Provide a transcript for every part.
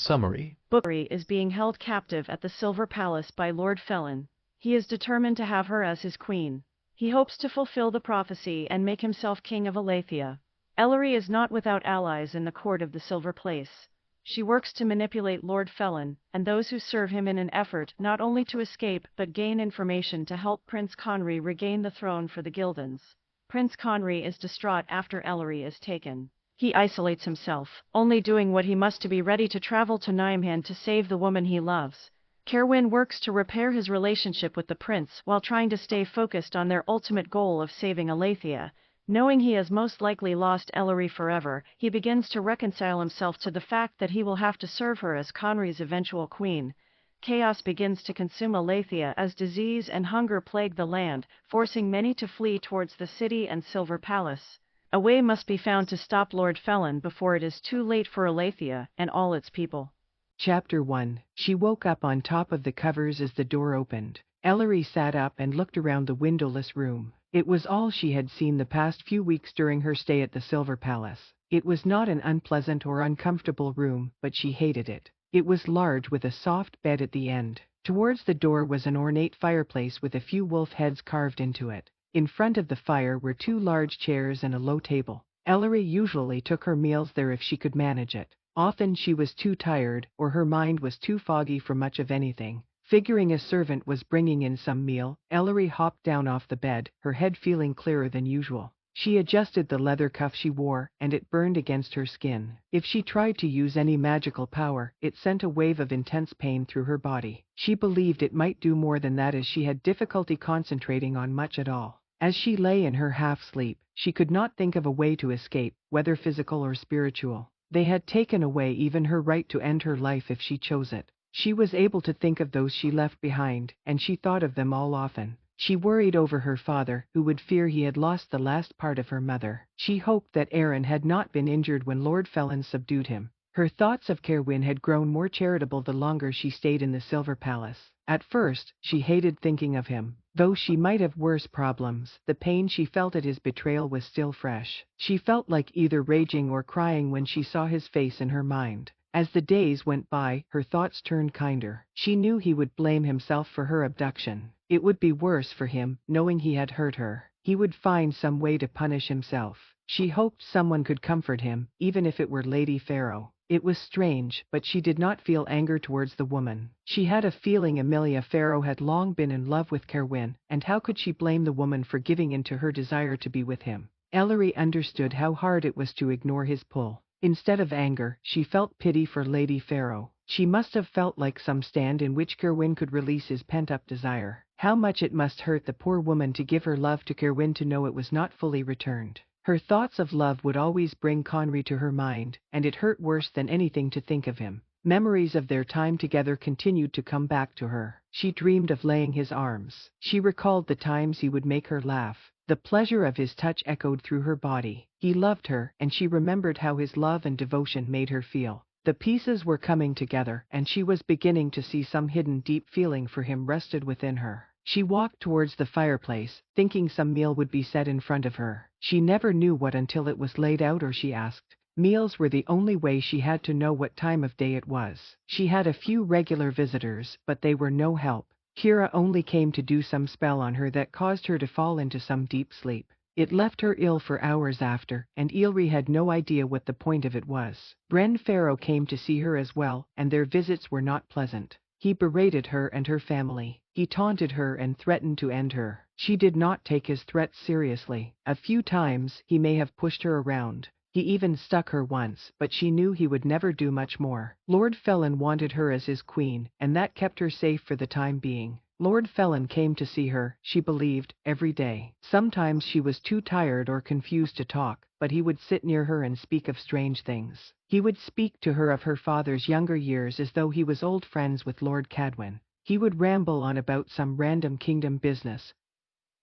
Summary. Ellery is being held captive at the Silver Palace by Lord Felon. He is determined to have her as his queen. He hopes to fulfill the prophecy and make himself king of Aletheia. Ellery is not without allies in the court of the Silver Place. She works to manipulate Lord Felon and those who serve him in an effort not only to escape but gain information to help Prince Conry regain the throne for the Gildans. Prince Conry is distraught after Ellery is taken. He isolates himself, only doing what he must to be ready to travel to Nimehand to save the woman he loves. Cerwyn works to repair his relationship with the prince while trying to stay focused on their ultimate goal of saving Aletheia. Knowing he has most likely lost Ellery forever, he begins to reconcile himself to the fact that he will have to serve her as Conry's eventual queen. Chaos begins to consume Aletheia as disease and hunger plague the land, forcing many to flee towards the city and Silver Palace. A way must be found to stop Lord Felon before it is too late for Aletheia and all its people. Chapter 1. She woke up on top of the covers as the door opened. Ellery sat up and looked around the windowless room. It was all she had seen the past few weeks during her stay at the Silver Palace. It was not an unpleasant or uncomfortable room, but she hated it. It was large with a soft bed at the end. Towards the door was an ornate fireplace with a few wolf heads carved into it. In front of the fire were 2 large chairs and a low table. Ellery usually took her meals there if she could manage it. Often she was too tired, or her mind was too foggy for much of anything. Figuring a servant was bringing in some meal, Ellery hopped down off the bed, her head feeling clearer than usual. She adjusted the leather cuff she wore, and it burned against her skin. If she tried to use any magical power, it sent a wave of intense pain through her body. She believed it might do more than that as she had difficulty concentrating on much at all. As she lay in her half-sleep, she could not think of a way to escape, whether physical or spiritual. They had taken away even her right to end her life if she chose it. She was able to think of those she left behind, and she thought of them all often. She worried over her father, who would fear he had lost the last part of her mother. She hoped that Aaron had not been injured when Lord Felon subdued him. Her thoughts of Cerwyn had grown more charitable the longer she stayed in the Silver Palace. At first, she hated thinking of him. Though she might have worse problems, the pain she felt at his betrayal was still fresh. She felt like either raging or crying when she saw his face in her mind. As the days went by, her thoughts turned kinder. She knew he would blame himself for her abduction. It would be worse for him, knowing he had hurt her. He would find some way to punish himself. She hoped someone could comfort him, even if it were Lady Pharaoh. It was strange, but she did not feel anger towards the woman. She had a feeling Amelia Pharaoh had long been in love with Cerwyn, and how could she blame the woman for giving in to her desire to be with him? Ellery understood how hard it was to ignore his pull. Instead of anger, she felt pity for Lady Pharaoh. She must have felt like some stand in which Cerwyn could release his pent-up desire. How much it must hurt the poor woman to give her love to Cerwyn to know it was not fully returned. Her thoughts of love would always bring Conry to her mind, and it hurt worse than anything to think of him. Memories of their time together continued to come back to her. She dreamed of laying his arms. She recalled the times he would make her laugh. The pleasure of his touch echoed through her body. He loved her, and she remembered how his love and devotion made her feel. The pieces were coming together, and she was beginning to see some hidden deep feeling for him rested within her. She walked towards the fireplace, thinking some meal would be set in front of her. She never knew what until it was laid out or she asked. Meals were the only way she had to know what time of day it was. She had a few regular visitors, but they were no help. Kira only came to do some spell on her that caused her to fall into some deep sleep. It left her ill for hours after, and Ellery had no idea what the point of it was. Bren Pharaoh came to see her as well, and their visits were not pleasant. He berated her and her family. He taunted her and threatened to end her. She did not take his threats seriously. A few times, he may have pushed her around. He even stuck her once, but she knew he would never do much more. Lord Felon wanted her as his queen, and that kept her safe for the time being. Lord Felon came to see her, she believed, every day. Sometimes she was too tired or confused to talk, but he would sit near her and speak of strange things. He would speak to her of her father's younger years as though he was old friends with Lord Cadwyn. He would ramble on about some random kingdom business,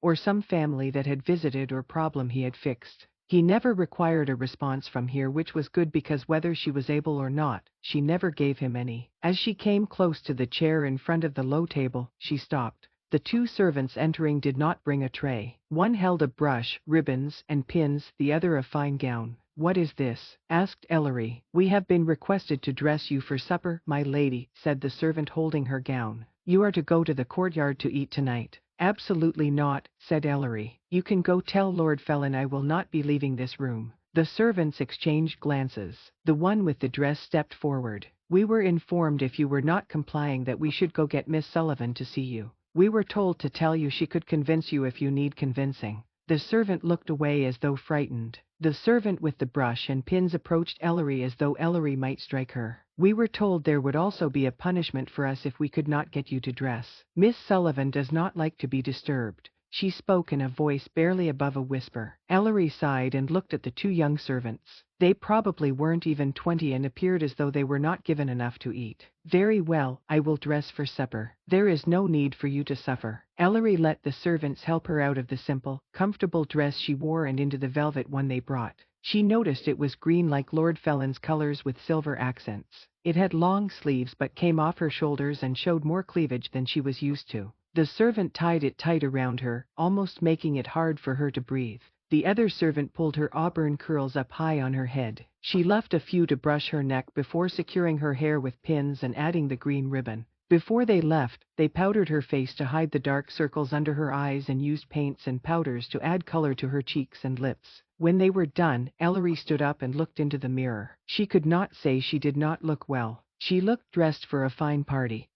or some family that had visited or problem he had fixed. He never required a response from her, which was good because whether she was able or not, she never gave him any. As she came close to the chair in front of the low table, she stopped. The 2 servants entering did not bring a tray. One held a brush, ribbons, and pins, the other a fine gown. What is this? Asked Ellery. We have been requested to dress you for supper, my lady, said the servant holding her gown. You are to go to the courtyard to eat tonight. Absolutely not, said Ellery. You can go tell Lord Felin I will not be leaving this room. The servants exchanged glances. The one with the dress stepped forward. We were informed if you were not complying that we should go get Miss Sullivan to see you. We were told to tell you she could convince you if you need convincing. The servant looked away as though frightened. The servant with the brush and pins approached Ellery as though Ellery might strike her. We were told there would also be a punishment for us if we could not get you to dress. Miss Sullivan does not like to be disturbed. She spoke in a voice barely above a whisper. Ellery sighed and looked at the two young servants. They probably weren't even 20 and appeared as though they were not given enough to eat. Very well, I will dress for supper. There is no need for you to suffer. Ellery let the servants help her out of the simple, comfortable dress she wore and into the velvet one they brought. She noticed it was green like Lord Felin's colors with silver accents. It had long sleeves but came off her shoulders and showed more cleavage than she was used to. The servant tied it tight around her, almost making it hard for her to breathe. The other servant pulled her auburn curls up high on her head. She left a few to brush her neck before securing her hair with pins and adding the green ribbon. Before they left, they powdered her face to hide the dark circles under her eyes and used paints and powders to add color to her cheeks and lips. When they were done, Ellery stood up and looked into the mirror. She could not say she did not look well. She looked dressed for a fine party,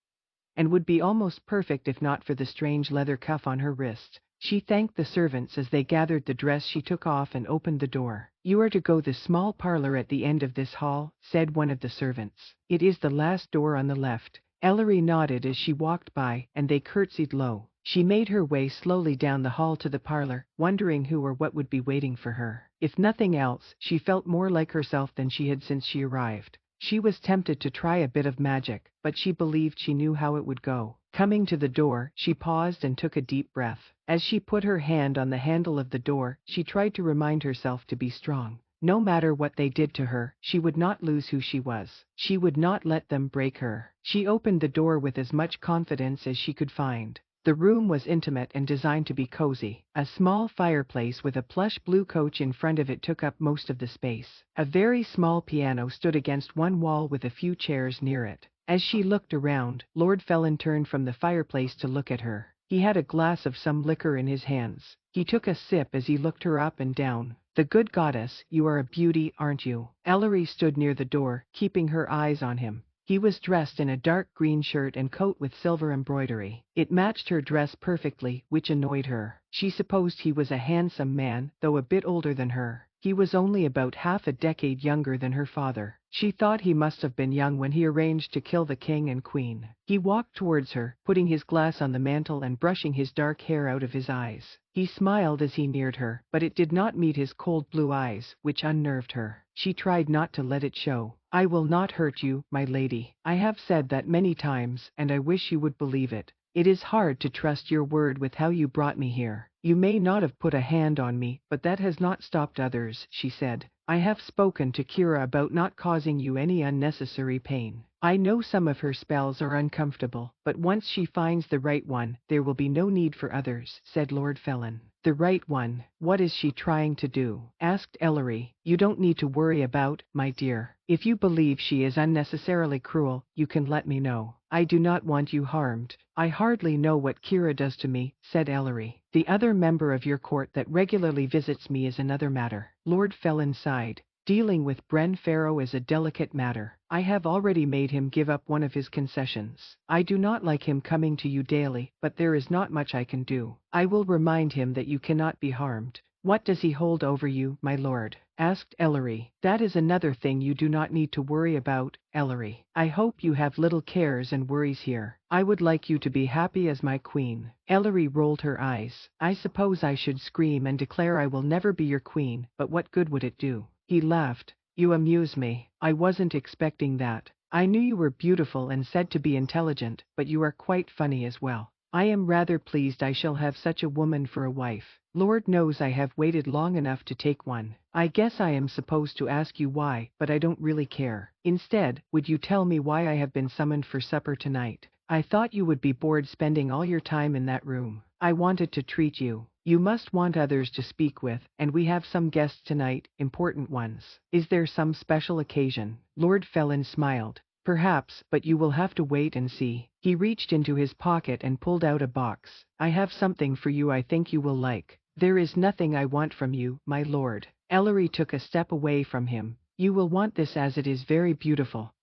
and would be almost perfect if not for the strange leather cuff on her wrist. She thanked the servants as they gathered the dress she took off and opened the door. You are to go the small parlor at the end of this hall, said one of the servants. It is the last door on the left. Ellery nodded as she walked by, and they curtsied low. She made her way slowly down the hall to the parlor, wondering who or what would be waiting for her. If nothing else, she felt more like herself than she had since she arrived. She was tempted to try a bit of magic, but she believed she knew how it would go. Coming to the door, she paused and took a deep breath. As she put her hand on the handle of the door, she tried to remind herself to be strong. No matter what they did to her, she would not lose who she was. She would not let them break her. She opened the door with as much confidence as she could find. The room was intimate and designed to be cozy. A small fireplace with a plush blue couch in front of it took up most of the space. A very small piano stood against one wall with a few chairs near it. As she looked around, Lord Felin turned from the fireplace to look at her. He had a glass of some liquor in his hands. He took a sip as he looked her up and down. The good goddess, you are a beauty, aren't you? Ellery stood near the door, keeping her eyes on him. He was dressed in a dark green shirt and coat with silver embroidery. It matched her dress perfectly, which annoyed her. She supposed he was a handsome man, though a bit older than her. He was only about half a decade younger than her father. She thought he must have been young when he arranged to kill the king and queen. He walked towards her, putting his glass on the mantel and brushing his dark hair out of his eyes. He smiled as he neared her, but it did not meet his cold blue eyes, which unnerved her. She tried not to let it show. I will not hurt you, my lady. I have said that many times, and I wish you would believe it. It is hard to trust your word with how you brought me here. You may not have put a hand on me, but that has not stopped others, she said. I have spoken to Kira about not causing you any unnecessary pain. I know some of her spells are uncomfortable, but once she finds the right one, there will be no need for others, said Lord Felin. The right one? What is she trying to do? Asked Ellery. You don't need to worry about, my dear. If you believe she is unnecessarily cruel, you can let me know. I do not want you harmed. I hardly know what Kira does to me, said Ellery. The other member of your court that regularly visits me is another matter. Lord Felin sighed. Dealing with Bren Farrow is a delicate matter. I have already made him give up one of his concessions. I do not like him coming to you daily, but there is not much I can do. I will remind him that you cannot be harmed. What does he hold over you, my lord? Asked Ellery. That is another thing you do not need to worry about, Ellery. I hope you have little cares and worries here. I would like you to be happy as my queen. Ellery rolled her eyes. I suppose I should scream and declare I will never be your queen, but what good would it do? He laughed. You amuse me. I wasn't expecting that. I knew you were beautiful and said to be intelligent, but you are quite funny as well. I am rather pleased I shall have such a woman for a wife. Lord knows I have waited long enough to take one. I guess I am supposed to ask you why, but I don't really care. Instead, would you tell me why I have been summoned for supper tonight? I thought you would be bored spending all your time in that room. I wanted to treat you. You must want others to speak with, and we have some guests tonight, important ones. Is there some special occasion? Lord Felin smiled. Perhaps, but you will have to wait and see. He reached into his pocket and pulled out a box. I have something for you I think you will like. There is nothing I want from you, my lord. Ellery took a step away from him. You will want this as it is very beautiful,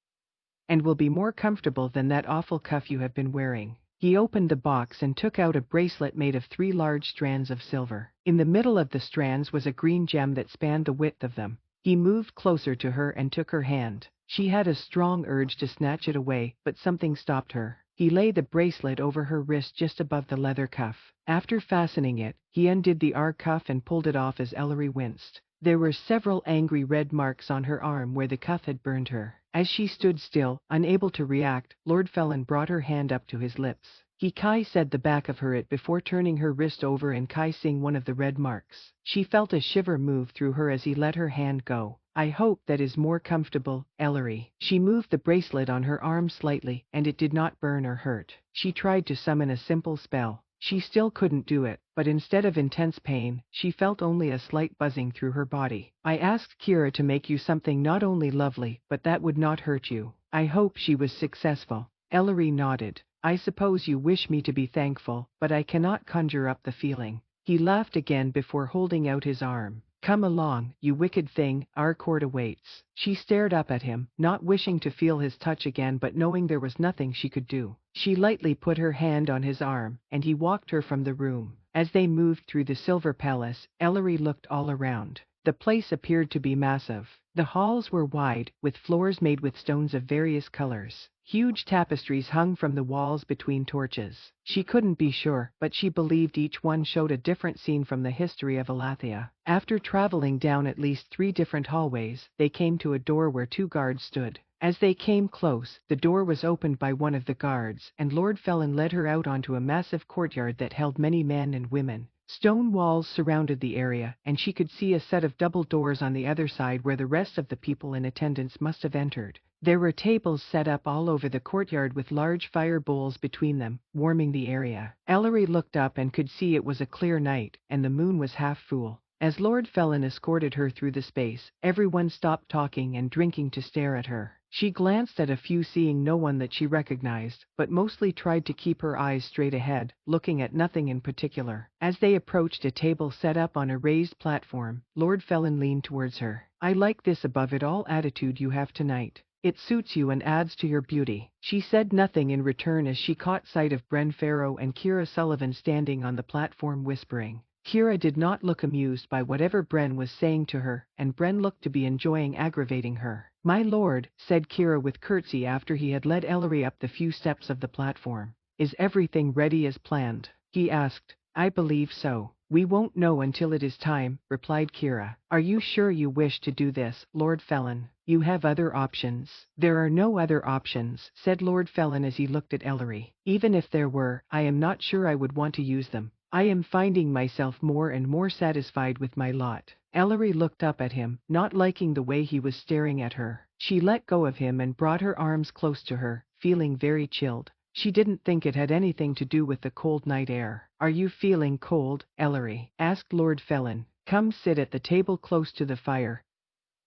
and will be more comfortable than that awful cuff you have been wearing. He opened the box and took out a bracelet made of 3 large strands of silver. In the middle of the strands was a green gem that spanned the width of them. He moved closer to her and took her hand. She had a strong urge to snatch it away, but something stopped her. He laid the bracelet over her wrist just above the leather cuff. After fastening it, he undid the cuff and pulled it off as Ellery winced. There were several angry red marks on her arm where the cuff had burned her. As she stood still, unable to react, Lord Felin brought her hand up to his lips. He said the back of her it before turning her wrist over and kissing one of the red marks. She felt a shiver move through her as he let her hand go. I hope that is more comfortable, Ellery. She moved the bracelet on her arm slightly, and it did not burn or hurt. She tried to summon a simple spell. She still couldn't do it, but instead of intense pain, she felt only a slight buzzing through her body. I asked Kira to make you something not only lovely, but that would not hurt you. I hope she was successful. Ellery nodded. I suppose you wish me to be thankful, but I cannot conjure up the feeling. He laughed again before holding out his arm. Come along, you wicked thing, our court awaits. She stared up at him, not wishing to feel his touch again but knowing there was nothing she could do. She lightly put her hand on his arm, and he walked her from the room. As they moved through the Silver Palace, Ellery looked all around. The place appeared to be massive. The halls were wide, with floors made with stones of various colors. Huge tapestries hung from the walls between torches. She couldn't be sure, but she believed each one showed a different scene from the history of Elathia. After traveling down at least 3 different hallways, they came to a door where 2 guards stood. As they came close, the door was opened by one of the guards, and Lord Felin led her out onto a massive courtyard that held many men and women. Stone walls surrounded the area, and she could see a set of double doors on the other side where the rest of the people in attendance must have entered. There were tables set up all over the courtyard with large fire bowls between them, warming the area. Ellery looked up and could see it was a clear night, and the moon was half full. As Lord Felin escorted her through the space, everyone stopped talking and drinking to stare at her. She glanced at a few, seeing no one that she recognized, but mostly tried to keep her eyes straight ahead, looking at nothing in particular. As they approached a table set up on a raised platform, Lord Felin leaned towards her. I like this above it all attitude you have tonight. It suits you and adds to your beauty. She said nothing in return as she caught sight of Bren Farrow and Kira Sullivan standing on the platform whispering. Kira did not look amused by whatever Bren was saying to her, and Bren looked to be enjoying aggravating her. My lord, said Kira with curtsy after he had led Ellery up the few steps of the platform. Is everything ready as planned? He asked. I believe so. We won't know until it is time, replied Kira. Are you sure you wish to do this, Lord Felin? You have other options. There are no other options, said Lord Felin as he looked at Ellery. Even if there were, I am not sure I would want to use them. I am finding myself more and more satisfied with my lot. Ellery looked up at him, not liking the way he was staring at her. She let go of him and brought her arms close to her, feeling very chilled. She didn't think it had anything to do with the cold night air. Are you feeling cold, Ellery? Asked Lord Felin. Come sit at the table close to the fire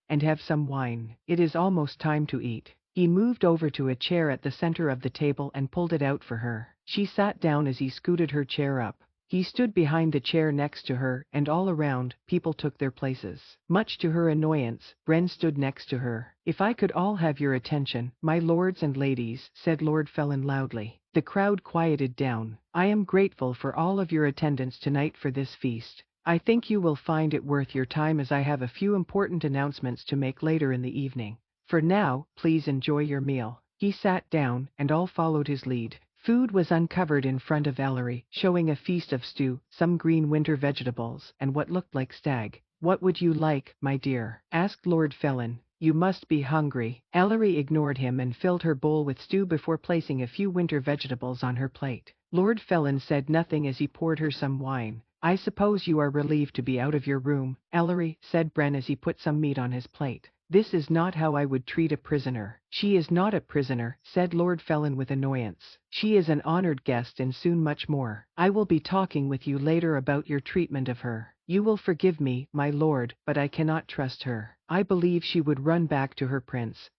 and have some wine. It is almost time to eat. He moved over to a chair at the center of the table and pulled it out for her. She sat down as he scooted her chair up. He stood behind the chair next to her, and all around, people took their places. Much to her annoyance, Bren stood next to her. If I could all have your attention, my lords and ladies, said Lord Felin loudly. The crowd quieted down. I am grateful for all of your attendance tonight for this feast. I think you will find it worth your time as I have a few important announcements to make later in the evening. For now, please enjoy your meal. He sat down, and all followed his lead. Food was uncovered in front of Ellery, showing a feast of stew, some green winter vegetables, and what looked like stag. What would you like, my dear? Asked Lord Felin. You must be hungry. Ellery ignored him and filled her bowl with stew before placing a few winter vegetables on her plate. Lord Felin said nothing as he poured her some wine. I suppose you are relieved to be out of your room, Ellery, said Bren as he put some meat on his plate. This is not how I would treat a prisoner. She is not a prisoner, said Lord Felin with annoyance. She is an honored guest and soon much more. I will be talking with you later about your treatment of her. You will forgive me, my lord, but I cannot trust her. I believe she would run back to her prince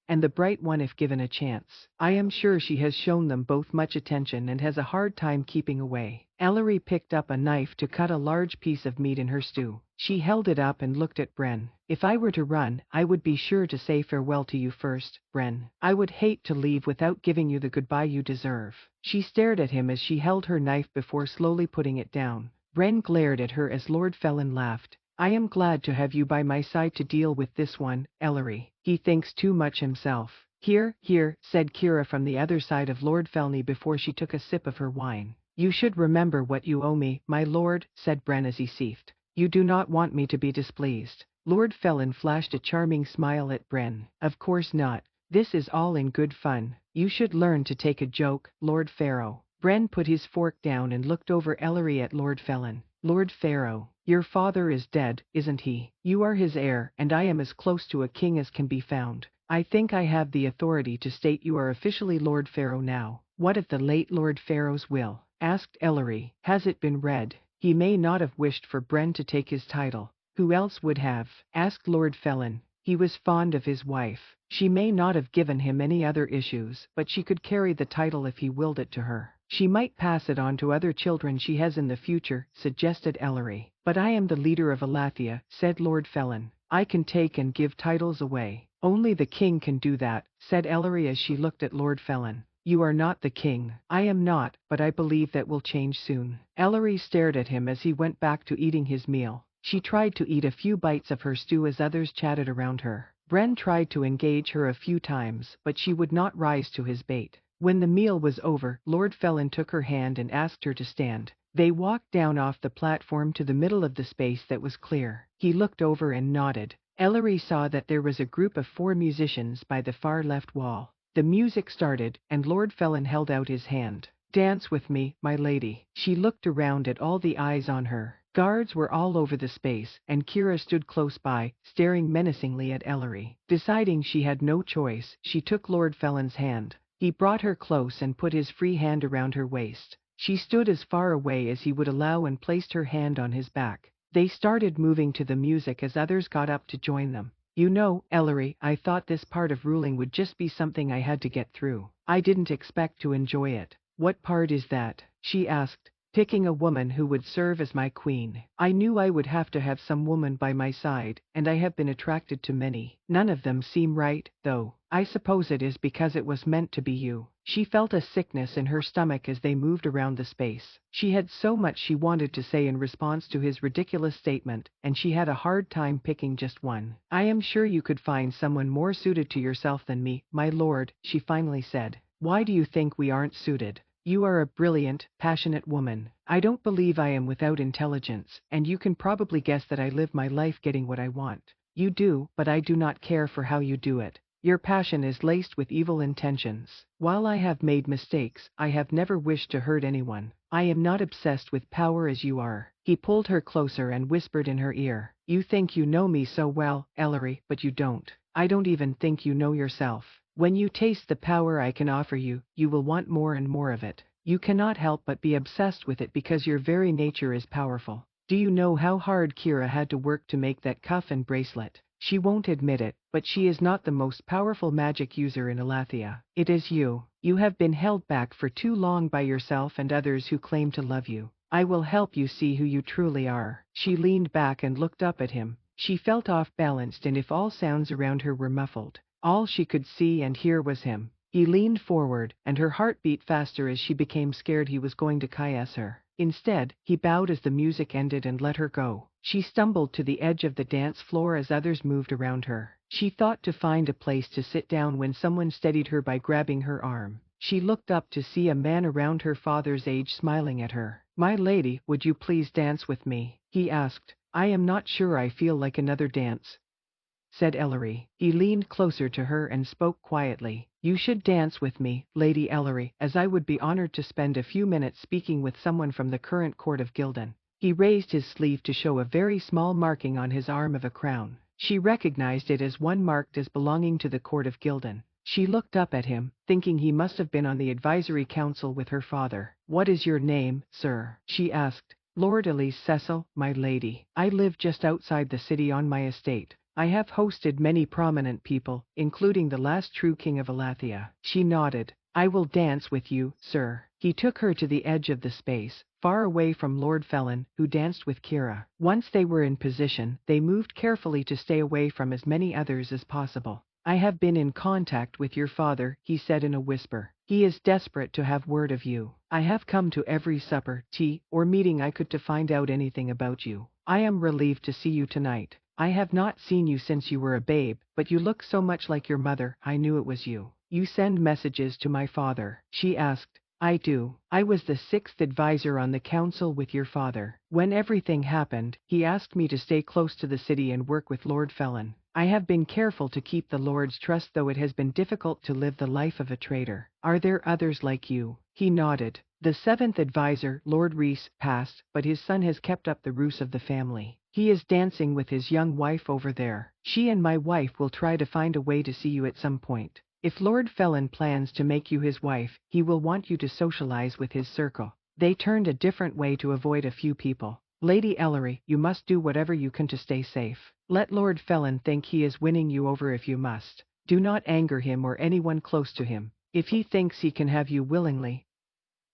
and the bright one if given a chance. I am sure she has shown them both much attention and has a hard time keeping away. Ellery picked up a knife to cut a large piece of meat in her stew. She held it up and looked at Bren. If I were to run, I would be sure to say farewell to you first, Bren. I would hate to leave without giving you the goodbye you deserve. She stared at him as she held her knife before slowly putting it down. Bren glared at her as Lord Felin laughed. I am glad to have you by my side to deal with this one, Ellery. He thinks too much himself. Here, said Kira from the other side of Lord Felny before she took a sip of her wine. You should remember what you owe me, my lord, said Bren as he seethed. You do not want me to be displeased. Lord Felin flashed a charming smile at Bren. Of course not. This is all in good fun. You should learn to take a joke, Lord Pharaoh. Bren put his fork down and looked over Ellery at Lord Felin. Lord Pharaoh, your father is dead, isn't he? You are his heir, and I am as close to a king as can be found. I think I have the authority to state you are officially Lord Pharaoh now. What of the late Lord Pharaoh's will? Asked Ellery. Has it been read? He may not have wished for Bren to take his title. Who else would have? Asked Lord Felin. He was fond of his wife. She may not have given him any other issues, but she could carry the title if he willed it to her. She might pass it on to other children she has in the future, suggested Ellery. But I am the leader of Elathia, said Lord Felin. I can take and give titles away. Only the king can do that, said Ellery as she looked at Lord Felin. You are not the king. I am not, but I believe that will change soon. Ellery stared at him as he went back to eating his meal. She tried to eat a few bites of her stew as others chatted around her. Bren tried to engage her a few times, but she would not rise to his bait. When the meal was over, Lord Felin took her hand and asked her to stand. They walked down off the platform to the middle of the space that was clear. He looked over and nodded. Ellery saw that there was a group of 4 musicians by the far left wall. The music started, and Lord Felin held out his hand. Dance with me, my lady. She looked around at all the eyes on her. Guards were all over the space, and Kira stood close by, staring menacingly at Ellery. Deciding she had no choice, she took Lord Felin's hand. He brought her close and put his free hand around her waist. She stood as far away as he would allow and placed her hand on his back. They started moving to the music as others got up to join them. You know, Ellery, I thought this part of ruling would just be something I had to get through. I didn't expect to enjoy it. What part is that? She asked. Picking a woman who would serve as my queen. I knew I would have to have some woman by my side, and I have been attracted to many. None of them seem right, though. I suppose it is because it was meant to be you. She felt a sickness in her stomach as they moved around the space. She had so much she wanted to say in response to his ridiculous statement, and she had a hard time picking just one. I am sure you could find someone more suited to yourself than me, my lord, she finally said. Why do you think we aren't suited? You are a brilliant, passionate woman. I don't believe I am without intelligence, and you can probably guess that I live my life getting what I want. You do, but I do not care for how you do it. Your passion is laced with evil intentions. While I have made mistakes, I have never wished to hurt anyone. I am not obsessed with power as you are. He pulled her closer and whispered in her ear. You think you know me so well, Ellery, but you don't. I don't even think you know yourself. When you taste the power I can offer you, you will want more and more of it. You cannot help but be obsessed with it because your very nature is powerful. Do you know how hard Kira had to work to make that cuff and bracelet? She won't admit it, but she is not the most powerful magic user in Elathia. It is you. You have been held back for too long by yourself and others who claim to love you. I will help you see who you truly are. She leaned back and looked up at him. She felt off-balanced, and if all sounds around her were muffled, all she could see and hear was him. He leaned forward, and her heart beat faster as she became scared he was going to caress her. Instead, he bowed as the music ended and let her go. She stumbled to the edge of the dance floor as others moved around her. She thought to find a place to sit down when someone steadied her by grabbing her arm. She looked up to see a man around her father's age smiling at her. My lady, would you please dance with me? He asked. I am not sure I feel like another dance, said Ellery. He leaned closer to her and spoke quietly. You should dance with me, Lady Ellery, as I would be honored to spend a few minutes speaking with someone from the current court of Gildan. He raised his sleeve to show a very small marking on his arm of a crown. She recognized it as one marked as belonging to the court of Gildan. She looked up at him, thinking he must have been on the advisory council with her father. "What is your name, sir?" she asked. "Lord Elise Cecil, my lady. I live just outside the city on my estate. I have hosted many prominent people, including the last true king of Elathia." She nodded. "I will dance with you, sir." He took her to the edge of the space, far away from Lord Felon, who danced with Kira. Once they were in position, they moved carefully to stay away from as many others as possible. "I have been in contact with your father," he said in a whisper. "He is desperate to have word of you. I have come to every supper, tea, or meeting I could to find out anything about you. I am relieved to see you tonight. I have not seen you since you were a babe, but you look so much like your mother, I knew it was you. You send messages to my father?" She asked. "I do. I was the 6th advisor on the council with your father. When everything happened, he asked me to stay close to the city and work with Lord Felon. I have been careful to keep the Lord's trust, though it has been difficult to live the life of a traitor. Are there others like you?" He nodded. "The 7th advisor, Lord Reese, passed, but his son has kept up the ruse of the family. He is dancing with his young wife over there. She and my wife will try to find a way to see you at some point. If Lord Felon plans to make you his wife, he will want you to socialize with his circle." They turned a different way to avoid a few people. "Lady Ellery, you must do whatever you can to stay safe. Let Lord Felon think he is winning you over if you must. Do not anger him or anyone close to him. If he thinks he can have you willingly,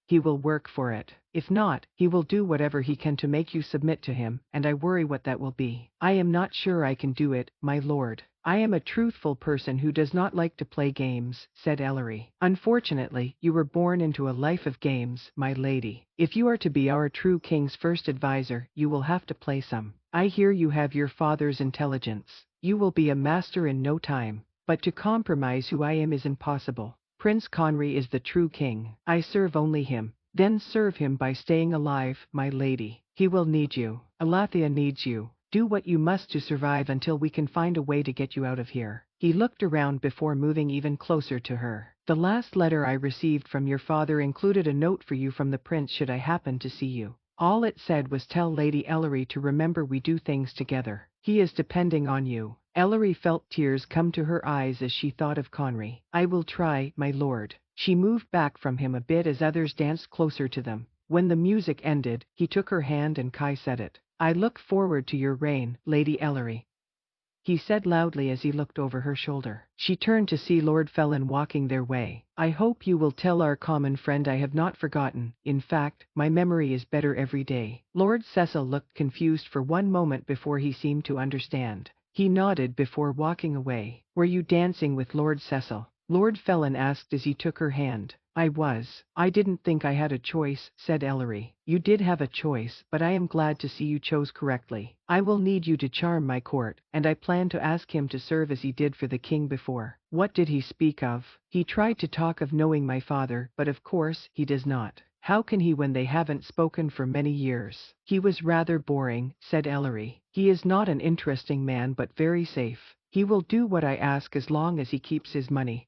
he will work for it. If not, he will do whatever he can to make you submit to him, and I worry what that will be." "I am not sure I can do it, my lord. I am a truthful person who does not like to play games," said Ellery. "Unfortunately, you were born into a life of games, my lady. If you are to be our true king's first advisor, you will have to play some. I hear you have your father's intelligence. You will be a master in no time. But to compromise who I am is impossible. Prince Conry is the true king. I serve only him. Then serve him by staying alive, my lady. He will need you. Elathia needs you. Do what you must to survive until we can find a way to get you out of here." He looked around before moving even closer to her. "The last letter I received from your father included a note for you from the prince should I happen to see you. All it said was tell Lady Ellery to remember we do things together. He is depending on you." Ellery felt tears come to her eyes as she thought of Conry. "I will try, my lord." She moved back from him a bit as others danced closer to them. When the music ended, he took her hand and Kai said it. "I look forward to your reign, Lady Ellery," he said loudly as he looked over her shoulder. She turned to see Lord Felon walking their way. "I hope you will tell our common friend I have not forgotten. In fact, my memory is better every day." Lord Cecil looked confused for one moment before he seemed to understand. He nodded before walking away. "Were you dancing with Lord Cecil?" Lord Felon asked as he took her hand. "I was. I didn't think I had a choice," said Ellery. "You did have a choice, but I am glad to see you chose correctly. I will need you to charm my court, and I plan to ask him to serve as he did for the king before." "What did he speak of?" "He tried to talk of knowing my father, but of course, he does not. How can he when they haven't spoken for many years?" "He was rather boring," said Ellery. "He is not an interesting man but very safe. He will do what I ask as long as he keeps his money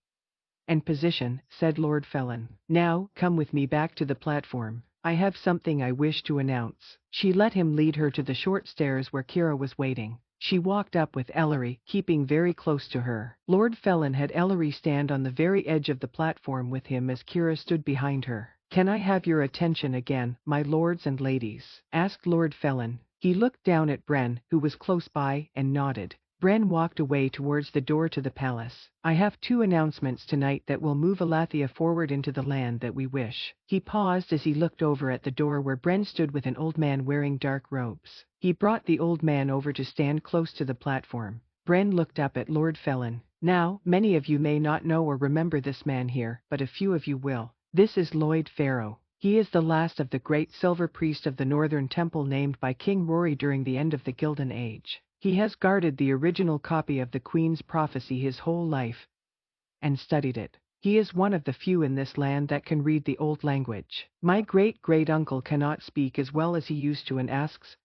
and position," said Lord Felon. "Now, come with me back to the platform. I have something I wish to announce." She let him lead her to the short stairs where Kira was waiting. She walked up with Ellery, keeping very close to her. Lord Felon had Ellery stand on the very edge of the platform with him as Kira stood behind her. "Can I have your attention again, my lords and ladies?" asked Lord Felon. He looked down at Bren, who was close by, and nodded. Bren walked away towards the door to the palace. "I have 2 announcements tonight that will move Elathia forward into the land that we wish." He paused as he looked over at the door where Bren stood with an old man wearing dark robes. He brought the old man over to stand close to the platform. Bren looked up at Lord Felon. "Now, many of you may not know or remember this man here, but a few of you will. This is Lloyd Pharaoh. He is the last of the great silver priest of the Northern Temple named by King Rory during the end of the Gildan Age. He has guarded the original copy of the Queen's prophecy his whole life and studied it. He is one of the few in this land that can read the old language. My great-great-uncle cannot speak as well as he used to and asks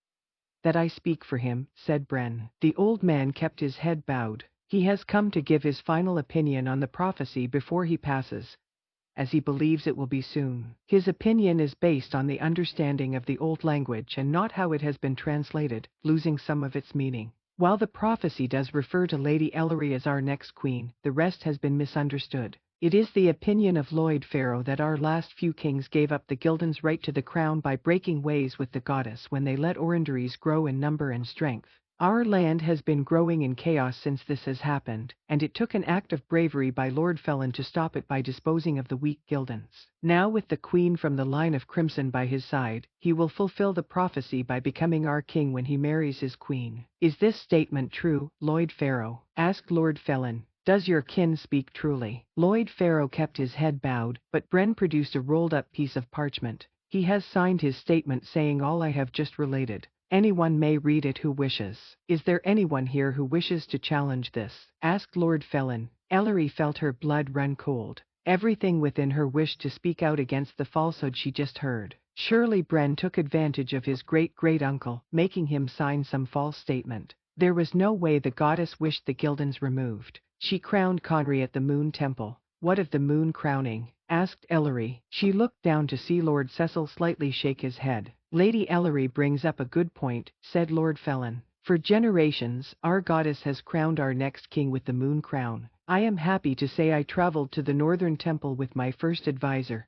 that I speak for him," said Bren. The old man kept his head bowed. "He has come to give his final opinion on the prophecy before he passes, as he believes it will be soon. His opinion is based on the understanding of the old language and not how it has been translated, losing some of its meaning." While the prophecy does refer to Lady Ellery as our next queen, the rest has been misunderstood. It is the opinion of Lloyd Pharaoh that our last few kings gave up the Gildans' right to the crown by breaking ways with the goddess when they let orangeries grow in number and strength. Our land has been growing in chaos since this has happened, and it took an act of bravery by Lord Felon to stop it by disposing of the weak Gildans. Now with the queen from the line of Crimson by his side, he will fulfill the prophecy by becoming our king when he marries his queen. Is this statement true, Lloyd Pharaoh? Asked Lord Felon. Does your kin speak truly? Lloyd Pharaoh kept his head bowed, but Bren produced a rolled-up piece of parchment. He has signed his statement saying all I have just related. Anyone may read it who wishes. Is there anyone here who wishes to challenge this? Asked Lord Felon. Ellery felt her blood run cold. Everything within her wished to speak out against the falsehood she just heard. Surely Bren took advantage of his great-great-uncle, making him sign some false statement. There was no way the goddess wished the Gildans removed. She crowned Conry at the Moon Temple. What of the moon crowning? Asked Ellery. She looked down to see Lord Cecil slightly shake his head. Lady Ellery brings up a good point, said Lord Felon. For generations, our goddess has crowned our next king with the moon crown. I am happy to say I traveled to the Northern Temple with my first advisor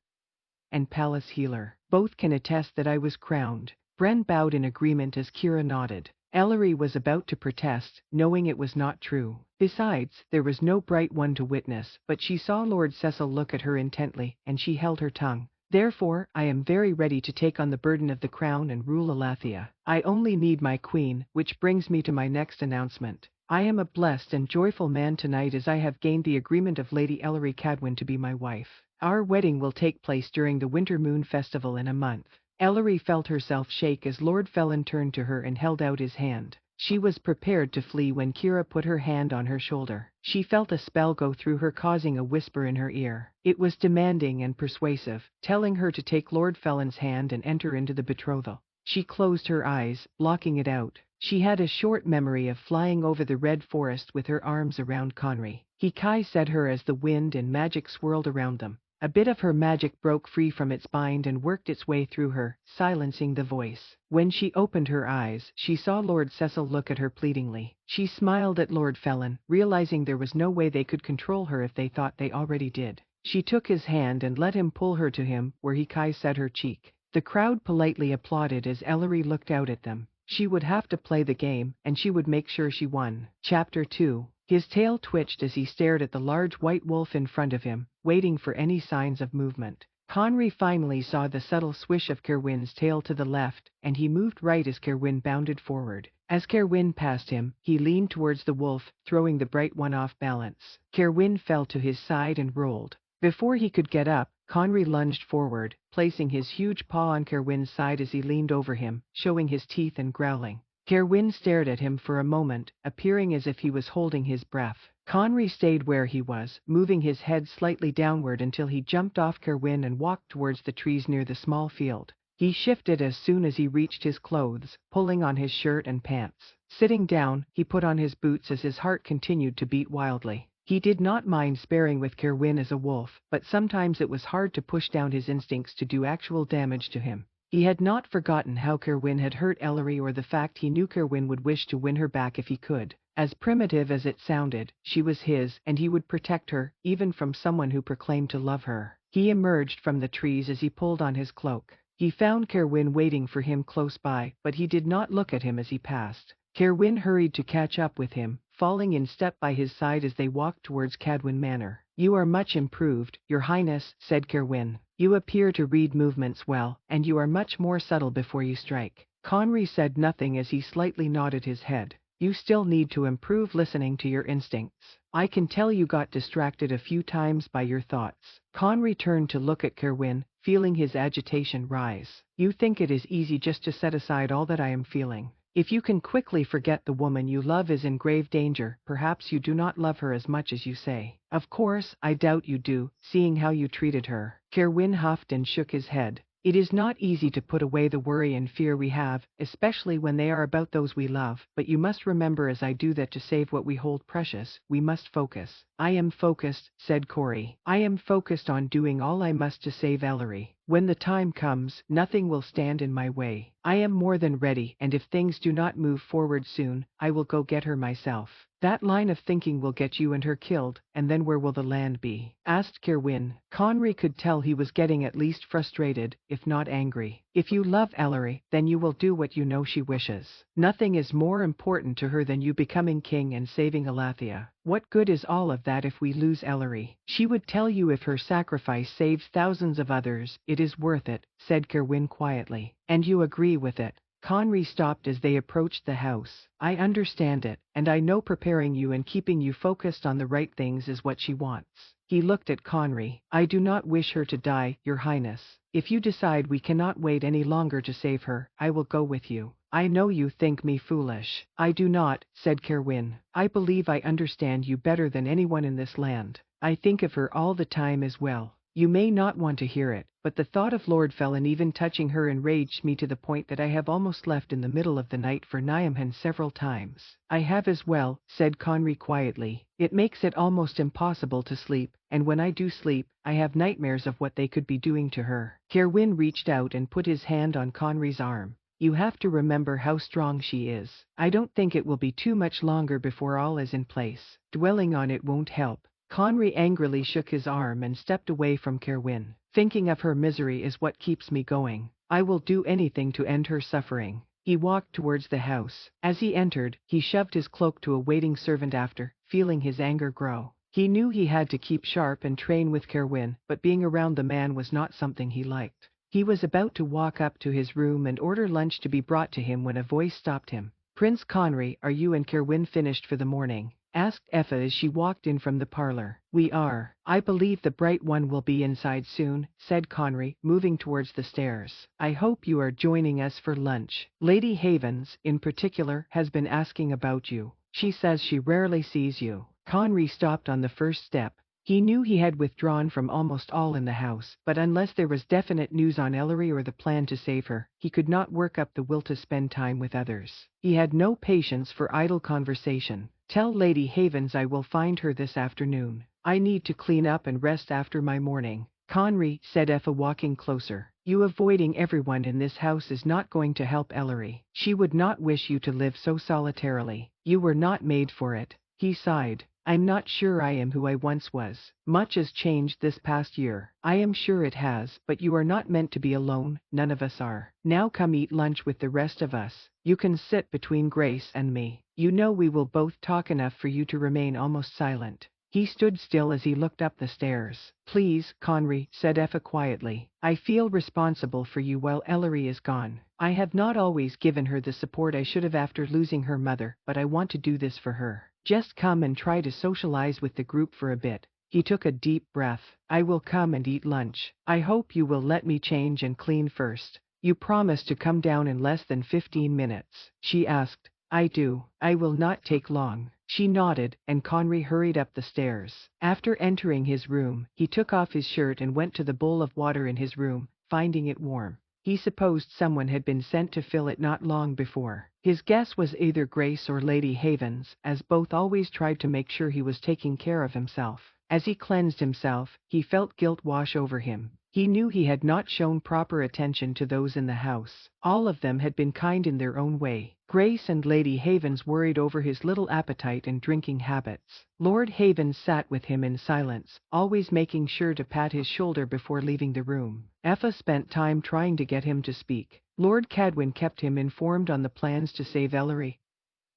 and palace healer. Both can attest that I was crowned. Bren bowed in agreement as Kira nodded. Ellery was about to protest, knowing it was not true. Besides, there was no bright one to witness, but she saw Lord Cecil look at her intently, and she held her tongue. Therefore, I am very ready to take on the burden of the crown and rule Elathia. I only need my queen, which brings me to my next announcement. I am a blessed and joyful man tonight as I have gained the agreement of Lady Ellery Cadwin to be my wife. Our wedding will take place during the Winter Moon Festival in a month. Ellery felt herself shake as Lord Felon turned to her and held out his hand. She was prepared to flee when Kira put her hand on her shoulder. She felt a spell go through her, causing a whisper in her ear. It was demanding and persuasive, telling her to take Lord Felon's hand and enter into the betrothal. She closed her eyes, blocking it out. She had a short memory of flying over the red forest with her arms around Conry. Hikai said her as the wind and magic swirled around them. A bit of her magic broke free from its bind and worked its way through her, silencing the voice. When she opened her eyes, she saw Lord Cecil look at her pleadingly. She smiled at Lord Felon, realizing there was no way they could control her if they thought they already did. She took his hand and let him pull her to him, where Hikai set her cheek. The crowd politely applauded as Ellery looked out at them. She would have to play the game, and she would make sure she won. Chapter 2. His tail twitched as he stared at the large white wolf in front of him, waiting for any signs of movement. Conry finally saw the subtle swish of Kerwin's tail to the left, and he moved right as Kerwin bounded forward. As Kerwin passed him, he leaned towards the wolf, throwing the bright one off balance. Kerwin fell to his side and rolled. Before he could get up, Conry lunged forward, placing his huge paw on Kerwin's side as he leaned over him, showing his teeth and growling. Kerwin stared at him for a moment, appearing as if he was holding his breath. Conry stayed where he was, moving his head slightly downward until he jumped off Kerwin and walked towards the trees near the small field. He shifted as soon as he reached his clothes, pulling on his shirt and pants. Sitting down, he put on his boots as his heart continued to beat wildly. He did not mind sparring with Kerwin as a wolf, but sometimes it was hard to push down his instincts to do actual damage to him. He had not forgotten how Kerwin had hurt Ellery or the fact he knew Kerwin would wish to win her back if he could. As primitive as it sounded, she was his, and he would protect her, even from someone who proclaimed to love her. He emerged from the trees as he pulled on his cloak. He found Kerwin waiting for him close by, but he did not look at him as he passed. Kerwin hurried to catch up with him, falling in step by his side as they walked towards Cadwin Manor. "You are much improved, Your Highness," said Kerwin. "You appear to read movements well, and you are much more subtle before you strike." Conry said nothing as he slightly nodded his head. "You still need to improve listening to your instincts. I can tell you got distracted a few times by your thoughts." Conry turned to look at Kerwin, feeling his agitation rise. "You think it is easy just to set aside all that I am feeling. If you can quickly forget the woman you love is in grave danger, perhaps you do not love her as much as you say. Of course, I doubt you do, seeing how you treated her." Kerwin huffed and shook his head. "It is not easy to put away the worry and fear we have, especially when they are about those we love, but you must remember as I do that to save what we hold precious, we must focus." "I am focused," said Corey. "I am focused on doing all I must to save Ellery." When the time comes, nothing will stand in my way. I am more than ready, and if things do not move forward soon, I will go get her myself. That line of thinking will get you and her killed, and then where will the land be?" asked Kerwin. Conry could tell he was getting at least frustrated, if not angry. "If you love Ellery, then you will do what you know she wishes. Nothing is more important to her than you becoming king and saving Elathia. What good is all of that if we lose Ellery? She would tell you if her sacrifice saves thousands of others, it is worth it," said Kerwin quietly. "And you agree with it?" Conry stopped as they approached the house. "I understand it, and I know preparing you and keeping you focused on the right things is what she wants." He looked at Conry. "I do not wish her to die, Your Highness. If you decide we cannot wait any longer to save her, I will go with you." "I know you think me foolish." "I do not," said Kerwin. "I believe I understand you better than anyone in this land. I think of her all the time as well. You may not want to hear it, but the thought of Lord Felin even touching her enraged me to the point that I have almost left in the middle of the night for Niamhan several times." "I have as well," said Conry quietly. "It makes it almost impossible to sleep, and when I do sleep, I have nightmares of what they could be doing to her." Kerwin reached out and put his hand on Conry's arm. "You have to remember how strong she is. I don't think it will be too much longer before all is in place. Dwelling on it won't help." Conry angrily shook his arm and stepped away from Kerwin. "Thinking of her misery is what keeps me going. I will do anything to end her suffering." He walked towards the house. As he entered, he shoved his cloak to a waiting servant after, feeling his anger grow. He knew he had to keep sharp and train with Kerwin, but being around the man was not something he liked. He was about to walk up to his room and order lunch to be brought to him when a voice stopped him. "Prince Conry, are you and Kerwin finished for the morning?" asked Effa as she walked in from the parlor. "We are. I believe the Bright One will be inside soon," said Conry, moving towards the stairs. "I hope you are joining us for lunch. Lady Havens, in particular, has been asking about you. She says she rarely sees you." Conry stopped on the first step. He knew he had withdrawn from almost all in the house, but unless there was definite news on Ellery or the plan to save her, he could not work up the will to spend time with others. He had no patience for idle conversation. "Tell Lady Havens I will find her this afternoon. I need to clean up and rest after my morning." "Conry," said Effa walking closer, "you avoiding everyone in this house is not going to help Ellery. She would not wish you to live so solitarily. You were not made for it." He sighed. "I'm not sure I am who I once was. Much has changed this past year." "I am sure it has, but you are not meant to be alone, none of us are. Now come eat lunch with the rest of us. You can sit between Grace and me. You know we will both talk enough for you to remain almost silent." He stood still as he looked up the stairs. "Please, Conry," said Effa quietly. "I feel responsible for you while Ellery is gone. I have not always given her the support I should have after losing her mother, but I want to do this for her. Just come and try to socialize with the group for a bit." He took a deep breath. "I will come and eat lunch. I hope you will let me change and clean first." "You promise to come down in less than 15 minutes?" she asked. "I do. I will not take long." She nodded, and Conry hurried up the stairs. After entering his room, he took off his shirt and went to the bowl of water in his room, finding it warm. He supposed someone had been sent to fill it not long before. His guess was either Grace or Lady Havens, as both always tried to make sure he was taking care of himself. As he cleansed himself, he felt guilt wash over him. He knew he had not shown proper attention to those in the house. All of them had been kind in their own way. Grace and Lady Havens worried over his little appetite and drinking habits. Lord Havens sat with him in silence, always making sure to pat his shoulder before leaving the room. Effa spent time trying to get him to speak. Lord Cadwin kept him informed on the plans to save Ellery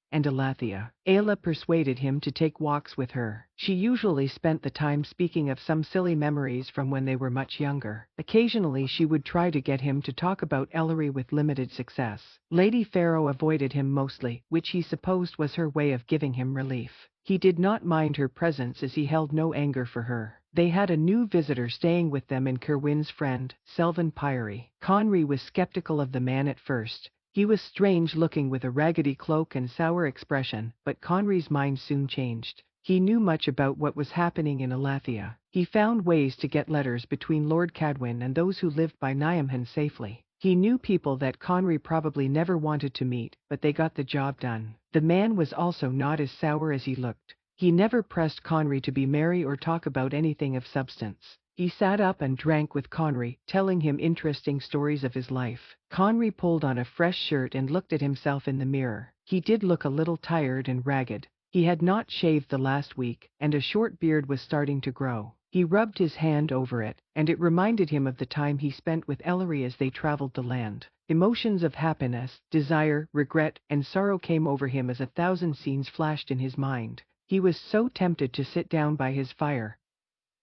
and Elathia. Ayla persuaded him to take walks with her. She usually spent the time speaking of some silly memories from when they were much younger. Occasionally she would try to get him to talk about Ellery with limited success. Lady Farrow avoided him mostly, which he supposed was her way of giving him relief. He did not mind her presence as he held no anger for her. They had a new visitor staying with them in Kerwin's friend, Selvan Pyrie. Conry was skeptical of the man at first. He was strange-looking with a raggedy cloak and sour expression, but Conry's mind soon changed. He knew much about what was happening in Elathia. He found ways to get letters between Lord Cadwin and those who lived by Niamhan safely. He knew people that Conry probably never wanted to meet, but they got the job done. The man was also not as sour as he looked. He never pressed Conry to be merry or talk about anything of substance. He sat up and drank with Conry, telling him interesting stories of his life. Conry pulled on a fresh shirt and looked at himself in the mirror. He did look a little tired and ragged. He had not shaved the last week, and a short beard was starting to grow. He rubbed his hand over it, and it reminded him of the time he spent with Ellery as they traveled the land. Emotions of happiness, desire, regret, and sorrow came over him as 1,000 scenes flashed in his mind. He was so tempted to sit down by his fire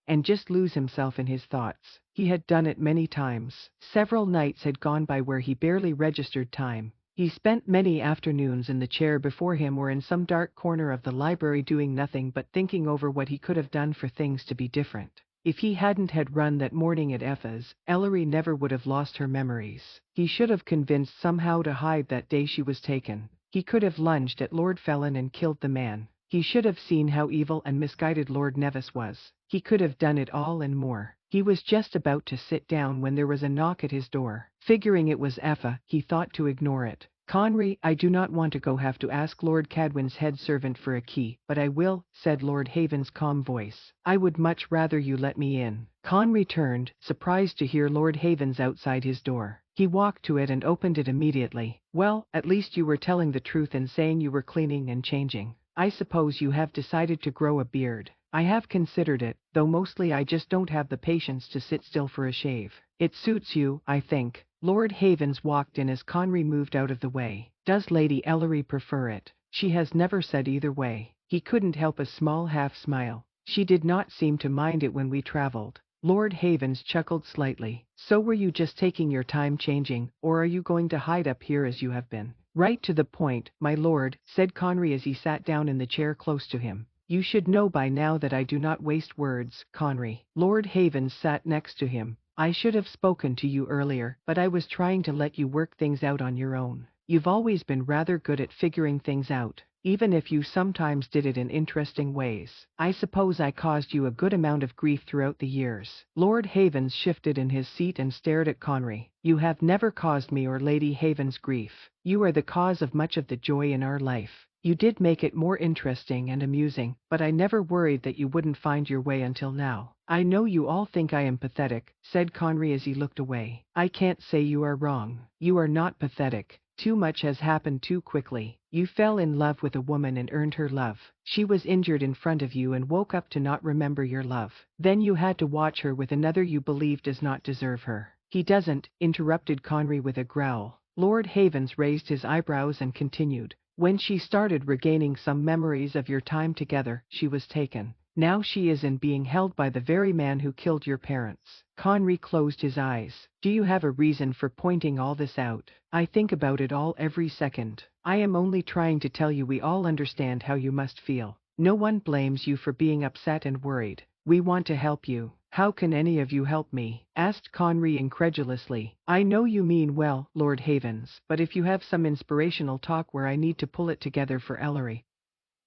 and just lose himself in his thoughts. He had done it many times. Several nights had gone by where he barely registered time. He spent many afternoons in the chair before him or in some dark corner of the library doing nothing but thinking over what he could have done for things to be different. If he hadn't had run that morning at Effa's, Ellery never would have lost her memories. He should have convinced somehow to hide that day she was taken. He could have lunged at Lord Felon and killed the man. He should have seen how evil and misguided Lord Nevis was. He could have done it all and more. He was just about to sit down when there was a knock at his door. Figuring it was Effa, he thought to ignore it. "Conry, I do not want to have to ask Lord Cadwin's head servant for a key, but I will," said Lord Haven's calm voice. "I would much rather you let me in." Conry turned, surprised to hear Lord Haven's outside his door. He walked to it and opened it immediately. "Well, at least you were telling the truth in saying you were cleaning and changing. I suppose you have decided to grow a beard. I have considered it, though mostly I just don't have the patience to sit still for a shave. It suits you, I think." Lord Havens walked in as Conry moved out of the way. "Does Lady Ellery prefer it?" "She has never said either way." He couldn't help a small half-smile. "She did not seem to mind it when we traveled." Lord Havens chuckled slightly. "So were you just taking your time changing, or are you going to hide up here as you have been?" "Right to the point, my lord," said Conry as he sat down in the chair close to him. "You should know by now that I do not waste words, Conry." Lord Havens sat next to him. "I should have spoken to you earlier, but I was trying to let you work things out on your own. You've always been rather good at figuring things out, even if you sometimes did it in interesting ways. I suppose I caused you a good amount of grief throughout the years." Lord Havens shifted in his seat and stared at Conry. "You have never caused me or Lady Havens grief. You are the cause of much of the joy in our life. You did make it more interesting and amusing, but I never worried that you wouldn't find your way until now." "I know you all think I am pathetic," said Conry as he looked away. "I can't say you are wrong. You are not pathetic. Too much has happened too quickly. You fell in love with a woman and earned her love. She was injured in front of you and woke up to not remember your love. Then you had to watch her with another you believe does not deserve her." "He doesn't," interrupted Conry with a growl. Lord Havens raised his eyebrows and continued. "When she started regaining some memories of your time together, she was taken. Now she is being held by the very man who killed your parents." Conry closed his eyes. "Do you have a reason for pointing all this out?" "I think about it all every second. I am only trying to tell you we all understand how you must feel. No one blames you for being upset and worried. We want to help you." "How can any of you help me?" asked Conry incredulously. "I know you mean well, Lord Havens, but if you have some inspirational talk where I need to pull it together for Ellery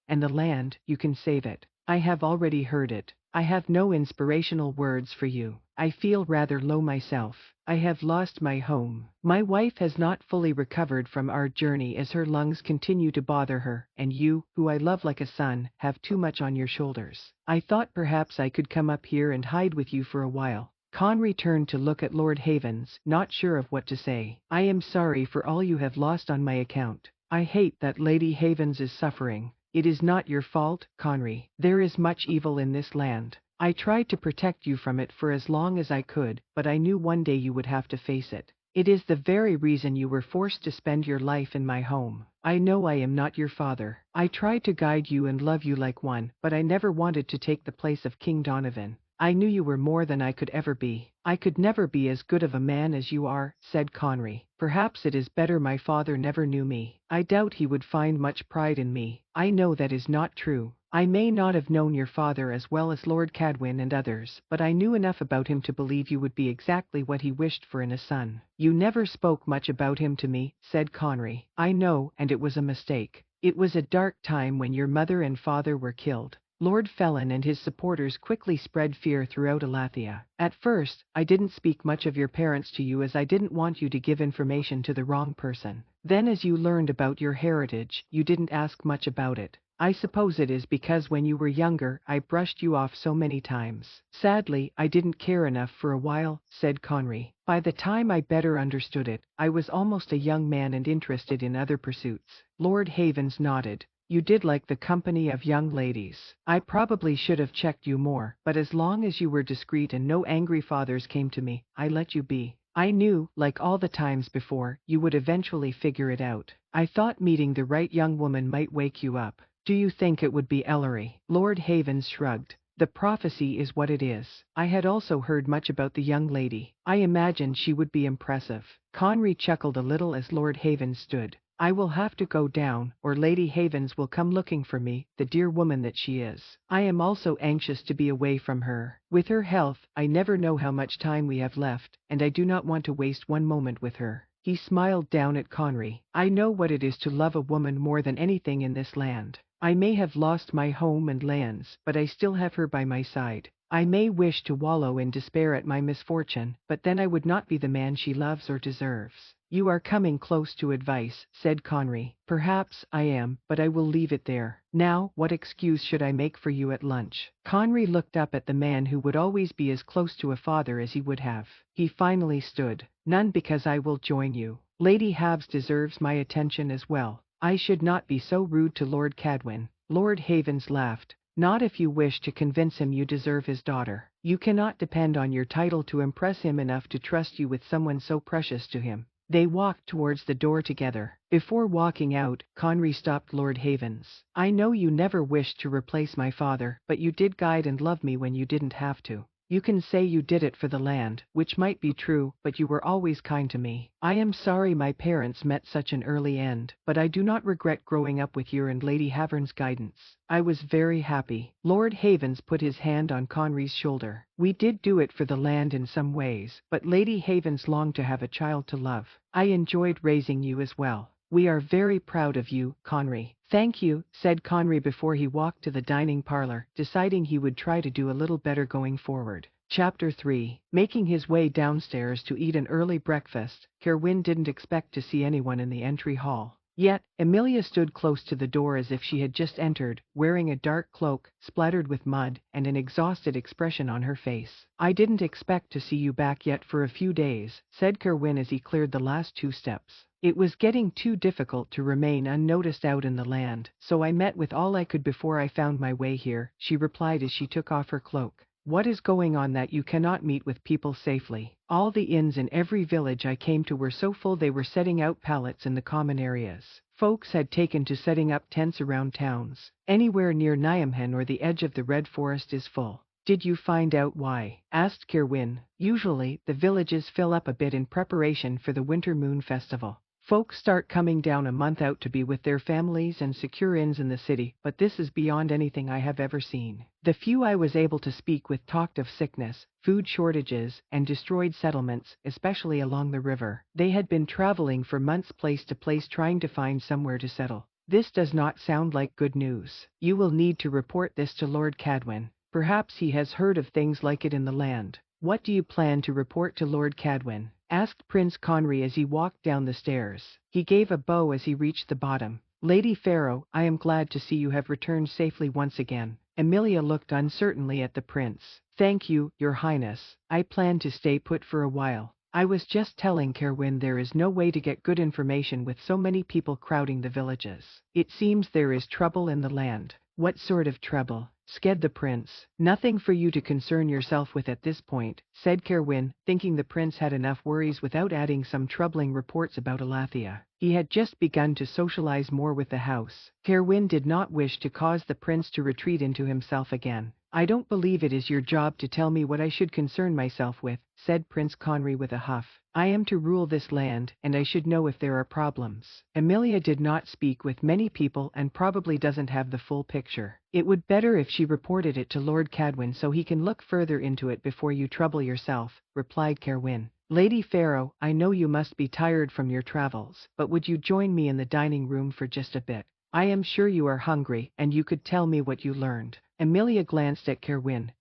and the land, you can save it." "I have already heard it. I have no inspirational words for you. I feel rather low myself. I have lost my home. My wife has not fully recovered from our journey as her lungs continue to bother her, and you, who I love like a son, have too much on your shoulders. I thought perhaps I could come up here and hide with you for a while." Conry turned to look at Lord Havens, not sure of what to say. "I am sorry for all you have lost on my account. I hate that Lady Havens is suffering. It is not your fault, Conry. There is much evil in this land. I tried to protect you from it for as long as I could, but I knew one day you would have to face it. It is the very reason you were forced to spend your life in my home. I know I am not your father. I tried to guide you and love you like one, but I never wanted to take the place of King Donovan. I knew you were more than I could ever be." "I could never be as good of a man as you are," said Conry. "Perhaps it is better my father never knew me. I doubt he would find much pride in me. I know that is not true. I may not have known your father as well as Lord Cadwin and others, but I knew enough about him to believe you would be exactly what he wished for in a son." "You never spoke much about him to me," said Conry. "I know, and it was a mistake. It was a dark time when your mother and father were killed. Lord Felon and his supporters quickly spread fear throughout Elathia. At first, I didn't speak much of your parents to you as I didn't want you to give information to the wrong person. Then as you learned about your heritage, you didn't ask much about it. I suppose it is because when you were younger I brushed you off so many times. Sadly, I didn't care enough for a while, said Conry. By the time I better understood it, I was almost a young man and interested in other pursuits. Lord Havens nodded. You did like the company of young ladies. I probably should have checked you more, but as long as you were discreet and no angry fathers came to me, I let you be. I knew, like all the times before, you would eventually figure it out. I thought meeting the right young woman might wake you up. Do you think it would be Ellery? Lord Havens shrugged. The prophecy is what it is. I had also heard much about the young lady. I imagined she would be impressive. Conry chuckled a little as Lord Havens stood. I will have to go down, or Lady Havens will come looking for me, the dear woman that she is. I am also anxious to be away from her. With her health, I never know how much time we have left, and I do not want to waste one moment with her. He smiled down at Conry. I know what it is to love a woman more than anything in this land. I may have lost my home and lands, but I still have her by my side. I may wish to wallow in despair at my misfortune, but then I would not be the man she loves or deserves. You are coming close to advice, said Conry. Perhaps I am, but I will leave it there. Now, what excuse should I make for you at lunch? Conry looked up at the man who would always be as close to a father as he would have. He finally stood. None, because I will join you. Lady Havens deserves my attention as well. I should not be so rude to Lord Cadwin. Lord Havens laughed. Not if you wish to convince him you deserve his daughter. You cannot depend on your title to impress him enough to trust you with someone so precious to him. They walked towards the door together. Before walking out, Conry stopped Lord Havens. I know you never wished to replace my father, but you did guide and love me when you didn't have to. You can say you did it for the land, which might be true, but you were always kind to me. I am sorry my parents met such an early end, but I do not regret growing up with your and Lady Havern's guidance. I was very happy. Lord Havens put his hand on Conry's shoulder. We did do it for the land in some ways, but Lady Havens longed to have a child to love. I enjoyed raising you as well. We are very proud of you, Conry. Thank you, said Conry before he walked to the dining parlor, deciding he would try to do a little better going forward. Chapter 3. Making his way downstairs to eat an early breakfast, Kerwin didn't expect to see anyone in the entry hall. Yet, Amelia stood close to the door as if she had just entered, wearing a dark cloak, splattered with mud, and an exhausted expression on her face. I didn't expect to see you back yet for a few days, said Kerwin as he cleared the last 2 steps. It was getting too difficult to remain unnoticed out in the land, so I met with all I could before I found my way here, she replied as she took off her cloak. What is going on that you cannot meet with people safely? All the inns in every village I came to were so full they were setting out pallets in the common areas. Folks had taken to setting up tents around towns. Anywhere near Nyamhen or the edge of the Red Forest is full. Did you find out why? Asked Kerwin. Usually, the villages fill up a bit in preparation for the Winter Moon Festival. Folks start coming down a month out to be with their families and secure inns in the city, but this is beyond anything I have ever seen. The few I was able to speak with talked of sickness, food shortages, and destroyed settlements, especially along the river. They had been traveling for months place to place trying to find somewhere to settle. This does not sound like good news. You will need to report this to Lord Cadwin. Perhaps he has heard of things like it in the land. What do you plan to report to Lord Cadwin? Asked Prince Conry as he walked down the stairs. He gave a bow as he reached the bottom. Lady Pharaoh, I am glad to see you have returned safely once again. Amelia looked uncertainly at the prince. Thank you, Your Highness. I plan to stay put for a while. I was just telling Kerwin there is no way to get good information with so many people crowding the villages. It seems there is trouble in the land. What sort of trouble? Said the prince. Nothing for you to concern yourself with at this point, said Kerwin, thinking the prince had enough worries without adding some troubling reports about Alathea. He had just begun to socialize more with the house. Kerwin did not wish to cause the prince to retreat into himself again. I don't believe it is your job to tell me what I should concern myself with, said Prince Conry with a huff. I am to rule this land, and I should know if there are problems. Amelia did not speak with many people and probably doesn't have the full picture. It would better if she reported it to Lord Cadwin so he can look further into it before you trouble yourself, replied Kerwin. Lady Pharaoh, I know you must be tired from your travels, but would you join me in the dining room for just a bit? I am sure you are hungry, and you could tell me what you learned. Amelia glanced at Kerwin,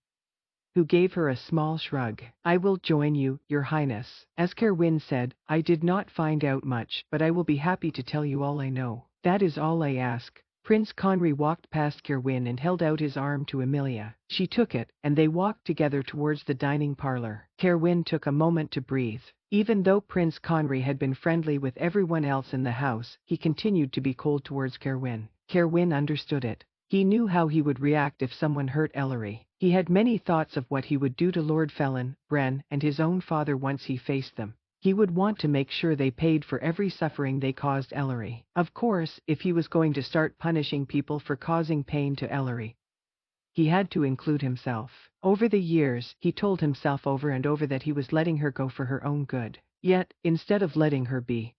who gave her a small shrug. I will join you, Your Highness. As Kerwin said, I did not find out much, but I will be happy to tell you all I know. That is all I ask. Prince Conry walked past Kerwin and held out his arm to Emilia. She took it, and they walked together towards the dining parlor. Kerwin took a moment to breathe. Even though Prince Conry had been friendly with everyone else in the house, he continued to be cold towards Kerwin. Kerwin understood it. He knew how he would react if someone hurt Ellery. He had many thoughts of what he would do to Lord Felin, Bren, and his own father once he faced them. He would want to make sure they paid for every suffering they caused Ellery. Of course, if he was going to start punishing people for causing pain to Ellery, he had to include himself. Over the years, he told himself over and over that he was letting her go for her own good. Yet, instead of letting her be,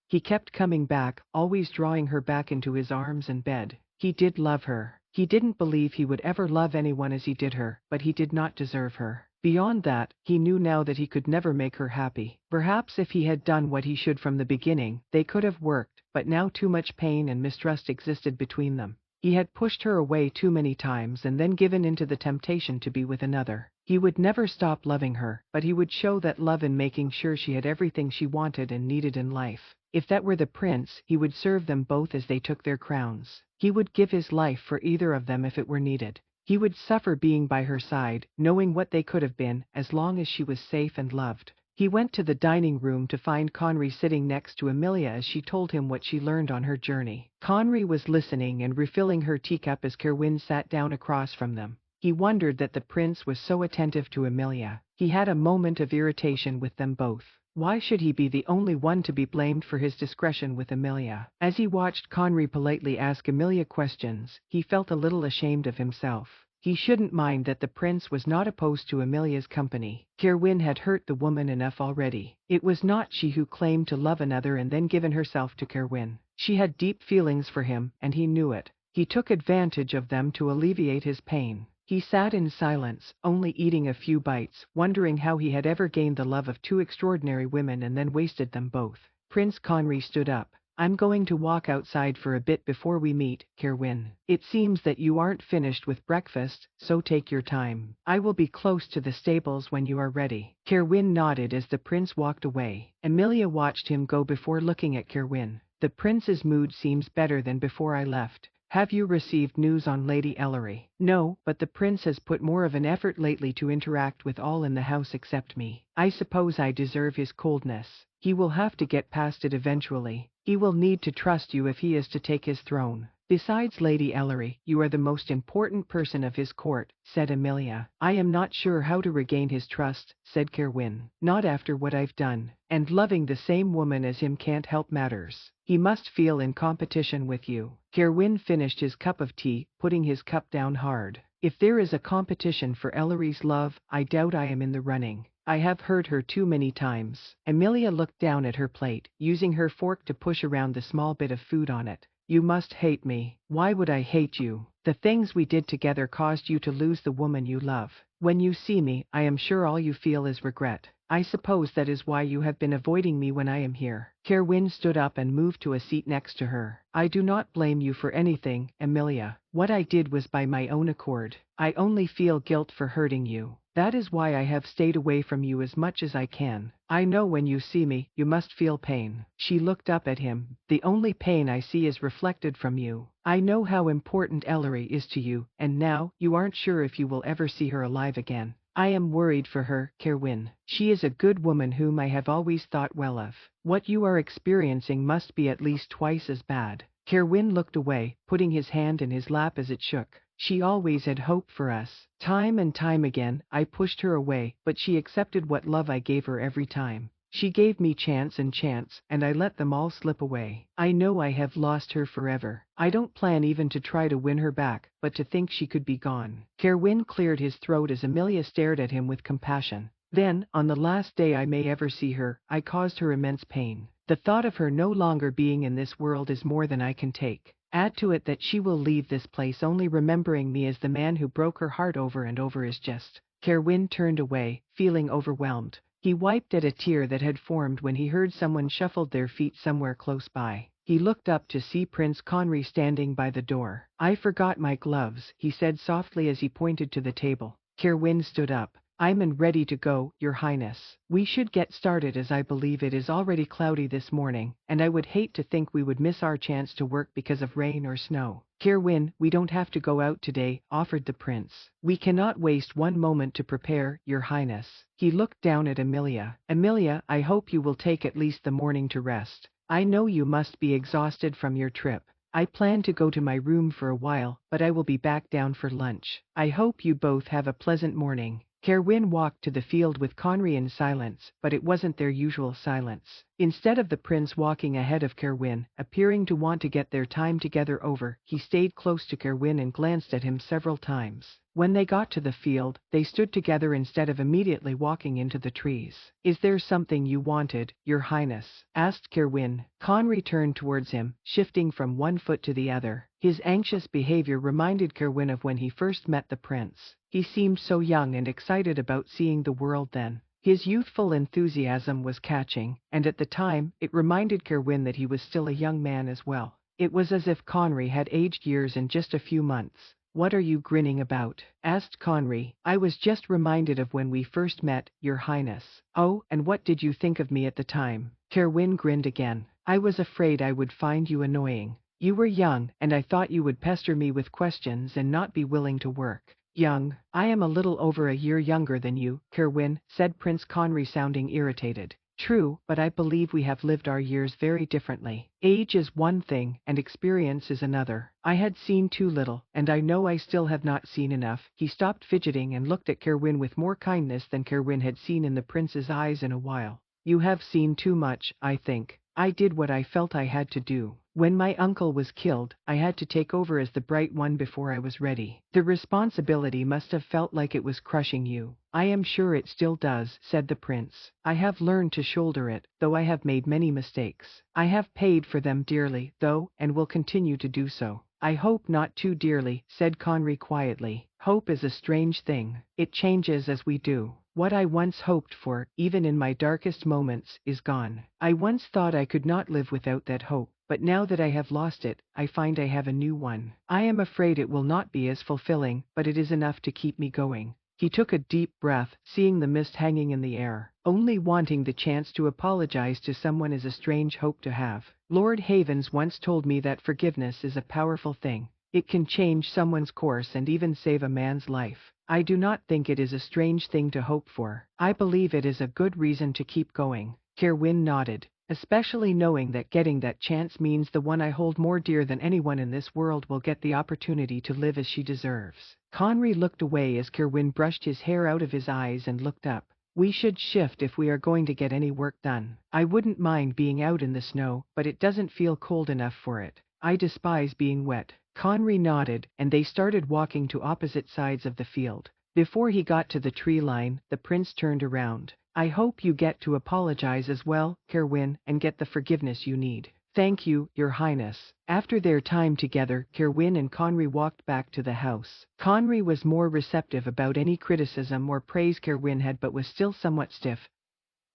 he kept coming back, always drawing her back into his arms and bed. He did love her. He didn't believe he would ever love anyone as he did her, but he did not deserve her. Beyond that, he knew now that he could never make her happy. Perhaps if he had done what he should from the beginning, they could have worked, but now too much pain and mistrust existed between them. He had pushed her away too many times and then given into the temptation to be with another. He would never stop loving her, but he would show that love in making sure she had everything she wanted and needed in life. If that were the prince, he would serve them both as they took their crowns. He would give his life for either of them if it were needed. He would suffer being by her side, knowing what they could have been, as long as she was safe and loved. He went to the dining room to find Conry sitting next to Emilia as she told him what she learned on her journey. Conry was listening and refilling her teacup as Kerwin sat down across from them. He wondered that the prince was so attentive to Emilia. He had a moment of irritation with them both. Why should he be the only one to be blamed for his discretion with Emilia? As he watched Conry politely ask Emilia questions, he felt a little ashamed of himself. He shouldn't mind that the prince was not opposed to Emilia's company. Kerwin had hurt the woman enough already. It was not she who claimed to love another and then given herself to Kerwin. She had deep feelings for him, and he knew it. He took advantage of them to alleviate his pain. He sat in silence, only eating a few bites, wondering how he had ever gained the love of two extraordinary women and then wasted them both. Prince Conry stood up. I'm going to walk outside for a bit before we meet, Kerwin. It seems that you aren't finished with breakfast, so take your time. I will be close to the stables when you are ready. Kerwin nodded as the prince walked away. Emilia watched him go before looking at Kerwin. The prince's mood seems better than before I left. Have you received news on Lady Ellery? No, but the prince has put more of an effort lately to interact with all in the house except me. I suppose I deserve his coldness. He will have to get past it eventually. He will need to trust you if he is to take his throne. Besides Lady Ellery, you are the most important person of his court, said Emilia. I am not sure how to regain his trust, said Kerwin. Not after what I've done. And loving the same woman as him can't help matters. He must feel in competition with you. Kerwin finished his cup of tea, putting his cup down hard. If there is a competition for Ellery's love, I doubt I am in the running. I have hurt her too many times. Emilia looked down at her plate, using her fork to push around the small bit of food on it. You must hate me. Why would I hate you? The things we did together caused you to lose the woman you love. When you see me, I am sure all you feel is regret. I suppose that is why you have been avoiding me when I am here. Kerwin stood up and moved to a seat next to her. I do not blame you for anything, Emilia. What I did was by my own accord. I only feel guilt for hurting you. That is why I have stayed away from you as much as I can. I know when you see me, you must feel pain. She looked up at him. The only pain I see is reflected from you. I know how important Ellery is to you, and now, you aren't sure if you will ever see her alive again. I am worried for her, Kerwin. She is a good woman whom I have always thought well of. What you are experiencing must be at least twice as bad. Kerwin looked away, putting his hand in his lap as it shook. She always had hope for us. Time and time again, I pushed her away, but she accepted what love I gave her every time. She gave me chance, and I let them all slip away. I know I have lost her forever. I don't plan even to try to win her back, but to think she could be gone. Kerwin cleared his throat as Emilia stared at him with compassion. Then, on the last day I may ever see her, I caused her immense pain. The thought of her no longer being in this world is more than I can take. Add to it that she will leave this place only remembering me as the man who broke her heart over and over is just. Kerwin turned away, feeling overwhelmed. He wiped at a tear that had formed when he heard someone shuffled their feet somewhere close by. He looked up to see Prince Conry standing by the door. I forgot my gloves, he said softly as he pointed to the table. Kerwin stood up. I'm ready to go, Your Highness. We should get started as I believe it is already cloudy this morning, and I would hate to think we would miss our chance to work because of rain or snow. Kerwin, we don't have to go out today, offered the prince. We cannot waste one moment to prepare, Your Highness. He looked down at Amelia. Amelia, I hope you will take at least the morning to rest. I know you must be exhausted from your trip. I plan to go to my room for a while, but I will be back down for lunch. I hope you both have a pleasant morning. Kerwin walked to the field with Conry in silence, but it wasn't their usual silence. Instead of the prince walking ahead of Kerwin, appearing to want to get their time together over, he stayed close to Kerwin and glanced at him several times. When they got to the field, they stood together instead of immediately walking into the trees. Is there something you wanted, Your Highness? Asked Kerwin. Conry turned towards him, shifting from one foot to the other. His anxious behavior reminded Kerwin of when he first met the prince. He seemed so young and excited about seeing the world then. His youthful enthusiasm was catching, and at the time, it reminded Kerwin that he was still a young man as well. It was as if Conry had aged years in just a few months. What are you grinning about? Asked Conry. I was just reminded of when we first met, Your Highness. Oh, and what did you think of me at the time? Kerwin grinned again. I was afraid I would find you annoying. You were young, and I thought you would pester me with questions and not be willing to work. Young? I am a little over a year younger than you, Kerwin, said Prince Conry, sounding irritated. True, but I believe we have lived our years very differently. Age is one thing, and experience is another. I had seen too little, and I know I still have not seen enough. He stopped fidgeting and looked at Kerwin with more kindness than Kerwin had seen in the prince's eyes in a while. You have seen too much, I think. I did what I felt I had to do. When my uncle was killed, I had to take over as the bright one before I was ready. The responsibility must have felt like it was crushing you. I am sure it still does, said the prince. I have learned to shoulder it, though I have made many mistakes. I have paid for them dearly, though, and will continue to do so. I hope not too dearly, said Conry quietly. Hope is a strange thing. It changes as we do. What I once hoped for, even in my darkest moments, is gone. I once thought I could not live without that hope, but now that I have lost it, I find I have a new one. I am afraid it will not be as fulfilling, but it is enough to keep me going. He took a deep breath, seeing the mist hanging in the air. Only wanting the chance to apologize to someone is a strange hope to have. Lord Havens once told me that forgiveness is a powerful thing. It can change someone's course and even save a man's life. I do not think it is a strange thing to hope for. I believe it is a good reason to keep going. Kerwin nodded. Especially knowing that getting that chance means the one I hold more dear than anyone in this world will get the opportunity to live as she deserves. Conry looked away as Kerwin brushed his hair out of his eyes and looked up. We should shift if we are going to get any work done. I wouldn't mind being out in the snow, but it doesn't feel cold enough for it. I despise being wet. Conry nodded, and they started walking to opposite sides of the field. Before he got to the tree line, the prince turned around. I hope you get to apologize as well, Kerwin, and get the forgiveness you need. Thank you, Your Highness. After their time together, Kerwin and Conry walked back to the house. Conry was more receptive about any criticism or praise Kerwin had, but was still somewhat stiff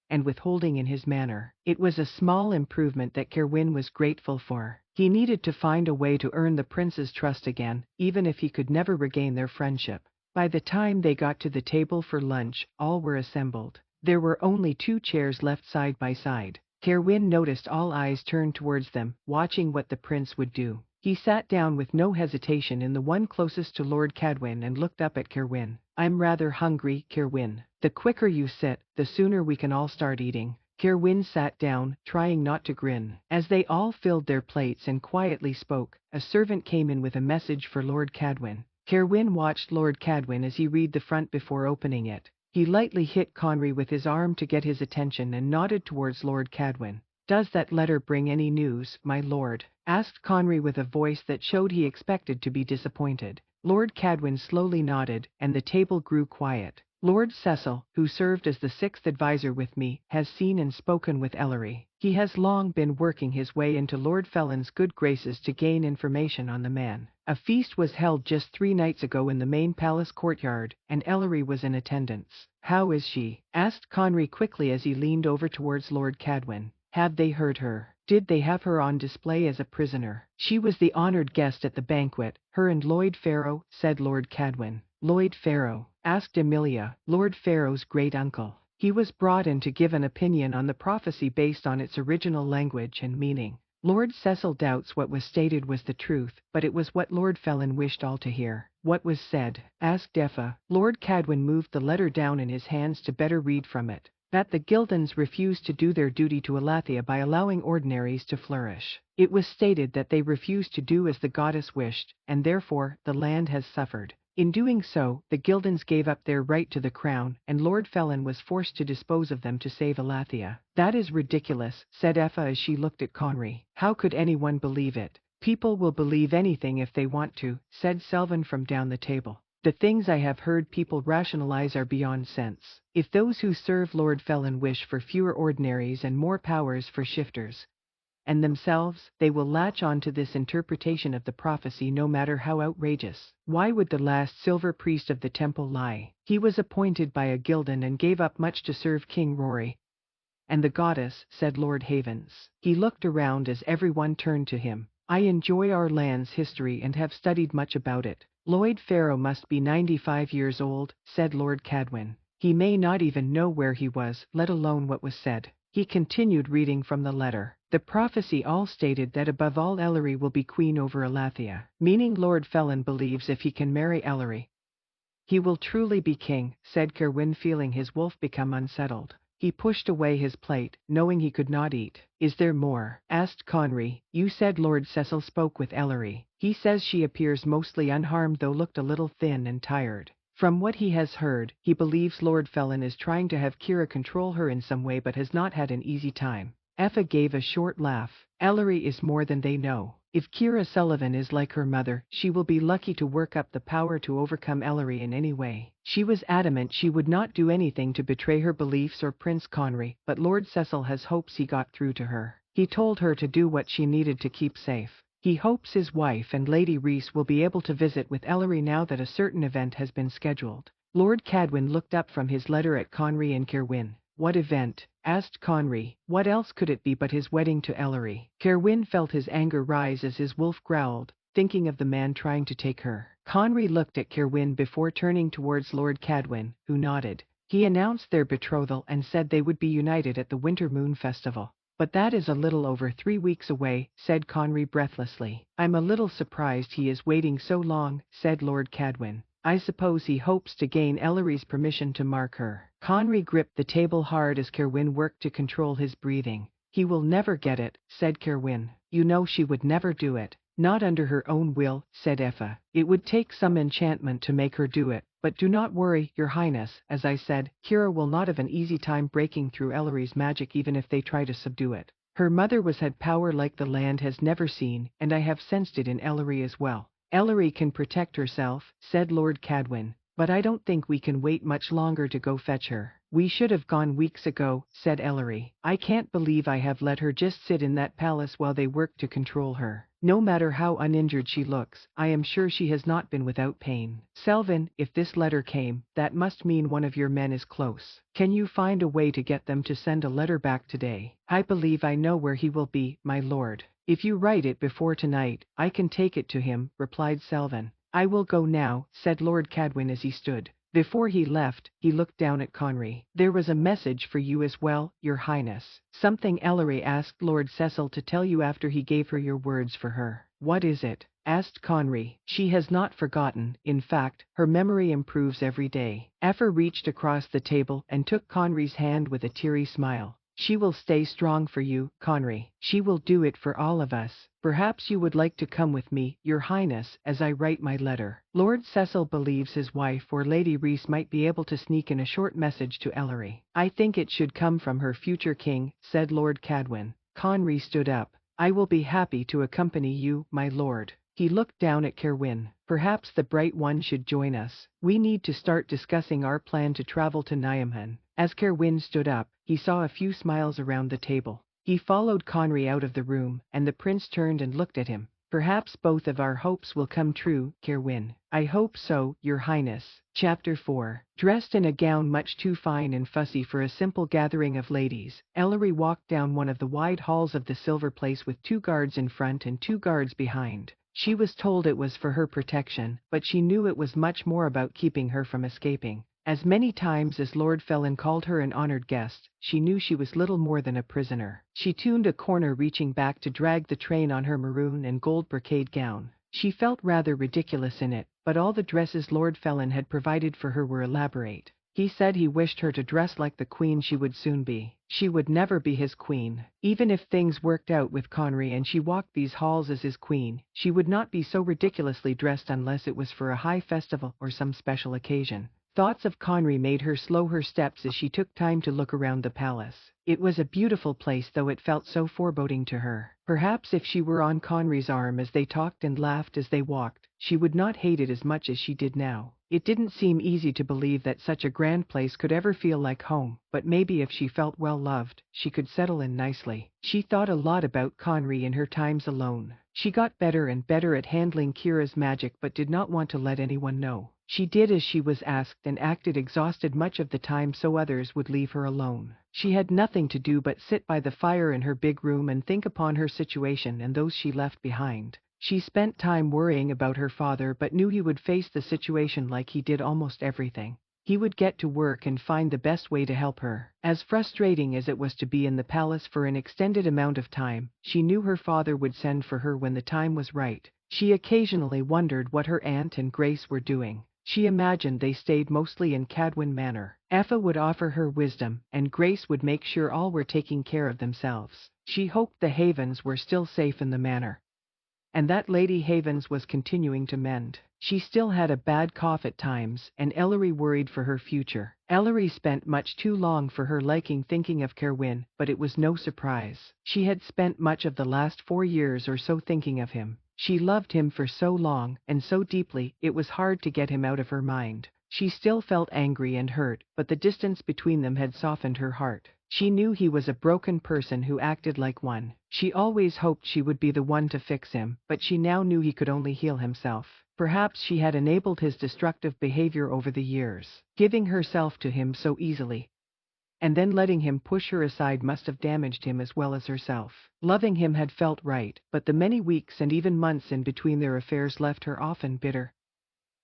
and withholding in his manner. It was a small improvement that Kerwin was grateful for. He needed to find a way to earn the prince's trust again, even if he could never regain their friendship. By the time they got to the table for lunch, all were assembled. There were only 2 chairs left side by side. Kerwin noticed all eyes turned towards them, watching what the prince would do. He sat down with no hesitation in the one closest to Lord Cadwin and looked up at Kerwin. I'm rather hungry, Kerwin. The quicker you sit, the sooner we can all start eating. Kerwin sat down, trying not to grin. As they all filled their plates and quietly spoke, a servant came in with a message for Lord Cadwin. Kerwin watched Lord Cadwin as he read the front before opening it. He lightly hit Conry with his arm to get his attention and nodded towards Lord Cadwin. Does that letter bring any news, my lord? Asked Conry with a voice that showed he expected to be disappointed. Lord Cadwin slowly nodded, and the table grew quiet. Lord Cecil, who served as the 6th advisor with me, has seen and spoken with Ellery. He has long been working his way into Lord Felon's good graces to gain information on the man. A feast was held just 3 nights ago in the main palace courtyard, and Ellery was in attendance. How is she? Asked Conry quickly as he leaned over towards Lord Cadwin. Have they heard her? Did they have her on display as a prisoner? She was the honored guest at the banquet, her and Lloyd Farrow, said Lord Cadwin. Lloyd Farrow. asked Emilia, Lord Pharaoh's great-uncle. He was brought in to give an opinion on the prophecy based on its original language and meaning. Lord Cecil doubts what was stated was the truth, but it was what Lord Felin wished all to hear. What was said? Asked Effa. Lord Cadwin moved the letter down in his hands to better read from it. That the Gildans refused to do their duty to Elathia by allowing ordinaries to flourish. It was stated that they refused to do as the goddess wished, and therefore the land has suffered. In doing so, the Gildans gave up their right to the crown, and Lord Felin was forced to dispose of them to save Elathia. That is ridiculous, said Effa as she looked at Conry. How could anyone believe it? People will believe anything if they want to, said Selvin from down the table. The things I have heard people rationalize are beyond sense. If those who serve Lord Felin wish for fewer ordinaries and more powers for shifters and themselves, they will latch on to this interpretation of the prophecy no matter how outrageous. Why would the last silver priest of the temple lie? He was appointed by a Gildan and gave up much to serve King Rory and the goddess, said Lord Havens. He looked around as everyone turned to him. I enjoy our land's history and have studied much about it. Lloyd Pharaoh must be 95 years old, said Lord Cadwin. He may not even know where he was, let alone what was said. He continued reading from the letter. The prophecy all stated that above all Ellery will be queen over Elathia, meaning Lord Felin believes if he can marry Ellery, he will truly be king, said Cerwyn, feeling his wolf become unsettled. He pushed away his plate, knowing he could not eat. Is there more? Asked Conry. You said Lord Cecil spoke with Ellery. He says she appears mostly unharmed though looked a little thin and tired. From what he has heard, he believes Lord Felin is trying to have Kira control her in some way but has not had an easy time. Effa gave a short laugh. Ellery is more than they know. If Kira Sullivan is like her mother, she will be lucky to work up the power to overcome Ellery in any way. She was adamant she would not do anything to betray her beliefs or Prince Conry, but Lord Cecil has hopes he got through to her. He told her to do what she needed to keep safe. He hopes his wife and Lady Reese will be able to visit with Ellery now that a certain event has been scheduled. Lord Cadwin looked up from his letter at Conry and Cerwyn. What event? Asked Conry. What else could it be but his wedding to Ellery? Cerwyn felt his anger rise as his wolf growled, thinking of the man trying to take her. Conry looked at Cerwyn before turning towards Lord Cadwin, who nodded. He announced their betrothal and said they would be united at the Winter Moon Festival. But that is a little over 3 weeks away, said Conry breathlessly. I'm a little surprised he is waiting so long, said Lord Cadwin. I suppose he hopes to gain Ellery's permission to mark her. Conry gripped the table hard as Cerwyn worked to control his breathing. He will never get it, said Cerwyn. You know she would never do it. Not under her own will, said Effa. It would take some enchantment to make her do it. But do not worry, Your Highness. As I said, Kira will not have an easy time breaking through Ellery's magic even if they try to subdue it. Her mother had power like the land has never seen, and I have sensed it in Ellery as well. Ellery can protect herself, said Lord Cadwin, but I don't think we can wait much longer to go fetch her. We should have gone weeks ago, said Ellery. I can't believe I have let her just sit in that palace while they work to control her. No matter how uninjured she looks, I am sure she has not been without pain. Selvin, if this letter came, that must mean one of your men is close. Can you find a way to get them to send a letter back today? I believe I know where he will be, my lord. If you write it before tonight, I can take it to him, replied Selvin. I will go now, said Lord Cadwin as he stood. Before he left, he looked down at Conry. There was a message for you as well, Your Highness. Something Ellery asked Lord Cecil to tell you after he gave her your words for her. What is it? Asked Conry. She has not forgotten. In fact, her memory improves every day. Effa reached across the table and took Conry's hand with a teary smile. She will stay strong for you, Conry. She will do it for all of us. Perhaps you would like to come with me, Your Highness, as I write my letter. Lord Cecil believes his wife or Lady Reese might be able to sneak in a short message to Ellery. I think it should come from her future king, said Lord Cadwin. Conry stood up. I will be happy to accompany you, my lord. He looked down at Cerwyn. Perhaps the Bright One should join us. We need to start discussing our plan to travel to Niamhan. As Cerwyn stood up, he saw a few smiles around the table. He followed Conry out of the room, and the prince turned and looked at him. Perhaps both of our hopes will come true, Cerwyn. I hope so, Your Highness. Chapter 4. Dressed in a gown much too fine and fussy for a simple gathering of ladies, Ellery walked down one of the wide halls of the Silver Place with 2 guards in front and 2 guards behind. She was told it was for her protection, but she knew it was much more about keeping her from escaping. As many times as Lord Felin called her an honored guest, she knew she was little more than a prisoner. She tuned a corner, reaching back to drag the train on her maroon and gold brocade gown. She felt rather ridiculous in it, but all the dresses Lord Felin had provided for her were elaborate. He said he wished her to dress like the queen she would soon be. She would never be his queen. Even if things worked out with Conry and she walked these halls as his queen, she would not be so ridiculously dressed unless it was for a high festival or some special occasion. Thoughts of Conry made her slow her steps as she took time to look around the palace. It was a beautiful place, though it felt so foreboding to her. Perhaps if she were on Conry's arm as they talked and laughed as they walked, she would not hate it as much as she did now. It didn't seem easy to believe that such a grand place could ever feel like home, but maybe if she felt well loved, she could settle in nicely. She thought a lot about Conry in her times alone. She got better and better at handling Kira's magic but did not want to let anyone know. She did as she was asked and acted exhausted much of the time so others would leave her alone. She had nothing to do but sit by the fire in her big room and think upon her situation and those she left behind. She spent time worrying about her father but knew he would face the situation like he did almost everything. He would get to work and find the best way to help her. As frustrating as it was to be in the palace for an extended amount of time, she knew her father would send for her when the time was right. She occasionally wondered what her aunt and Grace were doing. She imagined they stayed mostly in Cadwyn Manor. Effa would offer her wisdom, and Grace would make sure all were taking care of themselves. She hoped the Havens were still safe in the manor, and that Lady Havens was continuing to mend. She still had a bad cough at times, and Ellery worried for her future. Ellery spent much too long for her liking thinking of Cerwyn, but it was no surprise. She had spent much of the last 4 years or so thinking of him. She loved him for so long, and so deeply, it was hard to get him out of her mind. She still felt angry and hurt, but the distance between them had softened her heart. She knew he was a broken person who acted like one. She always hoped she would be the one to fix him, but she now knew he could only heal himself. Perhaps she had enabled his destructive behavior over the years. Giving herself to him so easily, and then letting him push her aside must have damaged him as well as herself. Loving him had felt right, but the many weeks and even months in between their affairs left her often bitter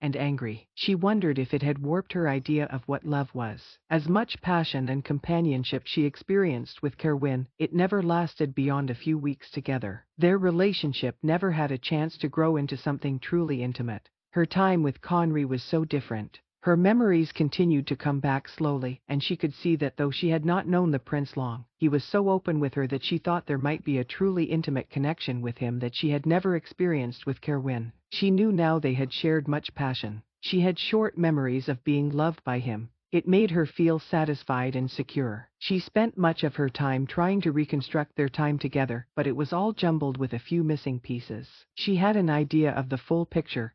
and angry. She wondered if it had warped her idea of what love was. As much passion and companionship she experienced with Cerwyn, it never lasted beyond a few weeks together. Their relationship never had a chance to grow into something truly intimate. Her time with Conry was so different. Her memories continued to come back slowly, and she could see that though she had not known the prince long, he was so open with her that she thought there might be a truly intimate connection with him that she had never experienced with Cerwyn. She knew now they had shared much passion. She had short memories of being loved by him. It made her feel satisfied and secure. She spent much of her time trying to reconstruct their time together, but it was all jumbled with a few missing pieces. She had an idea of the full picture,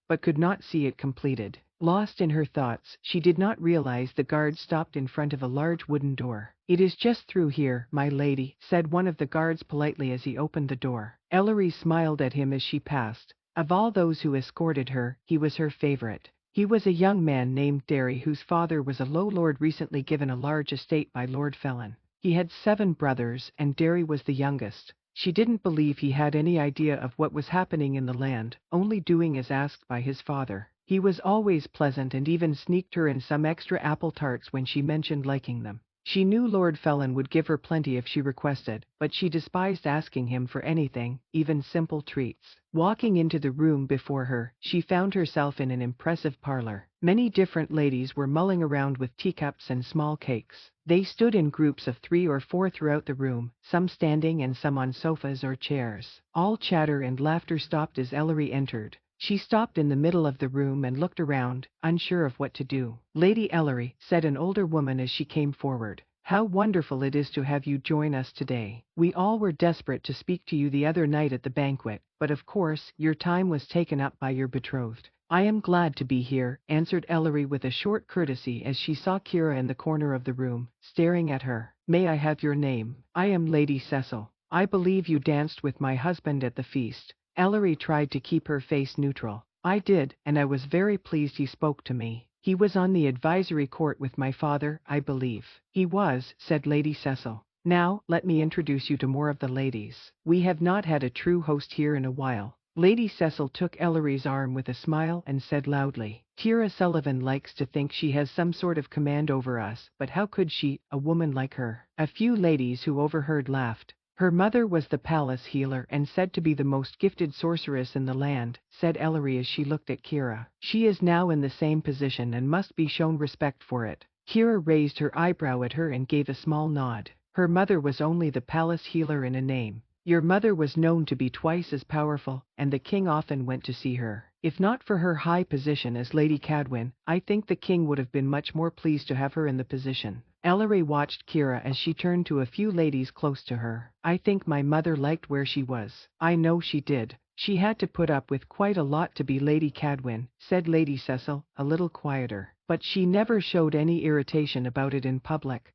but could not see it completed. Lost in her thoughts, she did not realize the guard stopped in front of a large wooden door. "It is just through here, my lady," said one of the guards politely as he opened the door. Ellery smiled at him as she passed. Of all those who escorted her, he was her favorite. He was a young man named Derry whose father was a low lord recently given a large estate by Lord Felin. He had 7 brothers, and Derry was the youngest. She didn't believe he had any idea of what was happening in the land, only doing as asked by his father. He was always pleasant and even sneaked her in some extra apple tarts when she mentioned liking them. She knew Lord Felin would give her plenty if she requested, but she despised asking him for anything, even simple treats. Walking into the room before her, she found herself in an impressive parlor. Many different ladies were mulling around with teacups and small cakes. They stood in groups of 3 or 4 throughout the room, some standing and some on sofas or chairs. All chatter and laughter stopped as Ellery entered. She stopped in the middle of the room and looked around, unsure of what to do. "Lady Ellery," said an older woman as she came forward, "how wonderful it is to have you join us today. We all were desperate to speak to you the other night at the banquet, but of course, your time was taken up by your betrothed." "I am glad to be here," answered Ellery with a short courtesy as she saw Kira in the corner of the room, staring at her. "May I have your name?" "I am Lady Cecil. I believe you danced with my husband at the feast." Ellery tried to keep her face neutral. "I did, and I was very pleased he spoke to me. He was on the advisory court with my father, I believe." "He was," said Lady Cecil. "Now, let me introduce you to more of the ladies. We have not had a true host here in a while. Lady Cecil took Ellery's arm with a smile and said loudly, Kira Sullivan likes to think she has some sort of command over us, but how could she, a woman like her? A few ladies who overheard laughed. Her mother was the palace healer and said to be the most gifted sorceress in the land, said Ellery as she looked at Kira. She is now in the same position and must be shown respect for it. Kira raised her eyebrow at her and gave a small nod. Her mother was only the palace healer in a name. Your mother was known to be twice as powerful, and the king often went to see her. If not for her high position as Lady Cadwin, I think the king would have been much more pleased to have her in the position. Ellery watched Kira as she turned to a few ladies close to her. I think my mother liked where she was. I know she did. She had to put up with quite a lot to be Lady Cadwin, said Lady Cecil, a little quieter. But she never showed any irritation about it in public.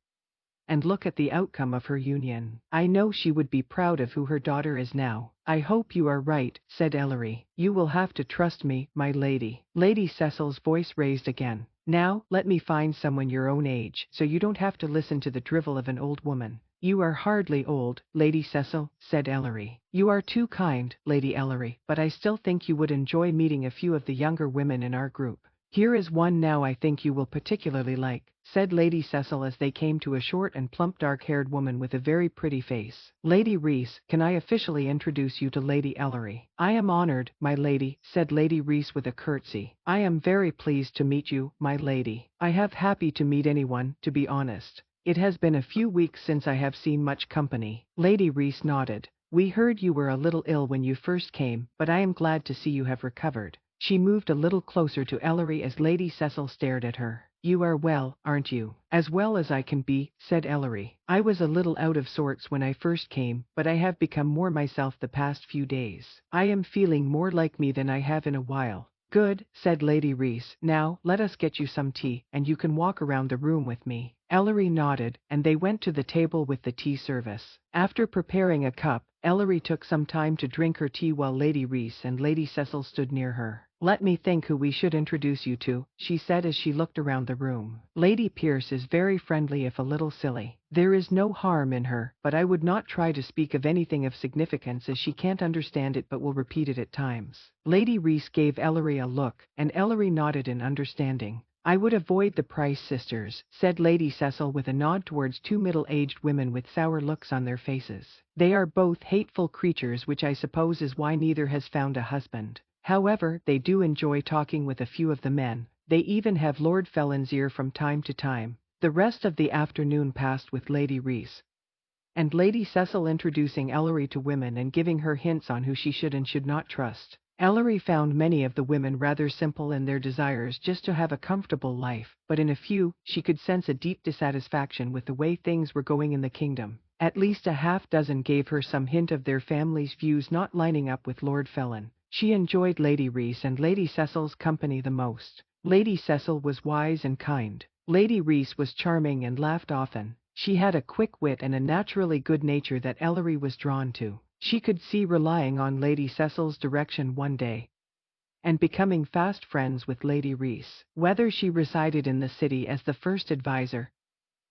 And look at the outcome of her union. I know she would be proud of who her daughter is now. I hope you are right, said Ellery. You will have to trust me, my lady. Lady Cecil's voice raised again. Now, let me find someone your own age, so you don't have to listen to the drivel of an old woman. You are hardly old, Lady Cecil, said Ellery. You are too kind, Lady Ellery, but I still think you would enjoy meeting a few of the younger women in our group. Here is one now I think you will particularly like, said Lady Cecil as they came to a short and plump dark-haired woman with a very pretty face. Lady Reese, can I officially introduce you to Lady Ellery? I am honored, my lady, said Lady Reese with a curtsy. I am very pleased to meet you, my lady. I have happy to meet anyone, to be honest. It has been a few weeks since I have seen much company. Lady Reese nodded. We heard you were a little ill when you first came, but I am glad to see you have recovered. She moved a little closer to Ellery as Lady Cecil stared at her. You are well, aren't you? As well as I can be, said Ellery. I was a little out of sorts when I first came, but I have become more myself the past few days. I am feeling more like me than I have in a while. Good, said Lady Reese. Now, let us get you some tea, and you can walk around the room with me. Ellery nodded, and they went to the table with the tea service. After preparing a cup, Ellery took some time to drink her tea while Lady Reese and Lady Cecil stood near her. Let me think who we should introduce you to, she said as she looked around the room. Lady Pierce is very friendly if a little silly. There is no harm in her, but I would not try to speak of anything of significance as she can't understand it but will repeat it at times. Lady Reese gave Ellery a look, and Ellery nodded in understanding. I would avoid the Price sisters, said Lady Cecil with a nod towards two middle-aged women with sour looks on their faces. They are both hateful creatures, which I suppose is why neither has found a husband. However, they do enjoy talking with a few of the men. They even have Lord Felon's ear from time to time. The rest of the afternoon passed with Lady Reese and Lady Cecil introducing Ellery to women and giving her hints on who she should and should not trust. Ellery found many of the women rather simple in their desires just to have a comfortable life, but in a few, she could sense a deep dissatisfaction with the way things were going in the kingdom. At least a half-dozen gave her some hint of their family's views not lining up with Lord Felon. She enjoyed Lady Reese and Lady Cecil's company the most. Lady Cecil was wise and kind. Lady Reese was charming and laughed often. She had a quick wit and a naturally good nature that Ellery was drawn to. She could see relying on Lady Cecil's direction one day and becoming fast friends with Lady Reese. Whether she resided in the city as the first advisor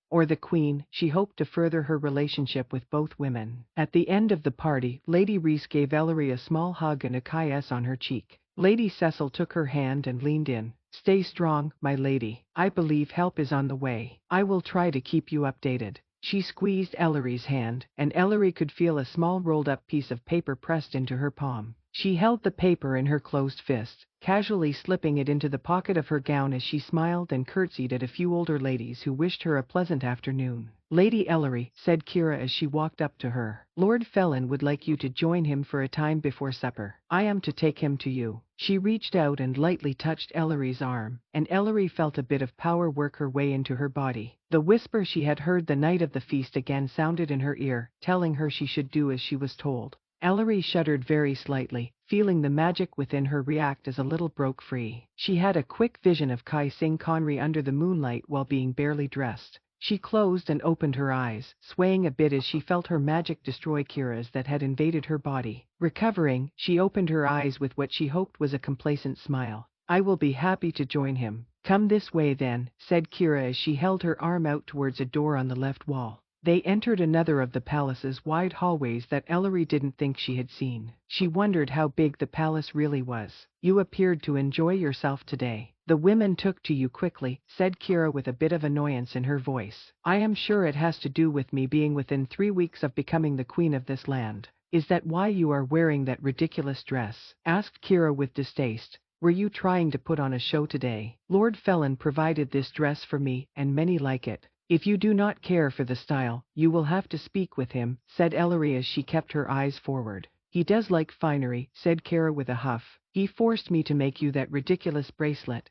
or the Queen, she hoped to further her relationship with both women. At the end of the party, Lady Reese gave Ellery a small hug and a kiss on her cheek. Lady Cecil took her hand and leaned in. Stay strong, my lady. I believe help is on the way. I will try to keep you updated. She squeezed Ellery's hand, and Ellery could feel a small rolled-up piece of paper pressed into her palm. She held the paper in her closed fist, casually slipping it into the pocket of her gown as she smiled and curtsied at a few older ladies who wished her a pleasant afternoon. Lady Ellery, said Kira as she walked up to her, Lord Felon would like you to join him for a time before supper. I am to take him to you. She reached out and lightly touched Ellery's arm, and Ellery felt a bit of power work her way into her body. The whisper she had heard the night of the feast again sounded in her ear, telling her she should do as she was told. Ellery shuddered very slightly, feeling the magic within her react as a little broke free. She had a quick vision of Kai Sing Conry under the moonlight while being barely dressed. She closed and opened her eyes, swaying a bit as she felt her magic destroy Kira's that had invaded her body. Recovering, she opened her eyes with what she hoped was a complacent smile. I will be happy to join him. Come this way then, said Kira as she held her arm out towards a door on the left wall. They entered another of the palace's wide hallways that Ellery didn't think she had seen. She wondered how big the palace really was. You appeared to enjoy yourself today. The women took to you quickly, said Kira with a bit of annoyance in her voice. I am sure it has to do with me being within 3 weeks of becoming the queen of this land. Is that why you are wearing that ridiculous dress? Asked Kira with distaste. Were you trying to put on a show today? Lord Felon provided this dress for me, and many like it. If you do not care for the style, you will have to speak with him, said Ellery as she kept her eyes forward. He does like finery, said Kara with a huff. He forced me to make you that ridiculous bracelet,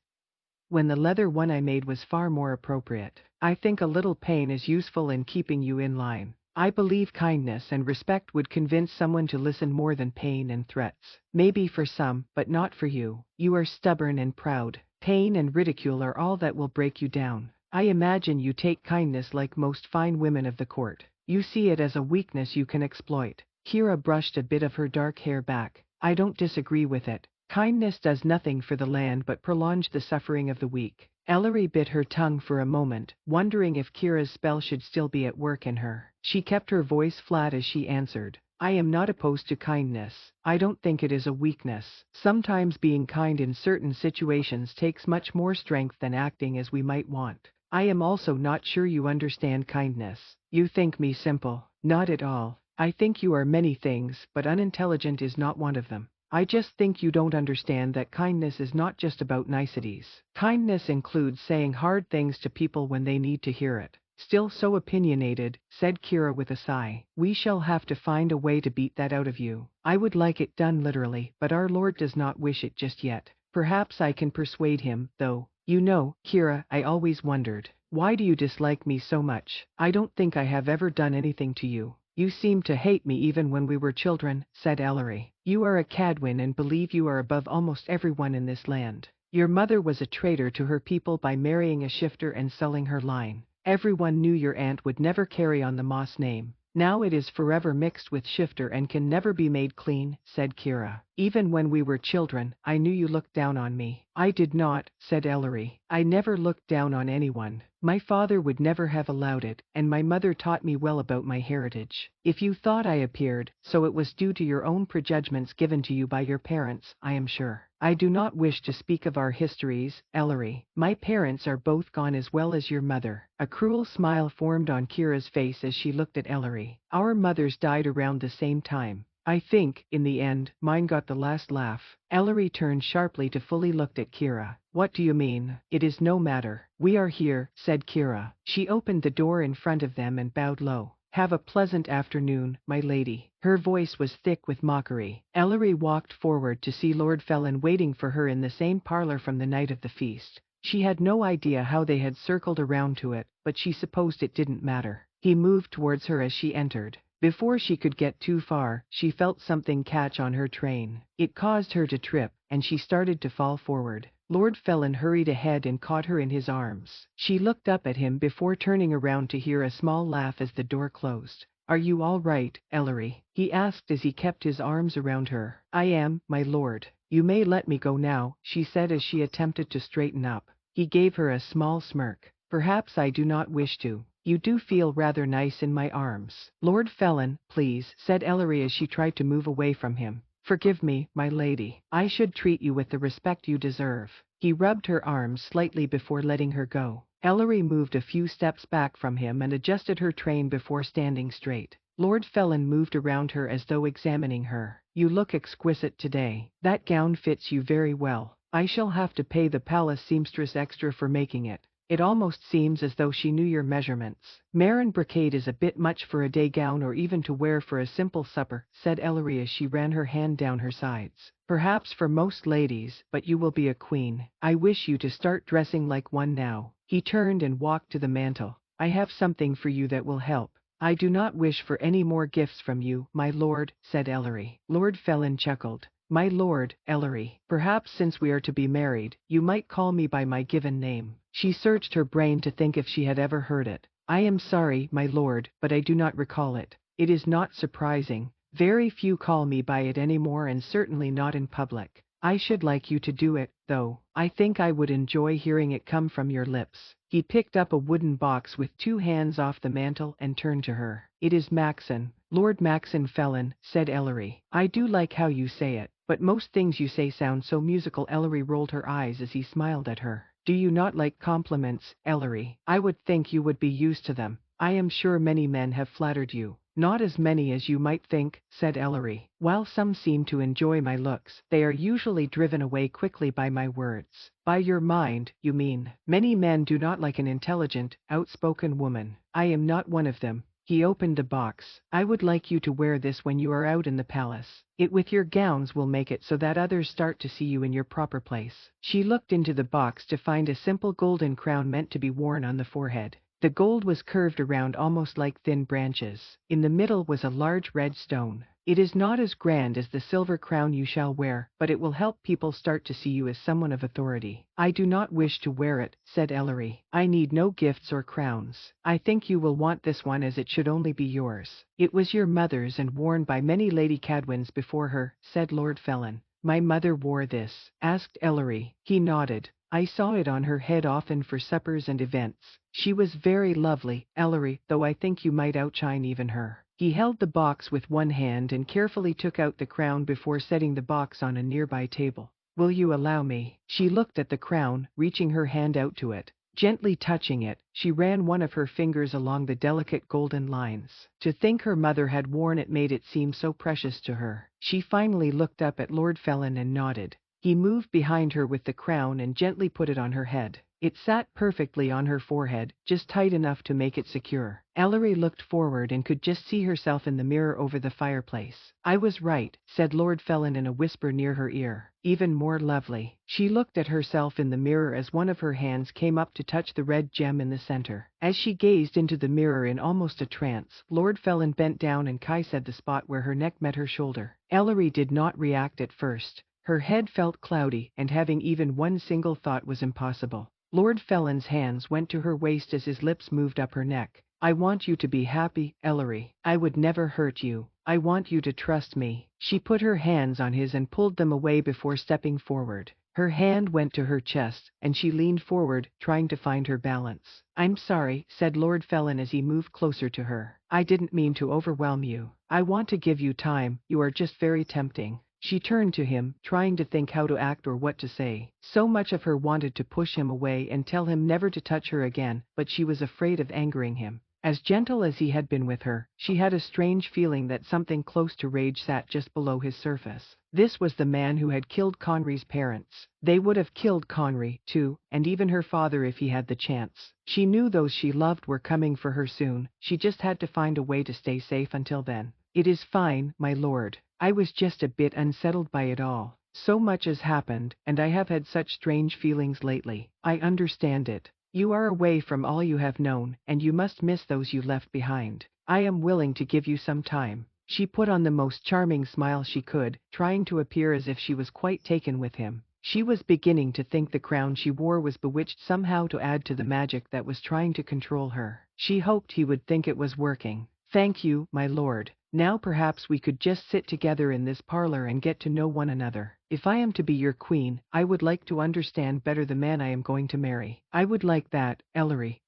when the leather one I made was far more appropriate. I think a little pain is useful in keeping you in line. I believe kindness and respect would convince someone to listen more than pain and threats. Maybe for some, but not for you. You are stubborn and proud. Pain and ridicule are all that will break you down. I imagine you take kindness like most fine women of the court. You see it as a weakness you can exploit. Kira brushed a bit of her dark hair back. I don't disagree with it. Kindness does nothing for the land but prolongs the suffering of the weak. Ellery bit her tongue for a moment, wondering if Kira's spell should still be at work in her. She kept her voice flat as she answered. I am not opposed to kindness. I don't think it is a weakness. Sometimes being kind in certain situations takes much more strength than acting as we might want. I am also not sure you understand kindness. You think me simple. Not at all. I think you are many things, but unintelligent is not one of them. I just think you don't understand that kindness is not just about niceties. Kindness includes saying hard things to people when they need to hear it. Still so opinionated, said Kira with a sigh. We shall have to find a way to beat that out of you. I would like it done literally, but our Lord does not wish it just yet. Perhaps I can persuade him, though. You know, Kira, I always wondered, why do you dislike me so much? I don't think I have ever done anything to you. You seem to hate me even when we were children, said Ellery. You are a Cadwin and believe you are above almost everyone in this land. Your mother was a traitor to her people by marrying a shifter and selling her line. Everyone knew your aunt would never carry on the Moss name. Now it is forever mixed with shifter and can never be made clean, said Kira. Even when we were children, I knew you looked down on me. I did not, said Ellery. I never looked down on anyone. My father would never have allowed it, and my mother taught me well about my heritage. If you thought I appeared, so it was due to your own prejudgments given to you by your parents, I am sure. I do not wish to speak of our histories, Ellery. My parents are both gone as well as your mother. A cruel smile formed on Kira's face as she looked at Ellery. Our mothers died around the same time. I think, in the end, mine got the last laugh. Ellery turned sharply to fully look at Kira. What do you mean? It is no matter. We are here, said Kira. She opened the door in front of them and bowed low. Have a pleasant afternoon, my lady. Her voice was thick with mockery. Ellery walked forward to see Lord Felon waiting for her in the same parlor from the night of the feast. She had no idea how they had circled around to it, but she supposed it didn't matter. He moved towards her as she entered. Before she could get too far, she felt something catch on her train. It caused her to trip, and she started to fall forward. Lord Felon hurried ahead and caught her in his arms. She looked up at him before turning around to hear a small laugh as the door closed. Are you all right, Ellery? He asked as he kept his arms around her. I am, my lord. You may let me go now, she said as she attempted to straighten up. He gave her a small smirk. Perhaps I do not wish to. You do feel rather nice in my arms. Lord Felon, please, said Ellery as she tried to move away from him. Forgive me, my lady. I should treat you with the respect you deserve. He rubbed her arms slightly before letting her go. Ellery moved a few steps back from him and adjusted her train before standing straight. Lord Felon moved around her as though examining her. You look exquisite today. That gown fits you very well. I shall have to pay the palace seamstress extra for making it. It almost seems as though she knew your measurements. Marin brocade is a bit much for a day gown or even to wear for a simple supper, said Ellery as she ran her hand down her sides. Perhaps for most ladies, but you will be a queen. I wish you to start dressing like one now. He turned and walked to the mantel. I have something for you that will help. I do not wish for any more gifts from you, my lord, said Ellery. Lord Felon chuckled. My lord, Ellery, perhaps since we are to be married, you might call me by my given name. She searched her brain to think if she had ever heard it. I am sorry, my lord, but I do not recall it. It is not surprising. Very few call me by it anymore and certainly not in public. I should like you to do it, though. I think I would enjoy hearing it come from your lips. He picked up a wooden box with two hands off the mantel and turned to her. "It is Maxon, Lord Maxon Felon," said Ellery. "I do like how you say it, but most things you say sound so musical." Ellery rolled her eyes as he smiled at her. "Do you not like compliments, Ellery? I would think you would be used to them. I am sure many men have flattered you." "Not as many as you might think," said Ellery. "While some seem to enjoy my looks, they are usually driven away quickly by my words." "By your mind, you mean. Many men do not like an intelligent, outspoken woman. I am not one of them." He opened the box. "I would like you to wear this when you are out in the palace. It with your gowns will make it so that others start to see you in your proper place." She looked into the box to find a simple golden crown meant to be worn on the forehead. The gold was curved around almost like thin branches. In the middle was a large red stone. "It is not as grand as the silver crown you shall wear, but it will help people start to see you as someone of authority." "I do not wish to wear it," said Ellery. "I need no gifts or crowns. I think you will want this one as it should only be yours." "It was your mother's and worn by many Lady Cadwins before her," said Lord Felon. "My mother wore this?" asked Ellery. He nodded. "I saw it on her head often for suppers and events. She was very lovely, Ellery, though I think you might outshine even her." He held the box with one hand and carefully took out the crown before setting the box on a nearby table. "Will you allow me?" She looked at the crown, reaching her hand out to it. Gently touching it, she ran one of her fingers along the delicate golden lines. To think her mother had worn it made it seem so precious to her. She finally looked up at Lord Felon and nodded. He moved behind her with the crown and gently put it on her head. It sat perfectly on her forehead, just tight enough to make it secure. Ellery looked forward and could just see herself in the mirror over the fireplace. "I was right," said Lord Felon in a whisper near her ear. "Even more lovely." She looked at herself in the mirror as one of her hands came up to touch the red gem in the center. As she gazed into the mirror in almost a trance, Lord Felon bent down and kissed the spot where her neck met her shoulder. Ellery did not react at first. Her head felt cloudy, and having even one single thought was impossible. Lord Felon's hands went to her waist as his lips moved up her neck. "I want you to be happy, Ellery. I would never hurt you. I want you to trust me." She put her hands on his and pulled them away before stepping forward. Her hand went to her chest, and she leaned forward, trying to find her balance. "I'm sorry," said Lord Felon as he moved closer to her. "I didn't mean to overwhelm you. I want to give you time. You are just very tempting." She turned to him, trying to think how to act or what to say. So much of her wanted to push him away and tell him never to touch her again, but she was afraid of angering him. As gentle as he had been with her, she had a strange feeling that something close to rage sat just below his surface. This was the man who had killed Conry's parents. They would have killed Conry, too, and even her father if he had the chance. She knew those she loved were coming for her soon. She just had to find a way to stay safe until then. "It is fine, my lord. I was just a bit unsettled by it all. So much has happened, and I have had such strange feelings lately. I understand it. You are away from all you have known, and you must miss those you left behind. I am willing to give you some time." She put on the most charming smile she could, trying to appear as if she was quite taken with him. She was beginning to think the crown she wore was bewitched somehow to add to the magic that was trying to control her. She hoped he would think it was working. "Thank you, my lord. Now perhaps we could just sit together in this parlor and get to know one another. If I am to be your queen, I would like to understand better the man I am going to marry." "I would like that, Ellery,"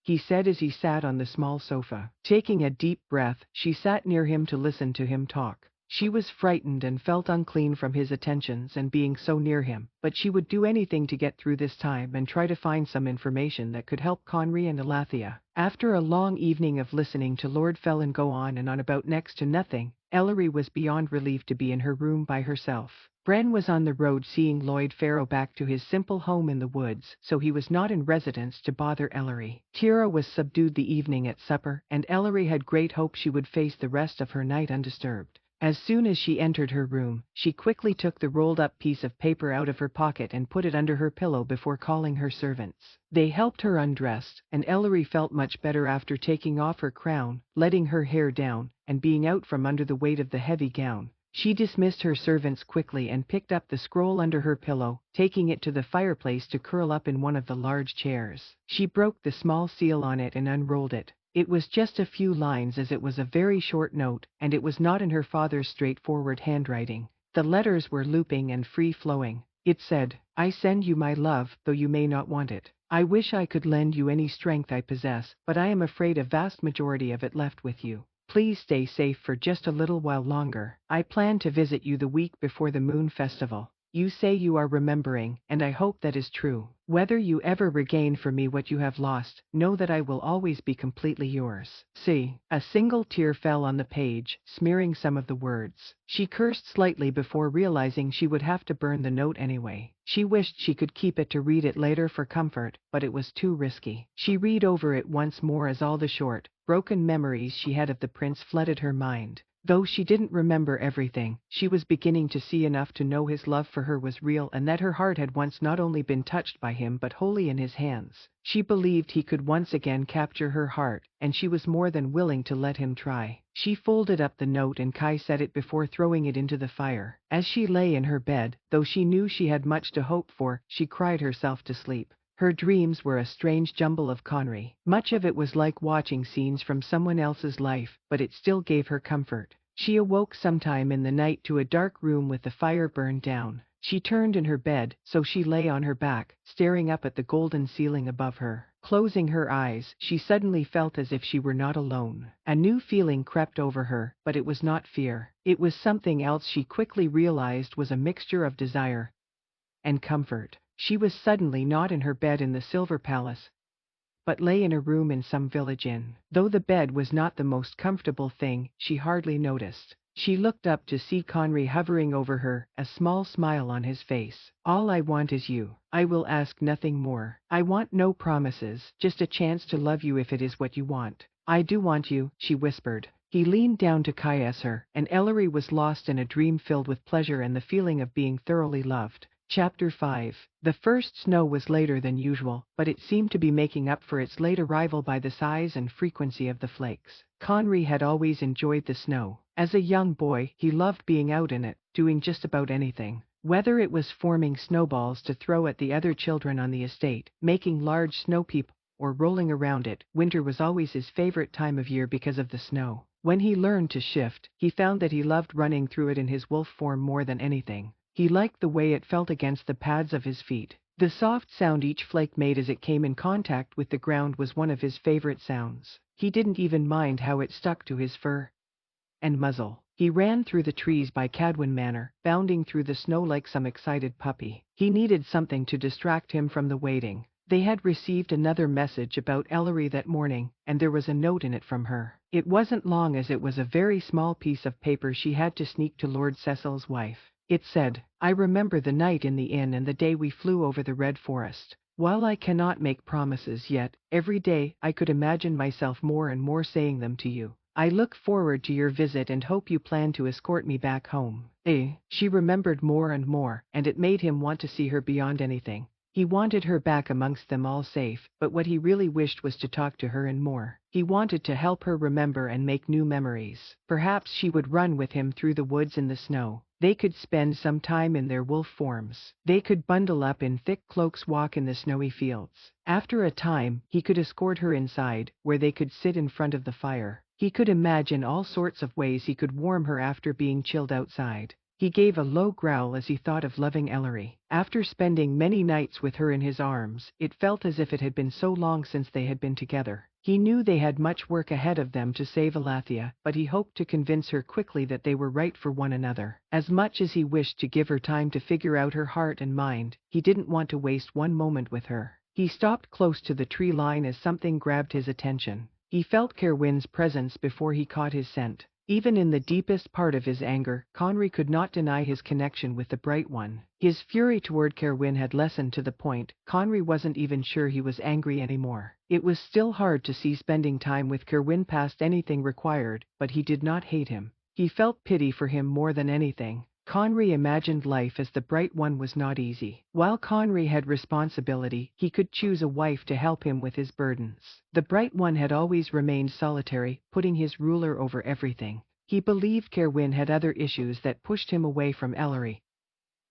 he said as he sat on the small sofa. Taking a deep breath, she sat near him to listen to him talk. She was frightened and felt unclean from his attentions and being so near him, but she would do anything to get through this time and try to find some information that could help Conry and Elathia. After a long evening of listening to Lord Felon go on and on about next to nothing, Ellery was beyond relieved to be in her room by herself. Bren was on the road seeing Lloyd Farrow back to his simple home in the woods, so he was not in residence to bother Ellery. Tira was subdued the evening at supper, and Ellery had great hope she would face the rest of her night undisturbed. As soon as she entered her room, she quickly took the rolled-up piece of paper out of her pocket and put it under her pillow before calling her servants. They helped her undress, and Ellery felt much better after taking off her crown, letting her hair down, and being out from under the weight of the heavy gown. She dismissed her servants quickly and picked up the scroll under her pillow, taking it to the fireplace to curl up in one of the large chairs. She broke the small seal on it and unrolled it. It was just a few lines as it was a very short note, and it was not in her father's straightforward handwriting. The letters were looping and free-flowing. It said, "I send you my love, though you may not want it. I wish I could lend you any strength I possess, but I am afraid a vast majority of it left with you. Please stay safe for just a little while longer. I plan to visit you the week before the Moon Festival. You say you are remembering, and I hope that is true. Whether you ever regain for me what you have lost, know that I will always be completely yours. See. A single tear fell on the page, smearing some of the words. She cursed slightly before realizing she would have to burn the note anyway. She wished she could keep it to read it later for comfort, but it was too risky. She read over it once more as all the short, broken memories she had of the prince flooded her mind. Though she didn't remember everything, she was beginning to see enough to know his love for her was real and that her heart had once not only been touched by him but wholly in his hands. She believed he could once again capture her heart, and she was more than willing to let him try. She folded up the note and Kai set it before throwing it into the fire. As she lay in her bed, though she knew she had much to hope for, she cried herself to sleep. Her dreams were a strange jumble of Conry. Much of it was like watching scenes from someone else's life, but it still gave her comfort. She awoke sometime in the night to a dark room with the fire burned down. She turned in her bed, so she lay on her back, staring up at the golden ceiling above her. Closing her eyes, she suddenly felt as if she were not alone. A new feeling crept over her, but it was not fear. It was something else she quickly realized was a mixture of desire and comfort. She was suddenly not in her bed in the Silver Palace, but lay in a room in some village inn. Though the bed was not the most comfortable thing, she hardly noticed. She looked up to see Conry hovering over her, a small smile on his face. All I want is you. I will ask nothing more. I want no promises, just a chance to love you if it is what you want. I do want you, she whispered. He leaned down to caress her, and Ellery was lost in a dream filled with pleasure and the feeling of being thoroughly loved. Chapter 5. The first snow was later than usual, but it seemed to be making up for its late arrival by the size and frequency of the flakes. Conry had always enjoyed the snow. As a young boy, he loved being out in it, doing just about anything. Whether it was forming snowballs to throw at the other children on the estate, making large snow people, or rolling around it, winter was always his favorite time of year because of the snow. When he learned to shift, he found that he loved running through it in his wolf form more than anything. He liked the way it felt against the pads of his feet. The soft sound each flake made as it came in contact with the ground was one of his favorite sounds. He didn't even mind how it stuck to his fur and muzzle. He ran through the trees by Cadwin Manor, bounding through the snow like some excited puppy. He needed something to distract him from the waiting. They had received another message about Ellery that morning, and there was a note in it from her. It wasn't long as it was a very small piece of paper she had to sneak to Lord Cecil's wife. It said, I remember the night in the inn and the day we flew over the Red Forest. While I cannot make promises yet, every day I could imagine myself more and more saying them to you. I look forward to your visit and hope you plan to escort me back home. She remembered more and more, and it made him want to see her beyond anything. He wanted her back amongst them all safe, but what he really wished was to talk to her and more. He wanted to help her remember and make new memories. Perhaps she would run with him through the woods in the snow. They could spend some time in their wolf forms. They could bundle up in thick cloaks, walk in the snowy fields. After a time, he could escort her inside, where they could sit in front of the fire. He could imagine all sorts of ways he could warm her after being chilled outside. He gave a low growl as he thought of loving Ellery. After spending many nights with her in his arms, it felt as if it had been so long since they had been together. He knew they had much work ahead of them to save Elathia, but he hoped to convince her quickly that they were right for one another. As much as he wished to give her time to figure out her heart and mind, he didn't want to waste one moment with her. He stopped close to the tree line as something grabbed his attention. He felt Kerwin's presence before he caught his scent. Even in the deepest part of his anger, Conry could not deny his connection with the Bright One. His fury toward Kerwin had lessened to the point Conry wasn't even sure he was angry anymore. It was still hard to see spending time with Kerwin past anything required, but he did not hate him. He felt pity for him more than anything. Conry imagined life as the Bright One was not easy. While Conry had responsibility, he could choose a wife to help him with his burdens. The Bright One had always remained solitary, putting his ruler over everything. He believed Kerwin had other issues that pushed him away from Ellery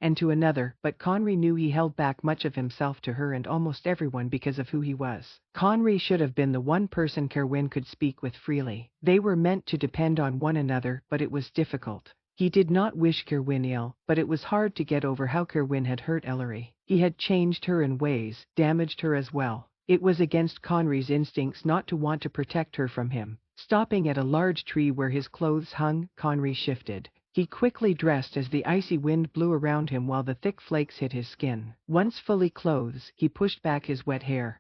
and to another, but Conry knew he held back much of himself to her and almost everyone because of who he was. Conry should have been the one person Kerwin could speak with freely. They were meant to depend on one another, but it was difficult. He did not wish Kerwin ill, but it was hard to get over how Kerwin had hurt Ellery. He had changed her in ways, damaged her as well. It was against Conry's instincts not to want to protect her from him. Stopping at a large tree where his clothes hung, Conry shifted. He quickly dressed as the icy wind blew around him while the thick flakes hit his skin. Once fully clothed, he pushed back his wet hair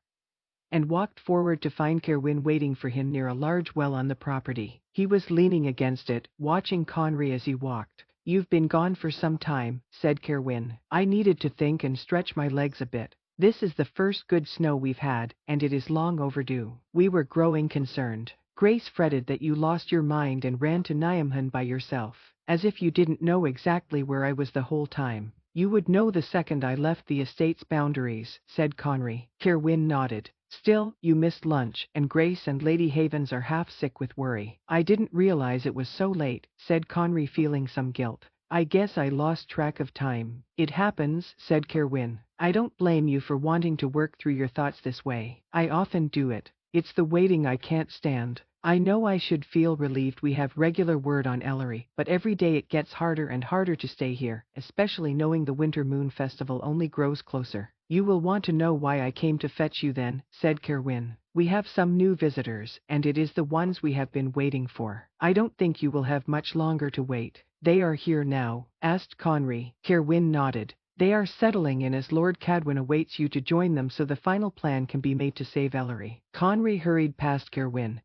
and walked forward to find Kerwin waiting for him near a large well on the property. He was leaning against it, watching Conry as he walked. "You've been gone for some time," said Kerwin. "I needed to think and stretch my legs a bit. This is the first good snow we've had, and it is long overdue." "We were growing concerned. Grace fretted that you lost your mind and ran to Nijmegen by yourself, as if you didn't know exactly where I was the whole time." "You would know the second I left the estate's boundaries," said Conry. Kerwin nodded. "Still, you missed lunch, and Grace and Lady Havens are half sick with worry." "I didn't realize it was so late," said Conry, feeling some guilt. "I guess I lost track of time." "It happens," said Kerwin. "I don't blame you for wanting to work through your thoughts this way. I often do it. It's the waiting I can't stand. I know I should feel relieved we have regular word on Ellery, but every day it gets harder and harder to stay here, especially knowing the Winter Moon Festival only grows closer." "You will want to know why I came to fetch you then," said Kerwin. "We have some new visitors, and it is the ones we have been waiting for. I don't think you will have much longer to wait." "They are here now?" asked Conry. Kerwin nodded. "They are settling in as Lord Cadwin awaits you to join them so the final plan can be made to save Ellery." Conry hurried past Kerwin,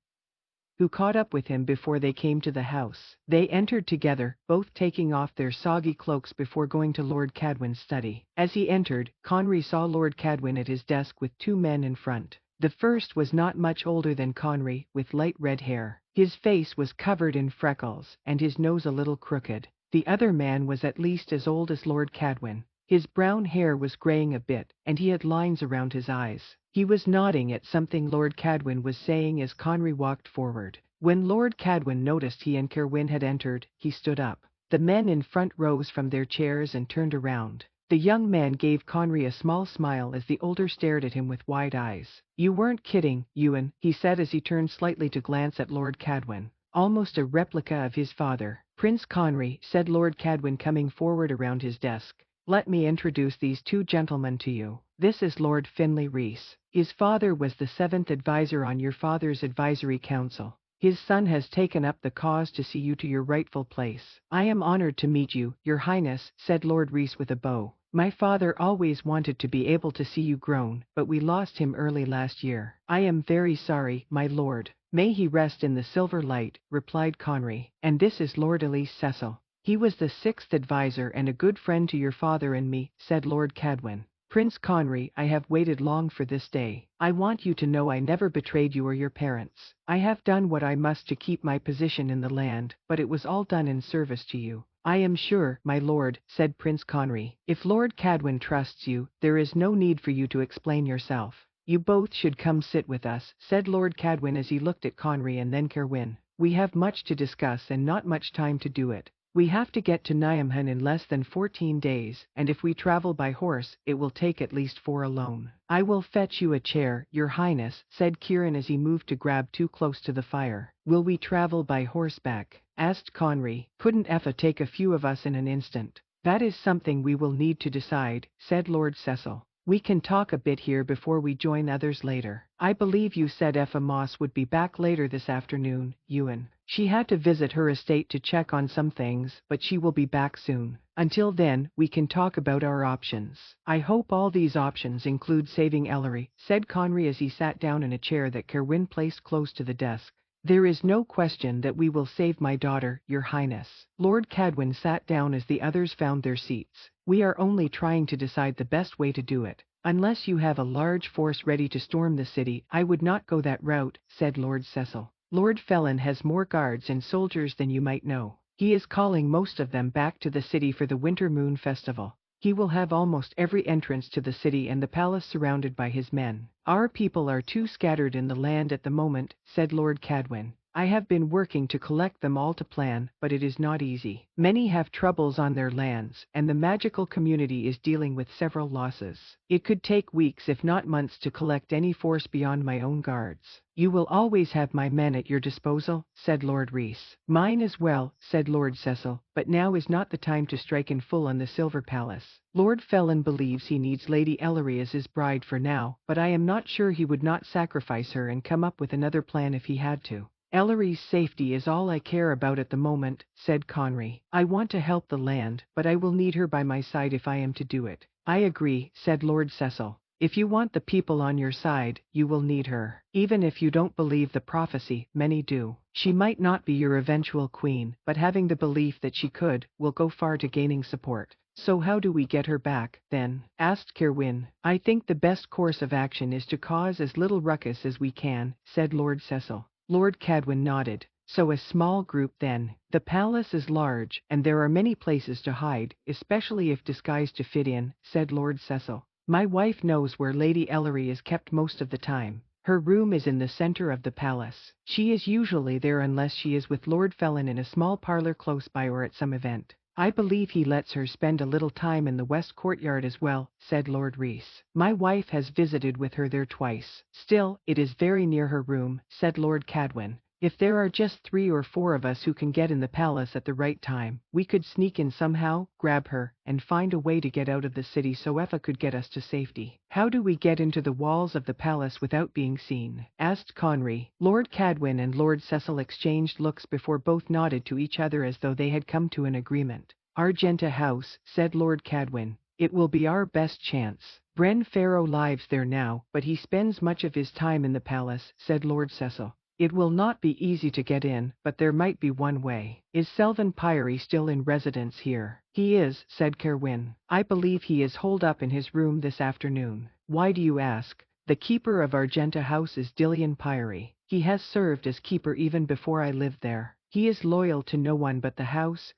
who caught up with him before they came to the house. They entered together, both taking off their soggy cloaks before going to Lord Cadwin's study. As he entered, Conry saw Lord Cadwin at his desk with two men in front. The first was not much older than Conry, with light red hair. His face was covered in freckles, and his nose a little crooked. The other man was at least as old as Lord Cadwin. His brown hair was graying a bit, and he had lines around his eyes. He was nodding at something Lord Cadwin was saying as Conry walked forward. When Lord Cadwin noticed he and Kerwin had entered, he stood up. The men in front rose from their chairs and turned around. The young man gave Conry a small smile as the older stared at him with wide eyes. "You weren't kidding, Ewan," he said as he turned slightly to glance at Lord Cadwin. "Almost a replica of his father." "Prince Conry," said Lord Cadwin, coming forward around his desk. "Let me introduce these two gentlemen to you. This is Lord Finlay Rees. His father was the 7th advisor on your father's advisory council. His son has taken up the cause to see you to your rightful place." "I am honored to meet you, Your Highness," said Lord Rees with a bow. "My father always wanted to be able to see you grown, but we lost him early last year." "I am very sorry, my lord." "May he rest in the silver light," replied Conry. "And this is Lord Elise Cecil. He was the 6th advisor and a good friend to your father and me," said Lord Cadwin. "Prince Conry, I have waited long for this day. I want you to know I never betrayed you or your parents. I have done what I must to keep my position in the land, but it was all done in service to you." "I am sure, my lord," said Prince Conry. "If Lord Cadwin trusts you, there is no need for you to explain yourself." "You both should come sit with us," said Lord Cadwin as he looked at Conry and then Kerwin. "We have much to discuss and not much time to do it. We have to get to Nijmegen in less than 14 days, and if we travel by horse, it will take at least 4 alone." "I will fetch you a chair, Your Highness," said Kieran as he moved to grab too close to the fire. "Will we travel by horseback?" asked Conry. "Couldn't Effa take a few of us in an instant?" "That is something we will need to decide," said Lord Cecil. "We can talk a bit here before we join others later. I believe you said Effa Moss would be back later this afternoon, Ewan." "She had to visit her estate to check on some things, but she will be back soon. Until then, we can talk about our options." "I hope all these options include saving Ellery," said Conry as he sat down in a chair that Kerwin placed close to the desk. "There is no question that we will save my daughter, Your Highness." Lord Cadwin sat down as the others found their seats. "We are only trying to decide the best way to do it. Unless you have a large force ready to storm the city, I would not go that route," said Lord Cecil. "Lord Felon has more guards and soldiers than you might know. He is calling most of them back to the city for the Winter Moon Festival. He will have almost every entrance to the city and the palace surrounded by his men. Our people are too scattered in the land at the moment," said Lord Cadwin. "I have been working to collect them all to plan, but it is not easy. Many have troubles on their lands, and the magical community is dealing with several losses. It could take weeks if not months to collect any force beyond my own guards." You will always have my men at your disposal, said Lord Rhys. Mine as well, said Lord Cecil, but now is not the time to strike in full on the Silver Palace. Lord Felin believes he needs Lady Ellery as his bride for now, but I am not sure he would not sacrifice her and come up with another plan if he had to. Ellery's safety is all I care about at the moment, said Conry. I want to help the land, but I will need her by my side if I am to do it. I agree, said Lord Cecil. If you want the people on your side, you will need her. Even if you don't believe the prophecy, many do. She might not be your eventual queen, but having the belief that she could, will go far to gaining support. So how do we get her back, then? Asked Cerwyn. I think the best course of action is to cause as little ruckus as we can, said Lord Cecil. Lord Cadwyn nodded. So a small group then. The palace is large, and there are many places to hide, especially if disguised to fit in, said Lord Cecil. My wife knows where Lady Ellery is kept most of the time. Her room is in the center of the palace. She is usually there unless she is with Lord Felin in a small parlor close by or at some event. I believe he lets her spend a little time in the west courtyard as well, said Lord Rhys. My wife has visited with her there twice. Still, it is very near her room, said Lord Cadwyn. If there are just 3 or 4 of us who can get in the palace at the right time, we could sneak in somehow, grab her, and find a way to get out of the city so Effa could get us to safety. How do we get into the walls of the palace without being seen? Asked Conry. Lord Cadwyn and Lord Cecil exchanged looks before both nodded to each other as though they had come to an agreement. Argenta House, said Lord Cadwyn. It will be our best chance. Bren Pharaoh lives there now, but he spends much of his time in the palace, said Lord Cecil. It will not be easy to get in, but there might be one way. Is Selvan Pyrie still in residence here? He is, said Cerwyn. I believe he is holed up in his room this afternoon. Why do you ask? The keeper of Argenta House is Dillian Pyrie. He has served as keeper even before I lived there. He is loyal to no one but the house,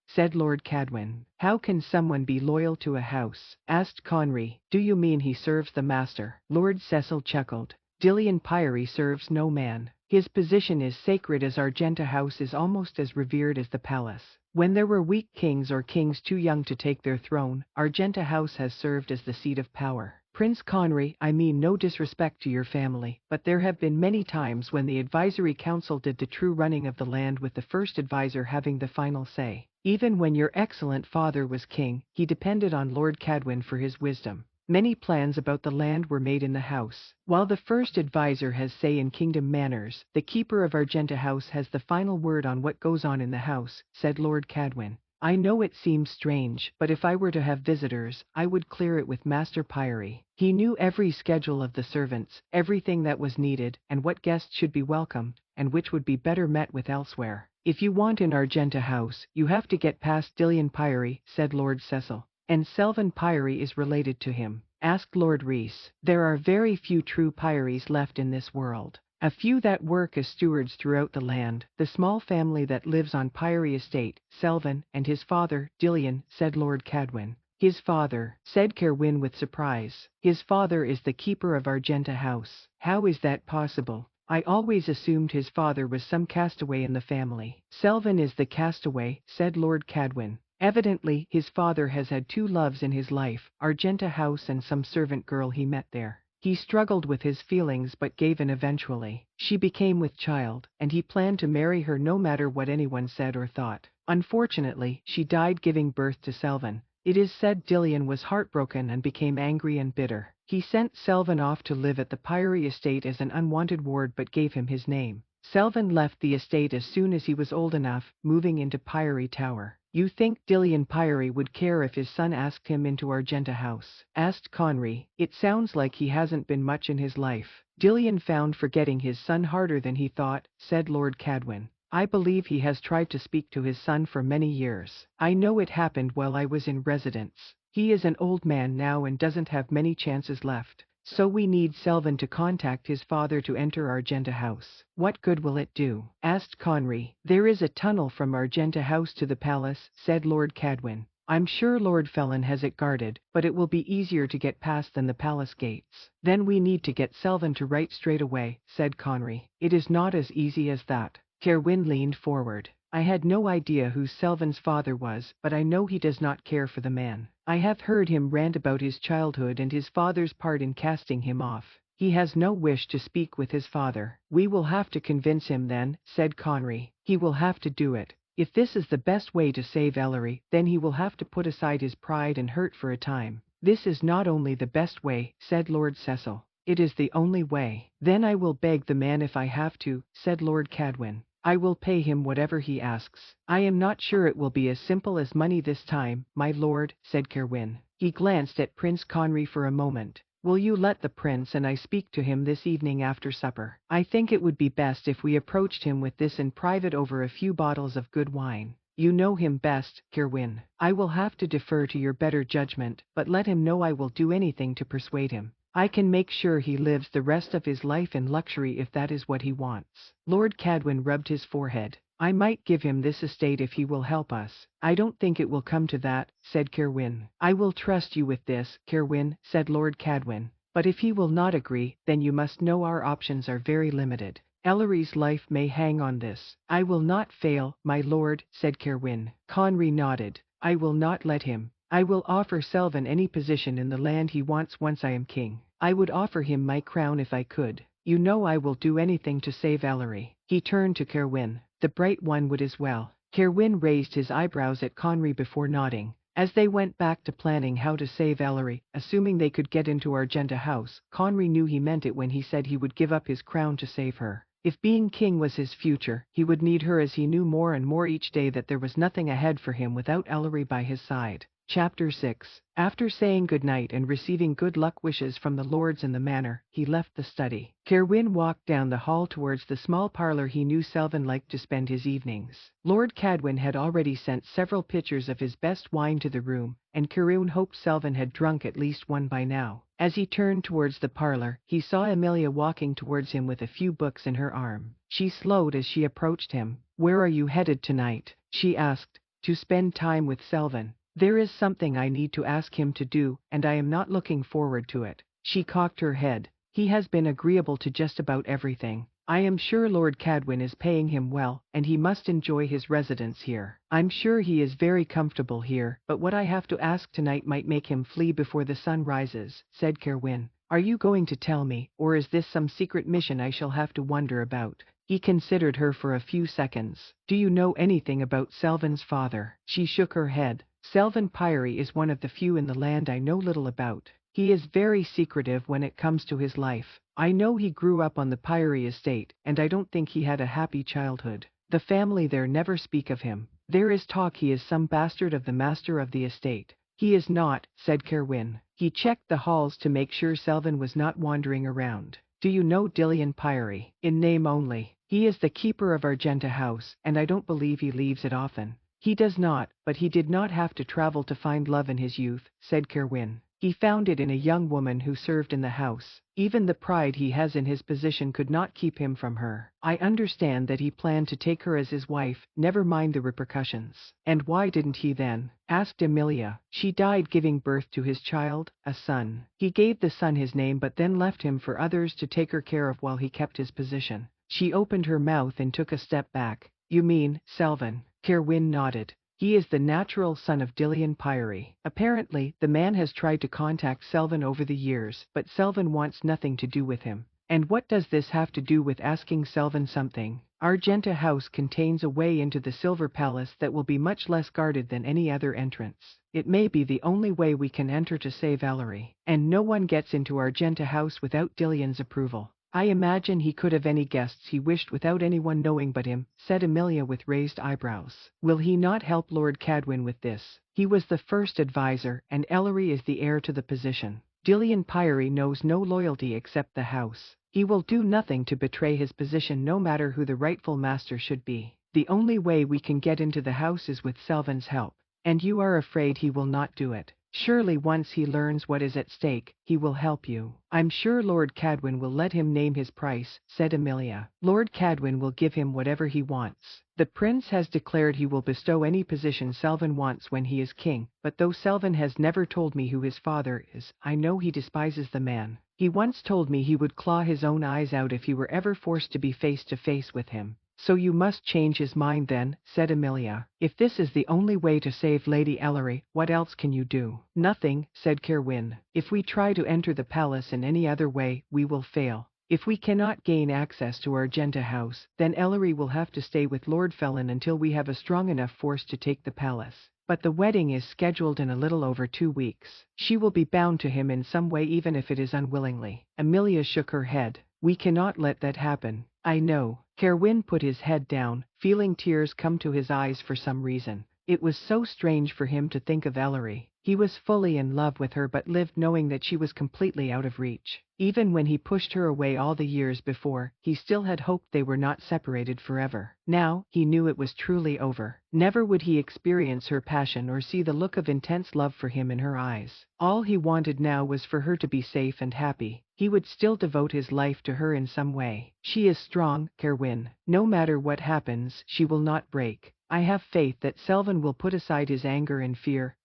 said Lord Cadwyn. How can someone be loyal to a house? Asked Conry. Do you mean he serves the master? Lord Cecil chuckled. Dillian Pyrie serves no man. His position is sacred as Argenta House is almost as revered as the palace. When there were weak kings or kings too young to take their throne, Argenta House has served as the seat of power. Prince Conry, I mean no disrespect to your family, but there have been many times when the advisory council did the true running of the land with the first advisor having the final say. Even when your excellent father was king, he depended on Lord Cadwyn for his wisdom. Many plans about the land were made in the house. While the first advisor has say in kingdom manners, the keeper of Argenta House has the final word on what goes on in the house, said Lord Cadwyn. I know it seems strange, but if I were to have visitors, I would clear it with Master Pyrie. He knew every schedule of the servants, everything that was needed, and what guests should be welcomed, and which would be better met with elsewhere. If you want in Argenta House, you have to get past Dillian Pyrie, said Lord Cecil. And Selvan Pyrie is related to him? Asked Lord Rhys. There are very few true Pyries left in this world. A few that work as stewards throughout the land. The small family that lives on Pyrie Estate, Selvan, and his father, Dillian, said Lord Cadwyn. His father, said Cerwyn with surprise. His father is the keeper of Argenta House. How is that possible? I always assumed his father was some castaway in the family. Selvan is the castaway, said Lord Cadwyn. Evidently, his father has had 2 loves in his life, Argenta House and some servant girl he met there. He struggled with his feelings but gave in eventually. She became with child, and he planned to marry her no matter what anyone said or thought. Unfortunately, she died giving birth to Selvan. It is said Dillian was heartbroken and became angry and bitter. He sent Selvan off to live at the Pyrie Estate as an unwanted ward but gave him his name. Selvan left the estate as soon as he was old enough, moving into Pyrie Tower. You think Dillian Pyrie would care if his son asked him into Argenta House? Asked Conry. It sounds like he hasn't been much in his life. Dillian found forgetting his son harder than he thought, said Lord Cadwyn. I believe he has tried to speak to his son for many years. I know it happened while I was in residence. He is an old man now and doesn't have many chances left. So we need Selvan to contact his father to enter Argenta House. What good will it do? Asked Conry. There is a tunnel from Argenta House to the palace, said Lord Cadwyn. I'm sure Lord Felin has it guarded, but it will be easier to get past than the palace gates. Then we need to get Selvan to write straight away, said Conry. It is not as easy as that. Cerwyn leaned forward. I had no idea who Selvan's father was, but I know he does not care for the man. I have heard him rant about his childhood and his father's part in casting him off. He has no wish to speak with his father. We will have to convince him then, said Conry. He will have to do it. If this is the best way to save Ellery, then he will have to put aside his pride and hurt for a time. This is not only the best way, said Lord Cecil. It is the only way. Then I will beg the man if I have to, said Lord Cadwin. I will pay him whatever he asks. I am not sure it will be as simple as money this time, my lord, said Kerwin. He glanced at Prince Conry for a moment. Will you let the prince and I speak to him this evening after supper? I think it would be best if we approached him with this in private over a few bottles of good wine. You know him best, Kerwin. I will have to defer to your better judgment, but let him know I will do anything to persuade him. I can make sure he lives the rest of his life in luxury if that is what he wants. Lord Cadwin rubbed his forehead. I might give him this estate if he will help us. I don't think it will come to that, said Kerwin. I will trust you with this, Kerwin, said Lord Cadwin. But if he will not agree, then you must know our options are very limited. Ellery's life may hang on this. I will not fail, my lord, said Kerwin. Conry nodded. I will not let him. I will offer Selvin any position in the land he wants once I am king. I would offer him my crown if I could. You know I will do anything to save Ellery. He turned to Kerwin. The bright one would as well. Kerwin raised his eyebrows at Conry before nodding. As they went back to planning how to save Ellery, assuming they could get into Argenta House, Conry knew he meant it when he said he would give up his crown to save her. If being king was his future, he would need her as he knew more and more each day that there was nothing ahead for him without Ellery by his side. Chapter 6. After saying good night and receiving good luck wishes from the lords in the manor, he left the study. Kerwin walked down the hall towards the small parlour he knew Selvin liked to spend his evenings. Lord Cadwin had already sent several pitchers of his best wine to the room, and Kerwin hoped Selvin had drunk at least one by now. As he turned towards the parlour, he saw Amelia walking towards him with a few books in her arm. She slowed as she approached him. Where are you headed tonight? She asked. To spend time with Selvin. There is something I need to ask him to do, and I am not looking forward to it. She cocked her head. He has been agreeable to just about everything. I am sure Lord Cadwin is paying him well, and he must enjoy his residence here. I'm sure he is very comfortable here, but what I have to ask tonight might make him flee before the sun rises, said Kerwin. Are you going to tell me, or is this some secret mission I shall have to wonder about? He considered her for a few seconds. Do you know anything about Selvin's father? She shook her head. Selvin Pyrie is one of the few in the land I know little about. He is very secretive when it comes to his life. I know he grew up on the Pyrie estate, and I don't think he had a happy childhood. The family there never speak of him. There is talk he is some bastard of the master of the estate. He is not, said Kerwin. He checked the halls to make sure Selvin was not wandering around. Do you know Dillian Pyrie? In name only. He is the keeper of Argenta House, and I don't believe he leaves it often. He does not, but he did not have to travel to find love in his youth, said Kerwin. He found it in a young woman who served in the house. Even the pride he has in his position could not keep him from her. I understand that he planned to take her as his wife, never mind the repercussions. And why didn't he then? Asked Amelia. She died giving birth to his child, a son. He gave the son his name but then left him for others to take her care of while he kept his position. She opened her mouth and took a step back. You mean, Selvin? Kerwin nodded. He is the natural son of Dillian Pyrie. Apparently, the man has tried to contact Selvin over the years, but Selvin wants nothing to do with him. And what does this have to do with asking Selvin something? Argenta House contains a way into the Silver Palace that will be much less guarded than any other entrance. It may be the only way we can enter to save Ellery, and no one gets into Argenta House without Dillian's approval. I imagine he could have any guests he wished without anyone knowing but him, said Amelia with raised eyebrows. Will he not help Lord Cadwin with this? He was the first advisor, and Ellery is the heir to the position. Dillian Pyrie knows no loyalty except the house. He will do nothing to betray his position no matter who the rightful master should be. The only way we can get into the house is with Selvin's help. And you are afraid he will not do it. Surely once he learns what is at stake, he will help you. I'm sure Lord Cadwin will let him name his price, said Amelia. Lord Cadwin will give him whatever he wants. The prince has declared he will bestow any position Selvin wants when he is king, but though Selvin has never told me who his father is, I know he despises the man. He once told me he would claw his own eyes out if he were ever forced to be face to face with him. So you must change his mind then, said Amelia. If this is the only way to save Lady Ellery, what else can you do? Nothing, said Kerwin. If we try to enter the palace in any other way, we will fail. If we cannot gain access to Argenta House, then Ellery will have to stay with Lord Felon until we have a strong enough force to take the palace. But the wedding is scheduled in a little over 2 weeks. She will be bound to him in some way even if it is unwillingly. Amelia shook her head. We cannot let that happen. I know. Kerwin put his head down, feeling tears come to his eyes for some reason. It was so strange for him to think of Ellery. He was fully in love with her but lived knowing that she was completely out of reach. Even when he pushed her away all the years before, he still had hoped they were not separated forever. Now, he knew it was truly over. Never would he experience her passion or see the look of intense love for him in her eyes. All he wanted now was for her to be safe and happy. He would still devote his life to her in some way. She is strong, Kerwin. No matter what happens, she will not break. I have faith that Selvan will put aside his anger and fear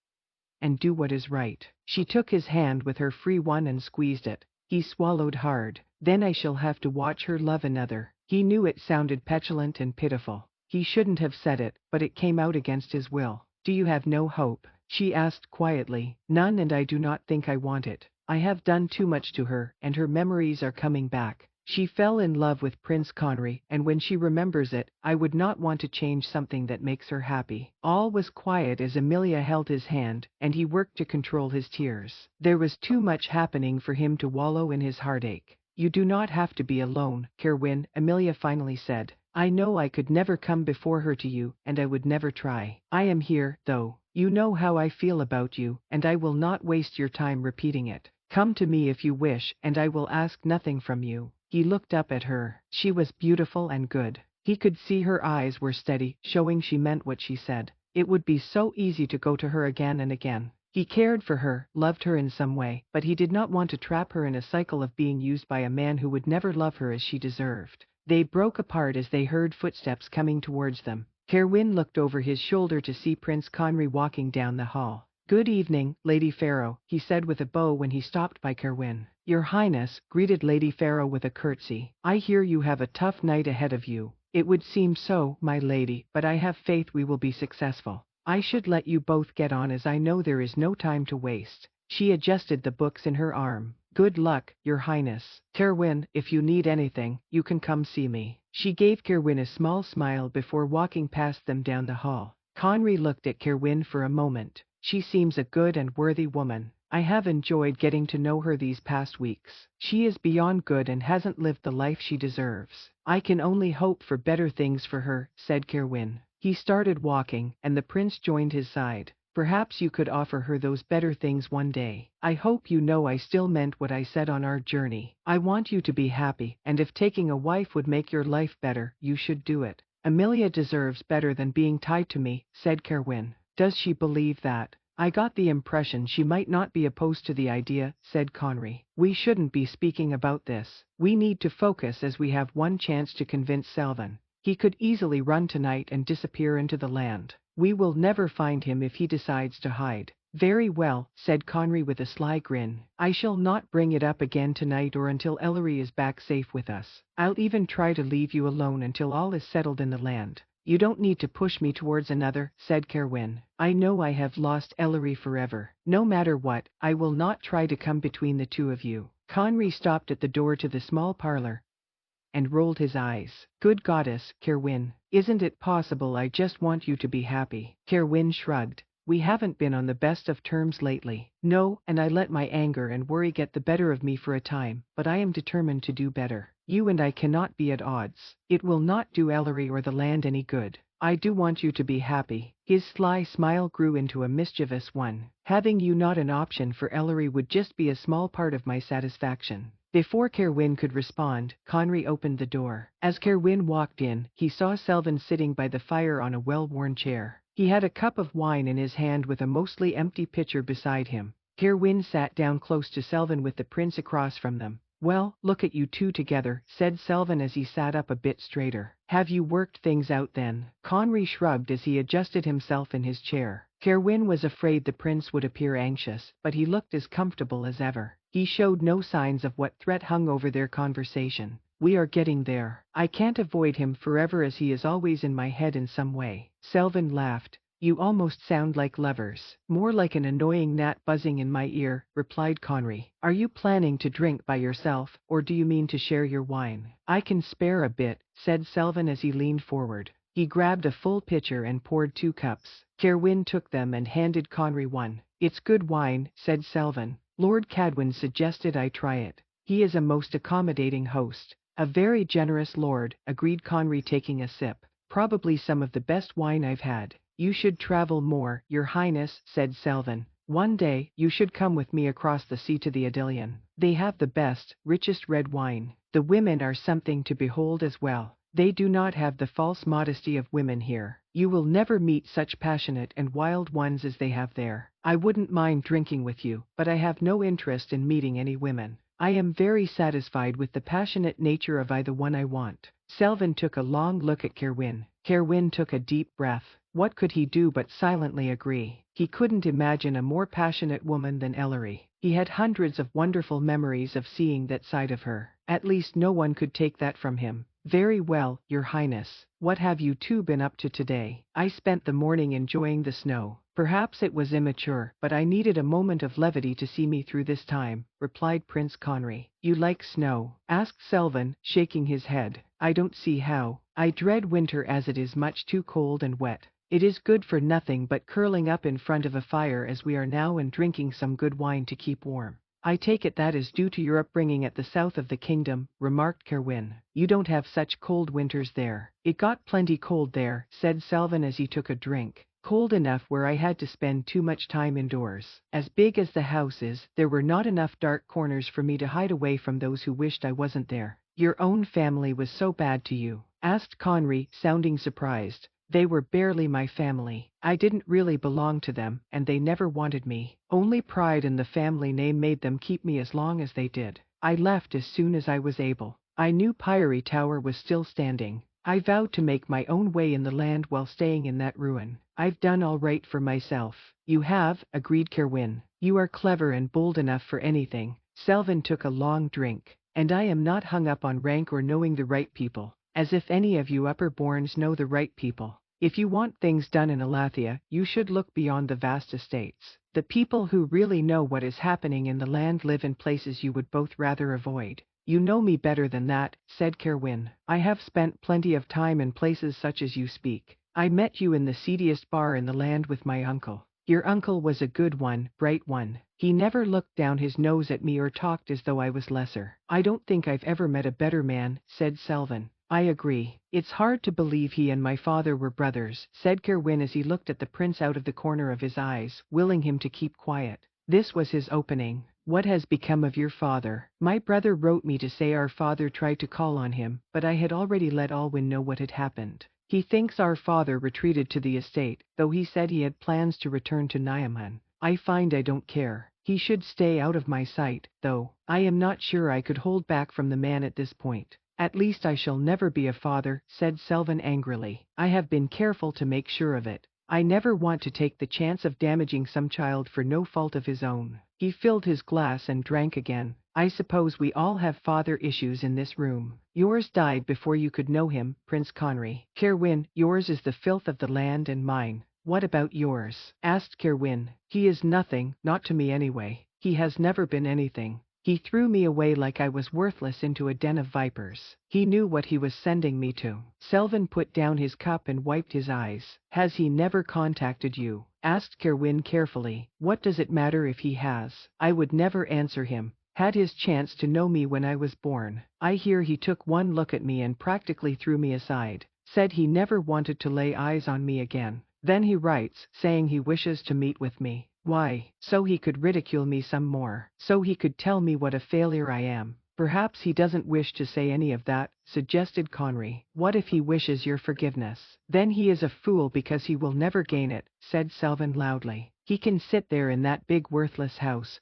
and do what is right. She took his hand with her free one and squeezed it. He swallowed hard. Then I shall have to watch her love another. He knew it sounded petulant and pitiful. He shouldn't have said it, but it came out against his will. Do you have no hope? She asked quietly. None, and I do not think I want it. I have done too much to her, and her memories are coming back. She fell in love with Prince Conry, and when she remembers it, I would not want to change something that makes her happy. All was quiet as Amelia held his hand, and he worked to control his tears. There was too much happening for him to wallow in his heartache. You do not have to be alone, Kerwin, Amelia finally said. I know I could never come before her to you, and I would never try. I am here, though. You know how I feel about you, and I will not waste your time repeating it. Come to me if you wish, and I will ask nothing from you. He looked up at her. She was beautiful and good. He could see her eyes were steady, showing she meant what she said. It would be so easy to go to her again and again. He cared for her, loved her in some way, but he did not want to trap her in a cycle of being used by a man who would never love her as she deserved. They broke apart as they heard footsteps coming towards them. Kerwin looked over his shoulder to see Prince Conry walking down the hall. Good evening, Lady Farrow, he said with a bow when he stopped by Kerwin. Your Highness, greeted Lady Farrow with a curtsy. I hear you have a tough night ahead of you. It would seem so, my lady, but I have faith we will be successful. I should let you both get on as I know there is no time to waste. She adjusted the books in her arm. Good luck, Your Highness. Kerwin, if you need anything, you can come see me. She gave Kerwin a small smile before walking past them down the hall. Conry looked at Kerwin for a moment. She seems a good and worthy woman. I have enjoyed getting to know her these past weeks. She is beyond good and hasn't lived the life she deserves. I can only hope for better things for her, said Kerwin. He started walking, and the prince joined his side. Perhaps you could offer her those better things one day. I hope you know I still meant what I said on our journey. I want you to be happy, and if taking a wife would make your life better, you should do it. Amelia deserves better than being tied to me, said Kerwin. Does she believe that? I got the impression she might not be opposed to the idea, said Conry. We shouldn't be speaking about this. We need to focus as we have one chance to convince Selvan. He could easily run tonight and disappear into the land. We will never find him if he decides to hide. Very well, said Conry with a sly grin. I shall not bring it up again tonight or until Ellery is back safe with us. I'll even try to leave you alone until all is settled in the land. You don't need to push me towards another, said Kerwin. I know I have lost Ellery forever. No matter what, I will not try to come between the two of you. Conry stopped at the door to the small parlor and rolled his eyes. Good goddess, Kerwin, isn't it possible I just want you to be happy? Kerwin shrugged. We haven't been on the best of terms lately. No, and I let my anger and worry get the better of me for a time, but I am determined to do better. You and I cannot be at odds. It will not do Ellery or the land any good. I do want you to be happy. His sly smile grew into a mischievous one. Having you not an option for Ellery would just be a small part of my satisfaction. Before Kerwin could respond, Conry opened the door. As Kerwin walked in, he saw Selvan sitting by the fire on a well-worn chair. He had a cup of wine in his hand with a mostly empty pitcher beside him. Kerwin sat down close to Selvan with the prince across from them. Well, look at you two together, said Selvan as he sat up a bit straighter. Have you worked things out then? Conry shrugged as he adjusted himself in his chair. Kerwin was afraid the prince would appear anxious, but he looked as comfortable as ever. He showed no signs of what threat hung over their conversation. We are getting there. I can't avoid him forever as he is always in my head in some way. Selvin laughed. You almost sound like lovers. More like an annoying gnat buzzing in my ear, replied Conry. Are you planning to drink by yourself, or do you mean to share your wine? I can spare a bit, said Selvin as he leaned forward. He grabbed a full pitcher and poured 2 cups. Kerwin took them and handed Conry one. It's good wine, said Selvin. Lord Cadwin suggested I try it. He is a most accommodating host. A very generous lord, agreed Conry, taking a sip. Probably some of the best wine I've had. You should travel more, Your Highness, said Selvin. One day, you should come with me across the sea to the Adilion. They have the best, richest red wine. The women are something to behold as well. They do not have the false modesty of women here. You will never meet such passionate and wild ones as they have there. I wouldn't mind drinking with you, but I have no interest in meeting any women. I am very satisfied with the passionate nature of the one I want. Selvin took a long look at Kerwin. Kerwin took a deep breath. What could he do but silently agree? He couldn't imagine a more passionate woman than Ellery. He had hundreds of wonderful memories of seeing that side of her. At least no one could take that from him. Very well, Your Highness. What have you two been up to today? I spent the morning enjoying the snow. Perhaps it was immature, but I needed a moment of levity to see me through this time, replied Prince Conry. You like snow? Asked Selvin, shaking his head. I don't see how. I dread winter as it is much too cold and wet. It is good for nothing but curling up in front of a fire as we are now and drinking some good wine to keep warm. I take it that is due to your upbringing at the south of the kingdom, remarked Kerwin. You don't have such cold winters there. It got plenty cold there, said Selvin as he took a drink. Cold enough where I had to spend too much time indoors. As big as the house is, there were not enough dark corners for me to hide away from those who wished I wasn't there. Your own family was so bad to you? Asked Conry, sounding surprised. They were barely my family. I didn't really belong to them, and they never wanted me. Only pride in the family name made them keep me as long as they did. I left as soon as I was able. I knew Priory Tower was still standing. I vowed to make my own way in the land while staying in that ruin. I've done all right for myself. You have, agreed Kerwin. You are clever and bold enough for anything. Selvin took a long drink. And I am not hung up on rank or knowing the right people. As if any of you upper-borns know the right people. If you want things done in Elathia, you should look beyond the vast estates. The people who really know what is happening in the land live in places you would both rather avoid. You know me better than that, said Kerwin. I have spent plenty of time in places such as you speak. I met you in the seediest bar in the land with my uncle. Your uncle was a good one, bright one. He never looked down his nose at me or talked as though I was lesser. I don't think I've ever met a better man, said Selvin. I agree. It's hard to believe he and my father were brothers, said Kerwin as he looked at the prince out of the corner of his eyes, willing him to keep quiet. This was his opening. What has become of your father? My brother wrote me to say our father tried to call on him, but I had already let Alwyn know what had happened. He thinks our father retreated to the estate, though he said he had plans to return to Nyaman. I find I don't care. He should stay out of my sight, though. I am not sure I could hold back from the man at this point. At least I shall never be a father, said Selvin angrily. I have been careful to make sure of it. I never want to take the chance of damaging some child for no fault of his own. He filled his glass and drank again. I suppose we all have father issues in this room. Yours died before you could know him, Prince Conry. Kerwin, yours is the filth of the land and mine. What about yours? Asked Kerwin. He is nothing, not to me anyway. He has never been anything. He threw me away like I was worthless into a den of vipers. He knew what he was sending me to. Selvin put down his cup and wiped his eyes. Has he never contacted you? Asked Kerwin carefully. What does it matter if he has? I would never answer him. Had his chance to know me when I was born. I hear he took one look at me and practically threw me aside. Said he never wanted to lay eyes on me again. Then he writes, saying he wishes to meet with me. Why? So he could ridicule me some more. So he could tell me what a failure I am. Perhaps he doesn't wish to say any of that, suggested Conry. What if he wishes your forgiveness? Then he is a fool because he will never gain it, said Selvin loudly. He can sit there in that big worthless house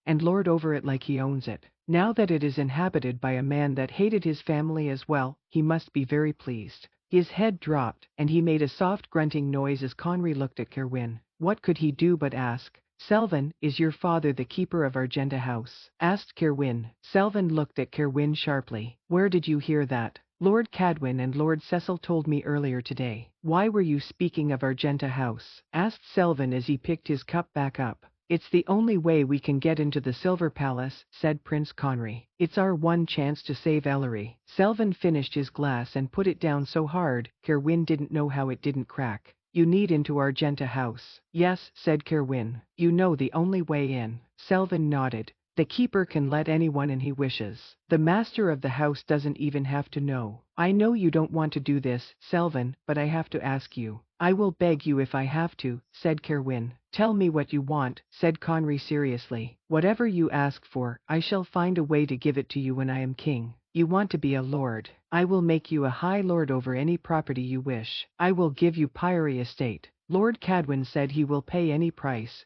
and lord over it like he owns it. Now that it is inhabited by a man that hated his family as well, he must be very pleased. His head dropped, and he made a soft grunting noise as Conry looked at Kerwin. What could he do but ask? Selvan, is your father the keeper of Argenta House? Asked Kerwin. Selvan looked at Kerwin sharply. Where did you hear that? Lord Cadwin and Lord Cecil told me earlier today. Why were you speaking of Argenta House? Asked Selvan as he picked his cup back up. It's the only way we can get into the Silver Palace, said Prince Conry. It's our one chance to save Ellery. Selvan finished his glass and put it down so hard, Kerwin didn't know how it didn't crack. You need into Argenta House. Yes, said Kerwin. You know the only way in. Selvan nodded. The keeper can let anyone in he wishes. The master of the house doesn't even have to know. I know you don't want to do this, Selvan, but I have to ask you. I will beg you if I have to, said Kerwin. Tell me what you want, said Conry seriously. Whatever you ask for, I shall find a way to give it to you when I am king. You want to be a lord. I will make you a high lord over any property you wish. I will give you Priory estate. Lord Cadwin said he will pay any price,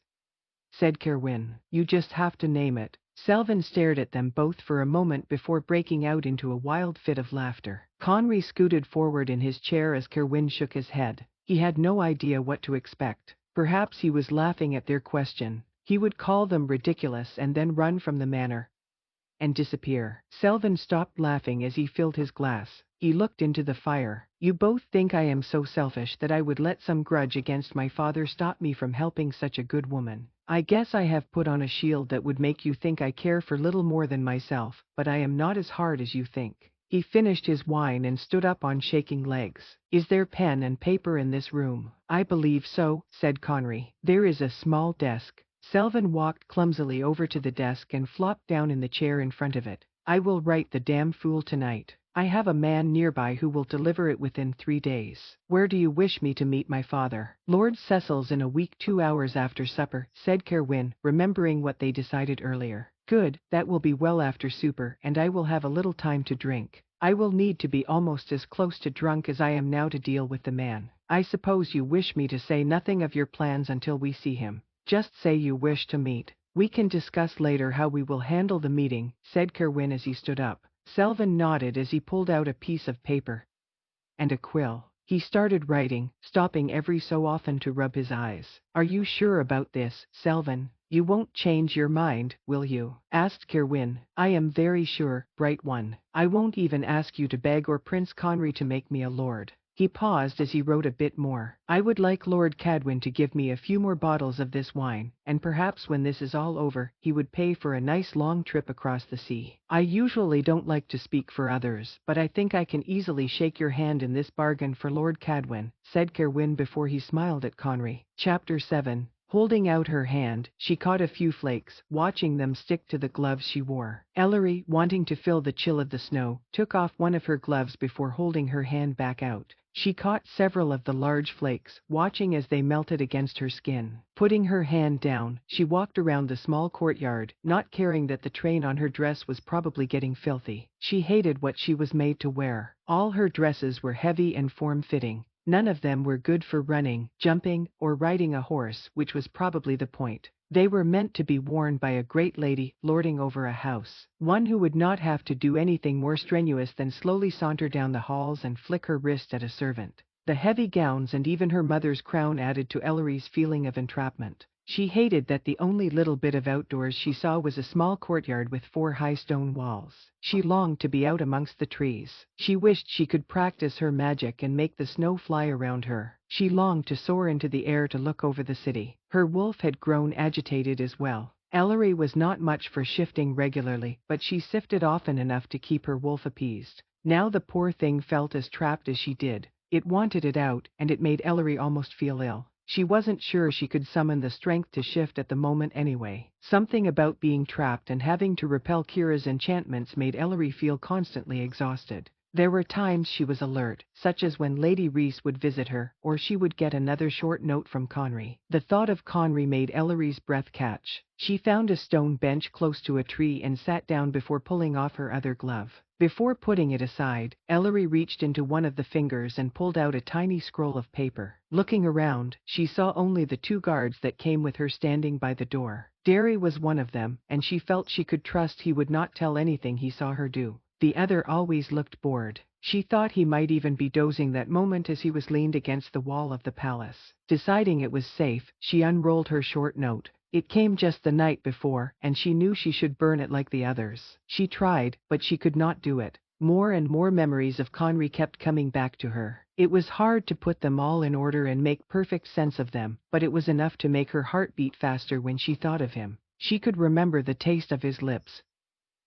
said Kerwin. You just have to name it. Selvan stared at them both for a moment before breaking out into a wild fit of laughter. Conry scooted forward in his chair as Kerwin shook his head. He had no idea what to expect. Perhaps he was laughing at their question. He would call them ridiculous and then run from the manor and disappear. Selvan stopped laughing as he filled his glass. He looked into the fire. You both think I am so selfish that I would let some grudge against my father stop me from helping such a good woman. I guess I have put on a shield that would make you think I care for little more than myself, but I am not as hard as you think. He finished his wine and stood up on shaking legs. Is there pen and paper in this room? I believe so, said Conry. There is a small desk. Selvan walked clumsily over to the desk and flopped down in the chair in front of it. I will write the damn fool tonight. I have a man nearby who will deliver it within 3 days. Where do you wish me to meet my father? Lord Cecil's in a week 2 hours after supper, said Kerwin, remembering what they decided earlier. Good, that will be well after supper, and I will have a little time to drink. I will need to be almost as close to drunk as I am now to deal with the man. I suppose you wish me to say nothing of your plans until we see him. Just say you wish to meet. We can discuss later how we will handle the meeting, said Kerwin as he stood up. Selvan nodded as he pulled out a piece of paper and a quill. He started writing, stopping every so often to rub his eyes. Are you sure about this, Selvan? You won't change your mind, will you? Asked Kerwin. I am very sure, bright one. I won't even ask you to beg or Prince Conry to make me a lord. He paused as he wrote a bit more. I would like Lord Cadwin to give me a few more bottles of this wine, and perhaps when this is all over, he would pay for a nice long trip across the sea. I usually don't like to speak for others, but I think I can easily shake your hand in this bargain for Lord Cadwin, said Kerwin before he smiled at Conry. Chapter 7. Holding out her hand, she caught a few flakes, watching them stick to the gloves she wore. Ellery, wanting to feel the chill of the snow, took off one of her gloves before holding her hand back out. She caught several of the large flakes, watching as they melted against her skin. Putting her hand down, she walked around the small courtyard, not caring that the train on her dress was probably getting filthy. She hated what she was made to wear. All her dresses were heavy and form-fitting. None of them were good for running, jumping, or riding a horse, which was probably the point. They were meant to be worn by a great lady lording over a house, one who would not have to do anything more strenuous than slowly saunter down the halls and flick her wrist at a servant. The heavy gowns and even her mother's crown added to Ellery's feeling of entrapment. She hated that the only little bit of outdoors she saw was a small courtyard with 4 high stone walls. She longed to be out amongst the trees. She wished she could practice her magic and make the snow fly around her. She longed to soar into the air to look over the city. Her wolf had grown agitated as well. Ellery was not much for shifting regularly, but she shifted often enough to keep her wolf appeased. Now the poor thing felt as trapped as she did. It wanted it out, and it made Ellery almost feel ill. She wasn't sure she could summon the strength to shift at the moment anyway. Something about being trapped and having to repel Kira's enchantments made Ellery feel constantly exhausted. There were times she was alert, such as when Lady Reese would visit her, or she would get another short note from Conry. The thought of Conry made Ellery's breath catch. She found a stone bench close to a tree and sat down before pulling off her other glove. Before putting it aside, Ellery reached into one of the fingers and pulled out a tiny scroll of paper. Looking around, she saw only the 2 guards that came with her standing by the door. Derry was one of them, and she felt she could trust he would not tell anything he saw her do. The other always looked bored. She thought he might even be dozing that moment as he was leaned against the wall of the palace. Deciding it was safe, she unrolled her short note. It came just the night before, and she knew she should burn it like the others. She tried, but she could not do it. More and more memories of Conry kept coming back to her. It was hard to put them all in order and make perfect sense of them, but it was enough to make her heart beat faster when she thought of him. She could remember the taste of his lips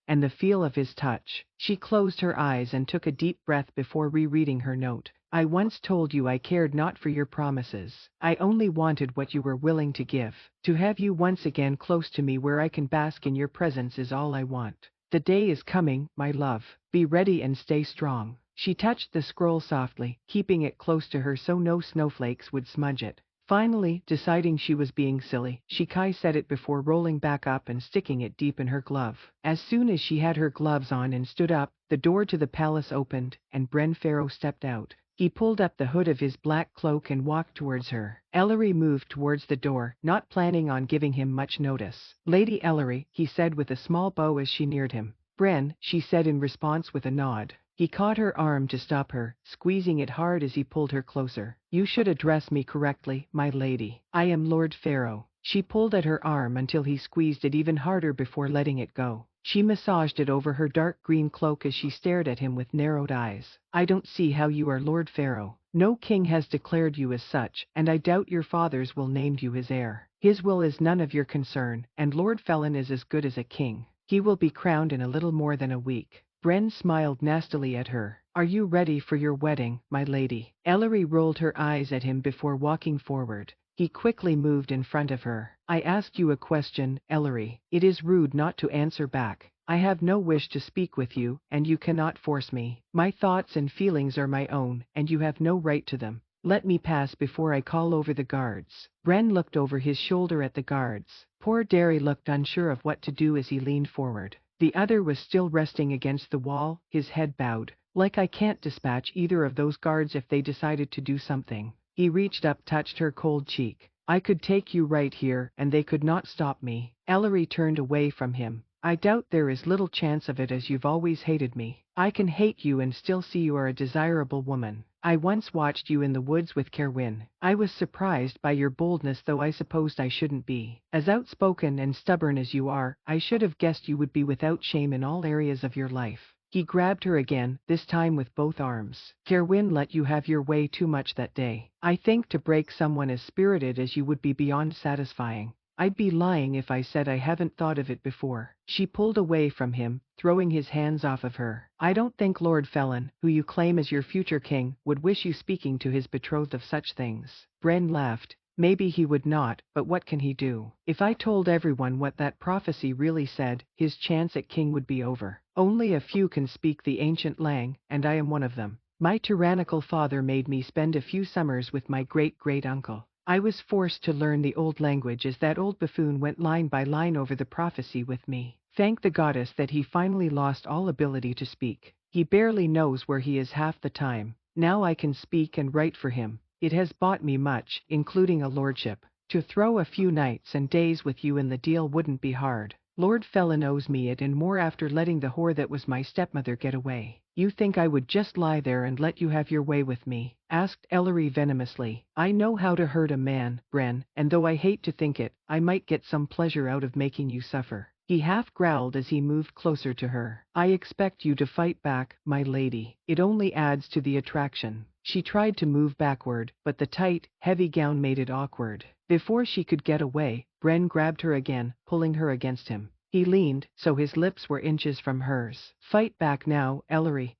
and the feel of his touch. She closed her eyes and took a deep breath before rereading her note. I once told you I cared not for your promises. I only wanted what you were willing to give. To have you once again close to me where I can bask in your presence is all I want. The day is coming, my love. Be ready and stay strong. She touched the scroll softly, keeping it close to her so no snowflakes would smudge it. Finally, deciding she was being silly, she set it before rolling back up and sticking it deep in her glove. As soon as she had her gloves on and stood up, the door to the palace opened, and Bren Pharaoh stepped out. He pulled up the hood of his black cloak and walked towards her. Ellery moved towards the door, not planning on giving him much notice. Lady Ellery, he said with a small bow as she neared him. Bren, she said in response with a nod. He caught her arm to stop her, squeezing it hard as he pulled her closer. You should address me correctly, my lady. I am Lord Pharaoh. She pulled at her arm until he squeezed it even harder before letting it go. She massaged it over her dark green cloak as she stared at him with narrowed eyes. I don't see how you are Lord Pharaoh. No king has declared you as such, and I doubt your father's will named you his heir. His will is none of your concern, and Lord Felon is as good as a king. He will be crowned in a little more than a week. Bren smiled nastily at her. Are you ready for your wedding, my lady? Ellery rolled her eyes at him before walking forward. He quickly moved in front of her. I asked you a question, Ellery. It is rude not to answer back. I have no wish to speak with you, and you cannot force me. My thoughts and feelings are my own, and you have no right to them. Let me pass before I call over the guards. Bren looked over his shoulder at the guards. Poor Derry looked unsure of what to do as he leaned forward. The other was still resting against the wall, his head bowed. Like I can't dispatch either of those guards if they decided to do something. He reached up, touched her cold cheek. I could take you right here, and they could not stop me. Ellery turned away from him. I doubt there is little chance of it as you've always hated me. I can hate you and still see you are a desirable woman. I once watched you in the woods with Kerwin. I was surprised by your boldness, though I supposed I shouldn't be. As outspoken and stubborn as you are, I should have guessed you would be without shame in all areas of your life. He grabbed her again, this time with both arms. Kerwin let you have your way too much that day. I think to break someone as spirited as you would be beyond satisfying. I'd be lying if I said I haven't thought of it before. She pulled away from him, throwing his hands off of her. I don't think Lord Felon, who you claim as your future king, would wish you speaking to his betrothed of such things. Bren laughed. Maybe he would not, but what can he do? If I told everyone what that prophecy really said, his chance at king would be over. Only a few can speak the ancient lang, and I am one of them. My tyrannical father made me spend a few summers with my great-great-uncle. I was forced to learn the old language as that old buffoon went line by line over the prophecy with me. Thank the goddess that he finally lost all ability to speak. He barely knows where he is half the time. Now I can speak and write for him. It has bought me much, including a lordship. To throw a few nights and days with you in the deal wouldn't be hard. Lord Felon owes me it and more after letting the whore that was my stepmother get away. You think I would just lie there and let you have your way with me? Asked Ellery venomously. I know how to hurt a man, Bren, and though I hate to think it, I might get some pleasure out of making you suffer. He half growled as he moved closer to her. I expect you to fight back, my lady. It only adds to the attraction. She tried to move backward, but the tight, heavy gown made it awkward. Before she could get away, Bren grabbed her again, pulling her against him. He leaned, so his lips were inches from hers. Fight back now, Ellery.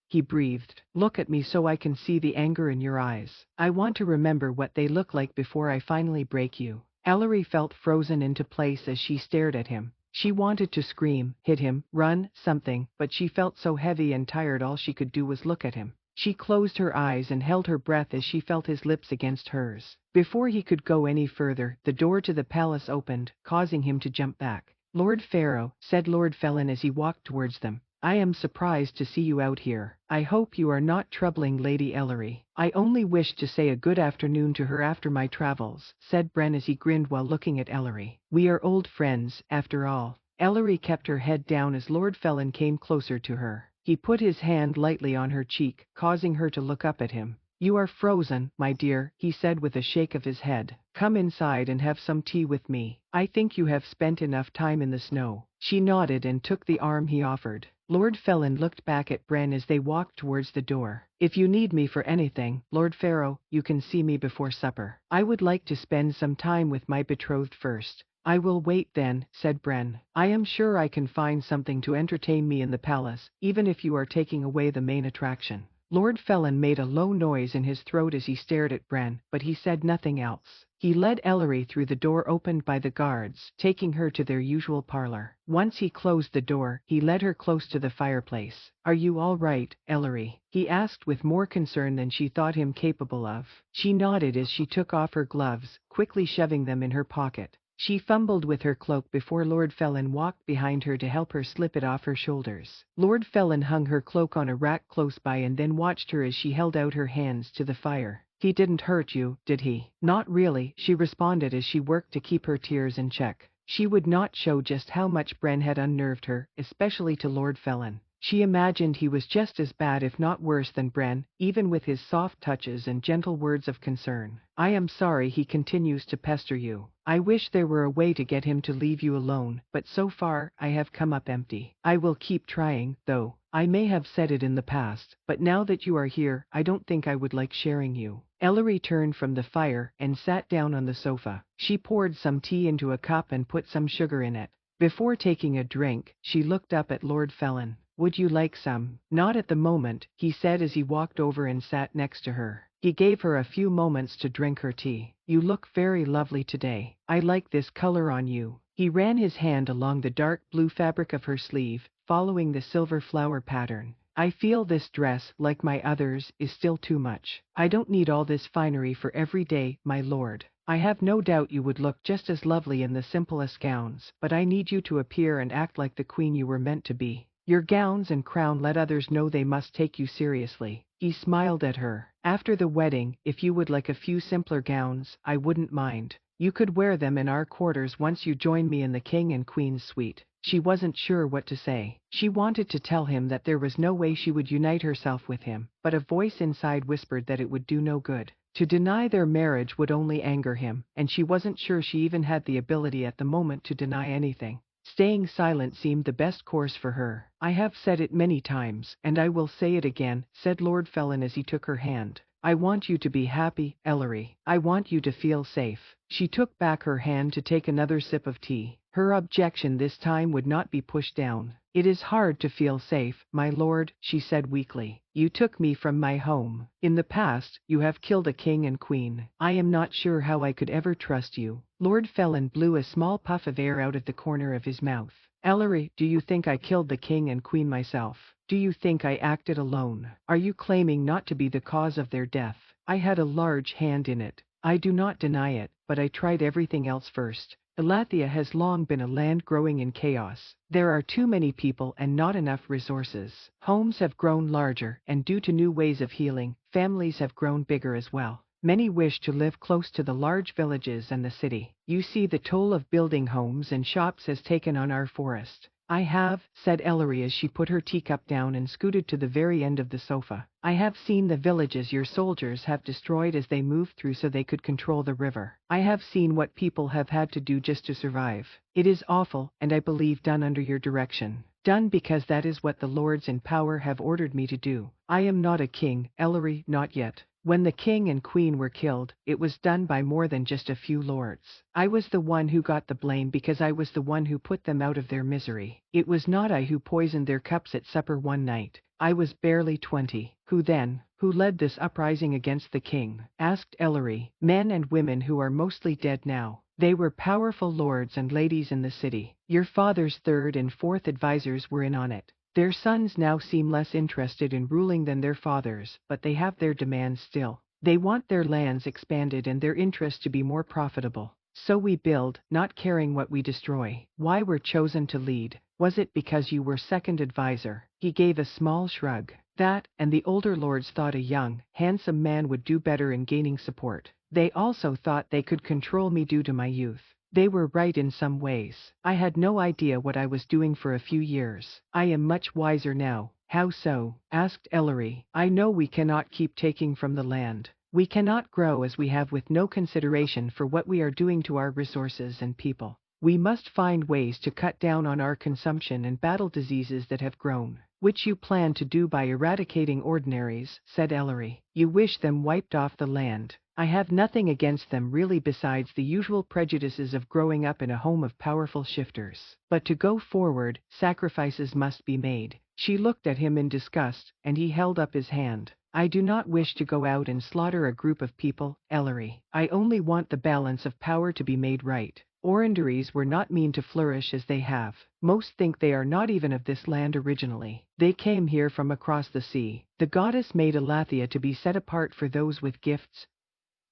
He breathed. Look at me so I can see the anger in your eyes. I want to remember what they look like before I finally break you. Ellery felt frozen into place as she stared at him. She wanted to scream, hit him, run, something, but she felt so heavy and tired all she could do was look at him. She closed her eyes and held her breath as she felt his lips against hers. Before he could go any further, the door to the palace opened, causing him to jump back. Lord Pharaoh, said Lord Felon as he walked towards them. I am surprised to see you out here. I hope you are not troubling Lady Ellery. I only wished to say a good afternoon to her after my travels, said Bren as he grinned while looking at Ellery. We are old friends, after all. Ellery kept her head down as Lord Felon came closer to her. He put his hand lightly on her cheek, causing her to look up at him. You are frozen, my dear, he said with a shake of his head. Come inside and have some tea with me. I think you have spent enough time in the snow. She nodded and took the arm he offered. Lord Felin looked back at Bren as they walked towards the door. If you need me for anything, Lord Pharaoh, you can see me before supper. I would like to spend some time with my betrothed first. I will wait then, said Bren. I am sure I can find something to entertain me in the palace, even if you are taking away the main attraction. Lord Felin made a low noise in his throat as he stared at Bren, but he said nothing else. He led Ellery through the door opened by the guards, taking her to their usual parlor. Once he closed the door, he led her close to the fireplace. Are you all right, Ellery? He asked with more concern than she thought him capable of. She nodded as she took off her gloves, quickly shoving them in her pocket. She fumbled with her cloak before Lord Felin walked behind her to help her slip it off her shoulders. Lord Felin hung her cloak on a rack close by and then watched her as she held out her hands to the fire. He didn't hurt you, did he? Not really, she responded as she worked to keep her tears in check. She would not show just how much Bren had unnerved her, especially to Lord Felin. She imagined he was just as bad if not worse than Bren, even with his soft touches and gentle words of concern. I am sorry he continues to pester you. I wish there were a way to get him to leave you alone, but so far, I have come up empty. I will keep trying, though. I may have said it in the past, but now that you are here, I don't think I would like sharing you. Ellery turned from the fire and sat down on the sofa. She poured some tea into a cup and put some sugar in it. Before taking a drink, she looked up at Lord Felin. Would you like some? Not at the moment, he said as he walked over and sat next to her. He gave her a few moments to drink her tea. You look very lovely today. I like this color on you. He ran his hand along the dark blue fabric of her sleeve, following the silver flower pattern. I feel this dress, like my others, is still too much. I don't need all this finery for every day, my lord. I have no doubt you would look just as lovely in the simplest gowns, but I need you to appear and act like the queen you were meant to be. Your gowns and crown let others know they must take you seriously. He smiled at her. After the wedding, if you would like a few simpler gowns, I wouldn't mind. You could wear them in our quarters once you join me in the king and queen's suite. She wasn't sure what to say. She wanted to tell him that there was no way she would unite herself with him, but a voice inside whispered that it would do no good. To deny their marriage would only anger him, and she wasn't sure she even had the ability at the moment to deny anything. Staying silent seemed the best course for her. I have said it many times, and I will say it again, said Lord Felin as he took her hand. I want you to be happy, Ellery. I want you to feel safe. She took back her hand to take another sip of tea. Her objection this time would not be pushed down. It is hard to feel safe, my lord, she said weakly. You took me from my home. In the past, you have killed a king and queen. I am not sure how I could ever trust you. Lord Felin blew a small puff of air out of the corner of his mouth. Ellery, do you think I killed the king and queen myself? Do you think I acted alone? Are you claiming not to be the cause of their death? I had a large hand in it. I do not deny it, but I tried everything else first. Elathia has long been a land growing in chaos. There are too many people and not enough resources. Homes have grown larger, and due to new ways of healing, families have grown bigger as well. Many wish to live close to the large villages and the city. You see, the toll of building homes and shops has taken on our forest. I have, said Ellery as she put her teacup down and scooted to the very end of the sofa. I have seen the villages your soldiers have destroyed as they moved through so they could control the river. I have seen what people have had to do just to survive. It is awful, and I believe done under your direction. Done because that is what the lords in power have ordered me to do. I am not a king, Ellery, not yet. When the king and queen were killed, it was done by more than just a few lords. I was the one who got the blame because I was the one who put them out of their misery. It was not I who poisoned their cups at supper one night. I was barely 20. Who then? Who led this uprising against the king? Asked Ellery. Men and women who are mostly dead now. They were powerful lords and ladies in the city. Your father's third and fourth advisors were in on it. Their sons now seem less interested in ruling than their fathers, but they have their demands still. They want their lands expanded and their interests to be more profitable. So we build, not caring what we destroy. Why we're chosen to lead? Was it because you were second advisor? He gave a small shrug. That, and the older lords thought a young, handsome man would do better in gaining support. They also thought they could control me due to my youth. They were right in some ways. I had no idea what I was doing for a few years. I am much wiser now. How so? Asked Ellery. I know we cannot keep taking from the land. We cannot grow as we have with no consideration for what we are doing to our resources and people. We must find ways to cut down on our consumption and battle diseases that have grown. Which you plan to do by eradicating ordinaries, said Ellery. You wish them wiped off the land. I have nothing against them really besides the usual prejudices of growing up in a home of powerful shifters. But to go forward, sacrifices must be made. She looked at him in disgust, and he held up his hand. I do not wish to go out and slaughter a group of people, Ellery. I only want the balance of power to be made right. Orangeries were not mean to flourish as they have. Most think they are not even of this land originally. They came here from across the sea. The goddess made Elathia to be set apart for those with gifts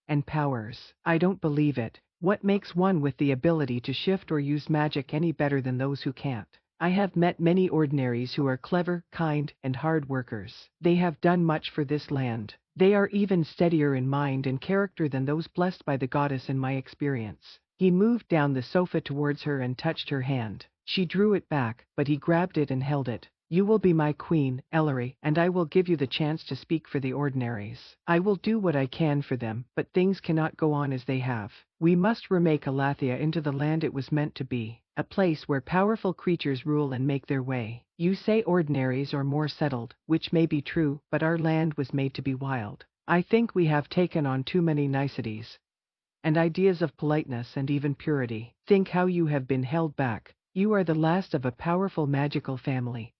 and powers. I don't believe it. What makes one with the ability to shift or use magic any better than those who can't? I have met many ordinaries who are clever, kind, and hard workers. They have done much for this land. They are even steadier in mind and character than those blessed by the goddess in my experience. He moved down the sofa towards her and touched her hand. She drew it back, but he grabbed it and held it. You will be my queen, Ellery, and I will give you the chance to speak for the ordinaries. I will do what I can for them, but things cannot go on as they have. We must remake Elathia into the land it was meant to be, a place where powerful creatures rule and make their way. You say ordinaries are more settled, which may be true, but our land was made to be wild. I think we have taken on too many niceties and ideas of politeness and even purity. Think how you have been held back. You are the last of a powerful magical family,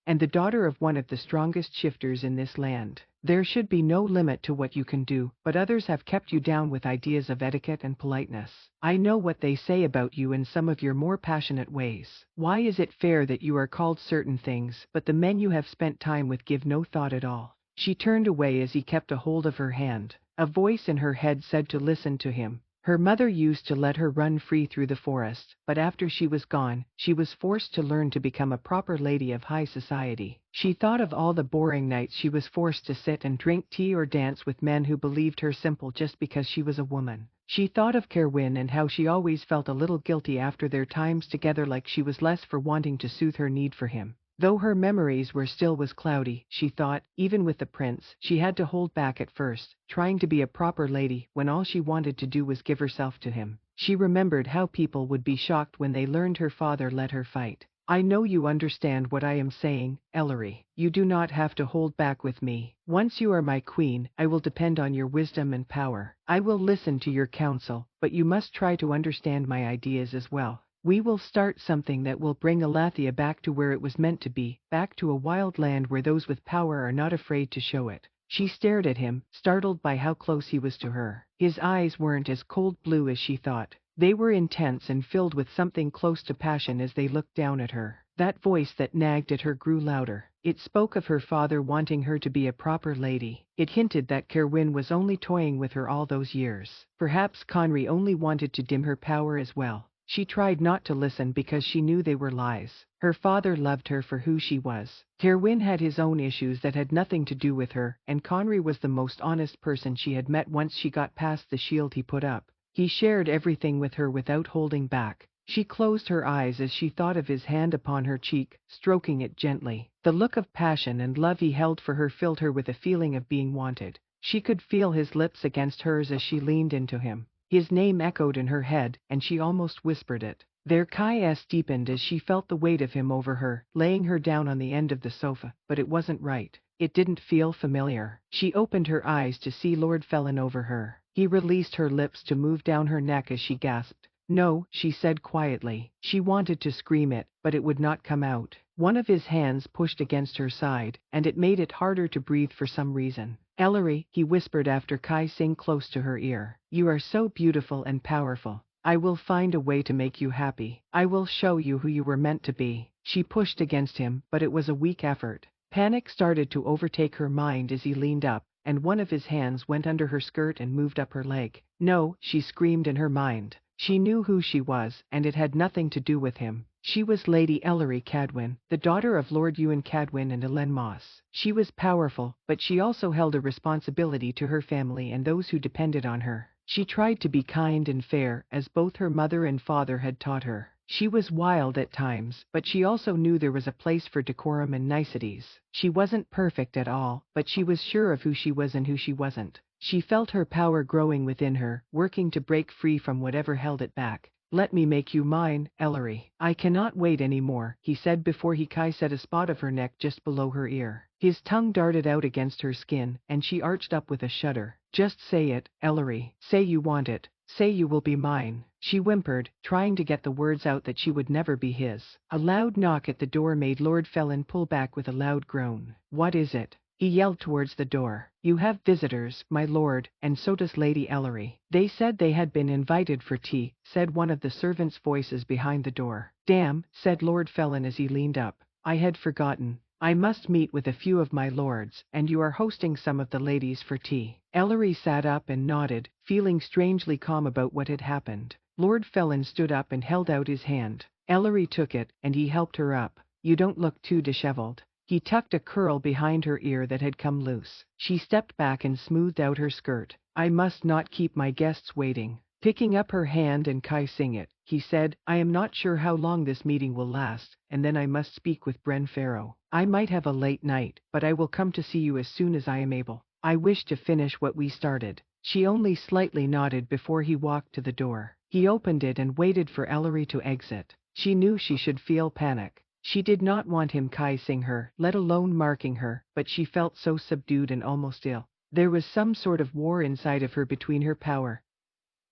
and the daughter of one of the strongest shifters in this land. There should be no limit to what you can do, but others have kept you down with ideas of etiquette and politeness. I know what they say about you in some of your more passionate ways. Why is it fair that you are called certain things, but the men you have spent time with give no thought at all? She turned away as he kept a hold of her hand. A voice in her head said to listen to him. Her mother used to let her run free through the forest, but after she was gone, she was forced to learn to become a proper lady of high society. She thought of all the boring nights she was forced to sit and drink tea or dance with men who believed her simple just because she was a woman. She thought of Kerwin and how she always felt a little guilty after their times together, like she was less for wanting to soothe her need for him. Though her memories were still was cloudy, she thought, even with the prince, she had to hold back at first, trying to be a proper lady when all she wanted to do was give herself to him. She remembered how people would be shocked when they learned her father let her fight. I know you understand what I am saying, Ellery. You do not have to hold back with me. Once you are my queen, I will depend on your wisdom and power. I will listen to your counsel, but you must try to understand my ideas as well. We will start something that will bring Elathia back to where it was meant to be, back to a wild land where those with power are not afraid to show it. She stared at him, startled by how close he was to her. His eyes weren't as cold blue as she thought. They were intense and filled with something close to passion as they looked down at her. That voice that nagged at her grew louder. It spoke of her father wanting her to be a proper lady. It hinted that Kerwin was only toying with her all those years. Perhaps Conry only wanted to dim her power as well. She tried not to listen because she knew they were lies. Her father loved her for who she was. Kerwin had his own issues that had nothing to do with her, and Conry was the most honest person she had met once she got past the shield he put up. He shared everything with her without holding back. She closed her eyes as she thought of his hand upon her cheek, stroking it gently. The look of passion and love he held for her filled her with a feeling of being wanted. She could feel his lips against hers as she leaned into him. His name echoed in her head, and she almost whispered it. Their kiss deepened as she felt the weight of him over her, laying her down on the end of the sofa, but it wasn't right. It didn't feel familiar. She opened her eyes to see Lord Felin over her. He released her lips to move down her neck as she gasped. No, she said quietly. She wanted to scream it, but it would not come out. One of his hands pushed against her side, and it made it harder to breathe for some reason. Ellery, he whispered after kissing close to her ear. You are so beautiful and powerful. I will find a way to make you happy. I will show you who you were meant to be. She pushed against him, but it was a weak effort. Panic started to overtake her mind as he leaned up, and one of his hands went under her skirt and moved up her leg. No, she screamed in her mind. She knew who she was, and it had nothing to do with him. She was Lady Ellery Cadwin, the daughter of Lord Ewan Cadwin and Ellen Moss. She was powerful, but she also held a responsibility to her family and those who depended on her. She tried to be kind and fair, as both her mother and father had taught her. She was wild at times, but she also knew there was a place for decorum and niceties. She wasn't perfect at all, but she was sure of who she was and who she wasn't. She felt her power growing within her, working to break free from whatever held it back. "Let me make you mine, Ellery. I cannot wait any more," he said before he kissed at a spot of her neck just below her ear. His tongue darted out against her skin, and she arched up with a shudder. "Just say it, Ellery. Say you want it. Say you will be mine," she whimpered, trying to get the words out that she would never be his. A loud knock at the door made Lord Felon pull back with a loud groan. "What is it?" he yelled towards the door. "You have visitors, my lord, and so does Lady Ellery. They said they had been invited for tea," said one of the servants' voices behind the door. "Damn," said Lord Felon as he leaned up. "I had forgotten. I must meet with a few of my lords, and you are hosting some of the ladies for tea." Ellery sat up and nodded, feeling strangely calm about what had happened. Lord Felon stood up and held out his hand. Ellery took it, and he helped her up. "You don't look too disheveled." He tucked a curl behind her ear that had come loose. She stepped back and smoothed out her skirt. "I must not keep my guests waiting." Picking up her hand and kissing it, he said, "I am not sure how long this meeting will last, and then I must speak with Bren Farrow. I might have a late night, but I will come to see you as soon as I am able. I wish to finish what we started." She only slightly nodded before he walked to the door. He opened it and waited for Ellery to exit. She knew she should feel panic. She did not want him kissing her, let alone marking her, but she felt so subdued and almost ill. There was some sort of war inside of her between her power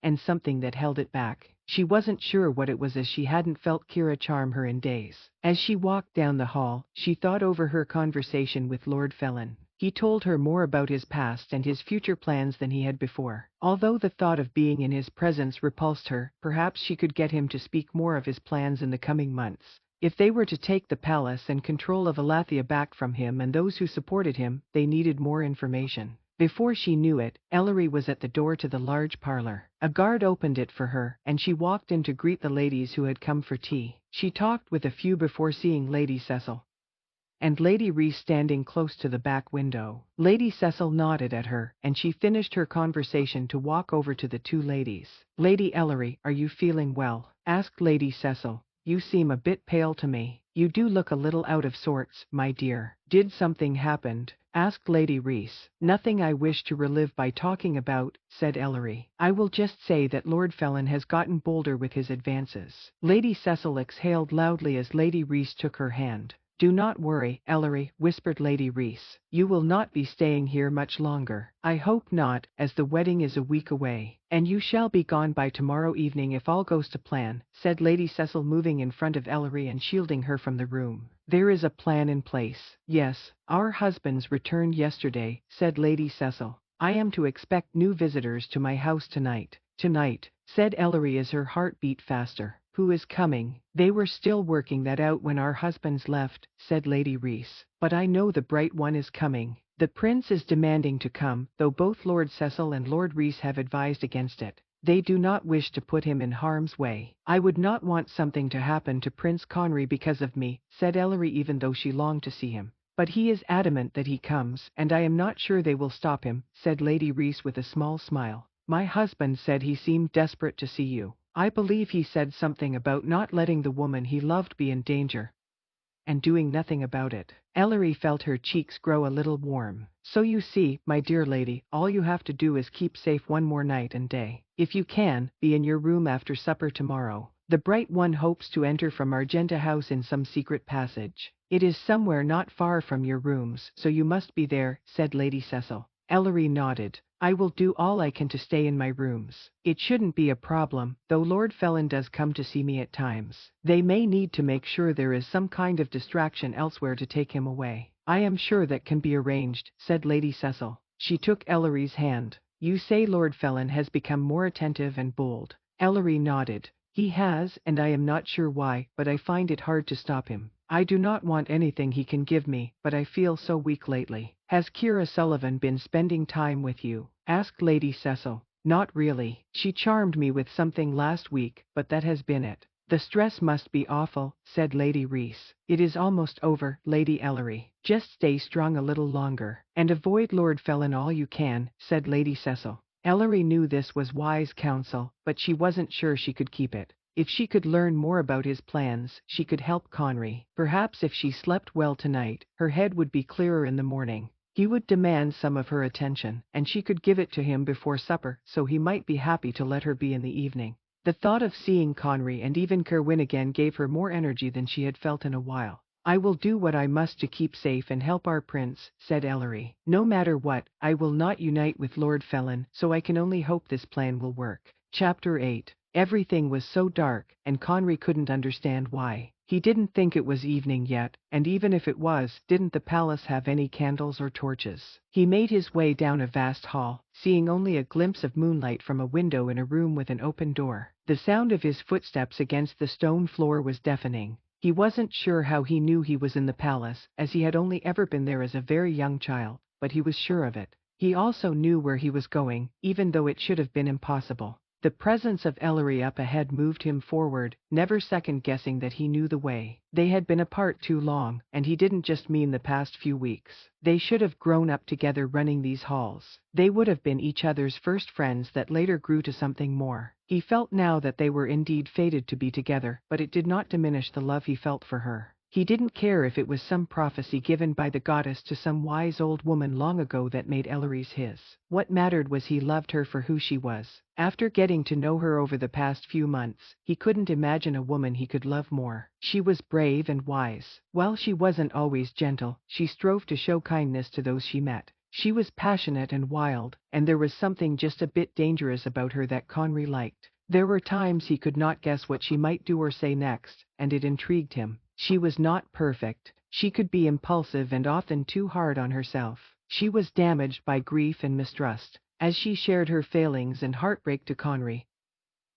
and something that held it back. She wasn't sure what it was, as she hadn't felt Kira charm her in days. As she walked down the hall, she thought over her conversation with Lord Felon. He told her more about his past and his future plans than he had before. Although the thought of being in his presence repulsed her, perhaps she could get him to speak more of his plans in the coming months. If they were to take the palace and control of Elathia back from him and those who supported him, they needed more information. Before she knew it, Ellery was at the door to the large parlor. A guard opened it for her, and she walked in to greet the ladies who had come for tea. She talked with a few before seeing Lady Cecil and Lady Reese standing close to the back window. Lady Cecil nodded at her, and she finished her conversation to walk over to the two ladies. "Lady Ellery, are you feeling well?" asked Lady Cecil. "You seem a bit pale to me. You do look a little out of sorts, my dear. Did something happen?" asked Lady Reese. "Nothing I wish to relive by talking about," said Ellery. "I will just say that Lord Felon has gotten bolder with his advances." Lady Cecil exhaled loudly as Lady Reese took her hand. "Do not worry, Ellery," whispered Lady Reese. "You will not be staying here much longer. I hope not, as the wedding is a week away. And you shall be gone by tomorrow evening if all goes to plan," said Lady Cecil, moving in front of Ellery and shielding her from the room. "There is a plan in place." "Yes, our husbands returned yesterday," said Lady Cecil. "I am to expect new visitors to my house tonight." "Tonight," said Ellery as her heart beat faster. "Who is coming?" "They were still working that out when our husbands left," said Lady Reese. "But I know the bright one is coming. The prince is demanding to come, though both Lord Cecil and Lord Reese have advised against it. They do not wish to put him in harm's way." "I would not want something to happen to Prince Conry because of me," said Ellery, even though she longed to see him. "But he is adamant that he comes, and I am not sure they will stop him," said Lady Reese with a small smile. "My husband said he seemed desperate to see you. I believe he said something about not letting the woman he loved be in danger and doing nothing about it." Ellery felt her cheeks grow a little warm. "So you see, my dear lady, all you have to do is keep safe one more night and day. If you can, be in your room after supper tomorrow. The bright one hopes to enter from Argenta House in some secret passage. It is somewhere not far from your rooms, so you must be there," said Lady Cecil. Ellery nodded. "I will do all I can to stay in my rooms. It shouldn't be a problem, though Lord Felon does come to see me at times. They may need to make sure there is some kind of distraction elsewhere to take him away." "I am sure that can be arranged," said Lady Cecil. She took Ellery's hand. "You say Lord Felon has become more attentive and bold." Ellery nodded. "He has, and I am not sure why, but I find it hard to stop him. I do not want anything he can give me, but I feel so weak lately." "Has Kira Sullivan been spending time with you?" asked Lady Cecil. "Not really. She charmed me with something last week, but that has been it." "The stress must be awful," said Lady Reese. "It is almost over, Lady Ellery. Just stay strong a little longer, and avoid Lord Felon all you can," said Lady Cecil. Ellery knew this was wise counsel, but she wasn't sure she could keep it. If she could learn more about his plans, she could help Conry. Perhaps if she slept well tonight, her head would be clearer in the morning. He would demand some of her attention, and she could give it to him before supper, so he might be happy to let her be in the evening. The thought of seeing Conry and even Kerwin again gave her more energy than she had felt in a while. "I will do what I must to keep safe and help our prince," said Ellery. "No matter what, I will not unite with Lord Felon, so I can only hope this plan will work." Chapter 8. Everything was so dark, and Conry couldn't understand why. He didn't think it was evening yet, and even if it was, didn't the palace have any candles or torches? He made his way down a vast hall, seeing only a glimpse of moonlight from a window in a room with an open door. The sound of his footsteps against the stone floor was deafening. He wasn't sure how he knew he was in the palace, as he had only ever been there as a very young child, but he was sure of it. He also knew where he was going, even though it should have been impossible. The presence of Ellery up ahead moved him forward, never second-guessing that he knew the way. They had been apart too long, and he didn't just mean the past few weeks. They should have grown up together running these halls. They would have been each other's first friends that later grew to something more. He felt now that they were indeed fated to be together, but it did not diminish the love he felt for her. He didn't care if it was some prophecy given by the goddess to some wise old woman long ago that made Ellery's his. What mattered was he loved her for who she was. After getting to know her over the past few months, he couldn't imagine a woman he could love more. She was brave and wise. While she wasn't always gentle, she strove to show kindness to those she met. She was passionate and wild, and there was something just a bit dangerous about her that Conry liked. There were times he could not guess what she might do or say next, and it intrigued him. She was not perfect. She could be impulsive and often too hard on herself. She was damaged by grief and mistrust. As she shared her failings and heartbreak to Conry,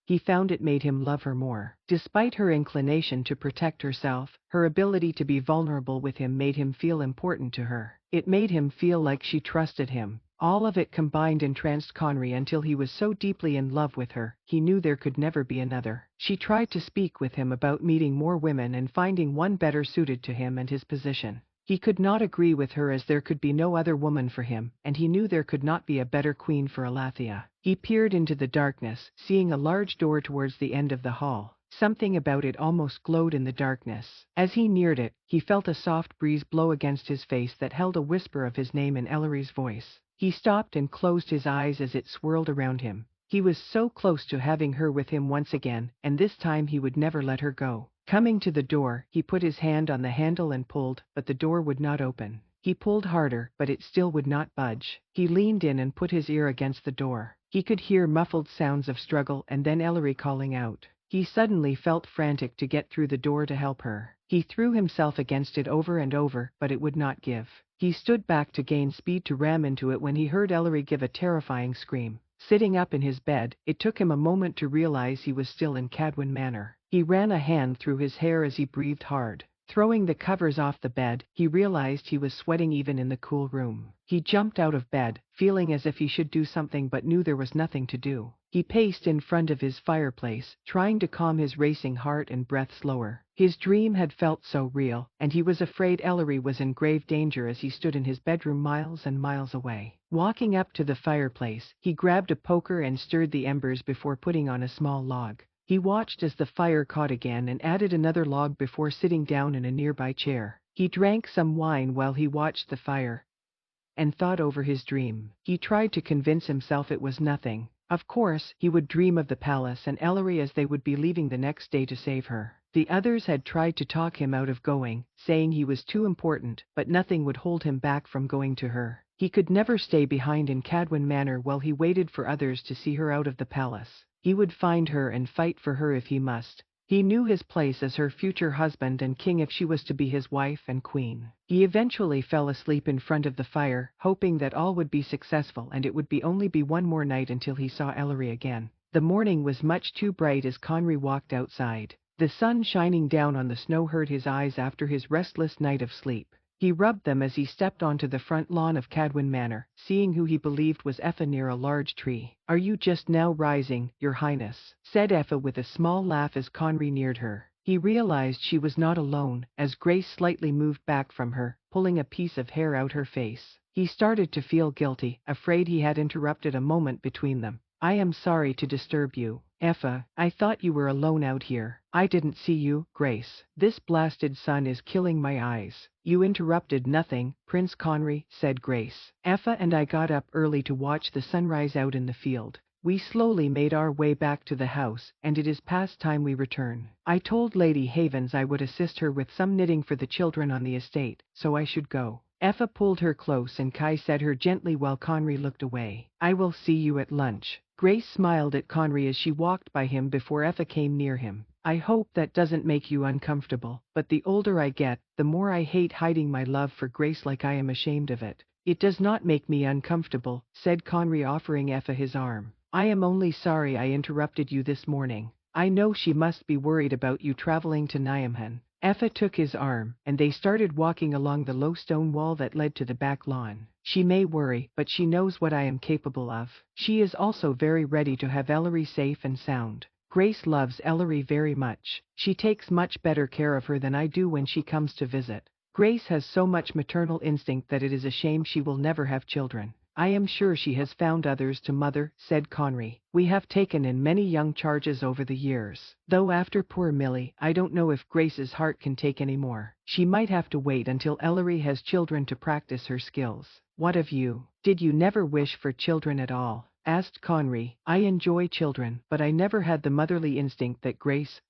he found it made him love her more. Despite her inclination to protect herself, her ability to be vulnerable with him made him feel important to her. It made him feel like she trusted him. All of it combined entranced Conry until he was so deeply in love with her, he knew there could never be another. She tried to speak with him about meeting more women and finding one better suited to him and his position. He could not agree with her as there could be no other woman for him, and he knew there could not be a better queen for Elathia. He peered into the darkness, seeing a large door towards the end of the hall. Something about it almost glowed in the darkness. As he neared it, he felt a soft breeze blow against his face that held a whisper of his name in Ellery's voice. He stopped and closed his eyes as it swirled around him. He was so close to having her with him once again, and this time he would never let her go. Coming to the door, he put his hand on the handle and pulled, but the door would not open. He pulled harder, but it still would not budge. He leaned in and put his ear against the door. He could hear muffled sounds of struggle and then Ellery calling out. He suddenly felt frantic to get through the door to help her. He threw himself against it over and over, but it would not give. He stood back to gain speed to ram into it when he heard Ellery give a terrifying scream. Sitting up in his bed, it took him a moment to realize he was still in Cadwin Manor. He ran a hand through his hair as he breathed hard. Throwing the covers off the bed, he realized he was sweating even in the cool room. He jumped out of bed, feeling as if he should do something but knew there was nothing to do. He paced in front of his fireplace, trying to calm his racing heart and breath slower. His dream had felt so real, and he was afraid Ellery was in grave danger as he stood in his bedroom miles and miles away. Walking up to the fireplace, he grabbed a poker and stirred the embers before putting on a small log. He watched as the fire caught again and added another log before sitting down in a nearby chair. He drank some wine while he watched the fire and thought over his dream. He tried to convince himself it was nothing. Of course, he would dream of the palace and Ellery as they would be leaving the next day to save her. The others had tried to talk him out of going, saying he was too important, but nothing would hold him back from going to her. He could never stay behind in Cadwin Manor while he waited for others to see her out of the palace. He would find her and fight for her if he must. He knew his place as her future husband and king if she was to be his wife and queen. He eventually fell asleep in front of the fire, hoping that all would be successful and it would only be one more night until he saw Ellery again. The morning was much too bright as Conry walked outside. The sun shining down on the snow hurt his eyes after his restless night of sleep. He rubbed them as he stepped onto the front lawn of Cadwin Manor, seeing who he believed was Effa near a large tree. "Are you just now rising, Your Highness?" said Effa with a small laugh as Conry neared her. He realized she was not alone, as Grace slightly moved back from her, pulling a piece of hair out her face. He started to feel guilty, afraid he had interrupted a moment between them. "I am sorry to disturb you." Effa, I thought you were alone out here. I didn't see you, Grace. This blasted sun is killing my eyes. You interrupted nothing, Prince Conry, said Grace. Effa and I got up early to watch the sunrise out in the field. We slowly made our way back to the house, and it is past time we return. I told Lady Havens I would assist her with some knitting for the children on the estate, so I should go. Effa pulled her close and Kai said her gently while Conry looked away. I will see you at lunch. Grace smiled at Conry as she walked by him before Effa came near him. I hope that doesn't make you uncomfortable, but the older I get, the more I hate hiding my love for Grace like I am ashamed of it. It does not make me uncomfortable, said Conry offering Effa his arm. I am only sorry I interrupted you this morning. I know she must be worried about you traveling to Nyamhan. Effa took his arm, and they started walking along the low stone wall that led to the back lawn. She may worry, but she knows what I am capable of. She is also very ready to have Ellery safe and sound. Grace loves Ellery very much. She takes much better care of her than I do when she comes to visit. Grace has so much maternal instinct that it is a shame she will never have children. I am sure she has found others to mother, said Conry. We have taken in many young charges over the years. Though after poor Millie, I don't know if Grace's heart can take any more. She might have to wait until Ellery has children to practice her skills. What of you? Did you never wish for children at all? Asked Conry. I enjoy children, but I never had the motherly instinct that Grace,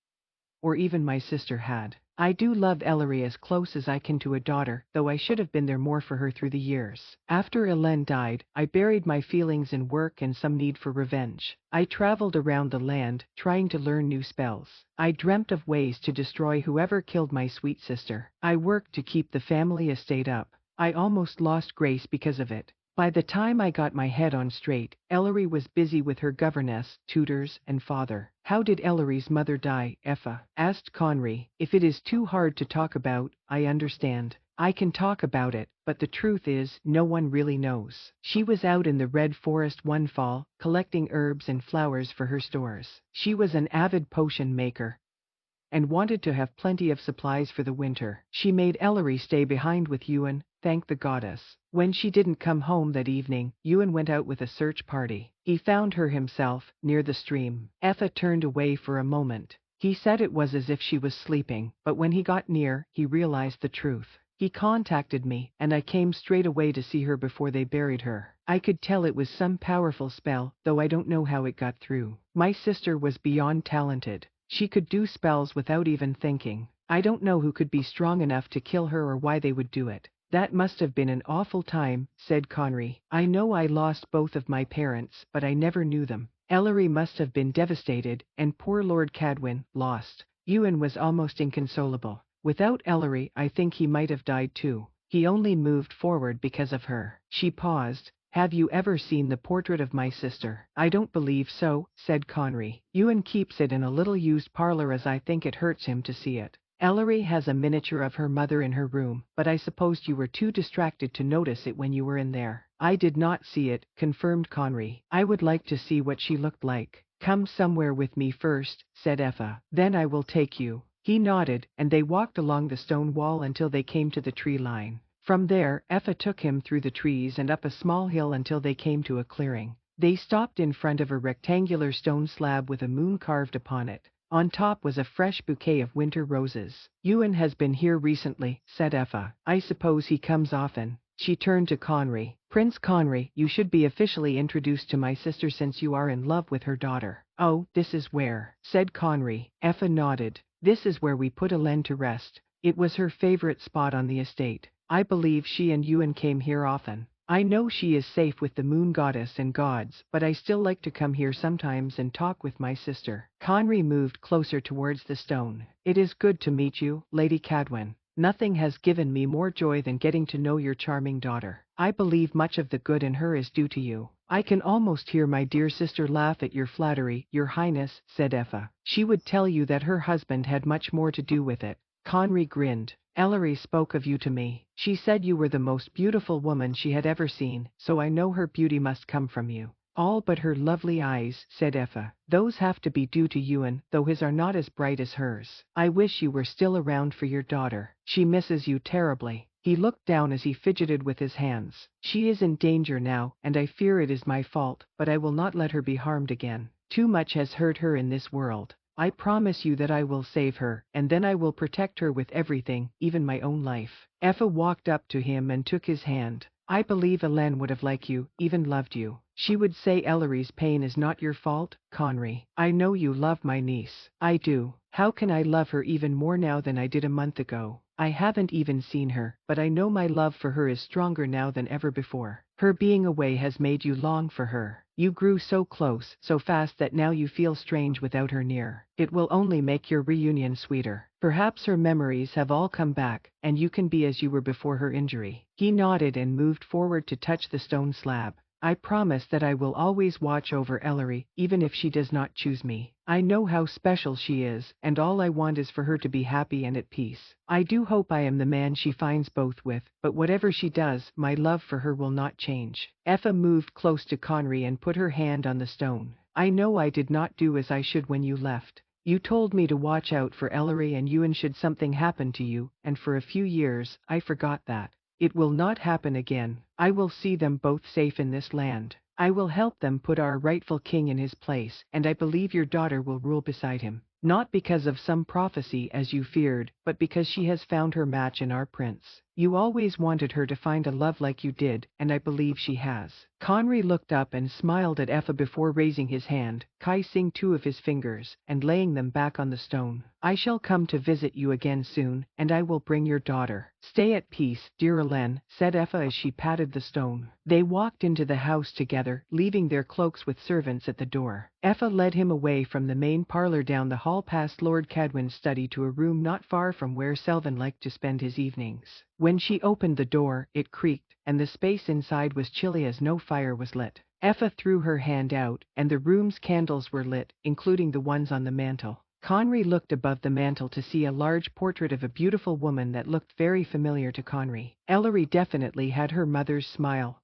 or even my sister, had. I do love Ellery as close as I can to a daughter, though I should have been there more for her through the years. After Ellen died, I buried my feelings in work and some need for revenge. I traveled around the land, trying to learn new spells. I dreamt of ways to destroy whoever killed my sweet sister. I worked to keep the family estate up. I almost lost Grace because of it. By the time I got my head on straight, Ellery was busy with her governess, tutors, and father. How did Ellery's mother die, Effa? Asked Conry. If it is too hard to talk about, I understand. I can talk about it, but the truth is, no one really knows. She was out in the Red Forest one fall, collecting herbs and flowers for her stores. She was an avid potion maker and wanted to have plenty of supplies for the winter. She made Ellery stay behind with Ewan, thank the goddess. When she didn't come home that evening, Ewan went out with a search party. He found her himself, near the stream. Effa turned away for a moment. He said it was as if she was sleeping, but when he got near, he realized the truth. He contacted me, and I came straight away to see her before they buried her. I could tell it was some powerful spell, though I don't know how it got through. My sister was beyond talented. She could do spells without even thinking. I don't know who could be strong enough to kill her or why they would do it. That must have been an awful time, said Conry. I know I lost both of my parents, but I never knew them. Ellery must have been devastated, and poor Lord Cadwyn, lost. Ewan was almost inconsolable. Without Ellery, I think he might have died too. He only moved forward because of her. She paused. Have you ever seen the portrait of my sister? I don't believe so, said Conry. Ewan keeps it in a little used parlor as I think it hurts him to see it. Ellery has a miniature of her mother in her room, but I supposed you were too distracted to notice it when you were in there. I did not see it, confirmed Conry. I would like to see what she looked like. Come somewhere with me first, said Effa. Then I will take you. He nodded, and they walked along the stone wall until they came to the tree line. From there, Effa took him through the trees and up a small hill until they came to a clearing. They stopped in front of a rectangular stone slab with a moon carved upon it. On top was a fresh bouquet of winter roses. Ewan has been here recently, said Effa. I suppose he comes often. She turned to Conry. Prince Conry, you should be officially introduced to my sister since you are in love with her daughter. Oh, this is where, said Conry. Effa nodded. This is where we put Ellen to rest. It was her favorite spot on the estate. I believe she and Ewan came here often. I know she is safe with the moon goddess and gods, but I still like to come here sometimes and talk with my sister. Conry moved closer towards the stone. It is good to meet you, Lady Cadwyn. Nothing has given me more joy than getting to know your charming daughter. I believe much of the good in her is due to you. I can almost hear my dear sister laugh at your flattery, Your Highness, said Effa. She would tell you that her husband had much more to do with it. Conry grinned. Ellery spoke of you to me. She said you were the most beautiful woman she had ever seen, so I know her beauty must come from you. All but her lovely eyes, said Effa. Those have to be due to Ewan, though his are not as bright as hers. I wish you were still around for your daughter. She misses you terribly. He looked down as he fidgeted with his hands. She is in danger now, and I fear it is my fault, but I will not let her be harmed again. Too much has hurt her in this world. I promise you that I will save her, and then I will protect her with everything, even my own life. Effa walked up to him and took his hand. I believe Ellen would have liked you, even loved you. She would say Ellery's pain is not your fault, Conry. I know you love my niece. I do. How can I love her even more now than I did a month ago? I haven't even seen her, but I know my love for her is stronger now than ever before. Her being away has made you long for her. You grew so close, so fast that now you feel strange without her near. It will only make your reunion sweeter. Perhaps her memories have all come back, and you can be as you were before her injury. He nodded and moved forward to touch the stone slab. I promise that I will always watch over Ellery, even if she does not choose me. I know how special she is, and all I want is for her to be happy and at peace. I do hope I am the man she finds both with, but whatever she does, my love for her will not change. Effa moved close to Conry and put her hand on the stone. I know I did not do as I should when you left. You told me to watch out for Ellery and Ewan should something happen to you, and for a few years, I forgot that. It will not happen again. I will see them both safe in this land. I will help them put our rightful king in his place, and I believe your daughter will rule beside him. Not because of some prophecy as you feared, but because she has found her match in our prince. You always wanted her to find a love like you did, and I believe she has. Conry looked up and smiled at Effa before raising his hand, kissing two of his fingers, and laying them back on the stone. I shall come to visit you again soon, and I will bring your daughter. Stay at peace, dear Ellen, said Effa as she patted the stone. They walked into the house together, leaving their cloaks with servants at the door. Effa led him away from the main parlour down the hall past Lord Cadwin's study to a room not far from where Selwyn liked to spend his evenings. When she opened the door, it creaked, and the space inside was chilly as no fire was lit. Effa threw her hand out, and the room's candles were lit, including the ones on the mantel. Conry looked above the mantel to see a large portrait of a beautiful woman that looked very familiar to Conry. Ellery definitely had her mother's smile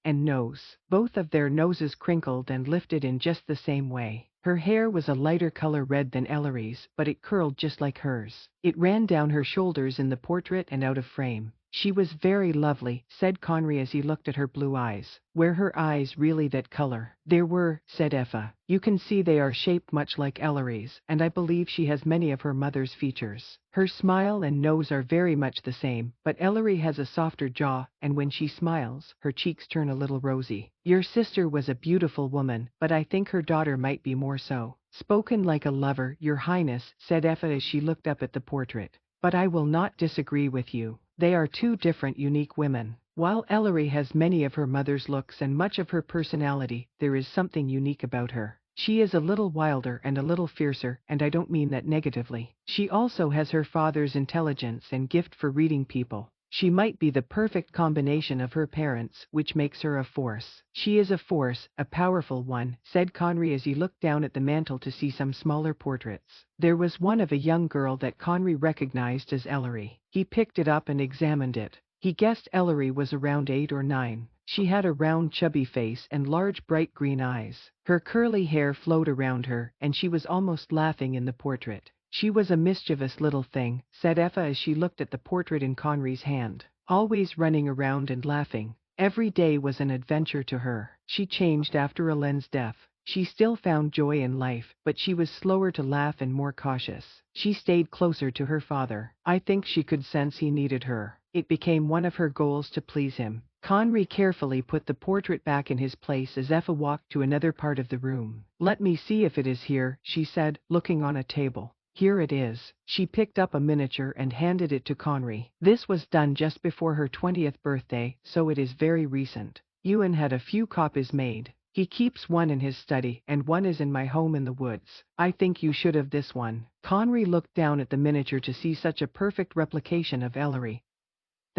and nose. Both of their noses crinkled and lifted in just the same way. Her hair was a lighter color red than Ellery's, but it curled just like hers. It ran down her shoulders in the portrait and out of frame. She was very lovely, said Conry as he looked at her blue eyes. Were her eyes really that color? There were, said Effa. You can see they are shaped much like Ellery's, and I believe she has many of her mother's features. Her smile and nose are very much the same, but Ellery has a softer jaw, and when she smiles, her cheeks turn a little rosy. Your sister was a beautiful woman, but I think her daughter might be more so. Spoken like a lover, Your Highness, said Effa as she looked up at the portrait. But I will not disagree with you. They are two different, unique women. While Ellery has many of her mother's looks and much of her personality, there is something unique about her. She is a little wilder and a little fiercer, and I don't mean that negatively. She also has her father's intelligence and gift for reading people. She might be the perfect combination of her parents, which makes her a force. She is a force, a powerful one, said Conry as he looked down at the mantel to see some smaller portraits. There was one of a young girl that Conry recognized as Ellery. He picked it up and examined it. He guessed Ellery was around 8 or 9. She had a round chubby face and large bright green eyes. Her curly hair flowed around her, and she was almost laughing in the portrait. She was a mischievous little thing, said Effa as she looked at the portrait in Conry's hand. Always running around and laughing. Every day was an adventure to her. She changed after Ellen's death. She still found joy in life, but she was slower to laugh and more cautious. She stayed closer to her father. I think she could sense he needed her. It became one of her goals to please him. Conry carefully put the portrait back in his place as Effa walked to another part of the room. Let me see if it is here, she said, looking on a table. Here it is. She picked up a miniature and handed it to Conry. This was done just before her 20th birthday, so it is very recent. Ewan had a few copies made. He keeps one in his study, and one is in my home in the woods. I think you should have this one. Conry looked down at the miniature to see such a perfect replication of Ellery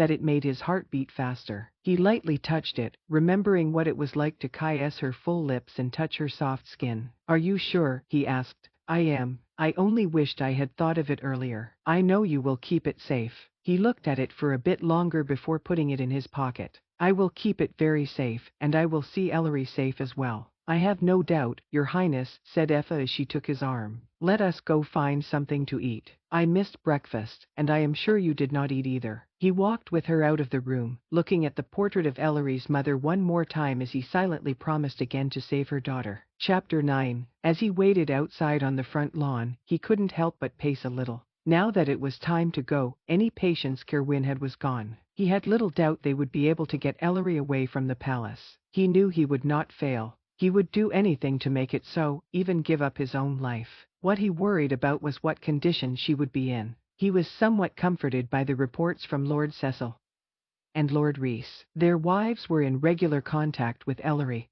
that it made his heart beat faster. He lightly touched it, remembering what it was like to kiss her full lips and touch her soft skin. Are you sure? He asked. I am. I only wished I had thought of it earlier. I know you will keep it safe. He looked at it for a bit longer before putting it in his pocket. I will keep it very safe, and I will see Ellery safe as well. I have no doubt, Your Highness, said Effa as she took his arm. Let us go find something to eat. I missed breakfast, and I am sure you did not eat either. He walked with her out of the room, looking at the portrait of Ellery's mother one more time as he silently promised again to save her daughter. Chapter 9. As he waited outside on the front lawn, he couldn't help but pace a little. Now that it was time to go, any patience Kerwin had was gone. He had little doubt they would be able to get Ellery away from the palace. He knew he would not fail. He would do anything to make it so, even give up his own life. What he worried about was what condition she would be in. He was somewhat comforted by the reports from Lord Cecil and Lord Rees. Their wives were in regular contact with Ellery,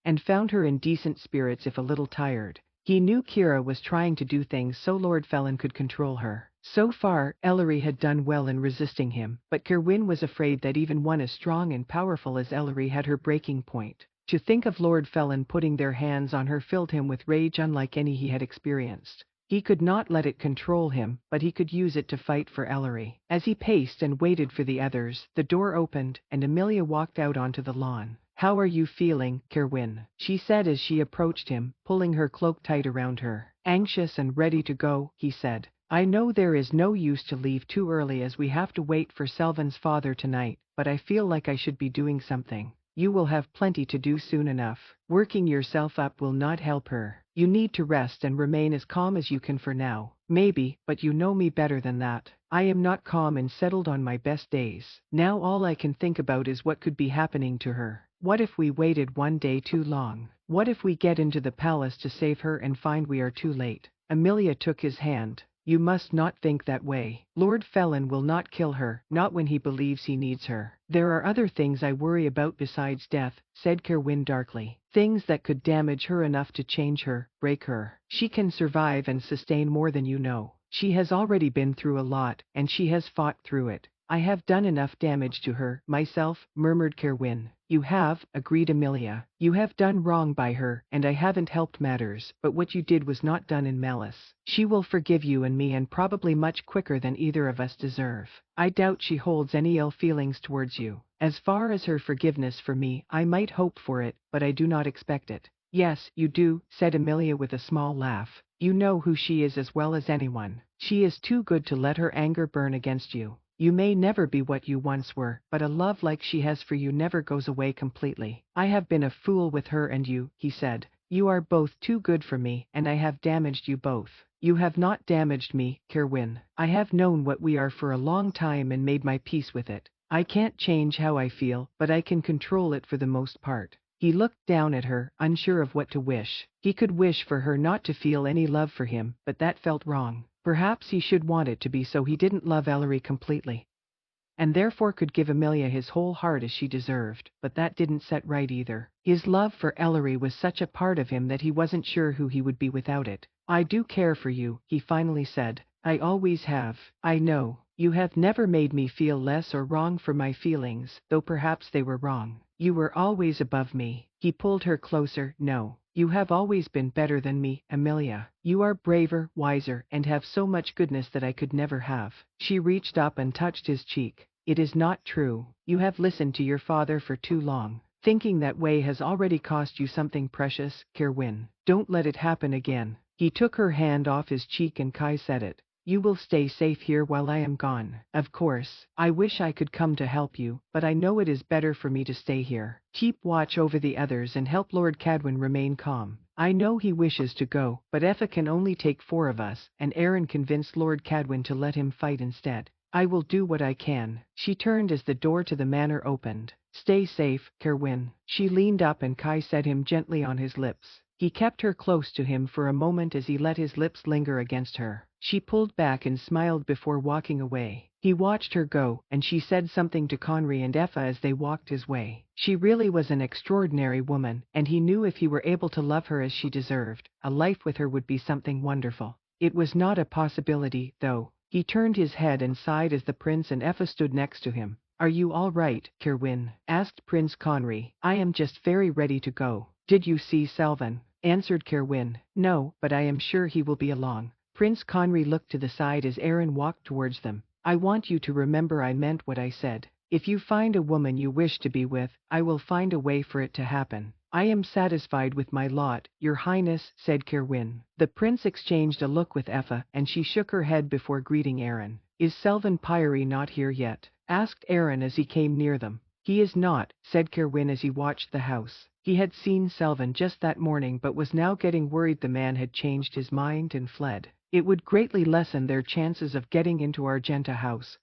and found her in decent spirits if a little tired. He knew Kira was trying to do things so Lord Felin could control her. So far, Ellery had done well in resisting him, but Kerwin was afraid that even one as strong and powerful as Ellery had her breaking point. To think of Lord Felin putting their hands on her filled him with rage unlike any he had experienced. He could not let it control him, but he could use it to fight for Ellery. As he paced and waited for the others, the door opened, and Amelia walked out onto the lawn. How are you feeling, Kerwin? She said as she approached him, pulling her cloak tight around her. Anxious and ready to go, he said. I know there is no use to leave too early as we have to wait for Selvin's father tonight, but I feel like I should be doing something. You will have plenty to do soon enough. Working yourself up will not help her. You need to rest and remain as calm as you can for now. Maybe, but you know me better than that. I am not calm and settled on my best days. Now all I can think about is what could be happening to her. What if we waited one day too long? What if we get into the palace to save her and find we are too late? Amelia took his hand. You must not think that way. Lord Felin will not kill her, not when he believes he needs her. There are other things I worry about besides death, said Kerwin darkly. Things that could damage her enough to change her, break her. She can survive and sustain more than you know. She has already been through a lot, and she has fought through it. I have done enough damage to her, myself, murmured Kerwin. You have, agreed Amelia. You have done wrong by her, and I haven't helped matters, but what you did was not done in malice. She will forgive you and me and probably much quicker than either of us deserve. I doubt she holds any ill feelings towards you. As far as her forgiveness for me, I might hope for it, but I do not expect it. Yes, you do, said Amelia with a small laugh. You know who she is as well as anyone. She is too good to let her anger burn against you. You may never be what you once were, but a love like she has for you never goes away completely. I have been a fool with her and you, he said. You are both too good for me, and I have damaged you both. You have not damaged me, Kerwin. I have known what we are for a long time and made my peace with it. I can't change how I feel, but I can control it for the most part. He looked down at her, unsure of what to wish. He could wish for her not to feel any love for him, but that felt wrong. Perhaps he should want it to be so he didn't love Ellery completely, and therefore could give Amelia his whole heart as she deserved, but that didn't set right either. His love for Ellery was such a part of him that he wasn't sure who he would be without it. I do care for you, he finally said. I always have. I know. You have never made me feel less or wrong for my feelings, though perhaps they were wrong. You were always above me. He pulled her closer. No. You have always been better than me, Amelia. You are braver, wiser, and have so much goodness that I could never have. She reached up and touched his cheek. It is not true. You have listened to your father for too long. Thinking that way has already cost you something precious, Kerwin. Don't let it happen again. He took her hand off his cheek and Kai said it. You will stay safe here while I am gone. Of course, I wish I could come to help you, but I know it is better for me to stay here. Keep watch over the others and help Lord Cadwin remain calm. I know he wishes to go, but Effa can only take 4 of us, and Aaron convinced Lord Cadwin to let him fight instead. I will do what I can. She turned as the door to the manor opened. Stay safe, Kerwin. She leaned up and Kai set him gently on his lips. He kept her close to him for a moment as he let his lips linger against her. She pulled back and smiled before walking away. He watched her go, and she said something to Conry and Effa as they walked his way. She really was an extraordinary woman, and he knew if he were able to love her as she deserved, a life with her would be something wonderful. It was not a possibility, though. He turned his head and sighed as the prince and Effa stood next to him. Are you all right, Kerwin? Asked Prince Conry. I am just very ready to go. Did you see Selvin? Answered Kerwin. No, but I am sure he will be along. Prince Conry looked to the side as Aaron walked towards them. I want you to remember I meant what I said. If you find a woman you wish to be with, I will find a way for it to happen. I am satisfied with my lot, your highness, said Kerwin. The prince exchanged a look with Effa, and she shook her head before greeting Aaron. Is Selvin Pyre not here yet? Asked Aaron as he came near them. He is not, said Kerwin as he watched the house. He had seen Selvin just that morning but was now getting worried the man had changed his mind and fled. It would greatly lessen their chances of getting into Argenta House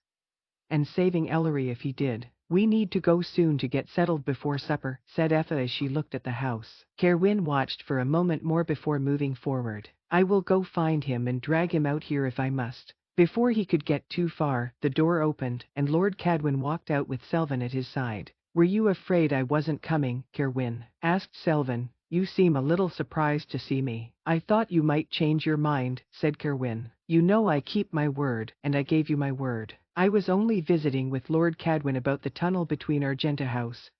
and saving Ellery if he did. We need to go soon to get settled before supper, said Effa as she looked at the house. Kerwin watched for a moment more before moving forward. I will go find him and drag him out here if I must. Before he could get too far, the door opened, and Lord Cadwin walked out with Selvin at his side. Were you afraid I wasn't coming, Kerwin? Asked Selvin. You seem a little surprised to see me. I thought you might change your mind, said Kerwin. You know I keep my word, and I gave you my word. I was only visiting with Lord Cadwin about the tunnel between Argenta House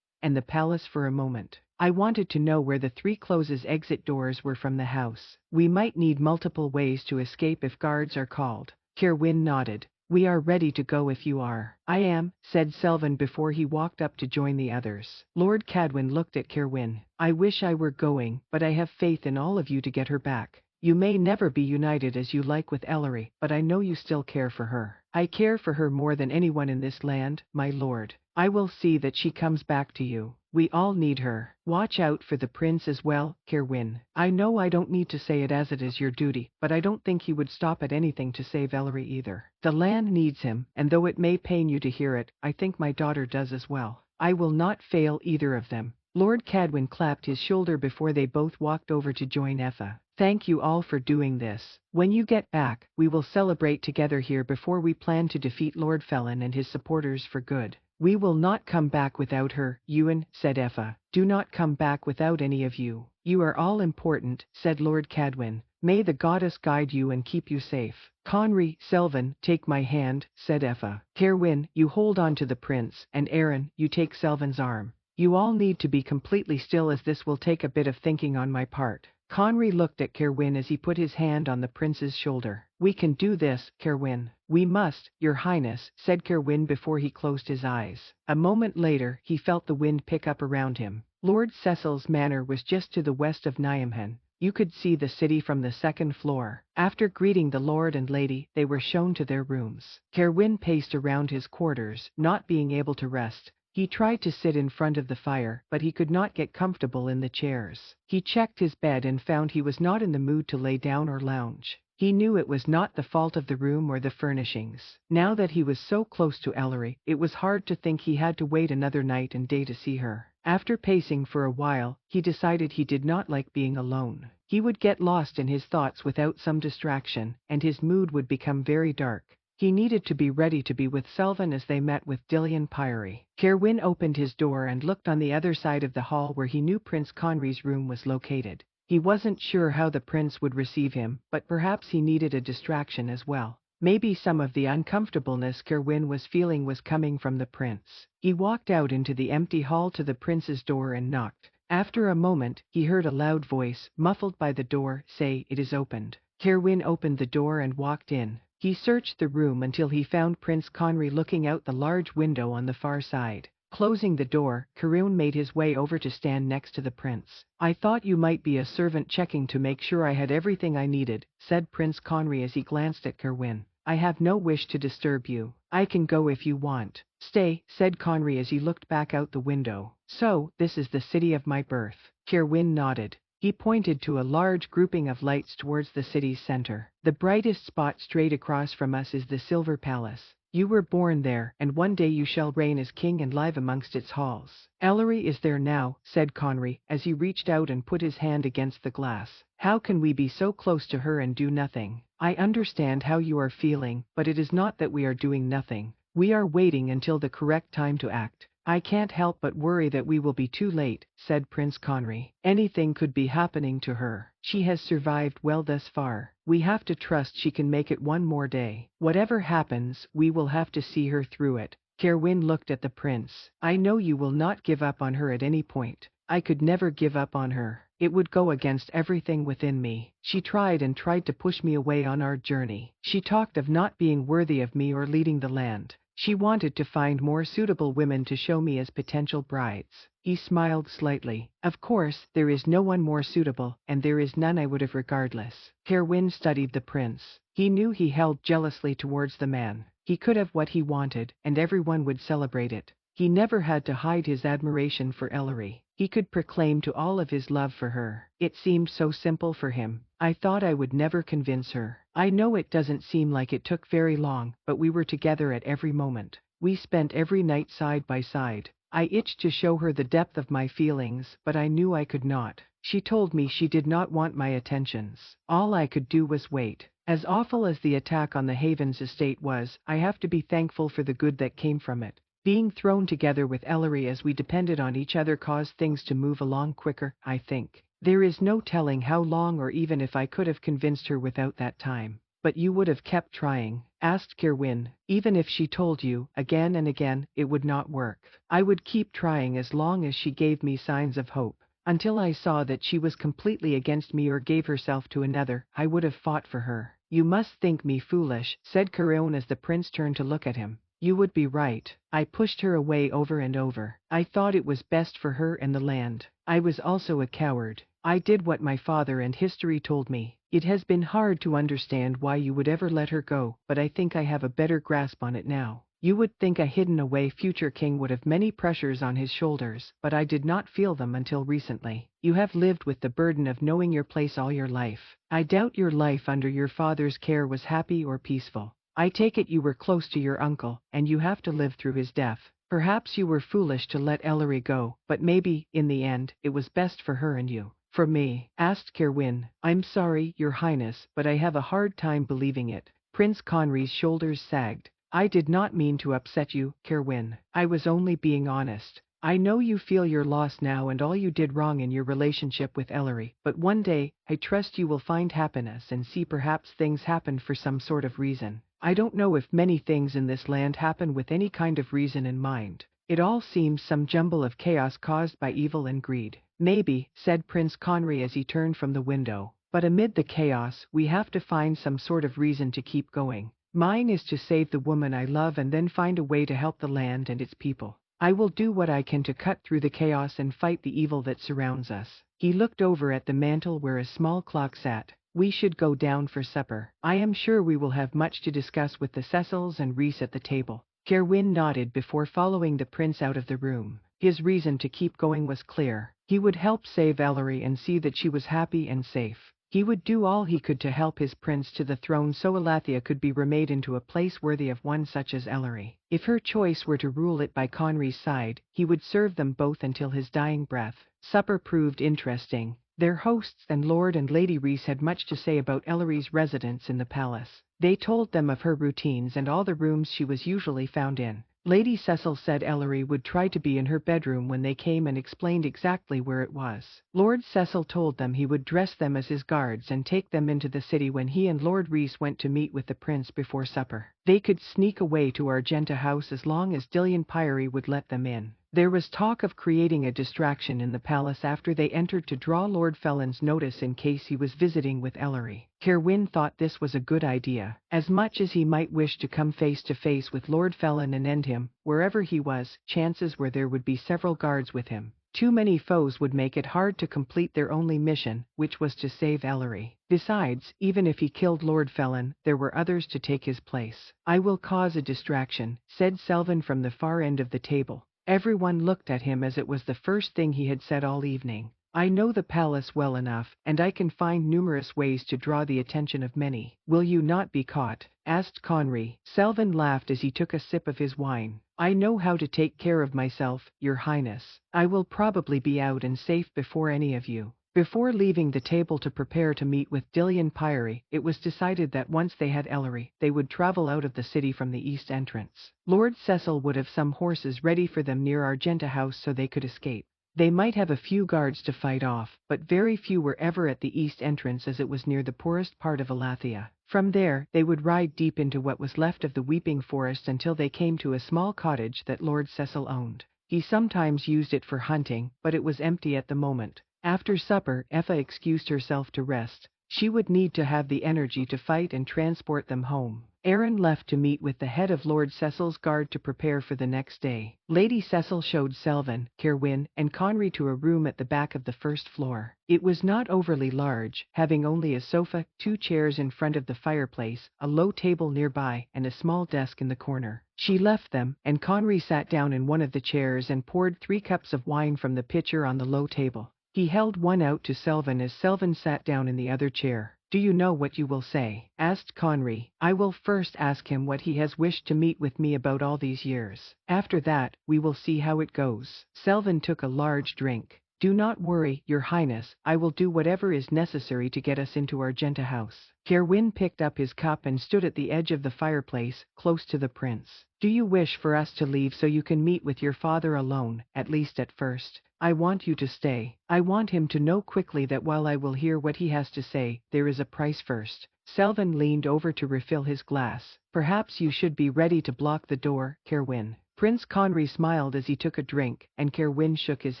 and the palace for a moment. I wanted to know where the 3 closes exit doors were from the house. We might need multiple ways to escape if guards are called. Kerwin nodded. We are ready to go if you are. I am, said Selvin before he walked up to join the others. Lord Cadwin looked at Kerwin. I wish I were going, but I have faith in all of you to get her back. You may never be united as you like with Ellery, but I know you still care for her. I care for her more than anyone in this land, my lord. I will see that she comes back to you. We all need her. Watch out for the prince as well, Kerwin. I know I don't need to say it as it is your duty, but I don't think he would stop at anything to save Ellery either. The land needs him, and though it may pain you to hear it, I think my daughter does as well. I will not fail either of them. Lord Cadwin clapped his shoulder before they both walked over to join Effa. Thank you all for doing this. When you get back, we will celebrate together here before we plan to defeat Lord Felon and his supporters for good. We will not come back without her, Ewan, said Effa. Do not come back without any of you. You are all important, said Lord Cadwin. May the goddess guide you and keep you safe. Conry, Selvin, take my hand, said Effa. Kerwin, you hold on to the prince, and Aaron, you take Selvin's arm. You all need to be completely still as this will take a bit of thinking on my part. Conry looked at Kerwin as he put his hand on the prince's shoulder. We can do this, Kerwin. We must, your highness, said Kerwin before he closed his eyes. A moment later, he felt the wind pick up around him. Lord Cecil's manor was just to the west of Nyamhan. You could see the city from the 2nd floor. After greeting the lord and lady, they were shown to their rooms. Kerwin paced around his quarters, not being able to rest. He tried to sit in front of the fire, but he could not get comfortable in the chairs. He checked his bed and found he was not in the mood to lay down or lounge. He knew it was not the fault of the room or the furnishings. Now that he was so close to Ellery, it was hard to think he had to wait another night and day to see her. After pacing for a while, he decided he did not like being alone. He would get lost in his thoughts without some distraction, and his mood would become very dark. He needed to be ready to be with Selvin as they met with Dillian Pyre. Kerwin opened his door and looked on the other side of the hall where he knew Prince Conry's room was located. He wasn't sure how the prince would receive him, but perhaps he needed a distraction as well. Maybe some of the uncomfortableness Kerwin was feeling was coming from the prince. He walked out into the empty hall to the prince's door and knocked. After a moment, he heard a loud voice, muffled by the door, say, "It is opened." Kerwin opened the door and walked in. He searched the room until he found Prince Conry looking out the large window on the far side. Closing the door, Kerwin made his way over to stand next to the prince. "I thought you might be a servant checking to make sure I had everything I needed," said Prince Conry as he glanced at Kerwin. "I have no wish to disturb you. I can go if you want." "Stay," said Conry as he looked back out the window. "So, this is the city of my birth." Kerwin nodded. He pointed to a large grouping of lights towards the city's center. "The brightest spot straight across from us is the Silver Palace. You were born there, and one day you shall reign as king and live amongst its halls." "Ellery is there now," said Conry, as he reached out and put his hand against the glass. "How can we be so close to her and do nothing? I understand how you are feeling, but it is not that we are doing nothing. We are waiting until the correct time to act." "I can't help but worry that we will be too late," said Prince Conry. "Anything could be happening to her. She has survived well thus far. We have to trust she can make it one more day. Whatever happens, we will have to see her through it." Kerwin looked at the prince. "I know you will not give up on her at any point. I could never give up on her. It would go against everything within me. She tried and tried to push me away on our journey. She talked of not being worthy of me or leading the land. She wanted to find more suitable women to show me as potential brides. He smiled slightly. Of course, there is no one more suitable, and there is none I would have regardless. Kerwin studied the prince. He knew he held jealously towards the man. He could have what he wanted, and everyone would celebrate it. He never had to hide his admiration for Ellery. He could proclaim to all of his love for her. It seemed so simple for him. I thought I would never convince her. I know it doesn't seem like it took very long, but we were together at every moment. We spent every night side by side. I itched to show her the depth of my feelings, but I knew I could not. She told me she did not want my attentions. All I could do was wait. As awful as the attack on the Havens estate was, I have to be thankful for the good that came from it. Being thrown together with Ellery as we depended on each other caused things to move along quicker, I think. There is no telling how long or even if I could have convinced her without that time. But you would have kept trying, asked Kerwin. Even if she told you, again and again, it would not work. I would keep trying as long as she gave me signs of hope. Until I saw that she was completely against me or gave herself to another, I would have fought for her. You must think me foolish, said Kerwin as the prince turned to look at him. You would be right. I pushed her away over and over. I thought it was best for her and the land. I was also a coward. I did what my father and history told me. It has been hard to understand why you would ever let her go, but I think I have a better grasp on it now. You would think a hidden away future king would have many pressures on his shoulders, but I did not feel them until recently. You have lived with the burden of knowing your place all your life. I doubt your life under your father's care was happy or peaceful. I take it you were close to your uncle, and you have to live through his death. Perhaps you were foolish to let Ellery go, but maybe, in the end, it was best for her and you. For me, asked Kerwin. I'm sorry, Your Highness, but I have a hard time believing it. Prince Conry's shoulders sagged. I did not mean to upset you, Kerwin. I was only being honest. I know you feel your loss now and all you did wrong in your relationship with Ellery, but one day, I trust you will find happiness and see perhaps things happened for some sort of reason. I don't know if many things in this land happen with any kind of reason in mind. It all seems some jumble of chaos caused by evil and greed. Maybe, said Prince Conry as he turned from the window. But amid the chaos, we have to find some sort of reason to keep going. Mine is to save the woman I love and then find a way to help the land and its people. I will do what I can to cut through the chaos and fight the evil that surrounds us. He looked over at the mantel where a small clock sat. We should go down for supper. I am sure we will have much to discuss with the Cecils and Rhys at the table. Kerwin nodded before following the prince out of the room. His reason to keep going was clear. He would help save Ellery and see that she was happy and safe. He would do all he could to help his prince to the throne so Elathia could be remade into a place worthy of one such as Ellery. If her choice were to rule it by Conry's side, he would serve them both until his dying breath. Supper proved interesting. Their hosts and Lord and Lady Rhys had much to say about Ellery's residence in the palace. They told them of her routines and all the rooms she was usually found in. Lady Cecil said Ellery would try to be in her bedroom when they came and explained exactly where it was. Lord Cecil told them he would dress them as his guards and take them into the city when he and Lord Rhys went to meet with the prince before supper. They could sneak away to Argenta House as long as Dillian Pyrie would let them in. There was talk of creating a distraction in the palace after they entered to draw Lord Felon's notice in case he was visiting with Ellery. Kerwin thought this was a good idea. As much as he might wish to come face to face with Lord Felon and end him, wherever he was, chances were there would be several guards with him. Too many foes would make it hard to complete their only mission, which was to save Ellery. Besides, even if he killed Lord Felon, there were others to take his place. I will cause a distraction, said Selvin from the far end of the table. Everyone looked at him as it was the first thing he had said all evening. I know the palace well enough, and I can find numerous ways to draw the attention of many. Will you not be caught? Asked Conry. Selvin laughed as he took a sip of his wine. I know how to take care of myself, Your Highness. I will probably be out and safe before any of you. Before leaving the table to prepare to meet with Dillian Pyrie, it was decided that once they had Ellery, they would travel out of the city from the east entrance. Lord Cecil would have some horses ready for them near Argenta House so they could escape. They might have a few guards to fight off, but very few were ever at the east entrance as it was near the poorest part of Elathia. From there, they would ride deep into what was left of the Weeping Forest until they came to a small cottage that Lord Cecil owned. He sometimes used it for hunting, but it was empty at the moment. After supper, Effa excused herself to rest. She would need to have the energy to fight and transport them home. Aaron left to meet with the head of Lord Cecil's guard to prepare for the next day. Lady Cecil showed Selwyn, Kerwin, and Conry to a room at the back of the first floor. It was not overly large, having only a sofa, 2 chairs in front of the fireplace, a low table nearby, and a small desk in the corner. She left them, and Conry sat down in one of the chairs and poured 3 cups of wine from the pitcher on the low table. He held one out to Selwyn as Selwyn sat down in the other chair. "Do you know what you will say?" asked Conry. "I will first ask him what he has wished to meet with me about all these years. After that, we will see how it goes." Selwyn took a large drink. "Do not worry, Your Highness, I will do whatever is necessary to get us into Argenta House." Kerwin picked up his cup and stood at the edge of the fireplace, close to the prince. "Do you wish for us to leave so you can meet with your father alone, at least at first?" "I want you to stay. I want him to know quickly that while I will hear what he has to say, there is a price first." Selwyn leaned over to refill his glass. "Perhaps you should be ready to block the door, Kerwin." Prince Conry smiled as he took a drink, and Kerwin shook his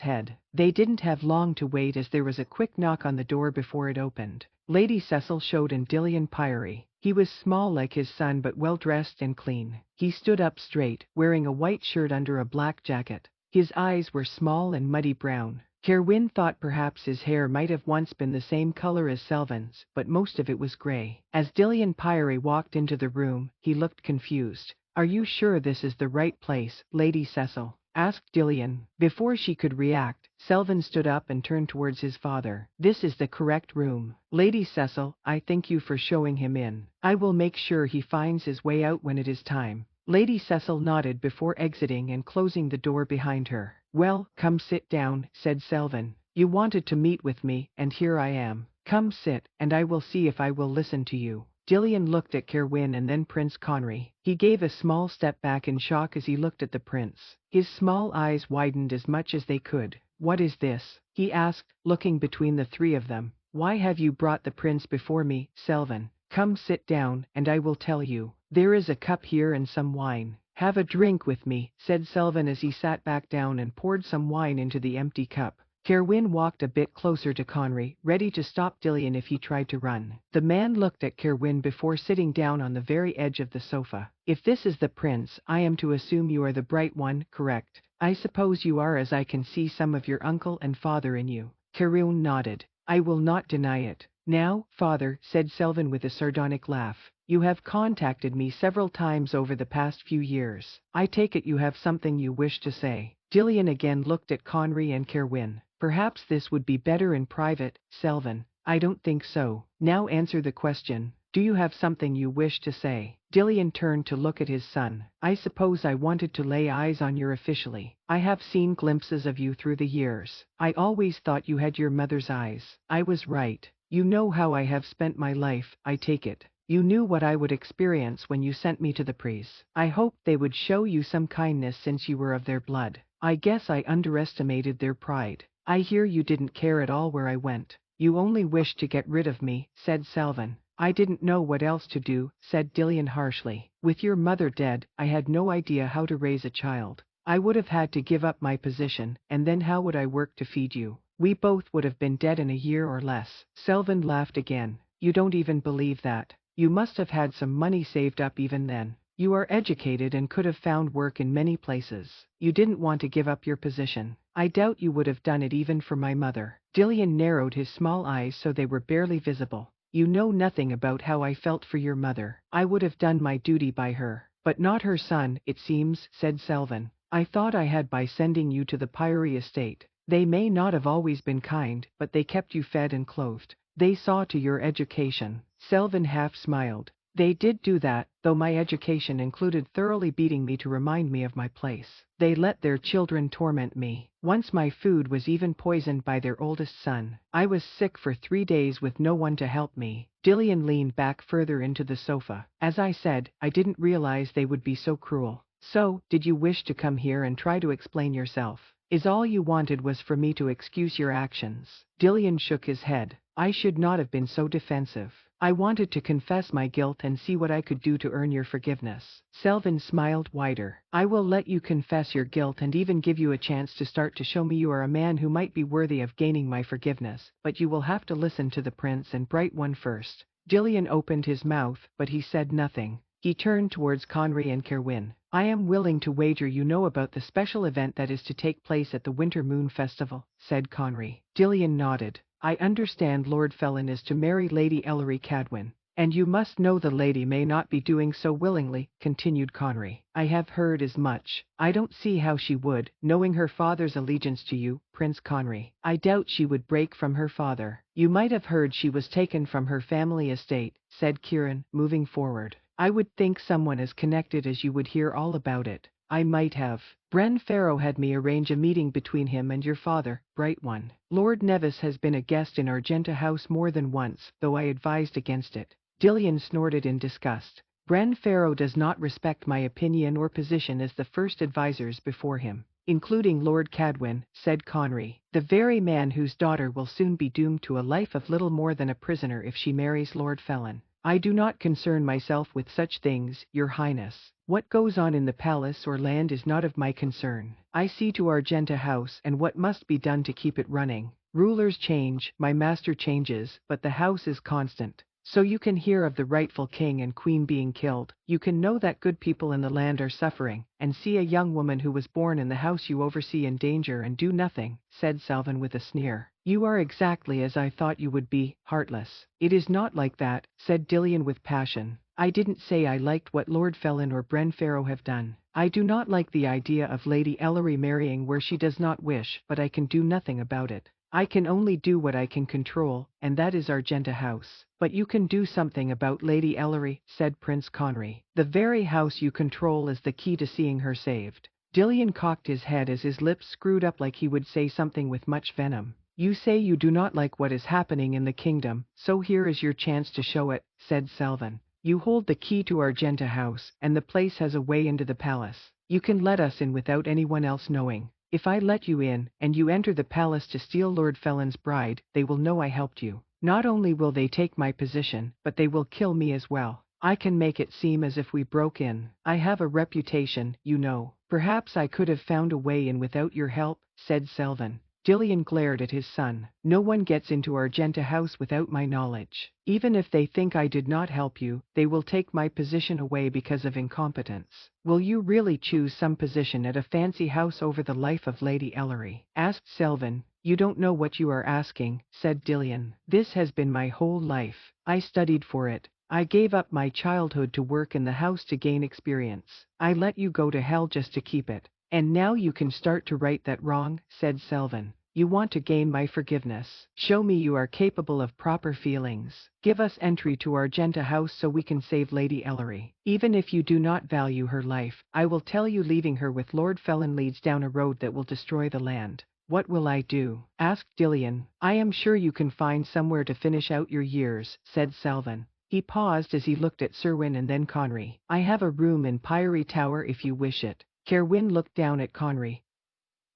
head. They didn't have long to wait as there was a quick knock on the door before it opened. Lady Cecil showed Indilian Pyre. He was small like his son but well dressed and clean. He stood up straight, wearing a white shirt under a black jacket. His eyes were small and muddy brown. Kerwin thought perhaps his hair might have once been the same color as Selwyn's, but most of it was gray. As Dillian Pyre walked into the room, he looked confused. "Are you sure this is the right place, Lady Cecil?" asked Dillian. Before she could react, Selwyn stood up and turned towards his father. "This is the correct room. Lady Cecil, I thank you for showing him in. I will make sure he finds his way out when it is time." Lady Cecil nodded before exiting and closing the door behind her. "Well, come sit down," said Selwyn. "You wanted to meet with me, and here I am. Come sit, and I will see if I will listen to you." Dillian looked at Kerwin and then Prince Conry. He gave a small step back in shock as he looked at the prince. His small eyes widened as much as they could. "What is this?" he asked, looking between the 3 of them. "Why have you brought the prince before me, Selwyn? Come sit down, and I will tell you. There is a cup here and some wine. Have a drink with me," said Selwyn as he sat back down and poured some wine into the empty cup. Kerwin walked a bit closer to Conry, ready to stop Dillian if he tried to run. The man looked at Kerwin before sitting down on the very edge of the sofa. "If this is the prince, I am to assume you are the bright one, correct? I suppose you are, as I can see some of your uncle and father in you." Kerwin nodded. "I will not deny it." "Now, father," said Selwyn with a sardonic laugh, "you have contacted me several times over the past few years. I take it you have something you wish to say." Dillian again looked at Conry and Kerwin. "Perhaps this would be better in private, Selwyn." "I don't think so. Now answer the question. Do you have something you wish to say?" Dillian turned to look at his son. "I suppose I wanted to lay eyes on you officially. I have seen glimpses of you through the years. I always thought you had your mother's eyes. I was right. You know how I have spent my life, I take it. You knew what I would experience when you sent me to the priests. I hoped they would show you some kindness since you were of their blood. I guess I underestimated their pride. I hear you didn't care at all where I went. You only wished to get rid of me," said Selwyn. "I didn't know what else to do," said Dillian harshly. "With your mother dead, I had no idea how to raise a child. I would have had to give up my position, and then how would I work to feed you? We both would have been dead in a year or less." Selwyn laughed again. "You don't even believe that. You must have had some money saved up even then. You are educated and could have found work in many places. You didn't want to give up your position. I doubt you would have done it even for my mother." Dillian narrowed his small eyes so they were barely visible. "You know nothing about how I felt for your mother. I would have done my duty by her, but not her son, it seems," said Selwyn. "I thought I had by sending you to the Pyrie estate. They may not have always been kind, but they kept you fed and clothed. They saw to your education." Selwyn half smiled. "They did do that, though my education included thoroughly beating me to remind me of my place. They let their children torment me. Once my food was even poisoned by their oldest son. I was sick for 3 days with no one to help me." Dillian leaned back further into the sofa. "As I said, I didn't realize they would be so cruel." "So, did you wish to come here and try to explain yourself? Is all you wanted was for me to excuse your actions?" Dillian shook his head. I should not have been so defensive. I wanted to confess my guilt and see what I could do to earn your forgiveness. Selvin smiled wider. I will let you confess your guilt and even give you a chance to start to show me you are a man who might be worthy of gaining my forgiveness, but you will have to listen to the prince and Bright One first. Dillion opened his mouth, but he said nothing. He turned towards Conry and Kerwin. I am willing to wager you know about the special event that is to take place at the Winter Moon Festival, said Conry. Dillion nodded. I understand Lord Felin is to marry Lady Ellery Cadwin. And you must know the lady may not be doing so willingly, continued Conry. I have heard as much. I don't see how she would, knowing her father's allegiance to you, Prince Conry. I doubt she would break from her father. You might have heard she was taken from her family estate, said Kieran, moving forward. I would think someone as connected as you would hear all about it. I might have. Bren Farrow had me arrange a meeting between him and your father, Bright One. Lord Nevis has been a guest in Argenta House more than once, though I advised against it. Dillion snorted in disgust. Bren Farrow does not respect my opinion or position as the first advisors before him, including Lord Cadwin, said Conry, the very man whose daughter will soon be doomed to a life of little more than a prisoner if she marries Lord Felin. I do not concern myself with such things, your highness. What goes on in the palace or land is not of my concern. I see to Argenta House and what must be done to keep it running. Rulers change, my master changes, but the house is constant. So you can hear of the rightful king and queen being killed, you can know that good people in the land are suffering, and see a young woman who was born in the house you oversee in danger and do nothing, said Selvin with a sneer. You are exactly as I thought you would be, heartless. It is not like that, said Dillion with passion. I didn't say I liked what Lord Felin or Bren Farrow have done. I do not like the idea of Lady Ellery marrying where she does not wish, but I can do nothing about it. I can only do what I can control, and that is Argenta House. But you can do something about Lady Ellery, said Prince Conry. The very house you control is the key to seeing her saved. Dillion cocked his head as his lips screwed up like he would say something with much venom. You say you do not like what is happening in the kingdom, so here is your chance to show it, said Selvin. You hold the key to Argenta House, and the place has a way into the palace. You can let us in without anyone else knowing. If I let you in, and you enter the palace to steal Lord Felin's bride, they will know I helped you. Not only will they take my position, but they will kill me as well. I can make it seem as if we broke in. I have a reputation, you know. Perhaps I could have found a way in without your help, said Selvin. Dillion glared at his son. No one gets into Argenta House without my knowledge. Even if they think I did not help you, they will take my position away because of incompetence. Will you really choose some position at a fancy house over the life of Lady Ellery? Asked Selvin. You don't know what you are asking, said Dillion. This has been my whole life. I studied for it. I gave up my childhood to work in the house to gain experience. I let you go to hell just to keep it. And now you can start to right that wrong, said Selvin. You want to gain my forgiveness. Show me you are capable of proper feelings. Give us entry to Argenta House so we can save Lady Ellery. Even if you do not value her life, I will tell you leaving her with Lord Felin leads down a road that will destroy the land. What will I do? Asked Dillion. I am sure you can find somewhere to finish out your years, said Selvin. He paused as he looked at Serwyn and then Conry. I have a room in Pyrie Tower if you wish it. Kerwin looked down at Conry,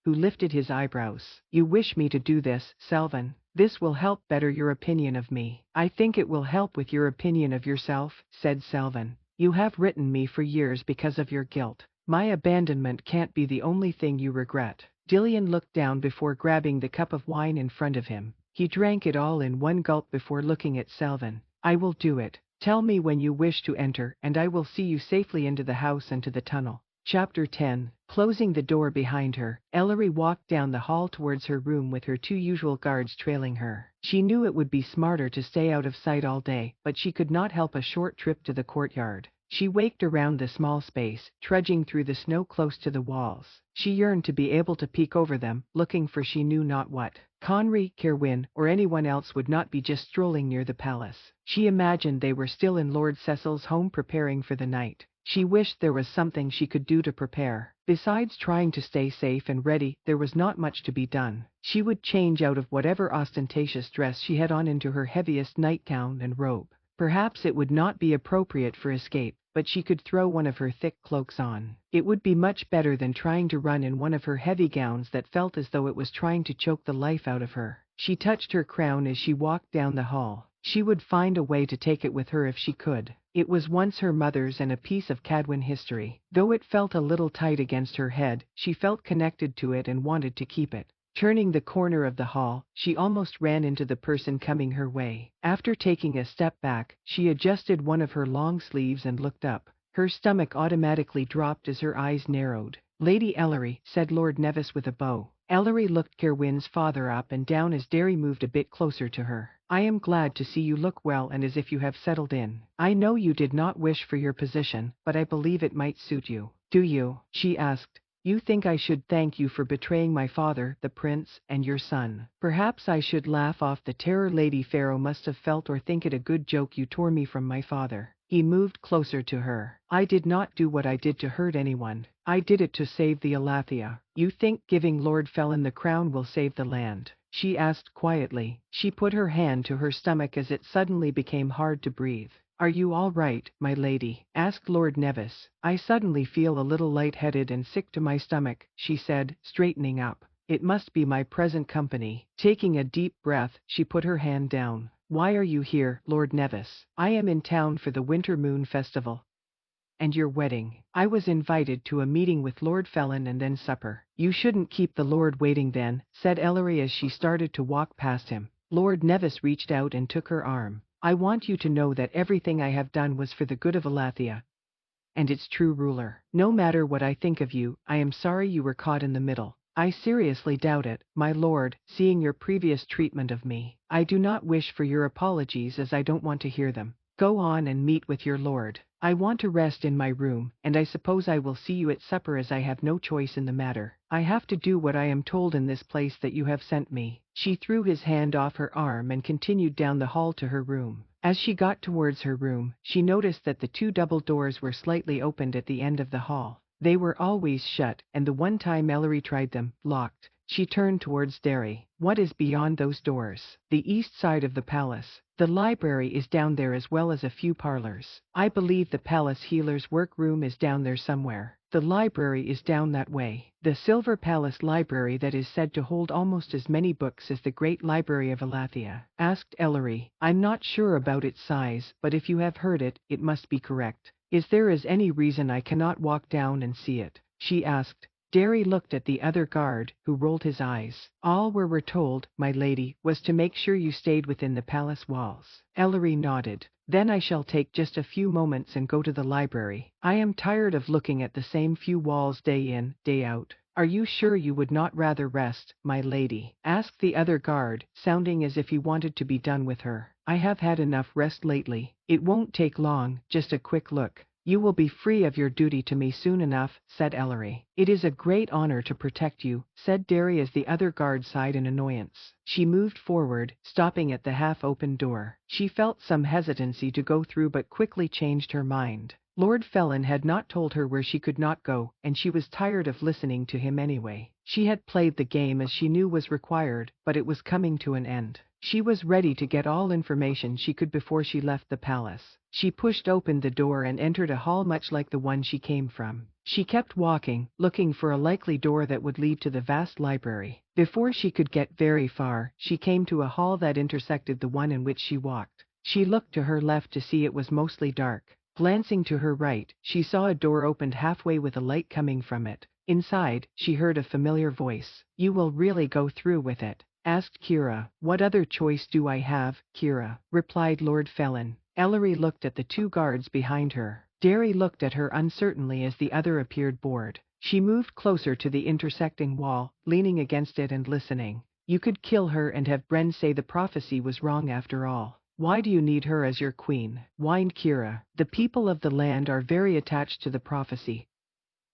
who lifted his eyebrows. You wish me to do this, Selvin? This will help better your opinion of me. I think it will help with your opinion of yourself, said Selvin. You have written me for years because of your guilt. My abandonment can't be the only thing you regret. Dillion looked down before grabbing the cup of wine in front of him. He drank it all in one gulp before looking at Selvin. I will do it. Tell me when you wish to enter, and I will see you safely into the house and to the tunnel. Chapter 10. Closing the door behind her, Ellery walked down the hall towards her room with her two usual guards trailing her. She knew it would be smarter to stay out of sight all day, but she could not help a short trip to the courtyard. She waked around the small space, trudging through the snow close to the walls. She yearned to be able to peek over them, looking for she knew not what. Conry, Kerwin, or anyone else would not be just strolling near the palace. She imagined they were still in Lord Cecil's home preparing for the night. She wished there was something she could do to prepare. Besides trying to stay safe and ready, there was not much to be done. She would change out of whatever ostentatious dress she had on into her heaviest nightgown and robe. Perhaps it would not be appropriate for escape, but she could throw one of her thick cloaks on. It would be much better than trying to run in one of her heavy gowns that felt as though it was trying to choke the life out of her. She touched her crown as she walked down the hall. She would find a way to take it with her if she could. It was once her mother's and a piece of Cadwin history. Though it felt a little tight against her head, she felt connected to it and wanted to keep it. Turning the corner of the hall, she almost ran into the person coming her way. After taking a step back, she adjusted one of her long sleeves and looked up. Her stomach automatically dropped as her eyes narrowed. "Lady Ellery," said Lord Nevis with a bow. Ellery looked Kerwin's father up and down as Derry moved a bit closer to her. "I am glad to see you look well and as if you have settled in. I know you did not wish for your position, but I believe it might suit you." "Do you?" she asked. "You think I should thank you for betraying my father, the prince, and your son. Perhaps I should laugh off the terror Lady Pharaoh must have felt or think it a good joke you tore me from my father." He moved closer to her. "I did not do what I did to hurt anyone. I did it to save the Alathia." "You think giving Lord Felin the crown will save the land?" she asked quietly. She put her hand to her stomach as it suddenly became hard to breathe. "Are you all right, my lady?" asked Lord Nevis. "I suddenly feel a little light-headed and sick to my stomach," she said, straightening up. "It must be my present company." Taking a deep breath, she put her hand down. "Why are you here, Lord Nevis?" "I am in town for the Winter Moon Festival." "And your wedding?" "I was invited to a meeting with Lord Felin and then supper." "You shouldn't keep the Lord waiting then," said Ellery as she started to walk past him. Lord Nevis reached out and took her arm. "I want you to know that everything I have done was for the good of Alathia and its true ruler. No matter what I think of you, I am sorry you were caught in the middle. I seriously doubt it, my lord, seeing your previous treatment of me. I do not wish for your apologies as I don't want to hear them. Go on and meet with your lord. I want to rest in my room, and I suppose I will see you at supper as I have no choice in the matter. I have to do what I am told in this place that you have sent me." She threw his hand off her arm and continued down the hall to her room. As she got towards her room, she noticed that the two double doors were slightly opened at the end of the hall. They were always shut, and the one time Ellery tried them, locked. She turned towards Derry. "What is beyond those doors?" "The east side of the palace. The library is down there as well as a few parlors. I believe the palace healer's workroom is down there somewhere. The library is down that way. The Silver Palace Library that is said to hold almost as many books as the Great Library of Alathia," asked Ellery. "I'm not sure about its size, but if you have heard it, it must be correct. Is there any reason I cannot walk down and see it?" she asked. Derry looked at the other guard, who rolled his eyes. "All we were told, my lady, was to make sure you stayed within the palace walls." Ellery nodded. "Then I shall take just a few moments and go to the library. I am tired of looking at the same few walls day in, day out." "Are you sure you would not rather rest, my lady?" asked the other guard, sounding as if he wanted to be done with her. "I have had enough rest lately. It won't take long, just a quick look." "You will be free of your duty to me soon enough," said Ellery. "It is a great honor to protect you," said Derry as the other guard sighed in annoyance. She moved forward, stopping at the half-open door. She felt some hesitancy to go through but quickly changed her mind. Lord Felin had not told her where she could not go, and she was tired of listening to him anyway. She had played the game as she knew was required, but it was coming to an end. She was ready to get all information she could before she left the palace. She pushed open the door and entered a hall much like the one she came from. She kept walking, looking for a likely door that would lead to the vast library. Before she could get very far, she came to a hall that intersected the one in which she walked. She looked to her left to see it was mostly dark. Glancing to her right, she saw a door opened halfway with a light coming from it. Inside, she heard a familiar voice. "You will really go through with it?" asked Kira. "What other choice do I have, Kira?" replied Lord Felin. Ellery looked at the two guards behind her. Derry looked at her uncertainly as the other appeared bored. She moved closer to the intersecting wall, leaning against it and listening. "You could kill her and have Bren say the prophecy was wrong after all. Why do you need her as your queen?" whined Kira. "The people of the land are very attached to the prophecy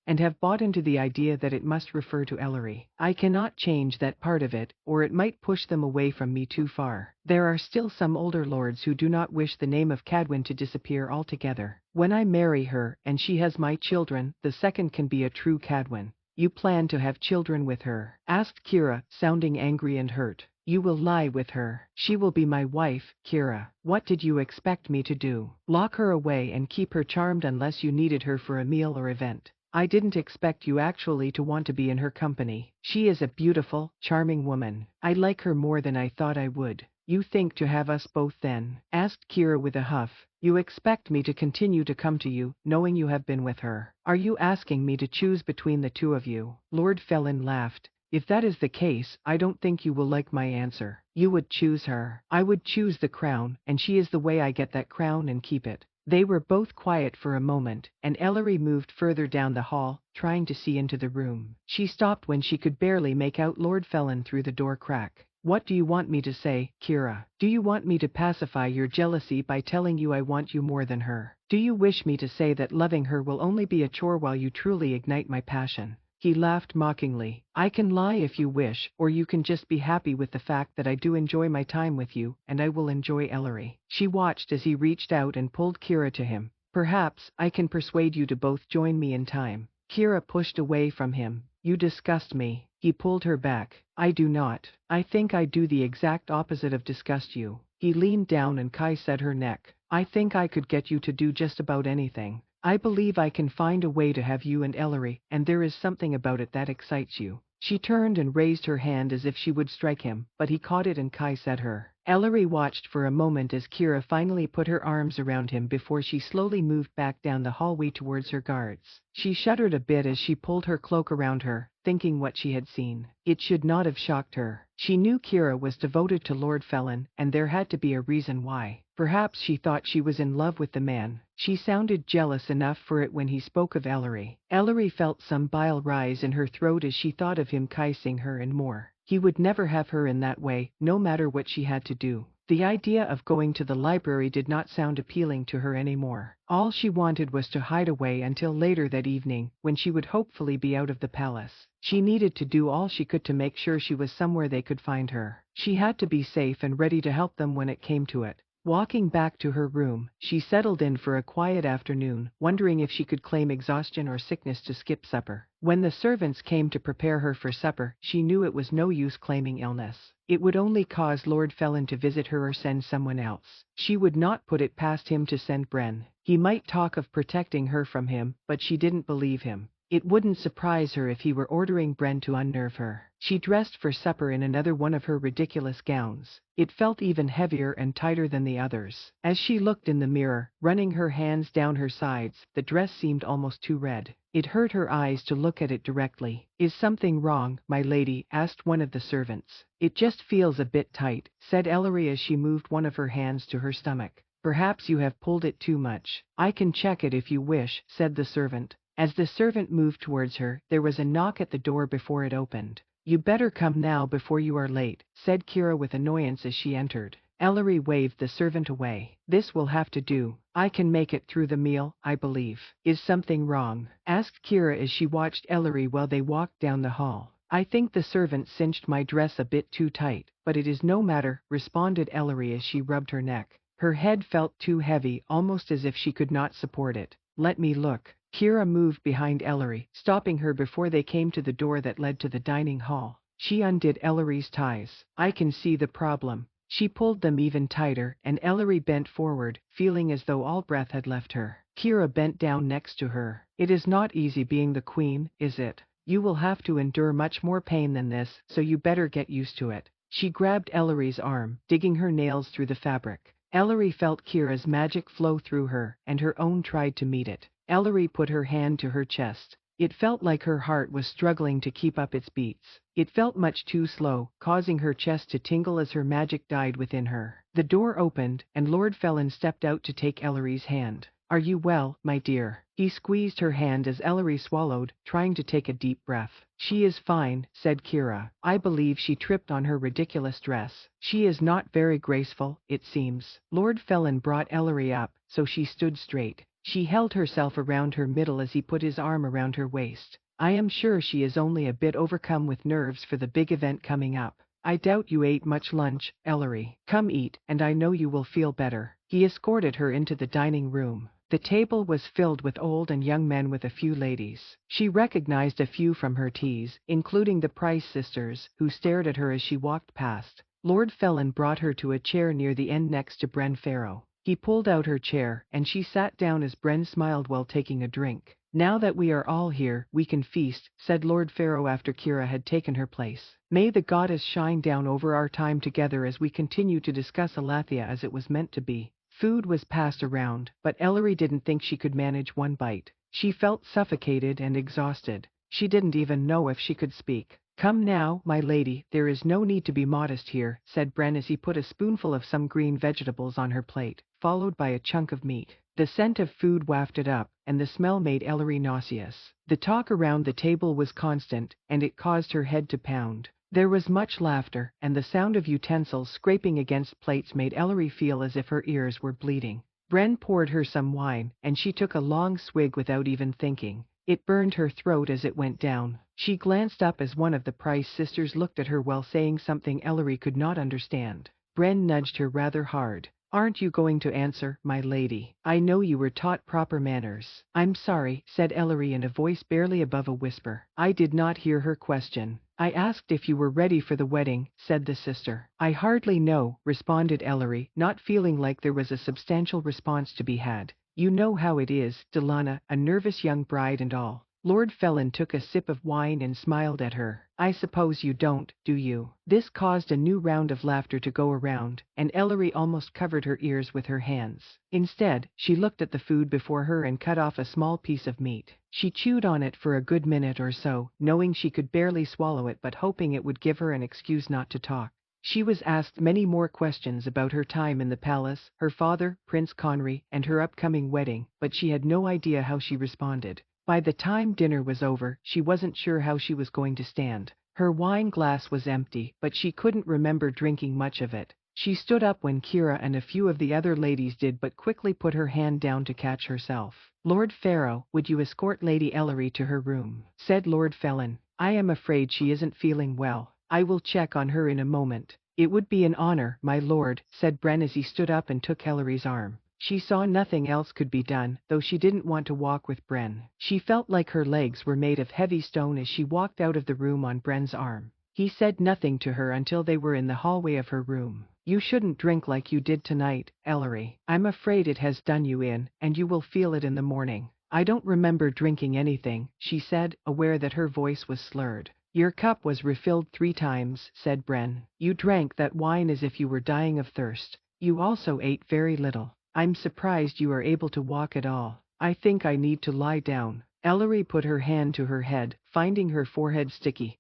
and have bought into the idea that it must refer to Ellery. I cannot change that part of it, or it might push them away from me too far. There are still some older lords who do not wish the name of Cadwin to disappear altogether. When I marry her, and she has my children, the second can be a true Cadwin." "You plan to have children with her?" asked Kira, sounding angry and hurt. "You will lie with her. She will be my wife, Kira. What did you expect me to do? Lock her away and keep her charmed unless you needed her for a meal or event?" I didn't expect you actually to want to be in her company. She is a beautiful, charming woman. I like her more than I thought I would. You think to have us both then? Asked Kira with a huff. You expect me to continue to come to you, knowing you have been with her. Are you asking me to choose between the two of you? Lord Felin laughed. If that is the case, I don't think you will like my answer. You would choose her. I would choose the crown, and she is the way I get that crown and keep it. They were both quiet for a moment, and Ellery moved further down the hall, trying to see into the room. She stopped when she could barely make out Lord Felin through the door crack. What do you want me to say, Kira? Do you want me to pacify your jealousy by telling you I want you more than her? Do you wish me to say that loving her will only be a chore while you truly ignite my passion? He laughed mockingly. I can lie if you wish, or you can just be happy with the fact that I do enjoy my time with you, and I will enjoy Ellery. She watched as he reached out and pulled Kira to him. Perhaps I can persuade you to both join me in time. Kira pushed away from him. You disgust me. He pulled her back. I do not. I think I do the exact opposite of disgust you. He leaned down and kissed at her neck. I think I could get you to do just about anything. I believe I can find a way to have you and Ellery, and there is something about it that excites you. She turned and raised her hand as if she would strike him, but he caught it and kissed at her. Ellery watched for a moment as Kira finally put her arms around him before she slowly moved back down the hallway towards her guards. She shuddered a bit as she pulled her cloak around her, thinking what she had seen. It should not have shocked her. She knew Kira was devoted to Lord Felin, and there had to be a reason why. Perhaps she thought she was in love with the man. She sounded jealous enough for it when he spoke of Ellery. Ellery felt some bile rise in her throat as she thought of him kissing her and more. He would never have her in that way, no matter what she had to do. The idea of going to the library did not sound appealing to her anymore. All she wanted was to hide away until later that evening, when she would hopefully be out of the palace. She needed to do all she could to make sure she was somewhere they could find her. She had to be safe and ready to help them when it came to it. Walking back to her room, she settled in for a quiet afternoon, wondering if she could claim exhaustion or sickness to skip supper. When the servants came to prepare her for supper, she knew it was no use claiming illness. It would only cause Lord Felin to visit her or send someone else. She would not put it past him to send Bren. He might talk of protecting her from him, but she didn't believe him. It wouldn't surprise her if he were ordering Bren to unnerve her. She dressed for supper in another one of her ridiculous gowns. It felt even heavier and tighter than the others. As she looked in the mirror, running her hands down her sides, the dress seemed almost too red. It hurt her eyes to look at it directly. Is something wrong, my lady? Asked one of the servants. It just feels a bit tight, said Ellery as she moved one of her hands to her stomach. Perhaps you have pulled it too much. I can check it if you wish, said the servant. As the servant moved towards her, there was a knock at the door before it opened. You better come now before you are late, said Kira with annoyance as she entered. Ellery waved the servant away. This will have to do. I can make it through the meal, I believe. Is something wrong? Asked Kira as she watched Ellery while they walked down the hall. I think the servant cinched my dress a bit too tight, but it is no matter, responded Ellery as she rubbed her neck. Her head felt too heavy, almost as if she could not support it. Let me look. Kira moved behind Ellery, stopping her before they came to the door that led to the dining hall. She undid Ellery's ties. I can see the problem. She pulled them even tighter, and Ellery bent forward, feeling as though all breath had left her. Kira bent down next to her. It is not easy being the queen, is it? You will have to endure much more pain than this, so you better get used to it. She grabbed Ellery's arm, digging her nails through the fabric. Ellery felt Kira's magic flow through her, and her own tried to meet it. Ellery put her hand to her chest. It felt like her heart was struggling to keep up its beats. It felt much too slow, causing her chest to tingle as her magic died within her. The door opened, and Lord Felin stepped out to take Ellery's hand. Are you well, my dear? He squeezed her hand as Ellery swallowed, trying to take a deep breath. She is fine, said Kira. I believe she tripped on her ridiculous dress. She is not very graceful, it seems. Lord Felin brought Ellery up, so she stood straight. She held herself around her middle as he put his arm around her waist. I am sure she is only a bit overcome with nerves for the big event coming up. I doubt you ate much lunch, Ellery. Come eat, and I know you will feel better. He escorted her into the dining room. The table was filled with old and young men with a few ladies. She recognized a few from her teas, including the Price sisters, who stared at her as she walked past. Lord Felin brought her to a chair near the end next to Bren Farrow. He pulled out her chair, and she sat down as Bren smiled while taking a drink. Now that we are all here, we can feast, said Lord Pharaoh after Kira had taken her place. May the goddess shine down over our time together as we continue to discuss Elathia as it was meant to be. Food was passed around, but Ellery didn't think she could manage one bite. She felt suffocated and exhausted. She didn't even know if she could speak. Come now, my lady, there is no need to be modest here, said Bren as he put a spoonful of some green vegetables on her plate, followed by a chunk of meat. The scent of food wafted up, and the smell made Ellery nauseous. The talk around the table was constant, and it caused her head to pound. There was much laughter, and the sound of utensils scraping against plates made Ellery feel as if her ears were bleeding. Bren poured her some wine, and she took a long swig without even thinking. It burned her throat as it went down. She glanced up as one of the Price sisters looked at her while saying something Ellery could not understand. Bren nudged her rather hard. Aren't you going to answer, my lady? I know you were taught proper manners. I'm sorry, said Ellery in a voice barely above a whisper. I did not hear her question. I asked if you were ready for the wedding, said the sister. I hardly know, responded Ellery, not feeling like there was a substantial response to be had. You know how it is, Delana, a nervous young bride and all. Lord Felon took a sip of wine and smiled at her. I suppose you don't, do you? This caused a new round of laughter to go around, and Ellery almost covered her ears with her hands. Instead, she looked at the food before her and cut off a small piece of meat. She chewed on it for a good minute or so, knowing she could barely swallow it but hoping it would give her an excuse not to talk. She was asked many more questions about her time in the palace, her father, Prince Conry, and her upcoming wedding, but she had no idea how she responded. By the time dinner was over, she wasn't sure how she was going to stand. Her wine glass was empty, but she couldn't remember drinking much of it. She stood up when Kira and a few of the other ladies did but quickly put her hand down to catch herself. Lord Pharaoh, would you escort Lady Ellery to her room? Said Lord Felon. I am afraid she isn't feeling well. I will check on her in a moment. It would be an honor, my lord, said Bren as he stood up and took Ellery's arm. She saw nothing else could be done, though she didn't want to walk with Bren. She felt like her legs were made of heavy stone as she walked out of the room on Bren's arm. He said nothing to her until they were in the hallway of her room. You shouldn't drink like you did tonight, Ellery. I'm afraid it has done you in, and you will feel it in the morning. I don't remember drinking anything, she said, aware that her voice was slurred. Your cup was refilled 3 times, said Bren. You drank that wine as if you were dying of thirst. You also ate very little. I'm surprised you are able to walk at all. I think I need to lie down. Ellery put her hand to her head, finding her forehead sticky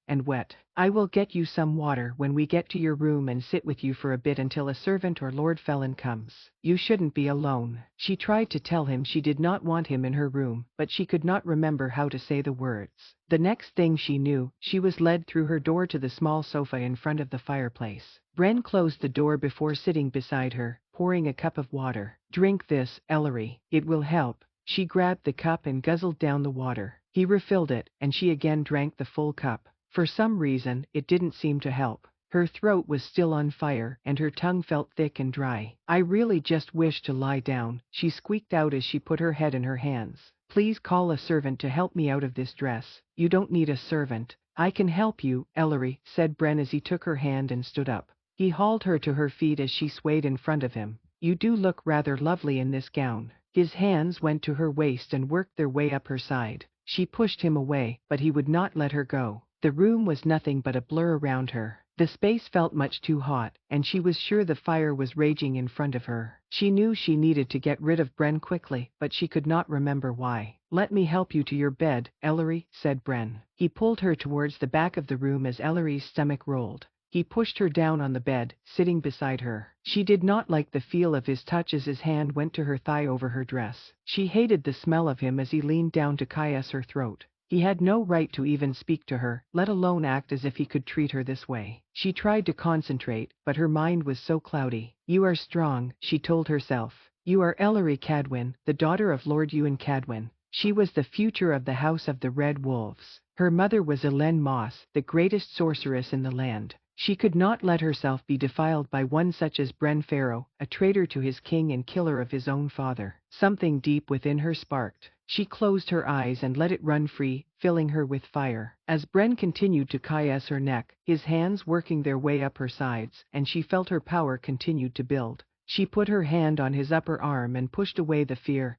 and wet. I will get you some water when we get to your room and sit with you for a bit until a servant or Lord Felon comes. You shouldn't be alone. She tried to tell him she did not want him in her room, but she could not remember how to say the words. The next thing she knew, she was led through her door to the small sofa in front of the fireplace. Bren closed the door before sitting beside her, pouring a cup of water. Drink this, Ellery. It will help. She grabbed the cup and guzzled down the water. He refilled it, and she again drank the full cup. For some reason, it didn't seem to help. Her throat was still on fire, and her tongue felt thick and dry. I really just wish to lie down, she squeaked out as she put her head in her hands. Please call a servant to help me out of this dress. You don't need a servant. I can help you, Ellery, said Bren as he took her hand and stood up. He hauled her to her feet as she swayed in front of him. You do look rather lovely in this gown. His hands went to her waist and worked their way up her side. She pushed him away, but he would not let her go. The room was nothing but a blur around her. The space felt much too hot, and she was sure the fire was raging in front of her. She knew she needed to get rid of Bren quickly, but she could not remember why. Let me help you to your bed, Ellery, said Bren. He pulled her towards the back of the room as Ellery's stomach rolled. He pushed her down on the bed, sitting beside her. She did not like the feel of his touch as his hand went to her thigh over her dress. She hated the smell of him as he leaned down to caress her throat. He had no right to even speak to her, let alone act as if he could treat her this way. She tried to concentrate, but her mind was so cloudy. You are strong, she told herself. You are Ellery Cadwyn, the daughter of Lord Ewan Cadwyn. She was the future of the House of the Red Wolves. Her mother was Elaine Moss, the greatest sorceress in the land. She could not let herself be defiled by one such as Bren Pharaoh, a traitor to his king and killer of his own father. Something deep within her sparked. She closed her eyes and let it run free, filling her with fire. As Bren continued to caress her neck, his hands working their way up her sides, and she felt her power continued to build. She put her hand on his upper arm and pushed away the fear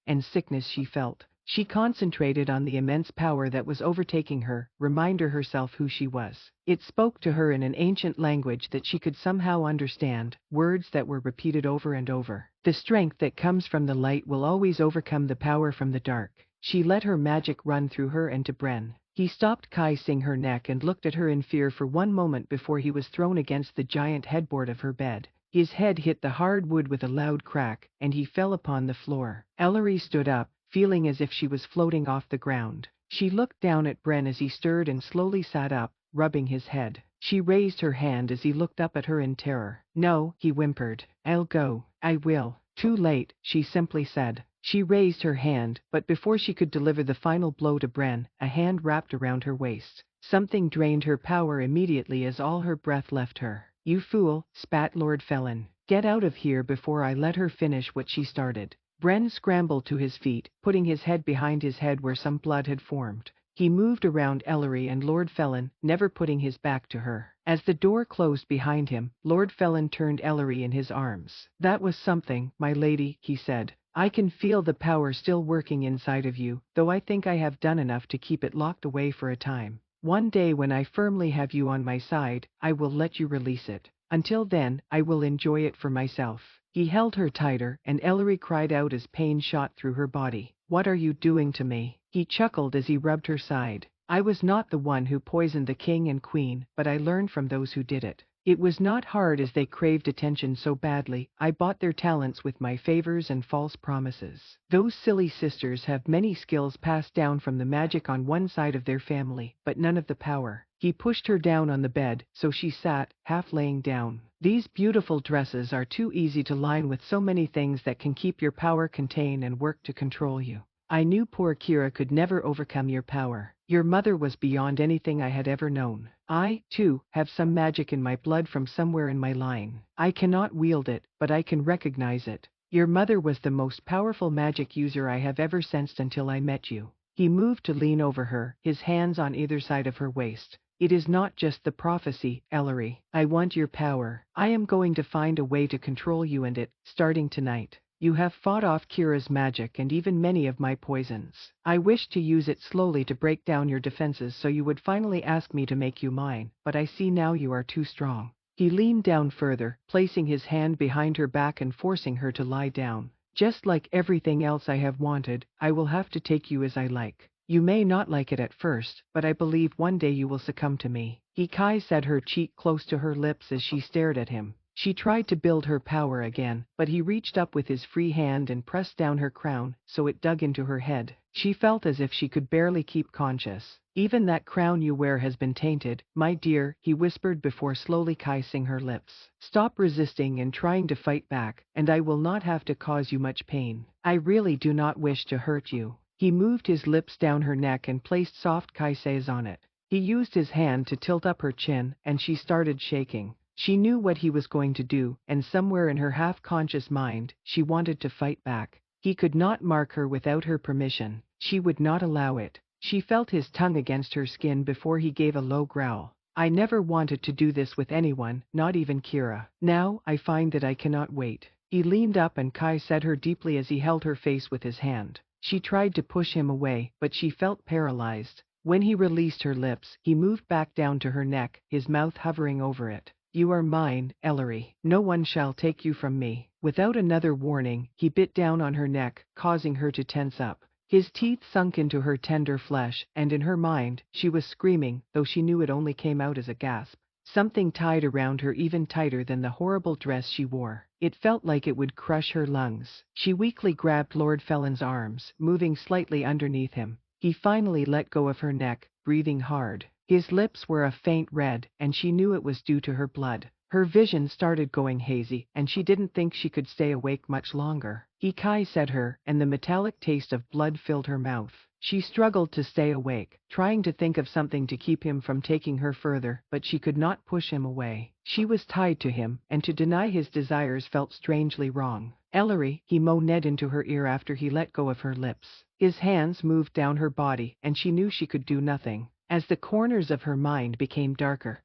and sickness she felt. She concentrated on the immense power that was overtaking her, reminding herself who she was. It spoke to her in an ancient language that she could somehow understand, words that were repeated over and over. The strength that comes from the light will always overcome the power from the dark. She let her magic run through her and to Bren. He stopped kissing her neck and looked at her in fear for one moment before he was thrown against the giant headboard of her bed. His head hit the hard wood with a loud crack, and he fell upon the floor. Ellery stood up, feeling as if she was floating off the ground. She looked down at Bren as he stirred and slowly sat up, rubbing his head. She raised her hand as he looked up at her in terror. "No," he whimpered. "I'll go. I will." "Too late," she simply said. She raised her hand, but before she could deliver the final blow to Bren, a hand wrapped around her waist. Something drained her power immediately as all her breath left her. "You fool," spat Lord Felon. "Get out of here before I let her finish what she started." Bren scrambled to his feet, putting his head behind his head where some blood had formed. He moved around Ellery and Lord Felon, never putting his back to her. As the door closed behind him, Lord Felon turned Ellery in his arms. "That was something, my lady," he said. "I can feel the power still working inside of you, though I think I have done enough to keep it locked away for a time. One day when I firmly have you on my side, I will let you release it. Until then, I will enjoy it for myself." He held her tighter, and Ellery cried out as pain shot through her body. "What are you doing to me?" He chuckled as he rubbed her side. "I was not the one who poisoned the king and queen, but I learned from those who did it. It was not hard as they craved attention so badly. I bought their talents with my favors and false promises. Those silly sisters have many skills passed down from the magic on one side of their family, but none of the power." He pushed her down on the bed, so she sat, half laying down. "These beautiful dresses are too easy to line with so many things that can keep your power contained and work to control you. I knew poor Kira could never overcome your power. Your mother was beyond anything I had ever known. I, too, have some magic in my blood from somewhere in my line. I cannot wield it, but I can recognize it. Your mother was the most powerful magic user I have ever sensed until I met you." He moved to lean over her, his hands on either side of her waist. "It is not just the prophecy, Ellery. I want your power. I am going to find a way to control you and it, starting tonight. You have fought off Kira's magic and even many of my poisons. I wish to use it slowly to break down your defenses so you would finally ask me to make you mine, but I see now you are too strong." He leaned down further, placing his hand behind her back and forcing her to lie down. "Just like everything else I have wanted, I will have to take you as I like. You may not like it at first, but I believe one day you will succumb to me." He kissed her cheek close to her lips as she stared at him. She tried to build her power again, but he reached up with his free hand and pressed down her crown, so it dug into her head. She felt as if she could barely keep conscious. "Even that crown you wear has been tainted, my dear," he whispered before slowly kissing her lips. "Stop resisting and trying to fight back, and I will not have to cause you much pain. I really do not wish to hurt you." He moved his lips down her neck and placed soft kisses on it. He used his hand to tilt up her chin, and she started shaking. She knew what he was going to do, and somewhere in her half-conscious mind, she wanted to fight back. He could not mark her without her permission. She would not allow it. She felt his tongue against her skin before he gave a low growl. "I never wanted to do this with anyone, not even Kira. Now, I find that I cannot wait." He leaned up and kissed her deeply as he held her face with his hand. She tried to push him away, but she felt paralyzed. When he released her lips, he moved back down to her neck, his mouth hovering over it. "You are mine, Ellery. No one shall take you from me." Without another warning, he bit down on her neck, causing her to tense up. His teeth sunk into her tender flesh, and in her mind, she was screaming, though she knew it only came out as a gasp. Something tied around her even tighter than the horrible dress she wore. It felt like it would crush her lungs. She weakly grabbed Lord Felon's arms, moving slightly underneath him. He finally let go of her neck, breathing hard. His lips were a faint red, and she knew it was due to her blood. Her vision started going hazy, and she didn't think she could stay awake much longer. He kissed her, and the metallic taste of blood filled her mouth. She struggled to stay awake, trying to think of something to keep him from taking her further, but she could not push him away. She was tied to him, and to deny his desires felt strangely wrong. "Ellery," he moaned into her ear after he let go of her lips. His hands moved down her body, and she knew she could do nothing. As the corners of her mind became darker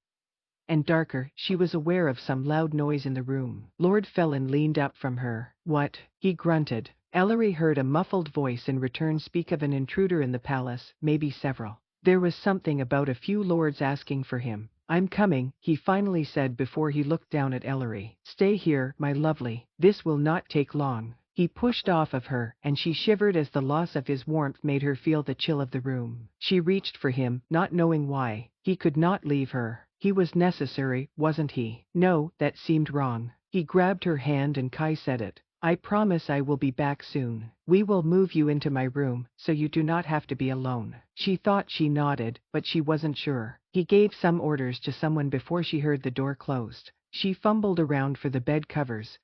and darker, she was aware of some loud noise in the room. Lord Felon leaned up from her. "What?" he grunted. Ellery heard a muffled voice in return speak of an intruder in the palace, maybe several. There was something about a few lords asking for him. I'm coming, he finally said before he looked down at Ellery. Stay here, my lovely. This will not take long. He pushed off of her, and she shivered as the loss of his warmth made her feel the chill of the room. She reached for him, not knowing why. He could not leave her. He was necessary, wasn't he? No, that seemed wrong. He grabbed her hand and Kai said it. I promise I will be back soon. We will move you into my room, so you do not have to be alone. She thought she nodded, but she wasn't sure. He gave some orders to someone before she heard the door closed. She fumbled around for the bed covers.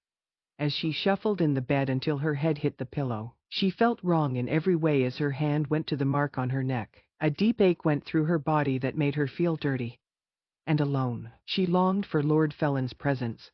As she shuffled in the bed until her head hit the pillow, she felt wrong in every way as her hand went to the mark on her neck. A deep ache went through her body that made her feel dirty and alone. She longed for Lord Felon's presence,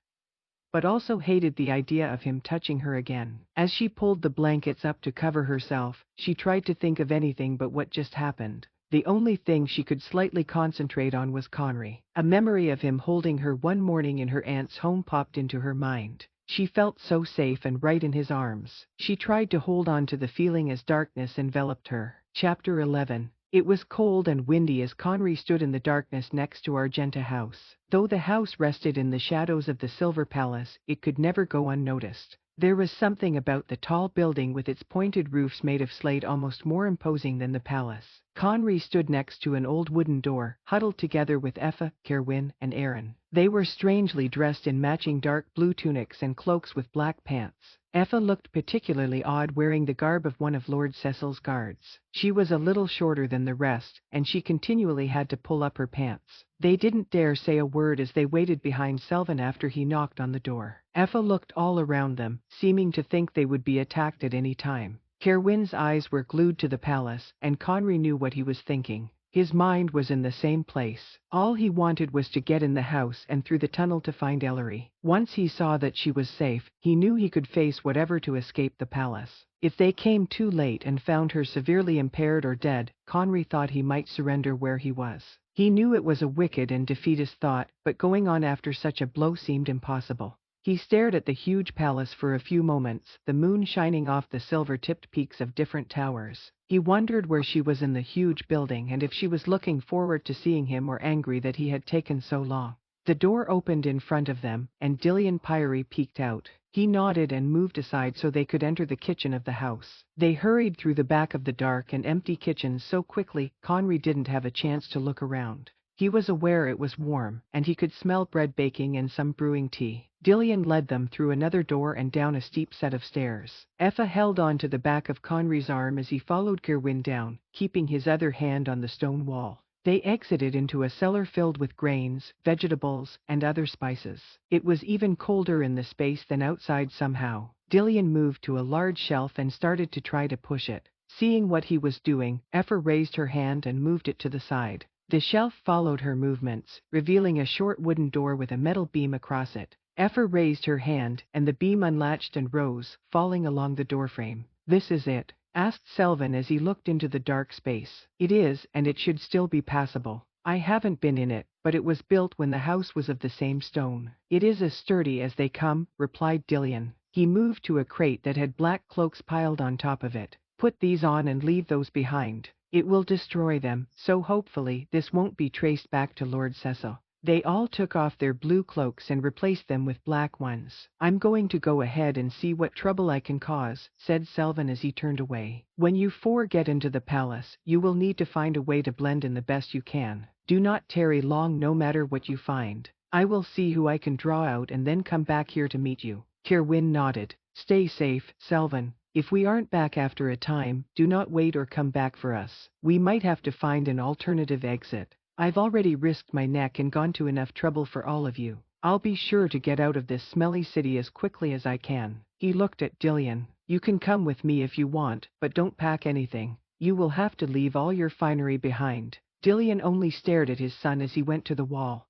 but also hated the idea of him touching her again. As she pulled the blankets up to cover herself, she tried to think of anything but what just happened. The only thing she could slightly concentrate on was Conry. A memory of him holding her one morning in her aunt's home popped into her mind. She felt so safe and right in his arms. She tried to hold on to the feeling as darkness enveloped her. Chapter 11. It was cold and windy as Conry stood in the darkness next to Argenta House. Though the house rested in the shadows of the Silver Palace, it could never go unnoticed. There was something about the tall building with its pointed roofs made of slate almost more imposing than the palace. Conry stood next to an old wooden door, huddled together with Effa, Kerwin, and Aaron. They were strangely dressed in matching dark blue tunics and cloaks with black pants. Effa looked particularly odd wearing the garb of one of Lord Cecil's guards. She was a little shorter than the rest, and she continually had to pull up her pants. They didn't dare say a word as they waited behind Selvin after he knocked on the door. Effa looked all around them, seeming to think they would be attacked at any time. Kerwin's eyes were glued to the palace, and Conry knew what he was thinking. His mind was in the same place. All he wanted was to get in the house and through the tunnel to find Ellery. Once he saw that she was safe, he knew he could face whatever to escape the palace. If they came too late and found her severely impaired or dead, Conry thought he might surrender where he was. He knew it was a wicked and defeatist thought, but going on after such a blow seemed impossible. He stared at the huge palace for a few moments, the moon shining off the silver-tipped peaks of different towers. He wondered where she was in the huge building and if she was looking forward to seeing him or angry that he had taken so long. The door opened in front of them, and Dillian Pyrie peeked out. He nodded and moved aside so they could enter the kitchen of the house. They hurried through the back of the dark and empty kitchen so quickly, Conry didn't have a chance to look around. He was aware it was warm, and he could smell bread baking and some brewing tea. Dillian led them through another door and down a steep set of stairs. Effa held on to the back of Conry's arm as he followed Kerwin down, keeping his other hand on the stone wall. They exited into a cellar filled with grains, vegetables, and other spices. It was even colder in the space than outside somehow. Dillian moved to a large shelf and started to try to push it. Seeing what he was doing, Effa raised her hand and moved it to the side. The shelf followed her movements, revealing a short wooden door with a metal beam across it. Effa raised her hand, and the beam unlatched and rose, falling along the doorframe. "This is it?" asked Selvin as he looked into the dark space. "It is, and it should still be passable. I haven't been in it, but it was built when the house was of the same stone." "It is as sturdy as they come," replied Dillian. He moved to a crate that had black cloaks piled on top of it. "Put these on and leave those behind. It will destroy them, so hopefully this won't be traced back to Lord Cecil." They all took off their blue cloaks and replaced them with black ones. "I'm going to go ahead and see what trouble I can cause," said Selvin as he turned away. "When you four get into the palace, you will need to find a way to blend in the best you can. Do not tarry long no matter what you find. I will see who I can draw out and then come back here to meet you." Kerwin nodded. "Stay safe, Selvin. If we aren't back after a time, do not wait or come back for us. We might have to find an alternative exit. I've already risked my neck and gone to enough trouble for all of you. I'll be sure to get out of this smelly city as quickly as I can." He looked at Dillian. "You can come with me if you want, but don't pack anything. You will have to leave all your finery behind." Dillian only stared at his son as he went to the wall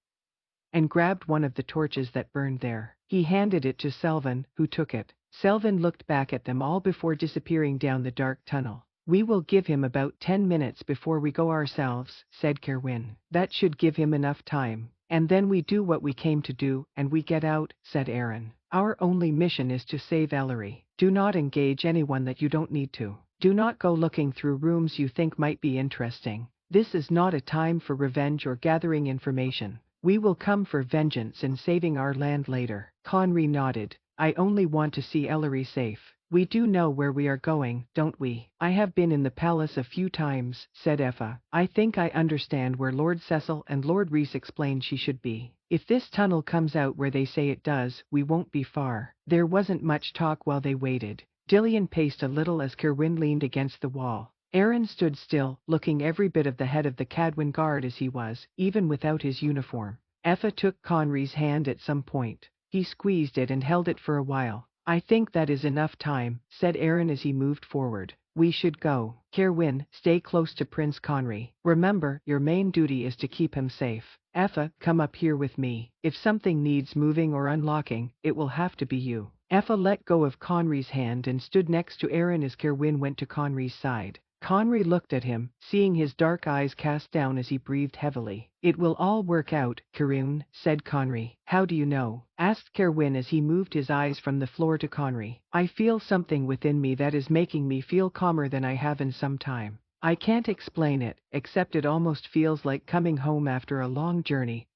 and grabbed one of the torches that burned there. He handed it to Selvin, who took it. Selvin looked back at them all before disappearing down the dark tunnel. "We will give him about 10 minutes before we go ourselves," said Kerwin. "That should give him enough time. And then we do what we came to do, and we get out," said Aaron. "Our only mission is to save Ellery." Do not engage anyone that you don't need to. Do not go looking through rooms you think might be interesting. This is not a time for revenge or gathering information. We will come for vengeance and saving our land later. Conry nodded. I only want to see Ellery safe. We do know where we are going, don't we? I have been in the palace a few times, said Effa. I think I understand where Lord Cecil and Lord Rhys explained she should be. If this tunnel comes out where they say it does, we won't be far. There wasn't much talk while they waited. Dillian paced a little as Cerwyn leaned against the wall. Aaron stood still, looking every bit of the head of the Cadwyn guard as he was, even without his uniform. Effa took Conry's hand at some point. He squeezed it and held it for a while. I think that is enough time, said Aaron as he moved forward. We should go. Cerwyn, stay close to Prince Conry. Remember, your main duty is to keep him safe. Effa, come up here with me. If something needs moving or unlocking, it will have to be you. Effa let go of Conry's hand and stood next to Aaron as Cerwyn went to Conry's side. Conry looked at him, seeing his dark eyes cast down as he breathed heavily. It will all work out, Cerwyn, said Conry. How do you know? Asked Cerwyn as he moved his eyes from the floor to Conry. I feel something within me that is making me feel calmer than I have in some time. I can't explain it, except it almost feels like coming home after a long journey,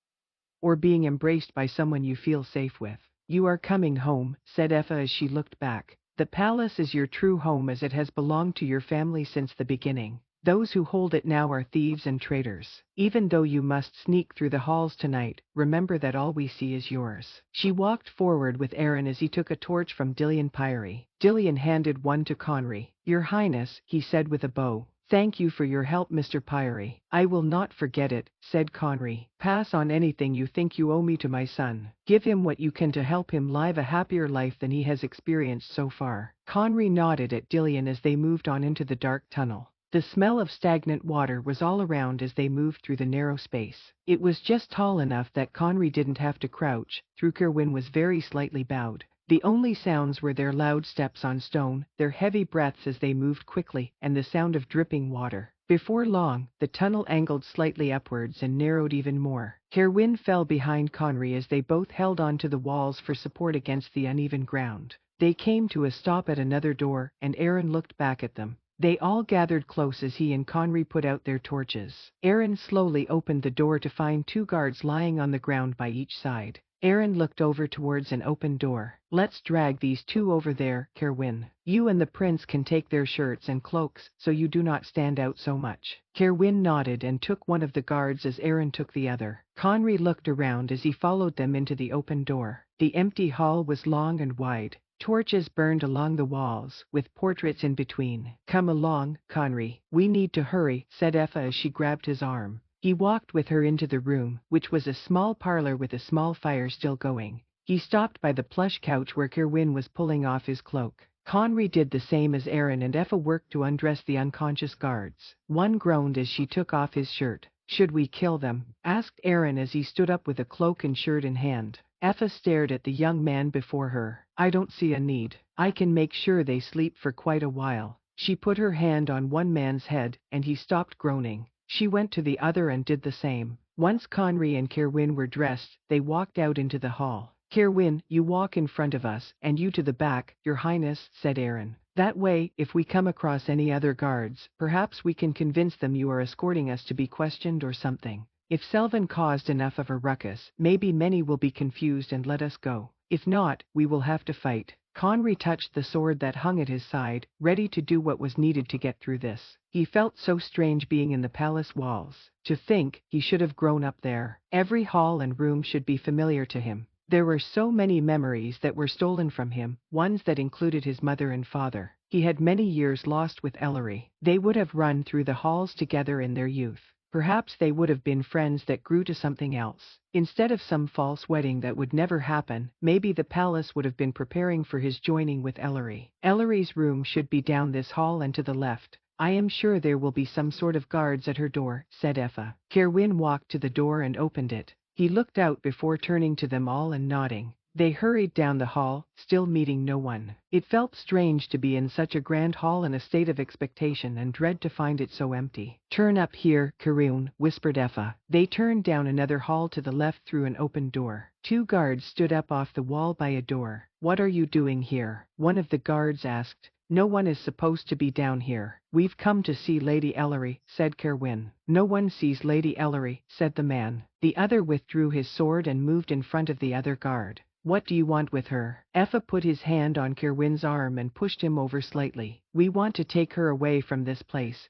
or being embraced by someone you feel safe with. You are coming home, said Effa as she looked back. The palace is your true home as it has belonged to your family since the beginning. Those who hold it now are thieves and traitors. Even though you must sneak through the halls tonight, remember that all we see is yours. She walked forward with Aaron as he took a torch from Dillian Pyrie. Dillian handed one to Conry. Your Highness, he said with a bow. Thank you for your help, Mr. Pyrie. I will not forget it, said Conry. Pass on anything you think you owe me to my son. Give him what you can to help him live a happier life than he has experienced so far. Conry nodded at Dillian as they moved on into the dark tunnel. The smell of stagnant water was all around as they moved through the narrow space. It was just tall enough that Conry didn't have to crouch. Cerwyn was very slightly bowed. The only sounds were their loud steps on stone, their heavy breaths as they moved quickly, and the sound of dripping water. Before long, the tunnel angled slightly upwards and narrowed even more. Cerwyn fell behind Conry as they both held onto the walls for support against the uneven ground. They came to a stop at another door, and Aaron looked back at them. They all gathered close as he and Conry put out their torches. Aaron slowly opened the door to find two guards lying on the ground by each side. Aaron looked over towards an open door. Let's drag these two over there, Cerwyn. You and the prince can take their shirts and cloaks so you do not stand out so much. Cerwyn nodded and took one of the guards as Aaron took the other. Conry looked around as he followed them into the open door. The empty hall was long and wide. Torches burned along the walls, with portraits in between. Come along, Conry. We need to hurry, said Effa as she grabbed his arm. He walked with her into the room, which was a small parlor with a small fire still going. He stopped by the plush couch where Cerwyn was pulling off his cloak. Conry did the same as Aaron and Effa worked to undress the unconscious guards. One groaned as she took off his shirt. Should we kill them? Asked Aaron as he stood up with a cloak and shirt in hand. Effa stared at the young man before her. I don't see a need. I can make sure they sleep for quite a while. She put her hand on one man's head, and he stopped groaning. She went to the other and did the same. Once Conry and Cerwyn were dressed, they walked out into the hall. Cerwyn, you walk in front of us, and you to the back, Your Highness, said Aaron. That way, if we come across any other guards, perhaps we can convince them you are escorting us to be questioned or something. If Selvin caused enough of a ruckus, maybe many will be confused and let us go. If not, we will have to fight. Conry touched the sword that hung at his side, ready to do what was needed to get through this. He felt so strange being in the palace walls. To think, he should have grown up there. Every hall and room should be familiar to him. There were so many memories that were stolen from him, ones that included his mother and father. He had many years lost with Ellery. They would have run through the halls together in their youth. Perhaps they would have been friends that grew to something else. Instead of some false wedding that would never happen, maybe the palace would have been preparing for his joining with Ellery. Ellery's room should be down this hall and to the left. I am sure there will be some sort of guards at her door, said Effa. Cerwyn walked to the door and opened it. He looked out before turning to them all and nodding. They hurried down the hall, still meeting no one. It felt strange to be in such a grand hall in a state of expectation and dread to find it so empty. "Turn up here, Karun," whispered Effa. They turned down another hall to the left through an open door. Two guards stood up off the wall by a door. "What are you doing here?" one of the guards asked. "No one is supposed to be down here. We've come to see Lady Ellery," said Kerwin. "No one sees Lady Ellery," said the man. The other withdrew his sword and moved in front of the other guard. "What do you want with her?" Effa put his hand on Kerwin's arm and pushed him over slightly. "We want to take her away from this place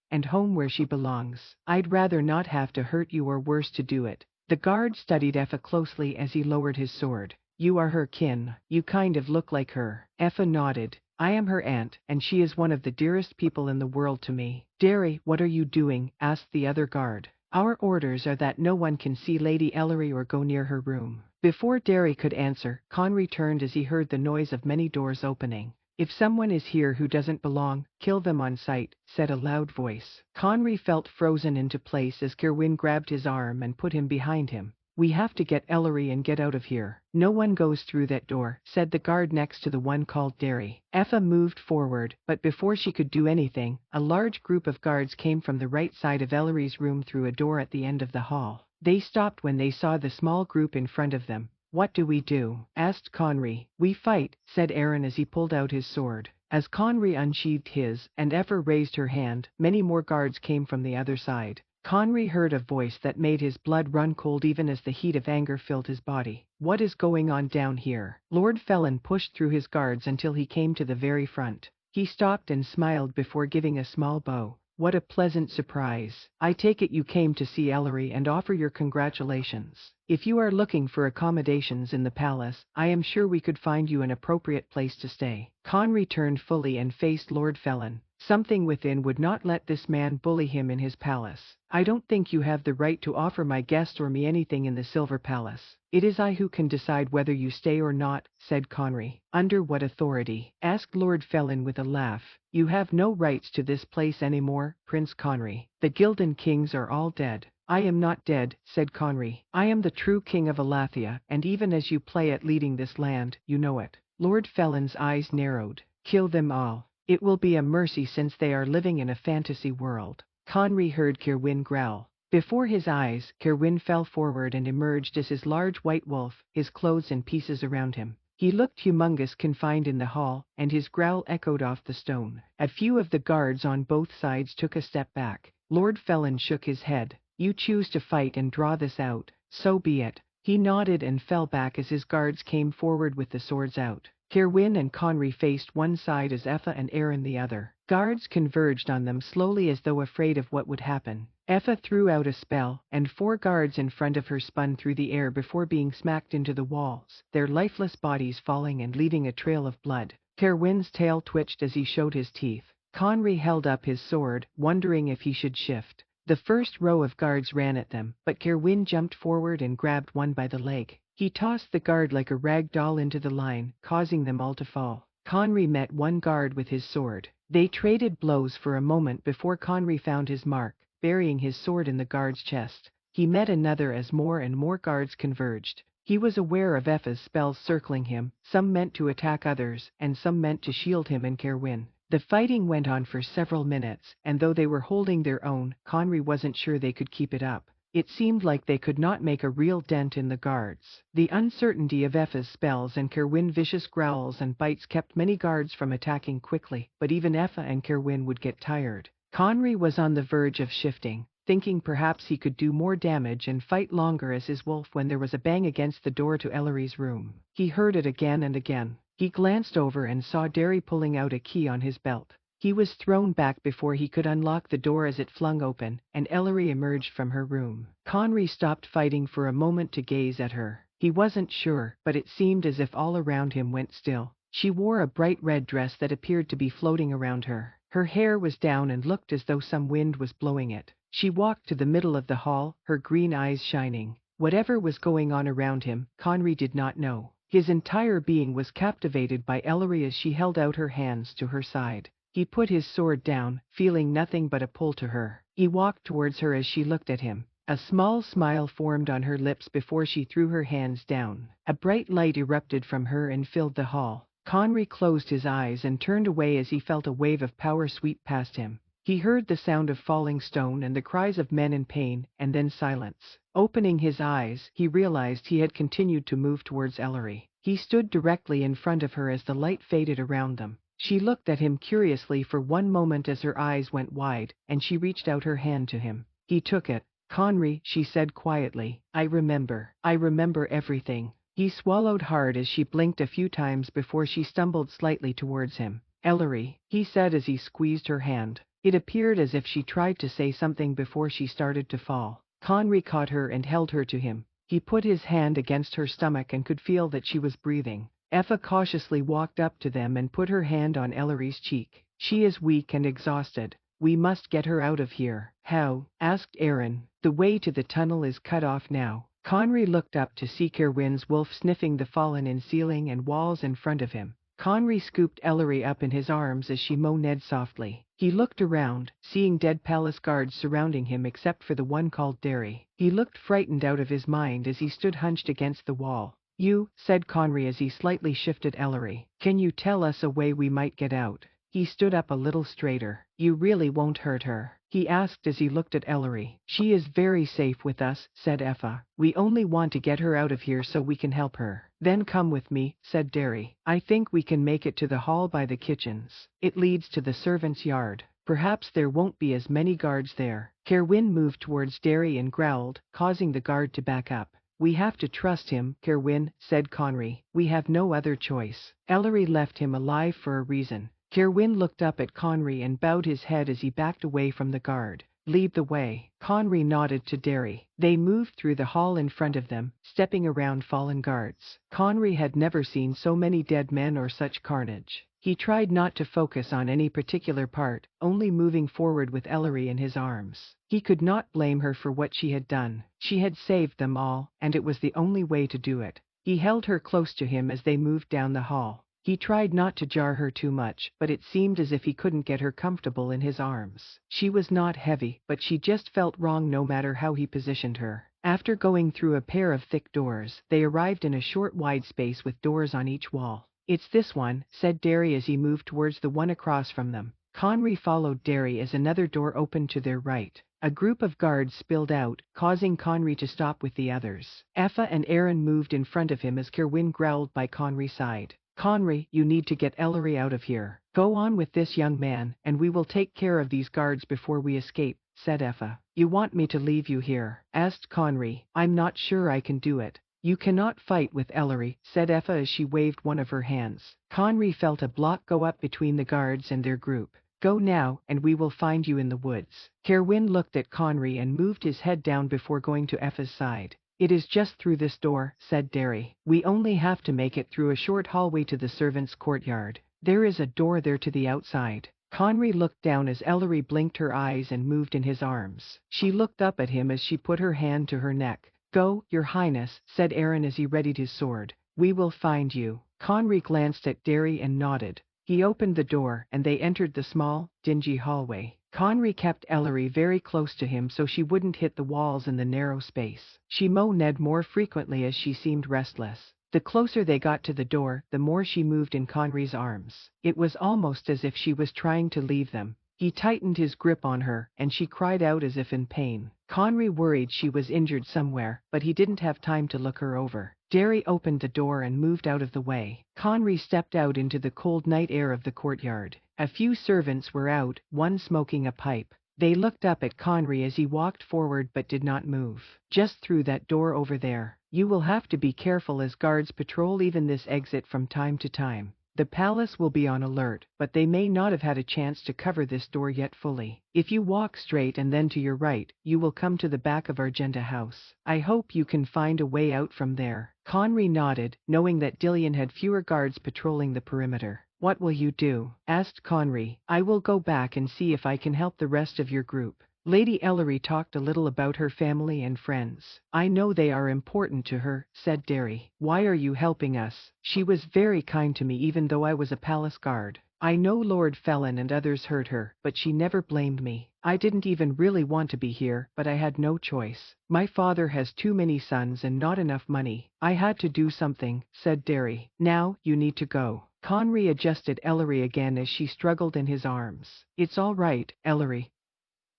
and home where she belongs. I'd rather not have to hurt you or worse to do it." The guard studied Effa closely as he lowered his sword. "You are her kin. You kind of look like her." Effa nodded. "I am her aunt, and she is one of the dearest people in the world to me." "Derry, what are you doing?" asked the other guard. "Our orders are that no one can see Lady Ellery or go near her room." Before Derry could answer, Conry turned as he heard the noise of many doors opening. "If someone is here who doesn't belong, kill them on sight," said a loud voice. Conry felt frozen into place as Kerwin grabbed his arm and put him behind him. "We have to get Ellery and get out of here." "No one goes through that door," said the guard next to the one called Derry. Effa moved forward, but before she could do anything, a large group of guards came from the right side of Ellery's room through a door at the end of the hall. They stopped when they saw the small group in front of them. "What do we do?" asked Conry. "We fight," said Aaron as he pulled out his sword. As Conry unsheathed his, and Effa raised her hand, many more guards came from the other side. Conry heard a voice that made his blood run cold even as the heat of anger filled his body. "What is going on down here?" Lord Felon pushed through his guards until he came to the very front. He stopped and smiled before giving a small bow. "What a pleasant surprise. I take it you came to see Ellery and offer your congratulations. If you are looking for accommodations in the palace, I am sure we could find you an appropriate place to stay." Conry turned fully and faced Lord Felon. Something within would not let this man bully him in his palace. "I don't think you have the right to offer my guest or me anything in the Silver Palace. It is I who can decide whether you stay or not," said Conry. "Under what authority?" asked Lord Felon with a laugh. "You have no rights to this place anymore, Prince Conry. The Gildan kings are all dead." "I am not dead," said Conry. "I am the true king of Alathia, and even as you play at leading this land, you know it." Lord Felon's eyes narrowed. "Kill them all. It will be a mercy since they are living in a fantasy world." Conry heard Kerwin growl. Before his eyes, Kerwin fell forward and emerged as his large white wolf, his clothes in pieces around him. He looked humongous confined in the hall, and his growl echoed off the stone. A few of the guards on both sides took a step back. Lord Felon shook his head. "You choose to fight and draw this out, so be it." He nodded and fell back as his guards came forward with the swords out. Kerwin and Conry faced one side as Effa and Aaron the other. Guards converged on them slowly as though afraid of what would happen. Effa threw out a spell, and 4 guards in front of her spun through the air before being smacked into the walls, their lifeless bodies falling and leaving a trail of blood. Kerwin's tail twitched as he showed his teeth. Conry held up his sword, wondering if he should shift. The first row of guards ran at them, but Kerwin jumped forward and grabbed one by the leg. He tossed the guard like a rag doll into the line, causing them all to fall. Conry met one guard with his sword. They traded blows for a moment before Conry found his mark, burying his sword in the guard's chest. He met another as more and more guards converged. He was aware of Effa's spells circling him, some meant to attack others, and some meant to shield him and Kerwin. The fighting went on for several minutes, and though they were holding their own, Conry wasn't sure they could keep it up. It seemed like they could not make a real dent in the guards. The uncertainty of Effa's spells and Kerwin's vicious growls and bites kept many guards from attacking quickly, but even Effa and Kerwin would get tired. Conry was on the verge of shifting, thinking perhaps he could do more damage and fight longer as his wolf when there was a bang against the door to Ellery's room. He heard it again and again. He glanced over and saw Derry pulling out a key on his belt. He was thrown back before he could unlock the door as it flung open, and Ellery emerged from her room. Conry stopped fighting for a moment to gaze at her. He wasn't sure, but it seemed as if all around him went still. She wore a bright red dress that appeared to be floating around her. Her hair was down and looked as though some wind was blowing it. She walked to the middle of the hall, her green eyes shining. Whatever was going on around him, Conry did not know. His entire being was captivated by Ellery as she held out her hands to her side. He put his sword down, feeling nothing but a pull to her. He walked towards her as she looked at him. A small smile formed on her lips before she threw her hands down. A bright light erupted from her and filled the hall. Conry closed his eyes and turned away as he felt a wave of power sweep past him. He heard the sound of falling stone and the cries of men in pain, and then silence. Opening his eyes, he realized he had continued to move towards Ellery. He stood directly in front of her as the light faded around them. She looked at him curiously for one moment as her eyes went wide, and she reached out her hand to him. He took it. "Conry," she said quietly, I remember everything." He swallowed hard as she blinked a few times before she stumbled slightly towards him. "Ellery," he said as he squeezed her hand. It appeared as if she tried to say something before she started to fall. Conry caught her and held her to him. He put his hand against her stomach and could feel that she was breathing. Effa cautiously walked up to them and put her hand on Ellery's cheek. "She is weak and exhausted. We must get her out of here." "How?" asked Aaron. "The way to the tunnel is cut off now." Conry looked up to see Kerwin's wolf sniffing the fallen-in ceiling and walls in front of him. Conry scooped Ellery up in his arms as she moaned softly. He looked around, seeing dead palace guards surrounding him except for the one called Derry. He looked frightened out of his mind as he stood hunched against the wall. "You," said Conry as he slightly shifted Ellery. "Can you tell us a way we might get out?" He stood up a little straighter. "You really won't hurt her?" he asked as he looked at Ellery. "She is very safe with us," said Effa. "We only want to get her out of here so we can help her." "Then come with me," said Derry. "I think we can make it to the hall by the kitchens. It leads to the servants' yard. Perhaps there won't be as many guards there." Kerwin moved towards Derry and growled, causing the guard to back up. "We have to trust him, Kerwin," said Conry. "We have no other choice. Ellery left him alive for a reason." Kerwin looked up at Conry and bowed his head as he backed away from the guard. "Lead the way." Conry nodded to Derry. They moved through the hall in front of them, stepping around fallen guards. Conry had never seen so many dead men or such carnage. He tried not to focus on any particular part, only moving forward with Ellery in his arms. He could not blame her for what she had done. She had saved them all, and it was the only way to do it. He held her close to him as they moved down the hall. He tried not to jar her too much, but it seemed as if he couldn't get her comfortable in his arms. She was not heavy, but she just felt wrong no matter how he positioned her. After going through a pair of thick doors, they arrived in a short wide space with doors on each wall. "It's this one," said Derry as he moved towards the one across from them. Conry followed Derry as another door opened to their right. A group of guards spilled out, causing Conry to stop with the others. Effa and Aaron moved in front of him as Kerwin growled by Conry's side. "Conry, you need to get Ellery out of here. Go on with this young man, and we will take care of these guards before we escape," said Effa. "You want me to leave you here?" asked Conry. "I'm not sure I can do it." "You cannot fight with Ellery," said Effa as she waved one of her hands. Conry felt a block go up between the guards and their group. "Go now, and we will find you in the woods." Kerwin looked at Conry and moved his head down before going to Effa's side. "It is just through this door," said Derry. "We only have to make it through a short hallway to the servants' courtyard. There is a door there to the outside." Conry looked down as Ellery blinked her eyes and moved in his arms. She looked up at him as she put her hand to her neck. "Go, Your Highness," said Aaron as he readied his sword. "We will find you." Conry glanced at Derry and nodded. He opened the door, and they entered the small, dingy hallway. Conry kept Ellery very close to him so she wouldn't hit the walls in the narrow space. She moaned more frequently as she seemed restless. The closer they got to the door, the more she moved in Conry's arms. It was almost as if she was trying to leave them. He tightened his grip on her, and she cried out as if in pain. Conry worried she was injured somewhere, but he didn't have time to look her over. Derry opened the door and moved out of the way. Conry stepped out into the cold night air of the courtyard. A few servants were out, one smoking a pipe. They looked up at Conry as he walked forward but did not move. "Just through that door over there. You will have to be careful as guards patrol even this exit from time to time. The palace will be on alert, but they may not have had a chance to cover this door yet fully. If you walk straight and then to your right, you will come to the back of Argenta House. I hope you can find a way out from there." Conry nodded, knowing that Dillion had fewer guards patrolling the perimeter. "What will you do?" asked Conry. "I will go back and see if I can help the rest of your group." Lady Ellery talked a little about her family and friends. "I know they are important to her," said Derry. "Why are you helping us? She was very kind to me even though I was a palace guard." I know Lord Felon and others hurt her, but she never blamed me. I didn't even really want to be here, but I had no choice. My father has too many sons and not enough money. I had to do something," said Derry. "Now, you need to go." Conry adjusted Ellery again as she struggled in his arms. "It's all right, Ellery,"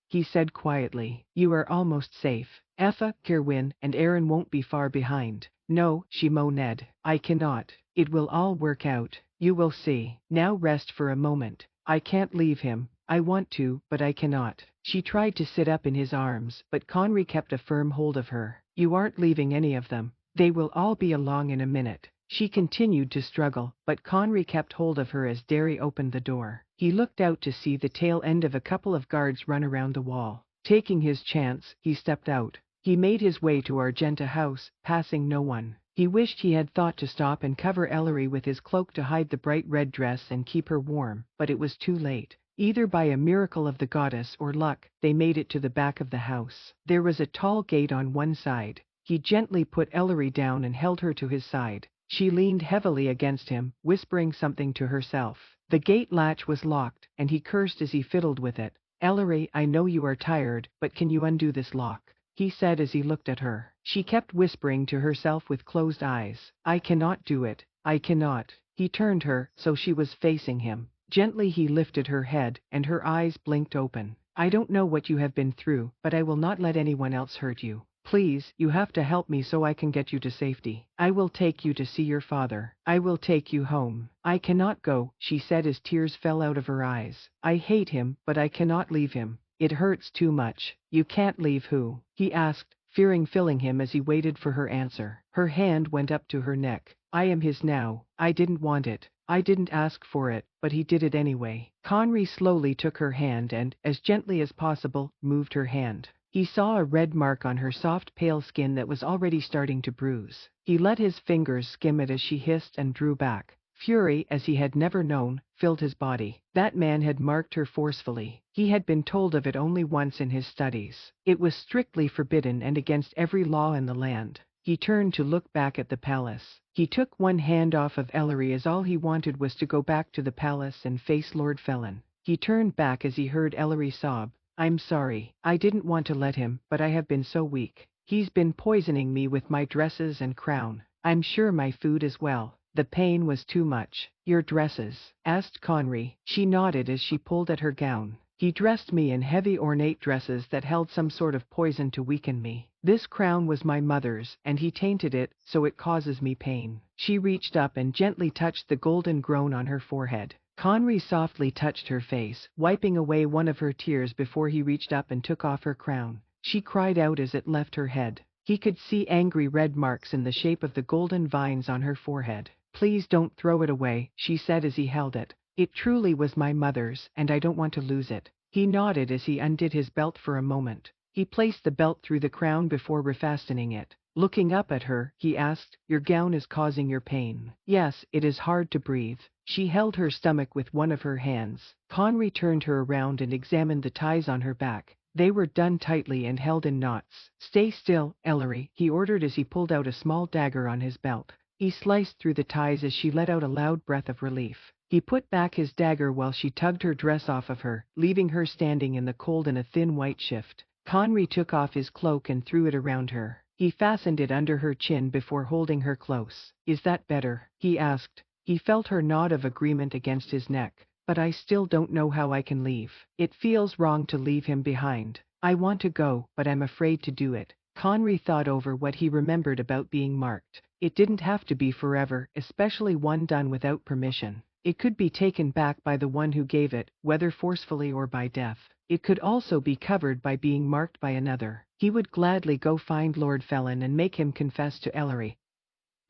he said quietly. "You are almost safe. Effa, Kirwin, and Aaron won't be far behind." "No," she moaned. "I cannot. It will all work out. You will see. Now rest for a moment. I can't leave him. I want to, but I cannot." She tried to sit up in his arms, but Conry kept a firm hold of her. "You aren't leaving any of them. They will all be along in a minute." She continued to struggle, but Conry kept hold of her as Derry opened the door. He looked out to see the tail end of a couple of guards run around the wall. Taking his chance, he stepped out. He made his way to Argenta House, passing no one. He wished he had thought to stop and cover Ellery with his cloak to hide the bright red dress and keep her warm, but it was too late. Either by a miracle of the goddess or luck, they made it to the back of the house. There was a tall gate on one side. He gently put Ellery down and held her to his side. She leaned heavily against him, whispering something to herself. The gate latch was locked, and he cursed as he fiddled with it. "Ellery, I know you are tired, but can you undo this lock?" he said as he looked at her. She kept whispering to herself with closed eyes. "I cannot do it. I cannot." He turned her, so she was facing him. Gently he lifted her head, and her eyes blinked open. "I don't know what you have been through, but I will not let anyone else hurt you. Please, you have to help me so I can get you to safety. I will take you to see your father. I will take you home." "I cannot go," she said as tears fell out of her eyes. "I hate him, but I cannot leave him. It hurts too much." "You can't leave who?" he asked, fearing filling him as he waited for her answer. Her hand went up to her neck. "I am his now. I didn't want it. I didn't ask for it, but he did it anyway." Conry slowly took her hand and, as gently as possible, moved her hand. He saw a red mark on her soft pale skin that was already starting to bruise. He let his fingers skim it as she hissed and drew back. Fury, as he had never known, filled his body. That man had marked her forcefully. He had been told of it only once in his studies. It was strictly forbidden and against every law in the land. He turned to look back at the palace. He took one hand off of Ellery as all he wanted was to go back to the palace and face Lord Felon. He turned back as he heard Ellery sob. "I'm sorry. I didn't want to let him, but I have been so weak. He's been poisoning me with my dresses and crown. I'm sure my food as well." The pain was too much. "Your dresses?" asked Conry. She nodded as she pulled at her gown. "He dressed me in heavy ornate dresses that held some sort of poison to weaken me. This crown was my mother's, and he tainted it, so it causes me pain." She reached up and gently touched the golden groan on her forehead. Conry softly touched her face, wiping away one of her tears before he reached up and took off her crown. She cried out as it left her head. He could see angry red marks in the shape of the golden vines on her forehead. "Please don't throw it away," she said as he held it. "It truly was my mother's, and I don't want to lose it." He nodded as he undid his belt for a moment. He placed the belt through the crown before refastening it. Looking up at her, he asked, "Your gown is causing your pain?" "Yes, it is hard to breathe." She held her stomach with one of her hands. Conry turned her around and examined the ties on her back. They were done tightly and held in knots. "Stay still, Ellery," he ordered as he pulled out a small dagger on his belt. He sliced through the ties as she let out a loud breath of relief. He put back his dagger while she tugged her dress off of her, leaving her standing in the cold in a thin white shift. Conry took off his cloak and threw it around her. He fastened it under her chin before holding her close. "Is that better?" he asked. He felt her nod of agreement against his neck. "But I still don't know how I can leave. It feels wrong to leave him behind. I want to go, but I'm afraid to do it." Conry thought over what he remembered about being marked. It didn't have to be forever, especially one done without permission. It could be taken back by the one who gave it, whether forcefully or by death. It could also be covered by being marked by another. He would gladly go find Lord Felon and make him confess to Ellery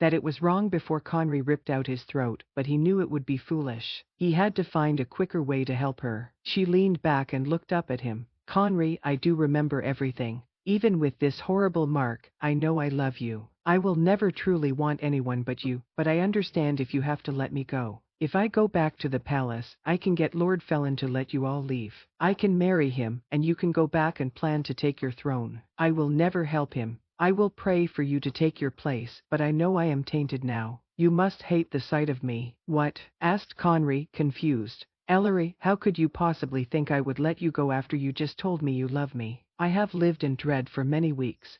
that it was wrong before Conry ripped out his throat, but he knew it would be foolish. He had to find a quicker way to help her. She leaned back and looked up at him. "Conry, I do remember everything. Even with this horrible mark, I know I love you. I will never truly want anyone but you, but I understand if you have to let me go. If I go back to the palace, I can get Lord Felon to let you all leave. I can marry him, and you can go back and plan to take your throne. I will never help him. I will pray for you to take your place, but I know I am tainted now. You must hate the sight of me." "What?" asked Conry, confused. "Ellery, how could you possibly think I would let you go after you just told me you love me? I have lived in dread for many weeks,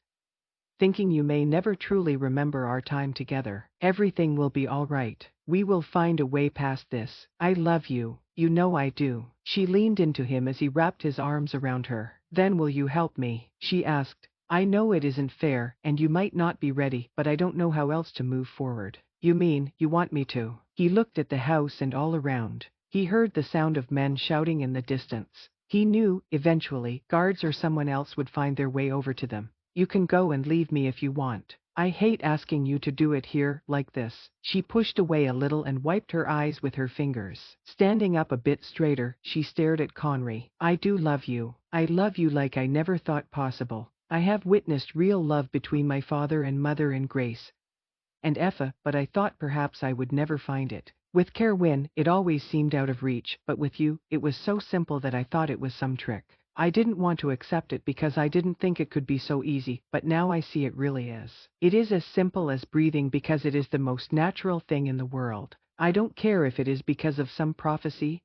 thinking you may never truly remember our time together. Everything will be all right. We will find a way past this. I love you. You know I do." She leaned into him as he wrapped his arms around her. "Then will you help me?" she asked. "I know it isn't fair, and you might not be ready, but I don't know how else to move forward." "You mean, you want me to?" He looked at the house and all around. He heard the sound of men shouting in the distance. He knew, eventually, guards or someone else would find their way over to them. "You can go and leave me if you want. I hate asking you to do it here, like this." She pushed away a little and wiped her eyes with her fingers. Standing up a bit straighter, she stared at Conry. "I do love you. I love you like I never thought possible. I have witnessed real love between my father and mother in Grace and Effa, but I thought perhaps I would never find it. With Kerwin, it always seemed out of reach, but with you, it was so simple that I thought it was some trick. I didn't want to accept it because I didn't think it could be so easy, but now I see it really is. It is as simple as breathing because it is the most natural thing in the world. I don't care if it is because of some prophecy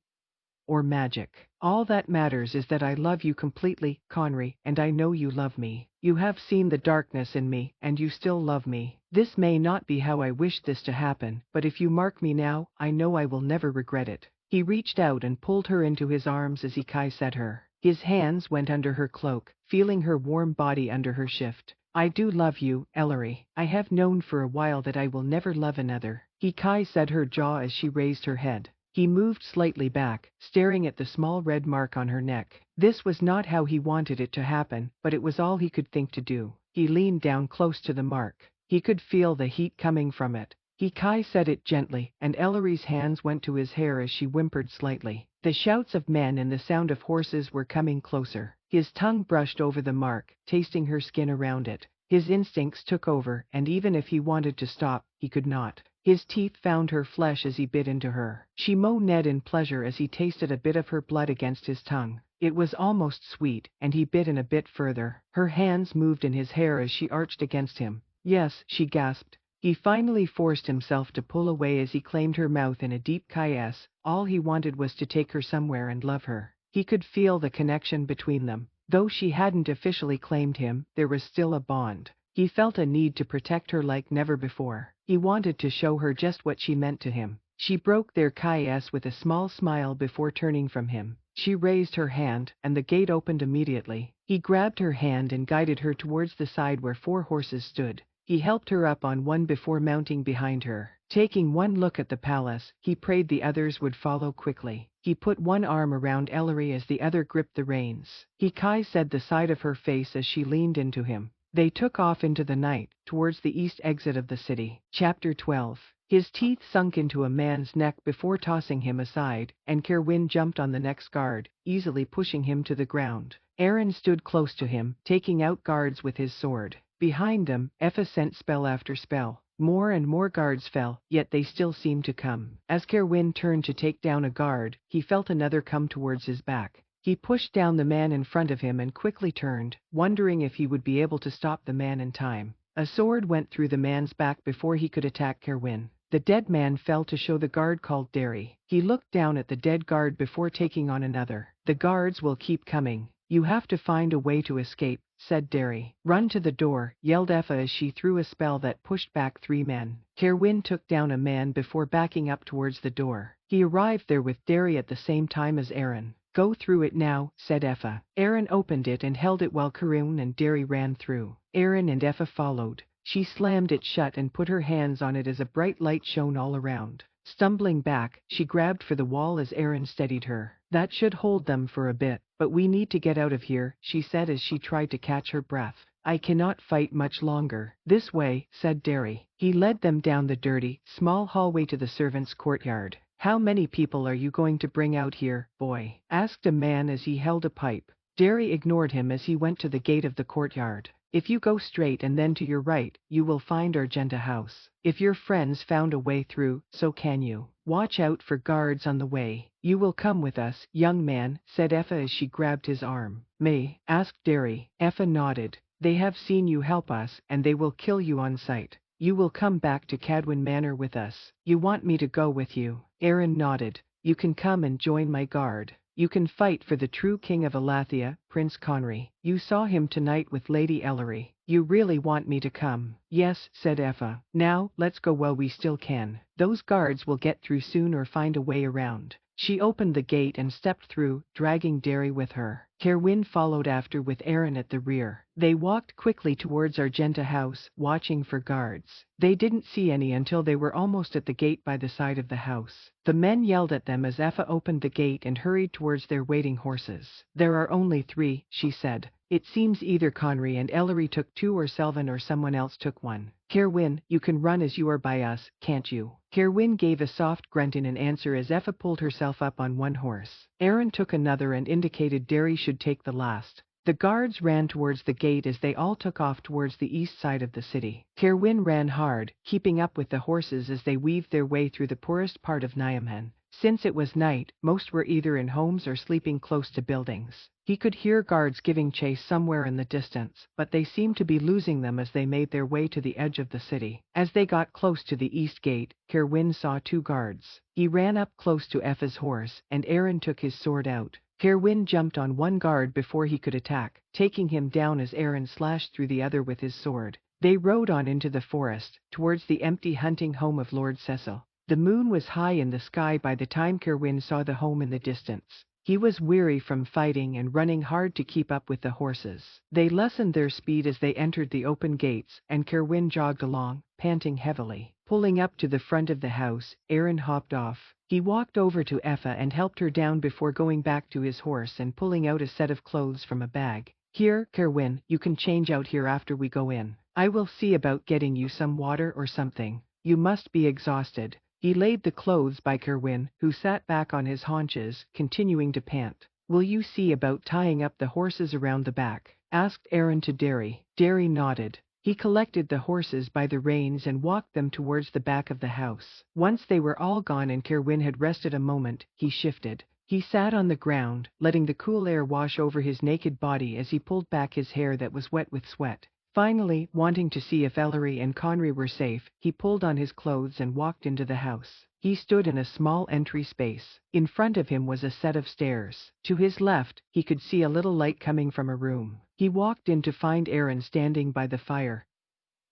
or magic. All that matters is that I love you completely, Conry, and I know you love me. You have seen the darkness in me, and you still love me. This may not be how I wish this to happen, but if you mark me now, I know I will never regret it." He reached out and pulled her into his arms as he kissed her. His hands went under her cloak, feeling her warm body under her shift. "I do love you, Ellery. I have known for a while that I will never love another." He kissed her jaw as she raised her head. He moved slightly back, staring at the small red mark on her neck. This was not how he wanted it to happen, but it was all he could think to do. He leaned down close to the mark. He could feel the heat coming from it. He kissed it gently, and Ellery's hands went to his hair as she whimpered slightly. The shouts of men and the sound of horses were coming closer. His tongue brushed over the mark, tasting her skin around it. His instincts took over, and even if he wanted to stop, he could not. His teeth found her flesh as he bit into her. She moaned in pleasure as he tasted a bit of her blood against his tongue. It was almost sweet, and he bit in a bit further. Her hands moved in his hair as she arched against him. "Yes," she gasped. He finally forced himself to pull away as he claimed her mouth in a deep kiss. All he wanted was to take her somewhere and love her. He could feel the connection between them. Though she hadn't officially claimed him, there was still a bond. He felt a need to protect her like never before. He wanted to show her just what she meant to him. She broke their kiss with a small smile before turning from him. She raised her hand, and the gate opened immediately. He grabbed her hand and guided her towards the side where 4 horses stood. He helped her up on one before mounting behind her. Taking one look at the palace, he prayed the others would follow quickly. He put one arm around Ellery as the other gripped the reins. He kissed the side of her face as she leaned into him. They took off into the night, towards the east exit of the city. Chapter 12. His teeth sunk into a man's neck before tossing him aside, and Kerwin jumped on the next guard, easily pushing him to the ground. Aaron stood close to him, taking out guards with his sword. Behind them, Effa sent spell after spell. More and more guards fell, yet they still seemed to come. As Kerwin turned to take down a guard, he felt another come towards his back. He pushed down the man in front of him and quickly turned, wondering if he would be able to stop the man in time. A sword went through the man's back before he could attack Kerwin. The dead man fell to show the guard called Derry. He looked down at the dead guard before taking on another. "The guards will keep coming. You have to find a way to escape," said Derry. "Run to the door," yelled Effa as she threw a spell that pushed back 3 men. Kerwin took down a man before backing up towards the door. He arrived there with Derry at the same time as Aaron. "Go through it now," said Effa. Aaron opened it and held it while Kerwin and Derry ran through. Aaron and Effa followed. She slammed it shut and put her hands on it as a bright light shone all around. Stumbling back, she grabbed for the wall as Aaron steadied her. "That should hold them for a bit, but we need to get out of here," she said as she tried to catch her breath. "I cannot fight much longer." "This way," said Derry. He led them down the dirty, small hallway to the servants' courtyard. "How many people are you going to bring out here, boy?" asked a man as he held a pipe. Derry ignored him as he went to the gate of the courtyard. "If you go straight and then to your right, you will find Argenta House. If your friends found a way through, so can you. Watch out for guards on the way." "You will come with us, young man," said Effa as she grabbed his arm. "May?" asked Derry. Effa nodded. "They have seen you help us, and they will kill you on sight." You will come back to Cadwin Manor with us. You want me to go with you? Aaron nodded. You can come and join my guard. You can fight for the true king of Elathia, Prince Conry. You saw him tonight with Lady Ellery. You really want me to come? Yes, said Effa. Now, let's go while we still can. Those guards will get through soon or find a way around. She opened the gate and stepped through, dragging Derry with her. Cerwyn followed after with Aaron at the rear. They walked quickly towards Argenta House, watching for guards. They didn't see any until they were almost at the gate by the side of the house. The men yelled at them as Effa opened the gate and hurried towards their waiting horses. There are only 3, she said. It seems either Conry and Ellery took 2 or Selvin or someone else took 1. Cerwyn, you can run as you are by us, can't you? Cerwyn gave a soft grunt in answer as Effa pulled herself up on one horse. Aaron took another and indicated Derry should take the last. The guards ran towards the gate as they all took off towards the east side of the city. Cerwyn ran hard, keeping up with the horses as they weaved their way through the poorest part of Niamhan. Since it was night, most were either in homes or sleeping close to buildings. He could hear guards giving chase somewhere in the distance, but they seemed to be losing them as they made their way to the edge of the city. As they got close to the east gate, Cerwyn saw 2 guards. He ran up close to Effa's horse, and Aaron took his sword out. Cerwyn jumped on one guard before he could attack, taking him down as Aaron slashed through the other with his sword. They rode on into the forest, towards the empty hunting home of Lord Cecil. The moon was high in the sky by the time Cerwyn saw the home in the distance. He was weary from fighting and running hard to keep up with the horses. They lessened their speed as they entered the open gates, and Cerwyn jogged along, panting heavily. Pulling up to the front of the house, Aaron hopped off. He walked over to Effa and helped her down before going back to his horse and pulling out a set of clothes from a bag. Here, Cerwyn, you can change out here after we go in. I will see about getting you some water or something. You must be exhausted. He laid the clothes by Cerwyn, who sat back on his haunches, continuing to pant. Will you see about tying up the horses around the back? Asked Aaron to Derry. Derry nodded. He collected the horses by the reins and walked them towards the back of the house. Once they were all gone and Cerwyn had rested a moment, he shifted. He sat on the ground, letting the cool air wash over his naked body as he pulled back his hair that was wet with sweat. Finally, wanting to see if Ellery and Conry were safe, he pulled on his clothes and walked into the house. He stood in a small entry space. In front of him was a set of stairs. To his left, he could see a little light coming from a room. He walked in to find Aaron standing by the fire,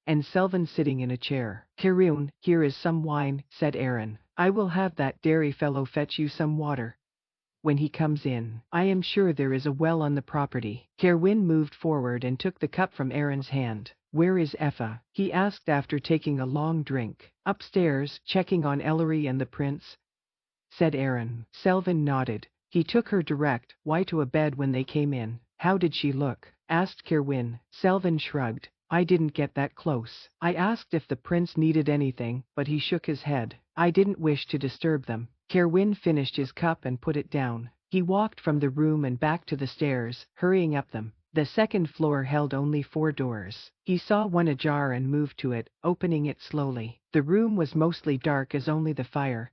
and Selvin sitting in a chair. Cerwyn, here is some wine, said Aaron. I will have that Derry fellow fetch you some water when he comes in. I am sure there is a well on the property. Cerwyn moved forward and took the cup from Aaron's hand. Where is Effa? He asked after taking a long drink. Upstairs, checking on Ellery and the prince, said Aaron. Selvin nodded. He took her direct, why to a bed when they came in. How did she look? Asked Cerwyn. Selvin shrugged. I didn't get that close. I asked if the prince needed anything, but he shook his head. I didn't wish to disturb them. Cerwyn finished his cup and put it down. He walked from the room and back to the stairs, hurrying up them. The second floor held only 4 doors. He saw one ajar and moved to it, opening it slowly. The room was mostly dark as only the fire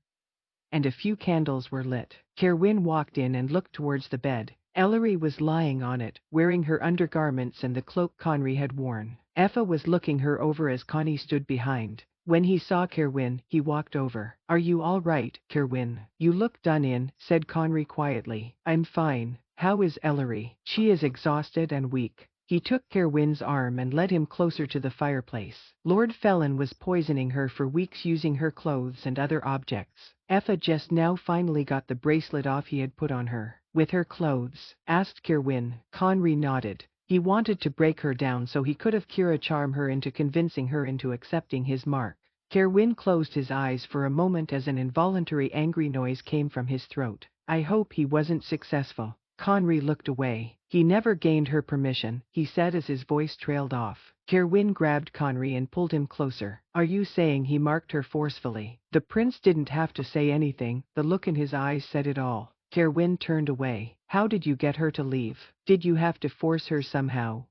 and a few candles were lit. Cerwyn walked in and looked towards the bed. Ellery was lying on it, wearing her undergarments and the cloak Conry had worn. Effa was looking her over as Connie stood behind. When he saw Cerwyn, he walked over. Are you all right, Cerwyn? You look done in, said Conry quietly. I'm fine. How is Ellery? She is exhausted and weak. He took Cerwyn's arm and led him closer to the fireplace. Lord Felin was poisoning her for weeks using her clothes and other objects. Effa just now finally got the bracelet off he had put on her. With her clothes? Asked Cerwyn. Conry nodded. He wanted to break her down so he could have Kira charm her into convincing her into accepting his mark. Cerwyn closed his eyes for a moment as an involuntary angry noise came from his throat. I hope he wasn't successful. Conry looked away. He never gained her permission, he said as his voice trailed off. Cerwyn grabbed Conry and pulled him closer. Are you saying he marked her forcefully? The prince didn't have to say anything, the look in his eyes said it all. Cerwyn turned away. How did you get her to leave? Did you have to force her somehow?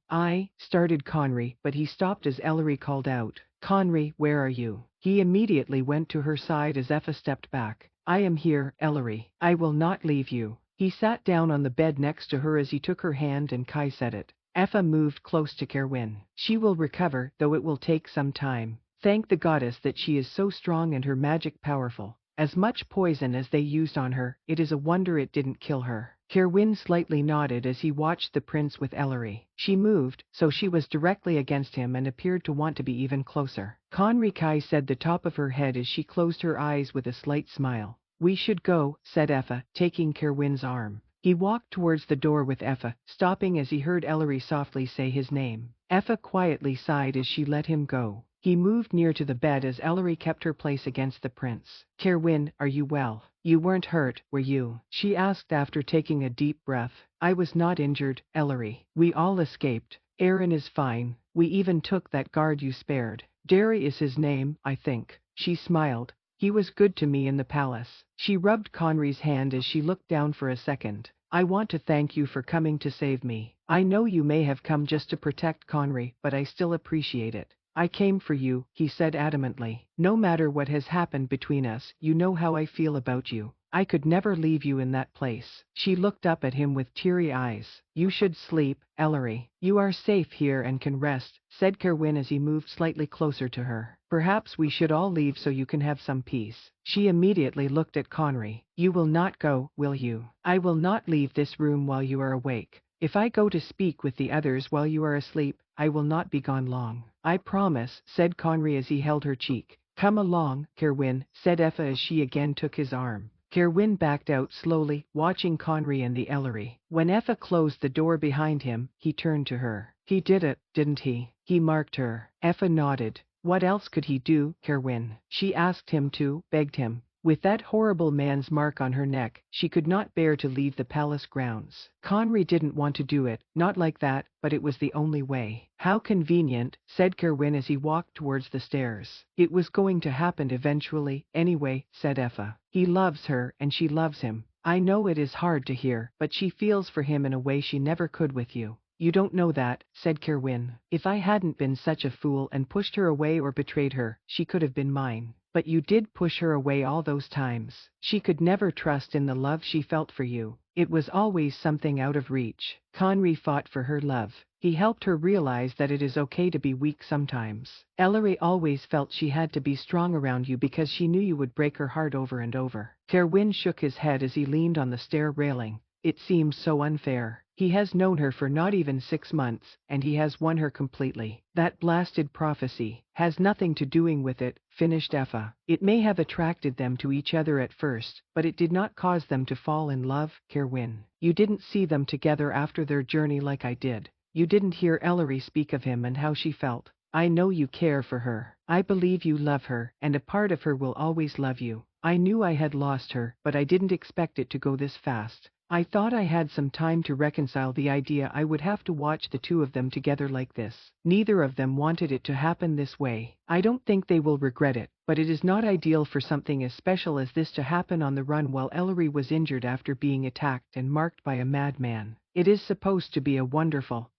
Started Conry, but he stopped as Ellery called out. Conry, where are you? He immediately went to her side as Effa stepped back. I am here, Ellery. I will not leave you. He sat down on the bed next to her as he took her hand and kissed it. Effa moved close to Cerwyn. She will recover, though it will take some time. Thank the goddess that she is so strong and her magic powerful. As much poison as they used on her, it is a wonder it didn't kill her. Kerwin slightly nodded as he watched the prince with Ellery. She moved, so she was directly against him and appeared to want to be even closer. Conry Kai said the top of her head as she closed her eyes with a slight smile. We should go, said Effa, taking Kerwin's arm. He walked towards the door with Effa, stopping as he heard Ellery softly say his name. Effa quietly sighed as she let him go. He moved near to the bed as Ellery kept her place against the prince. Kerwin, are you well? You weren't hurt, were you? She asked after taking a deep breath. I was not injured, Ellery. We all escaped. Aaron is fine. We even took that guard you spared. Derry is his name, I think. She smiled. He was good to me in the palace. She rubbed Conry's hand as she looked down for a second. I want to thank you for coming to save me. I know you may have come just to protect Conry, but I still appreciate it. I came for you, he said adamantly. No matter what has happened between us, you know how I feel about you. I could never leave you in that place. She looked up at him with teary eyes. You should sleep, Ellery. You are safe here and can rest, said Kerwin as he moved slightly closer to her. Perhaps we should all leave so you can have some peace. She immediately looked at Conry. You will not go, will you? I will not leave this room while you are awake. If I go to speak with the others while you are asleep, I will not be gone long. I promise, said Conry as he held her cheek. Come along, Kerwin, said Effa as she again took his arm. Kerwin backed out slowly, watching Conry and the Ellery. When Effa closed the door behind him, he turned to her. He did it, didn't he? He marked her. Effa nodded. What else could he do, Kerwin? She asked him to, begged him. With that horrible man's mark on her neck, she could not bear to leave the palace grounds. Conry didn't want to do it, not like that, but it was the only way. How convenient, said Kerwin as he walked towards the stairs. It was going to happen eventually, anyway, said Effa. He loves her, and she loves him. I know it is hard to hear, but she feels for him in a way she never could with you. You don't know that, said Kerwin. If I hadn't been such a fool and pushed her away or betrayed her, she could have been mine. But you did push her away all those times. She could never trust in the love she felt for you. It was always something out of reach. Conry fought for her love. He helped her realize that it is okay to be weak sometimes. Ellery always felt she had to be strong around you because she knew you would break her heart over and over. Kerwin shook his head as he leaned on the stair railing. It seems so unfair. He has known her for not even 6 months, and he has won her completely. That blasted prophecy has nothing to doing with it, finished Effa. It may have attracted them to each other at first, but it did not cause them to fall in love, Kerwin. You didn't see them together after their journey like I did. You didn't hear Ellery speak of him and how she felt. I know you care for her. I believe you love her, and a part of her will always love you. I knew I had lost her, but I didn't expect it to go this fast. I thought I had some time to reconcile the idea I would have to watch the two of them together like this. Neither of them wanted it to happen this way. I don't think they will regret it, but it is not ideal for something as special as this to happen on the run while Ellery was injured after being attacked and marked by a madman. It is supposed to be a wonderful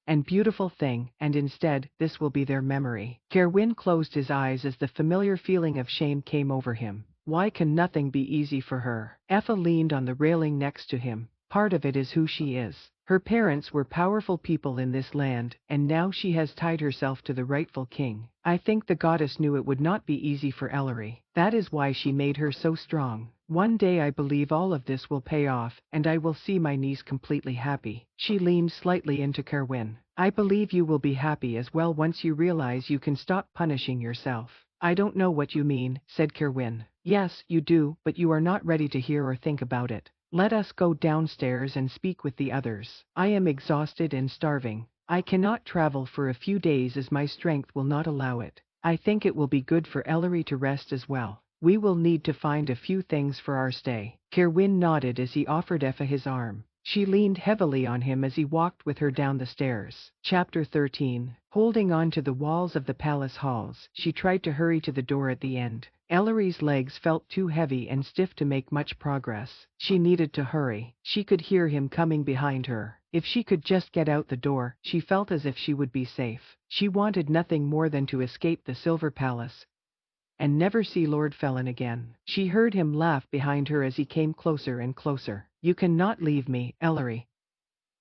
and beautiful thing, and instead, this will be their memory. Kerwin closed his eyes as the familiar feeling of shame came over him. Why can nothing be easy for her? Effa leaned on the railing next to him. Part of it is who she is. Her parents were powerful people in this land, and now she has tied herself to the rightful king. I think the goddess knew it would not be easy for Ellery. That is why she made her so strong. One day I believe all of this will pay off, and I will see my niece completely happy. She leaned slightly into Kerwin. I believe you will be happy as well once you realize you can stop punishing yourself. I don't know what you mean, said Kerwin. Yes, you do, but you are not ready to hear or think about it. Let us go downstairs and speak with the others. I am exhausted and starving. I cannot travel for a few days as my strength will not allow it. I think it will be good for Ellery to rest as well. We will need to find a few things for our stay. Kerwin nodded as he offered Effa his arm. She leaned heavily on him as he walked with her down the stairs. Chapter 13. Holding on to the walls of the palace halls, she tried to hurry to the door at the end. Ellery's legs felt too heavy and stiff to make much progress. She needed to hurry. She could hear him coming behind her. If she could just get out the door, she felt as if she would be safe. She wanted nothing more than to escape the Silver Palace and never see Lord Felin again. She heard him laugh behind her as he came closer and closer. You cannot leave me, Ellery,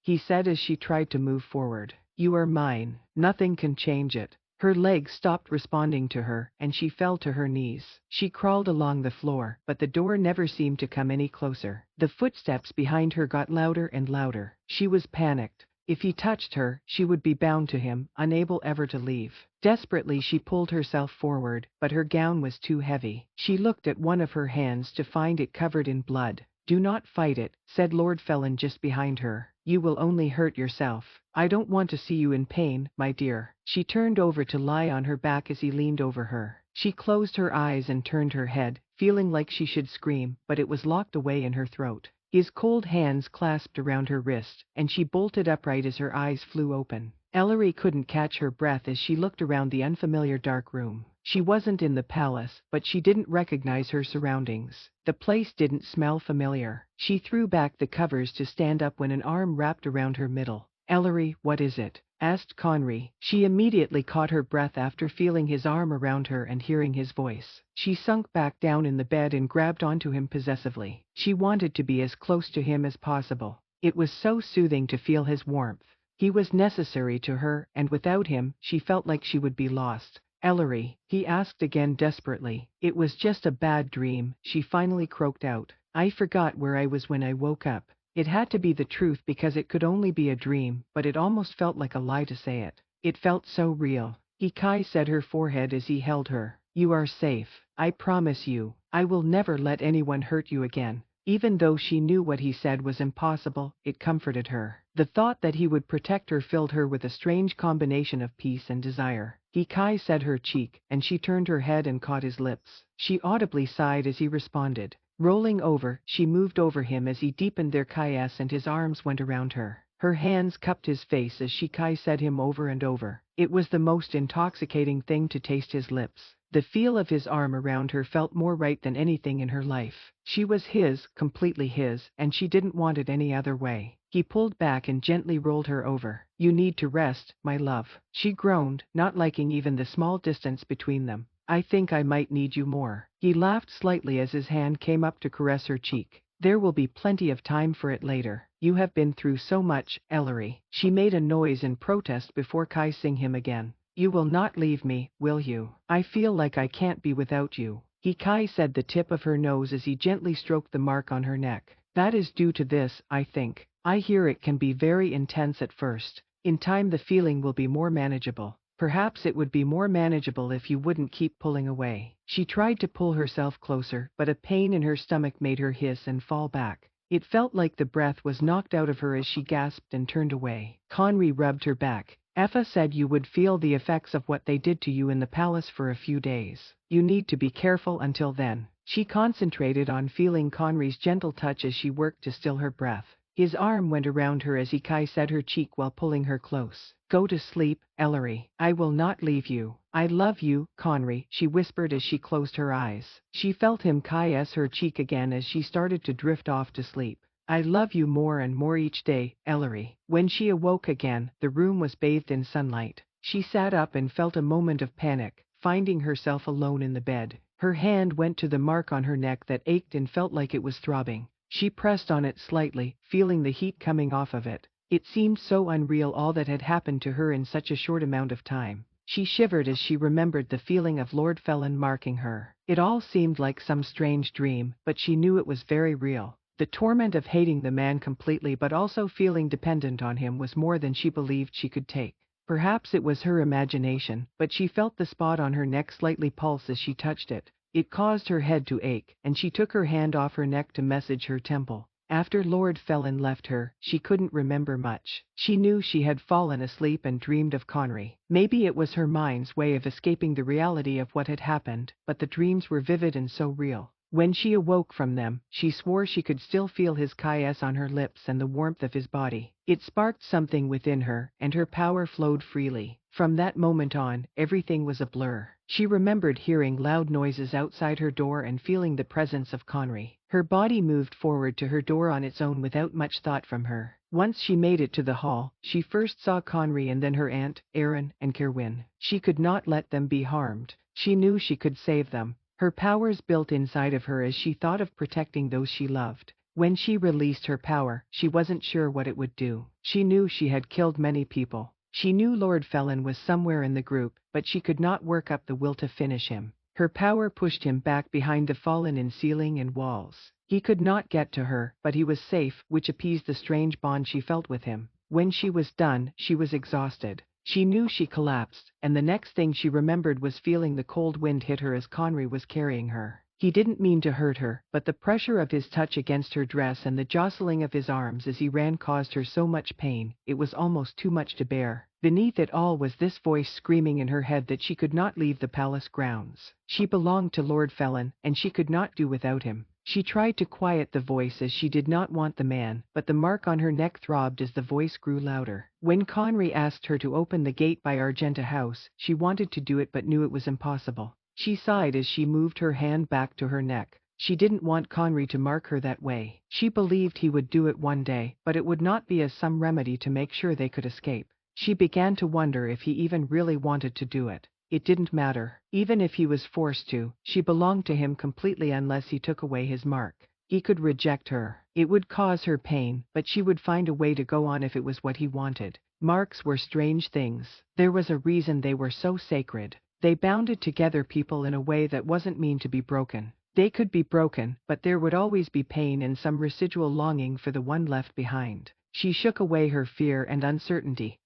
he said as she tried to move forward. You are mine. Nothing can change it. Her legs stopped responding to her, and she fell to her knees. She crawled along the floor, but the door never seemed to come any closer. The footsteps behind her got louder and louder. She was panicked. If he touched her, she would be bound to him, unable ever to leave. Desperately she pulled herself forward, but her gown was too heavy. She looked at one of her hands to find it covered in blood. "Do not fight it," said Lord Felon just behind her. "You will only hurt yourself. I don't want to see you in pain, my dear." She turned over to lie on her back as he leaned over her. She closed her eyes and turned her head, feeling like she should scream, but it was locked away in her throat. His cold hands clasped around her wrist, and she bolted upright as her eyes flew open. Ellery couldn't catch her breath as she looked around the unfamiliar dark room. She wasn't in the palace, but she didn't recognize her surroundings. The place didn't smell familiar. She threw back the covers to stand up when an arm wrapped around her middle. "Ellery, what is it?" asked Conry. She immediately caught her breath after feeling his arm around her and hearing his voice. She sunk back down in the bed and grabbed onto him possessively. She wanted to be as close to him as possible. It was so soothing to feel his warmth. He was necessary to her, and without him, she felt like she would be lost. "Ellery," he asked again desperately. "It was just a bad dream," she finally croaked out. "I forgot where I was when I woke up." It had to be the truth because it could only be a dream, but it almost felt like a lie to say it. It felt so real. He kissed her forehead as he held her. "You are safe. I promise you. I will never let anyone hurt you again." Even though she knew what he said was impossible, it comforted her. The thought that he would protect her filled her with a strange combination of peace and desire. He kissed her cheek, and she turned her head and caught his lips. She audibly sighed as he responded. Rolling over, she moved over him as he deepened their kiss and his arms went around her. Her hands cupped his face as she kissed him over and over. It was the most intoxicating thing to taste his lips. The feel of his arm around her felt more right than anything in her life. She was his, completely his, and she didn't want it any other way. He pulled back and gently rolled her over. "You need to rest, my love," she groaned, not liking even the small distance between them. "I think I might need you more." He laughed slightly as his hand came up to caress her cheek. "There will be plenty of time for it later. You have been through so much, Ellery." She made a noise in protest before kissing him again. "You will not leave me, will you? I feel like I can't be without you." He kissed the tip of her nose as he gently stroked the mark on her neck. "That is due to this, I think. I hear it can be very intense at first. In time the feeling will be more manageable. Perhaps it would be more manageable if you wouldn't keep pulling away." She tried to pull herself closer, but a pain in her stomach made her hiss and fall back. It felt like the breath was knocked out of her as she gasped and turned away. Conry rubbed her back. "Effa said you would feel the effects of what they did to you in the palace for a few days. You need to be careful until then." She concentrated on feeling Conry's gentle touch as she worked to still her breath. His arm went around her as he kissed her cheek while pulling her close. "Go to sleep, Ellery. I will not leave you." "I love you, Conry," she whispered as she closed her eyes. She felt him kiss her cheek again as she started to drift off to sleep. "I love you more and more each day, Ellery." When she awoke again, the room was bathed in sunlight. She sat up and felt a moment of panic, finding herself alone in the bed. Her hand went to the mark on her neck that ached and felt like it was throbbing. She pressed on it slightly, feeling the heat coming off of it. It seemed so unreal all that had happened to her in such a short amount of time. She shivered as she remembered the feeling of Lord Felon marking her. It all seemed like some strange dream, but she knew it was very real. The torment of hating the man completely but also feeling dependent on him was more than she believed she could take. Perhaps it was her imagination, but she felt the spot on her neck slightly pulse as she touched it. It caused her head to ache, and she took her hand off her neck to massage her temple. After Lord Felon left her, she couldn't remember much. She knew she had fallen asleep and dreamed of Conry. Maybe it was her mind's way of escaping the reality of what had happened, but the dreams were vivid and so real. When she awoke from them, she swore she could still feel his kiss on her lips and the warmth of his body. It sparked something within her, and her power flowed freely. From that moment on, everything was a blur. She remembered hearing loud noises outside her door and feeling the presence of Conry. Her body moved forward to her door on its own without much thought from her. Once she made it to the hall, she first saw Conry and then her aunt, Erin, and Cerwyn. She could not let them be harmed. She knew she could save them. Her powers built inside of her as she thought of protecting those she loved. When she released her power, she wasn't sure what it would do. She knew she had killed many people. She knew Lord Felon was somewhere in the group, but she could not work up the will to finish him. Her power pushed him back behind the fallen in ceiling and walls. He could not get to her, but he was safe, which appeased the strange bond she felt with him. When she was done, she was exhausted. She knew she collapsed, and the next thing she remembered was feeling the cold wind hit her as Conry was carrying her. He didn't mean to hurt her, but the pressure of his touch against her dress and the jostling of his arms as he ran caused her so much pain, it was almost too much to bear. Beneath it all was this voice screaming in her head that she could not leave the palace grounds. She belonged to Lord Felon, and she could not do without him. She tried to quiet the voice as she did not want the man, but the mark on her neck throbbed as the voice grew louder. When Conry asked her to open the gate by Argenta House, she wanted to do it but knew it was impossible. She sighed as she moved her hand back to her neck. She didn't want Conry to mark her that way. She believed he would do it one day, but it would not be as some remedy to make sure they could escape. She began to wonder if he even really wanted to do it. It didn't matter. Even if he was forced to, she belonged to him completely unless he took away his mark. He could reject her. It would cause her pain, but she would find a way to go on if it was what he wanted. Marks were strange things. There was a reason they were so sacred. They bounded together people in a way that wasn't mean to be broken. They could be broken, but there would always be pain and some residual longing for the one left behind. She shook away her fear and uncertainty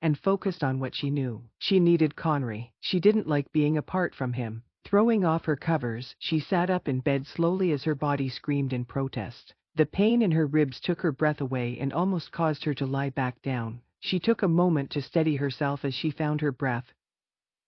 and focused on what she knew. She needed Conry. She didn't like being apart from him. Throwing off her covers, she sat up in bed slowly as her body screamed in protest. The pain in her ribs took her breath away and almost caused her to lie back down. She took a moment to steady herself as she found her breath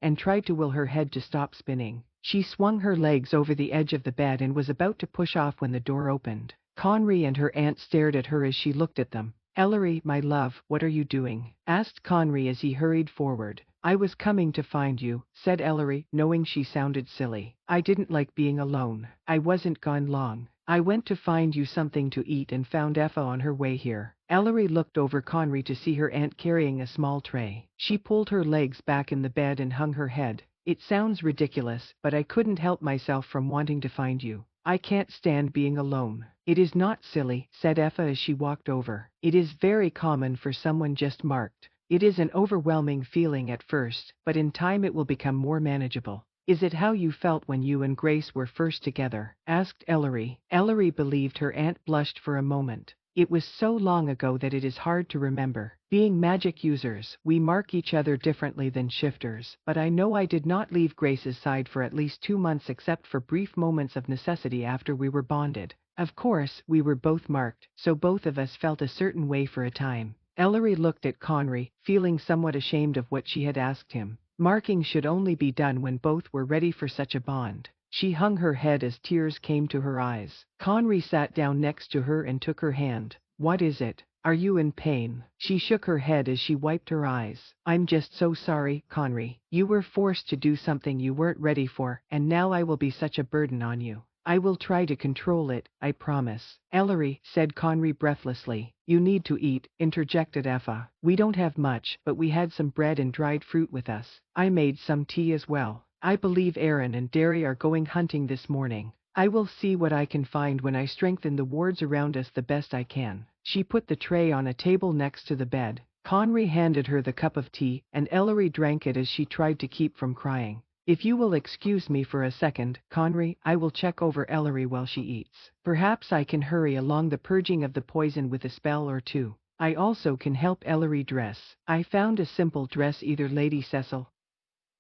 and tried to will her head to stop spinning. She swung her legs over the edge of the bed and was about to push off when the door opened. Conry and her aunt stared at her as she looked at them. "Ellery, my love, what are you doing?" asked Conry as he hurried forward. "I was coming to find you," said Ellery, knowing she sounded silly. "I didn't like being alone. I wasn't gone long. I went to find you something to eat and found Effa on her way here." Ellery looked over Conry to see her aunt carrying a small tray. She pulled her legs back in the bed and hung her head. "It sounds ridiculous, but I couldn't help myself from wanting to find you. I can't stand being alone." "It is not silly," said Effa as she walked over. "It is very common for someone just marked. It is an overwhelming feeling at first, but in time it will become more manageable." "Is it how you felt when you and Grace were first together?" asked Ellery. Ellery believed her aunt blushed for a moment. "It was so long ago that it is hard to remember. Being magic users, we mark each other differently than shifters, but I know I did not leave Grace's side for at least 2 months except for brief moments of necessity after we were bonded. Of course, we were both marked, so both of us felt a certain way for a time." Ellery looked at Conry, feeling somewhat ashamed of what she had asked him. Marking should only be done when both were ready for such a bond. She hung her head as tears came to her eyes. Conry sat down next to her and took her hand. "What is it? Are you in pain?" She shook her head as she wiped her eyes. "I'm just so sorry, Conry. You were forced to do something you weren't ready for, and now I will be such a burden on you." "I will try to control it, I promise." "Ellery," said Conry breathlessly. "You need to eat," interjected Effa. "We don't have much, but we had some bread and dried fruit with us. I made some tea as well. I believe Aaron and Derry are going hunting this morning. I will see what I can find when I strengthen the wards around us the best I can." She put the tray on a table next to the bed. Conry handed her the cup of tea, and Ellery drank it as she tried to keep from crying. "If you will excuse me for a second, Conry, I will check over Ellery while she eats. Perhaps I can hurry along the purging of the poison with a spell or two. I also can help Ellery dress. I found a simple dress either Lady Cecil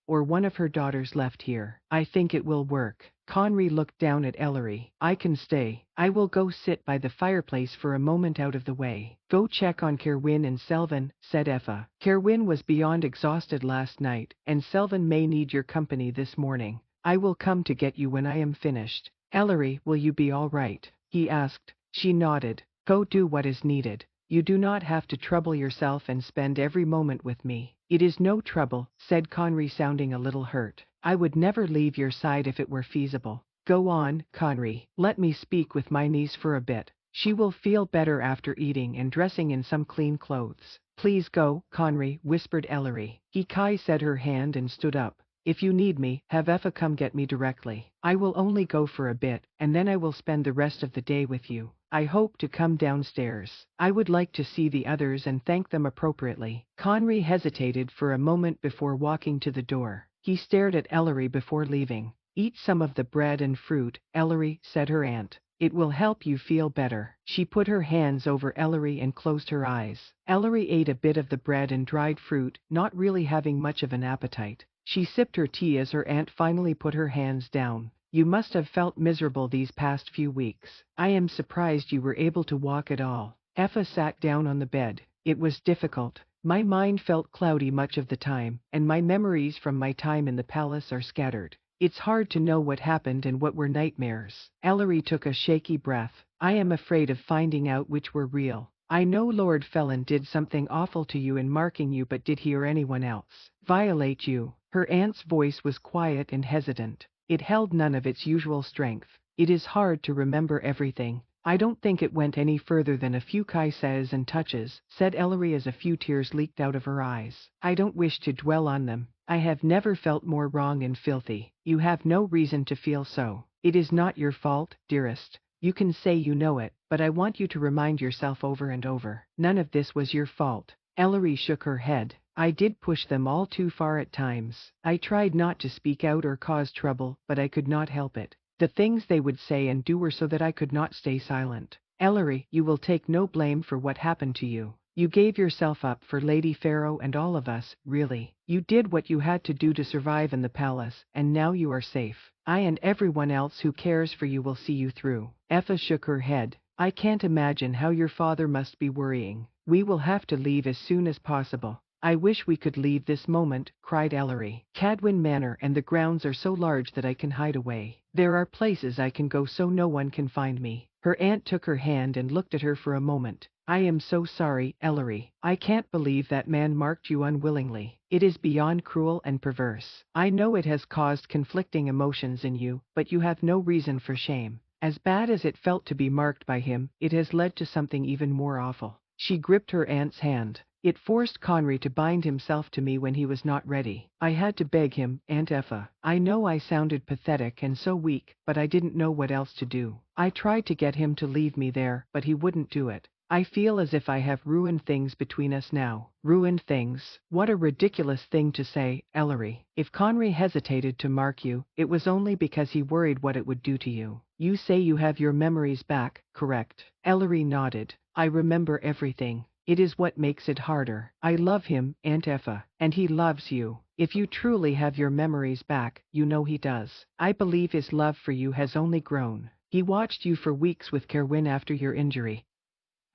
or one of her daughters left here. I think it will work." Conry looked down at Ellery. "I can stay. I will go sit by the fireplace for a moment out of the way." "Go check on Kerwin and Selvin," said Effa. "Kerwin was beyond exhausted last night, and Selvin may need your company this morning. I will come to get you when I am finished." "Ellery, will you be all right?" he asked. She nodded. "Go do what is needed. You do not have to trouble yourself and spend every moment with me." "It is no trouble," said Conry, sounding a little hurt. "I would never leave your side if it were feasible." "Go on, Conry. Let me speak with my niece for a bit. She will feel better after eating and dressing in some clean clothes." "Please go, Conry," whispered Ellery. He said her hand and stood up. "If you need me, have Effa come get me directly. I will only go for a bit, and then I will spend the rest of the day with you." I hope to come downstairs. I would like to see the others and thank them appropriately. Conry hesitated for a moment before walking to the door. He stared at Ellery before leaving. Eat some of the bread and fruit, Ellery, said her aunt. It will help you feel better. She put her hands over Ellery and closed her eyes. Ellery ate a bit of the bread and dried fruit, not really having much of an appetite. She sipped her tea as her aunt finally put her hands down. You must have felt miserable these past few weeks. I am surprised you were able to walk at all. Effa sat down on the bed. It was difficult. My mind felt cloudy much of the time, and my memories from my time in the palace are scattered. It's hard to know what happened and what were nightmares. Ellery took a shaky breath. I am afraid of finding out which were real. I know Lord Felon did something awful to you in marking you, but did he or anyone else violate you? Her aunt's voice was quiet and hesitant. It held none of its usual strength. It is hard to remember everything. I don't think it went any further than a few kisses and touches, said Ellery as a few tears leaked out of her eyes. I don't wish to dwell on them. I have never felt more wrong and filthy. You have no reason to feel so. It is not your fault, dearest. You can say you know it, but I want you to remind yourself over and over. None of this was your fault. Ellery shook her head. I did push them all too far at times. I tried not to speak out or cause trouble, but I could not help it. The things they would say and do were so that I could not stay silent. Ellery, you will take no blame for what happened to you. You gave yourself up for Lady Pharaoh and all of us, really. You did what you had to do to survive in the palace, and now you are safe. I and everyone else who cares for you will see you through. Effa shook her head. I can't imagine how your father must be worrying. We will have to leave as soon as possible. I wish we could leave this moment, cried Ellery. Cadwin Manor and the grounds are so large that I can hide away. There are places I can go so no one can find me. Her aunt took her hand and looked at her for a moment. I am so sorry, Ellery. I can't believe that man marked you unwillingly. It is beyond cruel and perverse. I know it has caused conflicting emotions in you, but you have no reason for shame. As bad as it felt to be marked by him, it has led to something even more awful. She gripped her aunt's hand. It forced Conry to bind himself to me when he was not ready. I had to beg him, Aunt Effa. I know I sounded pathetic and so weak, but I didn't know what else to do. I tried to get him to leave me there, but he wouldn't do it. I feel as if I have ruined things between us now. Ruined things? What a ridiculous thing to say, Ellery. If Conry hesitated to mark you, it was only because he worried what it would do to you. You say you have your memories back, correct? Ellery nodded. I remember everything. It is what makes it harder. I love him, Aunt Effa, and he loves you. If you truly have your memories back, you know he does. I believe his love for you has only grown. He watched you for weeks with Kerwin after your injury,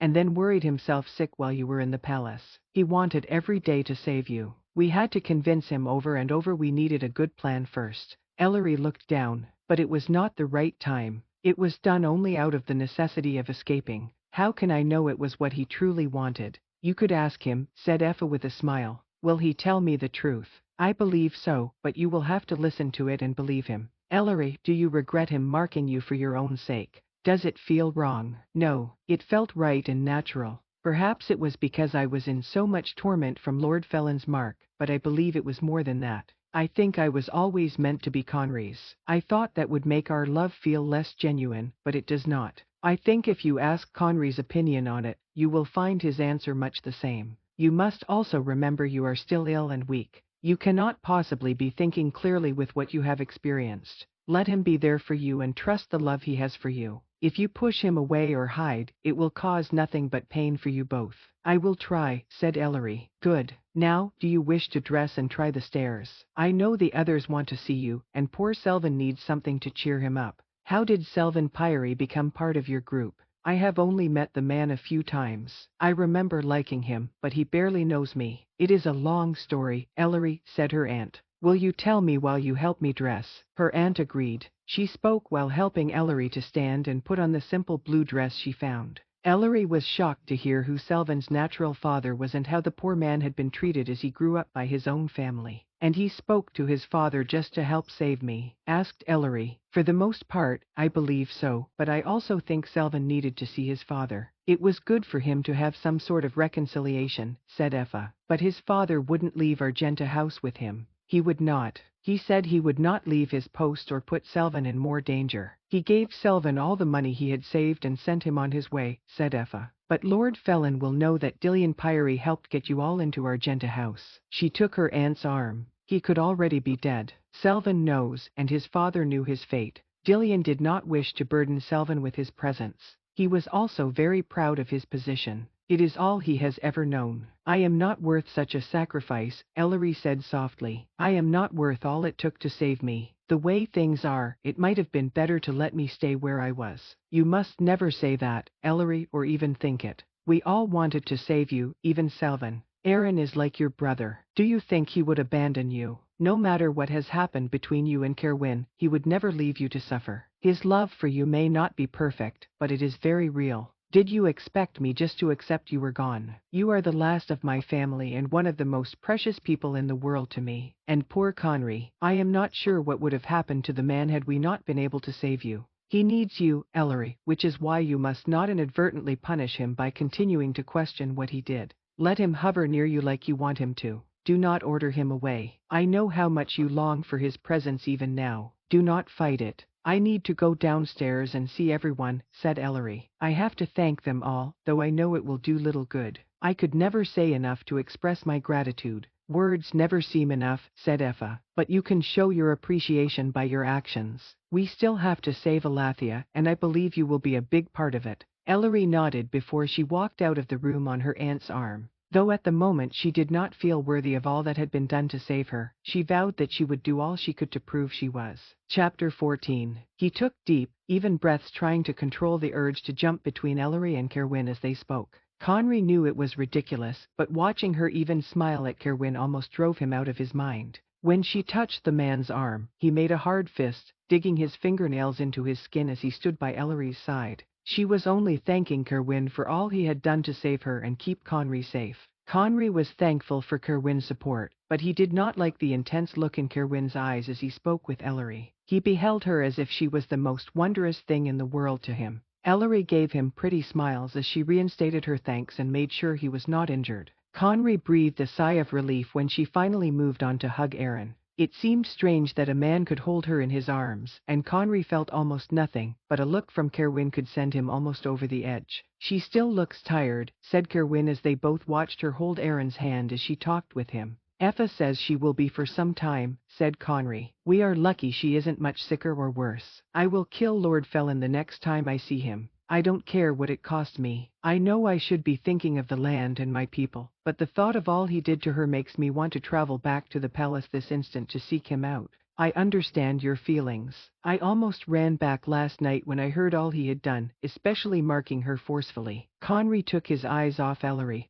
and then worried himself sick while you were in the palace. He wanted every day to save you. We had to convince him over and over we needed a good plan first. Ellery looked down, but it was not the right time. It was done only out of the necessity of escaping. How can I know it was what he truly wanted? You could ask him, said Effa with a smile. Will he tell me the truth? I believe so, but you will have to listen to it and believe him. Ellery, do you regret him marking you for your own sake? Does it feel wrong? No, it felt right and natural. Perhaps it was because I was in so much torment from Lord Felon's mark, but I believe it was more than that. I think I was always meant to be Conry's. I thought that would make our love feel less genuine, but it does not. I think if you ask Conry's opinion on it, you will find his answer much the same. You must also remember you are still ill and weak. You cannot possibly be thinking clearly with what you have experienced. Let him be there for you and trust the love he has for you. If you push him away or hide, it will cause nothing but pain for you both. I will try, said Ellery. Good. Now, do you wish to dress and try the stairs? I know the others want to see you, and poor Selvin needs something to cheer him up. How did Selvin Pyrie become part of your group? I have only met the man a few times. I remember liking him, but he barely knows me. It is a long story, Ellery, said her aunt. Will you tell me while you help me dress? Her aunt agreed. She spoke while helping Ellery to stand and put on the simple blue dress she found. Ellery was shocked to hear who Selvin's natural father was and how the poor man had been treated as he grew up by his own family. And he spoke to his father just to help save me? Asked Ellery. For the most part, I believe so, but I also think Selvin needed to see his father. It was good for him to have some sort of reconciliation, said Effa. But his father wouldn't leave Argenta House with him. He would not. He said he would not leave his post or put Selvin in more danger. He gave Selvin all the money he had saved and sent him on his way, said Effa. But Lord Felin will know that Dillian Pyrie helped get you all into Argenta House. She took her aunt's arm. He could already be dead. Selvin knows, and his father knew his fate. Dillian did not wish to burden Selvin with his presence. He was also very proud of his position. It is all he has ever known. I am not worth such a sacrifice, Ellery said softly. I am not worth all it took to save me. The way things are, it might have been better to let me stay where I was. You must never say that, Ellery, or even think it. We all wanted to save you, even Selvin. Aaron is like your brother. Do you think he would abandon you? No matter what has happened between you and Cerwyn, he would never leave you to suffer. His love for you may not be perfect, but it is very real. Did you expect me just to accept you were gone? You are the last of my family and one of the most precious people in the world to me. And poor Conry, I am not sure what would have happened to the man had we not been able to save you. He needs you, Ellery, which is why you must not inadvertently punish him by continuing to question what he did. Let him hover near you like you want him to. Do not order him away. I know how much you long for his presence even now. Do not fight it. I need to go downstairs and see everyone, said Ellery. I have to thank them all, though I know it will do little good. I could never say enough to express my gratitude. Words never seem enough, said Effa, but you can show your appreciation by your actions. We still have to save Alathia, and I believe you will be a big part of it. Ellery nodded before she walked out of the room on her aunt's arm. Though at the moment she did not feel worthy of all that had been done to save her, she vowed that she would do all she could to prove she was. Chapter 14. He took deep, even breaths, trying to control the urge to jump between Ellery and Cerwyn as they spoke. Conry knew it was ridiculous, but watching her even smile at Cerwyn almost drove him out of his mind. When she touched the man's arm, he made a hard fist, digging his fingernails into his skin as he stood by Ellery's side. She was only thanking Cerwyn for all he had done to save her and keep Conry safe. Conry was thankful for Cerwyn's support, but he did not like the intense look in Cerwyn's eyes as he spoke with Ellery. He beheld her as if she was the most wondrous thing in the world to him. Ellery gave him pretty smiles as she reinstated her thanks and made sure he was not injured. Conry breathed a sigh of relief when she finally moved on to hug Aaron. It seemed strange that a man could hold her in his arms, and Conry felt almost nothing, but a look from Cerwyn could send him almost over the edge. She still looks tired, said Cerwyn as they both watched her hold Aaron's hand as she talked with him. Effa says she will be for some time, said Conry. We are lucky she isn't much sicker or worse. I will kill Lord Felin the next time I see him. I don't care what it costs me. I know I should be thinking of the land and my people, but the thought of all he did to her makes me want to travel back to the palace this instant to seek him out. I understand your feelings. I almost ran back last night when I heard all he had done, especially marking her forcefully. Conry took his eyes off Ellery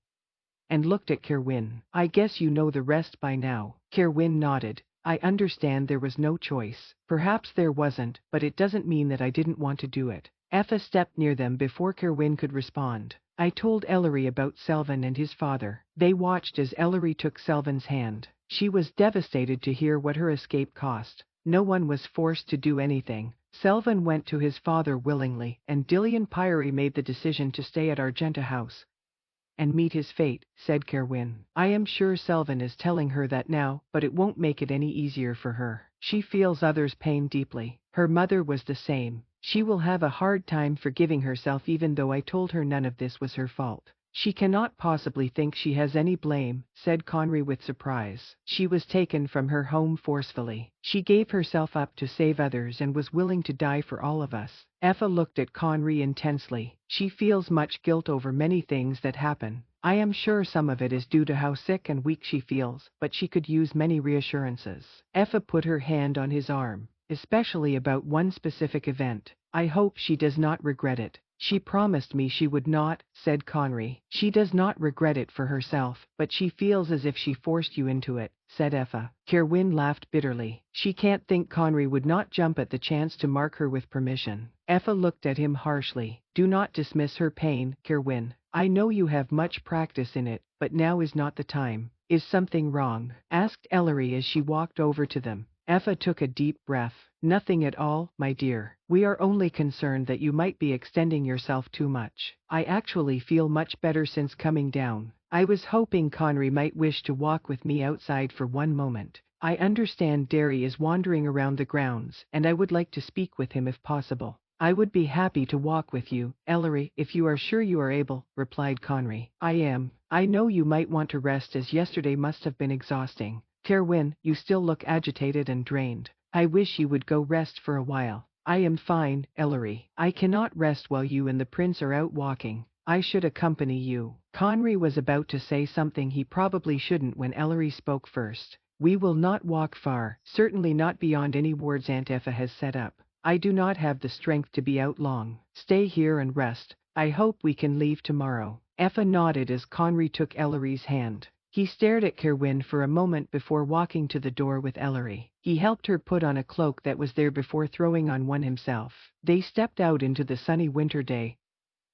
and looked at Cerwyn. I guess you know the rest by now. Cerwyn nodded. I understand there was no choice. Perhaps there wasn't, but it doesn't mean that I didn't want to do it. Effa stepped near them before Cerwyn could respond. I told Ellery about Selvin and his father. They watched as Ellery took Selvin's hand. She was devastated to hear what her escape cost. No one was forced to do anything. Selvin went to his father willingly, and Dillian Pyrie made the decision to stay at Argenta House and meet his fate, said Cerwyn. I am sure Selvin is telling her that now, but it won't make it any easier for her. She feels others' pain deeply. Her mother was the same. She will have a hard time forgiving herself even though I told her none of this was her fault. She cannot possibly think she has any blame, said Conry with surprise. She was taken from her home forcefully. She gave herself up to save others and was willing to die for all of us. Effa looked at Conry intensely. She feels much guilt over many things that happen. I am sure some of it is due to how sick and weak she feels, but she could use many reassurances. Effa put her hand on his arm, especially about one specific event. I hope she does not regret it. She promised me she would not, said Conry. She does not regret it for herself, but she feels as if she forced you into it, said Effa. Cerwyn laughed bitterly. She can't think Conry would not jump at the chance to mark her with permission. Effa looked at him harshly. Do not dismiss her pain, Cerwyn. I know you have much practice in it, but now is not the time. Is something wrong? Asked Ellery as she walked over to them. Effa took a deep breath. Nothing at all, my dear. We are only concerned that you might be extending yourself too much. I actually feel much better since coming down. I was hoping Conry might wish to walk with me outside for one moment. I understand Derry is wandering around the grounds, and I would like to speak with him if possible. I would be happy to walk with you, Ellery, if you are sure you are able, replied Conry. I am. I know you might want to rest as yesterday must have been exhausting. Kerwin, you still look agitated and drained. I wish you would go rest for a while. I am fine, Ellery. I cannot rest while you and the prince are out walking. I should accompany you. Conry was about to say something he probably shouldn't when Ellery spoke first. We will not walk far, certainly not beyond any wards Aunt Effa has set up. I do not have the strength to be out long. Stay here and rest. I hope we can leave tomorrow. Effa nodded as Conry took Ellery's hand. He stared at Kerwin for a moment before walking to the door with Ellery. He helped her put on a cloak that was there before throwing on one himself. They stepped out into the sunny winter day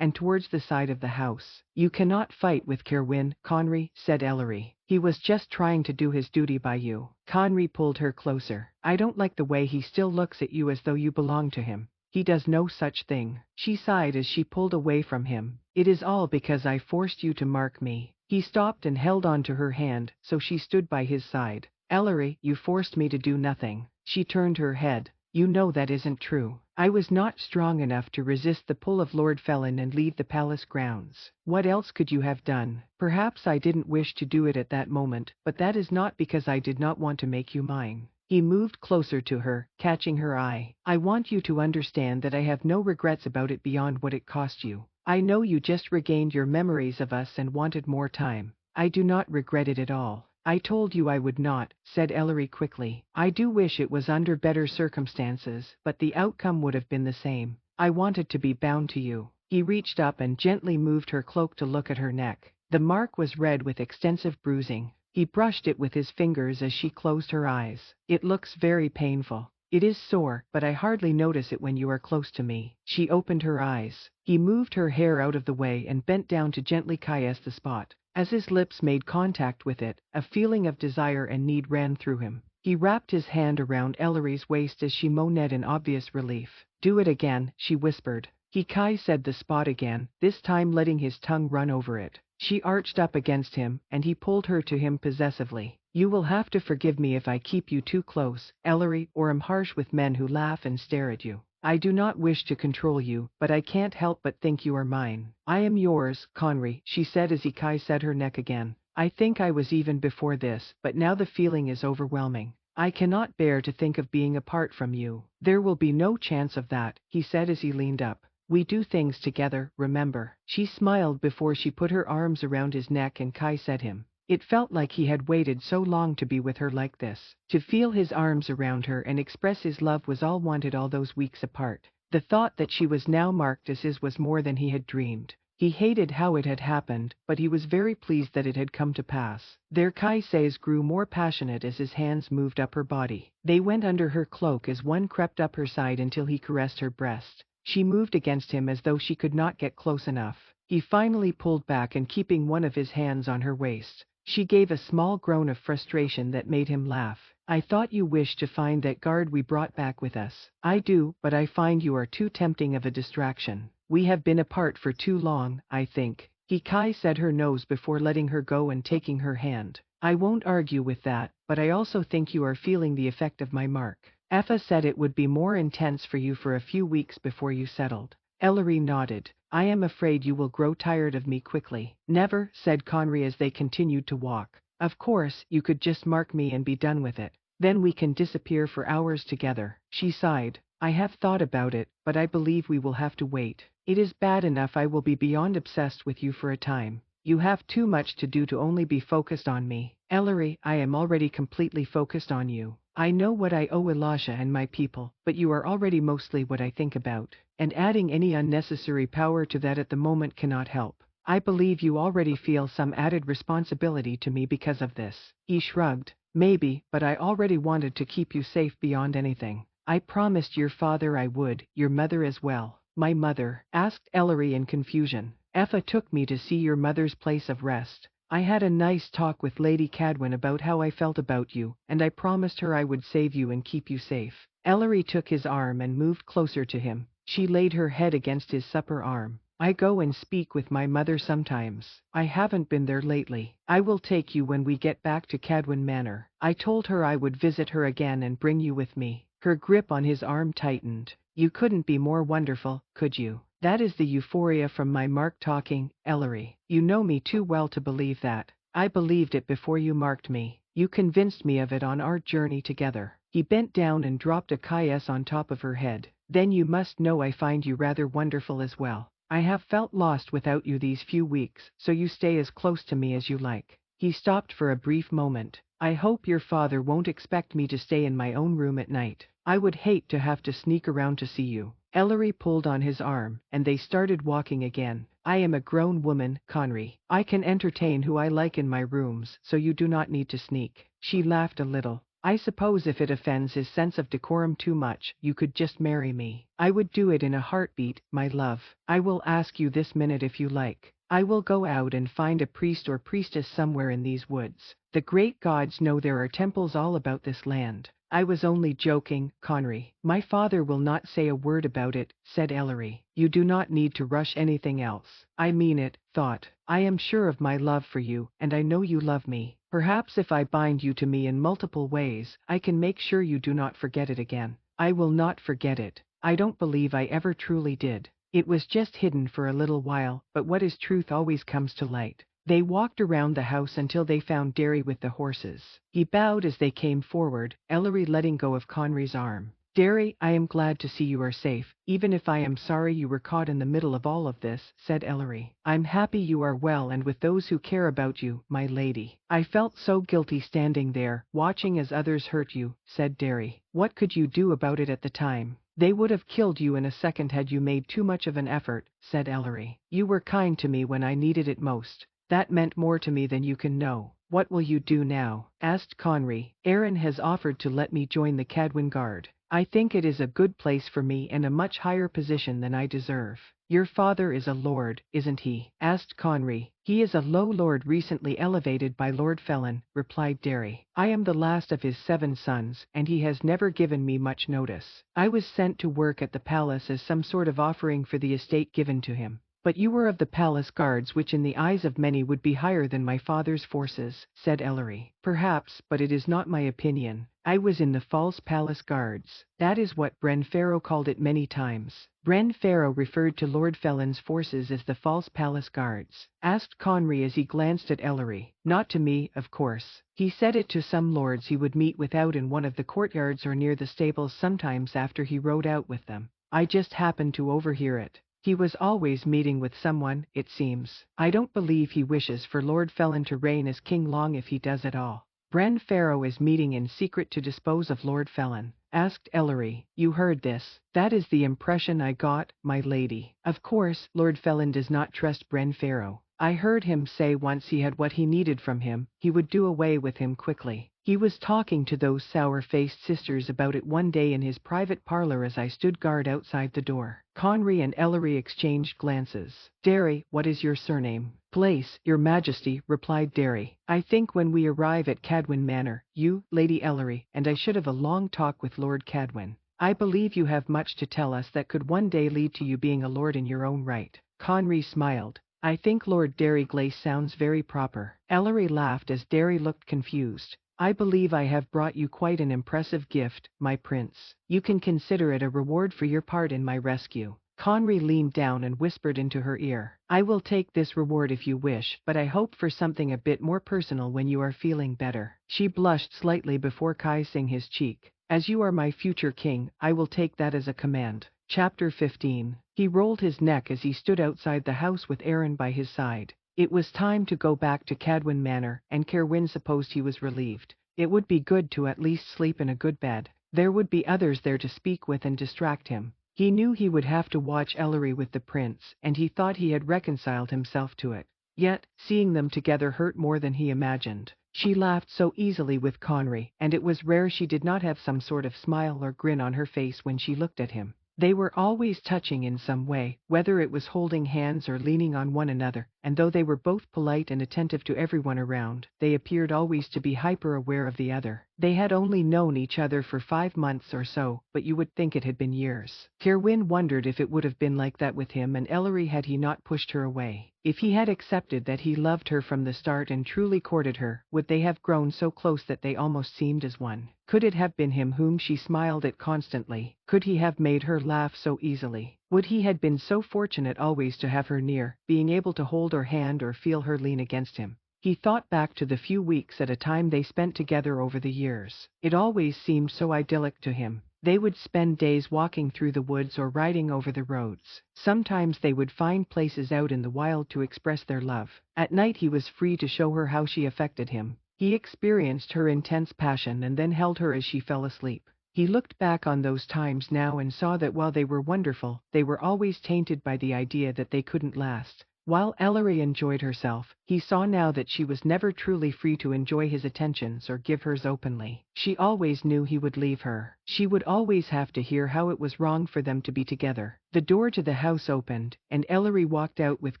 and towards the side of the house. You cannot fight with Kerwin, Conry, said Ellery. He was just trying to do his duty by you. Conry pulled her closer. I don't like the way he still looks at you as though you belong to him. He does no such thing. She sighed as she pulled away from him. It is all because I forced you to mark me. He stopped and held on to her hand, so she stood by his side. Ellery, you forced me to do nothing. She turned her head. You know that isn't true. I was not strong enough to resist the pull of Lord Felin and leave the palace grounds. What else could you have done? Perhaps I didn't wish to do it at that moment, but that is not because I did not want to make you mine. He moved closer to her, catching her eye. I want you to understand that I have no regrets about it beyond what it cost you. I know you just regained your memories of us and wanted more time. I do not regret it at all. I told you I would not, said Ellery quickly. I do wish it was under better circumstances, but the outcome would have been the same. I wanted to be bound to you. He reached up and gently moved her cloak to look at her neck. The mark was red with extensive bruising. He brushed it with his fingers as she closed her eyes. It looks very painful. It is sore, but I hardly notice it when you are close to me. She opened her eyes. He moved her hair out of the way and bent down to gently caress the spot. As his lips made contact with it, a feeling of desire and need ran through him. He wrapped his hand around Ellery's waist as she moaned in obvious relief. Do it again, she whispered. He said the spot again, this time letting his tongue run over it. She arched up against him, and he pulled her to him possessively. You will have to forgive me if I keep you too close, Ellery, or am harsh with men who laugh and stare at you. I do not wish to control you, but I can't help but think you are mine. I am yours, Conry, she said as he said her neck again. I think I was even before this, but now the feeling is overwhelming. I cannot bear to think of being apart from you. There will be no chance of that, he said as he leaned up. We do things together, remember. She smiled before she put her arms around his neck and said him. It felt like he had waited so long to be with her like this. To feel his arms around her and express his love was all wanted all those weeks apart. The thought that she was now marked as his was more than he had dreamed. He hated how it had happened, but he was very pleased that it had come to pass. Their kisses grew more passionate as his hands moved up her body. They went under her cloak as one crept up her side until he caressed her breast. She moved against him as though she could not get close enough. He finally pulled back and keeping one of his hands on her waist. She gave a small groan of frustration that made him laugh. I thought you wished to find that guard we brought back with us. I do, but I find you are too tempting of a distraction. We have been apart for too long, I think. He said her nose before letting her go and taking her hand. I won't argue with that, but I also think you are feeling the effect of my mark. Effa said it would be more intense for you for a few weeks before you settled. Ellery nodded. I am afraid you will grow tired of me quickly. Never, said Conry as they continued to walk. Of course, you could just mark me and be done with it. Then we can disappear for hours together. She sighed. I have thought about it, but I believe we will have to wait. It is bad enough I will be beyond obsessed with you for a time. You have too much to do to only be focused on me. Ellery, I am already completely focused on you. I know what I owe Elisha and my people, but you are already mostly what I think about, and adding any unnecessary power to that at the moment cannot help. I believe you already feel some added responsibility to me because of this. He shrugged. Maybe, but I already wanted to keep you safe beyond anything. I promised your father I would, your mother as well. My mother? Asked Ellery in confusion. Effa took me to see your mother's place of rest. I had a nice talk with Lady Cadwin about how I felt about you, and I promised her I would save you and keep you safe. Ellery took his arm and moved closer to him. She laid her head against his supple arm. I go and speak with my mother sometimes. I haven't been there lately. I will take you when we get back to Cadwin Manor. I told her I would visit her again and bring you with me. Her grip on his arm tightened. You couldn't be more wonderful, could you? That is the euphoria from my Mark talking, Ellery. You know me too well to believe that. I believed it before you marked me. You convinced me of it on our journey together. He bent down and dropped a kiss on top of her head. Then you must know I find you rather wonderful as well. I have felt lost without you these few weeks, so you stay as close to me as you like. He stopped for a brief moment. I hope your father won't expect me to stay in my own room at night. I would hate to have to sneak around to see you. Ellery pulled on his arm, and they started walking again. I am a grown woman, Conry. I can entertain who I like in my rooms, so you do not need to sneak. She laughed a little. I suppose if it offends his sense of decorum too much, you could just marry me. I would do it in a heartbeat, my love. I will ask you this minute if you like. I will go out and find a priest or priestess somewhere in these woods. The great gods know there are temples all about this land. I was only joking, Conry. My father will not say a word about it, said Ellery. You do not need to rush anything else. I mean it, thought. I am sure of my love for you, and I know you love me. Perhaps if I bind you to me in multiple ways, I can make sure you do not forget it again. I will not forget it. I don't believe I ever truly did. It was just hidden for a little while, but what is truth always comes to light. They walked around the house until they found Derry with the horses. He bowed as they came forward, Ellery letting go of Conry's arm. Derry, I am glad to see you are safe, even if I am sorry you were caught in the middle of all of this, said Ellery. I'm happy you are well and with those who care about you, my lady. I felt so guilty standing there, watching as others hurt you, said Derry. What could you do about it at the time? They would have killed you in a second had you made too much of an effort, said Ellery. You were kind to me when I needed it most. That meant more to me than you can know. What will you do now? Asked Conry. Aaron has offered to let me join the Cadwin Guard. I think it is a good place for me and a much higher position than I deserve. Your father is a lord, isn't he? Asked Conry. He is a low lord recently elevated by Lord Felon, replied Derry. I am the last of his 7 sons, and he has never given me much notice. I was sent to work at the palace as some sort of offering for the estate given to him. But you were of the palace guards, which in the eyes of many would be higher than my father's forces, said Ellery. Perhaps, but it is not my opinion. I was in the false palace guards. That is what Bren Farrow called it many times. Bren Farrow referred to Lord Felon's forces as the false palace guards. Asked Conry as he glanced at Ellery. Not to me, of course. He said it to some lords he would meet with out in one of the courtyards or near the stables sometimes after he rode out with them. I just happened to overhear it. He was always meeting with someone, it seems. I don't believe he wishes for Lord Felon to reign as king long if he does at all. Bren Farrow is meeting in secret to dispose of Lord Felon. Asked Ellery. You heard this? That is the impression I got, my lady. Of course, Lord Felon does not trust Bren Farrow. I heard him say once he had what he needed from him, he would do away with him quickly. He was talking to those sour-faced sisters about it one day in his private parlor as I stood guard outside the door. Conry and Ellery exchanged glances. Derry, what is your surname? Place, your majesty, replied Derry. I think when we arrive at Cadwin Manor, you, Lady Ellery, and I should have a long talk with Lord Cadwin. I believe you have much to tell us that could one day lead to you being a lord in your own right. Conry smiled. I think Lord Derry Glace sounds very proper. Ellery laughed as Derry looked confused. I believe I have brought you quite an impressive gift, my prince. You can consider it a reward for your part in my rescue. Conry leaned down and whispered into her ear. I will take this reward if you wish, but I hope for something a bit more personal when you are feeling better. She blushed slightly before kissing his cheek. As you are my future king, I will take that as a command. Chapter 15. He rolled his neck as he stood outside the house with Aaron by his side. It was time to go back to Cadwin Manor, and Cerwyn supposed he was relieved. It would be good to at least sleep in a good bed. There would be others there to speak with and distract him. He knew he would have to watch Ellery with the prince, and he thought he had reconciled himself to it. Yet, seeing them together hurt more than he imagined. She laughed so easily with Conry, and it was rare she did not have some sort of smile or grin on her face when she looked at him. They were always touching in some way, whether it was holding hands or leaning on one another, and though they were both polite and attentive to everyone around, they appeared always to be hyper-aware of the other. They had only known each other for 5 months or so, but you would think it had been years. Kerwin wondered if it would have been like that with him and Ellery had he not pushed her away. If he had accepted that he loved her from the start and truly courted her, would they have grown so close that they almost seemed as one? Could it have been him whom she smiled at constantly? Could he have made her laugh so easily? Would he had been so fortunate always to have her near, being able to hold her hand or feel her lean against him? He thought back to the few weeks at a time they spent together over the years. It always seemed so idyllic to him. They would spend days walking through the woods or riding over the roads. Sometimes they would find places out in the wild to express their love. At night he was free to show her how she affected him. He experienced her intense passion and then held her as she fell asleep. He looked back on those times now and saw that while they were wonderful, they were always tainted by the idea that they couldn't last. While Ellery enjoyed herself, he saw now that she was never truly free to enjoy his attentions or give hers openly. She always knew he would leave her. She would always have to hear how it was wrong for them to be together. The door to the house opened, and Ellery walked out with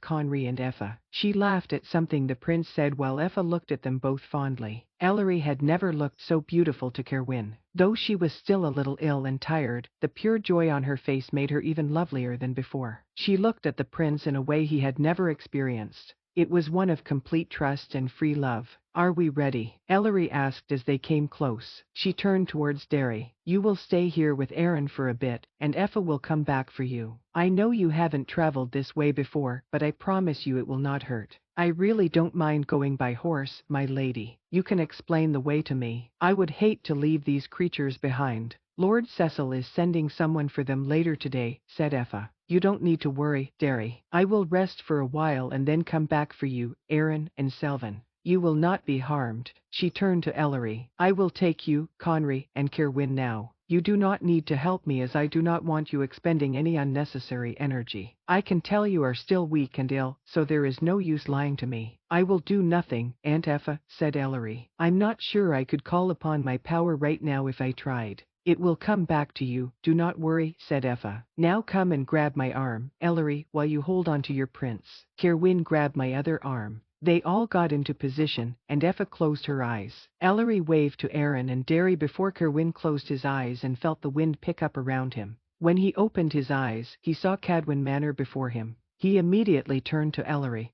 Conry and Effa. She laughed at something the prince said while Effa looked at them both fondly. Ellery had never looked so beautiful to Kerwin. Though she was still a little ill and tired, the pure joy on her face made her even lovelier than before. She looked at the prince in a way he had never experienced. It was one of complete trust and free love. "Are we ready?" Ellery asked as they came close. She turned towards Derry. "You will stay here with Aaron for a bit, and Effa will come back for you. I know you haven't traveled this way before, but I promise you it will not hurt. I really don't mind going by horse, my lady. You can explain the way to me. I would hate to leave these creatures behind." "Lord Cecil is sending someone for them later today," said Effa. "You don't need to worry, Derry. I will rest for a while and then come back for you, Aaron and Selvin. You will not be harmed." She turned to Ellery. "I will take you, Conry, and Kerwin now. You do not need to help me as I do not want you expending any unnecessary energy. I can tell you are still weak and ill, so there is no use lying to me." "I will do nothing, Aunt Effa," said Ellery. "I'm not sure I could call upon my power right now if I tried." "It will come back to you, do not worry," said Effa. "Now come and grab my arm, Ellery, while you hold on to your prince." Kerwin grabbed my other arm. They all got into position, and Effa closed her eyes. Ellery waved to Aaron and Derry before Kerwin closed his eyes and felt the wind pick up around him. When he opened his eyes, he saw Cadwin Manor before him. He immediately turned to Ellery,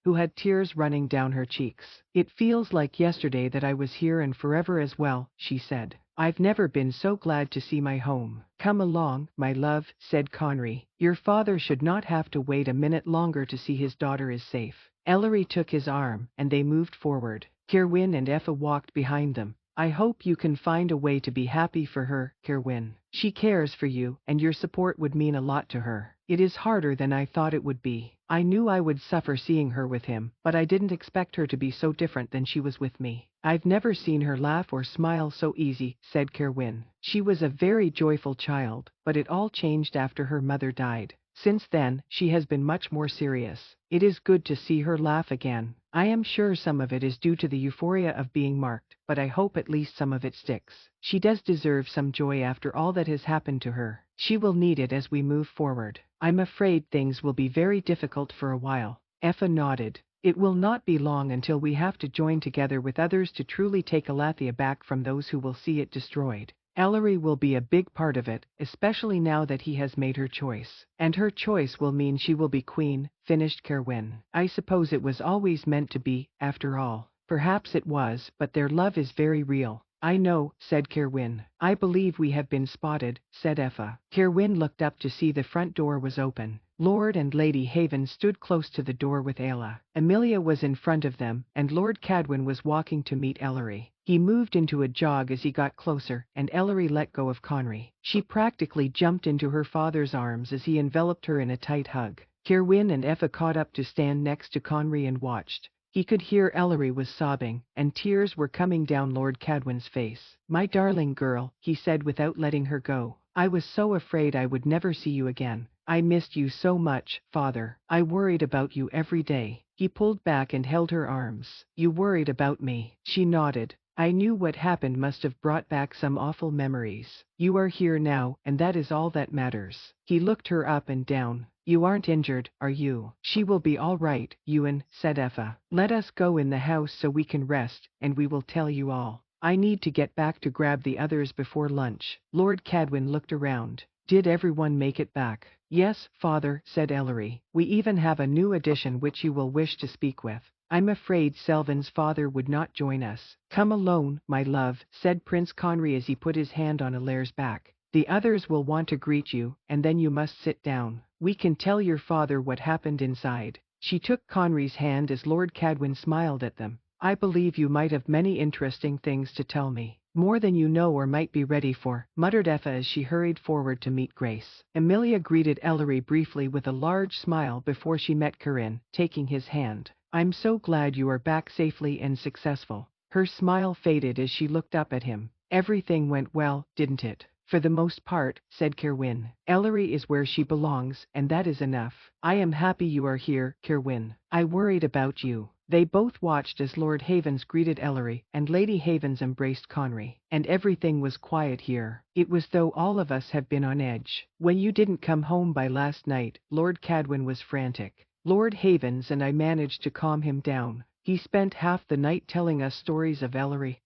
who had tears running down her cheeks. "It feels like yesterday that I was here and forever as well," she said. "I've never been so glad to see my home." "Come along, my love," said Conry. "Your father should not have to wait a minute longer to see his daughter is safe." Ellery took his arm, and they moved forward. Kerwin and Effa walked behind them. "I hope you can find a way to be happy for her, Kerwin. She cares for you, and your support would mean a lot to her. It is harder than I thought it would be. I knew I would suffer seeing her with him, but I didn't expect her to be so different than she was with me. I've never seen her laugh or smile so easy," said Kerwin. "She was a very joyful child, but it all changed after her mother died. Since then, she has been much more serious. It is good to see her laugh again. I am sure some of it is due to the euphoria of being marked, but I hope at least some of it sticks. She does deserve some joy after all that has happened to her. She will need it as we move forward. I'm afraid things will be very difficult for a while." Effa nodded. "It will not be long until we have to join together with others to truly take Elathia back from those who will see it destroyed. Ellery will be a big part of it, especially now that he has made her choice. And her choice will mean she will be queen," finished Kerwin. "I suppose it was always meant to be, after all." "Perhaps it was, but their love is very real." "I know," said Kerwin. "I believe we have been spotted," said Effa. Kerwin looked up to see the front door was open. Lord and Lady Haven stood close to the door with Ayla. Amelia was in front of them, and Lord Cadwin was walking to meet Ellery. He moved into a jog as he got closer, and Ellery let go of Conry. She practically jumped into her father's arms as he enveloped her in a tight hug. Kerwin and Effa caught up to stand next to Conry and watched. He could hear Ellery was sobbing, and tears were coming down Lord Cadwin's face. "My darling girl," he said without letting her go. "I was so afraid I would never see you again. I missed you so much, father. I worried about you every day." He pulled back and held her arms. "You worried about me?" She nodded. "I knew what happened must have brought back some awful memories. You are here now, and that is all that matters." He looked her up and down. "You aren't injured, are you?" "She will be all right, Ewan," said Effa. "Let us go in the house so we can rest, and we will tell you all." I need to get back to grab the others before lunch. Lord Cadwin looked around. Did everyone make it back? Yes, father, said Ellery. We even have a new addition which you will wish to speak with. I'm afraid Selvin's father would not join us. Come alone, my love, said Prince Conry as he put his hand on Elaire's back. The others will want to greet you, and then you must sit down. We can tell your father what happened inside. She took Conry's hand as Lord Cadwin smiled at them. I believe you might have many interesting things to tell me. More than you know or might be ready for, muttered Effa as she hurried forward to meet Grace. Amelia greeted Ellery briefly with a large smile before she met Corinne, taking his hand. I'm so glad you are back safely and successful. Her smile faded as she looked up at him. Everything went well, didn't it? For the most part, said Kerwin. Ellery is where she belongs, and that is enough. I am happy you are here, Kerwin. I worried about you. They both watched as Lord Havens greeted Ellery, and Lady Havens embraced Conry. And everything was quiet here. It was though all of us have been on edge. When you didn't come home by last night, Lord Cadwin was frantic. Lord Havens and I managed to calm him down. He spent half the night telling us stories of Ellery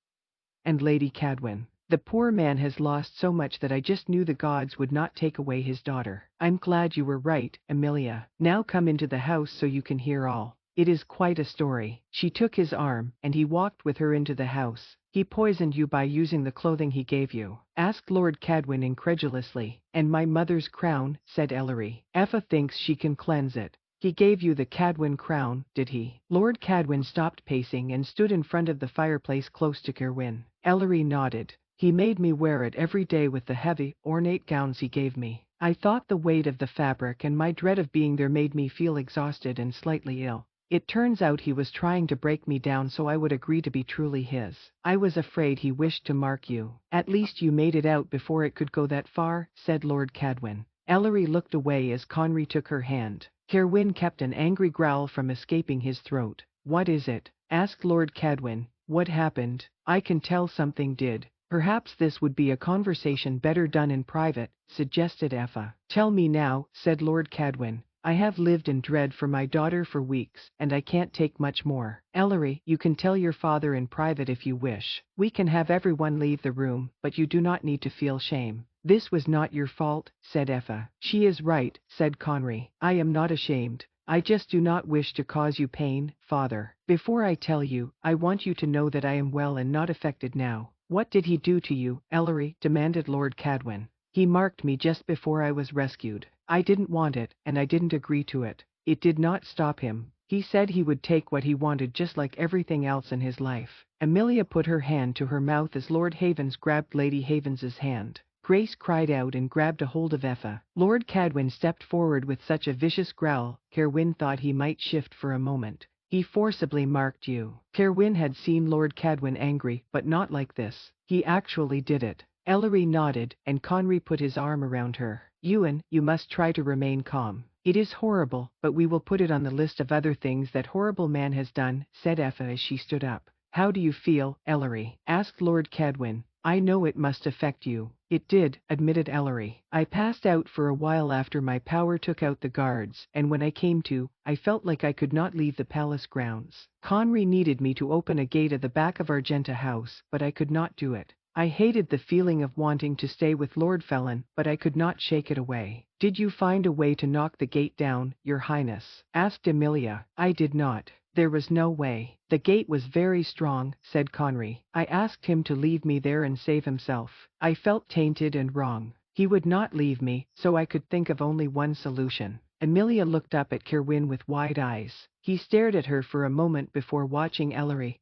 and Lady Cadwin. The poor man has lost so much that I just knew the gods would not take away his daughter. I'm glad you were right, Amelia. Now come into the house so you can hear all. It is quite a story. She took his arm, and he walked with her into the house. He poisoned you by using the clothing he gave you, asked Lord Cadwin incredulously. And my mother's crown, said Ellery. Effa thinks she can cleanse it. He gave you the Cadwin crown, did he? Lord Cadwin stopped pacing and stood in front of the fireplace close to Kerwin. Ellery nodded. He made me wear it every day with the heavy, ornate gowns he gave me. I thought the weight of the fabric and my dread of being there made me feel exhausted and slightly ill. It turns out he was trying to break me down so I would agree to be truly his. I was afraid he wished to mark you. At least you made it out before it could go that far, said Lord Cadwin. Ellery looked away as Conry took her hand. Kerwin kept an angry growl from escaping his throat. What is it? Asked Lord Cadwin. What happened? I can tell something did. Perhaps this would be a conversation better done in private, suggested Effa. Tell me now, said Lord Cadwin. I have lived in dread for my daughter for weeks, and I can't take much more. Ellery, you can tell your father in private if you wish. We can have everyone leave the room, but you do not need to feel shame. This was not your fault, said Effa. She is right, said Conry. I am not ashamed. I just do not wish to cause you pain, father. Before I tell you, I want you to know that I am well and not affected now. What did he do to you, Ellery? Demanded Lord Cadwin. He marked me just before I was rescued. I didn't want it, and I didn't agree to it. It did not stop him. He said he would take what he wanted just like everything else in his life. Amelia put her hand to her mouth as Lord Havens grabbed Lady Havens's hand. Grace cried out and grabbed a hold of Effa. Lord Cadwin stepped forward with such a vicious growl, Kerwin thought he might shift for a moment. He forcibly marked you. Kerwin had seen Lord Cadwin angry, but not like this. He actually did it. Ellery nodded, and Conry put his arm around her. Ewan, you must try to remain calm. It is horrible, but we will put it on the list of other things that horrible man has done, said Effa as she stood up. How do you feel, Ellery? Asked Lord Cadwin. I know it must affect you. It did, admitted Ellery. I passed out for a while after my power took out the guards, and when I came to, I felt like I could not leave the palace grounds. Conry needed me to open a gate at the back of Argenta House, but I could not do it. I hated the feeling of wanting to stay with Lord Felon, but I could not shake it away. Did you find a way to knock the gate down, Your Highness? Asked Amelia. I did not. There was no way. The gate was very strong, said Conry. I asked him to leave me there and save himself. I felt tainted and wrong. He would not leave me, so I could think of only one solution. Amelia looked up at Kerwin with wide eyes. He stared at her for a moment before watching Ellery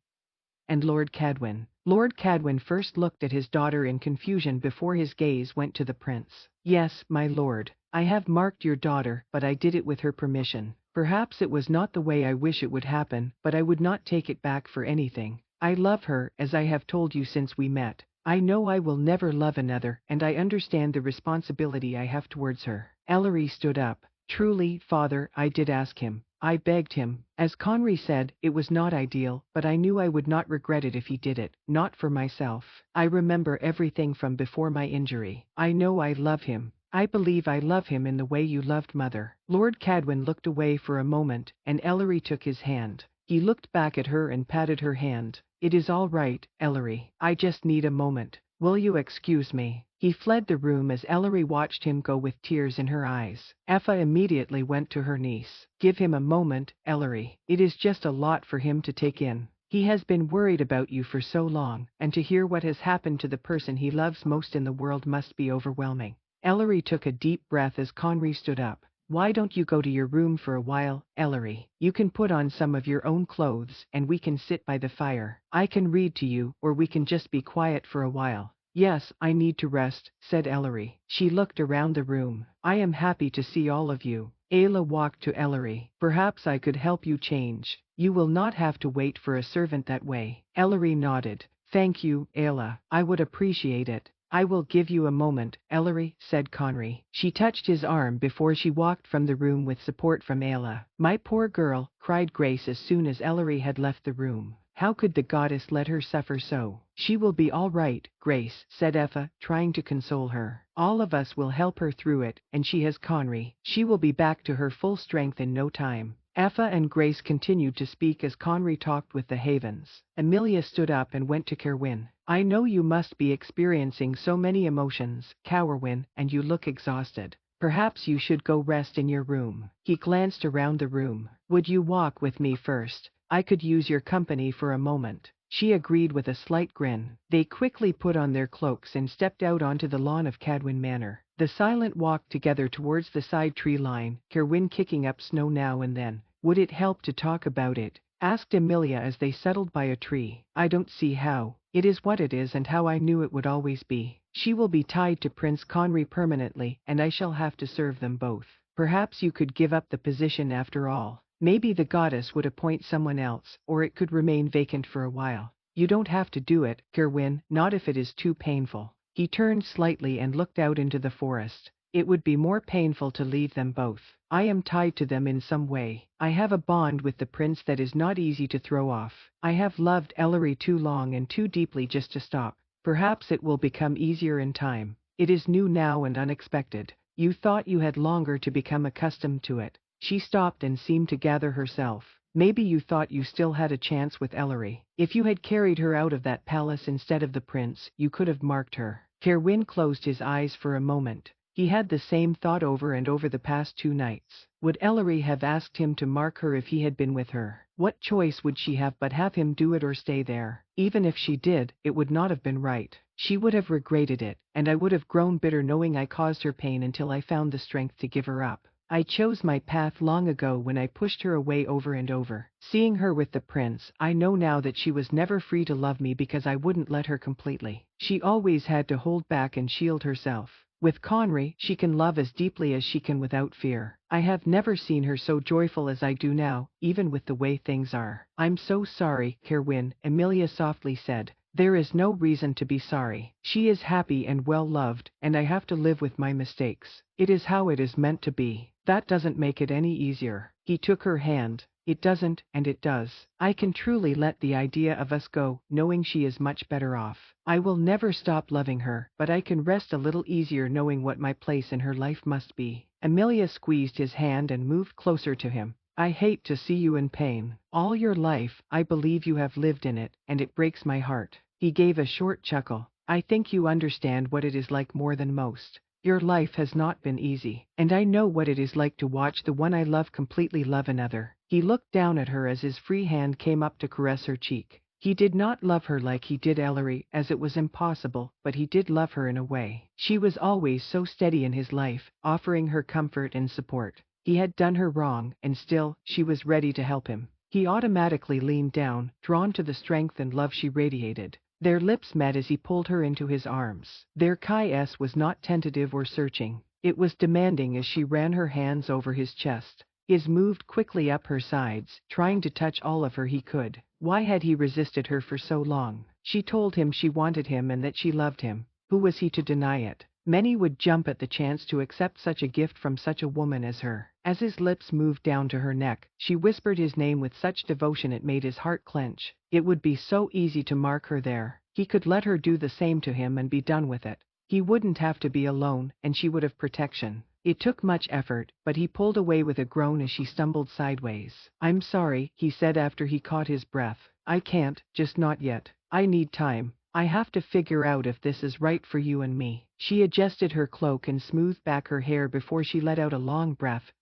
and Lord Cadwin. Lord Cadwin first looked at his daughter in confusion before his gaze went to the prince. Yes, my lord. I have marked your daughter, but I did it with her permission. Perhaps it was not the way I wish it would happen, but I would not take it back for anything. I love her, as I have told you since we met. I know I will never love another, and I understand the responsibility I have towards her. Ellery stood up. Truly, father, I did ask him. I begged him. As Conry said, it was not ideal, but I knew I would not regret it if he did it, not for myself. I remember everything from before my injury. I know I love him. I believe I love him in the way you loved mother. Lord Cadwin looked away for a moment, and Ellery took his hand. He looked back at her and patted her hand. It is all right, Ellery. I just need a moment. Will you excuse me? He fled the room as Ellery watched him go with tears in her eyes. Effa immediately went to her niece. Give him a moment, Ellery. It is just a lot for him to take in. He has been worried about you for so long, and to hear what has happened to the person he loves most in the world must be overwhelming. Ellery took a deep breath as Conry stood up. Why don't you go to your room for a while, Ellery? You can put on some of your own clothes and we can sit by the fire. I can read to you, or we can just be quiet for a while. Yes, I need to rest, said Ellery. She looked around the room. I am happy to see all of you. Ayla walked to Ellery. Perhaps I could help you change. You will not have to wait for a servant that way. Ellery nodded. Thank you, Ayla. I would appreciate it. I will give you a moment, Ellery, said Conry. She touched his arm before she walked from the room with support from Ayla. My poor girl, cried Grace as soon as Ellery had left the room. How could the goddess let her suffer so? She will be all right, Grace, said Effa, trying to console her. All of us will help her through it, and she has Conry. She will be back to her full strength in no time. Effa and Grace continued to speak as Conry talked with the Havens. Amelia stood up and went to Kerwin. I know you must be experiencing so many emotions, Kerwin, and you look exhausted. Perhaps you should go rest in your room. He glanced around the room. Would you walk with me first? I could use your company for a moment. She agreed with a slight grin. They quickly put on their cloaks and stepped out onto the lawn of Cadwin Manor. The silent walked together towards the side tree line, Kerwin kicking up snow now and then. Would it help to talk about it? Asked Amelia as they settled by a tree. I don't see how. It is what it is and how I knew it would always be. She will be tied to Prince Conry permanently, and I shall have to serve them both. Perhaps you could give up the position after all. Maybe the goddess would appoint someone else, or it could remain vacant for a while. You don't have to do it, Kerwin, not if it is too painful. He turned slightly and looked out into the forest. It would be more painful to leave them both. I am tied to them in some way. I have a bond with the prince that is not easy to throw off. I have loved Ellery too long and too deeply just to stop. Perhaps it will become easier in time. It is new now and unexpected. You thought you had longer to become accustomed to it. She stopped and seemed to gather herself. Maybe you thought you still had a chance with Ellery. If you had carried her out of that palace instead of the prince, you could have marked her. Kerwin closed his eyes for a moment. He had the same thought over and over the past 2 nights. Would Ellery have asked him to mark her if he had been with her? What choice would she have but have him do it or stay there? Even if she did, it would not have been right. She would have regretted it, and I would have grown bitter knowing I caused her pain until I found the strength to give her up. I chose my path long ago when I pushed her away over and over. Seeing her with the prince, I know now that she was never free to love me because I wouldn't let her completely. She always had to hold back and shield herself. With Conry, she can love as deeply as she can without fear. I have never seen her so joyful as I do now, even with the way things are. I'm so sorry, Kerwin, Amelia softly said. There is no reason to be sorry. She is happy and well loved, and I have to live with my mistakes. It is how it is meant to be. That doesn't make it any easier. He took her hand. It doesn't, and it does. I can truly let the idea of us go, knowing she is much better off. I will never stop loving her, but I can rest a little easier knowing what my place in her life must be. Amelia squeezed his hand and moved closer to him. I hate to see you in pain. All your life, I believe you have lived in it, and it breaks my heart. He gave a short chuckle. I think you understand what it is like more than most. Your life has not been easy, and I know what it is like to watch the one I love completely love another. He looked down at her as his free hand came up to caress her cheek. He did not love her like he did Ellery, as it was impossible, but he did love her in a way. She was always so steady in his life, offering her comfort and support. He had done her wrong, and still, she was ready to help him. He automatically leaned down, drawn to the strength and love she radiated. Their lips met as he pulled her into his arms. Their kiss was not tentative or searching. It was demanding as she ran her hands over his chest. His moved quickly up her sides, trying to touch all of her he could. Why had he resisted her for so long? She told him she wanted him and that she loved him. Who was he to deny it? Many would jump at the chance to accept such a gift from such a woman as her. As his lips moved down to her neck, she whispered his name with such devotion it made his heart clench. It would be so easy to mark her there. He could let her do the same to him and be done with it. He wouldn't have to be alone, and she would have protection. It took much effort, but he pulled away with a groan as she stumbled sideways. "I'm sorry," he said after he caught his breath. "I can't, just not yet. I need time. I have to figure out if this is right for you and me." She adjusted her cloak and smoothed back her hair before she let out a long breath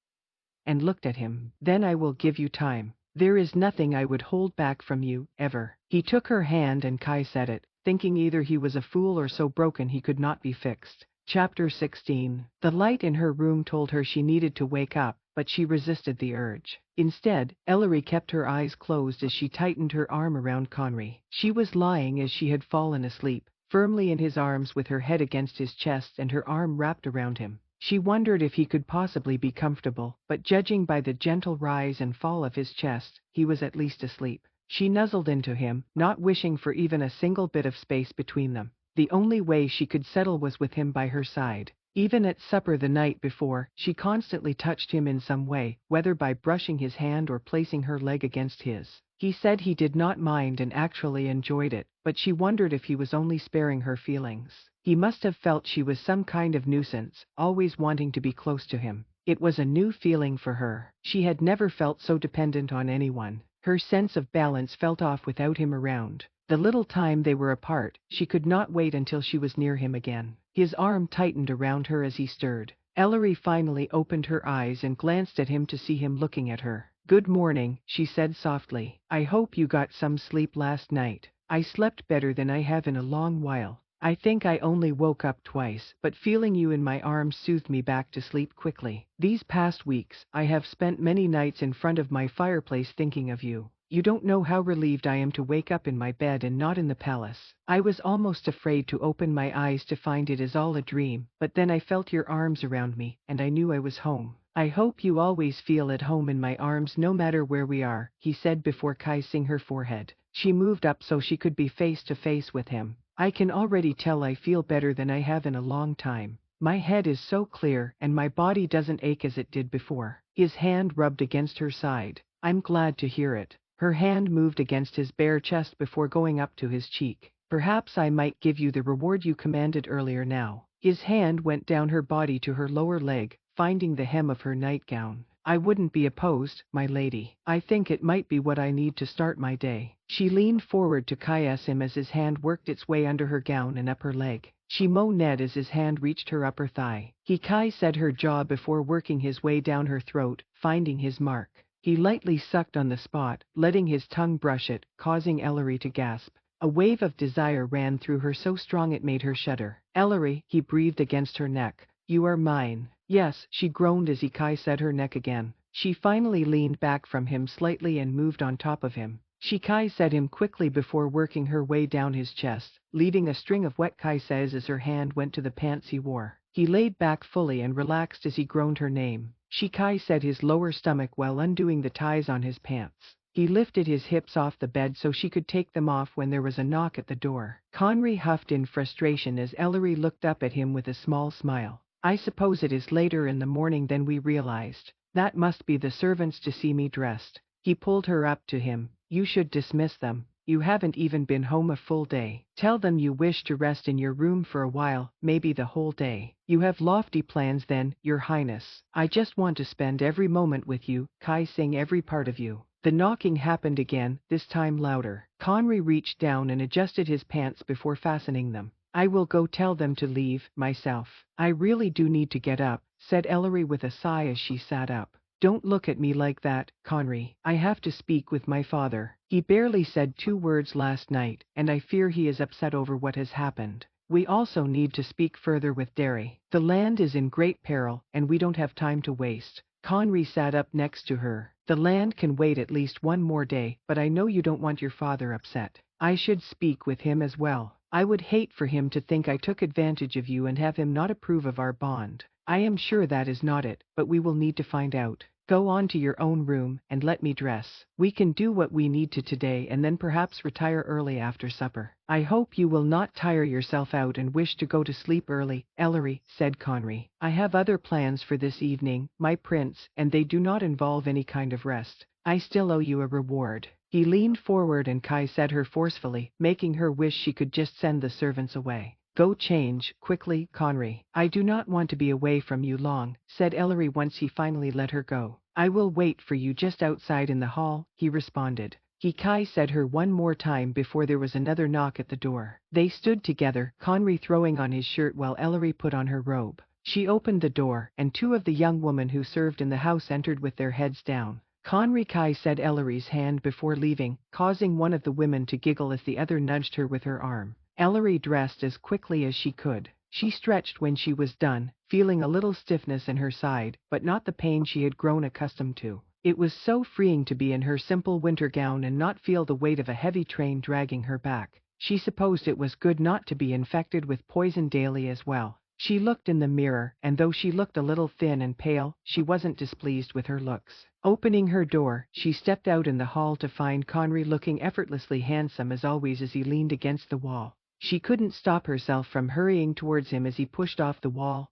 and looked at him. "Then I will give you time. There is nothing I would hold back from you, ever." He took her hand and Kai said it, thinking either he was a fool or so broken he could not be fixed. Chapter 16. The light in her room told her she needed to wake up, but she resisted the urge. Instead, Ellery kept her eyes closed as she tightened her arm around Conry. She was lying as she had fallen asleep, firmly in his arms with her head against his chest and her arm wrapped around him. She wondered if he could possibly be comfortable, but judging by the gentle rise and fall of his chest, he was at least asleep. She nuzzled into him, not wishing for even a single bit of space between them. The only way she could settle was with him by her side. Even at supper the night before, she constantly touched him in some way, whether by brushing his hand or placing her leg against his. He said he did not mind and actually enjoyed it, but she wondered if he was only sparing her feelings. He must have felt she was some kind of nuisance, always wanting to be close to him. It was a new feeling for her. She had never felt so dependent on anyone. Her sense of balance felt off without him around. The little time they were apart, she could not wait until she was near him again. His arm tightened around her as he stirred. Ellery finally opened her eyes and glanced at him to see him looking at her. "Good morning," she said softly. "I hope you got some sleep last night." "I slept better than I have in a long while. I think I only woke up twice, but feeling you in my arms soothed me back to sleep quickly. These past weeks, I have spent many nights in front of my fireplace thinking of you. You don't know how relieved I am to wake up in my bed and not in the palace. I was almost afraid to open my eyes to find it is all a dream, but then I felt your arms around me, and I knew I was home. I hope you always feel at home in my arms no matter where we are," he said before kissing her forehead. She moved up so she could be face to face with him. "I can already tell I feel better than I have in a long time. My head is so clear and my body doesn't ache as it did before." His hand rubbed against her side. "I'm glad to hear it." Her hand moved against his bare chest before going up to his cheek. "Perhaps I might give you the reward you commanded earlier now." His hand went down her body to her lower leg, finding the hem of her nightgown. "I wouldn't be opposed, my lady. I think it might be what I need to start my day." She leaned forward to caress him as his hand worked its way under her gown and up her leg. She moaned as his hand reached her upper thigh. He kissed her jaw before working his way down her throat, finding his mark. He lightly sucked on the spot, letting his tongue brush it, causing Ellery to gasp. A wave of desire ran through her so strong it made her shudder. "Ellery," he breathed against her neck. "You are mine." "Yes," she groaned as he kissed her neck again. She finally leaned back from him slightly and moved on top of him. She kissed him quickly before working her way down his chest, leaving a string of wet kisses as her hand went to the pants he wore. He laid back fully and relaxed as he groaned her name. She kissed his lower stomach while undoing the ties on his pants. He lifted his hips off the bed so she could take them off when there was a knock at the door. Conry huffed in frustration as Ellery looked up at him with a small smile. "I suppose it is later in the morning than we realized. That must be the servants to see me dressed." He pulled her up to him. "You should dismiss them. You haven't even been home a full day. Tell them you wish to rest in your room for a while, maybe the whole day." "You have lofty plans then, Your Highness." "I just want to spend every moment with you, kissing every part of you." The knocking happened again, this time louder. Conry reached down and adjusted his pants before fastening them. "I will go tell them to leave, myself. I really do need to get up," said Ellery with a sigh as she sat up. "Don't look at me like that, Conry. I have to speak with my father. He barely said 2 words last night, and I fear he is upset over what has happened. We also need to speak further with Derry. The land is in great peril, and we don't have time to waste." Conry sat up next to her. "The land can wait at least one more day, but I know you don't want your father upset. I should speak with him as well. I would hate for him to think I took advantage of you and have him not approve of our bond. I am sure that is not it, but we will need to find out. Go on to your own room, and let me dress. We can do what we need to today and then perhaps retire early after supper." "I hope you will not tire yourself out and wish to go to sleep early, Ellery," said Conry. "I have other plans for this evening, my prince, and they do not involve any kind of rest. I still owe you a reward." He leaned forward and kissed her forcefully, making her wish she could just send the servants away. Go change, quickly, Conry. I do not want to be away from you long, said Ellery once he finally let her go. I will wait for you just outside in the hall, he responded. Kai said her one more time before there was another knock at the door. They stood together, Conry throwing on his shirt while Ellery put on her robe. She opened the door, and two of the young women who served in the house entered with their heads down. Kai said Ellery's hand before leaving, causing one of the women to giggle as the other nudged her with her arm. Ellery dressed as quickly as she could. She stretched when she was done, feeling a little stiffness in her side, but not the pain she had grown accustomed to. It was so freeing to be in her simple winter gown and not feel the weight of a heavy train dragging her back. She supposed it was good not to be infected with poison daily as well. She looked in the mirror, and though she looked a little thin and pale, she wasn't displeased with her looks. Opening her door, she stepped out in the hall to find Conry looking effortlessly handsome as always as he leaned against the wall. She couldn't stop herself from hurrying towards him as he pushed off the wall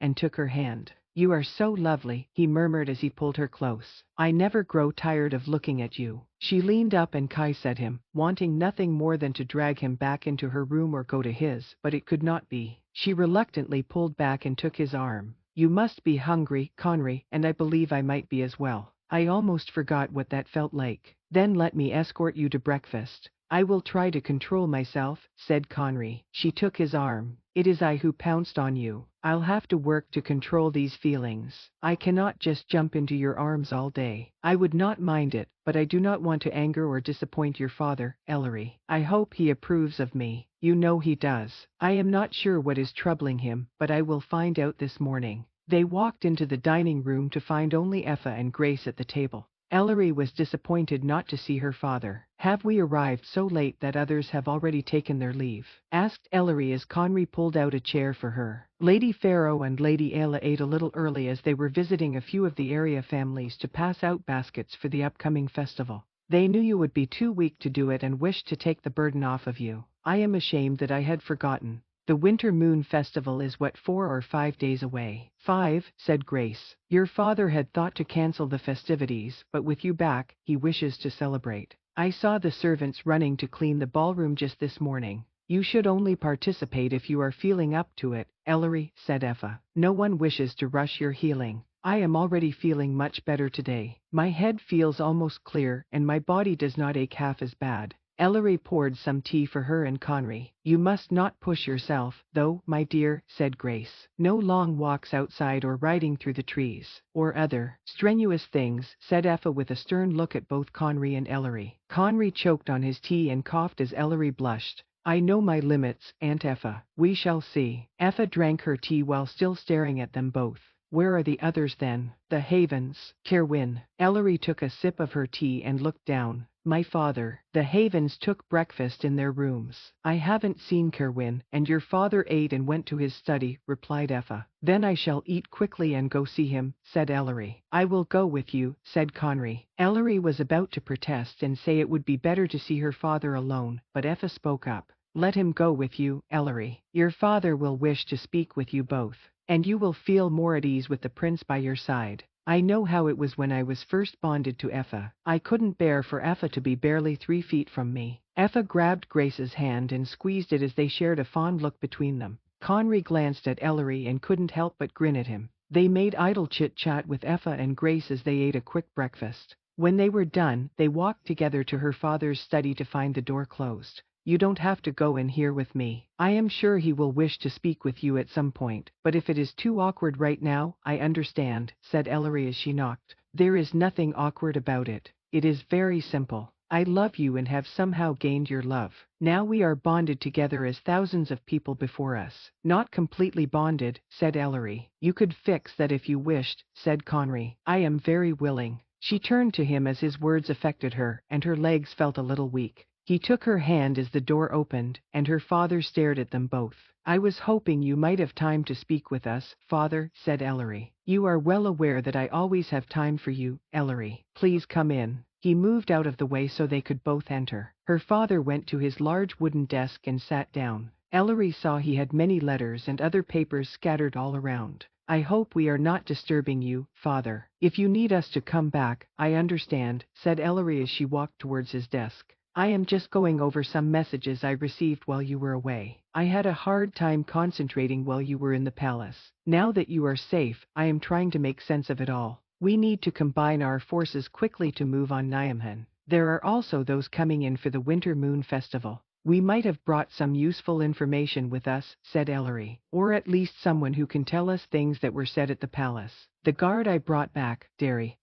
and took her hand. You are so lovely, he murmured as he pulled her close. I never grow tired of looking at you. She leaned up and kissed him, wanting nothing more than to drag him back into her room or go to his, but it could not be. She reluctantly pulled back and took his arm. You must be hungry, Conry, and I believe I might be as well. I almost forgot what that felt like. Then let me escort you to breakfast. I will try to control myself, said Conry. She took his arm. It is I who pounced on you. I'll have to work to control these feelings. I cannot just jump into your arms all day. I would not mind it, but I do not want to anger or disappoint your father, Ellery. I hope he approves of me. You know he does. I am not sure what is troubling him, but I will find out this morning. They walked into the dining room to find only Effa and Grace at the table. Ellery was disappointed not to see her father. Have we arrived so late that others have already taken their leave? Asked Ellery as Conry pulled out a chair for her. Lady Farrow and Lady Ayla ate a little early as they were visiting a few of the area families to pass out baskets for the upcoming festival. They knew you would be too weak to do it and wished to take the burden off of you. I am ashamed that I had forgotten. The Winter Moon Festival is 4 or 5 days away. 5, said Grace. Your father had thought to cancel the festivities, but with you back, he wishes to celebrate. I saw the servants running to clean the ballroom just this morning. You should only participate if you are feeling up to it, Ellery, said Effa. No one wishes to rush your healing. I am already feeling much better today. My head feels almost clear, and my body does not ache half as bad. Ellery poured some tea for her and Conry. You must not push yourself, though, my dear, said Grace. No long walks outside or riding through the trees, or other strenuous things, said Effa with a stern look at both Conry and Ellery. Conry choked on his tea and coughed as Ellery blushed. I know my limits, Aunt Effa. We shall see. Effa drank her tea while still staring at them both. Where are the others then? The Havens. Kerwin. Ellery took a sip of her tea and looked down. My father. The Havens took breakfast in their rooms. I haven't seen Kerwin, and your father ate and went to his study, replied Effa. Then I shall eat quickly and go see him, said Ellery. I will go with you, said Conry. Ellery was about to protest and say it would be better to see her father alone, but Effa spoke up. Let him go with you, Ellery. Your father will wish to speak with you both, and you will feel more at ease with the prince by your side. I know how it was when I was first bonded to Effa. I couldn't bear for Effa to be barely 3 feet from me. Effa grabbed Grace's hand and squeezed it as they shared a fond look between them. Conry glanced at Ellery and couldn't help but grin at him. They made idle chit-chat with Effa and Grace as they ate a quick breakfast. When they were done, they walked together to her father's study to find the door closed. You don't have to go in here with me. I am sure he will wish to speak with you at some point, but if it is too awkward right now, I understand, said Ellery as she knocked. There is nothing awkward about it. It is very simple. I love you and have somehow gained your love. Now we are bonded together as thousands of people before us. Not completely bonded, said Ellery. You could fix that if you wished, said Conry. I am very willing. She turned to him as his words affected her, and her legs felt a little weak. He took her hand as the door opened, and her father stared at them both. I was hoping you might have time to speak with us, father, said Ellery. You are well aware that I always have time for you, Ellery. Please come in. He moved out of the way so they could both enter. Her father went to his large wooden desk and sat down. Ellery saw he had many letters and other papers scattered all around. I hope we are not disturbing you, father. If you need us to come back, I understand, said Ellery as she walked towards his desk. I am just going over some messages I received while you were away. I had a hard time concentrating while you were in the palace. Now that you are safe, I am trying to make sense of it all. We need to combine our forces quickly to move on Niamhan. There are also those coming in for the Winter Moon Festival. We might have brought some useful information with us, said Ellery, or at least someone who can tell us things that were said at the palace. The guard I brought back, Derry.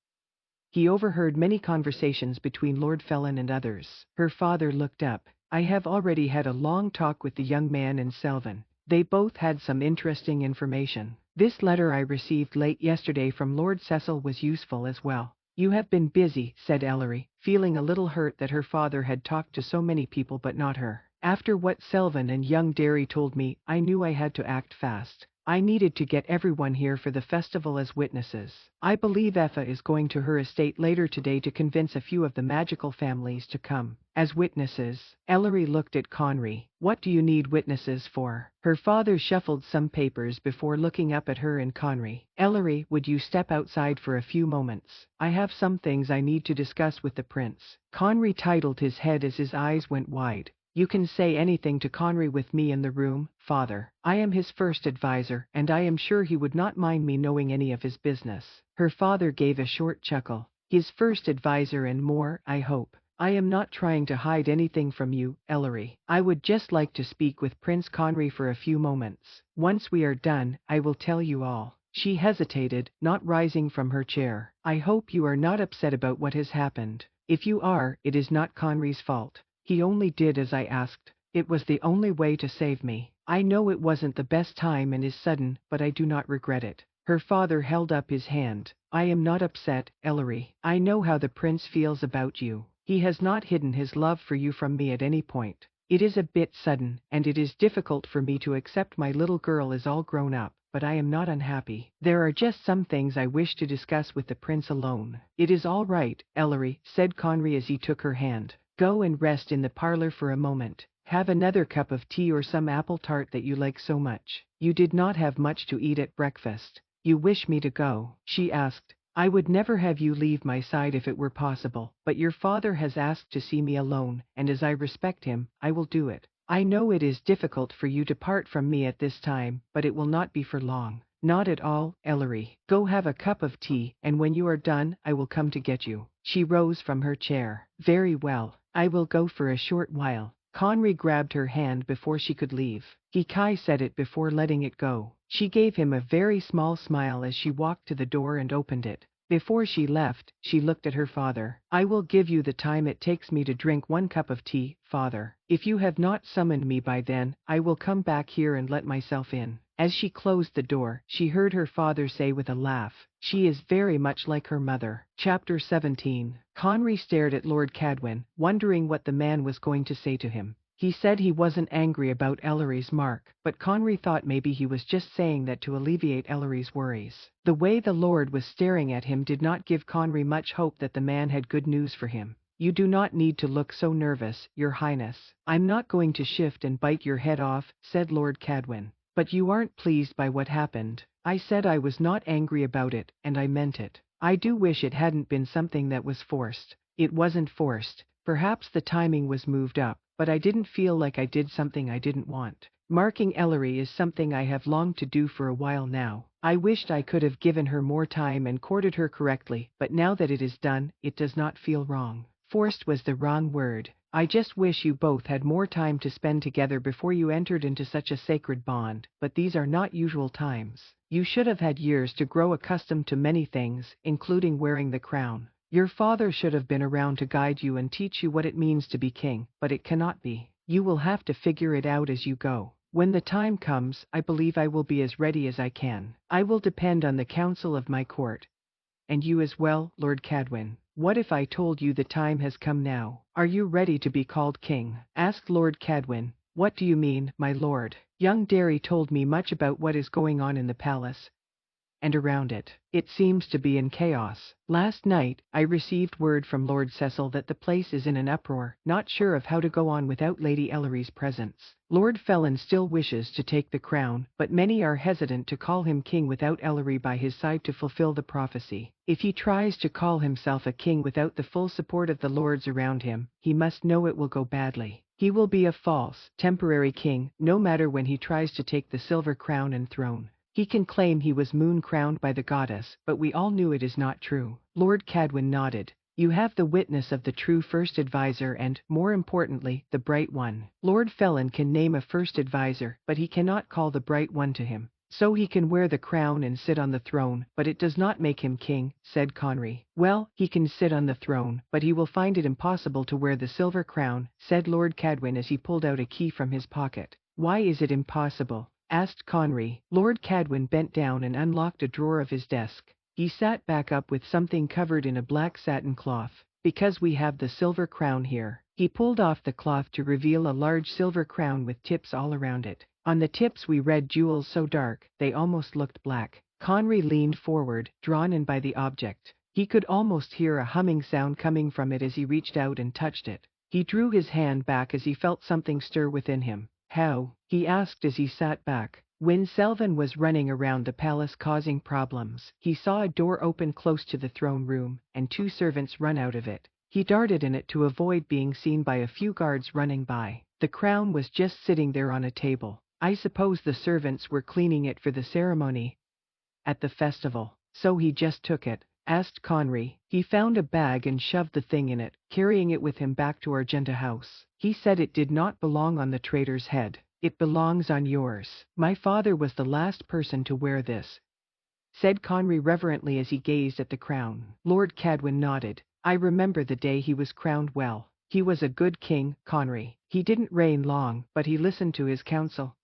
He overheard many conversations between Lord Felin and others. Her father looked up. I have already had a long talk with the young man and Selvin. They both had some interesting information. This letter I received late yesterday from Lord Cecil was useful as well. You have been busy, said Ellery, feeling a little hurt that her father had talked to so many people but not her. After what Selvin and young Derry told me, I knew I had to act fast. I needed to get everyone here for the festival as witnesses. I believe Effa is going to her estate later today to convince a few of the magical families to come as witnesses. Ellery looked at Conry. What do you need witnesses for? Her father shuffled some papers before looking up at her and Conry. Ellery, would you step outside for a few moments? I have some things I need to discuss with the prince. Conry titled his head as his eyes went wide. You can say anything to Conry with me in the room, father. I am his first advisor, and I am sure he would not mind me knowing any of his business. Her father gave a short chuckle. His first advisor and more, I hope. I am not trying to hide anything from you, Ellery. I would just like to speak with Prince Conry for a few moments. Once we are done, I will tell you all. She hesitated, not rising from her chair. I hope you are not upset about what has happened. If you are, it is not Conry's fault. He only did as I asked. It was the only way to save me. I know it wasn't the best time and is sudden, but I do not regret it. Her father held up his hand. I am not upset, Ellery. I know how the prince feels about you. He has not hidden his love for you from me at any point. It is a bit sudden, and it is difficult for me to accept my little girl is all grown up, but I am not unhappy. There are just some things I wish to discuss with the prince alone. It is all right, Ellery, said Conry as he took her hand. Go and rest in the parlor for a moment. Have another cup of tea or some apple tart that you like so much. You did not have much to eat at breakfast. You wish me to go? She asked. I would never have you leave my side if it were possible, but your father has asked to see me alone, and as I respect him, I will do it. I know it is difficult for you to part from me at this time, but it will not be for long. Not at all, Ellery. Go have a cup of tea, and when you are done, I will come to get you. She rose from her chair. Very well. I will go for a short while. Conry grabbed her hand before she could leave. Kai said it before letting it go. She gave him a very small smile as she walked to the door and opened it. Before she left, she looked at her father. I will give you the time it takes me to drink one cup of tea, father. If you have not summoned me by then, I will come back here and let myself in. As she closed the door, she heard her father say with a laugh, she is very much like her mother. Chapter 17. Conry stared at Lord Cadwin, wondering what the man was going to say to him. He said he wasn't angry about Ellery's mark, but Conry thought maybe he was just saying that to alleviate Ellery's worries. The way the Lord was staring at him did not give Conry much hope that the man had good news for him. You do not need to look so nervous, Your Highness. I'm not going to shift and bite your head off, said Lord Cadwin. But you aren't pleased by what happened. I said I was not angry about it, and I meant it. I do wish it hadn't been something that was forced. It wasn't forced. Perhaps the timing was moved up, but I didn't feel like I did something I didn't want. Marking Ellery is something I have longed to do for a while now. I wished I could have given her more time and courted her correctly, but now that it is done, it does not feel wrong. Forced was the wrong word. I just wish you both had more time to spend together before you entered into such a sacred bond, but these are not usual times. You should have had years to grow accustomed to many things, including wearing the crown. Your father should have been around to guide you and teach you what it means to be king, but it cannot be. You will have to figure it out as you go. When the time comes, I believe I will be as ready as I can. I will depend on the counsel of my court. And you as well, Lord Cadwin. What if I told you the time has come now? Are you ready to be called king? Asked Lord Cadwin. What do you mean, my lord? Young Derry told me much about what is going on in the palace, and around it. It seems to be in chaos. Last night, I received word from Lord Cecil that the place is in an uproar, not sure of how to go on without Lady Ellery's presence. Lord Felon still wishes to take the crown, but many are hesitant to call him king without Ellery by his side to fulfill the prophecy. If he tries to call himself a king without the full support of the lords around him, he must know it will go badly. He will be a false, temporary king, no matter when he tries to take the silver crown and throne. He can claim he was moon-crowned by the goddess, but we all knew it is not true. Lord Cadwin nodded. You have the witness of the true first advisor and, more importantly, the bright one. Lord Felon can name a first advisor, but he cannot call the bright one to him. So he can wear the crown and sit on the throne, but it does not make him king, said Conry. Well, he can sit on the throne, but he will find it impossible to wear the silver crown, said Lord Cadwin as he pulled out a key from his pocket. Why is it impossible? Asked Conry. Lord Cadwin bent down and unlocked a drawer of his desk. He sat back up with something covered in a black satin cloth. Because we have the silver crown here. He pulled off the cloth to reveal a large silver crown with tips all around it. On the tips we read jewels so dark, they almost looked black. Conry leaned forward, drawn in by the object. He could almost hear a humming sound coming from it as he reached out and touched it. He drew his hand back as he felt something stir within him. How? He asked as he sat back. When Selvin was running around the palace causing problems, he saw a door open close to the throne room, and 2 servants run out of it. He darted in it to avoid being seen by a few guards running by. The crown was just sitting there on a table. I suppose the servants were cleaning it for the ceremony at the festival. So he just took it, asked Conry. He found a bag and shoved the thing in it, carrying it with him back to Argenta House. He said it did not belong on the traitor's head. It belongs on yours. My father was the last person to wear this, said Conry reverently as he gazed at the crown. Lord Cadwin nodded. I remember the day he was crowned well. He was a good king, Conry. He didn't reign long, but he listened to his council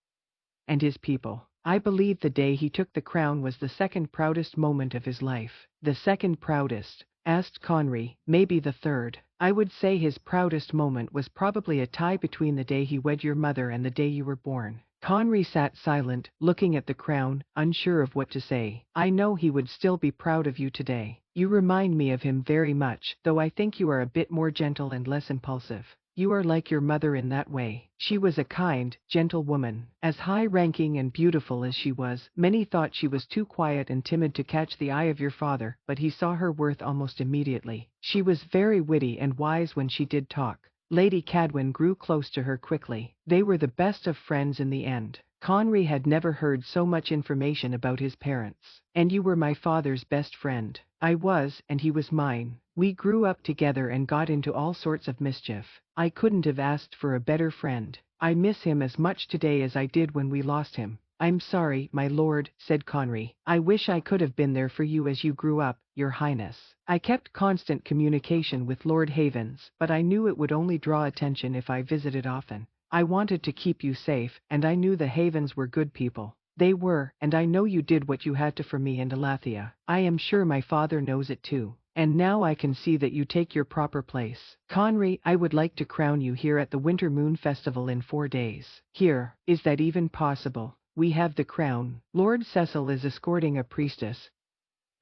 and his people. I believe the day he took the crown was the second proudest moment of his life. The second proudest? Asked Conry. Maybe the third. I would say his proudest moment was probably a tie between the day he wed your mother and the day you were born. Conry sat silent, looking at the crown, unsure of what to say. I know he would still be proud of you today. You remind me of him very much, though I think you are a bit more gentle and less impulsive. You are like your mother in that way. She was a kind, gentle woman. As high-ranking and beautiful as she was, many thought she was too quiet and timid to catch the eye of your father, but he saw her worth almost immediately. She was very witty and wise when she did talk. Lady Cadwin grew close to her quickly. They were the best of friends in the end. Conry had never heard so much information about his parents. And you were my father's best friend. I was, and he was mine. We grew up together and got into all sorts of mischief. I couldn't have asked for a better friend. I miss him as much today as I did when we lost him. I'm sorry, my lord, said Conry. I wish I could have been there for you as you grew up, your highness. I kept constant communication with Lord Havens, but I knew it would only draw attention if I visited often. I wanted to keep you safe, and I knew the Havens were good people. They were, and I know you did what you had to for me and Alathea. I am sure my father knows it too. And now I can see that you take your proper place. Conry, I would like to crown you here at the Winter Moon Festival in 4 days. Here, is that even possible? We have the crown. Lord Cecil is escorting a priestess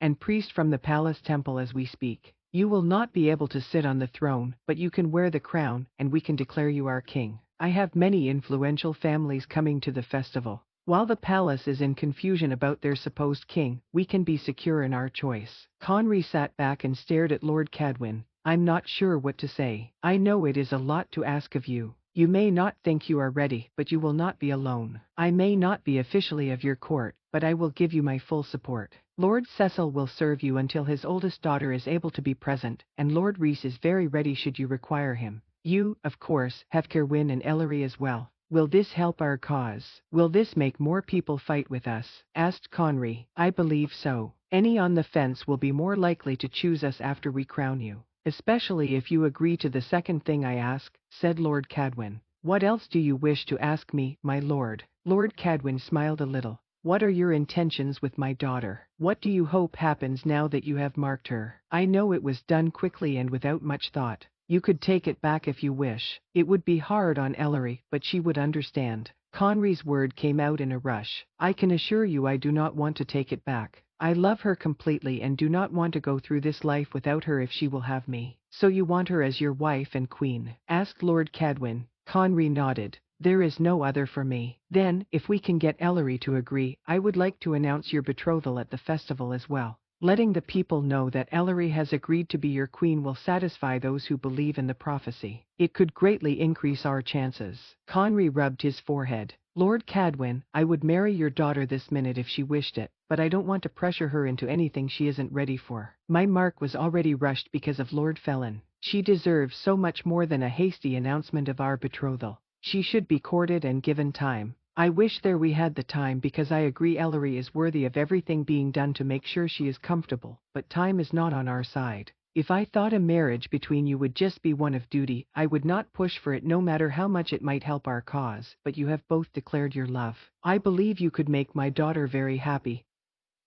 and priest from the palace temple as we speak. You will not be able to sit on the throne, but you can wear the crown, and we can declare you our king. I have many influential families coming to the festival. While the palace is in confusion about their supposed king, we can be secure in our choice. Conry sat back and stared at Lord Cadwin. I'm not sure what to say. I know it is a lot to ask of you. You may not think you are ready, but you will not be alone. I may not be officially of your court, but I will give you my full support. Lord Cecil will serve you until his oldest daughter is able to be present, and Lord Rhys is very ready should you require him. You, of course, have Cerwyn and Ellery as well. Will this help our cause? Will this make more people fight with us? Asked Conry. I believe so. Any on the fence will be more likely to choose us after we crown you. Especially if you agree to the second thing I ask, said Lord Cadwin. What else do you wish to ask me, my lord? Lord Cadwin smiled a little. What are your intentions with my daughter? What do you hope happens now that you have marked her? I know it was done quickly and without much thought. You could take it back if you wish. It would be hard on Ellery, but she would understand. Conry's word came out in a rush. I can assure you I do not want to take it back. I love her completely and do not want to go through this life without her if she will have me. So you want her as your wife and queen? Asked Lord Cadwin. Conry nodded. There is no other for me. Then, if we can get Ellery to agree, I would like to announce your betrothal at the festival as well. Letting the people know that Ellery has agreed to be your queen will satisfy those who believe in the prophecy. It could greatly increase our chances. Conry rubbed his forehead. Lord Cadwin, I would marry your daughter this minute if she wished it, but I don't want to pressure her into anything she isn't ready for. My mark was already rushed because of Lord Felon. She deserves so much more than a hasty announcement of our betrothal. She should be courted and given time. I wish there we had the time because I agree Ellery is worthy of everything being done to make sure she is comfortable, but time is not on our side. If I thought a marriage between you would just be one of duty, I would not push for it no matter how much it might help our cause, but you have both declared your love. I believe you could make my daughter very happy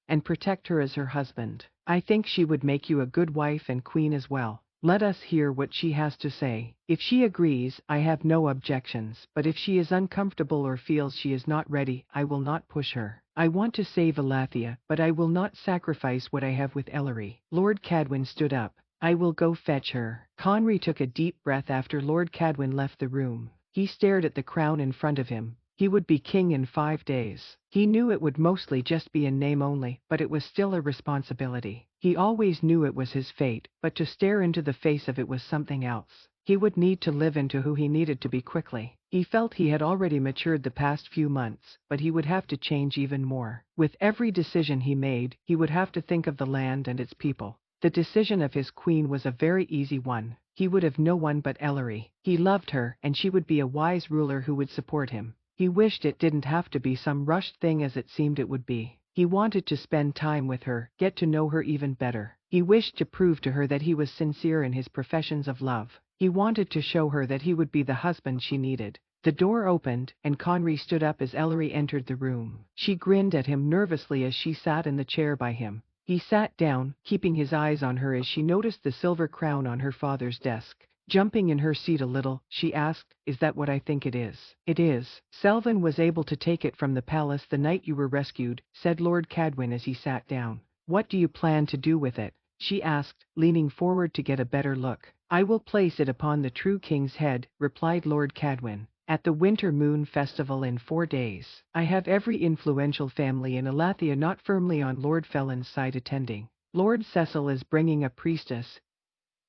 and protect her as her husband. I think she would make you a good wife and queen as well. Let us hear what she has to say. If she agrees, I have no objections, but if she is uncomfortable or feels she is not ready, I will not push her. I want to save Elathia, but I will not sacrifice what I have with Ellery. Lord Cadwin stood up. I will go fetch her. Conry took a deep breath after Lord Cadwin left the room. He stared at the crown in front of him. He would be king in 5 days. He knew it would mostly just be in name only, but it was still a responsibility. He always knew it was his fate, but to stare into the face of it was something else. He would need to live into who he needed to be quickly. He felt he had already matured the past few months, but he would have to change even more. With every decision he made, he would have to think of the land and its people. The decision of his queen was a very easy one. He would have no one but Ellery. He loved her, and she would be a wise ruler who would support him. He wished it didn't have to be some rushed thing as it seemed it would be. He wanted to spend time with her, get to know her even better. He wished to prove to her that he was sincere in his professions of love. He wanted to show her that he would be the husband she needed. The door opened, and Conry stood up as Ellery entered the room. She grinned at him nervously as she sat in the chair by him. He sat down, keeping his eyes on her as she noticed the silver crown on her father's desk. Jumping in her seat a little, she asked, "Is that what I think it is?" "It is. Selvin was able to take it from the palace the night you were rescued," said Lord Cadwin as he sat down. "What do you plan to do with it?" she asked, leaning forward to get a better look. "I will place it upon the true king's head," replied Lord Cadwin, "at the Winter Moon Festival in 4 days. I have every influential family in Elathia not firmly on Lord Felon's side attending. Lord Cecil is bringing a priestess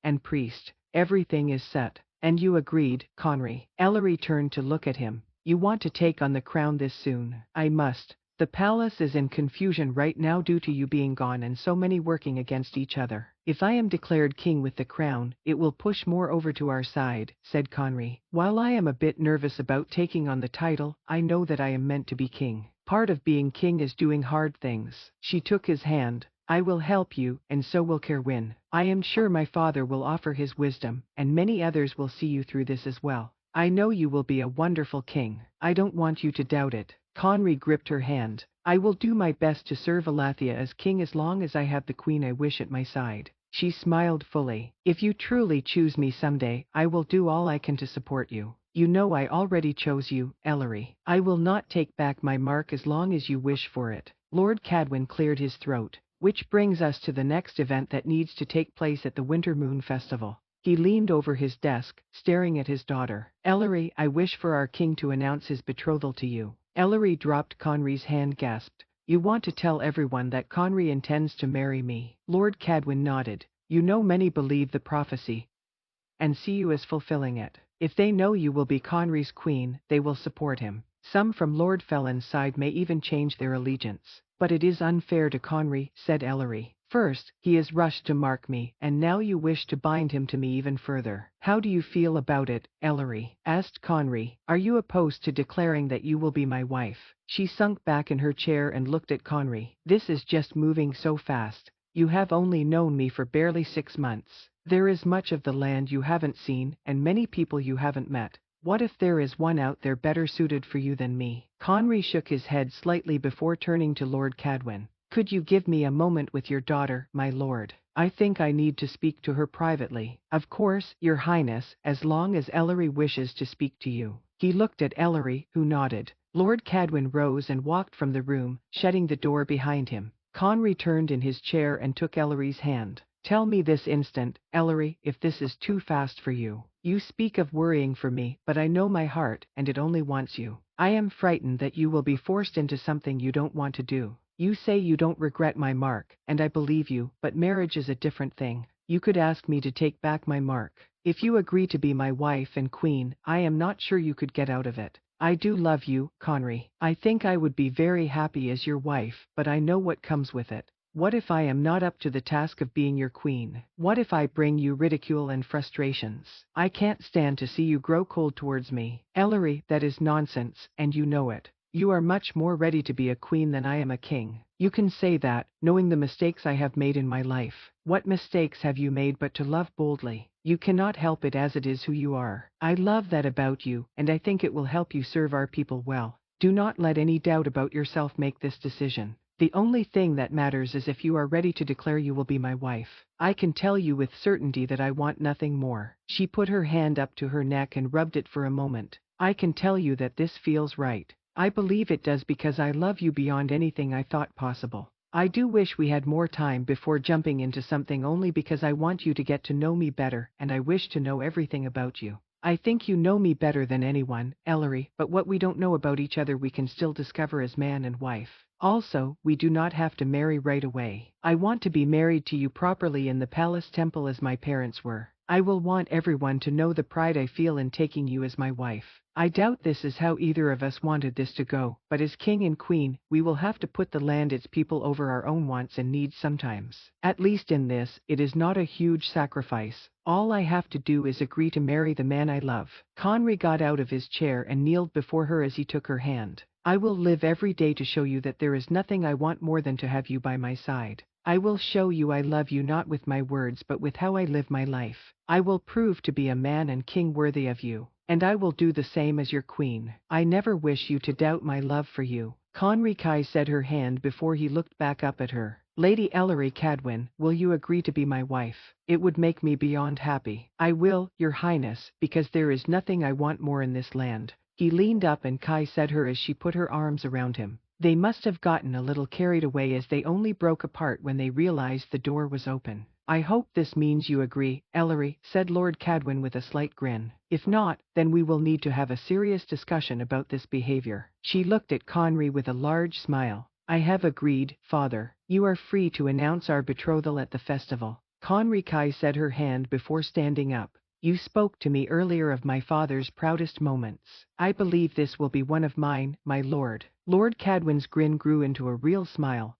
and priest. Everything is set." "And you agreed, Conry?" Ellery turned to look at him. "You want to take on the crown this soon?" "I must. The palace is in confusion right now due to you being gone and so many working against each other. If I am declared king with the crown, it will push more over to our side," said Conry. "While I am a bit nervous about taking on the title, I know that I am meant to be king. Part of being king is doing hard things." She took his hand. "I will help you, and so will Kerwin. I am sure my father will offer his wisdom, and many others will see you through this as well. I know you will be a wonderful king. I don't want you to doubt it." Conry gripped her hand. "I will do my best to serve Elathia as king as long as I have the queen I wish at my side." She smiled fully. "If you truly choose me someday, I will do all I can to support you. You know I already chose you, Ellery. I will not take back my mark as long as you wish for it." Lord Cadwin cleared his throat. "Which brings us to the next event that needs to take place at the Winter Moon Festival." He leaned over his desk, staring at his daughter. "Ellery, I wish for our king to announce his betrothal to you." Ellery dropped Conry's hand, gasped. "You want to tell everyone that Conry intends to marry me?" Lord Cadwin nodded. "You know many believe the prophecy and see you as fulfilling it. If they know you will be Conry's queen, they will support him. Some from Lord Felon's side may even change their allegiance. But it is unfair to Conry," said Ellery. "First, he is rushed to mark me, and now you wish to bind him to me even further. How do you feel about it, Ellery?" asked Conry. "Are you opposed to declaring that you will be my wife?" She sunk back in her chair and looked at Conry. "This is just moving so fast. You have only known me for barely 6 months. There is much of the land you haven't seen, and many people you haven't met. What if there is one out there better suited for you than me?" Conry shook his head slightly before turning to Lord Cadwin. "Could you give me a moment with your daughter, my lord? I think I need to speak to her privately." "Of course, your highness, as long as Ellery wishes to speak to you." He looked at Ellery, who nodded. Lord Cadwin rose and walked from the room, shutting the door behind him. Conry turned in his chair and took Ellery's hand. Tell me this instant, Ellery, if this is too fast for you. You speak of worrying for me, but I know my heart, and it only wants you. I am frightened that you will be forced into something you don't want to do. You say you don't regret my mark, and I believe you, but marriage is a different thing. You could ask me to take back my mark. If you agree to be my wife and queen, I am not sure you could get out of it. I do love you, Conry. I think I would be very happy as your wife, but I know what comes with it. What if I am not up to the task of being your queen? What if I bring you ridicule and frustrations? I can't stand to see you grow cold towards me. Ellery, that is nonsense, and you know it. You are much more ready to be a queen than I am a king. You can say that, knowing the mistakes I have made in my life. What mistakes have you made but to love boldly? You cannot help it as it is who you are. I love that about you, and I think it will help you serve our people well. Do not let any doubt about yourself make this decision. The only thing that matters is if you are ready to declare you will be my wife. I can tell you with certainty that I want nothing more. She put her hand up to her neck and rubbed it for a moment. I can tell you that this feels right. I believe it does because I love you beyond anything I thought possible. I do wish we had more time before jumping into something only because I want you to get to know me better and I wish to know everything about you. I think you know me better than anyone, Ellery, but what we don't know about each other we can still discover as man and wife. Also, we do not have to marry right away. I want to be married to you properly in the palace temple as my parents were. I will want everyone to know the pride I feel in taking you as my wife. I doubt this is how either of us wanted this to go, but as king and queen, we will have to put the land its people over our own wants and needs sometimes. At least in this, it is not a huge sacrifice. All I have to do is agree to marry the man I love. Conry got out of his chair and kneeled before her as he took her hand. I will live every day to show you that there is nothing I want more than to have you by my side. I will show you I love you not with my words but with how I live my life. I will prove to be a man and king worthy of you. And I will do the same as your queen. I never wish you to doubt my love for you. Conry Kai said her hand before he looked back up at her. Lady Ellery Cadwin, will you agree to be my wife? It would make me beyond happy. I will, your highness, because there is nothing I want more in this land. He leaned up and Kai said her as she put her arms around him. They must have gotten a little carried away as they only broke apart when they realized the door was open. I hope this means you agree, Ellery, said Lord Cadwin with a slight grin. If not, then we will need to have a serious discussion about this behavior. She looked at Conry with a large smile. I have agreed, father. You are free to announce our betrothal at the festival. Conry Kai said her hand before standing up. You spoke to me earlier of my father's proudest moments. I believe this will be one of mine, my lord. Lord Cadwin's grin grew into a real smile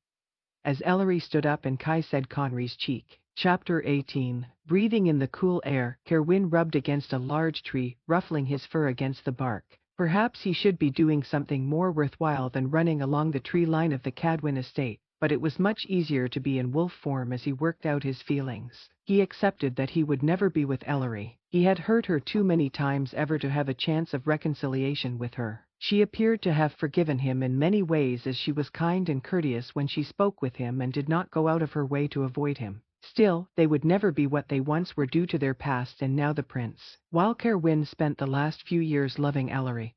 as Ellery stood up and Kai said Conry's cheek. Chapter 18. Breathing in the cool air, Kerwin rubbed against a large tree, ruffling his fur against the bark. Perhaps he should be doing something more worthwhile than running along the tree line of the Cadwin estate, but it was much easier to be in wolf form as he worked out his feelings. He accepted that he would never be with Ellery. He had hurt her too many times ever to have a chance of reconciliation with her. She appeared to have forgiven him in many ways as she was kind and courteous when she spoke with him and did not go out of her way to avoid him. Still, they would never be what they once were due to their past and now the prince. While Kerwin spent the last few years loving Ellery,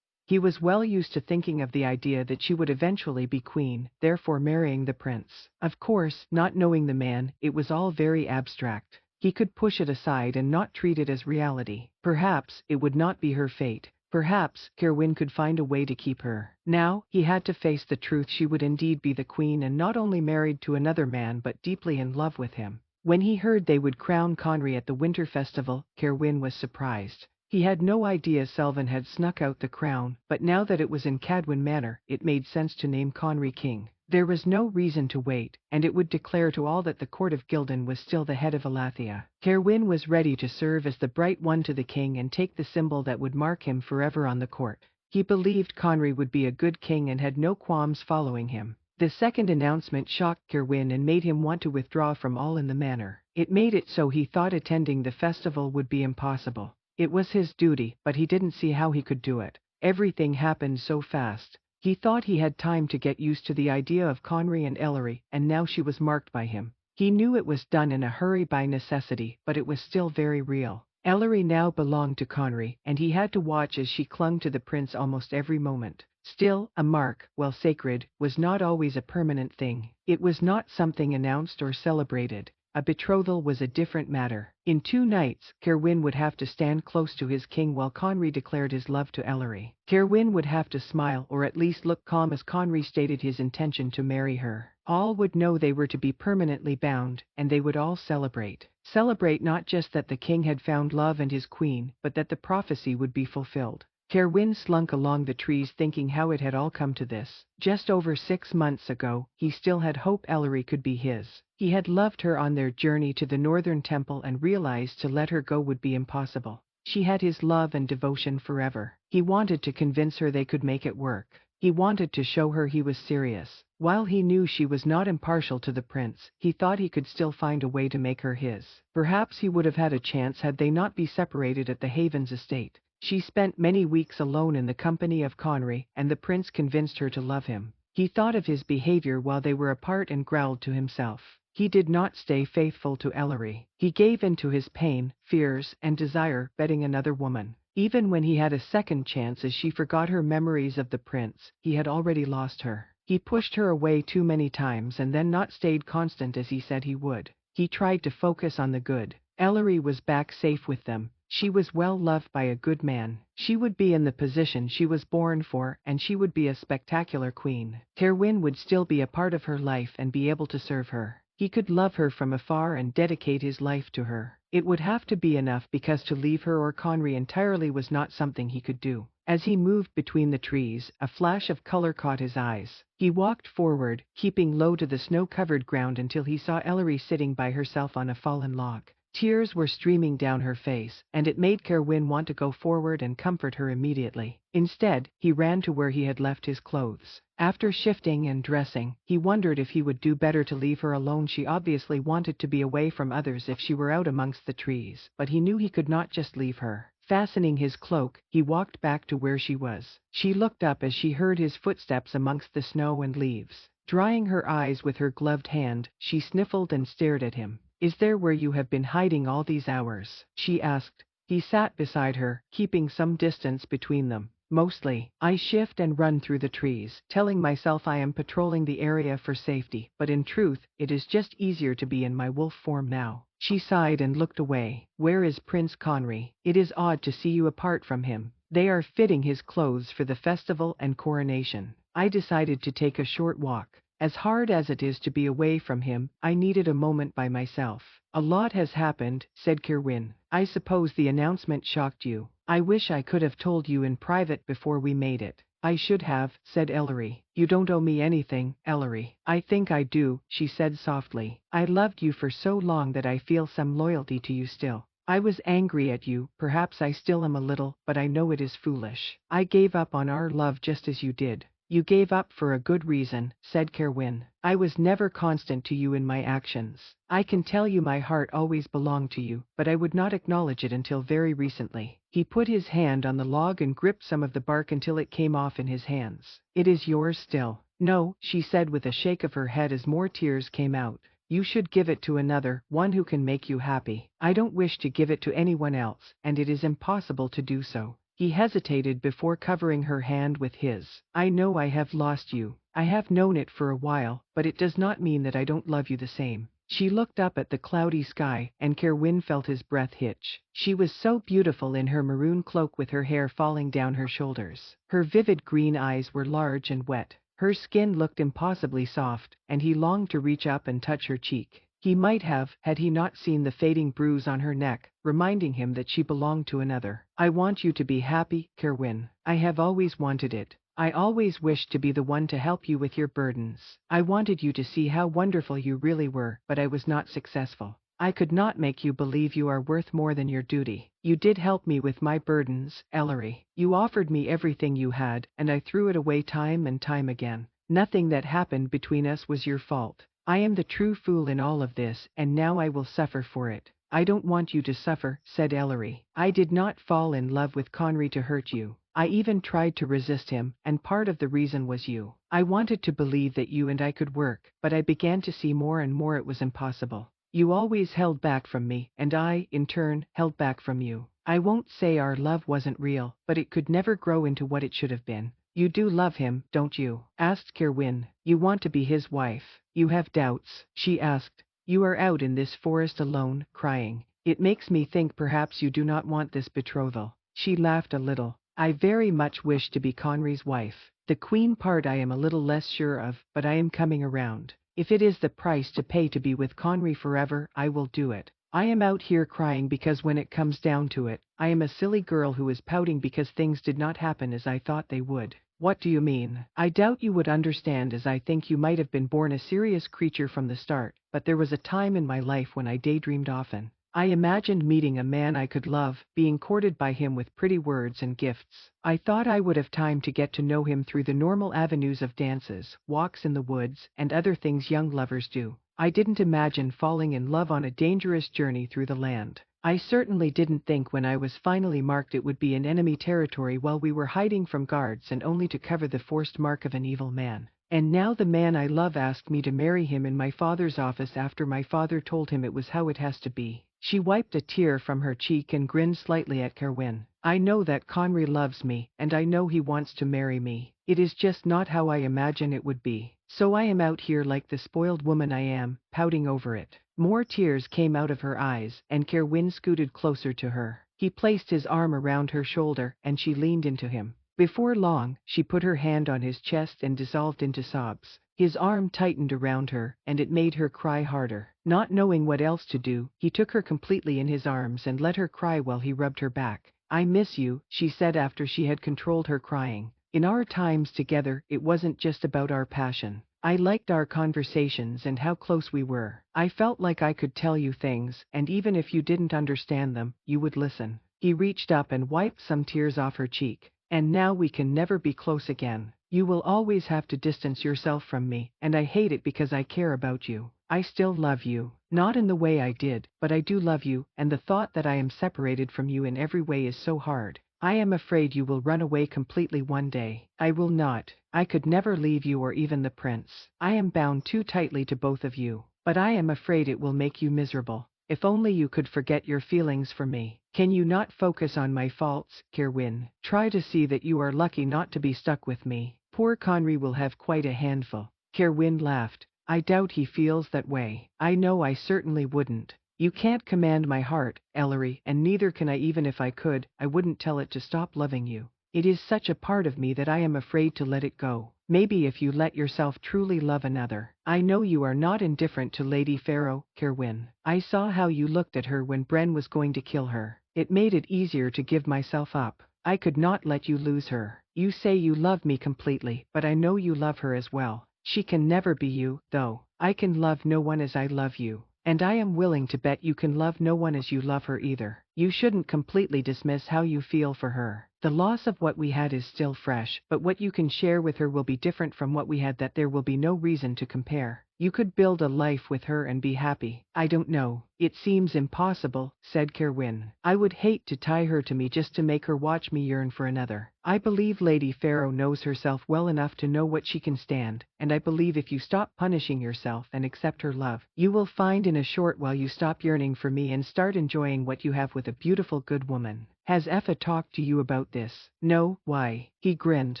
he was well used to thinking of the idea that she would eventually be queen, therefore marrying the prince. Of course, not knowing the man, it was all very abstract. He could push it aside and not treat it as reality. Perhaps it would not be her fate. Perhaps Kerwin could find a way to keep her. Now, he had to face the truth she would indeed be the queen and not only married to another man but deeply in love with him. When he heard they would crown Conry at the winter festival, Kerwin was surprised. He had no idea Selvin had snuck out the crown, but now that it was in Cadwin Manor, it made sense to name Conry king. There was no reason to wait, and it would declare to all that the court of Gildan was still the head of Elathia. Kerwin was ready to serve as the bright one to the king and take the symbol that would mark him forever on the court. He believed Conry would be a good king and had no qualms following him. The second announcement shocked Kerwin and made him want to withdraw from all in the manor. It made it so he thought attending the festival would be impossible. It was his duty, but he didn't see how he could do it. Everything happened so fast. He thought he had time to get used to the idea of Conry and Ellery, and now she was marked by him. He knew it was done in a hurry by necessity, but it was still very real. Ellery now belonged to Conry, and he had to watch as she clung to the prince almost every moment. Still, a mark, while sacred, was not always a permanent thing. It was not something announced or celebrated. A betrothal was a different matter. In 2 nights, Cerwyn would have to stand close to his king while Conry declared his love to Ellery. Cerwyn would have to smile or at least look calm as Conry stated his intention to marry her. All would know they were to be permanently bound, and they would all celebrate. Celebrate not just that the king had found love and his queen, but that the prophecy would be fulfilled. Cerwyn slunk along the trees thinking how it had all come to this. Just over 6 months ago, he still had hope Ellery could be his. He had loved her on their journey to the northern temple and realized to let her go would be impossible. She had his love and devotion forever. He wanted to convince her they could make it work. He wanted to show her he was serious. While he knew she was not impartial to the prince, he thought he could still find a way to make her his. Perhaps he would have had a chance had they not been separated at the Havens estate. She spent many weeks alone in the company of Conry, and the prince convinced her to love him. He thought of his behavior while they were apart and growled to himself. He did not stay faithful to Ellery. He gave in to his pain, fears, and desire, betting another woman. Even when he had a second chance as she forgot her memories of the prince, he had already lost her. He pushed her away too many times and then not stayed constant as he said he would. He tried to focus on the good. Ellery was back safe with them. She was well loved by a good man. She would be in the position she was born for, and she would be a spectacular queen. Cerwyn would still be a part of her life and be able to serve her. He could love her from afar and dedicate his life to her. It would have to be enough because to leave her or Conry entirely was not something he could do. As he moved between the trees, a flash of color caught his eyes. He walked forward, keeping low to the snow-covered ground until he saw Ellery sitting by herself on a fallen log. Tears were streaming down her face, and it made Cerwyn want to go forward and comfort her immediately. Instead, he ran to where he had left his clothes. After shifting and dressing, he wondered if he would do better to leave her alone. She obviously wanted to be away from others if she were out amongst the trees, but he knew he could not just leave her. Fastening his cloak, he walked back to where she was. She looked up as she heard his footsteps amongst the snow and leaves. Drying her eyes with her gloved hand, she sniffled and stared at him. "Is there where you have been hiding all these hours?" she asked. He sat beside her, keeping some distance between them. "Mostly. I shift and run through the trees, telling myself I am patrolling the area for safety, but in truth, it is just easier to be in my wolf form now." She sighed and looked away. "Where is Prince Conry? It is odd to see you apart from him. They are fitting his clothes for the festival and coronation. I decided to take a short walk. As hard as it is to be away from him, I needed a moment by myself." "A lot has happened," said Cerwyn. "I suppose the announcement shocked you. I wish I could have told you in private before we made it." "I should have," said Ellery. "You don't owe me anything, Ellery." "I think I do," she said softly. "I loved you for so long that I feel some loyalty to you still. I was angry at you, perhaps I still am a little, but I know it is foolish. I gave up on our love just as you did." "You gave up for a good reason," said Cerwyn. "I was never constant to you in my actions. I can tell you my heart always belonged to you, but I would not acknowledge it until very recently." He put his hand on the log and gripped some of the bark until it came off in his hands. "It is yours still." "No," she said with a shake of her head as more tears came out. "You should give it to another, one who can make you happy. I don't wish to give it to anyone else, and it is impossible to do so." He hesitated before covering her hand with his. "I know I have lost you. I have known it for a while, but it does not mean that I don't love you the same." She looked up at the cloudy sky, and Cerwyn felt his breath hitch. She was so beautiful in her maroon cloak with her hair falling down her shoulders. Her vivid green eyes were large and wet. Her skin looked impossibly soft, and he longed to reach up and touch her cheek. He might have, had he not seen the fading bruise on her neck, reminding him that she belonged to another. "I want you to be happy, Cerwyn. I have always wanted it. I always wished to be the one to help you with your burdens. I wanted you to see how wonderful you really were, but I was not successful. I could not make you believe you are worth more than your duty. You did help me with my burdens, Ellery. You offered me everything you had, and I threw it away time and time again. Nothing that happened between us was your fault. I am the true fool in all of this, and now I will suffer for it." "I don't want you to suffer," said Ellery. "I did not fall in love with Conry to hurt you. I even tried to resist him, and part of the reason was you. I wanted to believe that you and I could work, but I began to see more and more it was impossible. You always held back from me, and I, in turn, held back from you. I won't say our love wasn't real, but it could never grow into what it should have been. You do love him, don't you? Asked Kerwin. You want to be his wife. You have doubts, she asked. You are out in this forest alone, crying. It makes me think perhaps you do not want this betrothal. She laughed a little. I very much wish to be Conry's wife. The queen part I am a little less sure of, but I am coming around. If it is the price to pay to be with Conry forever, I will do it. I am out here crying because when it comes down to it, I am a silly girl who is pouting because things did not happen as I thought they would. What do you mean? I doubt you would understand, as I think you might have been born a serious creature from the start, but there was a time in my life when I daydreamed often. I imagined meeting a man I could love, being courted by him with pretty words and gifts. I thought I would have time to get to know him through the normal avenues of dances, walks in the woods, and other things young lovers do. I didn't imagine falling in love on a dangerous journey through the land. I certainly didn't think when I was finally marked it would be in enemy territory while we were hiding from guards and only to cover the forced mark of an evil man. And now the man I love asked me to marry him in my father's office after my father told him it was how it has to be. She wiped a tear from her cheek and grinned slightly at Kerwin. I know that Conry loves me, and I know he wants to marry me. It is just not how I imagine it would be. So I am out here like the spoiled woman I am, pouting over it. More tears came out of her eyes, and Kerwin scooted closer to her. He placed his arm around her shoulder, and she leaned into him. Before long, she put her hand on his chest and dissolved into sobs. His arm tightened around her, and it made her cry harder. Not knowing what else to do, he took her completely in his arms and let her cry while he rubbed her back. I miss you, she said after she had controlled her crying. In our times together, it wasn't just about our passion. I liked our conversations and how close we were. I felt like I could tell you things, and even if you didn't understand them, you would listen. He reached up and wiped some tears off her cheek. And now we can never be close again. You will always have to distance yourself from me, and I hate it because I care about you. I still love you. Not in the way I did, but I do love you, and the thought that I am separated from you in every way is so hard. I am afraid you will run away completely one day. I will not. I could never leave you or even the prince. I am bound too tightly to both of you. But I am afraid it will make you miserable. If only you could forget your feelings for me. Can you not focus on my faults, Kerwin? Try to see that you are lucky not to be stuck with me. Poor Conry will have quite a handful. Kerwin laughed. I doubt he feels that way. I know I certainly wouldn't. You can't command my heart, Ellery, and neither can I. Even if I could, I wouldn't tell it to stop loving you. It is such a part of me that I am afraid to let it go. Maybe if you let yourself truly love another. I know you are not indifferent to Lady Pharaoh, Kerwin. I saw how you looked at her when Bren was going to kill her. It made it easier to give myself up. I could not let you lose her. You say you love me completely, but I know you love her as well. She can never be you, though. I can love no one as I love you. And I am willing to bet you can love no one as you love her either. You shouldn't completely dismiss how you feel for her. The loss of what we had is still fresh, but what you can share with her will be different from what we had. That there will be no reason to compare. You could build a life with her and be happy. I don't know. It seems impossible, said Kerwin. I would hate to tie her to me just to make her watch me yearn for another. I believe Lady Pharaoh knows herself well enough to know what she can stand, and I believe if you stop punishing yourself and accept her love, you will find in a short while you stop yearning for me and start enjoying what you have with a beautiful good woman. Has Effa talked to you about this? No, why? He grinned.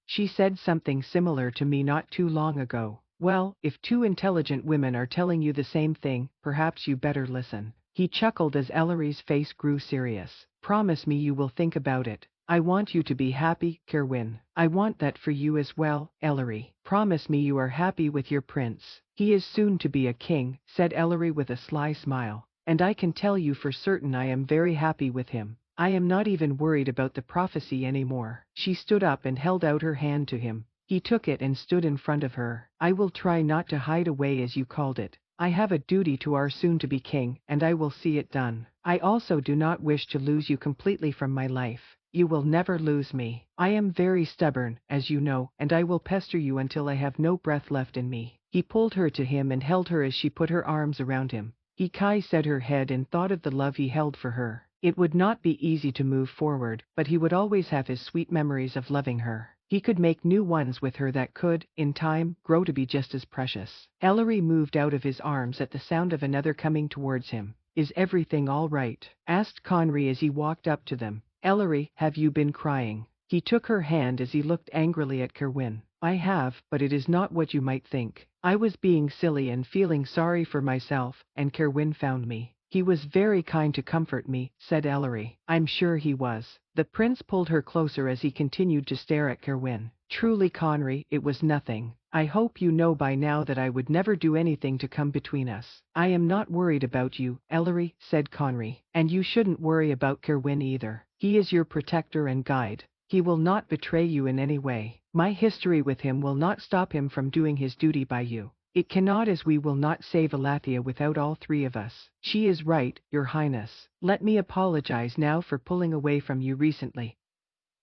She said something similar to me not too long ago. Well, if two intelligent women are telling you the same thing, perhaps you better listen. He chuckled as Ellery's face grew serious. Promise me you will think about it. I want you to be happy, Kerwin. I want that for you as well, Ellery. Promise me you are happy with your prince. He is soon to be a king, said Ellery with a sly smile. And I can tell you for certain I am very happy with him. I am not even worried about the prophecy anymore. She stood up and held out her hand to him. He took it and stood in front of her. I will try not to hide away as you called it. I have a duty to our soon-to-be king, and I will see it done. I also do not wish to lose you completely from my life. You will never lose me. I am very stubborn, as you know, and I will pester you until I have no breath left in me. He pulled her to him and held her as she put her arms around him. He kissed her head and thought of the love he held for her. It would not be easy to move forward, but he would always have his sweet memories of loving her. He could make new ones with her that could, in time, grow to be just as precious. Ellery moved out of his arms at the sound of another coming towards him. Is everything all right? Asked Conry as he walked up to them. Ellery, have you been crying? He took her hand as he looked angrily at Kerwin. I have, but it is not what you might think. I was being silly and feeling sorry for myself, and Kerwin found me. He was very kind to comfort me, said Ellery. I'm sure he was. The prince pulled her closer as he continued to stare at Kerwin. Truly, Conry, it was nothing. I hope you know by now that I would never do anything to come between us. I am not worried about you, Ellery, said Conry. And you shouldn't worry about Kerwin either. He is your protector and guide. He will not betray you in any way. My history with him will not stop him from doing his duty by you. It cannot, as we will not save Elathia without all three of us. She is right, Your Highness. Let me apologize now for pulling away from you recently,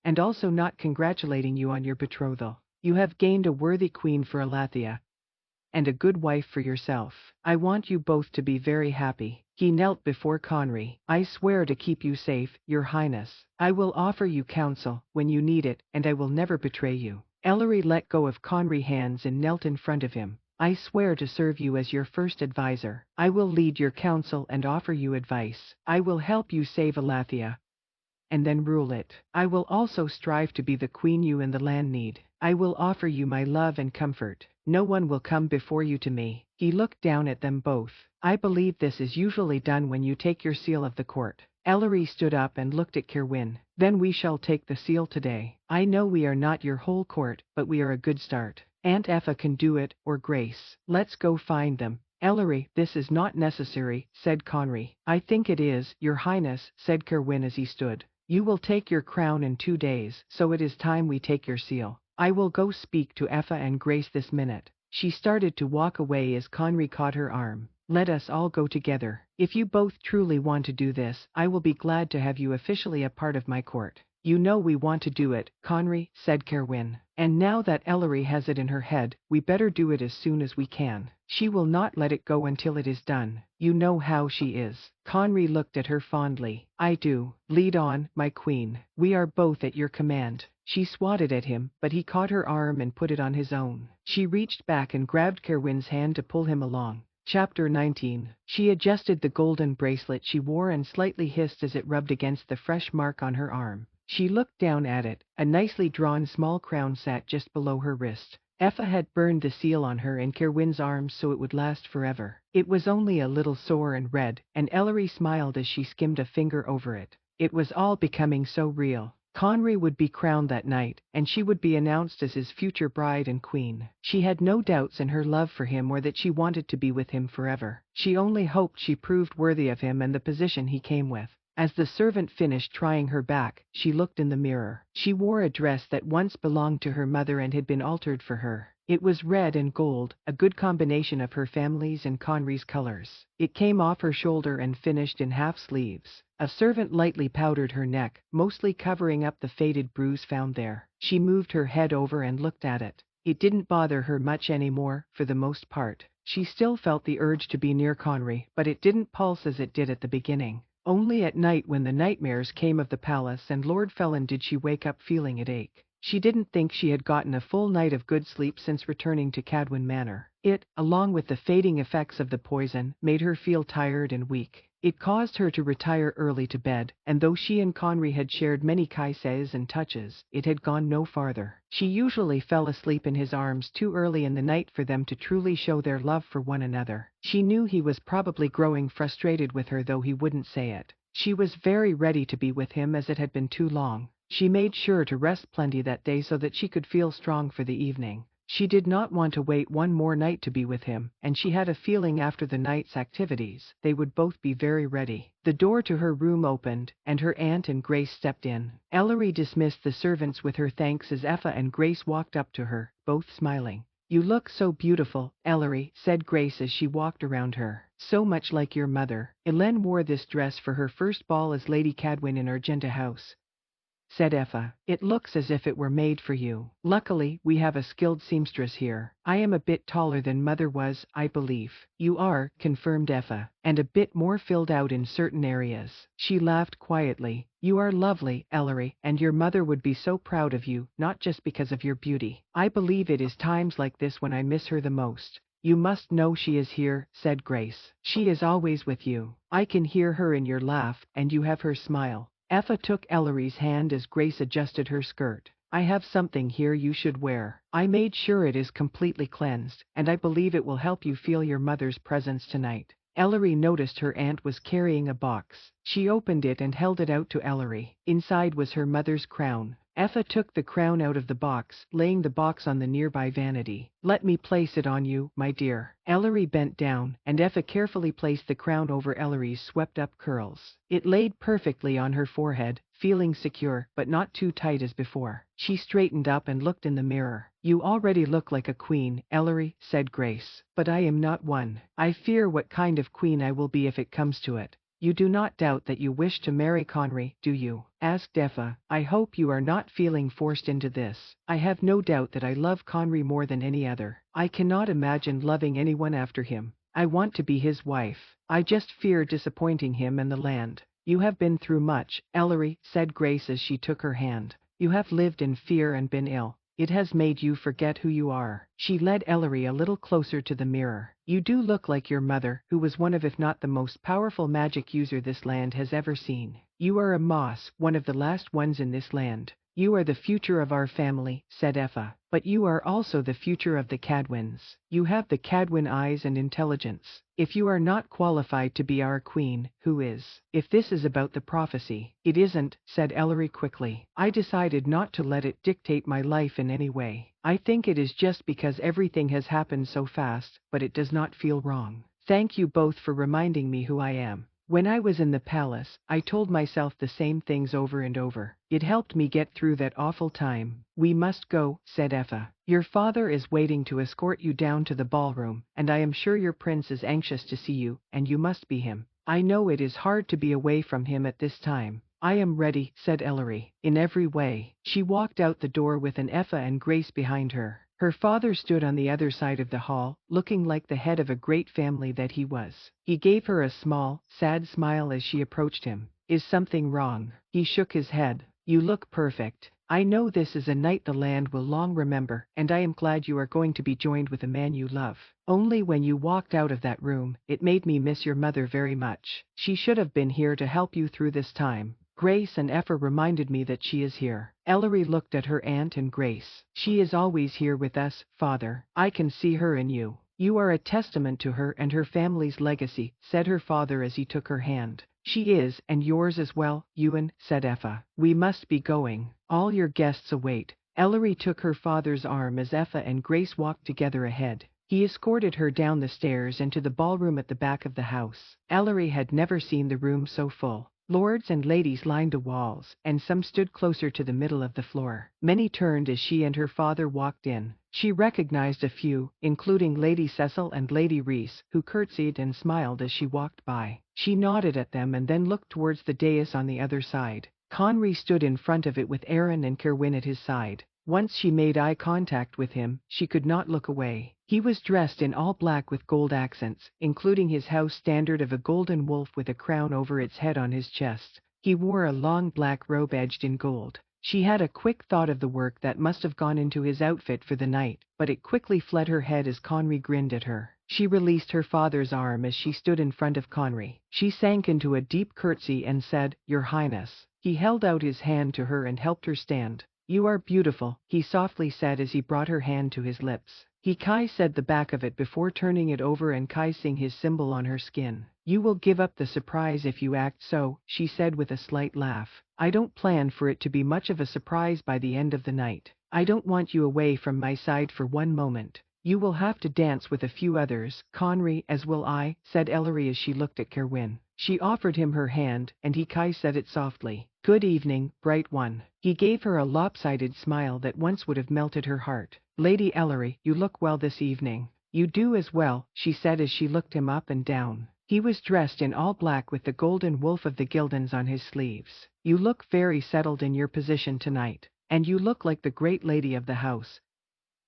and also not congratulating you on your betrothal. You have gained a worthy queen for Elathia, and a good wife for yourself. I want you both to be very happy. He knelt before Conry. I swear to keep you safe, Your Highness. I will offer you counsel when you need it, and I will never betray you. Ellery let go of Conry's hands and knelt in front of him. I swear to serve you as your first advisor. I will lead your council and offer you advice. I will help you save Elathia, and then rule it. I will also strive to be the queen you and the land need. I will offer you my love and comfort. No one will come before you to me. He looked down at them both. I believe this is usually done when you take your seal of the court. Ellery stood up and looked at Kerwin. Then we shall take the seal today. I know we are not your whole court, but we are a good start. Aunt Effa can do it, or Grace. Let's go find them. Ellery, this is not necessary, said Conry. I think it is, Your Highness, said Kerwin as he stood. You will take your crown in 2 days, so it is time we take your seal. I will go speak to Effa and Grace this minute. She started to walk away as Conry caught her arm. Let us all go together. If you both truly want to do this, I will be glad to have you officially a part of my court. You know we want to do it, Conry, said Kerwin. And now that Ellery has it in her head, we better do it as soon as we can. She will not let it go until it is done. You know how she is. Conry looked at her fondly. I do. Lead on, my queen. We are both at your command. She swatted at him, but he caught her arm and put it on his own. She reached back and grabbed Kerwin's hand to pull him along. Chapter 19. She adjusted the golden bracelet she wore and slightly hissed as it rubbed against the fresh mark on her arm. She looked down at it. A nicely drawn small crown sat just below her wrist. Effa had burned the seal on her and Kerwin's arms so it would last forever. It was only a little sore and red, and Ellery smiled as she skimmed a finger over it. It was all becoming so real. Conry would be crowned that night, and she would be announced as his future bride and queen. She had no doubts in her love for him or that she wanted to be with him forever. She only hoped she proved worthy of him and the position he came with. As the servant finished trying her back, she looked in the mirror. She wore a dress that once belonged to her mother and had been altered for her. It was red and gold, a good combination of her family's and Conry's colors. It came off her shoulder and finished in half sleeves. A servant lightly powdered her neck, mostly covering up the faded bruise found there. She moved her head over and looked at it. It didn't bother her much anymore, for the most part. She still felt the urge to be near Conry, but it didn't pulse as it did at the beginning. Only at night when the nightmares came of the palace and Lord Felon did she wake up feeling it ache. She didn't think she had gotten a full night of good sleep since returning to Cadwin Manor. It, along with the fading effects of the poison, made her feel tired and weak. It caused her to retire early to bed, and though she and Conry had shared many caresses and touches, it had gone no farther. She usually fell asleep in his arms too early in the night for them to truly show their love for one another. She knew he was probably growing frustrated with her, though he wouldn't say it. She was very ready to be with him as it had been too long. She made sure to rest plenty that day so that she could feel strong for the evening. She did not want to wait one more night to be with him, and she had a feeling after the night's activities, they would both be very ready. The door to her room opened, and her aunt and Grace stepped in. Ellery dismissed the servants with her thanks as Effa and Grace walked up to her, both smiling. You look so beautiful, Ellery, said Grace as she walked around her. So much like your mother. Elaine wore this dress for her first ball as Lady Cadwin in Argenta House, said Effa. It looks as if it were made for you. Luckily, we have a skilled seamstress here. I am a bit taller than Mother was, I believe. You are, confirmed Effa, and a bit more filled out in certain areas. She laughed quietly. You are lovely, Ellery, and your mother would be so proud of you, not just because of your beauty. I believe it is times like this when I miss her the most. You must know she is here, said Grace. She is always with you. I can hear her in your laugh, and you have her smile. Effa took Ellery's hand as Grace adjusted her skirt. I have something here you should wear. I made sure it is completely cleansed, and I believe it will help you feel your mother's presence tonight. Ellery noticed her aunt was carrying a box. She opened it and held it out to Ellery. Inside was her mother's crown. Effa took the crown out of the box, laying the box on the nearby vanity. Let me place it on you, my dear. Ellery bent down, and Effa carefully placed the crown over Ellery's swept-up curls. It laid perfectly on her forehead, feeling secure, but not too tight as before. She straightened up and looked in the mirror. You already look like a queen, Ellery, said Grace. But I am not one. I fear what kind of queen I will be if it comes to it. You do not doubt that you wish to marry Conry, do you? Asked Effa. I hope you are not feeling forced into this. I have no doubt that I love Conry more than any other. I cannot imagine loving anyone after him. I want to be his wife. I just fear disappointing him and the land. You have been through much, Ellery, said Grace as she took her hand. You have lived in fear and been ill. It has made you forget who you are. She led Ellery a little closer to the mirror. You do look like your mother, who was one of if not the most powerful magic user this land has ever seen. You are a moss, one of the last ones in this land. You are the future of our family, said Effa. But you are also the future of the Cadwins. You have the Cadwin eyes and intelligence. If you are not qualified to be our queen, who is? If this is about the prophecy, it isn't, said Ellery quickly. I decided not to let it dictate my life in any way. I think it is just because everything has happened so fast, but it does not feel wrong. Thank you both for reminding me who I am. When I was in the palace, I told myself the same things over and over. It helped me get through that awful time. We must go, said Effa. Your father is waiting to escort you down to the ballroom, and I am sure your prince is anxious to see you, and you must be him. I know it is hard to be away from him at this time. I am ready, said Ellery, in every way. She walked out the door with an Effa and Grace behind her. Her father stood on the other side of the hall, looking like the head of a great family that he was. He gave her a small, sad smile as she approached him. Is something wrong? He shook his head. You look perfect. I know this is a night the land will long remember, and I am glad you are going to be joined with a man you love. Only when you walked out of that room, it made me miss your mother very much. She should have been here to help you through this time. Grace and Effa reminded me that she is here. Ellery looked at her aunt and Grace. She is always here with us, father. I can see her in you. You are a testament to her and her family's legacy, said her father as he took her hand. She is, and yours as well, Ewan, said Effa. We must be going. All your guests await. Ellery took her father's arm as Effa and Grace walked together ahead. He escorted her down the stairs and to the ballroom at the back of the house. Ellery had never seen the room so full. Lords and ladies lined the walls, and some stood closer to the middle of the floor. Many turned as she and her father walked in. She recognized a few, including Lady Cecil and Lady Reese, who curtsied and smiled as she walked by. She nodded at them and then looked towards the dais on the other side. Conry stood in front of it with Aaron and Kerwin at his side. Once she made eye contact with him, she could not look away. He was dressed in all black with gold accents, including his house standard of a golden wolf with a crown over its head on his chest. He wore a long black robe edged in gold. She had a quick thought of the work that must have gone into his outfit for the night, but it quickly fled her head as Conry grinned at her. She released her father's arm as she stood in front of Conry. She sank into a deep curtsy and said, "Your Highness." He held out his hand to her and helped her stand. "You are beautiful," he softly said as he brought her hand to his lips. He Kai said the back of it before turning it over and kissing his symbol on her skin. "You will give up the surprise if you act so," she said with a slight laugh. "I don't plan for it to be much of a surprise by the end of the night. I don't want you away from my side for one moment. You will have to dance with a few others, Conry, as will I," said Ellery as she looked at Kerwin. She offered him her hand, and he Kai said it softly. "Good evening, bright one." He gave her a lopsided smile that once would have melted her heart. "Lady Ellery, you look well this evening." "You do as well," she said as she looked him up and down. He was dressed in all black with the golden wolf of the Gildans on his sleeves. "You look very settled in your position tonight. And you look like the great lady of the house,"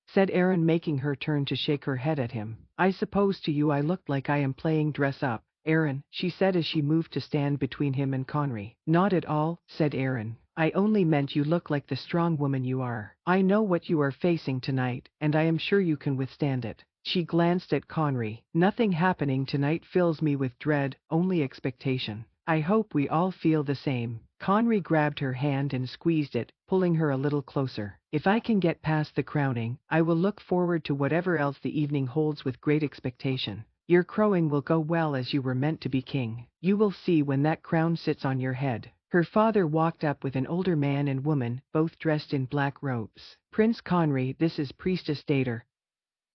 said Aaron, making her turn to shake her head at him. "I suppose to you I look like I am playing dress up, Aaron," she said as she moved to stand between him and Conry. "Not at all," said Aaron. "I only meant you look like the strong woman you are. I know what you are facing tonight, and I am sure you can withstand it." She glanced at Conry. "Nothing happening tonight fills me with dread, only expectation. I hope we all feel the same." Conry grabbed her hand and squeezed it, pulling her a little closer. If I can get past the crowning, I will look forward to whatever else the evening holds with great expectation. Your crowing will go well as you were meant to be king. You will see when that crown sits on your head. Her father walked up with an older man and woman, both dressed in black robes. Prince Conry, this is Priestess Dater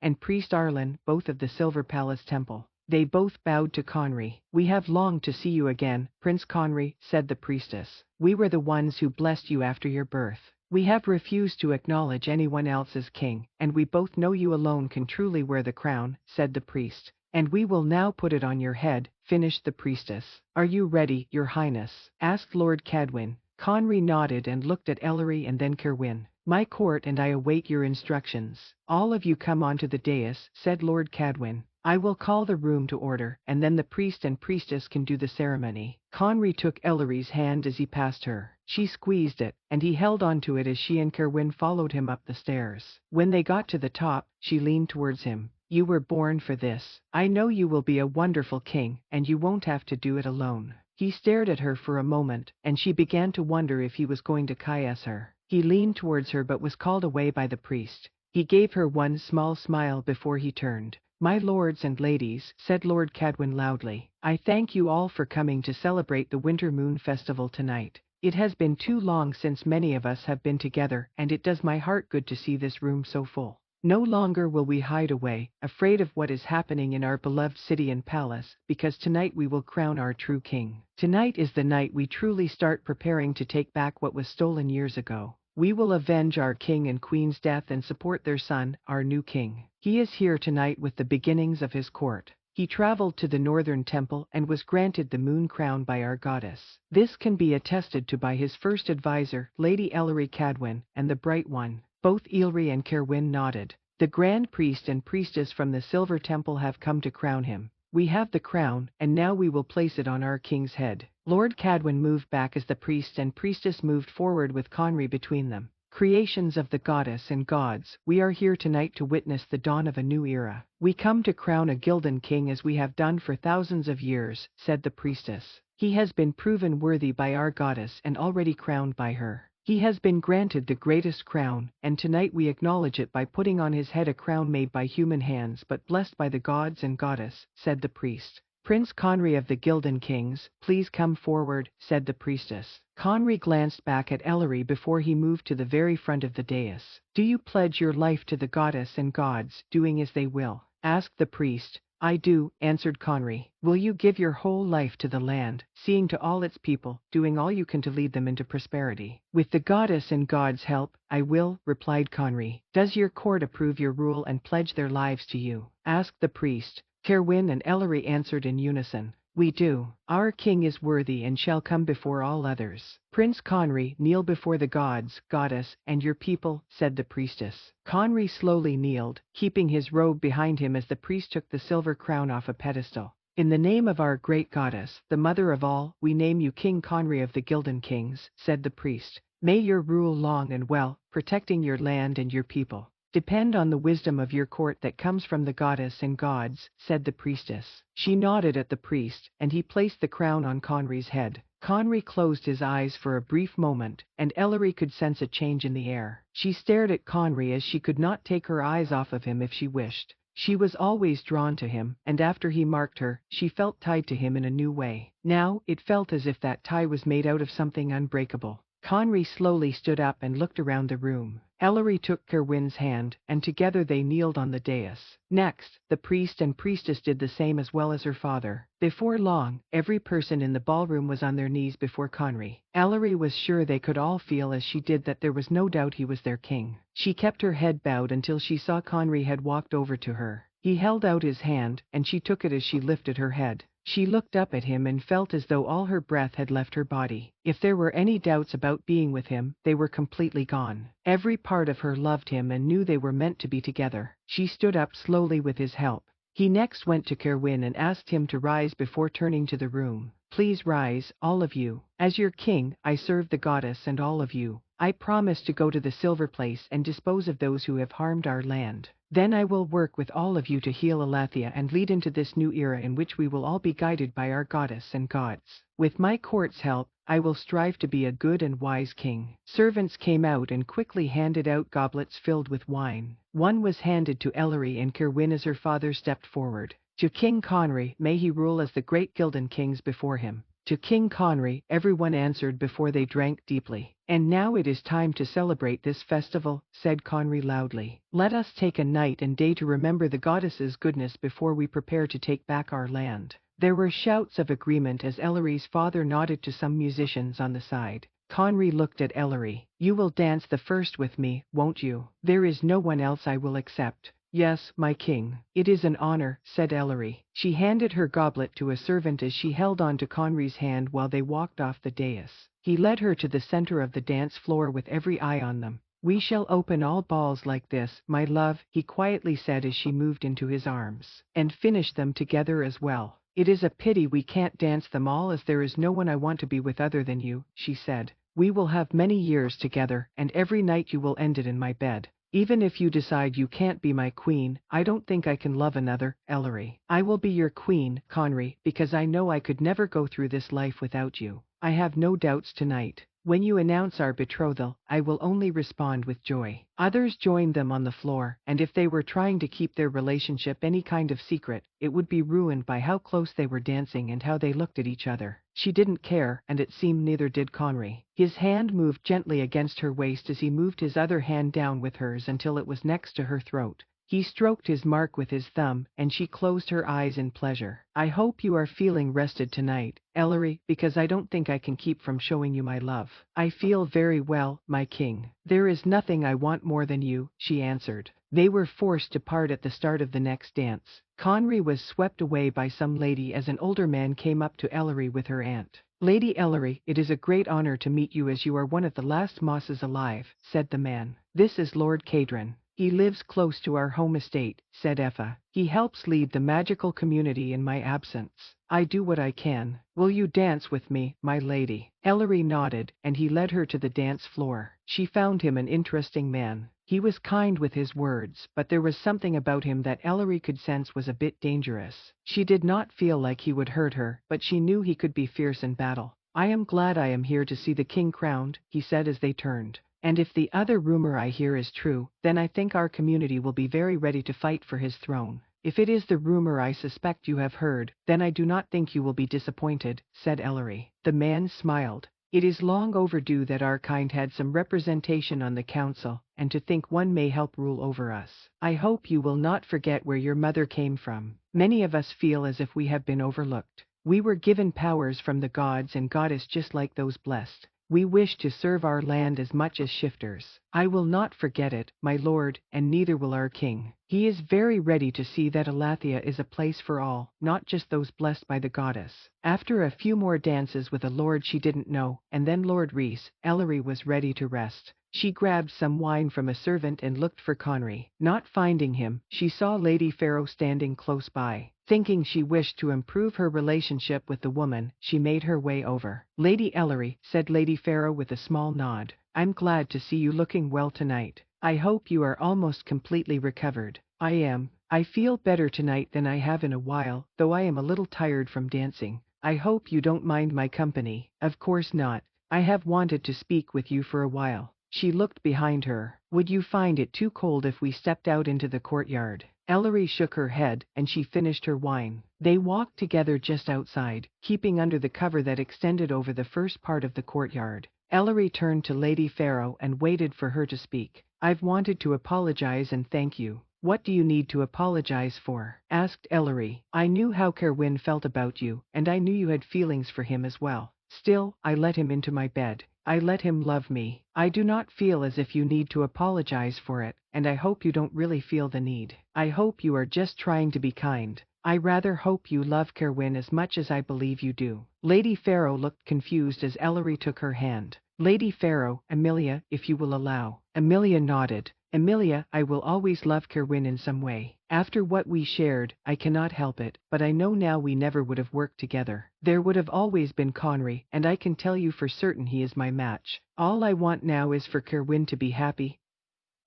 and Priest Arlen, both of the Silver Palace Temple. They both bowed to Conry. We have longed to see you again, Prince Conry, said the priestess. We were the ones who blessed you after your birth. We have refused to acknowledge anyone else as king, and we both know you alone can truly wear the crown, said the priest. And we will now put it on your head, finished the priestess. Are you ready, your highness? Asked Lord Cadwyn. Conry nodded and looked at Ellery and then Cerwyn. My court and I await your instructions. All of you come onto the dais, said Lord Cadwyn. I will call the room to order, and then the priest and priestess can do the ceremony. Conry took Ellery's hand as he passed her. She squeezed it, and he held onto it as she and Cerwyn followed him up the stairs. When they got to the top, she leaned towards him. You were born for this. I know you will be a wonderful king, and you won't have to do it alone. He stared at her for a moment, and she began to wonder if he was going to caress her. He leaned towards her but was called away by the priest. He gave her one small smile before he turned. My lords and ladies, said Lord Cadwyn loudly, I thank you all for coming to celebrate the Winter Moon Festival tonight. It has been too long since many of us have been together, and it does my heart good to see this room so full. No longer will we hide away, afraid of what is happening in our beloved city and palace, because tonight we will crown our true king. Tonight is the night we truly start preparing to take back what was stolen years ago. We will avenge our king and queen's death and support their son, our new king. He is here tonight with the beginnings of his court. He traveled to the northern temple and was granted the moon crown by our goddess. This can be attested to by his first advisor, Lady Ellery Cadwyn, and the Bright One. Both Ellery and Cerwyn nodded. The grand priest and priestess from the Silver Temple have come to crown him. We have the crown, and now we will place it on our king's head. Lord Cadwyn moved back as the priest and priestess moved forward with Conry between them. Creations of the goddess and gods, we are here tonight to witness the dawn of a new era. We come to crown a Gildan king as we have done for thousands of years, said the priestess. He has been proven worthy by our goddess and already crowned by her. He has been granted the greatest crown, and tonight we acknowledge it by putting on his head a crown made by human hands but blessed by the gods and goddess, said the priest. Prince Conry of the Gildan Kings, please come forward, said the priestess. Conry glanced back at Ellery before he moved to the very front of the dais. Do you pledge your life to the goddess and gods, doing as they will? Asked the priest. I do, answered Conry. Will you give your whole life to the land, seeing to all its people, doing all you can to lead them into prosperity? With the goddess and gods' help, I will, replied Conry. Does your court approve your rule and pledge their lives to you? Asked the priest. Cerwyn and Ellery answered in unison. We do. Our king is worthy and shall come before all others. Prince Conry, kneel before the gods, goddess, and your people, said the priestess. Conry slowly kneeled, keeping his robe behind him as the priest took the silver crown off a pedestal. In the name of our great goddess, the mother of all, we name you King Conry of the Gildan Kings, said the priest. May your rule long and well, protecting your land and your people. Depend on the wisdom of your court that comes from the goddess and gods, said the priestess. She nodded at the priest, and he placed the crown on Conry's head. Conry closed his eyes for a brief moment, and Ellery could sense a change in the air. She stared at Conry as she could not take her eyes off of him if she wished. She was always drawn to him, and after he marked her, she felt tied to him in a new way. Now, it felt as if that tie was made out of something unbreakable. Conry slowly stood up and looked around the room. Ellery took Cerwyn's hand, and together they kneeled on the dais. Next, the priest and priestess did the same as well as her father. Before long, every person in the ballroom was on their knees before Conry. Ellery was sure they could all feel as she did that there was no doubt he was their king. She kept her head bowed until she saw Conry had walked over to her. He held out his hand, and she took it as she lifted her head. She looked up at him and felt as though all her breath had left her body. If there were any doubts about being with him, they were completely gone. Every part of her loved him and knew they were meant to be together. She stood up slowly with his help. He next went to Cerwyn and asked him to rise before turning to the room. Please rise, all of you. As your king, I serve the goddess and all of you. I promise to go to the Silver Place and dispose of those who have harmed our land. Then I will work with all of you to heal Elathia and lead into this new era in which we will all be guided by our goddess and gods. With my court's help, I will strive to be a good and wise king. Servants came out and quickly handed out goblets filled with wine. One was handed to Ellery and Cerwyn as her father stepped forward. To King Conry, may he rule as the great Gildan kings before him. To King Conry, everyone answered before they drank deeply. And now it is time to celebrate this festival, said Conry loudly. Let us take a night and day to remember the goddess's goodness before we prepare to take back our land. There were shouts of agreement as Ellery's father nodded to some musicians on the side. Conry looked at Ellery. You will dance the first with me, won't you? There is no one else I will accept. Yes, my king. It is an honor, said Ellery. She handed her goblet to a servant as she held on to Conry's hand while they walked off the dais. He led her to the center of the dance floor with every eye on them. We shall open all balls like this, my love, he quietly said as she moved into his arms. And finish them together as well. It is a pity we can't dance them all as there is no one I want to be with other than you, she said. We will have many years together, and every night you will end it in my bed. Even if you decide you can't be my queen, I don't think I can love another, Ellery. I will be your queen, Conry, because I know I could never go through this life without you. I have no doubts tonight. When you announce our betrothal, I will only respond with joy. Others joined them on the floor, and if they were trying to keep their relationship any kind of secret, it would be ruined by how close they were dancing and how they looked at each other. She didn't care, and it seemed neither did Conry. His hand moved gently against her waist as he moved his other hand down with hers until it was next to her throat. He stroked his mark with his thumb, and she closed her eyes in pleasure. I hope you are feeling rested tonight, Ellery, because I don't think I can keep from showing you my love. I feel very well, my king. There is nothing I want more than you, she answered. They were forced to part at the start of the next dance. Conry was swept away by some lady as an older man came up to Ellery with her aunt. Lady Ellery, it is a great honor to meet you as you are one of the last Mosses alive, said the man. This is Lord Cadron. He lives close to our home estate, said Effa. He helps lead the magical community in my absence. I do what I can. Will you dance with me, my lady? Ellery nodded, and he led her to the dance floor. She found him an interesting man. He was kind with his words, but there was something about him that Ellery could sense was a bit dangerous. She did not feel like he would hurt her, but she knew he could be fierce in battle. I am glad I am here to see the king crowned, he said as they turned. And if the other rumor I hear is true, then I think our community will be very ready to fight for his throne. If it is the rumor I suspect you have heard, then I do not think you will be disappointed, said Ellery. The man smiled. It is long overdue that our kind had some representation on the council, and to think one may help rule over us. I hope you will not forget where your mother came from. Many of us feel as if we have been overlooked. We were given powers from the gods and goddess just like those blessed. We wish to serve our land as much as shifters. I will not forget it, my lord, and neither will our king. He is very ready to see that Elathia is a place for all, not just those blessed by the goddess. After a few more dances with a lord she didn't know, and then Lord Rhys, Ellery was ready to rest. She grabbed some wine from a servant and looked for Conry. Not finding him, she saw Lady Farrow standing close by. Thinking she wished to improve her relationship with the woman, she made her way over. Lady Ellery, said Lady Farrow with a small nod. I'm glad to see you looking well tonight. I hope you are almost completely recovered. I am. I feel better tonight than I have in a while, though I am a little tired from dancing. I hope you don't mind my company. Of course not. I have wanted to speak with you for a while. She looked behind her. Would you find it too cold if we stepped out into the courtyard? Ellery shook her head, and she finished her wine. They walked together just outside, keeping under the cover that extended over the first part of the courtyard. Ellery turned to Lady Farrow and waited for her to speak. I've wanted to apologize and thank you. What do you need to apologize for? Asked Ellery. I knew how Cerwyn felt about you, and I knew you had feelings for him as well. Still, I let him into my bed. I let him love me. I do not feel as if you need to apologize for it, and I hope you don't really feel the need. I hope you are just trying to be kind. I rather hope you love Kerwin as much as I believe you do. Lady Farrow looked confused as Ellery took her hand. Lady Farrow, Amelia, if you will allow. Amelia nodded. Amelia, I will always love Kerwin in some way. After what we shared, I cannot help it, but I know now we never would have worked together. There would have always been Conry, and I can tell you for certain he is my match. All I want now is for Kerwin to be happy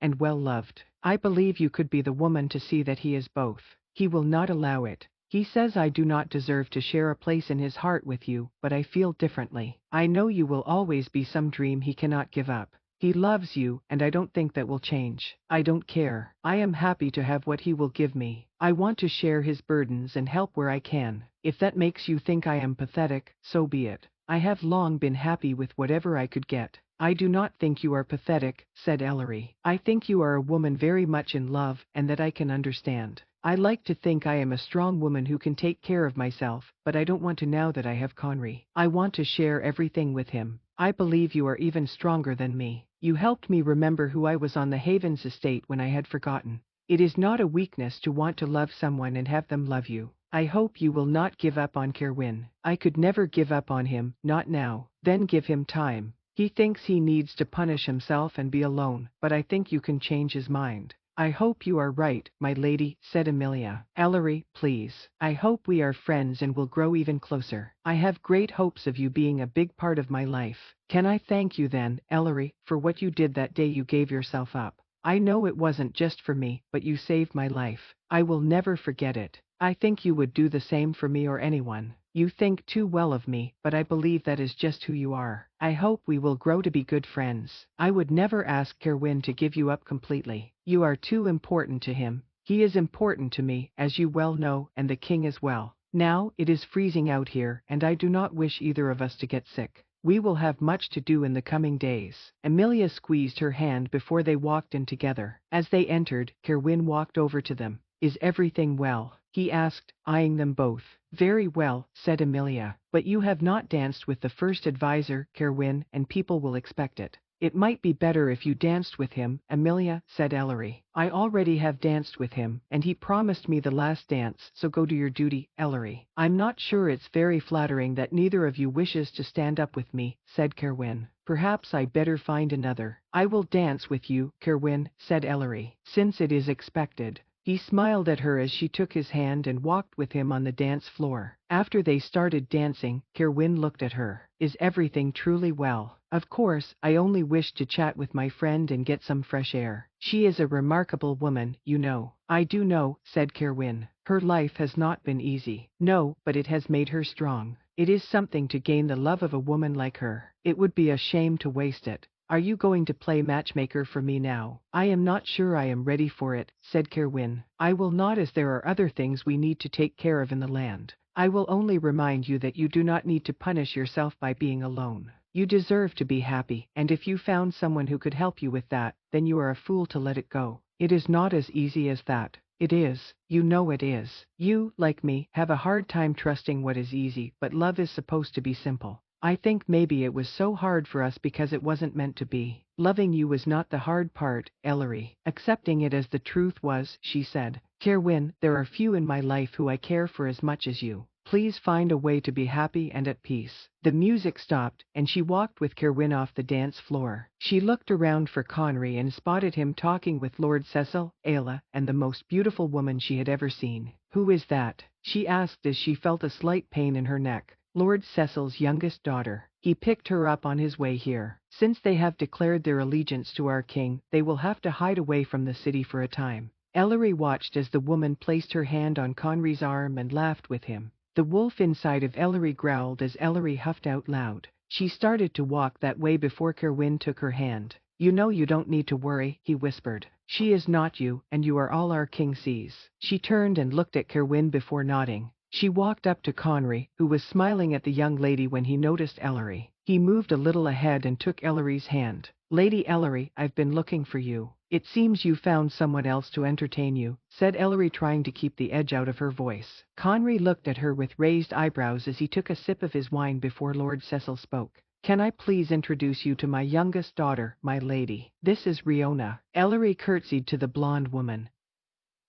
and well loved. I believe you could be the woman to see that he is both. He will not allow it. He says I do not deserve to share a place in his heart with you, but I feel differently. I know you will always be some dream he cannot give up. He loves you, and I don't think that will change. I don't care. I am happy to have what he will give me. I want to share his burdens and help where I can. If that makes you think I am pathetic, so be it. I have long been happy with whatever I could get. I do not think you are pathetic, said Ellery. I think you are a woman very much in love, and that I can understand. I like to think I am a strong woman who can take care of myself, but I don't want to now that I have Conry. I want to share everything with him. I believe you are even stronger than me. You helped me remember who I was on the Havens estate when I had forgotten. It is not a weakness to want to love someone and have them love you. I hope you will not give up on Kerwin. I could never give up on him, not now. Then give him time. He thinks he needs to punish himself and be alone, but I think you can change his mind. I hope you are right, my lady, said Amelia. Ellery, please. I hope we are friends and will grow even closer. I have great hopes of you being a big part of my life. Can I thank you then, Ellery, for what you did that day you gave yourself up? I know it wasn't just for me, but you saved my life. I will never forget it. I think you would do the same for me or anyone. You think too well of me, but I believe that is just who you are. I hope we will grow to be good friends. I would never ask Kerwin to give you up completely. You are too important to him. He is important to me, as you well know, and the king as well. Now, it is freezing out here, and I do not wish either of us to get sick. We will have much to do in the coming days. Amelia squeezed her hand before they walked in together. As they entered, Kerwin walked over to them. Is everything well? He asked, eyeing them both. Very well, said Amelia, but you have not danced with the first advisor, Kerwin, and people will expect it. It might be better if you danced with him, Amelia, said Ellery. I already have danced with him, and he promised me the last dance, so go do your duty, Ellery. I'm not sure it's very flattering that neither of you wishes to stand up with me, said Kerwin. Perhaps I'd better find another. I will dance with you, Kerwin, said Ellery, since it is expected. He smiled at her as she took his hand and walked with him on the dance floor. After they started dancing, Kerwin looked at her. Is everything truly well? Of course, I only wished to chat with my friend and get some fresh air. She is a remarkable woman, you know. I do know, said Kerwin. Her life has not been easy. No, but it has made her strong. It is something to gain the love of a woman like her. It would be a shame to waste it. Are you going to play matchmaker for me now? I am not sure I am ready for it, said Kerwin. I will not, as there are other things we need to take care of in the land. I will only remind you that you do not need to punish yourself by being alone. You deserve to be happy, and if you found someone who could help you with that, then you are a fool to let it go. It is not as easy as that. It is. You know it is. You, like me, have a hard time trusting what is easy, but love is supposed to be simple. I think maybe it was so hard for us because it wasn't meant to be. Loving you was not the hard part, Ellery. Accepting it as the truth was, she said. Kerwin, there are few in my life who I care for as much as you. Please find a way to be happy and at peace. The music stopped, and she walked with Kerwin off the dance floor. She looked around for Conry and spotted him talking with Lord Cecil, Ayla, and the most beautiful woman she had ever seen. Who is that? She asked as she felt a slight pain in her neck. Lord Cecil's youngest daughter. He picked her up on his way here. Since they have declared their allegiance to our king, they will have to hide away from the city for a time. Ellery watched as the woman placed her hand on Conry's arm and laughed with him. The wolf inside of Ellery growled as Ellery huffed out loud. She started to walk that way before Kerwin took her hand. You know you don't need to worry, he whispered. She is not you, and you are all our king sees. She turned and looked at Kerwin before nodding. She walked up to Conry, who was smiling at the young lady when he noticed Ellery. He moved a little ahead and took Ellery's hand. Lady Ellery, I've been looking for you. It seems you found someone else to entertain you, said Ellery, trying to keep the edge out of her voice. Conry looked at her with raised eyebrows as he took a sip of his wine before Lord Cecil spoke. Can I please introduce you to my youngest daughter, my lady? This is Riona. Ellery curtsied to the blonde woman.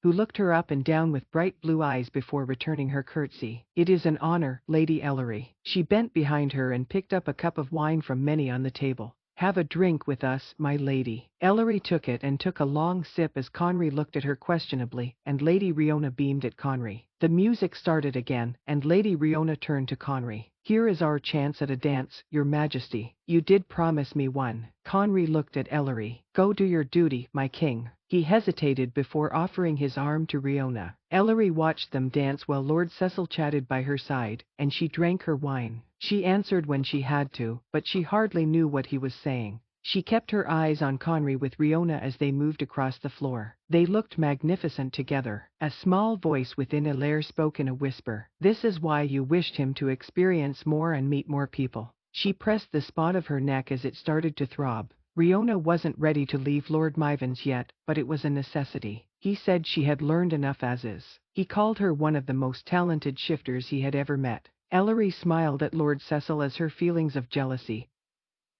who looked her up and down with bright blue eyes before returning her curtsy. "It is an honor, Lady Ellery." She bent behind her and picked up a cup of wine from many on the table. "Have a drink with us, my lady." Ellery took it and took a long sip as Conry looked at her questionably, and Lady Riona beamed at Conry. The music started again, and Lady Riona turned to Conry. "Here is our chance at a dance, Your Majesty. You did promise me one." Conry looked at Ellery. "Go do your duty, my king." He hesitated before offering his arm to Riona. Ellery watched them dance while Lord Cecil chatted by her side, and she drank her wine. She answered when she had to, but she hardly knew what he was saying. She kept her eyes on Conry with Riona as they moved across the floor. They looked magnificent together. A small voice within Hilaire spoke in a whisper. "This is why you wished him to experience more and meet more people." She pressed the spot of her neck as it started to throb. Riona wasn't ready to leave Lord Mivans yet, but it was a necessity. He said she had learned enough as is. He called her one of the most talented shifters he had ever met. Ellery smiled at Lord Cecil as her feelings of jealousy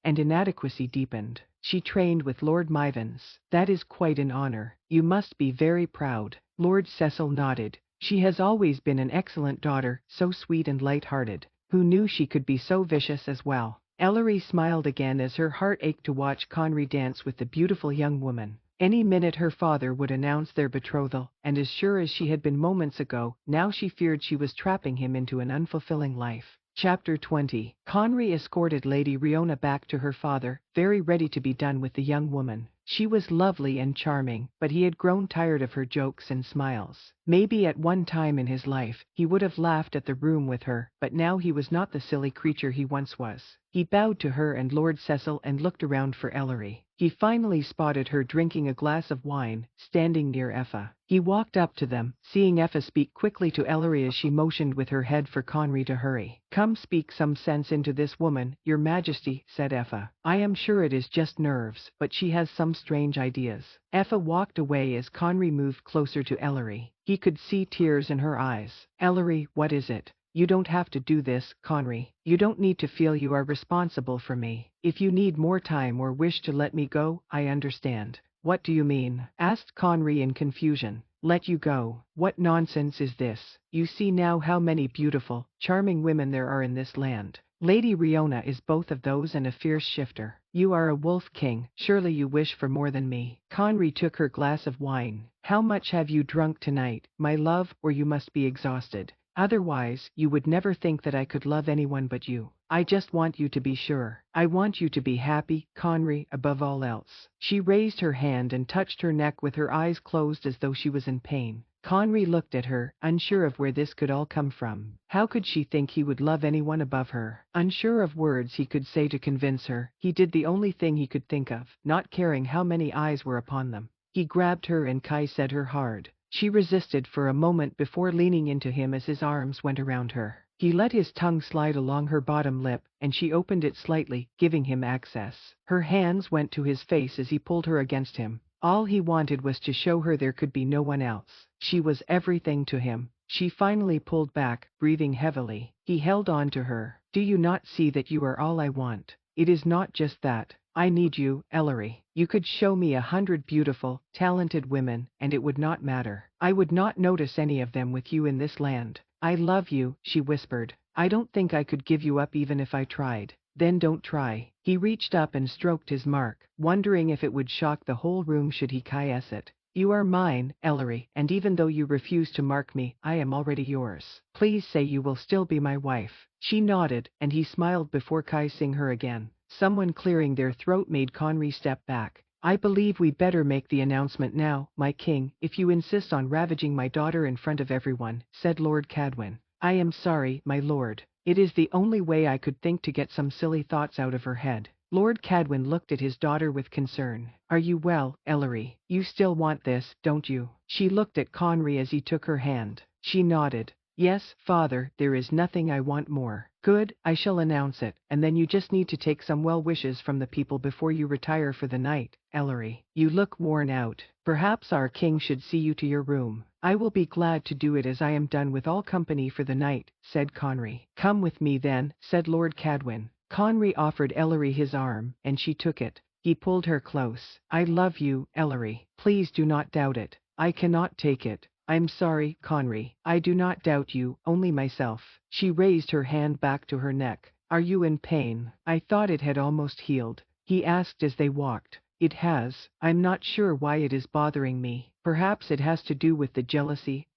and inadequacy deepened. "She trained with Lord Mivans. That is quite an honor. You must be very proud." Lord Cecil nodded. "She has always been an excellent daughter, so sweet and light-hearted. Who knew she could be so vicious as well?" Ellery smiled again as her heart ached to watch Conry dance with the beautiful young woman. Any minute her father would announce their betrothal, and as sure as she had been moments ago, now she feared she was trapping him into an unfulfilling life. Chapter 20. Conry escorted Lady Riona back to her father, very ready to be done with the young woman. She was lovely and charming, but he had grown tired of her jokes and smiles. Maybe at one time in his life, he would have laughed at the room with her, but now he was not the silly creature he once was. He bowed to her and Lord Cecil and looked around for Ellery. He finally spotted her drinking a glass of wine, standing near Effa. He walked up to them, seeing Effa speak quickly to Ellery as she motioned with her head for Conry to hurry. "Come, speak some sense into this woman, Your Majesty," said Effa. "I am sure it is just nerves, but she has some strange ideas." Effa walked away as Conry moved closer to Ellery. He could see tears in her eyes. "Ellery, what is it?" "You don't have to do this, Conry. You don't need to feel you are responsible for me. If you need more time or wish to let me go, I understand." "What do you mean?" asked Conry in confusion. "Let you go? What nonsense is this? You see now how many beautiful, charming women there are in this land. Lady Riona is both of those and a fierce shifter. You are a wolf king, surely you wish for more than me." Conry took her glass of wine. "How much have you drunk tonight, my love, or you must be exhausted? Otherwise, you would never think that I could love anyone but you. I just want you to be sure. I want you to be happy, Conry, above all else." She raised her hand and touched her neck with her eyes closed as though she was in pain. Conry looked at her, unsure of where this could all come from. How could she think he would love anyone above her? Unsure of words he could say to convince her, he did the only thing he could think of, not caring how many eyes were upon them. He grabbed her and kissed her hard. She resisted for a moment before leaning into him as his arms went around her. He let his tongue slide along her bottom lip, and she opened it slightly, giving him access. Her hands went to his face as he pulled her against him. All he wanted was to show her there could be no one else. She was everything to him. She finally pulled back, breathing heavily. He held on to her. "Do you not see that you are all I want? It is not just that. I need you, Ellery. You could show me 100 beautiful, talented women, and it would not matter. I would not notice any of them with you in this land. I love you," she whispered. "I don't think I could give you up even if I tried." "Then don't try." He reached up and stroked his mark, wondering if it would shock the whole room should he caress it. "You are mine, Ellery, and even though you refuse to mark me, I am already yours. Please say you will still be my wife." She nodded, and he smiled before kissing her again. Someone clearing their throat made Conry step back. "I believe we'd better make the announcement now, my king, if you insist on ravaging my daughter in front of everyone," said Lord Cadwin. "I am sorry, my lord. It is the only way I could think to get some silly thoughts out of her head." Lord Cadwin looked at his daughter with concern. "Are you well, Ellery? You still want this, don't you?" She looked at Conry as he took her hand. She nodded. "Yes, father, there is nothing I want more." "Good, I shall announce it, and then you just need to take some well wishes from the people before you retire for the night, Ellery. You look worn out. Perhaps our king should see you to your room." "I will be glad to do it as I am done with all company for the night," said Conry. "Come with me then," said Lord Cadwin. Conry offered Ellery his arm, and she took it. He pulled her close. "I love you, Ellery. Please do not doubt it. I cannot take it. I'm sorry, Conry. I do not doubt you, only myself. She raised her hand back to her neck. Are you in pain? I thought it had almost healed, he asked as they walked. It has. I'm not sure why it is bothering me. Perhaps it has to do with the jealousy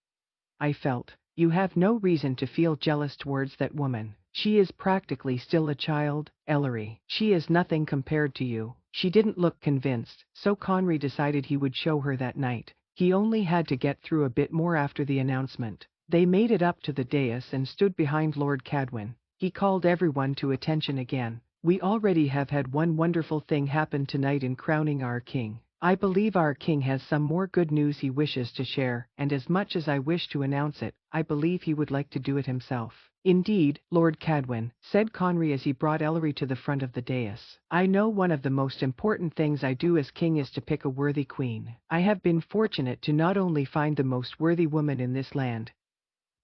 I felt. You have no reason to feel jealous towards that woman. She is practically still a child, Ellery. She is nothing compared to you. She didn't look convinced, so Conry decided he would show her that night. He only had to get through a bit more after the announcement. They made it up to the dais and stood behind Lord Cadwin. He called everyone to attention again. We already have had one wonderful thing happen tonight in crowning our king. I believe our king has some more good news he wishes to share, and as much as I wish to announce it, I believe he would like to do it himself. Indeed, Lord Cadwin, said Conry as he brought Ellery to the front of the dais. I know one of the most important things I do as king is to pick a worthy queen. I have been fortunate to not only find the most worthy woman in this land,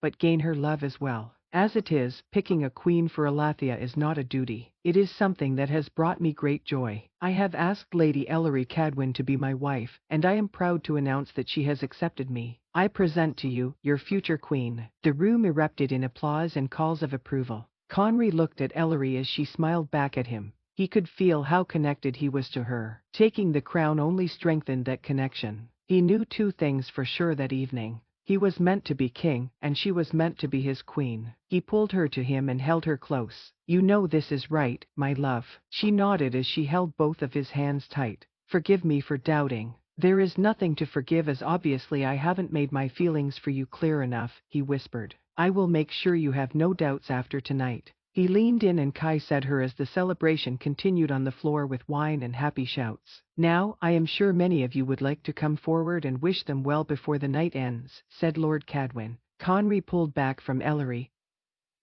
but gain her love as well. As it is, picking a queen for Elathia is not a duty. It is something that has brought me great joy. I have asked Lady Ellery Cadwin to be my wife, and I am proud to announce that she has accepted me. I present to you, your future queen. The room erupted in applause and calls of approval. Conry looked at Ellery as she smiled back at him. He could feel how connected he was to her. Taking the crown only strengthened that connection. He knew two things for sure that evening. He was meant to be king, and she was meant to be his queen. He pulled her to him and held her close. You know this is right, my love. She nodded as she held both of his hands tight. Forgive me for doubting. There is nothing to forgive as obviously I haven't made my feelings for you clear enough, he whispered. I will make sure you have no doubts after tonight. He leaned in and kissed her as the celebration continued on the floor with wine and happy shouts. Now, I am sure many of you would like to come forward and wish them well before the night ends, said Lord Cadwin. Conry pulled back from Ellery,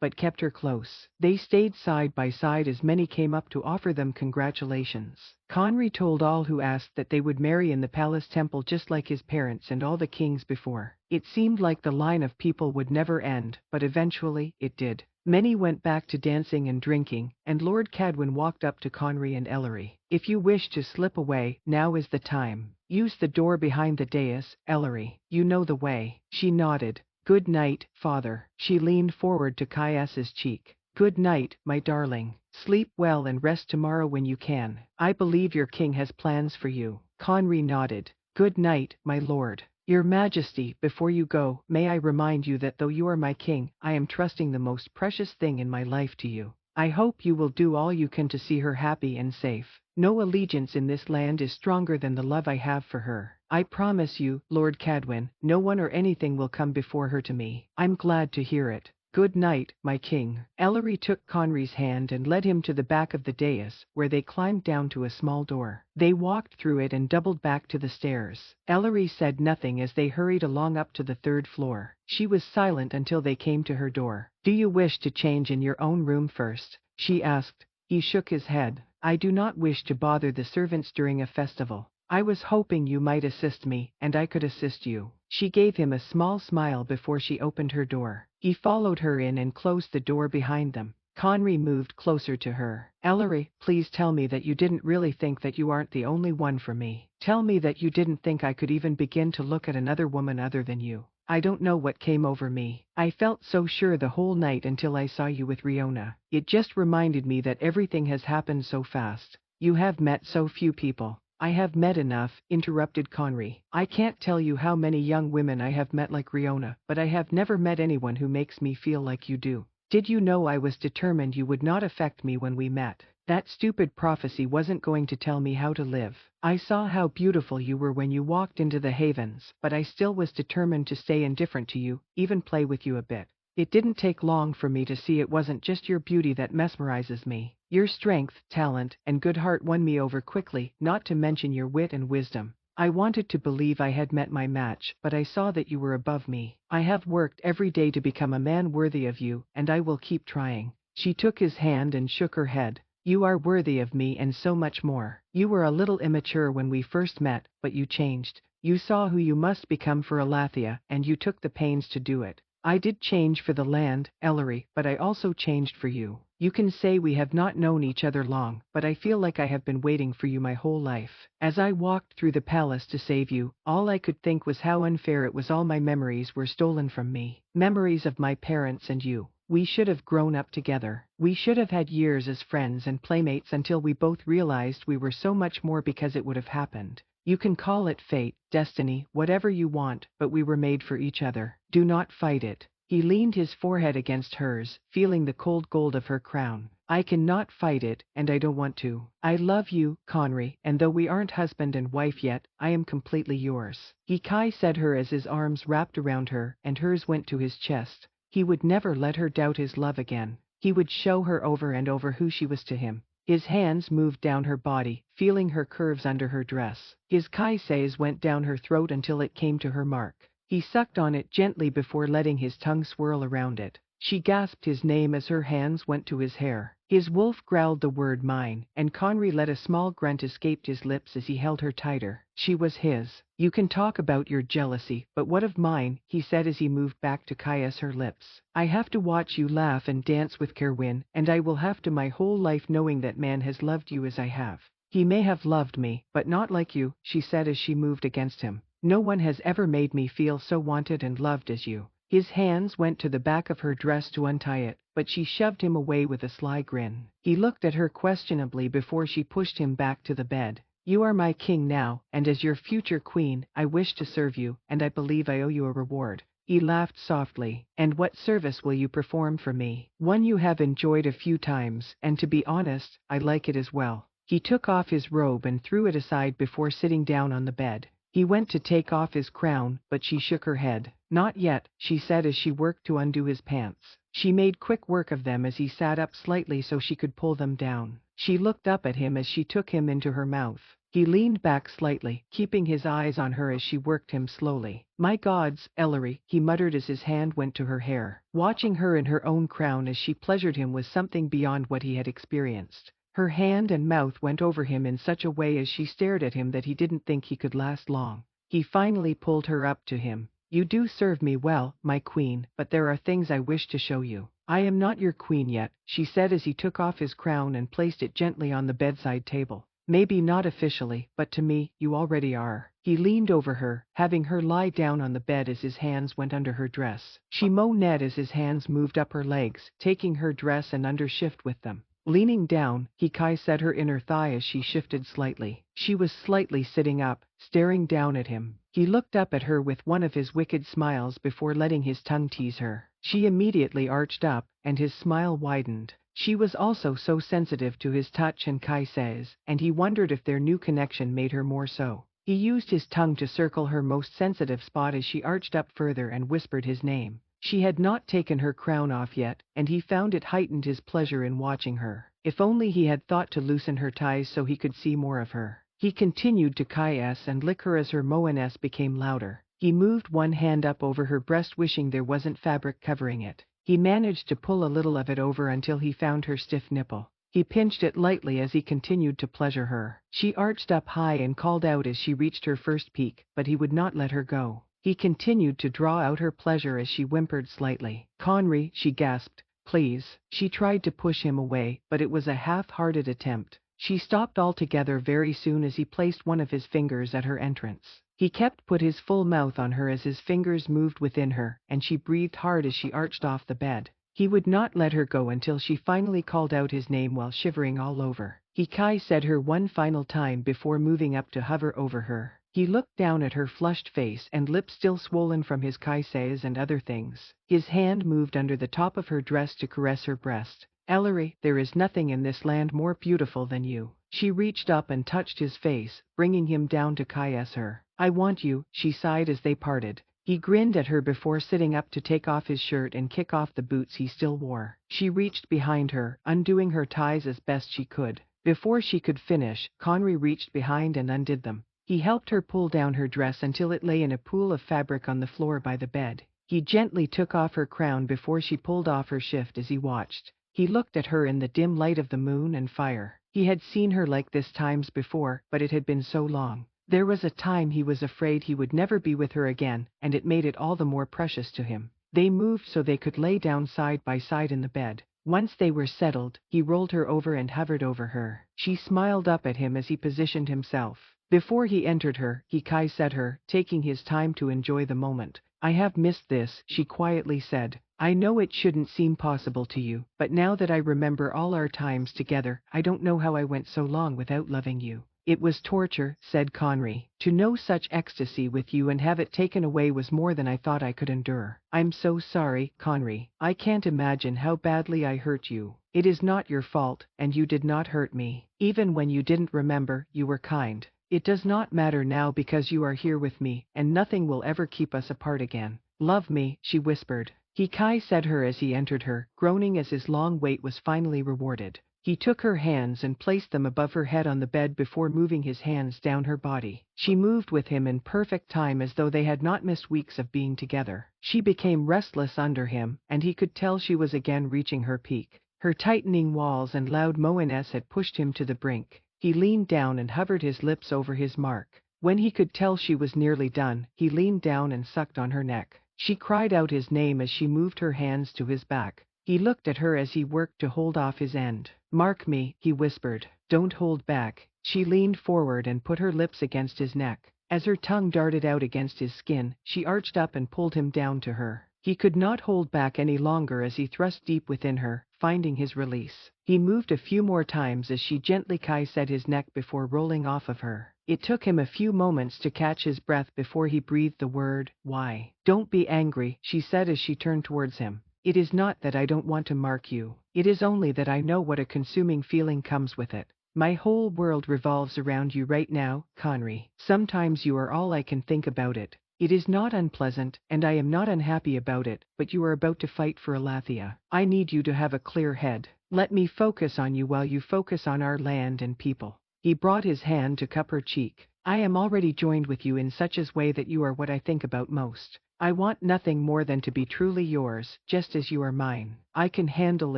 but kept her close. They stayed side by side as many came up to offer them congratulations. Conry told all who asked that they would marry in the palace temple just like his parents and all the kings before. It seemed like the line of people would never end, but eventually, it did. Many went back to dancing and drinking, and Lord Cadwin walked up to Conry and Ellery. If you wish to slip away, now is the time. Use the door behind the dais, Ellery. You know the way. She nodded. Good night, father. She leaned forward to Caius's cheek. Good night, my darling. Sleep well and rest tomorrow when you can. I believe your king has plans for you. Conry nodded. Good night, my lord. Your Majesty, before you go, may I remind you that though you are my king, I am trusting the most precious thing in my life to you. I hope you will do all you can to see her happy and safe. No allegiance in this land is stronger than the love I have for her. I promise you, Lord Cadwin, no one or anything will come before her to me. I'm glad to hear it. Good night, my king. Ellery took Conry's hand and led him to the back of the dais, where they climbed down to a small door. They walked through it and doubled back to the stairs. Ellery said nothing as they hurried along up to the third floor. She was silent until they came to her door. Do you wish to change in your own room first? She asked. He shook his head. I do not wish to bother the servants during a festival. I was hoping you might assist me, and I could assist you. She gave him a small smile before she opened her door. He followed her in and closed the door behind them. Conry moved closer to her. Ellery, please tell me that you didn't really think that you aren't the only one for me. Tell me that you didn't think I could even begin to look at another woman other than you. I don't know what came over me. I felt so sure the whole night until I saw you with Riona. It just reminded me that everything has happened so fast. You have met so few people. I have met enough, interrupted Conry. I can't tell you how many young women I have met like Riona, but I have never met anyone who makes me feel like you do. Did you know I was determined you would not affect me when we met? That stupid prophecy wasn't going to tell me how to live. I saw how beautiful you were when you walked into the Havens, but I still was determined to stay indifferent to you, even play with you a bit. It didn't take long for me to see it wasn't just your beauty that mesmerizes me. Your strength, talent, and good heart won me over quickly, not to mention your wit and wisdom. I wanted to believe I had met my match, but I saw that you were above me. I have worked every day to become a man worthy of you, and I will keep trying. She took his hand and shook her head. You are worthy of me and so much more. You were a little immature when we first met, but you changed. You saw who you must become for Elathia, and you took the pains to do it. I did change for the land, Ellery, but I also changed for you. You can say we have not known each other long, but I feel like I have been waiting for you my whole life. As I walked through the palace to save you, all I could think was how unfair it was. All my memories were stolen from me. Memories of my parents and you. We should have grown up together. We should have had years as friends and playmates until we both realized we were so much more because it would have happened. You can call it fate, destiny, whatever you want, but we were made for each other. Do not fight it. He leaned his forehead against hers, feeling the cold gold of her crown. I cannot fight it, and I don't want to. I love you, Conry, and though we aren't husband and wife yet, I am completely yours. Kai said her as his arms wrapped around her, and hers went to his chest. He would never let her doubt his love again. He would show her over and over who she was to him. His hands moved down her body, feeling her curves under her dress. His kisses went down her throat until it came to her mark. He sucked on it gently before letting his tongue swirl around it. She gasped his name as her hands went to his hair. His wolf growled the word mine, and Conry let a small grunt escape his lips as he held her tighter. She was his. You can talk about your jealousy, but what of mine, he said as he moved back to kiss her lips. I have to watch you laugh and dance with Kerwin, and I will have to my whole life knowing that man has loved you as I have. He may have loved me, but not like you, she said as she moved against him. No one has ever made me feel so wanted and loved as you. His hands went to the back of her dress to untie it, but she shoved him away with a sly grin. He looked at her questionably before she pushed him back to the bed. You are my king now, and as your future queen, I wish to serve you, and I believe I owe you a reward. He laughed softly. And what service will you perform for me? One you have enjoyed a few times, and to be honest, I like it as well. He took off his robe and threw it aside before sitting down on the bed. He went to take off his crown, but she shook her head. Not yet, she said as she worked to undo his pants. She made quick work of them as he sat up slightly so she could pull them down. She looked up at him as she took him into her mouth. He leaned back slightly, keeping his eyes on her as she worked him slowly. My gods, Ellery, he muttered as his hand went to her hair. Watching her in her own crown as she pleasured him was something beyond what he had experienced. Her hand and mouth went over him in such a way as she stared at him that he didn't think he could last long. He finally pulled her up to him. You do serve me well, my queen, but there are things I wish to show you. I am not your queen yet, she said as he took off his crown and placed it gently on the bedside table. Maybe not officially, but to me, you already are. He leaned over her, having her lie down on the bed as his hands went under her dress. She moaned as his hands moved up her legs, taking her dress and undershift with them. Leaning down, he kissed her inner thigh as she shifted slightly. She was slightly sitting up, staring down at him. He looked up at her with one of his wicked smiles before letting his tongue tease her. She immediately arched up, and his smile widened. She was also so sensitive to his touch and kisses, and he wondered if their new connection made her more so. He used his tongue to circle her most sensitive spot as she arched up further and whispered his name. She had not taken her crown off yet, and he found it heightened his pleasure in watching her. If only he had thought to loosen her ties so he could see more of her. He continued to kiss and lick her as her moans became louder. He moved one hand up over her breast wishing there wasn't fabric covering it. He managed to pull a little of it over until he found her stiff nipple. He pinched it lightly as he continued to pleasure her. She arched up high and called out as she reached her first peak, but he would not let her go. He continued to draw out her pleasure as she whimpered slightly. Conry, she gasped, please. She tried to push him away, but it was a half-hearted attempt. She stopped altogether very soon as he placed one of his fingers at her entrance. He put his full mouth on her as his fingers moved within her, and she breathed hard as she arched off the bed. He would not let her go until she finally called out his name while shivering all over. He kissed her one final time before moving up to hover over her. He looked down at her flushed face and lips still swollen from his kisses and other things. His hand moved under the top of her dress to caress her breast. Ellery, there is nothing in this land more beautiful than you. She reached up and touched his face, bringing him down to kiss her. I want you, she sighed as they parted. He grinned at her before sitting up to take off his shirt and kick off the boots he still wore. She reached behind her, undoing her ties as best she could. Before she could finish, Conry reached behind and undid them. He helped her pull down her dress until it lay in a pool of fabric on the floor by the bed. He gently took off her crown before she pulled off her shift as he watched. He looked at her in the dim light of the moon and fire. He had seen her like this times before, but it had been so long. There was a time he was afraid he would never be with her again, and it made it all the more precious to him. They moved so they could lay down side by side in the bed. Once they were settled, he rolled her over and hovered over her. She smiled up at him as he positioned himself. Before he entered her, he kissed her, taking his time to enjoy the moment. I have missed this, she quietly said. I know it shouldn't seem possible to you, but now that I remember all our times together, I don't know how I went so long without loving you. It was torture, said Conry. To know such ecstasy with you and have it taken away was more than I thought I could endure. I'm so sorry, Conry. I can't imagine how badly I hurt you. It is not your fault, and you did not hurt me. Even when you didn't remember, you were kind. It does not matter now because you are here with me, and nothing will ever keep us apart again. Love me, she whispered. He kissed her as he entered her, groaning as his long wait was finally rewarded. He took her hands and placed them above her head on the bed before moving his hands down her body. She moved with him in perfect time as though they had not missed weeks of being together. She became restless under him, and he could tell she was again reaching her peak. Her tightening walls and loud moans had pushed him to the brink. He leaned down and hovered his lips over his mark. When he could tell she was nearly done, he leaned down and sucked on her neck. She cried out his name as she moved her hands to his back. He looked at her as he worked to hold off his end. Mark me, he whispered. Don't hold back. She leaned forward and put her lips against his neck. As her tongue darted out against his skin, she arched up and pulled him down to her. He could not hold back any longer as he thrust deep within her, finding his release. He moved a few more times as she gently kissed his neck before rolling off of her. It took him a few moments to catch his breath before he breathed the word, "Why?" Don't be angry, she said as she turned towards him. It is not that I don't want to mark you. It is only that I know what a consuming feeling comes with it. My whole world revolves around you right now, Conry. Sometimes you are all I can think about it. It is not unpleasant, and I am not unhappy about it, but you are about to fight for Elathia. I need you to have a clear head. Let me focus on you while you focus on our land and people. He brought his hand to cup her cheek. I am already joined with you in such a way that you are what I think about most. I want nothing more than to be truly yours, just as you are mine. I can handle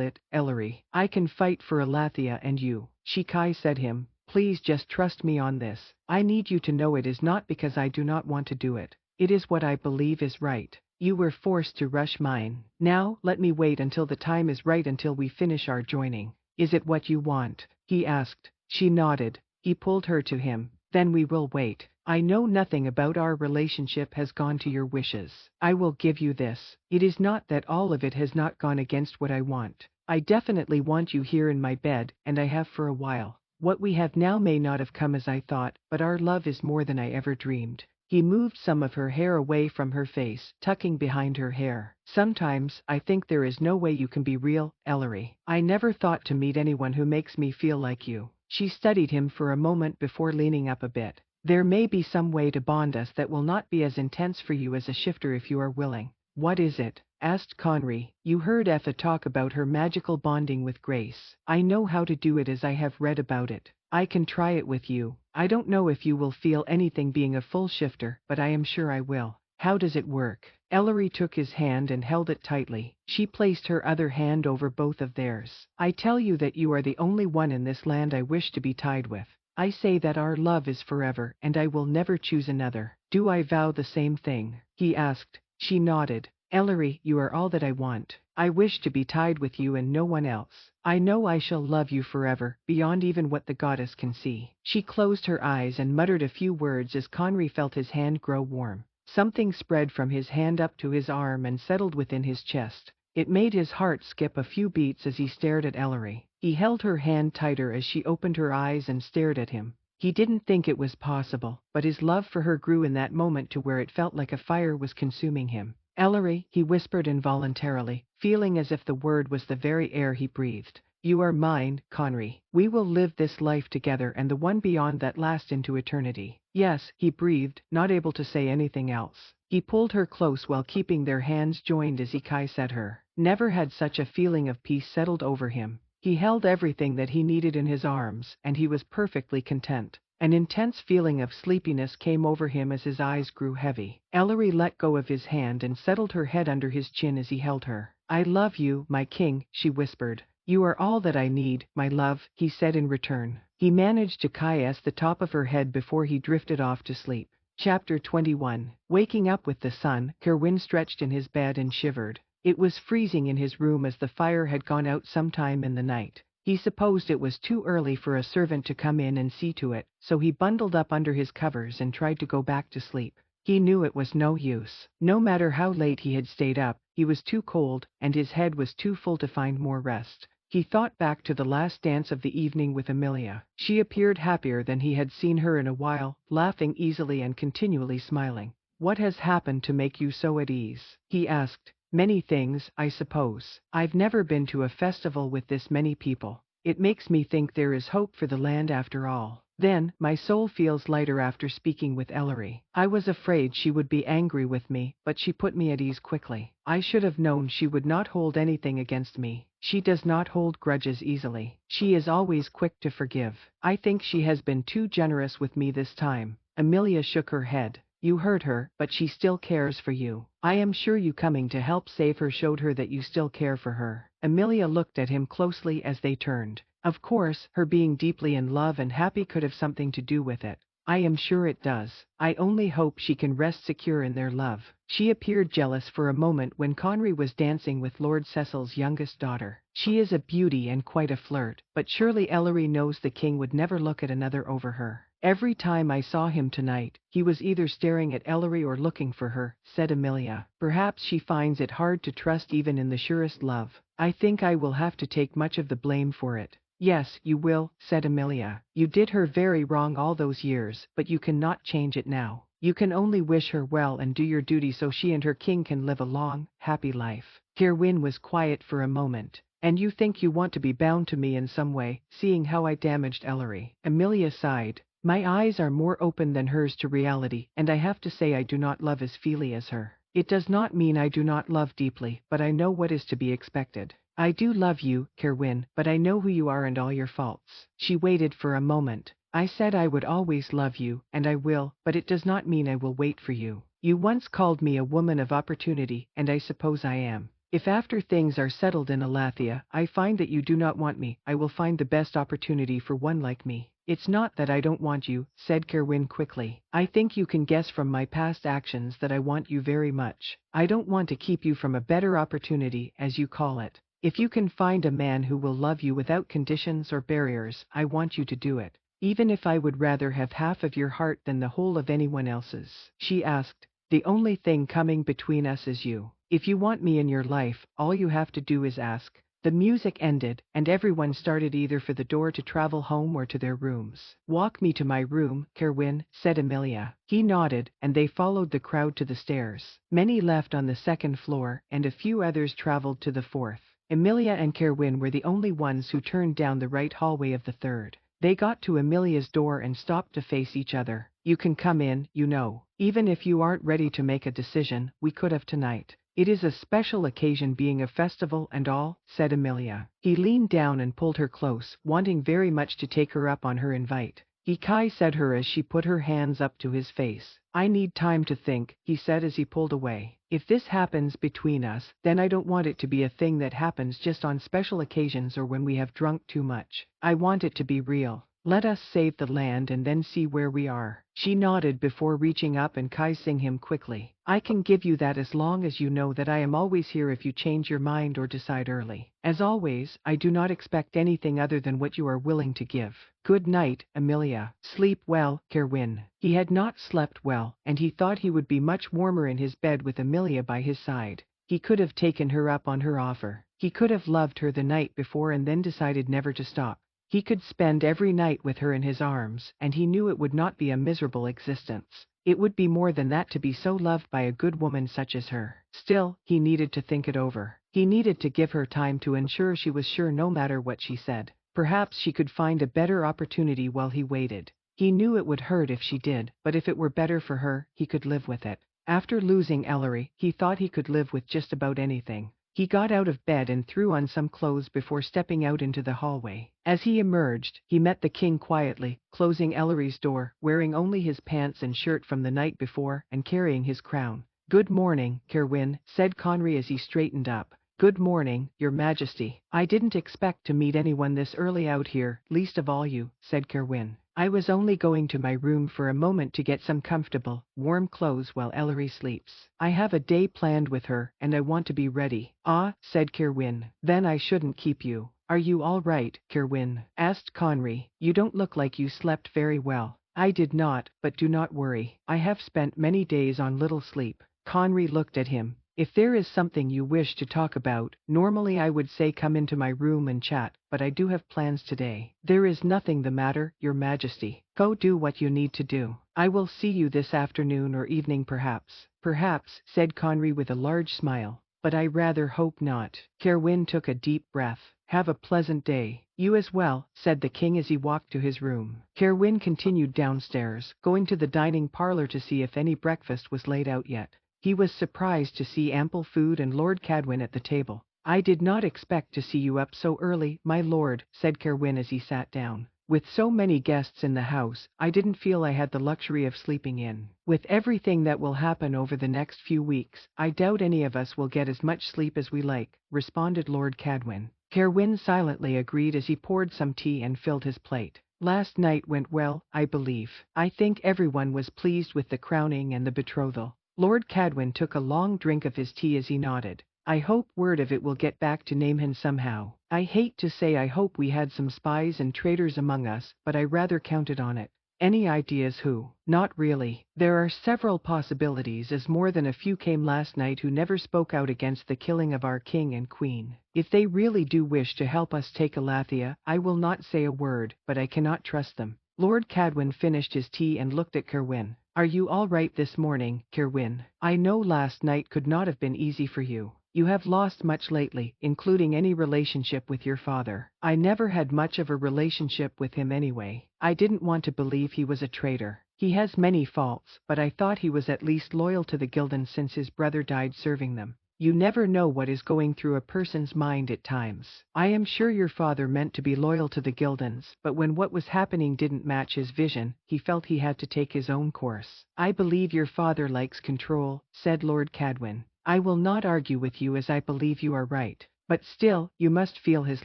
it, Ellery. I can fight for Elathia and you. She said him. Please just trust me on this. I need you to know it is not because I do not want to do it. It is what I believe is right. You were forced to rush mine. Now, let me wait until the time is right until we finish our joining. Is it what you want? He asked. She nodded. He pulled her to him. Then we will wait. I know nothing about our relationship has gone to your wishes. I will give you this. It is not that all of it has not gone against what I want. I definitely want you here in my bed, and I have for a while. What we have now may not have come as I thought, but our love is more than I ever dreamed. He moved some of her hair away from her face, tucking behind her hair. Sometimes, I think there is no way you can be real, Ellery. I never thought to meet anyone who makes me feel like you. She studied him for a moment before leaning up a bit. There may be some way to bond us that will not be as intense for you as a shifter if you are willing. What is it? Asked Conry. You heard Effa talk about her magical bonding with Grace. I know how to do it as I have read about it. I can try it with you. I don't know if you will feel anything being a full shifter, but I am sure I will. How does it work? Ellery took his hand and held it tightly. She placed her other hand over both of theirs. I tell you that you are the only one in this land I wish to be tied with. I say that our love is forever, and I will never choose another. Do I vow the same thing? He asked. She nodded. Ellery, you are all that I want. I wish to be tied with you and no one else. I know I shall love you forever, beyond even what the goddess can see. She closed her eyes and muttered a few words as Conry felt his hand grow warm. Something spread from his hand up to his arm and settled within his chest. It made his heart skip a few beats as he stared at Ellery. He held her hand tighter as she opened her eyes and stared at him. He didn't think it was possible, but his love for her grew in that moment to where it felt like a fire was consuming him. Ellery, he whispered involuntarily, feeling as if the word was the very air he breathed. You are mine, Conry. We will live this life together and the one beyond that last into eternity. Yes, he breathed, not able to say anything else. He pulled her close while keeping their hands joined as he kissed her. Never had such a feeling of peace settled over him. He held everything that he needed in his arms, and he was perfectly content. An intense feeling of sleepiness came over him as his eyes grew heavy. Ellery let go of his hand and settled her head under his chin as he held her. I love you, my king, she whispered. You are all that I need, my love, he said in return. He managed to kiss the top of her head before he drifted off to sleep. Chapter 21. Waking up with the sun, Kerwin stretched in his bed and shivered. It was freezing in his room as the fire had gone out sometime in the night. He supposed it was too early for a servant to come in and see to it, so he bundled up under his covers and tried to go back to sleep. He knew it was no use. No matter how late he had stayed up, he was too cold, and his head was too full to find more rest. He thought back to the last dance of the evening with Amelia. She appeared happier than he had seen her in a while, laughing easily and continually smiling. "What has happened to make you so at ease?" he asked. "Many things, I suppose. I've never been to a festival with this many people. It makes me think there is hope for the land after all. Then, my soul feels lighter after speaking with Ellery. I was afraid she would be angry with me, but she put me at ease quickly. I should have known she would not hold anything against me. She does not hold grudges easily. She is always quick to forgive. I think she has been too generous with me this time." Amelia shook her head. "You hurt her, but she still cares for you. I am sure you coming to help save her showed her that you still care for her." Amelia looked at him closely as they turned. Of course, her being deeply in love and happy could have something to do with it. "I am sure it does. I only hope she can rest secure in their love." She appeared jealous for a moment when Conry was dancing with Lord Cecil's youngest daughter. "She is a beauty and quite a flirt, but surely Ellery knows the king would never look at another over her." "Every time I saw him tonight, he was either staring at Ellery or looking for her," said Amelia. "Perhaps she finds it hard to trust even in the surest love. I think I will have to take much of the blame for it." "Yes, you will," said Amelia. "You did her very wrong all those years, but you cannot change it now. You can only wish her well and do your duty so she and her king can live a long, happy life." Kerwin was quiet for a moment. "And you think you want to be bound to me in some way, seeing how I damaged Ellery?" Amelia sighed. "My eyes are more open than hers to reality, and I have to say I do not love as freely as her. It does not mean I do not love deeply, but I know what is to be expected. I do love you, Kerwin, but I know who you are and all your faults." She waited for a moment. "I said I would always love you, and I will, but it does not mean I will wait for you. You once called me a woman of opportunity, and I suppose I am. If after things are settled in Elathia, I find that you do not want me, I will find the best opportunity for one like me." "It's not that I don't want you," said Kerwin quickly. "I think you can guess from my past actions that I want you very much. I don't want to keep you from a better opportunity, as you call it. If you can find a man who will love you without conditions or barriers, I want you to do it. Even if I would rather have half of your heart than the whole of anyone else's." She asked, "The only thing coming between us is you. If you want me in your life, all you have to do is ask." The music ended, and everyone started either for the door to travel home or to their rooms. "Walk me to my room, Kerwin," said Amelia. He nodded, and they followed the crowd to the stairs. Many left on the second floor, and a few others traveled to the fourth. Amelia and Kerwin were the only ones who turned down the right hallway of the third. They got to Amelia's door and stopped to face each other. "You can come in, you know. Even if you aren't ready to make a decision, we could have tonight. It is a special occasion being a festival and all," said Amelia. He leaned down and pulled her close, wanting very much to take her up on her invite. "Kai," said her as she put her hands up to his face. "I need time to think," he said as he pulled away. "If this happens between us, then I don't want it to be a thing that happens just on special occasions or when we have drunk too much. I want it to be real. Let us save the land and then see where we are." She nodded before reaching up and kissing him quickly. "I can give you that as long as you know that I am always here if you change your mind or decide early. As always, I do not expect anything other than what you are willing to give. Good night, Amelia." "Sleep well, Kerwin." He had not slept well, and he thought he would be much warmer in his bed with Amelia by his side. He could have taken her up on her offer. He could have loved her the night before and then decided never to stop. He could spend every night with her in his arms, and he knew it would not be a miserable existence. It would be more than that to be so loved by a good woman such as her. Still, he needed to think it over. He needed to give her time to ensure she was sure no matter what she said. Perhaps she could find a better opportunity while he waited. He knew it would hurt if she did, but if it were better for her, he could live with it. After losing Ellery, he thought he could live with just about anything. He got out of bed and threw on some clothes before stepping out into the hallway. As he emerged, he met the king quietly, closing Ellery's door, wearing only his pants and shirt from the night before, and carrying his crown. "Good morning, Kerwin," said Conry as he straightened up. "Good morning, Your Majesty. I didn't expect to meet anyone this early out here, least of all you," said Kerwin. I was only going to my room for a moment to get some comfortable, warm clothes while Ellery sleeps. I have a day planned with her, and I want to be ready. Ah, said Kerwin. Then I shouldn't keep you. Are you all right, Kerwin? Asked Conry. You don't look like you slept very well. I did not, but do not worry. I have spent many days on little sleep. Conry looked at him. If there is something you wish to talk about, normally I would say come into my room and chat, but I do have plans today. There is nothing the matter, Your Majesty. Go do what you need to do. I will see you this afternoon or evening perhaps. Perhaps, said Conry with a large smile. But I rather hope not. Kerwin took a deep breath. Have a pleasant day. You as well, said the king as he walked to his room. Kerwin continued downstairs, going to the dining parlor to see if any breakfast was laid out yet. He was surprised to see ample food and Lord Cadwin at the table. I did not expect to see you up so early, my lord, said Kerwin as he sat down. With so many guests in the house, I didn't feel I had the luxury of sleeping in. With everything that will happen over the next few weeks, I doubt any of us will get as much sleep as we like, responded Lord Cadwin. Kerwin silently agreed as he poured some tea and filled his plate. Last night went well, I believe. I think everyone was pleased with the crowning and the betrothal. Lord Cadwin took a long drink of his tea as he nodded. I hope word of it will get back to Namehan somehow. I hate to say I hope we had some spies and traitors among us, but I rather counted on it. Any ideas who? Not really. There are several possibilities as more than a few came last night who never spoke out against the killing of our king and queen. If they really do wish to help us take Elathia, I will not say a word, but I cannot trust them. Lord Cadwin finished his tea and looked at Kerwin. Are you all right this morning, Kerwin? I know last night could not have been easy for you. You have lost much lately, including any relationship with your father. I never had much of a relationship with him anyway. I didn't want to believe he was a traitor. He has many faults, but I thought he was at least loyal to the Gildans since his brother died serving them. You never know what is going through a person's mind at times. I am sure your father meant to be loyal to the Gildans, but when what was happening didn't match his vision, he felt he had to take his own course. I believe your father likes control, said Lord Cadwin. I will not argue with you as I believe you are right. But still, you must feel his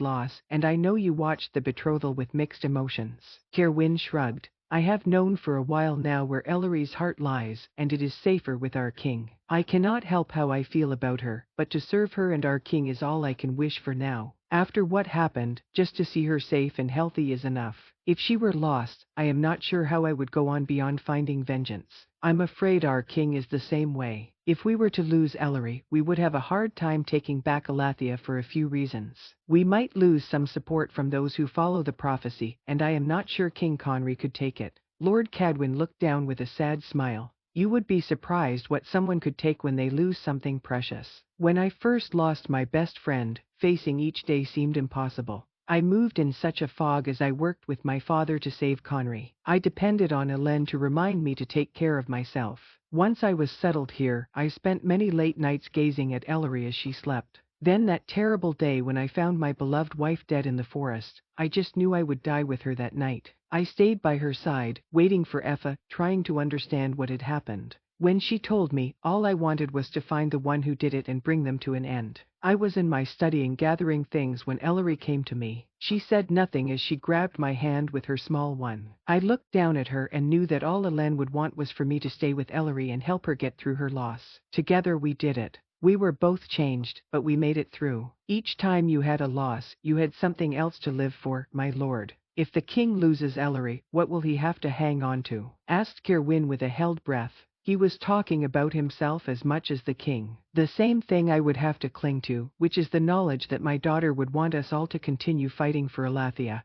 loss, and I know you watched the betrothal with mixed emotions. Kerwin shrugged. I have known for a while now where Ellery's heart lies, and it is safer with our king. I cannot help how I feel about her, but to serve her and our king is all I can wish for now. After what happened, just to see her safe and healthy is enough. If she were lost, I am not sure how I would go on beyond finding vengeance. I'm afraid our king is the same way. If we were to lose Ellery, we would have a hard time taking back Elathia for a few reasons. We might lose some support from those who follow the prophecy, and I am not sure King Conry could take it. Lord Cadwin looked down with a sad smile. You would be surprised what someone could take when they lose something precious. When I first lost my best friend, facing each day seemed impossible. I moved in such a fog as I worked with my father to save Conry. I depended on Hélène to remind me to take care of myself. Once I was settled here, I spent many late nights gazing at Ellery as she slept. Then that terrible day when I found my beloved wife dead in the forest, I just knew I would die with her that night. I stayed by her side, waiting for Effa, trying to understand what had happened. When she told me, all I wanted was to find the one who did it and bring them to an end. I was in my studying gathering things when Ellery came to me. She said nothing as she grabbed my hand with her small one. I looked down at her and knew that all Hélène would want was for me to stay with Ellery and help her get through her loss. Together we did it. We were both changed, but we made it through. Each time you had a loss, you had something else to live for, my lord. If the king loses Ellery, what will he have to hang on to? Asked Kerwin with a held breath. He was talking about himself as much as the king. The same thing I would have to cling to, which is the knowledge that my daughter would want us all to continue fighting for Elathia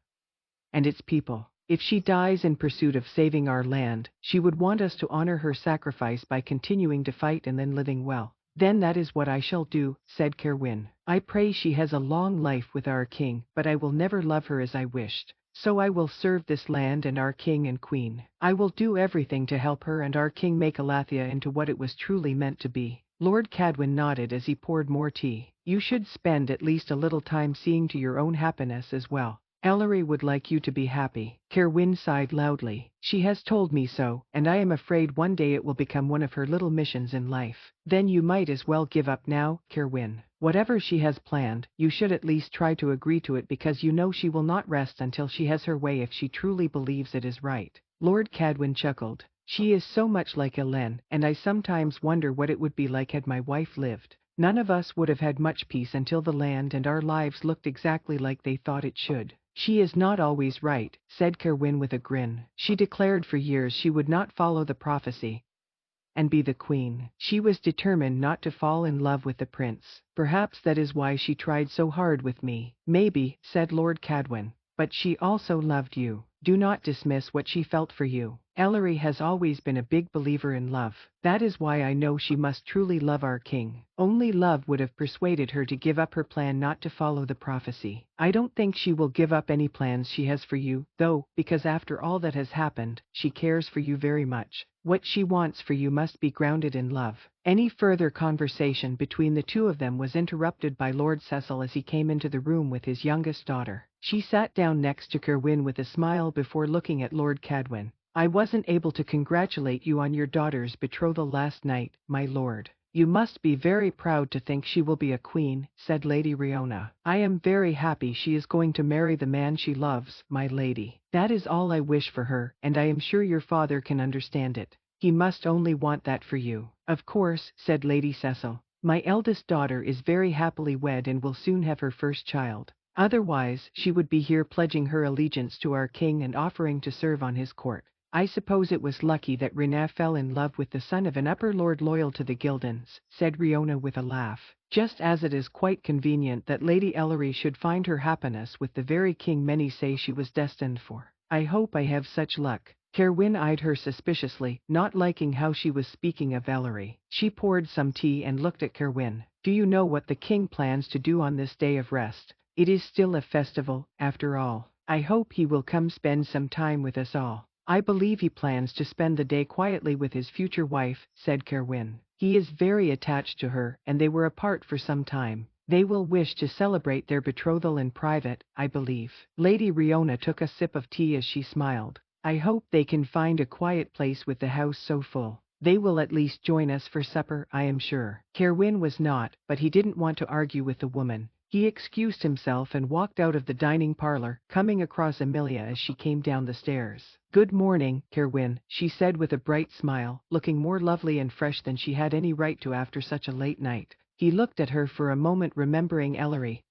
and its people. If she dies in pursuit of saving our land, she would want us to honor her sacrifice by continuing to fight and then living well. Then that is what I shall do, said Kerwin. I pray she has a long life with our king, but I will never love her as I wished. So I will serve this land and our king and queen. I will do everything to help her and our king make Elathia into what it was truly meant to be. Lord Cadwin nodded as he poured more tea. You should spend at least a little time seeing to your own happiness as well. Ellery would like you to be happy. Kerwin sighed loudly. She has told me so, and I am afraid one day it will become one of her little missions in life. Then you might as well give up now, Kerwin. Whatever she has planned, you should at least try to agree to it because you know she will not rest until she has her way if she truly believes it is right. Lord Cadwin chuckled. She is so much like Hélène, and I sometimes wonder what it would be like had my wife lived. None of us would have had much peace until the land and our lives looked exactly like they thought it should. She is not always right, said Kerwin with a grin. She declared for years she would not follow the prophecy and be the queen. She was determined not to fall in love with the prince. Perhaps that is why she tried so hard with me. Maybe, said Lord Cadwin. But she also loved you. Do not dismiss what she felt for you. Ellery has always been a big believer in love. That is why I know she must truly love our king. Only love would have persuaded her to give up her plan not to follow the prophecy. I don't think she will give up any plans she has for you, though, because after all that has happened, she cares for you very much. What she wants for you must be grounded in love. Any further conversation between the two of them was interrupted by Lord Cecil as he came into the room with his youngest daughter. She sat down next to Kerwin with a smile before looking at Lord Cadwin. I wasn't able to congratulate you on your daughter's betrothal last night, my lord. You must be very proud to think she will be a queen, said Lady Riona. I am very happy she is going to marry the man she loves, my lady. That is all I wish for her, and I am sure your father can understand it. He must only want that for you. Of course, said Lady Cecil. My eldest daughter is very happily wed and will soon have her first child. Otherwise, she would be here pledging her allegiance to our king and offering to serve on his court. I suppose it was lucky that Rena fell in love with the son of an upper lord loyal to the Gildens, said Riona with a laugh. Just as it is quite convenient that Lady Ellery should find her happiness with the very king many say she was destined for. I hope I have such luck. Kerwin eyed her suspiciously, not liking how she was speaking of Ellery. She poured some tea and looked at Kerwin. Do you know what the king plans to do on this day of rest? It is still a festival, after all. I hope he will come spend some time with us all. I believe he plans to spend the day quietly with his future wife, said Kerwin. He is very attached to her, and they were apart for some time. They will wish to celebrate their betrothal in private, I believe. Lady Riona took a sip of tea as she smiled. I hope they can find a quiet place with the house so full. They will at least join us for supper, I am sure. Kerwin was not, but he didn't want to argue with the woman. He excused himself and walked out of the dining parlor, coming across Amelia as she came down the stairs. Good morning, Kerwin, she said with a bright smile, looking more lovely and fresh than she had any right to after such a late night. He looked at her for a moment, remembering Ellery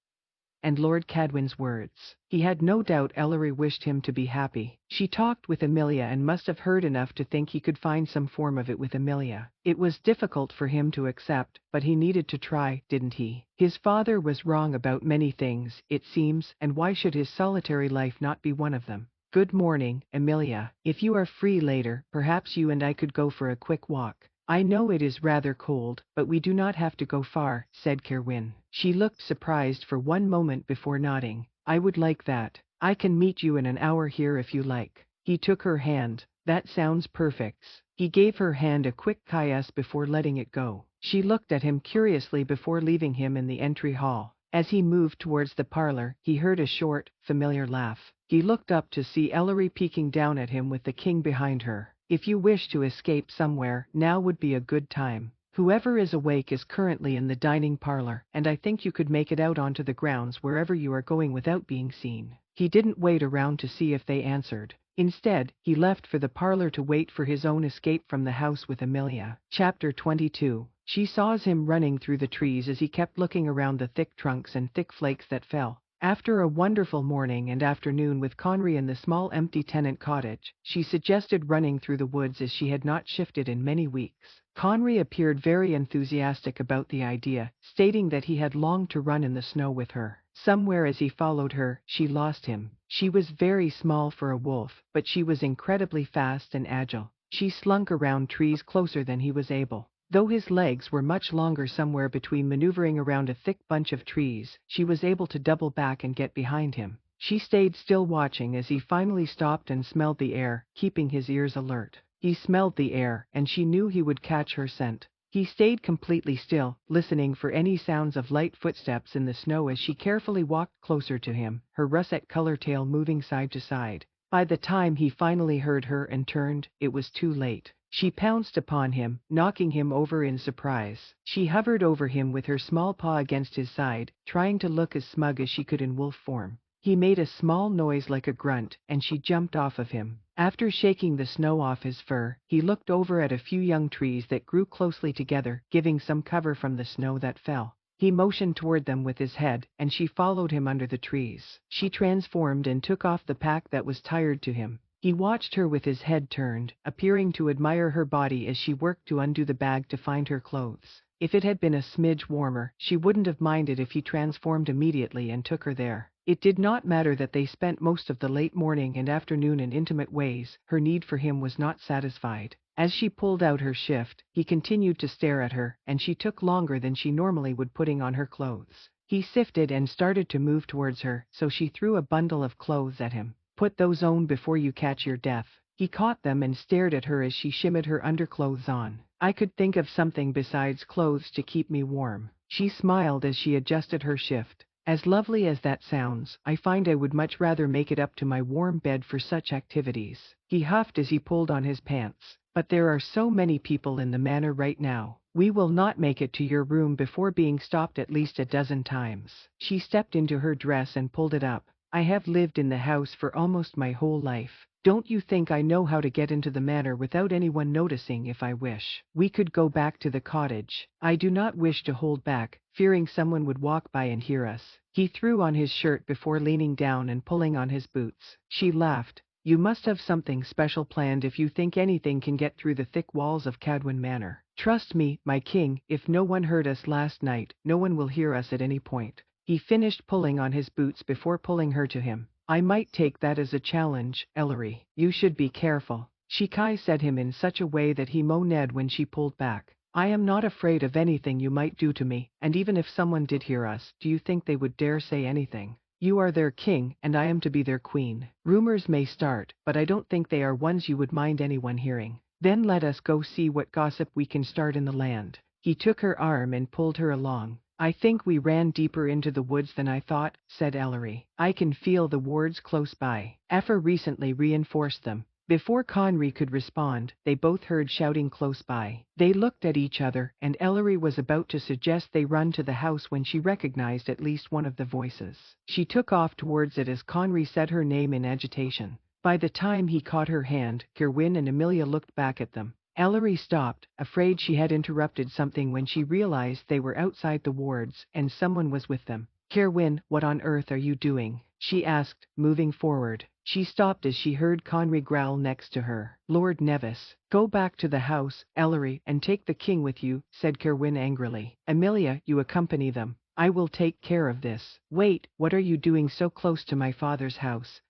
and Lord Cadwin's words. He had no doubt Ellery wished him to be happy. She talked with Amelia and must have heard enough to think he could find some form of it with Amelia. It was difficult for him to accept, but he needed to try, didn't he? His father was wrong about many things, it seems, and why should his solitary life not be one of them? Good morning, Amelia. If you are free later, perhaps you and I could go for a quick walk. I know it is rather cold, but we do not have to go far, said Kerwin. She looked surprised for one moment before nodding. I would like that. I can meet you in an hour here if you like. He took her hand. That sounds perfect. He gave her hand a quick kiss before letting it go. She looked at him curiously before leaving him in the entry hall. As he moved towards the parlor, he heard a short, familiar laugh. He looked up to see Ellery peeking down at him with the king behind her. If you wish to escape somewhere, now would be a good time. Whoever is awake is currently in the dining parlor, and I think you could make it out onto the grounds wherever you are going without being seen. He didn't wait around to see if they answered. Instead, he left for the parlor to wait for his own escape from the house with Amelia. Chapter 22. She saw him running through the trees as he kept looking around the thick trunks and thick flakes that fell. After a wonderful morning and afternoon with Conry in the small empty tenant cottage, she suggested running through the woods as she had not shifted in many weeks. Conry appeared very enthusiastic about the idea, stating that he had longed to run in the snow with her. Somewhere as he followed her, she lost him. She was very small for a wolf, but she was incredibly fast and agile. She slunk around trees closer than he was able. Though his legs were much longer, somewhere between maneuvering around a thick bunch of trees, she was able to double back and get behind him. She stayed still watching as he finally stopped and smelled the air, keeping his ears alert. He smelled the air, and she knew he would catch her scent. He stayed completely still, listening for any sounds of light footsteps in the snow as she carefully walked closer to him, her russet-color tail moving side to side. By the time he finally heard her and turned, it was too late. She pounced upon him, knocking him over in surprise. She hovered over him with her small paw against his side, trying to look as smug as she could in wolf form. He made a small noise like a grunt, and she jumped off of him. After shaking the snow off his fur, he looked over at a few young trees that grew closely together, giving some cover from the snow that fell. He motioned toward them with his head, and she followed him under the trees. She transformed and took off the pack that was tied to him. He watched her with his head turned, appearing to admire her body as she worked to undo the bag to find her clothes. If it had been a smidge warmer, she wouldn't have minded if he transformed immediately and took her there. It did not matter that they spent most of the late morning and afternoon in intimate ways, her need for him was not satisfied. As she pulled out her shift, he continued to stare at her, and she took longer than she normally would putting on her clothes. He sifted and started to move towards her, so she threw a bundle of clothes at him. "Put those on before you catch your death." He caught them and stared at her as she shimmied her underclothes on. "I could think of something besides clothes to keep me warm." She smiled as she adjusted her shift. "As lovely as that sounds, I find I would much rather make it up to my warm bed for such activities." He huffed as he pulled on his pants. "But there are so many people in the manor right now. We will not make it to your room before being stopped at least a dozen times." She stepped into her dress and pulled it up. "I have lived in the house for almost my whole life. Don't you think I know how to get into the manor without anyone noticing if I wish? We could go back to the cottage. I do not wish to hold back, fearing someone would walk by and hear us." He threw on his shirt before leaning down and pulling on his boots. She laughed. "You must have something special planned if you think anything can get through the thick walls of Cadwin Manor. Trust me, my king, if no one heard us last night, no one will hear us at any point." He finished pulling on his boots before pulling her to him. "I might take that as a challenge, Ellery. You should be careful." She said him in such a way that he moaned when she pulled back. "I am not afraid of anything you might do to me, and even if someone did hear us, do you think they would dare say anything? You are their king, and I am to be their queen. Rumors may start, but I don't think they are ones you would mind anyone hearing. Then let us go see what gossip we can start in the land." He took her arm and pulled her along. "I think we ran deeper into the woods than I thought," said Ellery. "I can feel the wards close by. Effa recently reinforced them." Before Conry could respond, they both heard shouting close by. They looked at each other, and Ellery was about to suggest they run to the house when she recognized at least one of the voices. She took off towards it as Conry said her name in agitation. By the time he caught her hand, Kerwin and Amelia looked back at them. Ellery stopped, afraid she had interrupted something when she realized they were outside the wards, and someone was with them. "Kerwin, what on earth are you doing?" she asked, moving forward. She stopped as she heard Conry growl next to her. "Lord Nevis." "Go back to the house, Ellery, and take the king with you," said Kerwin angrily. "Amelia, you accompany them. I will take care of this." "Wait, what are you doing so close to my father's house?"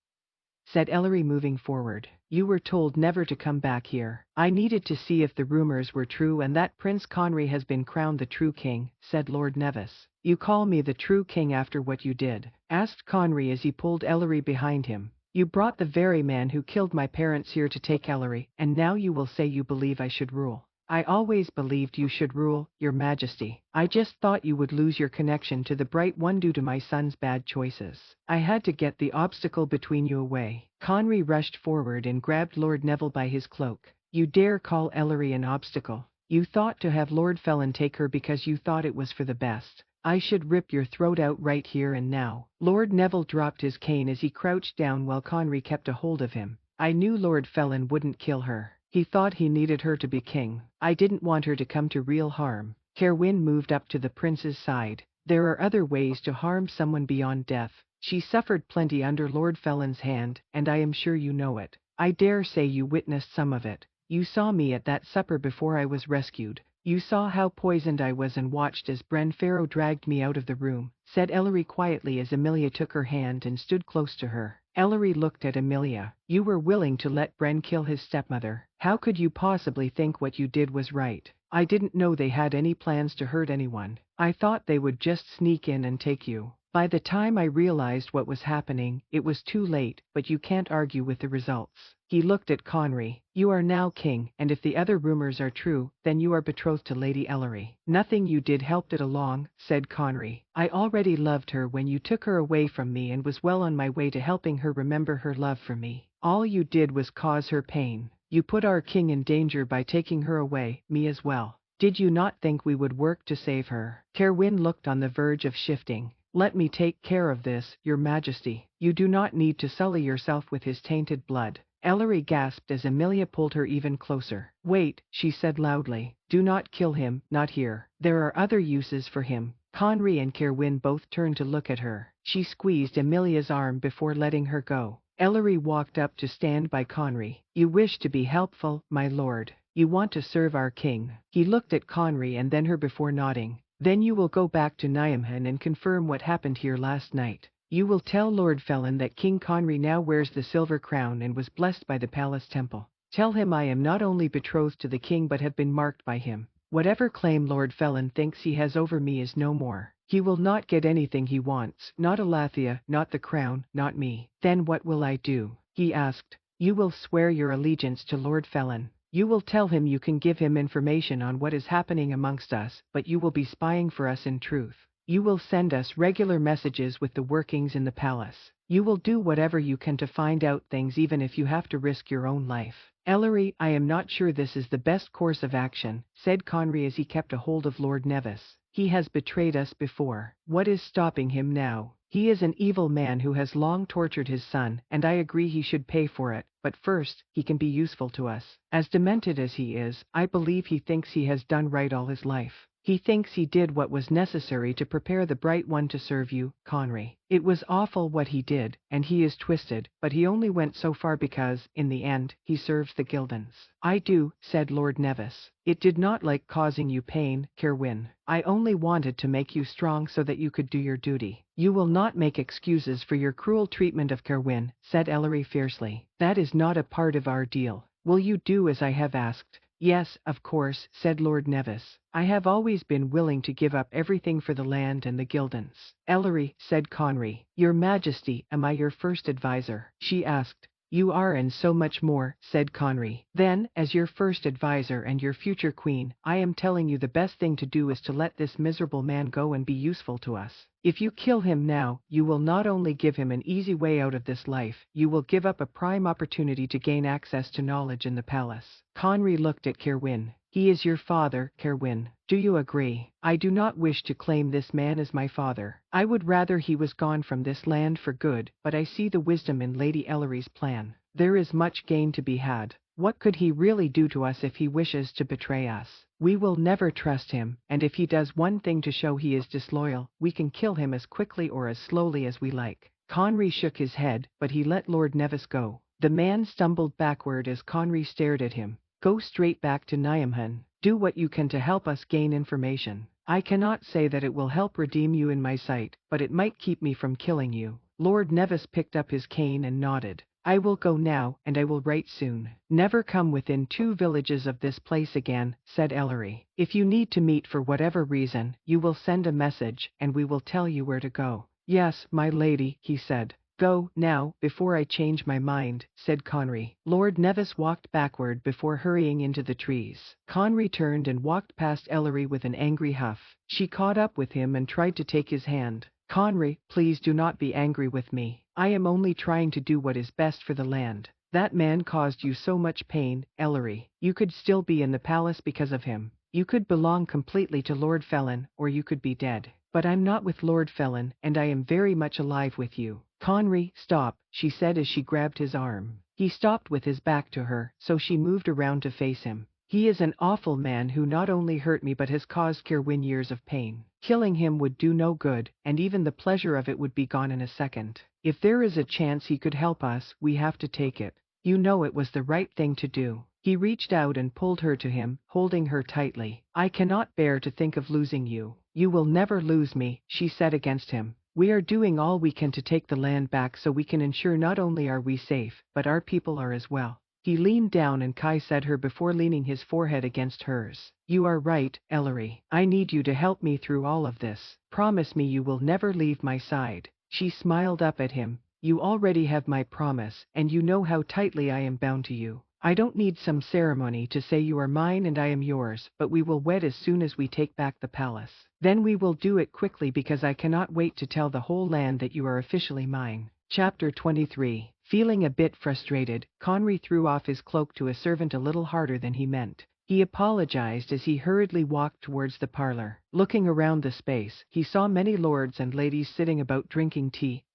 said Ellery moving forward. "You were told never to come back here." "I needed to see if the rumors were true and that Prince Conry has been crowned the true king," said Lord Nevis. "You call me the true king after what you did?" asked Conry as he pulled Ellery behind him. "You brought the very man who killed my parents here to take Ellery, and now you will say you believe I should rule." "I always believed you should rule, Your Majesty. I just thought you would lose your connection to the Bright One due to my son's bad choices. I had to get the obstacle between you away." Conry rushed forward and grabbed Lord Neville by his cloak. "You dare call Ellery an obstacle? You thought to have Lord Felin take her because you thought it was for the best. I should rip your throat out right here and now." Lord Neville dropped his cane as he crouched down while Conry kept a hold of him. "I knew Lord Felin wouldn't kill her. He thought he needed her to be king. I didn't want her to come to real harm." Kerwin moved up to the prince's side. "There are other ways to harm someone beyond death. She suffered plenty under Lord Felin's hand, and I am sure you know it. I dare say you witnessed some of it. You saw me at that supper before I was rescued. You saw how poisoned I was and watched as Bren Farrow dragged me out of the room," said Ellery quietly as Amelia took her hand and stood close to her. Ellery looked at Amelia. "You were willing to let Bren kill his stepmother. How could you possibly think what you did was right?" "I didn't know they had any plans to hurt anyone. I thought they would just sneak in and take you." By the time I realized what was happening, it was too late, but you can't argue with the results. He looked at Conry. You are now king, and if the other rumors are true, then you are betrothed to Lady Ellery. Nothing you did helped it along, said Conry. I already loved her when you took her away from me and was well on my way to helping her remember her love for me. All you did was cause her pain. You put our king in danger by taking her away, me as well. Did you not think we would work to save her? Kerwin looked on the verge of shifting. Let me take care of this, your majesty. You do not need to sully yourself with his tainted blood. Ellery gasped as Emilia pulled her even closer. Wait, she said loudly. Do not kill him, not here. There are other uses for him. Conry and Kerwin both turned to look at her. She squeezed Emilia's arm before letting her go. Ellery walked up to stand by Conry. You wish to be helpful, my lord. You want to serve our king. He looked at Conry and then her before nodding. Then you will go back to Niamhan and confirm what happened here last night. You will tell Lord Felin that King Conry now wears the silver crown and was blessed by the palace temple. Tell him I am not only betrothed to the king but have been marked by him. Whatever claim Lord Felin thinks he has over me is no more. He will not get anything he wants, not Alathea, not the crown, not me. Then what will I do? He asked. You will swear your allegiance to Lord Felin. You will tell him you can give him information on what is happening amongst us, but you will be spying for us in truth. You will send us regular messages with the workings in the palace. You will do whatever you can to find out things even if you have to risk your own life. Ellery, I am not sure this is the best course of action, said Conry as he kept a hold of Lord Nevis. He has betrayed us before. What is stopping him now? He is an evil man who has long tortured his son, and I agree he should pay for it, but first, he can be useful to us. As demented as he is, I believe he thinks he has done right all his life. He thinks he did what was necessary to prepare the Bright One to serve you, Conry. It was awful what he did, and he is twisted, but he only went so far because, in the end, he serves the Gildans. I do, said Lord Nevis. It did not like causing you pain, Kerwin. I only wanted to make you strong so that you could do your duty. You will not make excuses for your cruel treatment of Kerwin, said Ellery fiercely. That is not a part of our deal. Will you do as I have asked? Yes, of course, said Lord Nevis. I have always been willing to give up everything for the land and the Gildans. Ellery, said Conry. Your Majesty, am I your first advisor? She asked. You are and so much more, said Conry. Then, as your first advisor and your future queen, I am telling you the best thing to do is to let this miserable man go and be useful to us. If you kill him now, you will not only give him an easy way out of this life, you will give up a prime opportunity to gain access to knowledge in the palace. Conry looked at Kerwin. He is your father, Kerwin. Do you agree? I do not wish to claim this man as my father. I would rather he was gone from this land for good, but I see the wisdom in Lady Ellery's plan. There is much gain to be had. What could he really do to us if he wishes to betray us? We will never trust him, and if he does one thing to show he is disloyal, we can kill him as quickly or as slowly as we like. Conry shook his head, but he let Lord Nevis go. The man stumbled backward as Conry stared at him. Go straight back to Niamhan. Do what you can to help us gain information. I cannot say that it will help redeem you in my sight, but it might keep me from killing you. Lord Nevis picked up his cane and nodded. I will go now, and I will write soon. Never come within 2 villages of this place again, said Ellery. If you need to meet for whatever reason, you will send a message, and we will tell you where to go. Yes, my lady, he said. Go, now, before I change my mind, said Conry. Lord Nevis walked backward before hurrying into the trees. Conry turned and walked past Ellery with an angry huff. She caught up with him and tried to take his hand. Conry, please do not be angry with me. I am only trying to do what is best for the land. That man caused you so much pain, Ellery. You could still be in the palace because of him. You could belong completely to Lord Felin, or you could be dead. But I'm not with Lord Felin, and I am very much alive with you. Conry, stop, she said as she grabbed his arm. He stopped with his back to her, so she moved around to face him. He is an awful man who not only hurt me but has caused Kerwin years of pain. Killing him would do no good, and even the pleasure of it would be gone in a second. If there is a chance he could help us, we have to take it. You know it was the right thing to do. He reached out and pulled her to him, holding her tightly. I cannot bear to think of losing you. You will never lose me, she said against him. We are doing all we can to take the land back so we can ensure not only are we safe, but our people are as well. He leaned down and kissed her before leaning his forehead against hers. You are right, Ellery. I need you to help me through all of this. Promise me you will never leave my side. She smiled up at him. You already have my promise, and you know how tightly I am bound to you. I don't need some ceremony to say you are mine and I am yours, but we will wed as soon as we take back the palace. Then we will do it quickly because I cannot wait to tell the whole land that you are officially mine. Chapter 23. Feeling a bit frustrated, Conry threw off his cloak to a servant a little harder than he meant. He apologized as he hurriedly walked towards the parlor. Looking around the space, he saw many lords and ladies sitting about drinking tea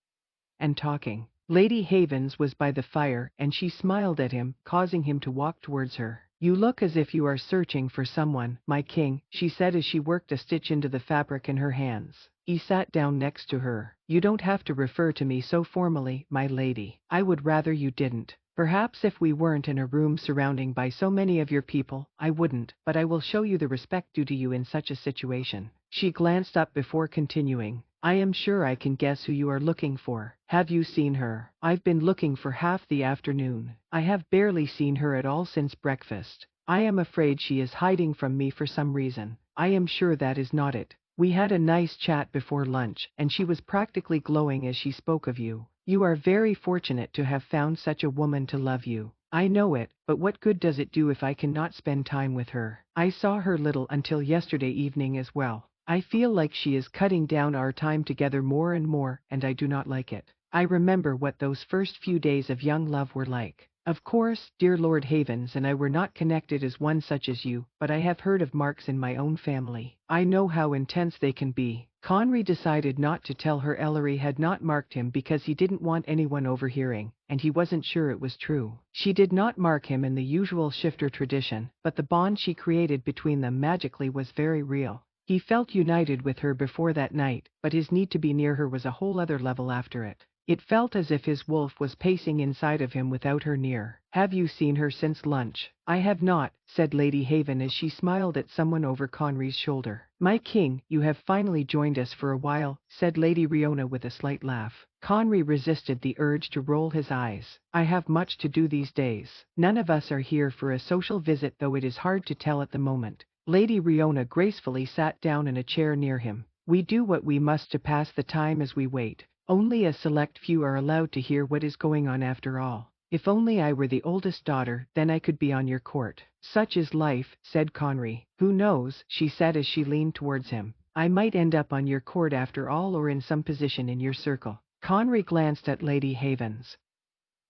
and talking. Lady Havens was by the fire, and she smiled at him, causing him to walk towards her. You look as if you are searching for someone, my king, she said as she worked a stitch into the fabric in her hands. He sat down next to her. You don't have to refer to me so formally, my lady. I would rather you didn't. Perhaps if we weren't in a room surrounding by so many of your people, I wouldn't, but I will show you the respect due to you in such a situation. She glanced up before continuing. I am sure I can guess who you are looking for. Have you seen her? I've been looking for half the afternoon. I have barely seen her at all since breakfast. I am afraid she is hiding from me for some reason. I am sure that is not it. We had a nice chat before lunch, and she was practically glowing as she spoke of you. You are very fortunate to have found such a woman to love you. I know it, but what good does it do if I cannot spend time with her? I saw her little until yesterday evening as well. I feel like she is cutting down our time together more and more, and I do not like it. I remember what those first few days of young love were like. Of course, dear Lord Havens and I were not connected as one such as you, but I have heard of marks in my own family. I know how intense they can be. Conry decided not to tell her Ellery had not marked him because he didn't want anyone overhearing, and he wasn't sure it was true. She did not mark him in the usual shifter tradition, but the bond she created between them magically was very real. He felt united with her before that night, but his need to be near her was a whole other level after it. It felt as if his wolf was pacing inside of him without her near. Have you seen her since lunch? I have not, said Lady Haven as she smiled at someone over Conry's shoulder. My king, you have finally joined us for a while, said Lady Riona with a slight laugh. Conry resisted the urge to roll his eyes. I have much to do these days. None of us are here for a social visit, though it is hard to tell at the moment. Lady Riona gracefully sat down in a chair near him. We do what we must to pass the time as we wait. Only a select few are allowed to hear what is going on after all. If only I were the oldest daughter, then I could be on your court. Such is life, said Conry. Who knows, she said as she leaned towards him. I might end up on your court after all, or in some position in your circle. Conry glanced at Lady Havens,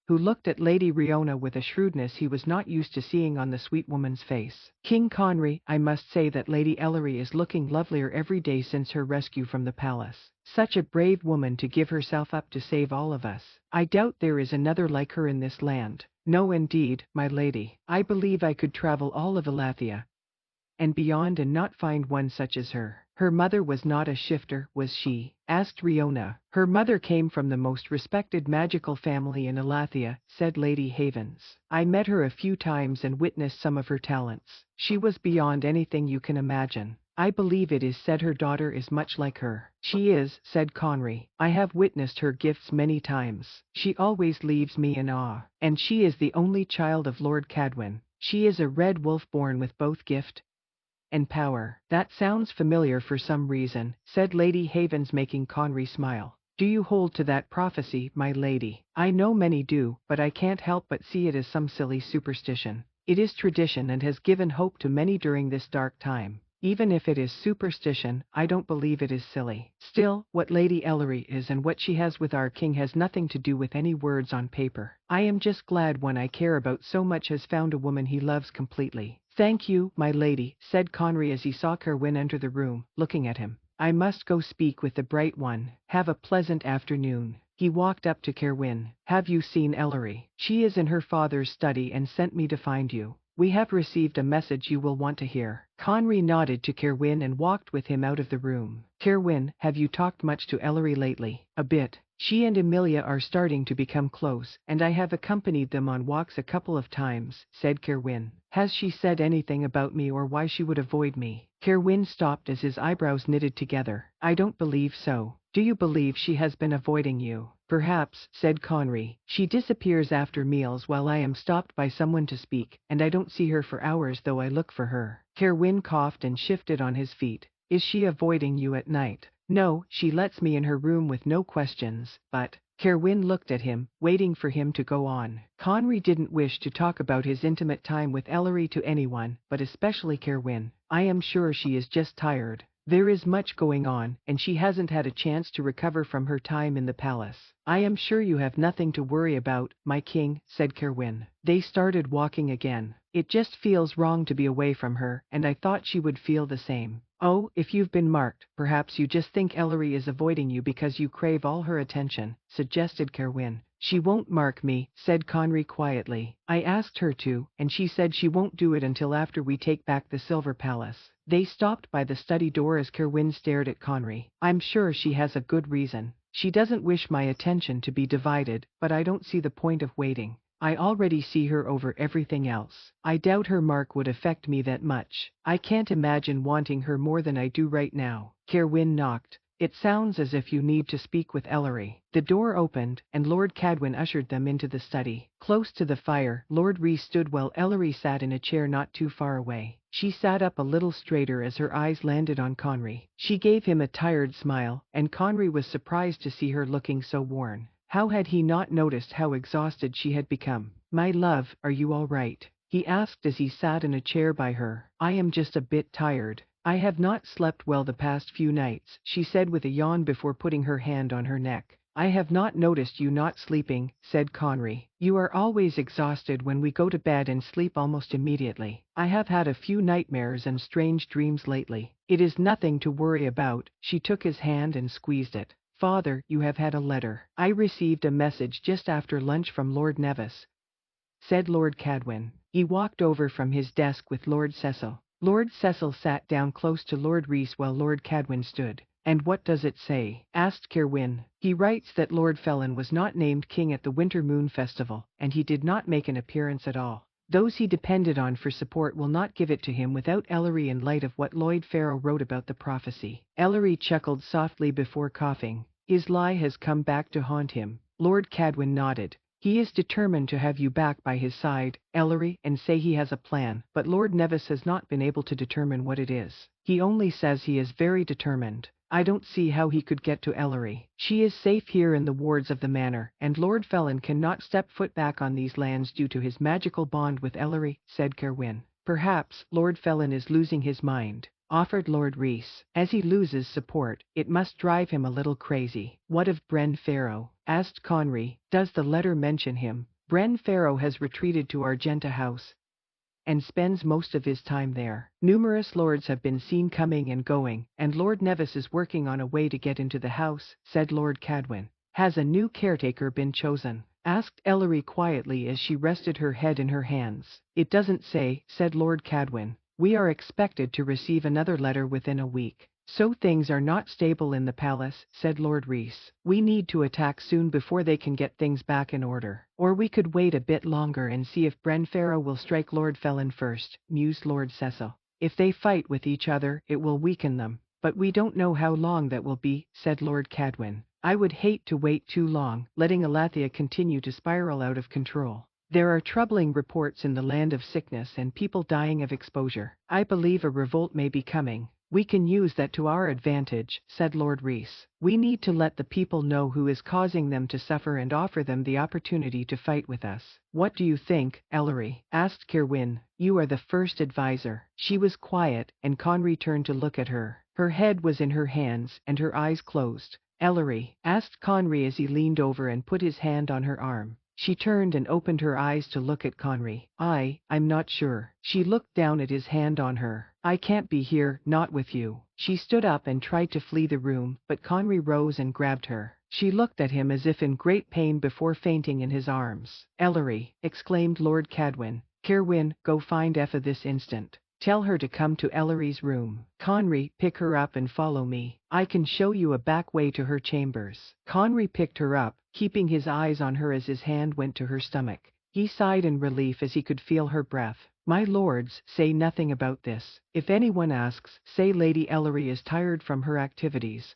who looked at Lady Riona with a shrewdness he was not used to seeing on the sweet woman's face. King Conry, I must say that Lady Ellery is looking lovelier every day since her rescue from the palace. Such a brave woman to give herself up to save all of us. I doubt there is another like her in this land. No indeed, my lady. I believe I could travel all of Elathia and beyond and not find one such as her. Her mother was not a shifter, was she? Asked Riona. Her mother came from the most respected magical family in Elathia, said Lady Havens. I met her a few times and witnessed some of her talents. She was beyond anything you can imagine. I believe it is said her daughter is much like her. She is, said Conry. I have witnessed her gifts many times. She always leaves me in awe. And she is the only child of Lord Cadwin. She is a red wolf born with both gift and power. That sounds familiar for some reason, said Lady Havens, making Conry smile. Do you hold to that prophecy, my lady? I know many do, but I can't help but see it as some silly superstition. It is tradition and has given hope to many during this dark time. Even if it is superstition, I don't believe it is silly. Still, what Lady Ellery is and what she has with our king has nothing to do with any words on paper. I am just glad one I care about so much has found a woman he loves completely. Thank you, my lady, said Conry as he saw Kerwin enter the room, looking at him. I must go speak with the bright one. Have a pleasant afternoon. He walked up to Kerwin. Have you seen Ellery? She is in her father's study and sent me to find you. We have received a message you will want to hear. Conry nodded to Kerwin and walked with him out of the room. Kerwin, have you talked much to Ellery lately? A bit. She and Emilia are starting to become close, and I have accompanied them on walks a couple of times, said Kerwin. Has she said anything about me or why she would avoid me? Kerwin stopped as his eyebrows knitted together. I don't believe so. Do you believe she has been avoiding you? Perhaps, said Conry. She disappears after meals while I am stopped by someone to speak, and I don't see her for hours though I look for her. Kerwin coughed and shifted on his feet. Is she avoiding you at night? No, she lets me in her room with no questions, but… Kerwin looked at him, waiting for him to go on. Conry didn't wish to talk about his intimate time with Ellery to anyone, but especially Kerwin. I am sure she is just tired. There is much going on, and she hasn't had a chance to recover from her time in the palace. I am sure you have nothing to worry about, my king, said Kerwin. They started walking again. It just feels wrong to be away from her, and I thought she would feel the same. Oh, if you've been marked, perhaps you just think Ellery is avoiding you because you crave all her attention, suggested Kerwin. She won't mark me, said Conry quietly. I asked her to, and she said she won't do it until after we take back the Silver Palace. They stopped by the study door as Kerwin stared at Conry. I'm sure she has a good reason. She doesn't wish my attention to be divided, but I don't see the point of waiting. I already see her over everything else. I doubt her mark would affect me that much. I can't imagine wanting her more than I do right now. Kerwin knocked. It sounds as if you need to speak with Ellery. The door opened, and Lord Cadwin ushered them into the study. Close to the fire, Lord Rees stood while Ellery sat in a chair not too far away. She sat up a little straighter as her eyes landed on Conry. She gave him a tired smile, and Conry was surprised to see her looking so worn. How had he not noticed how exhausted she had become? My love, are you all right? He asked as he sat in a chair by her. I am just a bit tired. I have not slept well the past few nights, she said with a yawn before putting her hand on her neck. I have not noticed you not sleeping, said Conry. You are always exhausted when we go to bed and sleep almost immediately. I have had a few nightmares and strange dreams lately. It is nothing to worry about. She took his hand and squeezed it. Father, you have had a letter. I received a message just after lunch from Lord Nevis, said Lord Cadwin. He walked over from his desk with Lord Cecil. Lord Cecil sat down close to Lord Rees while Lord Cadwin stood. And what does it say? Asked Kerwin. He writes that Lord Felin was not named king at the Winter Moon Festival, and he did not make an appearance at all. Those he depended on for support will not give it to him without Ellery in light of what Lloyd Farrow wrote about the prophecy. Ellery chuckled softly before coughing. His lie has come back to haunt him. Lord Cadwin nodded. He is determined to have you back by his side, Ellery, and say he has a plan, but Lord Nevis has not been able to determine what it is. He only says he is very determined. I don't see how he could get to Ellery. She is safe here in the wards of the manor, and Lord Felin cannot step foot back on these lands due to his magical bond with Ellery, said Kerwin. Perhaps Lord Felin is losing his mind, offered Lord Rees. As he loses support, it must drive him a little crazy. What of Bren Farrow? Asked Conry. Does the letter mention him? Bren Farrow has retreated to Argenta House and spends most of his time there. Numerous lords have been seen coming and going, and Lord Nevis is working on a way to get into the house, said Lord Cadwin. Has a new caretaker been chosen? Asked Ellery quietly as she rested her head in her hands. It doesn't say, said Lord Cadwin. We are expected to receive another letter within a week. So things are not stable in the palace, said Lord Rees. We need to attack soon before they can get things back in order. Or we could wait a bit longer and see if Bren Farrow will strike Lord Felin first, mused Lord Cecil. If they fight with each other, it will weaken them. But we don't know how long that will be, said Lord Cadwin. I would hate to wait too long, letting Elathia continue to spiral out of control. There are troubling reports in the land of sickness and people dying of exposure. I believe a revolt may be coming. We can use that to our advantage, said Lord Rees. We need to let the people know who is causing them to suffer and offer them the opportunity to fight with us. What do you think, Ellery? Asked Kerwin. You are the first advisor. She was quiet, and Conry turned to look at her. Her head was in her hands, and her eyes closed. Ellery? Asked Conry as he leaned over and put his hand on her arm. She turned and opened her eyes to look at Conry. I'm not sure. She looked down at his hand on her. I can't be here, not with you. She stood up and tried to flee the room, but Conry rose and grabbed her. She looked at him as if in great pain before fainting in his arms. Ellery, exclaimed Lord Cadwin. Kerwin, go find Effa this instant. Tell her to come to Ellery's room. Conry, pick her up and follow me. I can show you a back way to her chambers. Conry picked her up, keeping his eyes on her as his hand went to her stomach. He sighed in relief as he could feel her breath. My lords, say nothing about this. If anyone asks, say Lady Ellery is tired from her activities.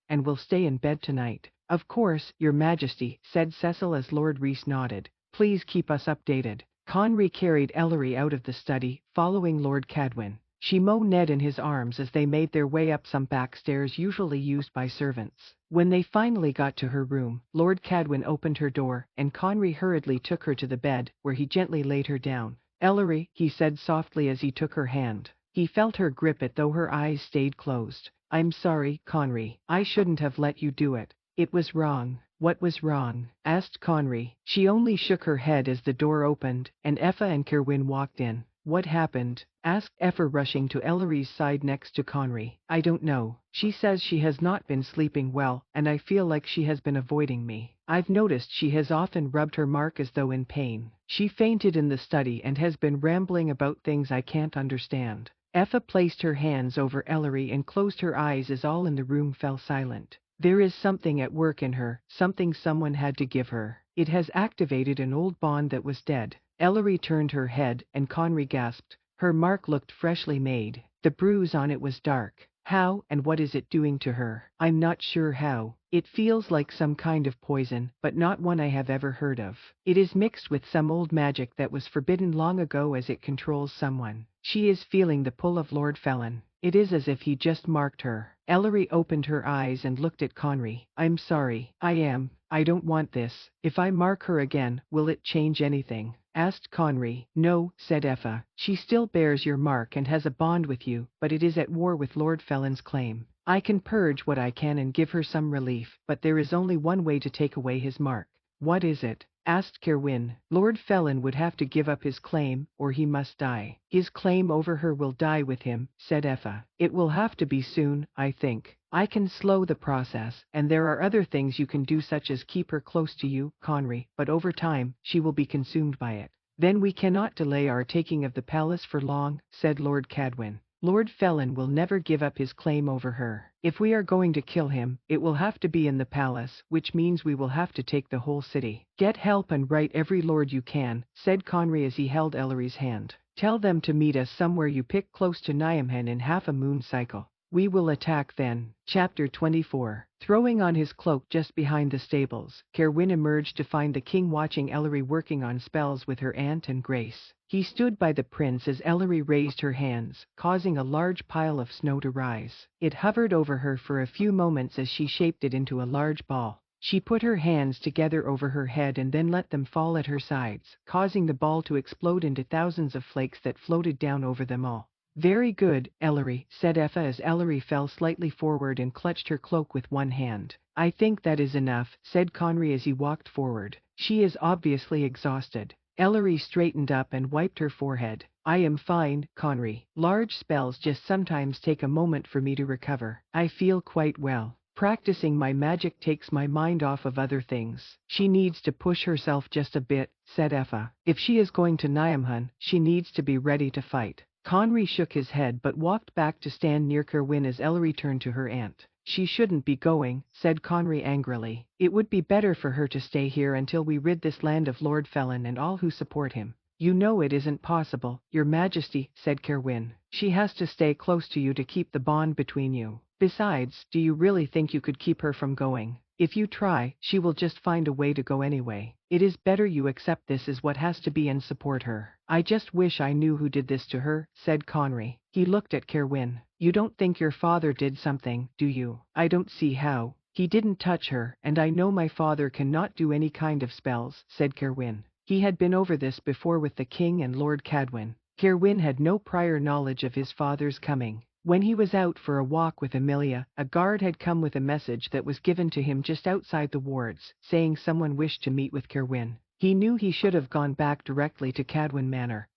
and will stay in bed tonight. Of course, Your Majesty, said Cecil as Lord Rees nodded. Please keep us updated. Conry carried Ellery out of the study, following Lord Cadwin. She mowed Ned in his arms as they made their way up some back stairs usually used by servants. When they finally got to her room, Lord Cadwin opened her door, and Conry hurriedly took her to the bed, where he gently laid her down. Ellery, he said softly as he took her hand. He felt her grip it though her eyes stayed closed. I'm sorry, Conry. I shouldn't have let you do it. It was wrong. What was wrong? Asked Conry. She only shook her head as the door opened, and Effa and Kerwin walked in. What happened? Asked Effa, rushing to Ellery's side next to Conry. I don't know. She says she has not been sleeping well, and I feel like she has been avoiding me. I've noticed she has often rubbed her mark as though in pain. She fainted in the study and has been rambling about things I can't understand. Effa placed her hands over Ellery and closed her eyes as all in the room fell silent. There is something at work in her, something someone had to give her. It has activated an old bond that was dead. Ellery turned her head, and Conry gasped. Her mark looked freshly made. The bruise on it was dark. How and what is it doing to her? I'm not sure how. It feels like some kind of poison, but not one I have ever heard of. It is mixed with some old magic that was forbidden long ago as it controls someone. She is feeling the pull of Lord Felon. It is as if he just marked her. Ellery opened her eyes and looked at Conry. I'm sorry. I don't want this. If I mark her again, will it change anything? Asked Conry. No, said Effa. She still bears your mark and has a bond with you, but it is at war with Lord Felon's claim. I can purge what I can and give her some relief, but there is only one way to take away his mark. What is it? Asked Kerwin. Lord Felon would have to give up his claim, or he must die. His claim over her will die with him, said Effa. It will have to be soon, I think. I can slow the process, and there are other things you can do such as keep her close to you, Conry, but over time, she will be consumed by it. Then we cannot delay our taking of the palace for long, said Lord Cadwin. Lord Felon will never give up his claim over her. If we are going to kill him, it will have to be in the palace, which means we will have to take the whole city. Get help and write every lord you can, said Conry as he held Ellery's hand. Tell them to meet us somewhere you pick close to Niamhen in half a moon cycle. We will attack then. Chapter 24. Throwing on his cloak just behind the stables, Kerwin emerged to find the king watching Ellery working on spells with her aunt and Grace. He stood by the prince as Ellery raised her hands, causing a large pile of snow to rise. It hovered over her for a few moments as she shaped it into a large ball. She put her hands together over her head and then let them fall at her sides, causing the ball to explode into thousands of flakes that floated down over them all. Very good, Ellery, said Effa as Ellery fell slightly forward and clutched her cloak with one hand. I think that is enough, said Conry as he walked forward. She is obviously exhausted. Ellery straightened up and wiped her forehead. I am fine, Conry. Large spells just sometimes take a moment for me to recover. I feel quite well. Practicing my magic takes my mind off of other things. She needs to push herself just a bit, said Effa. If she is going to Niamhen, she needs to be ready to fight. Conry shook his head but walked back to stand near Kerwin as Ellery turned to her aunt. She shouldn't be going, said Conry angrily. It would be better for her to stay here until we rid this land of Lord Felon and all who support him. You know it isn't possible, Your Majesty, said Kerwin. She has to stay close to you to keep the bond between you. Besides, do you really think you could keep her from going? If you try, she will just find a way to go anyway. It is better you accept this as what has to be and support her. I just wish I knew who did this to her, said Conry. He looked at Kerwin. You don't think your father did something, do you? I don't see how. He didn't touch her, and I know my father cannot do any kind of spells, said Kerwin. He had been over this before with the king and Lord Cadwin. Kerwin had no prior knowledge of his father's coming. When he was out for a walk with Amelia, a guard had come with a message that was given to him just outside the wards, saying someone wished to meet with Kerwin. He knew he should have gone back directly to Cadwin Manor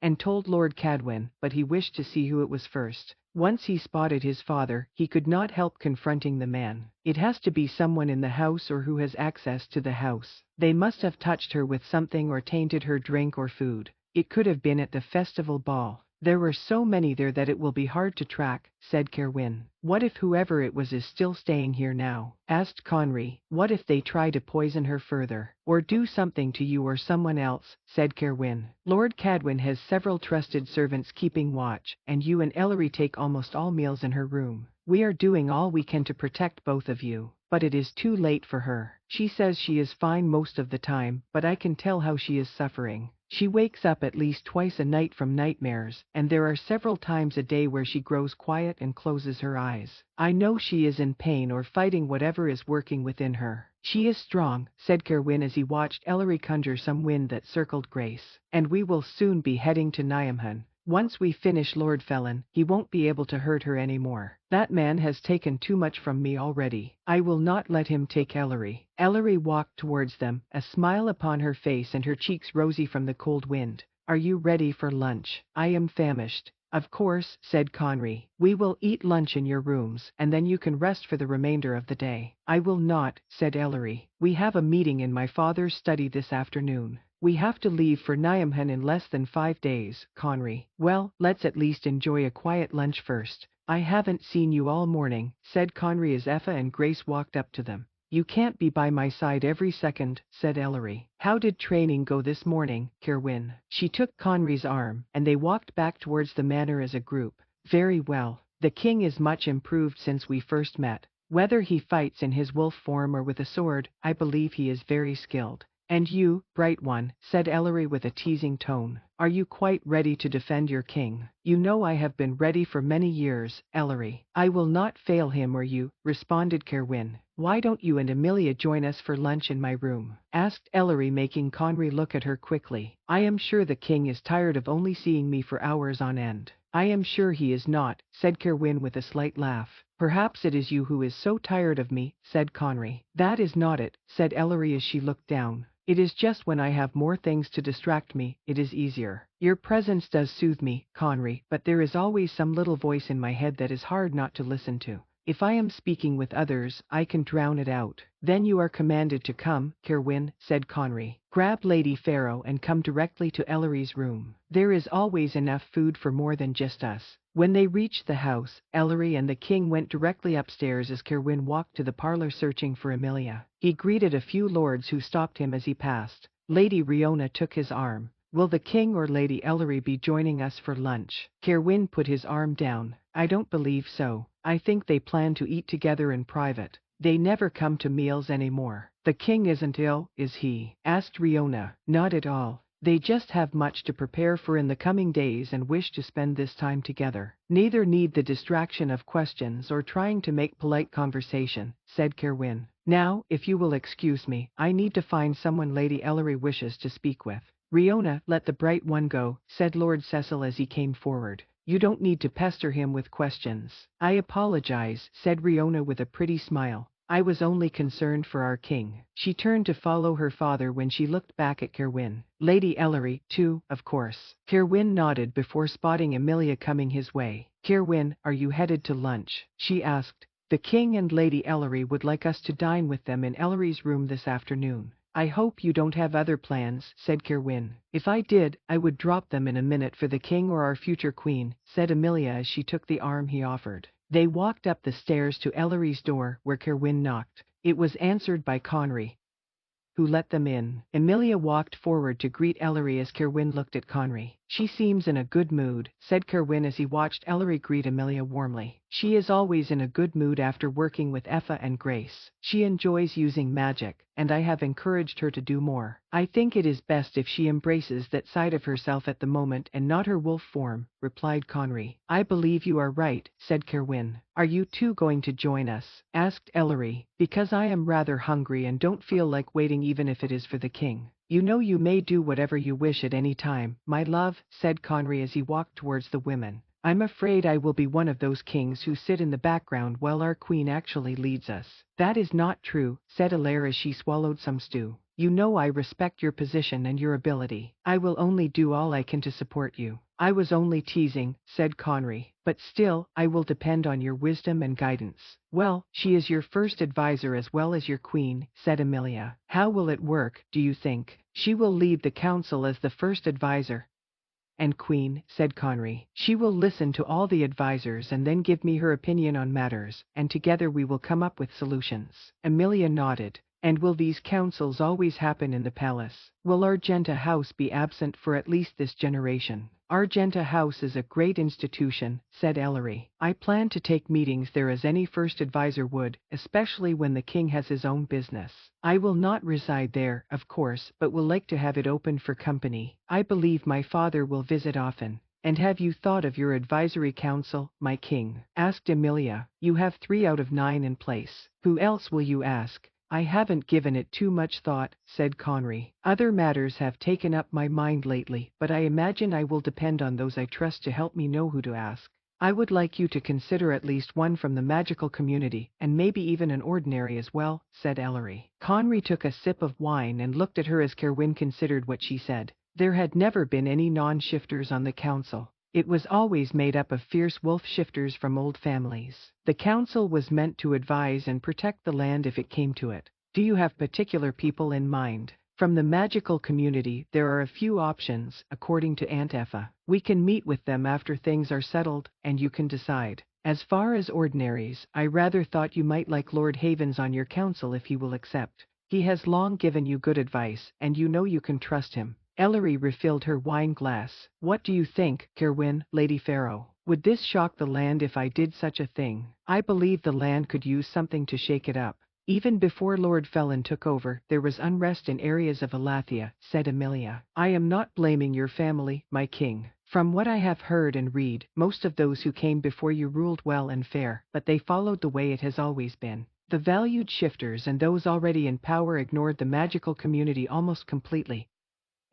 and told Lord Cadwin, but he wished to see who it was first. Once he spotted his father, he could not help confronting the man. It has to be someone in the house or who has access to the house. They must have touched her with something or tainted her drink or food. It could have been at the festival ball. There were so many there that it will be hard to track, said Kerwin. What if whoever it was is still staying here now? Asked Conry. What if they try to poison her further? Or do something to you or someone else, said Kerwin. Lord Cadwin has several trusted servants keeping watch, and you and Ellery take almost all meals in her room. We are doing all we can to protect both of you, but it is too late for her. She says she is fine most of the time, but I can tell how she is suffering. She wakes up at least twice a night from nightmares, and there are several times a day where she grows quiet and closes her eyes. I know she is in pain or fighting whatever is working within her. She is strong, said Kerwin as he watched Ellery conjure some wind that circled Grace. And we will soon be heading to Niamhun. Once we finish Lord Felon, he won't be able to hurt her anymore. That man has taken too much from me already. I will not let him take Ellery. Ellery walked towards them, a smile upon her face and her cheeks rosy from the cold wind. Are you ready for lunch? I am famished. Of course, said Conry. We will eat lunch in your rooms, and then you can rest for the remainder of the day. I will not, said Ellery. We have a meeting in my father's study this afternoon. We have to leave for Niamhun in less than 5 days, Conry. Well, let's at least enjoy a quiet lunch first. I haven't seen you all morning, said Conry as Effa and Grace walked up to them. You can't be by my side every second, said Ellery. How did training go this morning, Kerwin? She took Conry's arm, and they walked back towards the manor as a group. Very well. The king is much improved since we first met. Whether he fights in his wolf form or with a sword, I believe he is very skilled. And you, bright one, said Ellery with a teasing tone, are you quite ready to defend your king? You know I have been ready for many years, Ellery. I will not fail him or you, responded Kerwin. Why don't you and Amelia join us for lunch in my room? Asked Ellery, making Conry look at her quickly. I am sure the king is tired of only seeing me for hours on end. I am sure he is not, said Kerwin with a slight laugh. Perhaps it is you who is so tired of me, said Conry. That is not it, said Ellery as she looked down. It is just when I have more things to distract me, it is easier. Your presence does soothe me, Conry, but there is always some little voice in my head that is hard not to listen to. If I am speaking with others, I can drown it out. Then you are commanded to come, Kerwin, said Conry. Grab Lady Pharaoh and come directly to Ellery's room. There is always enough food for more than just us. When they reached the house, Ellery and the king went directly upstairs as Kerwin walked to the parlor searching for Amelia. He greeted a few lords who stopped him as he passed. Lady Riona took his arm. Will the king or Lady Ellery be joining us for lunch? Kerwin put his arm down. I don't believe so. I think they plan to eat together in private. They never come to meals anymore. The king isn't ill, is he? Asked Riona. Not at all. They just have much to prepare for in the coming days and wish to spend this time together. Neither need the distraction of questions or trying to make polite conversation, said Kerwin. Now, if you will excuse me, I need to find someone Lady Ellery wishes to speak with. Riona, let the bright one go, said Lord Cecil as he came forward. You don't need to pester him with questions. I apologize, said Riona with a pretty smile. I was only concerned for our king. She turned to follow her father when she looked back at Kerwin. Lady Ellery, too, of course. Kerwin nodded before spotting Amelia coming his way. Kerwin, are you headed to lunch? She asked. The king and Lady Ellery would like us to dine with them in Ellery's room this afternoon. I hope you don't have other plans, said Kerwin. If I did, I would drop them in a minute for the king or our future queen, said Amelia as she took the arm he offered. They walked up the stairs to Ellery's door, where Kerwin knocked. It was answered by Conry, who let them in. Amelia walked forward to greet Ellery as Kerwin looked at Conry. She seems in a good mood, said Kerwin as he watched Ellery greet Amelia warmly. She is always in a good mood after working with Effa and Grace. She enjoys using magic, and I have encouraged her to do more. I think it is best if she embraces that side of herself at the moment and not her wolf form, replied Conry. I believe you are right, said Kerwin. Are you two going to join us? Asked Ellery. Because I am rather hungry and don't feel like waiting even if it is for the king. You know you may do whatever you wish at any time, my love, said Conry as he walked towards the women. I'm afraid I will be one of those kings who sit in the background while our queen actually leads us. That is not true, said Alaire as she swallowed some stew. You know I respect your position and your ability. I will only do all I can to support you. I was only teasing, said Conry, but still, I will depend on your wisdom and guidance. Well, she is your first advisor as well as your queen, said Amelia. How will it work, do you think? She will lead the council as the first advisor and queen, said Conry. She will listen to all the advisors and then give me her opinion on matters, and together we will come up with solutions. Amelia nodded. And will these councils always happen in the palace? Will Argenta House be absent for at least this generation? Argenta House is a great institution, said Ellery. I plan to take meetings there as any first advisor would, especially when the king has his own business. I will not reside there, of course, but will like to have it open for company. I believe my father will visit often. And have you thought of your advisory council, my king? Asked Emilia. You have 3 out of 9 in place. Who else will you ask? I haven't given it too much thought, said Conry. Other matters have taken up my mind lately, but I imagine I will depend on those I trust to help me know who to ask. I would like you to consider at least one from the magical community, and maybe even an ordinary as well, said Ellery. Conry took a sip of wine and looked at her as Kerwin considered what she said. There had never been any non-shifters on the council. It was always made up of fierce wolf shifters from old families. The council was meant to advise and protect the land if it came to it. Do you have particular people in mind? From the magical community, there are a few options, according to Aunt Effa. We can meet with them after things are settled, and you can decide. As far as ordinaries, I rather thought you might like Lord Havens on your council if he will accept. He has long given you good advice, and you know you can trust him. Ellery refilled her wine glass. What do you think, Kerwin, Lady Pharaoh? Would this shock the land if I did such a thing? I believe the land could use something to shake it up. Even before Lord Felon took over, there was unrest in areas of Elathia, said Emilia. I am not blaming your family, my king. From what I have heard and read, most of those who came before you ruled well and fair, but they followed the way it has always been. The valued shifters and those already in power ignored the magical community almost completely,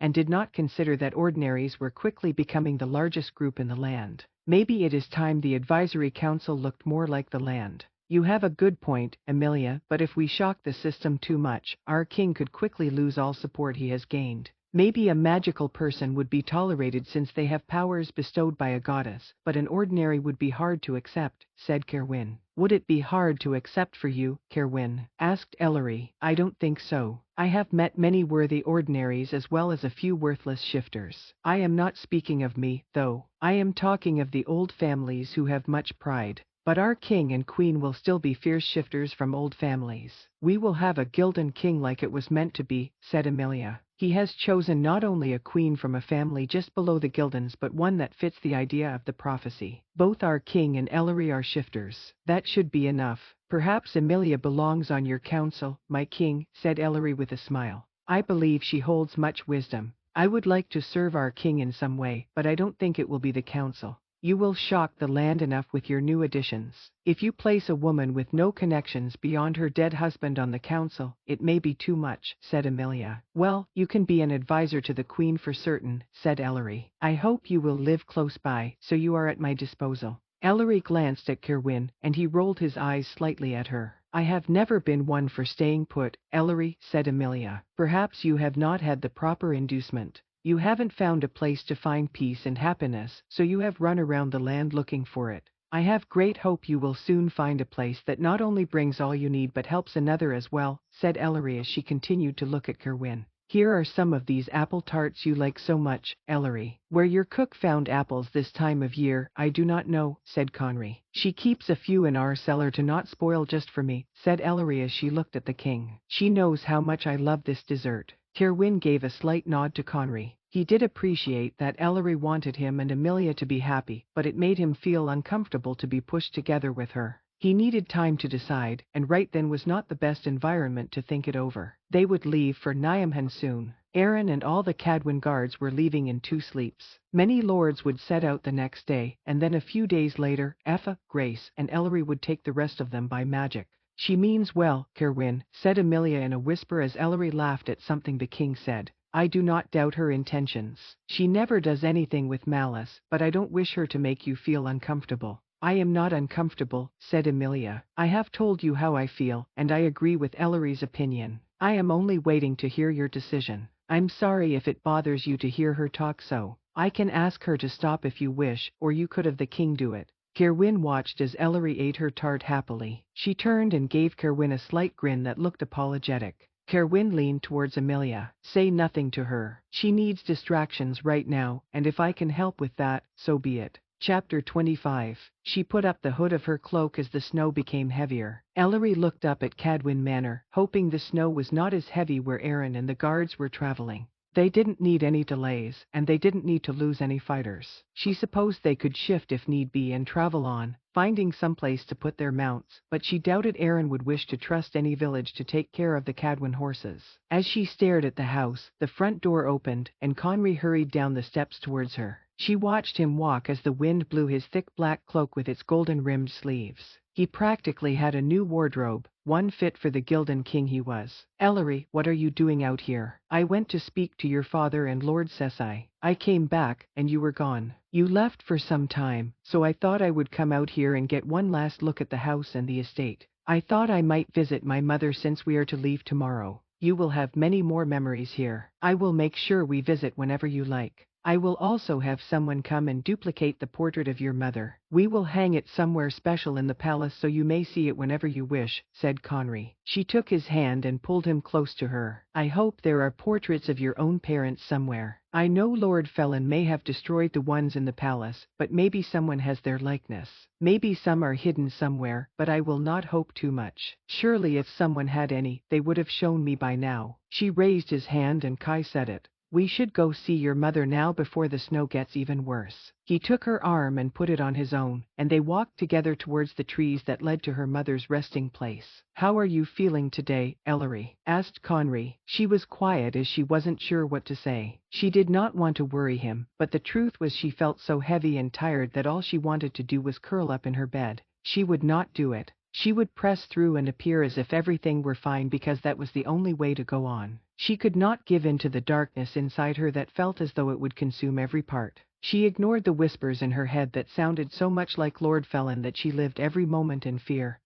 and did not consider that ordinaries were quickly becoming the largest group in the land. Maybe it is time the advisory council looked more like the land. You have a good point, Emilia, but if we shock the system too much, our king could quickly lose all support he has gained. Maybe a magical person would be tolerated since they have powers bestowed by a goddess, but an ordinary would be hard to accept, said Kerwin. Would it be hard to accept for you, Kerwin? Asked Ellery. I don't think so. I have met many worthy ordinaries as well as a few worthless shifters. I am not speaking of me, though. I am talking of the old families who have much pride. But our king and queen will still be fierce shifters from old families. We will have a Gildan king like it was meant to be, said Emilia. He has chosen not only a queen from a family just below the Gildans but one that fits the idea of the prophecy. Both our king and Ellery are shifters. That should be enough. Perhaps Emilia belongs on your council, my king, said Ellery with a smile. I believe she holds much wisdom. I would like to serve our king in some way, but I don't think it will be the council. You will shock the land enough with your new additions. If you place a woman with no connections beyond her dead husband on the council, it may be too much, said Emilia. Well, you can be an advisor to the queen for certain, said Ellery. I hope you will live close by, so you are at my disposal. Ellery glanced at Kerwin, and he rolled his eyes slightly at her. I have never been one for staying put, Ellery, said Emilia. Perhaps you have not had the proper inducement. You haven't found a place to find peace and happiness, so you have run around the land looking for it. I have great hope you will soon find a place that not only brings all you need but helps another as well, said Ellery as she continued to look at Kerwin. Here are some of these apple tarts you like so much, Ellery. Where your cook found apples this time of year, I do not know, said Conry. She keeps a few in our cellar to not spoil just for me, said Ellery as she looked at the king. She knows how much I love this dessert. Kerwin gave a slight nod to Conry. He did appreciate that Ellery wanted him and Emilia to be happy, but it made him feel uncomfortable to be pushed together with her. He needed time to decide, and right then was not the best environment to think it over. They would leave for Nyamhan soon. Aaron and all the Cadwin guards were leaving in 2 sleeps. Many lords would set out the next day, and then a few days later, Effa, Grace, and Ellery would take the rest of them by magic. She means well, Kerwin, said Emilia in a whisper as Ellery laughed at something the king said. I do not doubt her intentions. She never does anything with malice, but I don't wish her to make you feel uncomfortable. I am not uncomfortable, said Emilia. I have told you how I feel, and I agree with Ellery's opinion. I am only waiting to hear your decision. I'm sorry if it bothers you to hear her talk so. I can ask her to stop if you wish, or you could have the king do it. Kerwin watched as Ellery ate her tart happily. She turned and gave Kerwin a slight grin that looked apologetic. Kerwin leaned towards Emilia. Say nothing to her. She needs distractions right now, and if I can help with that, so be it. Chapter 25. She put up the hood of her cloak as the snow became heavier. Ellery looked up at Cadwin Manor, hoping the snow was not as heavy where Aaron and the guards were traveling. They didn't need any delays, and they didn't need to lose any fighters. She supposed they could shift if need be and travel on, finding some place to put their mounts, but she doubted Aaron would wish to trust any village to take care of the Cadwin horses. As she stared at the house, the front door opened, and Conry hurried down the steps towards her. She watched him walk as the wind blew his thick black cloak with its golden-rimmed sleeves. He practically had a new wardrobe, one fit for the Gildan king he was. "Ellery, what are you doing out here?" "I went to speak to your father and Lord Ceci. I came back, and you were gone. You left for some time, so I thought I would come out here and get one last look at the house and the estate. I thought I might visit my mother since we are to leave tomorrow. You will have many more memories here. I will make sure we visit whenever you like. I will also have someone come and duplicate the portrait of your mother. We will hang it somewhere special in the palace so you may see it whenever you wish," said Conry. She took his hand and pulled him close to her. "I hope there are portraits of your own parents somewhere. I know Lord Felon may have destroyed the ones in the palace, but maybe someone has their likeness. Maybe some are hidden somewhere, but I will not hope too much. Surely if someone had any, they would have shown me by now." She raised his hand and Kai said it. "We should go see your mother now before the snow gets even worse." He took her arm and put it on his own, and they walked together towards the trees that led to her mother's resting place. "How are you feeling today, Ellery?" asked Conry. She was quiet as she wasn't sure what to say. She did not want to worry him, but the truth was she felt so heavy and tired that all she wanted to do was curl up in her bed. She would not do it. She would press through and appear as if everything were fine because that was the only way to go on. She could not give in to the darkness inside her that felt as though it would consume every part. She ignored the whispers in her head that sounded so much like Lord Felon that she lived every moment in fear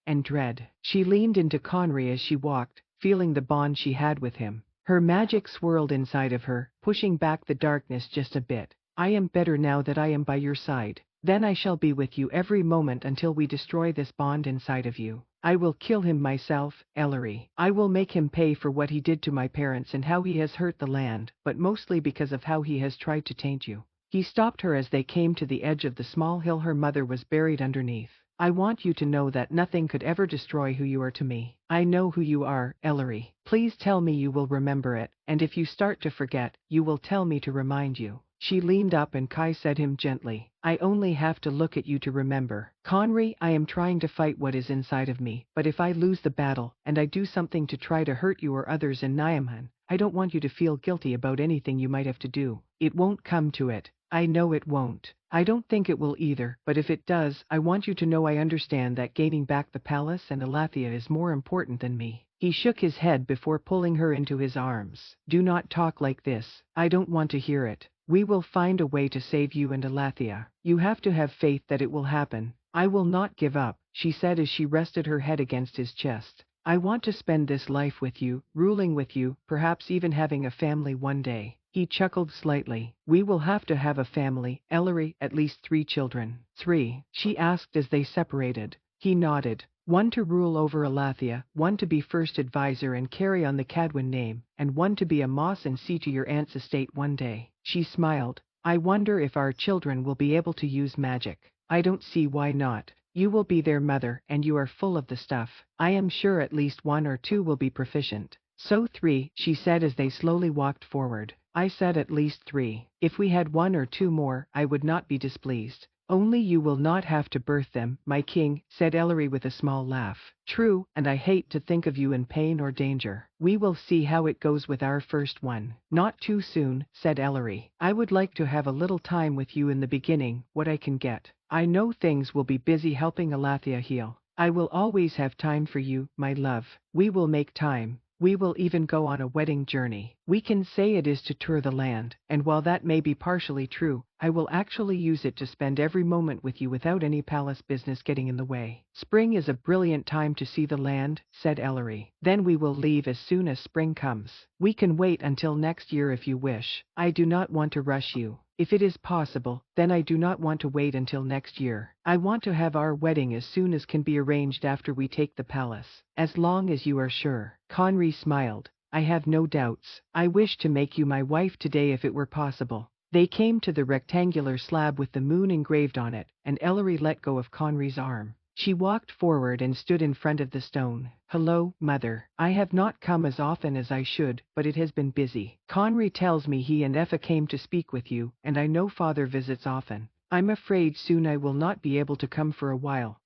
and dread. She leaned into Conry as she walked, feeling the bond she had with him. Her magic swirled inside of her, pushing back the darkness just a bit. "I am better now that I am by your side. Then I shall be with you every moment until we destroy this bond inside of you. I will kill him myself, Ellery. I will make him pay for what he did to my parents and how he has hurt the land, but mostly because of how he has tried to taint you." He stopped her as they came to the edge of the small hill her mother was buried underneath. "I want you to know that nothing could ever destroy who you are to me. I know who you are, Ellery. Please tell me you will remember it, and if you start to forget, you will tell me to remind you." She leaned up and Kai said him gently, "I only have to look at you to remember. Conry, I am trying to fight what is inside of me, but if I lose the battle, and I do something to try to hurt you or others in Nyaman, I don't want you to feel guilty about anything you might have to do. It won't come to it. I know it won't. I don't think it will either, but if it does, I want you to know I understand that gaining back the palace and Elathia is more important than me." He shook his head before pulling her into his arms. "Do not talk like this. I don't want to hear it. We will find a way to save you and Elathia. You have to have faith that it will happen. I will not give up," she said as she rested her head against his chest. "I want to spend this life with you, ruling with you, perhaps even having a family one day." He chuckled slightly. "We will have to have a family, Ellery, at least 3 children." "3?" she asked as they separated. He nodded. "One to rule over Elathia, one to be first advisor and carry on the Cadwin name, and one to be a moss and see to your aunt's estate one day." She smiled. "I wonder if our children will be able to use magic." "I don't see why not. You will be their mother, and you are full of the stuff. I am sure at least 1 or 2 will be proficient." "So 3, she said as they slowly walked forward. "I said at least 3. If we had 1 or 2 more, I would not be displeased." "Only you will not have to birth them, my king," said Ellery with a small laugh. "True, and I hate to think of you in pain or danger. We will see how it goes with our first one." "Not too soon," said Ellery. "I would like to have a little time with you in the beginning, what I can get. I know things will be busy helping Elathia heal. I will always have time for you, my love. We will make time. We will even go on a wedding journey. We can say it is to tour the land, and while that may be partially true, I will actually use it to spend every moment with you without any palace business getting in the way." "Spring is a brilliant time to see the land," said Ellery. "Then we will leave as soon as spring comes. We can wait until next year if you wish. I do not want to rush you. If it is possible, then I do not want to wait until next year. I want to have our wedding as soon as can be arranged after we take the palace. As long as you are sure." Conry smiled. "I have no doubts. I wish to make you my wife today if it were possible." They came to the rectangular slab with the moon engraved on it, and Ellery let go of Conry's arm. She walked forward and stood in front of the stone. Hello, Mother. I have not come as often as I should, but it has been busy. Conry tells me he and Effa came to speak with you, and I know Father visits often. I'm afraid soon I will not be able to come for a while,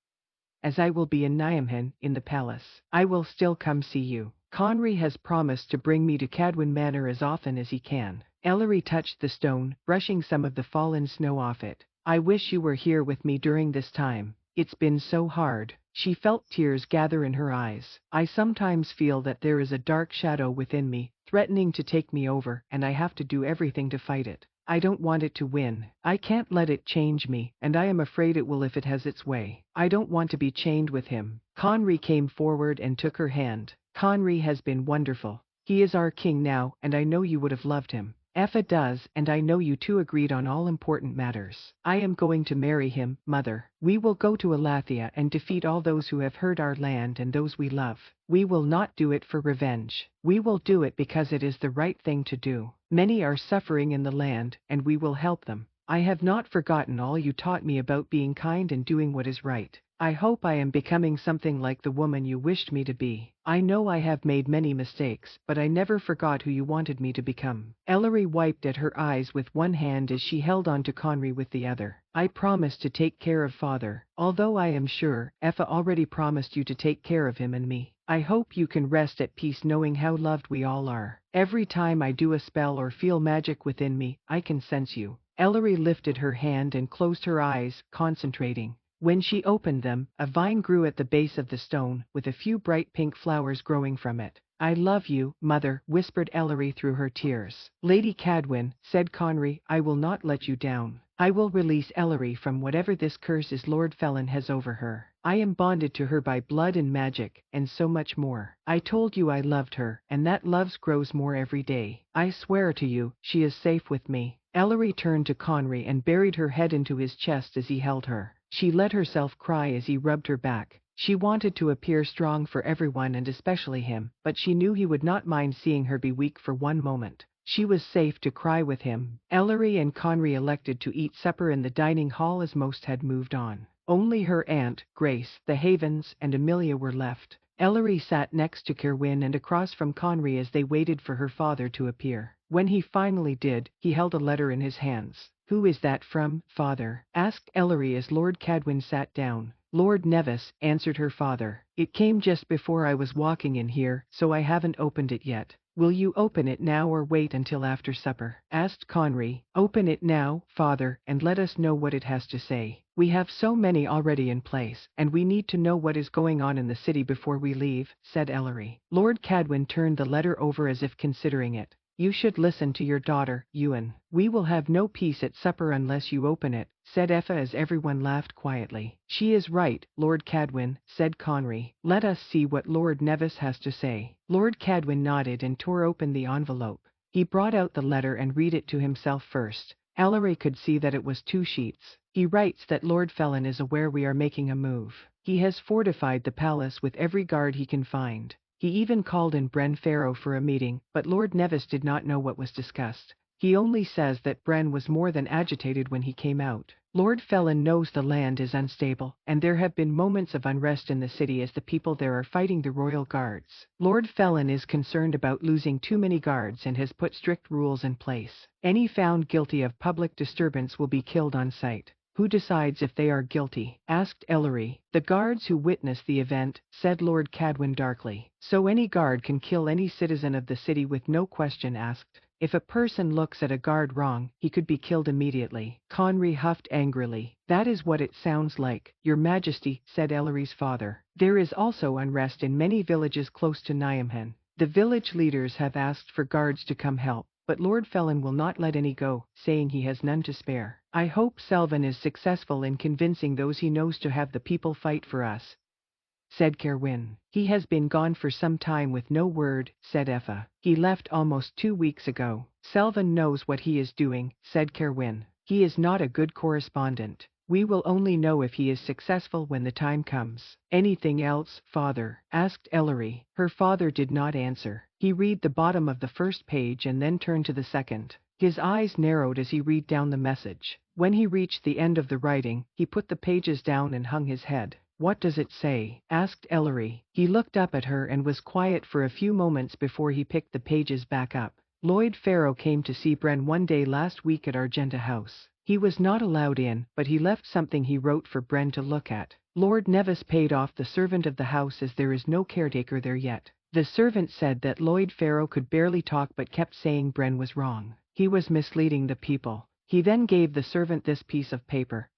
as I will be in Niamhen, in the palace. I will still come see you. Conry has promised to bring me to Cadwyn Manor as often as he can. Ellery touched the stone, brushing some of the fallen snow off it. I wish you were here with me during this time. It's been so hard. She felt tears gather in her eyes. I sometimes feel that there is a dark shadow within me, threatening to take me over, and I have to do everything to fight it. I don't want it to win. I can't let it change me, and I am afraid it will if it has its way. I don't want to be chained with him. Conry came forward and took her hand. Conry has been wonderful. He is our king now, and I know you would have loved him. Effa does, and I know you two agreed on all important matters. I am going to marry him, Mother. We will go to Elathia and defeat all those who have hurt our land and those we love. We will not do it for revenge. We will do it because it is the right thing to do. Many are suffering in the land, and we will help them. I have not forgotten all you taught me about being kind and doing what is right. I hope I am becoming something like the woman you wished me to be. I know I have made many mistakes, but I never forgot who you wanted me to become. Ellery wiped at her eyes with one hand as she held on to Conry with the other. I promised to take care of Father, although I am sure Effa already promised you to take care of him and me. I hope you can rest at peace knowing how loved we all are. Every time I do a spell or feel magic within me, I can sense you. Ellery lifted her hand and closed her eyes, concentrating. When she opened them, a vine grew at the base of the stone, with a few bright pink flowers growing from it. I love you, Mother, whispered Ellery through her tears. Lady Cadwyn, said Conry, I will not let you down. I will release Ellery from whatever this curse is Lord Felin has over her. I am bonded to her by blood and magic, and so much more. I told you I loved her, and that love grows more every day. I swear to you, she is safe with me. Ellery turned to Conry and buried her head into his chest as he held her. She let herself cry as he rubbed her back. She wanted to appear strong for everyone and especially him, but she knew he would not mind seeing her be weak for one moment. She was safe to cry with him. Ellery and Conry elected to eat supper in the dining hall as most had moved on. Only her aunt, Grace, the Havens, and Amelia were left. Ellery sat next to Cerwyn and across from Conry as they waited for her father to appear. When he finally did, he held a letter in his hands. Who is that from, Father? Asked Ellery as Lord Cadwyn sat down. Lord Nevis, answered her father. It came just before I was walking in here, so I haven't opened it yet. Will you open it now or wait until after supper? Asked Conry. Open it now, Father, and let us know what it has to say. We have so many already in place, and we need to know what is going on in the city before we leave, said Ellery. Lord Cadwyn turned the letter over as if considering it. You should listen to your daughter, Ewan. We will have no peace at supper unless you open it, said Effa as everyone laughed quietly. She is right, Lord Cadwyn, said Conry. Let us see what Lord Nevis has to say. Lord Cadwyn nodded and tore open the envelope. He brought out the letter and read it to himself first. Ellery could see that it was 2 sheets. He writes that Lord Felin is aware we are making a move. He has fortified the palace with every guard he can find. He even called in Bren Farrow for a meeting, but Lord Nevis did not know what was discussed. He only says that Bren was more than agitated when he came out. Lord Felin knows the land is unstable, and there have been moments of unrest in the city as the people there are fighting the royal guards. Lord Felin is concerned about losing too many guards and has put strict rules in place. Any found guilty of public disturbance will be killed on sight. Who decides if they are guilty? Asked Ellery. The guards who witnessed the event, said Lord Cadwyn darkly. So any guard can kill any citizen of the city with no question asked. If a person looks at a guard wrong, he could be killed immediately. Conry huffed angrily. That is what it sounds like, Your Majesty, said Ellery's father. There is also unrest in many villages close to Niamhen. The village leaders have asked for guards to come help, but Lord Felin will not let any go, saying he has none to spare. I hope Selvin is successful in convincing those he knows to have the people fight for us, said Cerwyn. He has been gone for some time with no word, said Effa. He left almost 2 weeks ago. Selvin knows what he is doing, said Cerwyn. He is not a good correspondent. We will only know if he is successful when the time comes. Anything else, Father? Asked Ellery. Her father did not answer. He read the bottom of the first page and then turned to the second. His eyes narrowed as he read down the message. When he reached the end of the writing, he put the pages down and hung his head. "What does it say?" asked Ellery. He looked up at her and was quiet for a few moments before he picked the pages back up. "Lloyd Farrow came to see Bren one day last week at Argenta House. He was not allowed in, but he left something he wrote for Bren to look at. Lord Nevis paid off the servant of the house as there is no caretaker there yet. The servant said that Lloyd Farrow could barely talk but kept saying Bren was wrong. He was misleading the people. He then gave the servant this piece of paper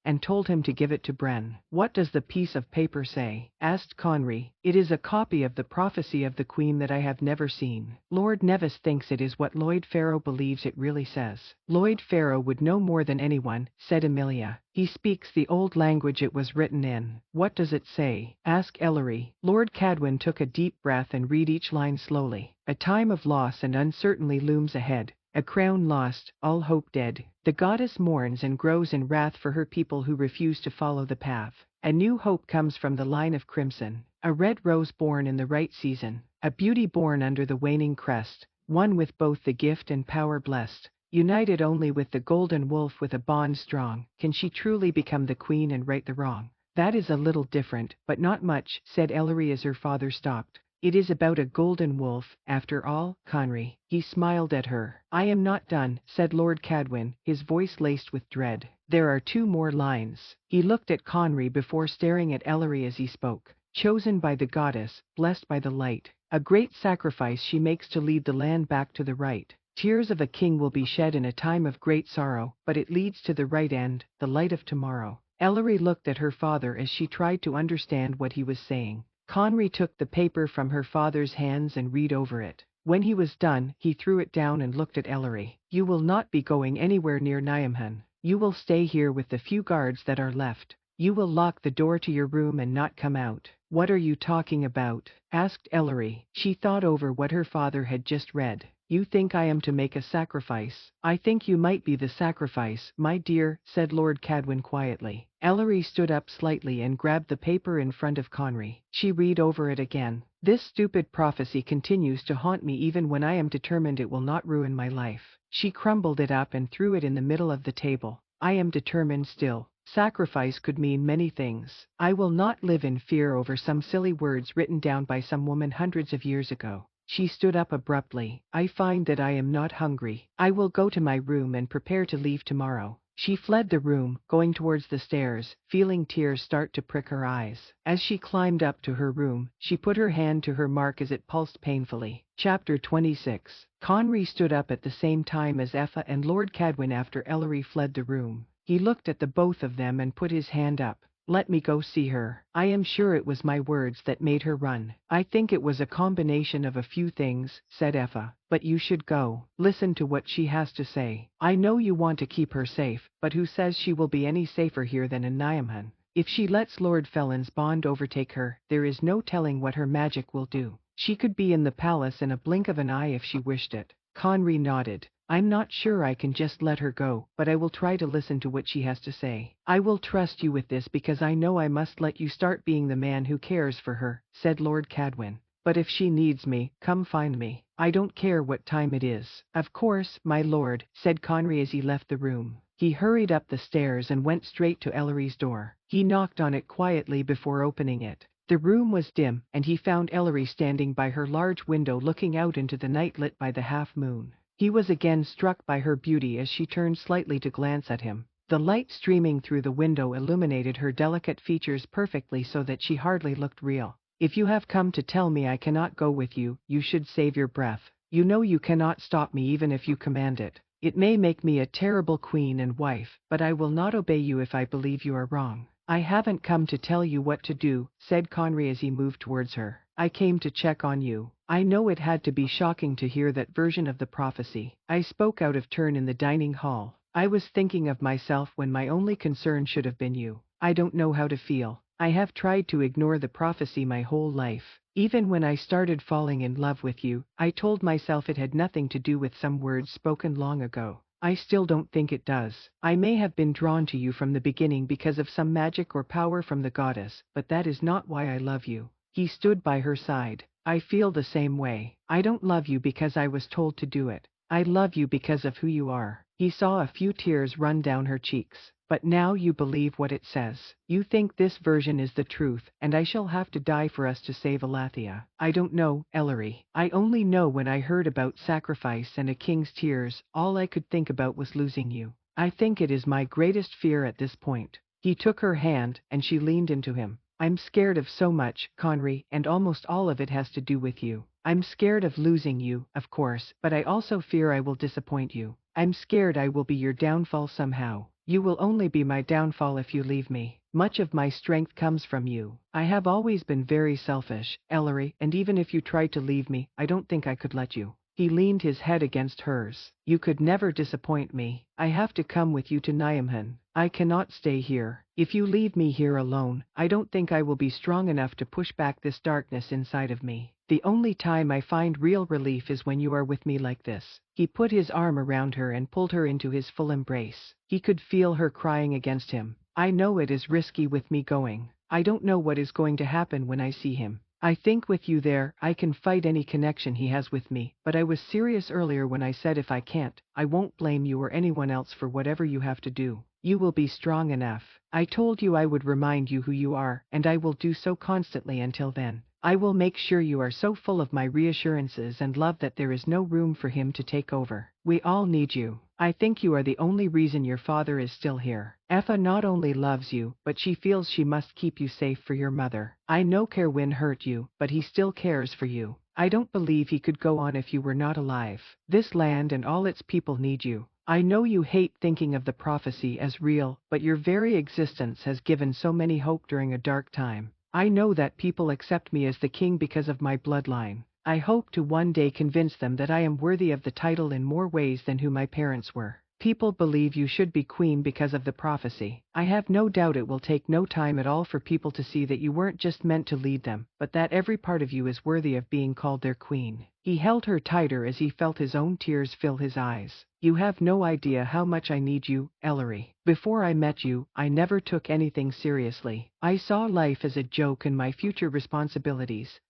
and told him to give it to Bren." "What does the piece of paper say?" asked Conry. "It is a copy of the prophecy of the Queen that I have never seen. Lord Nevis thinks it is what Lloyd Farrow believes it really says." "Lloyd Farrow would know more than anyone," said Amelia. "He speaks the old language it was written in." "What does it say?" asked Ellery. Lord Cadwin took a deep breath and read each line slowly. "A time of loss and uncertainty looms ahead. A crown lost, all hope dead. The goddess mourns and grows in wrath for her people who refuse to follow the path. A new hope comes from the line of crimson. A red rose born in the right season. A beauty born under the waning crest. One with both the gift and power blessed. United only with the golden wolf with a bond strong, can she truly become the queen and right the wrong." "That is a little different, but not much," said Ellery as her father stopped. "It is about a golden wolf, after all, Conry." He smiled at her. "I am not done," said Lord Cadwin, his voice laced with dread. "There are 2 more lines." He looked at Conry before staring at Ellery as he spoke. "Chosen by the goddess, blessed by the light. A great sacrifice she makes to lead the land back to the right. Tears of a king will be shed in a time of great sorrow, but it leads to the right end, the light of tomorrow." Ellery looked at her father as she tried to understand what he was saying. Conry took the paper from her father's hands and read over it. When he was done, he threw it down and looked at Ellery. "You will not be going anywhere near Niamhan. You will stay here with the few guards that are left. You will lock the door to your room and not come out." "What are you talking about?" asked Ellery. She thought over what her father had just read. "You think I am to make a sacrifice?" "I think you might be the sacrifice, my dear," said Lord Cadwin quietly. Ellery stood up slightly and grabbed the paper in front of Conry. She read over it again. "This stupid prophecy continues to haunt me even when I am determined it will not ruin my life." She crumbled it up and threw it in the middle of the table. "I am determined still. Sacrifice could mean many things. I will not live in fear over some silly words written down by some woman hundreds of years ago." She stood up abruptly. "I find that I am not hungry. I will go to my room and prepare to leave tomorrow." She fled the room, going towards the stairs, feeling tears start to prick her eyes. As she climbed up to her room, she put her hand to her mark as it pulsed painfully. Chapter 26. Conry stood up at the same time as Effa and Lord Cadwin after Ellery fled the room. He looked at the both of them and put his hand up. "Let me go see her. I am sure it was my words that made her run." "I think it was a combination of a few things," said Effa. "But you should go. Listen to what she has to say. I know you want to keep her safe, but who says she will be any safer here than in Niamhan? If she lets Lord Felon's bond overtake her, there is no telling what her magic will do. She could be in the palace in a blink of an eye if she wished it." Conry nodded. "I'm not sure I can just let her go, but I will try to listen to what she has to say." "I will trust you with this because I know I must let you start being the man who cares for her," said Lord Cadwin. "But if she needs me, come find me. I don't care what time it is." "Of course, my lord," said Conry as he left the room. He hurried up the stairs and went straight to Ellery's door. He knocked on it quietly before opening it. The room was dim, and he found Ellery standing by her large window looking out into the night lit by the half moon. He was again struck by her beauty as she turned slightly to glance at him. The light streaming through the window illuminated her delicate features perfectly so that she hardly looked real. "If you have come to tell me I cannot go with you, you should save your breath. You know you cannot stop me even if you command it. It may make me a terrible queen and wife, but I will not obey you if I believe you are wrong." "I haven't come to tell you what to do," said Conry as he moved towards her. "I came to check on you." I know it had to be shocking to hear that version of the prophecy. I spoke out of turn in the dining hall. I was thinking of myself when my only concern should have been you. I don't know how to feel. I have tried to ignore the prophecy my whole life. Even when I started falling in love with you, I told myself it had nothing to do with some words spoken long ago. I still don't think it does. I may have been drawn to you from the beginning because of some magic or power from the goddess, but that is not why I love you. He stood by her side. I feel the same way. I don't love you because I was told to do it. I love you because of who you are. He saw a few tears run down her cheeks. But now you believe what it says. You think this version is the truth, and I shall have to die for us to save Elathia. I don't know, Ellery. I only know when I heard about sacrifice and a king's tears, all I could think about was losing you. I think it is my greatest fear at this point. He took her hand, and she leaned into him. I'm scared of so much, Conry, and almost all of it has to do with you. I'm scared of losing you, of course, but I also fear I will disappoint you. I'm scared I will be your downfall somehow. You will only be my downfall if you leave me. Much of my strength comes from you. I have always been very selfish, Ellery, and even if you tried to leave me, I don't think I could let you. He leaned his head against hers. You could never disappoint me. I have to come with you to Nyamhan. I cannot stay here. If you leave me here alone, I don't think I will be strong enough to push back this darkness inside of me. The only time I find real relief is when you are with me like this. He put his arm around her and pulled her into his full embrace. He could feel her crying against him. I know it is risky with me going. I don't know what is going to happen when I see him. I think with you there, I can fight any connection he has with me, but I was serious earlier when I said if I can't, I won't blame you or anyone else for whatever you have to do. You will be strong enough. I told you I would remind you who you are, and I will do so constantly until then. I will make sure you are so full of my reassurances and love that there is no room for him to take over. We all need you. I think you are the only reason your father is still here. Effa not only loves you, but she feels she must keep you safe for your mother. I know Kerwin hurt you, but he still cares for you. I don't believe he could go on if you were not alive. This land and all its people need you. I know you hate thinking of the prophecy as real, but your very existence has given so many hope during a dark time. I know that people accept me as the king because of my bloodline. I hope to one day convince them that I am worthy of the title in more ways than who my parents were. People believe you should be queen because of the prophecy. I have no doubt it will take no time at all for people to see that you weren't just meant to lead them, but that every part of you is worthy of being called their queen. He held her tighter as he felt his own tears fill his eyes. You have no idea how much I need you, Ellery. Before I met you, I never took anything seriously. I saw life as a joke and my future responsibilities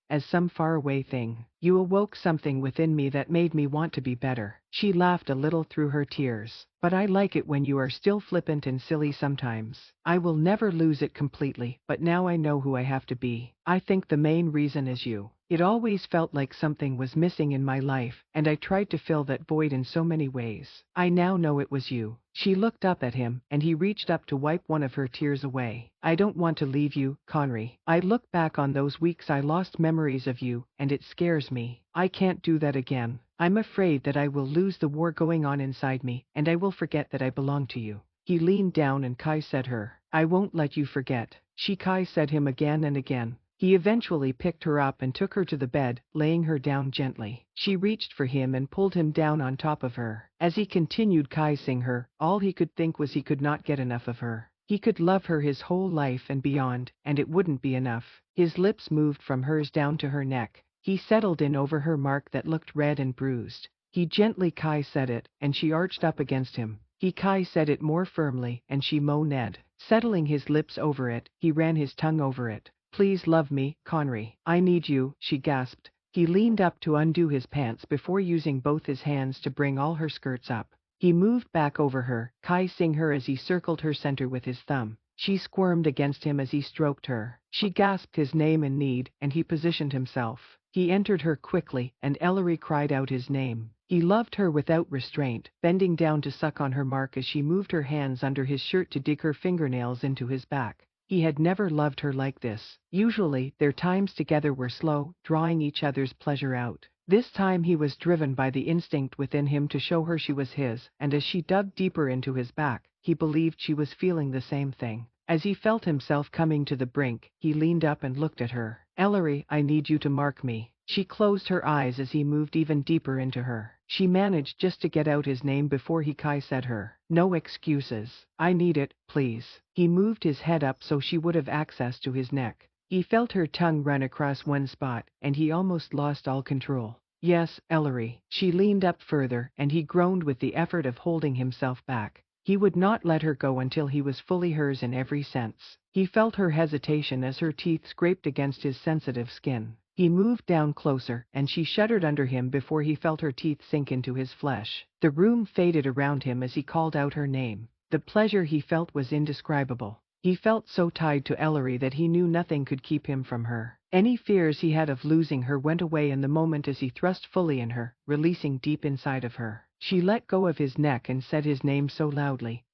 as some faraway thing. You awoke something within me that made me want to be better. She laughed a little through her tears. But I like it when you are still flippant and silly sometimes. I will never lose it completely, but now I know who I have to be. I think the main reason is you. It always felt like something was missing in my life, and I tried to fill that void in so many ways. I now know it was you. She looked up at him, and he reached up to wipe one of her tears away. I don't want to leave you, Conry. I look back on those weeks I lost memories of you, and it scares me. I can't do that again. I'm afraid that I will lose the war going on inside me, and I will forget that I belong to you. He leaned down and kissed her. I won't let you forget. She kissed him again and again. He eventually picked her up and took her to the bed, laying her down gently. She reached for him and pulled him down on top of her. As he continued kissing her, all he could think was he could not get enough of her. He could love her his whole life and beyond, and it wouldn't be enough. His lips moved from hers down to her neck. He settled in over her mark that looked red and bruised. He gently kissed it, and she arched up against him. He kissed it more firmly, and she moaned. Settling his lips over it, he ran his tongue over it. Please love me, Conry. I need you, she gasped. He leaned up to undo his pants before using both his hands to bring all her skirts up. He moved back over her, kissing her as he circled her center with his thumb. She squirmed against him as he stroked her. She gasped his name in need, and he positioned himself. He entered her quickly, and Ellery cried out his name. He loved her without restraint, bending down to suck on her mark as she moved her hands under his shirt to dig her fingernails into his back. He had never loved her like this. Usually, their times together were slow, drawing each other's pleasure out. This time he was driven by the instinct within him to show her she was his, and as she dug deeper into his back, he believed she was feeling the same thing. As he felt himself coming to the brink, he leaned up and looked at her. Ellery, I need you to mark me. She closed her eyes as he moved even deeper into her. She managed just to get out his name before he kissed her. No excuses. I need it, please. He moved his head up so she would have access to his neck. He felt her tongue run across one spot, and he almost lost all control. Yes, Ellery. She leaned up further, and he groaned with the effort of holding himself back. He would not let her go until he was fully hers in every sense. He felt her hesitation as her teeth scraped against his sensitive skin. He moved down closer, and she shuddered under him before he felt her teeth sink into his flesh. The room faded around him as he called out her name. The pleasure he felt was indescribable. He felt so tied to Ellery that he knew nothing could keep him from her. Any fears he had of losing her went away in the moment as he thrust fully in her, releasing deep inside of her. She let go of his neck and said his name so loudly.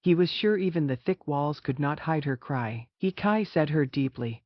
He was sure even the thick walls could not hide her cry. Kai said her deeply,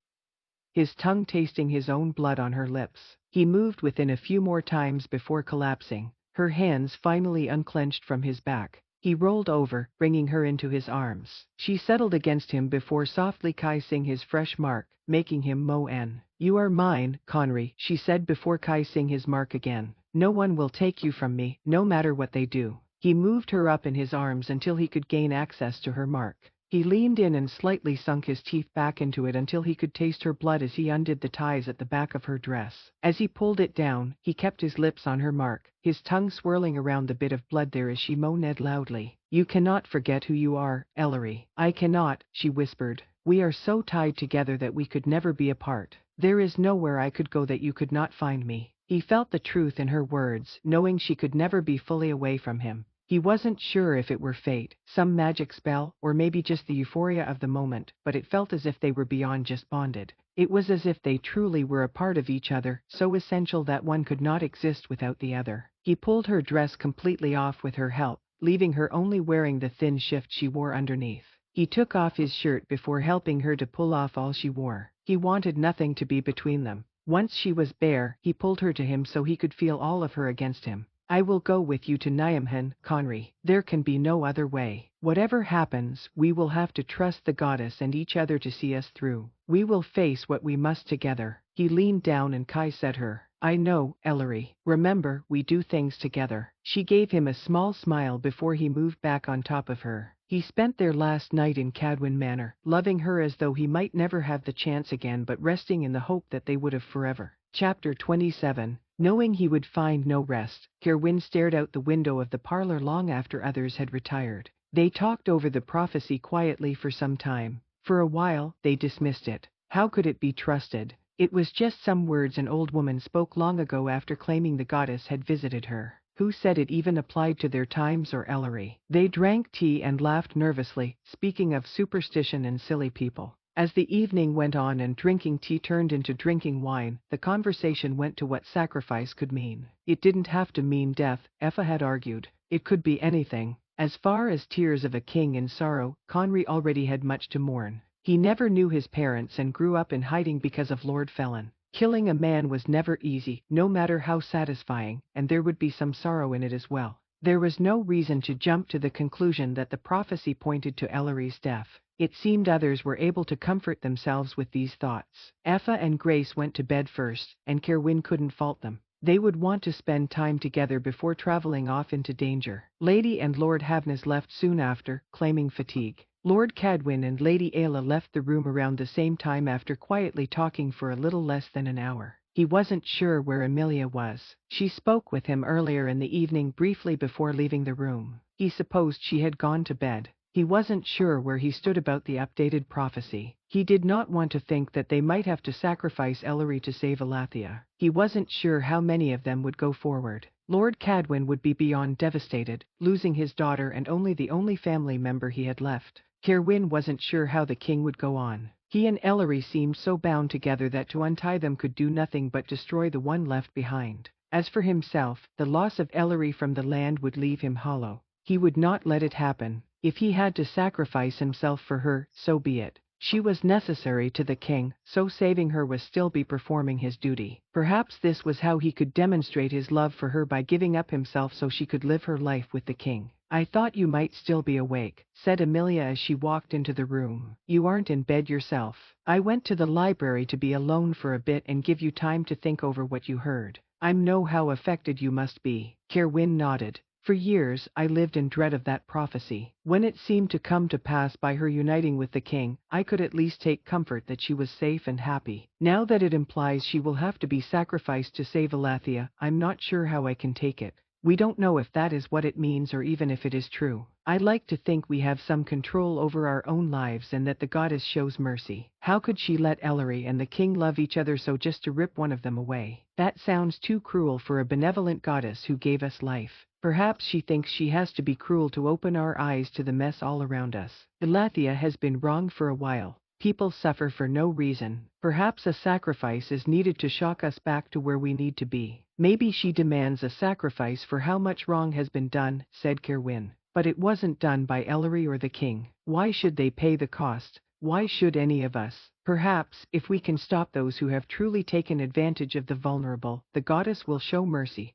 his tongue tasting his own blood on her lips. He moved within a few more times before collapsing, her hands finally unclenched from his back. He rolled over, bringing her into his arms. She settled against him before softly kissing his fresh mark, making him moan. You are mine, Conry, she said before kissing his mark again. No one will take you from me, no matter what they do. He moved her up in his arms until he could gain access to her mark. He leaned in and slightly sunk his teeth back into it until he could taste her blood as he undid the ties at the back of her dress. As he pulled it down, he kept his lips on her mark, his tongue swirling around the bit of blood there as she moaned loudly. You cannot forget who you are, Ellery. I cannot, she whispered. We are so tied together that we could never be apart. There is nowhere I could go that you could not find me. He felt the truth in her words, knowing she could never be fully away from him. He wasn't sure if it were fate, some magic spell, or maybe just the euphoria of the moment, but it felt as if they were beyond just bonded. It was as if they truly were a part of each other, so essential that one could not exist without the other. He pulled her dress completely off with her help, leaving her only wearing the thin shift she wore underneath. He took off his shirt before helping her to pull off all she wore. He wanted nothing to be between them. Once she was bare, he pulled her to him so he could feel all of her against him. I will go with you to Niamhen, Conry. There can be no other way. Whatever happens, we will have to trust the goddess and each other to see us through. We will face what we must together. He leaned down and said her. I know, Ellery. Remember, we do things together. She gave him a small smile before he moved back on top of her. He spent their last night in Cadwin Manor, loving her as though he might never have the chance again but resting in the hope that they would have forever. Chapter 27. Knowing he would find no rest, Kerwin stared out the window of the parlor long after others had retired. They talked over the prophecy quietly for some time. For a while, they dismissed it. How could it be trusted? It was just some words an old woman spoke long ago after claiming the goddess had visited her. Who said it even applied to their times or Ellery? They drank tea and laughed nervously, speaking of superstition and silly people. As the evening went on and drinking tea turned into drinking wine, the conversation went to what sacrifice could mean. It didn't have to mean death, Effa had argued. It could be anything. As far as tears of a king in sorrow, Conry already had much to mourn. He never knew his parents and grew up in hiding because of Lord Felon. Killing a man was never easy, no matter how satisfying, and there would be some sorrow in it as well. There was no reason to jump to the conclusion that the prophecy pointed to Ellery's death. It seemed others were able to comfort themselves with these thoughts. Effa and Grace went to bed first, and Kerwin couldn't fault them. They would want to spend time together before traveling off into danger. Lady and Lord Havnas left soon after, claiming fatigue. Lord Cadwin and Lady Ayla left the room around the same time after quietly talking for a little less than an hour. He wasn't sure where Amelia was. She spoke with him earlier in the evening briefly before leaving the room. He supposed she had gone to bed. He wasn't sure where he stood about the updated prophecy. He did not want to think that they might have to sacrifice Ellery to save Elathia. He wasn't sure how many of them would go forward. Lord Cadwin would be beyond devastated, losing his daughter and the only family member he had left. Kerwin wasn't sure how the king would go on. He and Ellery seemed so bound together that to untie them could do nothing but destroy the one left behind. As for himself, the loss of Ellery from the land would leave him hollow. He would not let it happen. If he had to sacrifice himself for her, so be it. She was necessary to the king, so saving her was still be performing his duty. Perhaps this was how he could demonstrate his love for her by giving up himself so she could live her life with the king. I thought you might still be awake, said Amelia as she walked into the room. You aren't in bed yourself. I went to the library to be alone for a bit and give you time to think over what you heard. I know how affected you must be. Kerwin nodded. For years, I lived in dread of that prophecy. When it seemed to come to pass by her uniting with the king, I could at least take comfort that she was safe and happy. Now that it implies she will have to be sacrificed to save Elathia, I'm not sure how I can take it. We don't know if that is what it means or even if it is true. I like to think we have some control over our own lives and that the goddess shows mercy. How could she let Ellery and the king love each other so just to rip one of them away? That sounds too cruel for a benevolent goddess who gave us life. Perhaps she thinks she has to be cruel to open our eyes to the mess all around us. Elathia has been wrong for a while. People suffer for no reason. Perhaps a sacrifice is needed to shock us back to where we need to be. Maybe she demands a sacrifice for how much wrong has been done, said Kerwin. But it wasn't done by Ellery or the king. Why should they pay the cost? Why should any of us? Perhaps, if we can stop those who have truly taken advantage of the vulnerable, the goddess will show mercy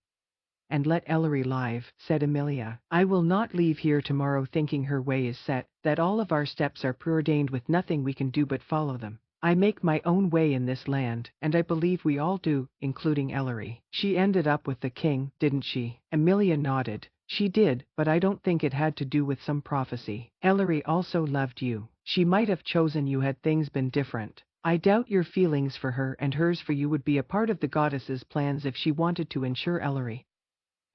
and let Ellery live, said Amelia. I will not leave here tomorrow thinking her way is set, that all of our steps are preordained with nothing we can do but follow them. I make my own way in this land, and I believe we all do, including Ellery. She ended up with the king, didn't she? Amelia nodded. She did, but I don't think it had to do with some prophecy. Ellery also loved you. She might have chosen you had things been different. I doubt your feelings for her and hers for you would be a part of the goddess's plans if she wanted to ensure Ellery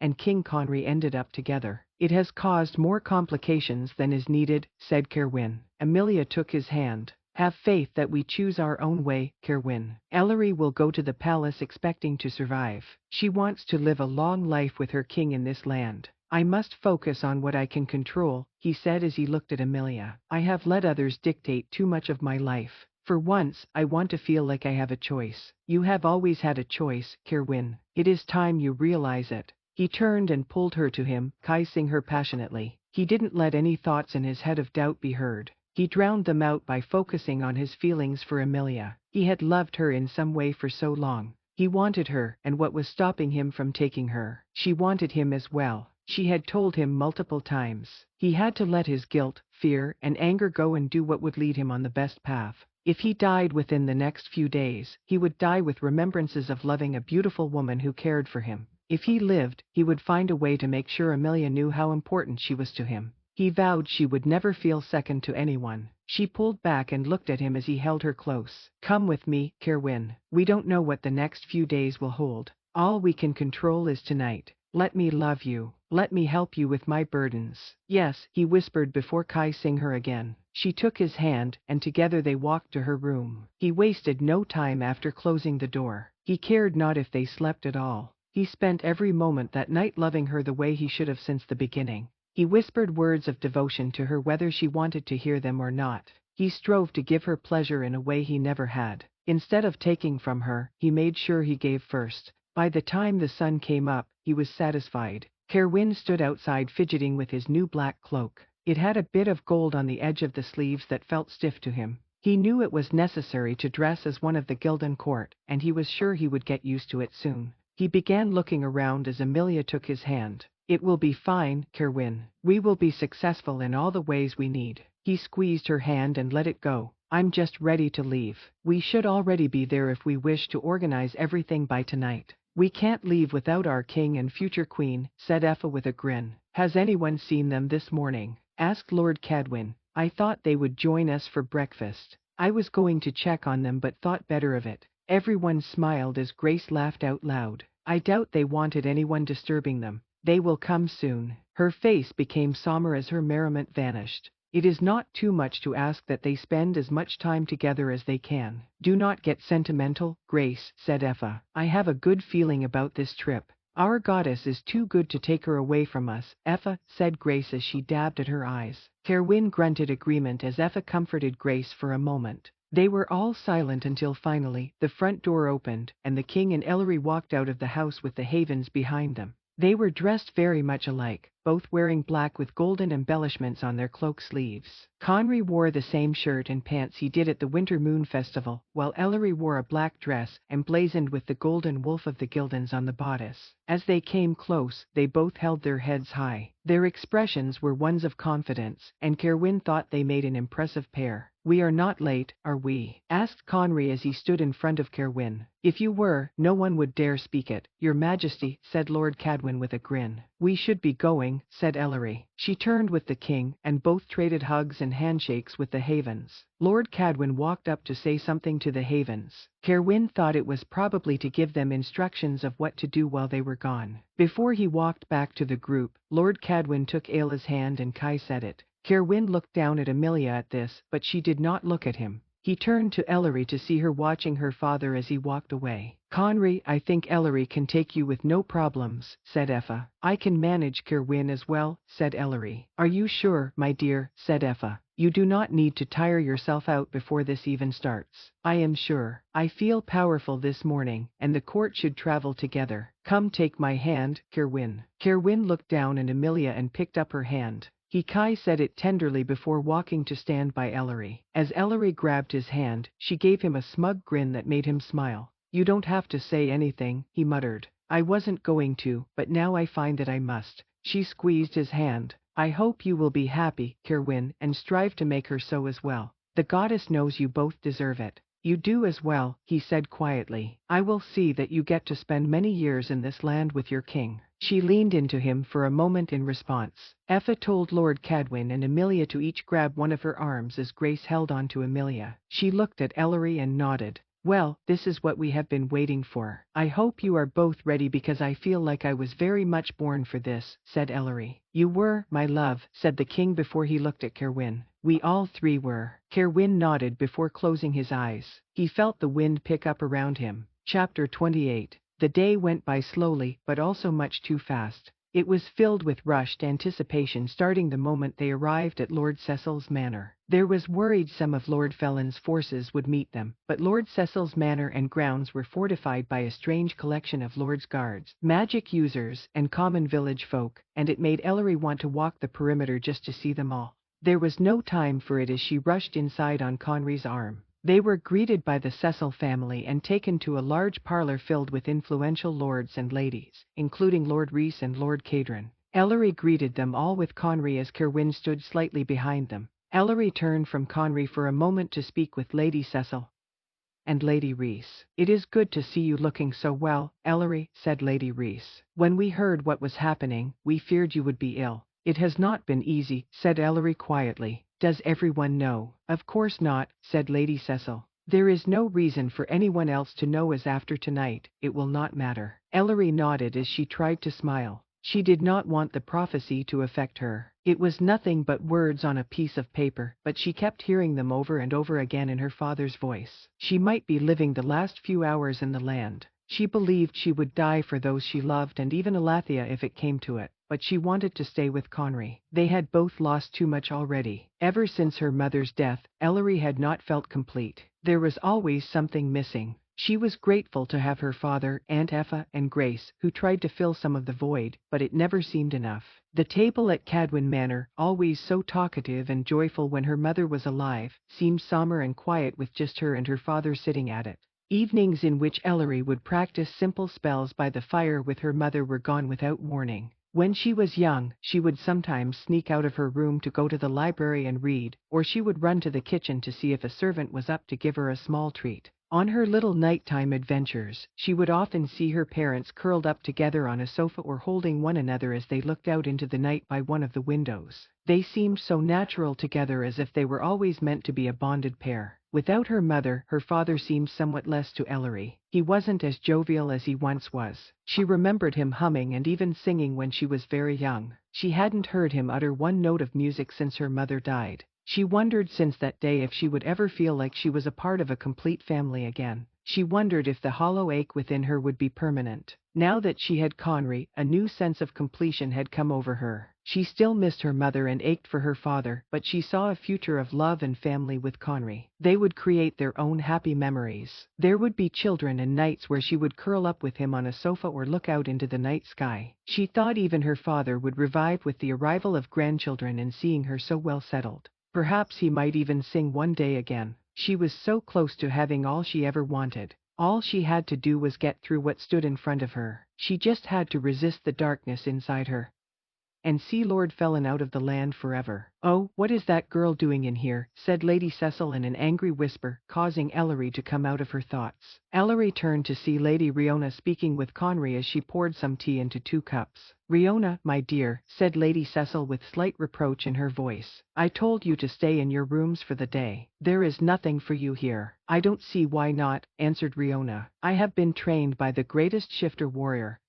and King Conry ended up together. It has caused more complications than is needed, said Kerwin. Amelia took his hand. Have faith that we choose our own way, Kerwin. Ellery will go to the palace expecting to survive. She wants to live a long life with her king in this land. I must focus on what I can control, he said as he looked at Amelia. I have let others dictate too much of my life. For once, I want to feel like I have a choice. You have always had a choice, Kerwin. It is time you realize it. He turned and pulled her to him, kissing her passionately. He didn't let any thoughts in his head of doubt be heard. He drowned them out by focusing on his feelings for Amelia. He had loved her in some way for so long. He wanted her, and what was stopping him from taking her? She wanted him as well. She had told him multiple times. He had to let his guilt, fear, and anger go and do what would lead him on the best path. If he died within the next few days, he would die with remembrances of loving a beautiful woman who cared for him. If he lived, he would find a way to make sure Amelia knew how important she was to him. He vowed she would never feel second to anyone. She pulled back and looked at him as he held her close. Come with me, Kerwin. We don't know what the next few days will hold. All we can control is tonight. Let me love you. Let me help you with my burdens. Yes, he whispered before kissing her again. She took his hand, and together they walked to her room. He wasted no time after closing the door. He cared not if they slept at all. He spent every moment that night loving her the way he should have since the beginning. He whispered words of devotion to her whether she wanted to hear them or not. He strove to give her pleasure in a way he never had. Instead of taking from her, he made sure he gave first. By the time the sun came up, he was satisfied. Kerwin stood outside fidgeting with his new black cloak. It had a bit of gold on the edge of the sleeves that felt stiff to him. He knew it was necessary to dress as one of the Gildan court, and he was sure he would get used to it soon. He began looking around as Amelia took his hand. It will be fine, Kerwin. We will be successful in all the ways we need. He squeezed her hand and let it go. I'm just ready to leave. We should already be there if we wish to organize everything by tonight. We can't leave without our king and future queen, said Effa with a grin. Has anyone seen them this morning? Asked Lord Cadwin. I thought they would join us for breakfast. I was going to check on them but thought better of it. Everyone smiled as Grace laughed out loud. I doubt they wanted anyone disturbing them. They will come soon. Her face became somber as her merriment vanished. It is not too much to ask that they spend as much time together as they can. Do not get sentimental, Grace, said Effa. I have a good feeling about this trip. Our goddess is too good to take her away from us, Effa, said Grace as she dabbed at her eyes. Kerwin grunted agreement as Effa comforted Grace for a moment. They were all silent until finally, the front door opened, and the king and Ellery walked out of the house with the Havens behind them. They were dressed very much alike, both wearing black with golden embellishments on their cloak sleeves. Conry wore the same shirt and pants he did at the Winter Moon Festival, while Ellery wore a black dress, emblazoned with the golden wolf of the Gildans on the bodice. As they came close, they both held their heads high. Their expressions were ones of confidence, and Kerwin thought they made an impressive pair. "We are not late, are we?" asked Conry as he stood in front of Cerwyn. "If you were, no one would dare speak it, Your Majesty," said Lord Cadwyn with a grin. "We should be going," said Ellery. She turned with the king, and both traded hugs and handshakes with the Havens. Lord Cadwyn walked up to say something to the Havens. Cerwyn thought it was probably to give them instructions of what to do while they were gone. Before he walked back to the group, Lord Cadwyn took Ayla's hand and Kai said it. Cerwyn looked down at Amelia at this, but she did not look at him. He turned to Ellery to see her watching her father as he walked away. "Conry, I think Ellery can take you with no problems," said Effa. "I can manage Cerwyn as well," said Ellery. "Are you sure, my dear?" said Effa. "You do not need to tire yourself out before this even starts." "I am sure. I feel powerful this morning, and the court should travel together. Come take my hand, Cerwyn." Cerwyn looked down at Amelia and picked up her hand. Kai said it tenderly before walking to stand by Ellery. As Ellery grabbed his hand, she gave him a smug grin that made him smile. "You don't have to say anything," he muttered. "I wasn't going to, but now I find that I must." She squeezed his hand. "I hope you will be happy, Cerwyn, and strive to make her so as well. The goddess knows you both deserve it." "You do as well," he said quietly. "I will see that you get to spend many years in this land with your king." She leaned into him for a moment in response. Effa told Lord Cadwyn and Amelia to each grab one of her arms as Grace held on to Amelia. She looked at Ellery and nodded. "Well, this is what we have been waiting for. I hope you are both ready because I feel like I was very much born for this," said Ellery. "You were, my love," said the king before he looked at Cerwyn. "We all three were." Cerwyn nodded before closing his eyes. He felt the wind pick up around him. Chapter 28. The day went by slowly, but also much too fast. It was filled with rushed anticipation starting the moment they arrived at Lord Cecil's manor. There was worried some of Lord Felon's forces would meet them, but Lord Cecil's manor and grounds were fortified by a strange collection of Lord's guards, magic users, and common village folk, and it made Ellery want to walk the perimeter just to see them all. There was no time for it as she rushed inside on Conry's arm. They were greeted by the Cecil family and taken to a large parlor filled with influential lords and ladies, including Lord Rhys and Lord Cadron. Ellery greeted them all with Conry as Cerwyn stood slightly behind them. Ellery turned from Conry for a moment to speak with Lady Cecil and Lady Rhys. "It is good to see you looking so well, Ellery," said Lady Rhys. "When we heard what was happening, we feared you would be ill." "It has not been easy," said Ellery quietly. "Does everyone know?" "Of course not," said Lady Cecil. "There is no reason for anyone else to know as after tonight, it will not matter." Ellery nodded as she tried to smile. She did not want the prophecy to affect her. It was nothing but words on a piece of paper, but she kept hearing them over and over again in her father's voice. She might be living the last few hours in the land. She believed she would die for those she loved and even Alathea if it came to it, but she wanted to stay with Conry. They had both lost too much already. Ever since her mother's death, Ellery had not felt complete. There was always something missing. She was grateful to have her father, Aunt Effa, and Grace, who tried to fill some of the void, but it never seemed enough. The table at Cadwyn Manor, always so talkative and joyful when her mother was alive, seemed somber and quiet with just her and her father sitting at it. Evenings in which Ellery would practice simple spells by the fire with her mother were gone without warning. When she was young, she would sometimes sneak out of her room to go to the library and read, or she would run to the kitchen to see if a servant was up to give her a small treat. On her little nighttime adventures, she would often see her parents curled up together on a sofa or holding one another as they looked out into the night by one of the windows. They seemed so natural together as if they were always meant to be a bonded pair. Without her mother, her father seemed somewhat less to Ellery. He wasn't as jovial as he once was. She remembered him humming and even singing when she was very young. She hadn't heard him utter one note of music since her mother died. She wondered since that day if she would ever feel like she was a part of a complete family again. She wondered if the hollow ache within her would be permanent. Now that she had Conry, a new sense of completion had come over her. She still missed her mother and ached for her father, but she saw a future of love and family with Conry. They would create their own happy memories. There would be children and nights where she would curl up with him on a sofa or look out into the night sky. She thought even her father would revive with the arrival of grandchildren and seeing her so well settled. Perhaps he might even sing one day again. She was so close to having all she ever wanted. All she had to do was get through what stood in front of her. She just had to resist the darkness inside her. and see Lord Felon out of the land forever. Oh, what is that girl doing in here? Said Lady Cecil in an angry whisper, causing Ellery to come out of her thoughts. Ellery turned to see Lady Riona speaking with Conry as she poured some tea into 2 cups. Riona, my dear, said Lady Cecil with slight reproach in her voice. I told you to stay in your rooms for the day. There is nothing for you here. I don't see why not, answered Riona. I have been trained by the greatest shifter warrior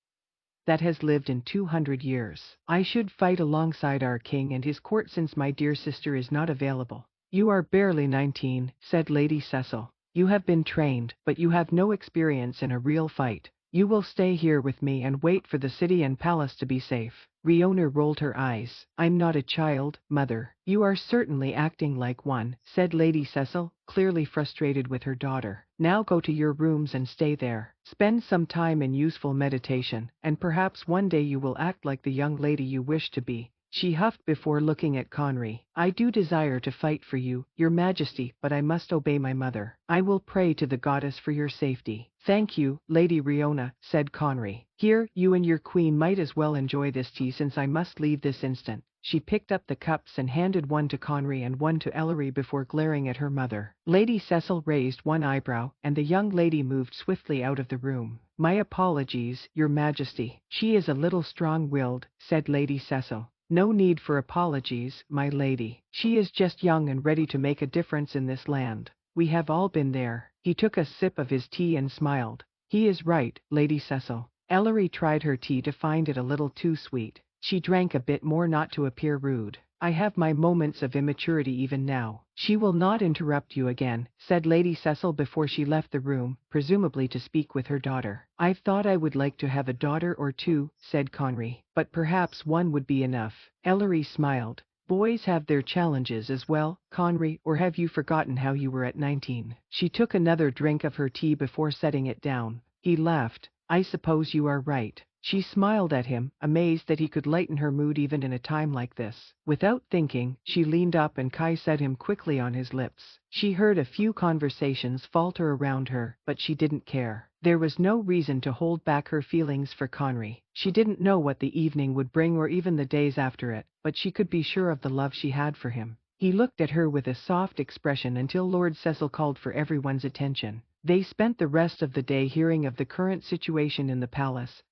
that has lived in 200 years. I should fight alongside our king and his court since my dear sister is not available. You are barely 19, said Lady Cecil. You have been trained, but you have no experience in a real fight. You will stay here with me and wait for the city and palace to be safe. Riona rolled her eyes. I'm not a child, mother. You are certainly acting like one, said Lady Cecil, clearly frustrated with her daughter. Now go to your rooms and stay there. Spend some time in useful meditation, and perhaps one day you will act like the young lady you wish to be. She huffed before looking at Conry. I do desire to fight for you, your majesty, but I must obey my mother. I will pray to the goddess for your safety. Thank you, Lady Riona, said Conry. Here, you and your queen might as well enjoy this tea since I must leave this instant. She picked up the cups and handed one to Conry and one to Ellery before glaring at her mother. Lady Cecil raised one eyebrow, and the young lady moved swiftly out of the room. My apologies, your majesty. She is a little strong-willed, said Lady Cecil. No need for apologies, my lady. She is just young and ready to make a difference in this land. We have all been there. He took a sip of his tea and smiled. He is right, Lady Cecil. Ellery tried her tea to find it a little too sweet. She drank a bit more not to appear rude. I have my moments of immaturity even now. She will not interrupt you again, said Lady Cecil before she left the room, presumably to speak with her daughter. I've thought I would like to have a daughter or 2, said Conry, but perhaps 1 would be enough. Ellery smiled. Boys have their challenges as well, Conry, or have you forgotten how you were at 19? She took another drink of her tea before setting it down. He laughed. I suppose you are right. She smiled at him, amazed that he could lighten her mood even in a time like this. Without thinking, she leaned up and kissed him quickly on his lips. She heard a few conversations falter around her, but she didn't care. There was no reason to hold back her feelings for Conry. She didn't know what the evening would bring or even the days after it, but she could be sure of the love she had for him. He looked at her with a soft expression until Lord Cecil called for everyone's attention. They spent the rest of the day hearing of the current situation in the palace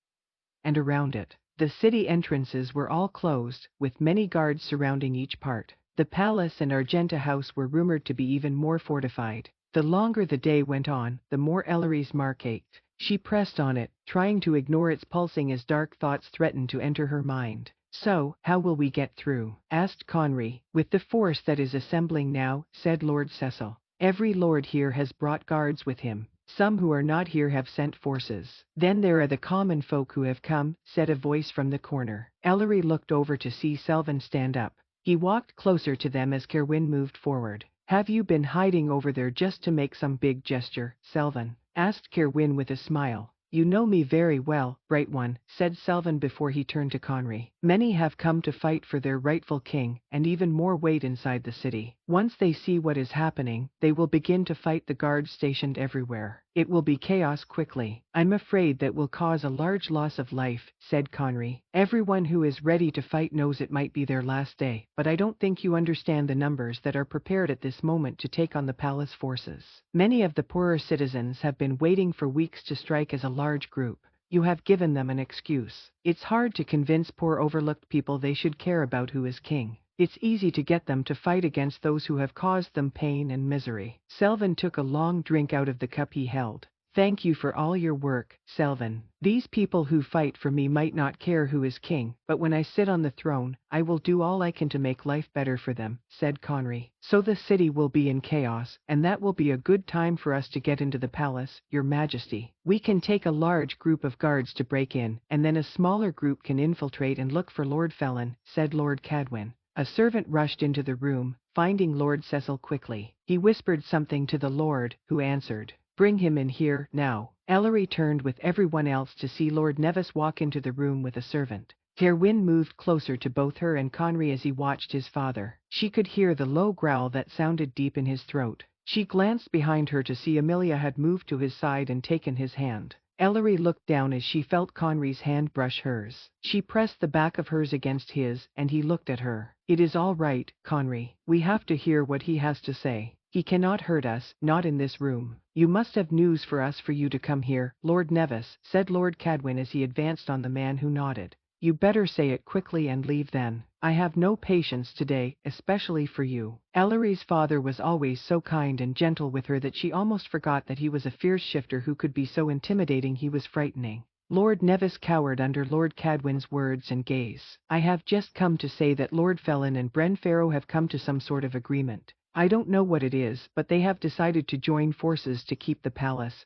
and around it. The city entrances were all closed, with many guards surrounding each part. The palace and Argenta House were rumored to be even more fortified. The longer the day went on, the more Ellery's mark ached. She pressed on it, trying to ignore its pulsing as dark thoughts threatened to enter her mind. So, how will we get through? Asked Conry. With the force that is assembling now, said Lord Cecil. Every lord here has brought guards with him. Some who are not here have sent forces. Then there are the common folk who have come, said a voice from the corner. Ellery looked over to see Selvin stand up. He walked closer to them as Kerwin moved forward. Have you been hiding over there just to make some big gesture, Selvin? Asked Kerwin with a smile. You know me very well, bright one, said Selvin before he turned to Conry. Many have come to fight for their rightful king, and even more wait inside the city. Once they see what is happening, they will begin to fight the guards stationed everywhere. It will be chaos quickly. I'm afraid that will cause a large loss of life, said Conry. Everyone who is ready to fight knows it might be their last day, but I don't think you understand the numbers that are prepared at this moment to take on the palace forces. Many of the poorer citizens have been waiting for weeks to strike as a large group. You have given them an excuse. It's hard to convince poor overlooked people they should care about who is king. It's easy to get them to fight against those who have caused them pain and misery. Selvin took a long drink out of the cup he held. Thank you for all your work, Selvin. These people who fight for me might not care who is king, but when I sit on the throne, I will do all I can to make life better for them, said Conry. So the city will be in chaos, and that will be a good time for us to get into the palace, your majesty. We can take a large group of guards to break in, and then a smaller group can infiltrate and look for Lord Felon, said Lord Cadwin. A servant rushed into the room, finding Lord Cecil quickly. He whispered something to the lord, who answered. Bring him in here, now. Ellery turned with everyone else to see Lord Nevis walk into the room with a servant. Kerwin moved closer to both her and Conry as he watched his father. She could hear the low growl that sounded deep in his throat. She glanced behind her to see Amelia had moved to his side and taken his hand. Ellery looked down as she felt Conry's hand brush hers. She pressed the back of hers against his, and he looked at her. It is all right, Conry. We have to hear what he has to say. He cannot hurt us, not in this room. You must have news for us for you to come here, Lord Nevis, said Lord Cadwin as he advanced on the man who nodded. You better say it quickly and leave then. I have no patience today, especially for you. Ellery's father was always so kind and gentle with her that she almost forgot that he was a fierce shifter who could be so intimidating he was frightening. Lord Nevis cowered under Lord Cadwin's words and gaze. I have just come to say that Lord Felin and Brenfaro have come to some sort of agreement. I don't know what it is, but they have decided to join forces to keep the palace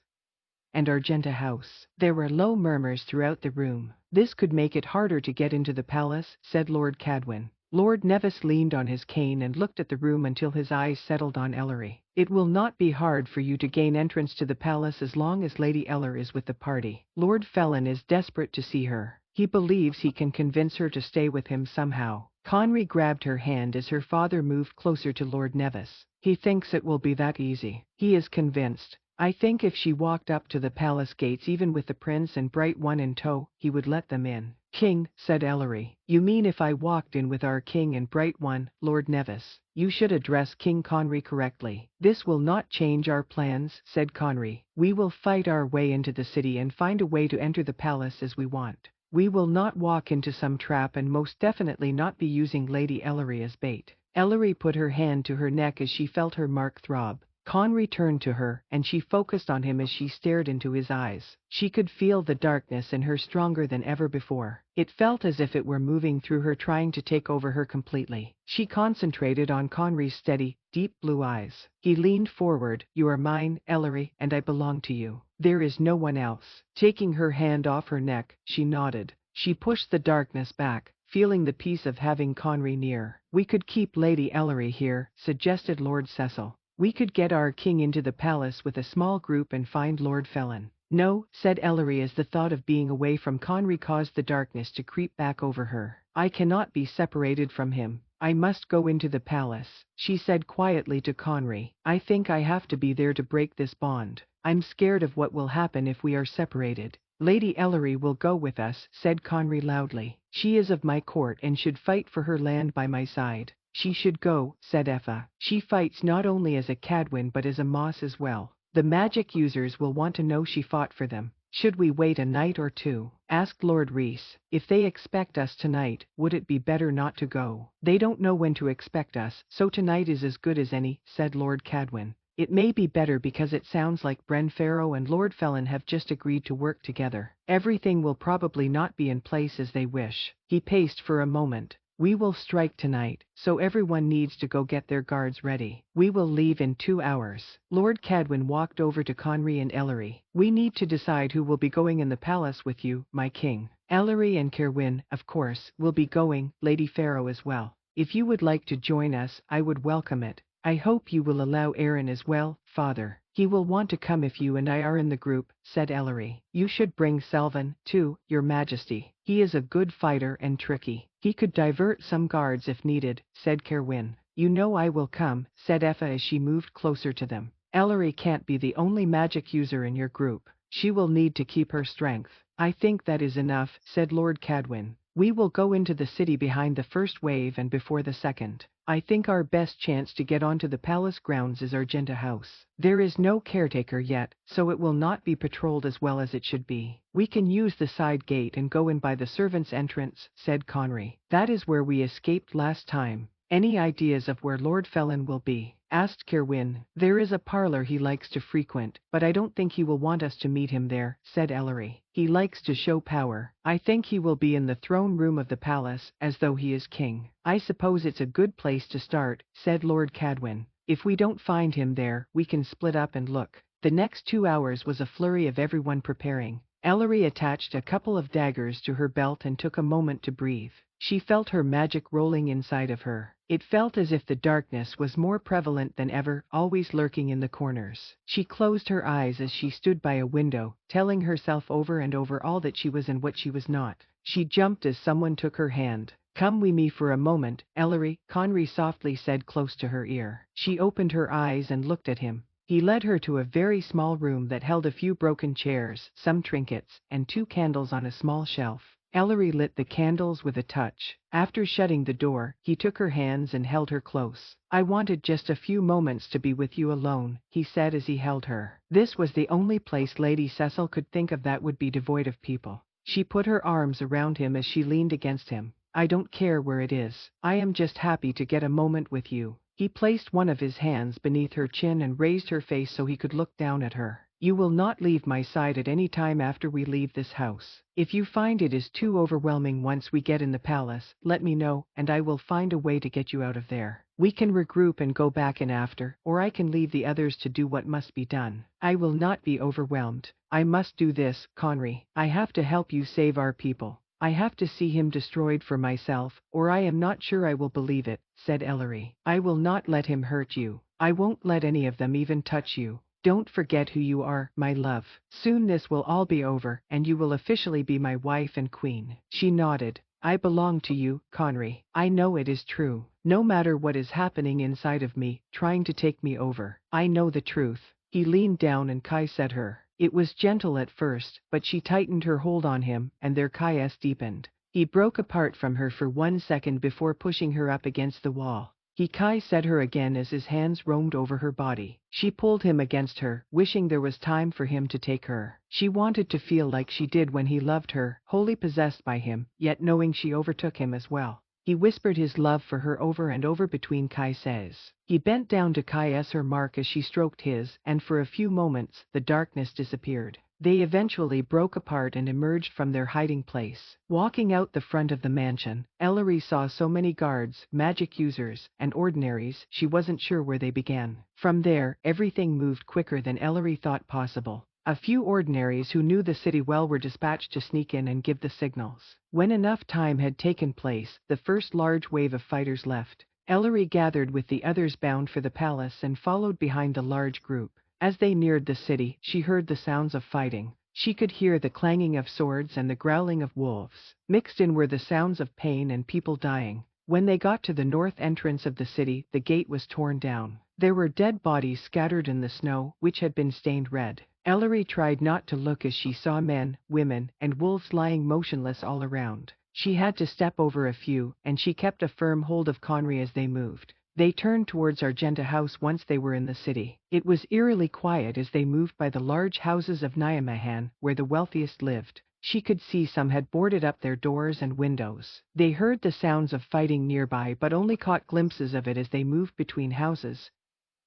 and Argenta House. There were low murmurs throughout the room. This could make it harder to get into the palace, said Lord Cadwin. Lord Nevis leaned on his cane and looked at the room until his eyes settled on Ellery. It will not be hard for you to gain entrance to the palace as long as Lady Eller is with the party. Lord Felin is desperate to see her. He believes he can convince her to stay with him somehow. Conry grabbed her hand as her father moved closer to Lord Nevis. He thinks it will be that easy. He is convinced. I think if she walked up to the palace gates even with the prince and Bright One in tow, he would let them in. King, said Ellery. You mean if I walked in with our king and Bright One, Lord Nevis? You should address King Conry correctly. This will not change our plans, said Conry. We will fight our way into the city and find a way to enter the palace as we want. We will not walk into some trap and most definitely not be using Lady Ellery as bait. Ellery put her hand to her neck as she felt her mark throb. Conry turned to her, and she focused on him as she stared into his eyes. She could feel the darkness in her stronger than ever before. It felt as if it were moving through her, trying to take over her completely. She concentrated on Conry's steady, deep blue eyes. He leaned forward. You are mine, Ellery, and I belong to you. There is no one else. Taking her hand off her neck, she nodded. She pushed the darkness back, feeling the peace of having Conry near. We could keep Lady Ellery here, suggested Lord Cecil. We could get our king into the palace with a small group and find Lord Felin. No, said Ellery as the thought of being away from Conry caused the darkness to creep back over her. I cannot be separated from him. I must go into the palace, she said quietly to Conry. I think I have to be there to break this bond. I'm scared of what will happen if we are separated. Lady Ellery will go with us, said Conry loudly. She is of my court and should fight for her land by my side. She should go, said Effa. She fights not only as a Cadwin but as a Moss as well. The magic users will want to know she fought for them. Should we wait a night or two? Asked Lord Rees. If they expect us tonight, would it be better not to go? They don't know when to expect us, so tonight is as good as any, said Lord Cadwin. It may be better because it sounds like Brenfaro and Lord Felin have just agreed to work together. Everything will probably not be in place as they wish. He paced for a moment. We will strike tonight, so everyone needs to go get their guards ready. We will leave in 2 hours. Lord Cadwin walked over to Conry and Ellery. We need to decide who will be going in the palace with you, my king. Ellery and Cerwyn, of course, will be going, Lady Farrow as well. If you would like to join us, I would welcome it. I hope you will allow Aaron as well, father. He will want to come if you and I are in the group, said Ellery. You should bring Selvin, too, your majesty. He is a good fighter and tricky. He could divert some guards if needed, said Cerwyn. You know I will come, said Effa as she moved closer to them. Ellery can't be the only magic user in your group. She will need to keep her strength. I think that is enough, said Lord Cadwin. We will go into the city behind the first wave and before the second. I think our best chance to get onto the palace grounds is Argenta House. There is no caretaker yet, so it will not be patrolled as well as it should be. We can use the side gate and go in by the servants' entrance, said Conry. That is where we escaped last time. Any ideas of where Lord Felin will be? Asked Cerwyn. There is a parlor he likes to frequent, but I don't think he will want us to meet him there, said Ellery. He likes to show power. I think he will be in the throne room of the palace, as though he is king. I suppose it's a good place to start, said Lord Cadwin. If we don't find him there, we can split up and look. The next 2 hours was a flurry of everyone preparing. Ellery attached a couple of daggers to her belt and took a moment to breathe. She felt her magic rolling inside of her. It felt as if the darkness was more prevalent than ever, always lurking in the corners. She closed her eyes as she stood by a window, telling herself over and over all that she was and what she was not. She jumped as someone took her hand. Come with me for a moment, Ellery, Conry softly said close to her ear. She opened her eyes and looked at him. He led her to a very small room that held a few broken chairs, some trinkets, and 2 candles on a small shelf. Ellery lit the candles with a touch. After shutting the door, he took her hands and held her close. "I wanted just a few moments to be with you alone," he said as he held her. This was the only place Lady Cecil could think of that would be devoid of people. She put her arms around him as she leaned against him. "I don't care where it is. I am just happy to get a moment with you." He placed one of his hands beneath her chin and raised her face so he could look down at her. "You will not leave my side at any time after we leave this house. If you find it is too overwhelming once we get in the palace, let me know, and I will find a way to get you out of there. We can regroup and go back in after, or I can leave the others to do what must be done. I will not be overwhelmed. I must do this, Conry. I have to help you save our people. I have to see him destroyed for myself, or I am not sure I will believe it," said Ellery. "I will not let him hurt you. I won't let any of them even touch you. Don't forget who you are, my love. Soon this will all be over, and you will officially be my wife and queen." She nodded. "I belong to you, Conry. I know it is true. No matter what is happening inside of me, trying to take me over, I know the truth." He leaned down and kissed her. It was gentle at first, but she tightened her hold on him, and their kiss deepened. He broke apart from her for 1 second before pushing her up against the wall. He kissed her again as his hands roamed over her body. She pulled him against her, wishing there was time for him to take her. She wanted to feel like she did when he loved her, wholly possessed by him, yet knowing she overtook him as well. He whispered his love for her over and over between kisses. He bent down to kiss her mark as she stroked his, and for a few moments, the darkness disappeared. They eventually broke apart and emerged from their hiding place. Walking out the front of the mansion, Ellery saw so many guards, magic users, and ordinaries, she wasn't sure where they began. From there, everything moved quicker than Ellery thought possible. A few ordinaries who knew the city well were dispatched to sneak in and give the signals. When enough time had taken place, the first large wave of fighters left. Ellery gathered with the others bound for the palace and followed behind the large group. As they neared the city, she heard the sounds of fighting. She could hear the clanging of swords and the growling of wolves. Mixed in were the sounds of pain and people dying. When they got to the north entrance of the city, the gate was torn down. There were dead bodies scattered in the snow, which had been stained red. Ellery tried not to look as she saw men, women, and wolves lying motionless all around. She had to step over a few, and she kept a firm hold of Conry as they moved. They turned towards Argenta House once they were in the city. It was eerily quiet as they moved by the large houses of Nijmegen, where the wealthiest lived. She could see some had boarded up their doors and windows. They heard the sounds of fighting nearby but only caught glimpses of it as they moved between houses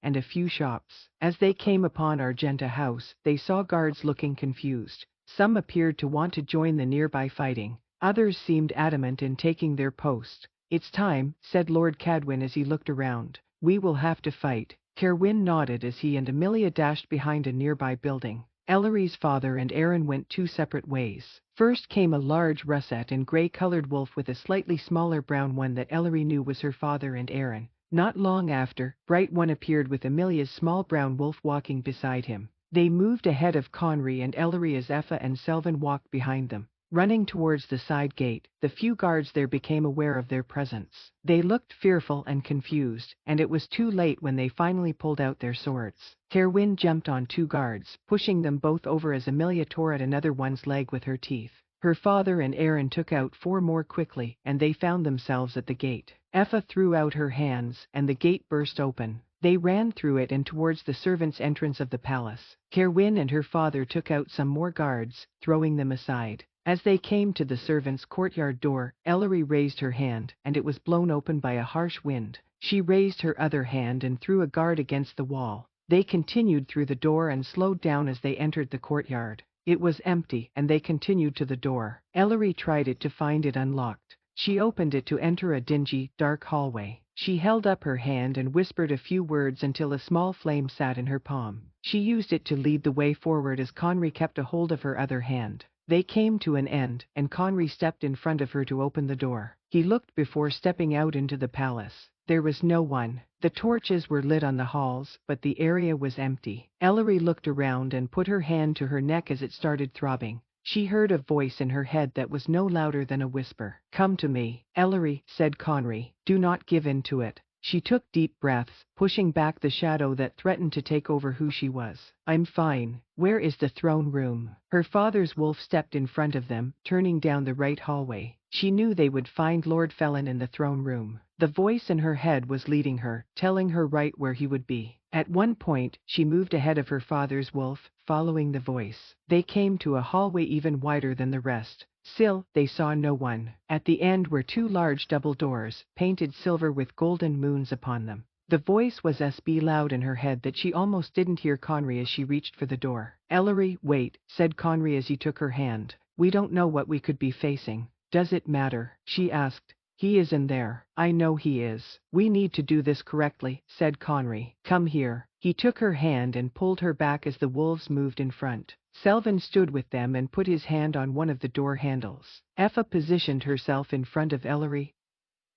and a few shops. As they came upon Argenta House, they saw guards looking confused. Some appeared to want to join the nearby fighting. Others seemed adamant in taking their post. "It's time," said Lord Cadwin as he looked around. "We will have to fight." Kerwin nodded as he and Amelia dashed behind a nearby building. Ellery's father and Aaron went 2 separate ways. First came a large russet and gray-colored wolf with a slightly smaller brown one that Ellery knew was her father and Aaron. Not long after, Bright One appeared with Amelia's small brown wolf walking beside him. They moved ahead of Conry and Ellery as Effa and Selvin walked behind them. Running towards the side gate, the few guards there became aware of their presence. They looked fearful and confused, and it was too late when they finally pulled out their swords. Kerwin jumped on 2 guards, pushing them both over as Amelia tore at another one's leg with her teeth. Her father and Aaron took out 4 more quickly, and they found themselves at the gate. Effa threw out her hands, and the gate burst open. They ran through it and towards the servants' entrance of the palace. Kerwin and her father took out some more guards, throwing them aside. As they came to the servants' courtyard door, Ellery raised her hand, and it was blown open by a harsh wind. She raised her other hand and threw a guard against the wall. They continued through the door and slowed down as they entered the courtyard. It was empty, and they continued to the door. Ellery tried it to find it unlocked. She opened it to enter a dingy, dark hallway. She held up her hand and whispered a few words until a small flame sat in her palm. She used it to lead the way forward as Conry kept a hold of her other hand. They came to an end, and Conry stepped in front of her to open the door. He looked before stepping out into the palace. There was no one. The torches were lit on the halls, but the area was empty. Ellery looked around and put her hand to her neck as it started throbbing. She heard a voice in her head that was no louder than a whisper. "Come to me, Ellery," said Conry. "Do not give in to it." She took deep breaths, pushing back the shadow that threatened to take over who she was. I'm fine. Where is the throne room? Her father's wolf stepped in front of them, turning down the right hallway. She knew they would find Lord Felin in the throne room. The voice in her head was leading her, telling her right where he would be. At one point, she moved ahead of her father's wolf, following the voice. They came to a hallway even wider than the rest. Still, they saw no one. At the end were two large double doors, painted silver with golden moons upon them. The voice was so loud in her head that she almost didn't hear Conry as she reached for the door. Ellery, wait, said Conry as he took her hand. We don't know what we could be facing. Does it matter? She asked. He is in there. I know he is. We need to do this correctly, said Conry. Come here. He took her hand and pulled her back as the wolves moved in front. Selvin stood with them and put his hand on one of the door handles. Effa positioned herself in front of Ellery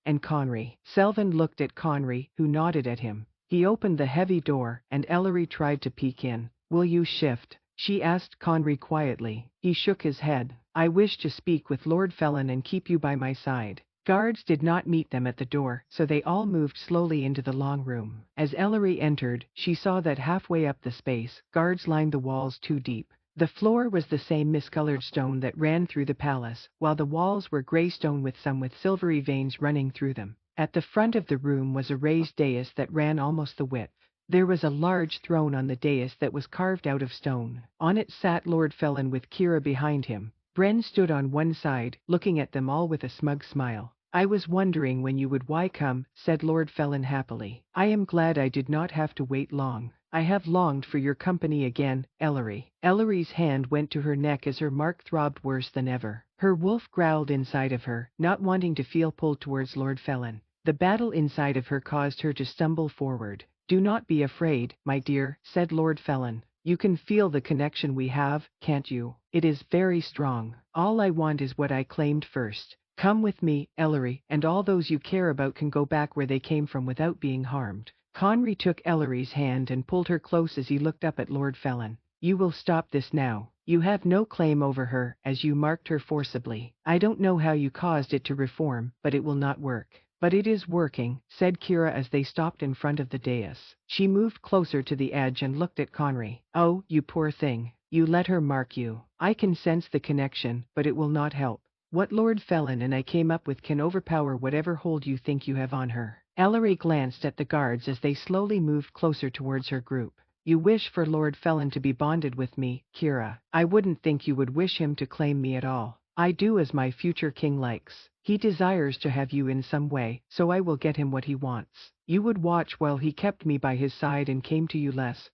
and Conry. Selvin looked at Conry, who nodded at him. He opened the heavy door, and Ellery tried to peek in. Will you shift? She asked Conry quietly. He shook his head. I wish to speak with Lord Felin and keep you by my side. Guards did not meet them at the door, so they all moved slowly into the long room. As Ellery entered, she saw that halfway up the space, guards lined the walls too deep. The floor was the same miscolored stone that ran through the palace, while the walls were gray stone with silvery veins running through them. At the front of the room was a raised dais that ran almost the width. There was a large throne on the dais that was carved out of stone. On it sat Lord Felin with Kira behind him. Bren stood on one side, looking at them all with a smug smile. I was wondering when you would come, said Lord Felin happily. I am glad I did not have to wait long. I have longed for your company again, Ellery. Ellery's hand went to her neck as her mark throbbed worse than ever. Her wolf growled inside of her, not wanting to feel pulled towards Lord Felin. The battle inside of her caused her to stumble forward. Do not be afraid, my dear, said Lord Felin. You can feel the connection we have, can't you? It is very strong. All I want is what I claimed first. Come with me, Ellery, and all those you care about can go back where they came from without being harmed. Conry took Ellery's hand and pulled her close as he looked up at Lord Felin. You will stop this now. You have no claim over her, as you marked her forcibly. I don't know how you caused it to reform, but it will not work. But it is working, said Kira as they stopped in front of the dais. She moved closer to the edge and looked at Conry. Oh, you poor thing. You let her mark you. I can sense the connection, but it will not help. What Lord Felin and I came up with can overpower whatever hold you think you have on her. Ellery glanced at the guards as they slowly moved closer towards her group. You wish for Lord Felin to be bonded with me, Kira. I wouldn't think you would wish him to claim me at all. I do as my future king likes. He desires to have you in some way, so I will get him what he wants. You would watch while he kept me by his side and came to you less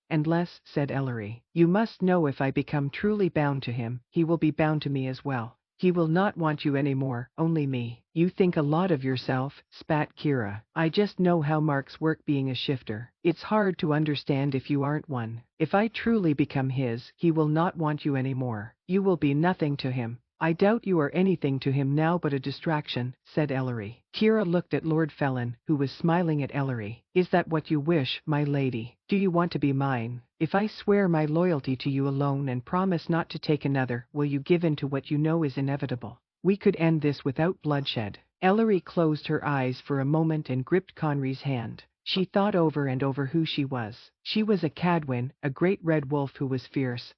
and less, said Ellery. You must know if I become truly bound to him, he will be bound to me as well. He will not want you anymore, only me. You think a lot of yourself, spat Kira. I just know how marks work being a shifter. It's hard to understand if you aren't one. If I truly become his, he will not want you anymore. You will be nothing to him. I doubt you are anything to him now but a distraction, said Ellery. Kira looked at Lord Felin, who was smiling at Ellery. Is that what you wish, my lady? Do you want to be mine? If I swear my loyalty to you alone and promise not to take another, will you give in to what you know is inevitable? We could end this without bloodshed. Ellery closed her eyes for a moment and gripped Conry's hand. She thought over and over who she was. She was a Cadwin, a great red wolf who was fierce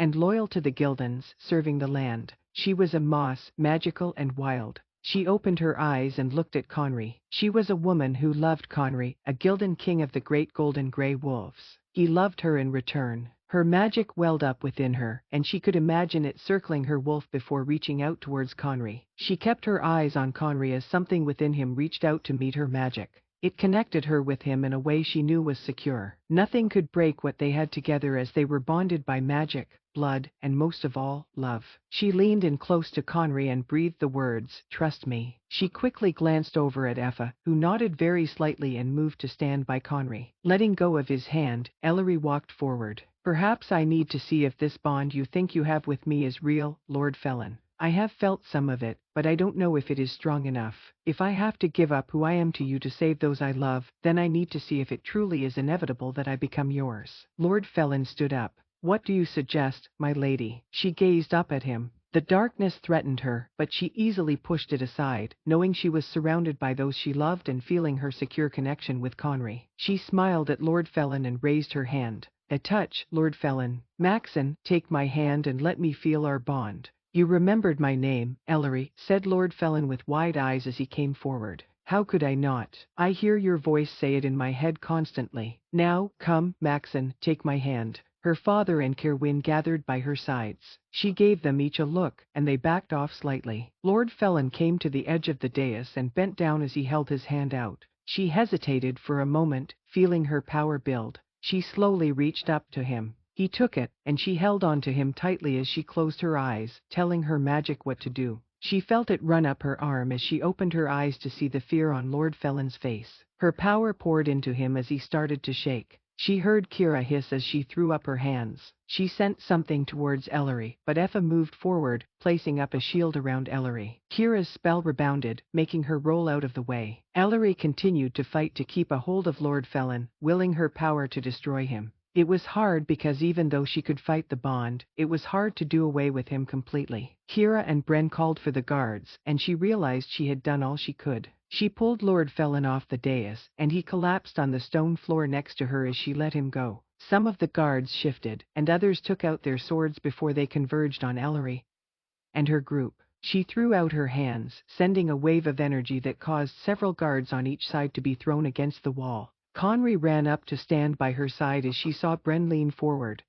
and loyal to the Gildans, serving the land. She was a moss, magical and wild. She opened her eyes and looked at Conry. She was a woman who loved Conry, a Gildan king of the great golden grey wolves. He loved her in return. Her magic welled up within her, and she could imagine it circling her wolf before reaching out towards Conry. She kept her eyes on Conry as something within him reached out to meet her magic. It connected her with him in a way she knew was secure. Nothing could break what they had together as they were bonded by magic, blood, and most of all, love. She leaned in close to Conry and breathed the words, trust me. She quickly glanced over at Effa, who nodded very slightly and moved to stand by Conry. Letting go of his hand, Ellery walked forward. Perhaps I need to see if this bond you think you have with me is real, Lord Felin. I have felt some of it, but I don't know if it is strong enough. If I have to give up who I am to you to save those I love, then I need to see if it truly is inevitable that I become yours. Lord Felin stood up. What do you suggest, my lady? She gazed up at him. The darkness threatened her, but she easily pushed it aside, knowing she was surrounded by those she loved and feeling her secure connection with Conry. She smiled at Lord Felon and raised her hand. A touch, Lord Felon. Maxon, take my hand and let me feel our bond. You remembered my name, Ellery, said Lord Felon with wide eyes as he came forward. How could I not? I hear your voice say it in my head constantly. Now, come, Maxon, take my hand. Her father and Kerwin gathered by her sides. She gave them each a look, and they backed off slightly. Lord Felon came to the edge of the dais and bent down as he held his hand out. She hesitated for a moment, feeling her power build. She slowly reached up to him. He took it, and she held on to him tightly as she closed her eyes, telling her magic what to do. She felt it run up her arm as she opened her eyes to see the fear on Lord Felon's face. Her power poured into him as he started to shake. She heard Kira hiss as she threw up her hands. She sent something towards Ellery, but Effa moved forward, placing up a shield around Ellery. Kira's spell rebounded, making her roll out of the way. Ellery continued to fight to keep a hold of Lord Felon, willing her power to destroy him. It was hard because even though she could fight the bond, it was hard to do away with him completely. Kira and Bren called for the guards, and she realized she had done all she could. She pulled Lord Felon off the dais, and he collapsed on the stone floor next to her as she let him go. Some of the guards shifted, and others took out their swords before they converged on Ellery and her group. She threw out her hands, sending a wave of energy that caused several guards on each side to be thrown against the wall. Conry ran up to stand by her side as she saw Bren lean forward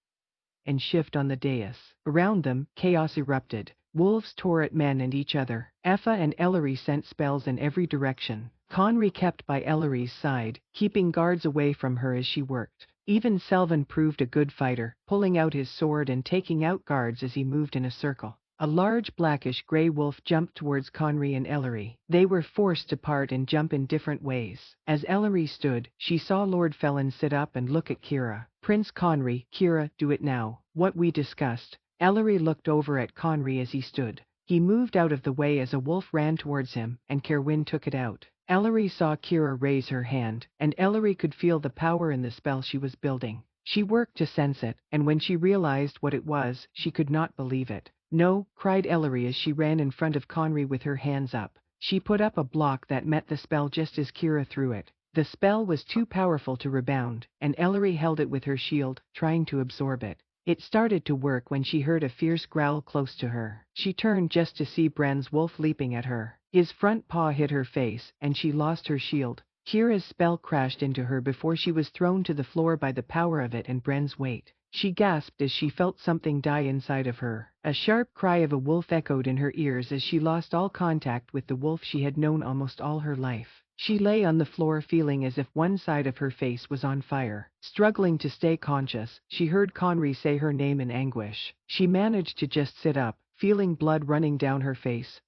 and shift on the dais. Around them, chaos erupted. Wolves tore at men and each other. Effa and Ellery sent spells in every direction. Conry kept by Ellery's side, keeping guards away from her as she worked. Even Selvin proved a good fighter, pulling out his sword and taking out guards as he moved in a circle. A large blackish-gray wolf jumped towards Conry and Ellery. They were forced to part and jump in different ways. As Ellery stood, she saw Lord Felon sit up and look at Kira. Prince Conry, Kira, do it now. What we discussed. Ellery looked over at Conry as he stood. He moved out of the way as a wolf ran towards him, and Kerwin took it out. Ellery saw Kira raise her hand, and Ellery could feel the power in the spell she was building. She worked to sense it, and when she realized what it was, she could not believe it. No, cried Ellery as she ran in front of Conry with her hands up. She put up a block that met the spell just as Kira threw it. The spell was too powerful to rebound, and Ellery held it with her shield, trying to absorb it. It started to work when she heard a fierce growl close to her. She turned just to see Bren's wolf leaping at her. His front paw hit her face, and she lost her shield. Kira's spell crashed into her before she was thrown to the floor by the power of it and Bren's weight. She gasped as she felt something die inside of her. A sharp cry of a wolf echoed in her ears as she lost all contact with the wolf she had known almost all her life. She lay on the floor feeling as if one side of her face was on fire. Struggling to stay conscious, she heard Conry say her name in anguish. She managed to just sit up, feeling blood running down her face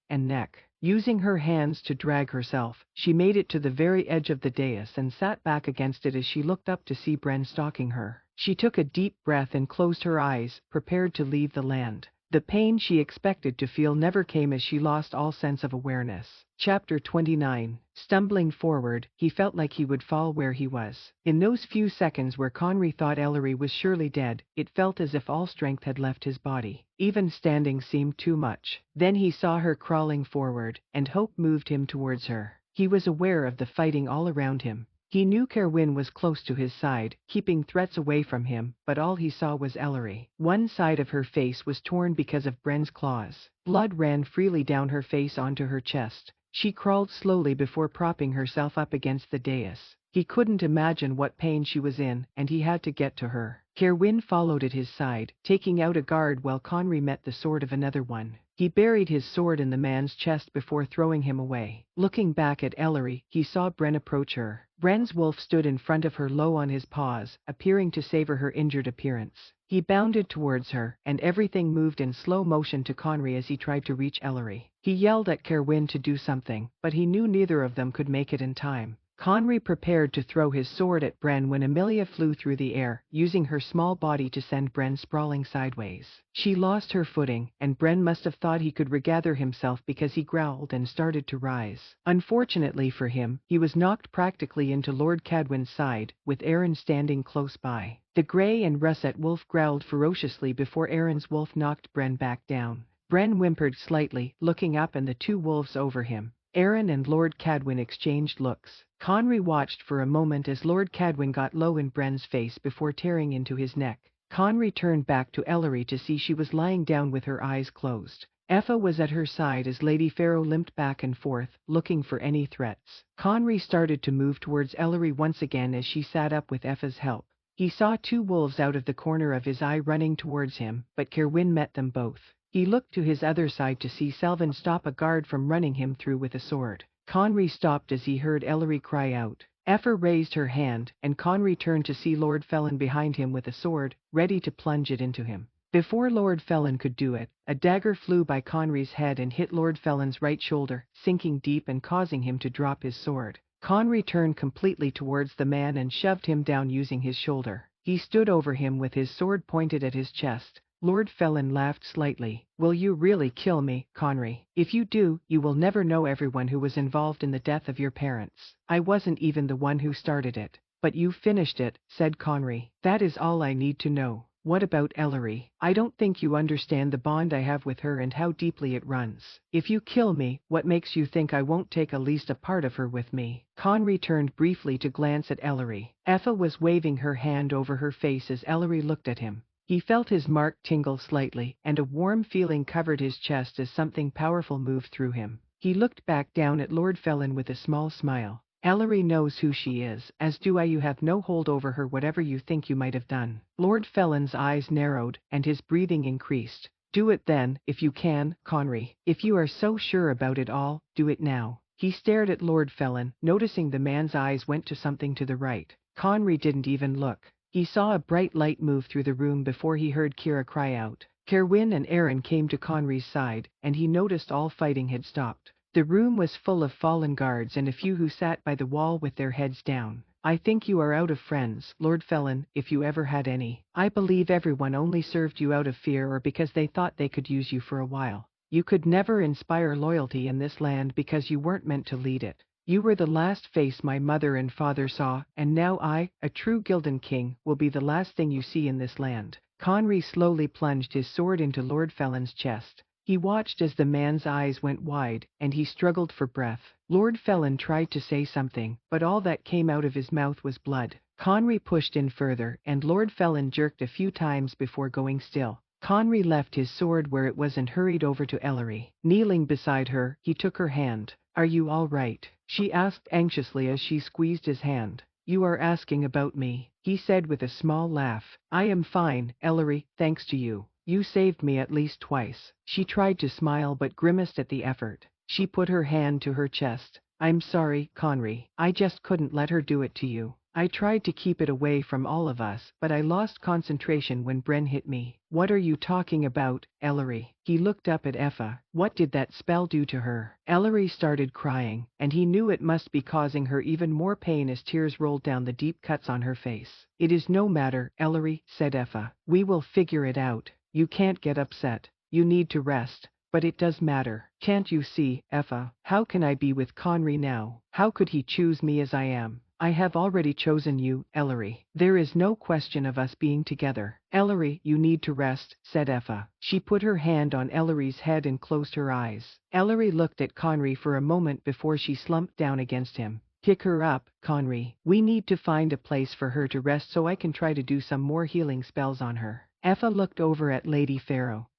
and neck. Using her hands to drag herself, she made it to the very edge of the dais and sat back against it as she looked up to see Bren stalking her. She took a deep breath and closed her eyes, prepared to leave the land. The pain she expected to feel never came as she lost all sense of awareness. Chapter 29. Stumbling forward, he felt like he would fall where he was. In those few seconds where Conry thought Ellery was surely dead, it felt as if all strength had left his body. Even standing seemed too much. Then he saw her crawling forward, and hope moved him towards her. He was aware of the fighting all around him. He knew Kerwin was close to his side, keeping threats away from him, but all he saw was Ellery. One side of her face was torn because of Bren's claws. Blood ran freely down her face onto her chest. She crawled slowly before propping herself up against the dais. He couldn't imagine what pain she was in, and he had to get to her. Kerwin followed at his side, taking out a guard while Conry met the sword of another one. He buried his sword in the man's chest before throwing him away. Looking back at Ellery, he saw Bren approach her. Bren's wolf stood in front of her low on his paws, appearing to savor her injured appearance. He bounded towards her, and everything moved in slow motion to Conry as he tried to reach Ellery. He yelled at Kerwin to do something, but he knew neither of them could make it in time. Conry prepared to throw his sword at Bren when Amelia flew through the air, using her small body to send Bren sprawling sideways. She lost her footing, and Bren must have thought he could regather himself because he growled and started to rise. Unfortunately for him, he was knocked practically into Lord Cadwin's side, with Aaron standing close by. The grey and russet wolf growled ferociously before Aaron's wolf knocked Bren back down. Bren whimpered slightly, looking up and the two wolves over him. Aaron and Lord Cadwin exchanged looks. Conry watched for a moment as Lord Cadwin got low in Bren's face before tearing into his neck. Conry turned back to Ellery to see she was lying down with her eyes closed. Effa was at her side as Lady Pharaoh limped back and forth, looking for any threats. Conry started to move towards Ellery once again as she sat up with Effa's help. He saw two wolves out of the corner of his eye running towards him, but Kerwin met them both. He looked to his other side to see Selvin stop a guard from running him through with a sword. Conry stopped as he heard Ellery cry out. Effa raised her hand, and Conry turned to see Lord Felin behind him with a sword, ready to plunge it into him. Before Lord Felin could do it, a dagger flew by Conry's head and hit Lord Felin's right shoulder, sinking deep and causing him to drop his sword. Conry turned completely towards the man and shoved him down using his shoulder. He stood over him with his sword pointed at his chest. Lord Felin laughed slightly. "Will you really kill me, Conry? If you do, you will never know everyone who was involved in the death of your parents. I wasn't even the one who started it." "But you finished it," said Conry. "That is all I need to know. What about Ellery? I don't think you understand the bond I have with her and how deeply it runs. If you kill me, what makes you think I won't take at least a part of her with me?" Conry turned briefly to glance at Ellery. Effa was waving her hand over her face as Ellery looked at him. He felt his mark tingle slightly, and a warm feeling covered his chest as something powerful moved through him. He looked back down at Lord Felin with a small smile. "Ellery knows who she is, as do I. You have no hold over her, whatever you think you might have done." Lord Felin's eyes narrowed, and his breathing increased. "Do it then, if you can, Conry. If you are so sure about it all, do it now." He stared at Lord Felin, noticing the man's eyes went to something to the right. Conry didn't even look. He saw a bright light move through the room before he heard Kira cry out. Kerwin and Aaron came to Conry's side, and he noticed all fighting had stopped. The room was full of fallen guards and a few who sat by the wall with their heads down. "I think you are out of friends, Lord Felin, if you ever had any. I believe everyone only served you out of fear or because they thought they could use you for a while. You could never inspire loyalty in this land because you weren't meant to lead it. You were the last face my mother and father saw, and now I, a true Gildan king, will be the last thing you see in this land." Conry slowly plunged his sword into Lord Felin's chest. He watched as the man's eyes went wide, and he struggled for breath. Lord Felin tried to say something, but all that came out of his mouth was blood. Conry pushed in further, and Lord Felin jerked a few times before going still. Conry left his sword where it was and hurried over to Ellery. Kneeling beside her, he took her hand. "Are you all right?" she asked anxiously as she squeezed his hand. "You are asking about me," he said with a small laugh. "I am fine, Ellery, thanks to you. You saved me at least twice." She tried to smile but grimaced at the effort. She put her hand to her chest. "I'm sorry, Conry. I just couldn't let her do it to you. I tried to keep it away from all of us, but I lost concentration when Bren hit me." "What are you talking about, Ellery?" He looked up at Effa. "What did that spell do to her?" Ellery started crying, and he knew it must be causing her even more pain as tears rolled down the deep cuts on her face. "It is no matter, Ellery," said Effa. "We will figure it out. You can't get upset. You need to rest. But it does matter. Can't you see, Effa? How can I be with Conry now? How could he choose me as I am? I have already chosen you, Ellery. There is no question of us being together." "Ellery, you need to rest," said Effa. She put her hand on Ellery's head and closed her eyes. Ellery looked at Conry for a moment before she slumped down against him. "Pick her up, Conry. We need to find a place for her to rest so I can try to do some more healing spells on her." Effa looked over at Lady Pharaoh,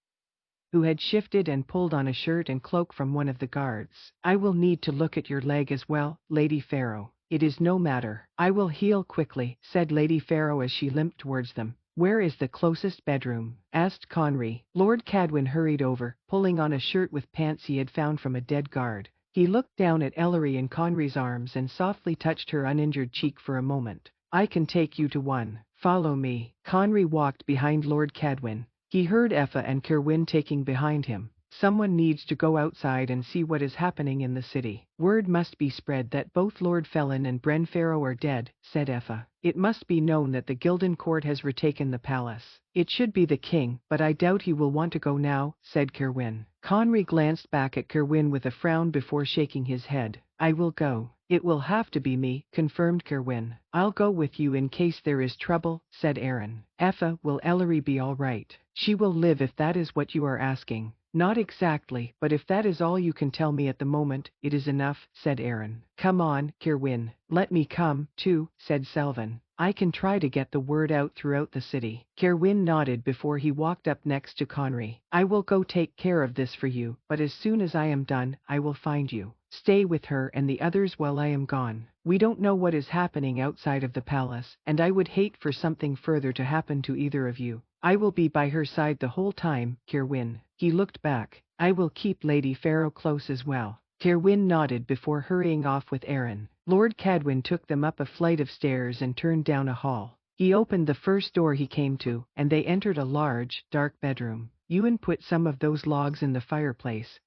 who had shifted and pulled on a shirt and cloak from one of the guards. "I will need to look at your leg as well, Lady Pharaoh." "It is no matter. I will heal quickly," said Lady Pharaoh as she limped towards them. "Where is the closest bedroom?" asked Conry. Lord Cadwin hurried over, pulling on a shirt with pants he had found from a dead guard. He looked down at Ellery in Conry's arms and softly touched her uninjured cheek for a moment. "I can take you to one. Follow me." Conry walked behind Lord Cadwin. He heard Effa and Kerwin taking behind him. "Someone needs to go outside and see what is happening in the city. Word must be spread that both Lord Felin and Bren Pharaoh are dead," said Effa. "It must be known that the Gildan court has retaken the palace." "It should be the king, but I doubt he will want to go now," said Kerwin. Conry glanced back at Kerwin with a frown before shaking his head. "I will go." "It will have to be me," confirmed Kerwin. "I'll go with you in case there is trouble," said Aaron. "Effa, will Ellery be all right?" "She will live if that is what you are asking." Not exactly, but if that is all you can tell me at the moment, it is enough, said Aaron. Come on, Kirwin. Let me come, too, said Selvin. I can try to get the word out throughout the city. Kirwin nodded before he walked up next to Conry. I will go take care of this for you, but as soon as I am done, I will find you. Stay with her and the others while I am gone. We don't know what is happening outside of the palace, and I would hate for something further to happen to either of you. I will be by her side the whole time, Kirwin. He looked back. I will keep Lady Pharaoh close as well. Kirwin nodded before hurrying off with Aaron. Lord Cadwin took them up a flight of stairs and turned down a hall. He opened the first door he came to, and they entered a large, dark bedroom. Ewan put some of those logs in the fireplace,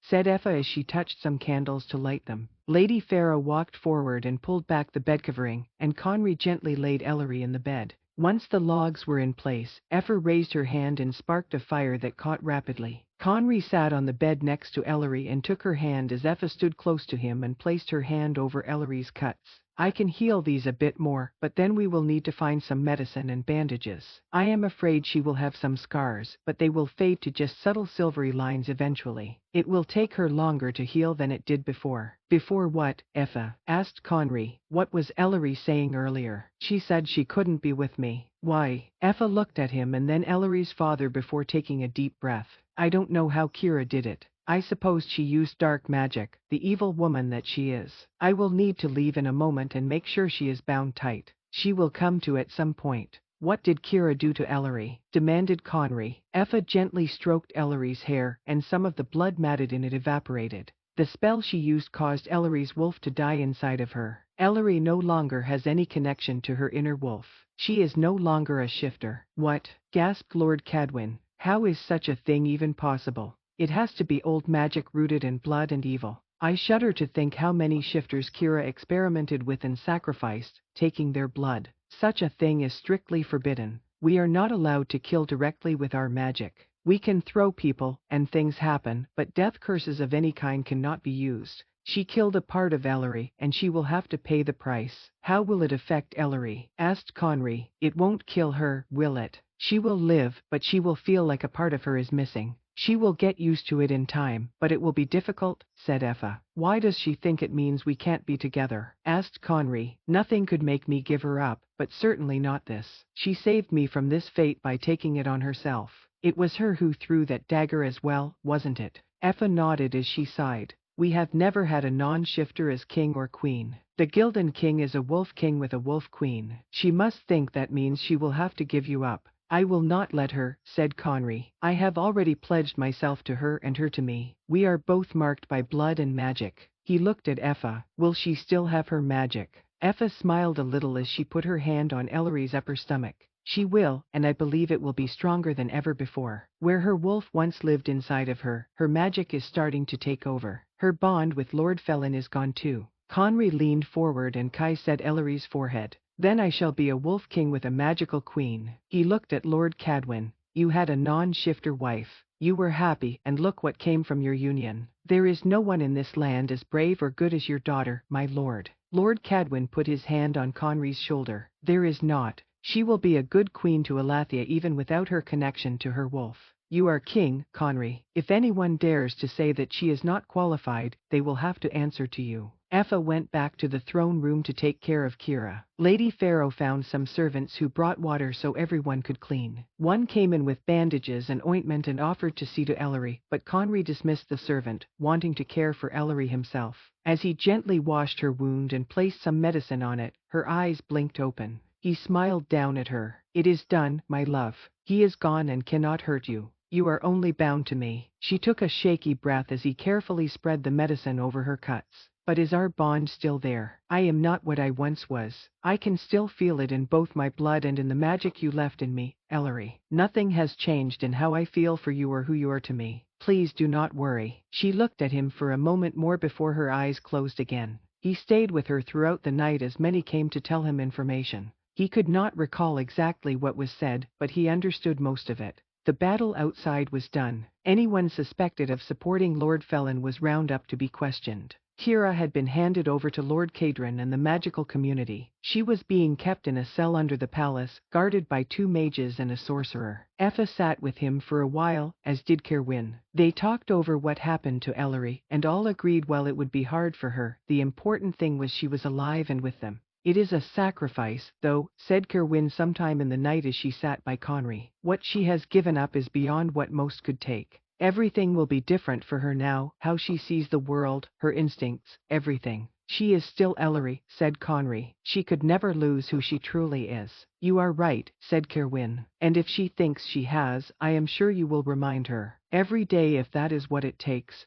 said Effa as she touched some candles to light them. Lady Pharaoh walked forward and pulled back the bedcovering, and Conry gently laid Ellery in the bed. Once the logs were in place, Effa raised her hand and sparked a fire that caught rapidly. Conry sat on the bed next to Ellery and took her hand as Effa stood close to him and placed her hand over Ellery's cuts. I can heal these a bit more, but then we will need to find some medicine and bandages. I am afraid she will have some scars, but they will fade to just subtle silvery lines eventually. It will take her longer to heal than it did before. Before what, Effa? Asked Conry. What was Ellery saying earlier? She said she couldn't be with me. Why? Effa looked at him and then Ellery's father before taking a deep breath. I don't know how Kira did it. I suppose she used dark magic, the evil woman that she is. I will need to leave in a moment and make sure she is bound tight. She will come to at some point. What did Kira do to Ellery? Demanded Conry. Effa gently stroked Ellery's hair, and some of the blood matted in it evaporated. The spell she used caused Ellery's wolf to die inside of her. Ellery no longer has any connection to her inner wolf. She is no longer a shifter. What? Gasped Lord Cadwin. How is such a thing even possible? It has to be old magic rooted in blood and evil. I shudder to think how many shifters Kira experimented with and sacrificed, taking their blood. Such a thing is strictly forbidden. We are not allowed to kill directly with our magic. We can throw people, and things happen, but death curses of any kind cannot be used. She killed a part of Ellery, and she will have to pay the price. How will it affect Ellery? Asked Conry. It won't kill her, will it? She will live, but she will feel like a part of her is missing. She will get used to it in time, but it will be difficult, said Effa. Why does she think it means we can't be together? Asked Conry. Nothing could make me give her up, but certainly not this. She saved me from this fate by taking it on herself. It was her who threw that dagger as well, wasn't it? Effa nodded as she sighed. We have never had a non-shifter as king or queen. The Gildan king is a wolf king with a wolf queen. She must think that means she will have to give you up. I will not let her, said Conry. I have already pledged myself to her and her to me. We are both marked by blood and magic. He looked at Effa. Will she still have her magic? Effa smiled a little as she put her hand on Ellery's upper stomach. She will, and I believe it will be stronger than ever before. Where her wolf once lived inside of her, her magic is starting to take over. Her bond with Lord Felin is gone too. Conry leaned forward and kissed Ellery's forehead. Then I shall be a wolf king with a magical queen. He looked at Lord Cadwin. You had a non-shifter wife. You were happy, and look what came from your union. There is no one in this land as brave or good as your daughter, my lord. Lord Cadwin put his hand on Conry's shoulder. There is not. She will be a good queen to Elathia even without her connection to her wolf. You are king, Conry. If anyone dares to say that she is not qualified, they will have to answer to you. Effa went back to the throne room to take care of Kira. Lady Pharaoh found some servants who brought water so everyone could clean. One came in with bandages and ointment and offered to see to Ellery, but Conry dismissed the servant, wanting to care for Ellery himself. As he gently washed her wound and placed some medicine on it, her eyes blinked open. He smiled down at her. It is done, my love. He is gone and cannot hurt you. You are only bound to me. She took a shaky breath as he carefully spread the medicine over her cuts. But is our bond still there? I am not what I once was. I can still feel it in both my blood and in the magic you left in me, Ellery. Nothing has changed in how I feel for you or who you are to me. Please do not worry. She looked at him for a moment more before her eyes closed again. He stayed with her throughout the night as many came to tell him information. He could not recall exactly what was said, but he understood most of it. The battle outside was done. Anyone suspected of supporting Lord Felin was round up to be questioned. Kira had been handed over to Lord Cadron and the magical community. She was being kept in a cell under the palace, guarded by 2 mages and a sorcerer. Effa sat with him for a while, as did Kerwin. They talked over what happened to Ellery, and all agreed while it would be hard for her, the important thing was she was alive and with them. It is a sacrifice, though, said Kerwin sometime in the night as she sat by Conry. What she has given up is beyond what most could take. Everything will be different for her now, how she sees the world, her instincts, everything. She is still Ellery, said Conry. She could never lose who she truly is. You are right, said Kerwin. And if she thinks she has, I am sure you will remind her. Every day if that is what it takes,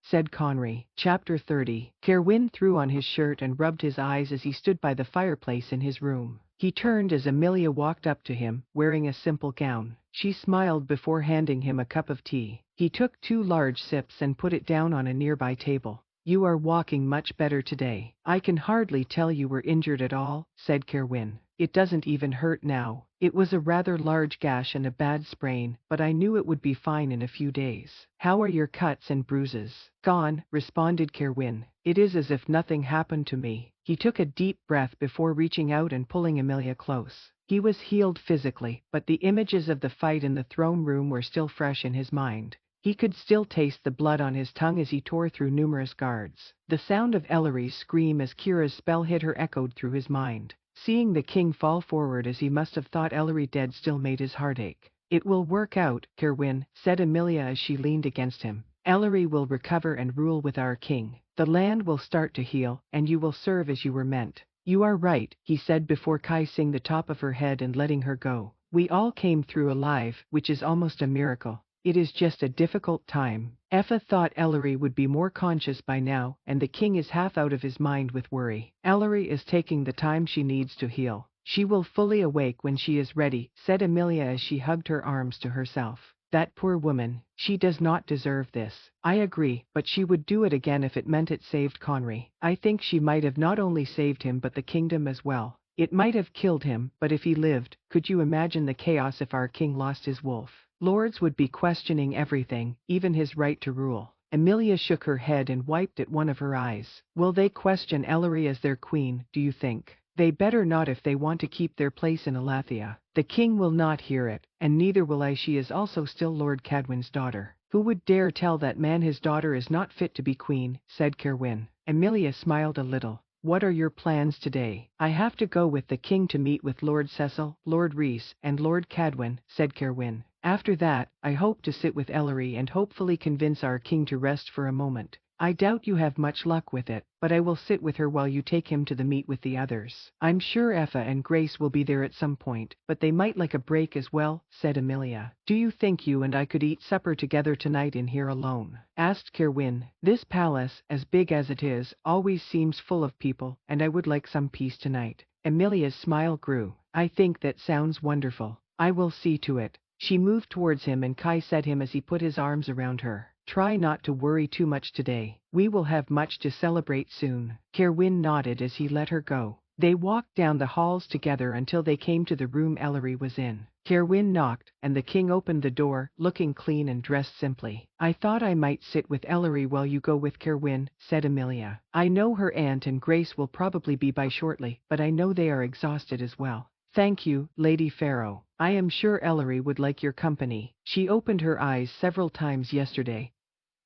said Conry. Chapter 30. Kerwin threw on his shirt and rubbed his eyes as he stood by the fireplace in his room. He turned as Amelia walked up to him, wearing a simple gown. She smiled before handing him a cup of tea. He took 2 large sips and put it down on a nearby table. You are walking much better today. I can hardly tell you were injured at all, said Kerwin. It doesn't even hurt now. It was a rather large gash and a bad sprain, but I knew it would be fine in a few days. How are your cuts and bruises? Gone, responded Kerwin. It is as if nothing happened to me. He took a deep breath before reaching out and pulling Amelia close. He was healed physically, but the images of the fight in the throne room were still fresh in his mind. He could still taste the blood on his tongue as he tore through numerous guards. The sound of Ellery's scream as Kira's spell hit her echoed through his mind. Seeing the king fall forward as he must have thought Ellery dead still made his heart ache. It will work out, Kerwin, said Amelia as she leaned against him. Ellery will recover and rule with our king. The land will start to heal, and you will serve as you were meant. You are right, he said before kissing the top of her head and letting her go. We all came through alive, which is almost a miracle. It is just a difficult time. Effa thought Ellery would be more conscious by now, and the king is half out of his mind with worry. Ellery is taking the time she needs to heal. She will fully awake when she is ready, said Amelia as she hugged her arms to herself. That poor woman, she does not deserve this. I agree, but she would do it again if it meant it saved Conry. I think she might have not only saved him but the kingdom as well. It might have killed him, but if he lived, could you imagine the chaos if our king lost his wolf? Lords would be questioning everything, even his right to rule. Amelia shook her head and wiped at one of her eyes. Will they question Ellery as their queen, do you think? They better not if they want to keep their place in Elathia. The king will not hear it, and neither will I. She is also still Lord Cadwin's daughter. Who would dare tell that man his daughter is not fit to be queen, said Kerwin. Amelia smiled a little. What are your plans today? I have to go with the king to meet with Lord Cecil, Lord Rhys, and Lord Cadwin, said Kerwin. After that, I hope to sit with Ellery and hopefully convince our king to rest for a moment. I doubt you have much luck with it, but I will sit with her while you take him to the meet with the others. I'm sure Effa and Grace will be there at some point, but they might like a break as well, said Amelia. Do you think you and I could eat supper together tonight in here alone? Asked Kerwin. This palace, as big as it is, always seems full of people, and I would like some peace tonight. Amelia's smile grew. I think that sounds wonderful. I will see to it. She moved towards him and kissed him as he put his arms around her. Try not to worry too much today. We will have much to celebrate soon. Kerwin nodded as he let her go. They walked down the halls together until they came to the room Ellery was in. Kerwin knocked, and the king opened the door, looking clean and dressed simply. I thought I might sit with Ellery while you go with Kerwin, said Amelia. I know her aunt and Grace will probably be by shortly, but I know they are exhausted as well. Thank you, Lady Farrow. I am sure Ellery would like your company. She opened her eyes several times yesterday,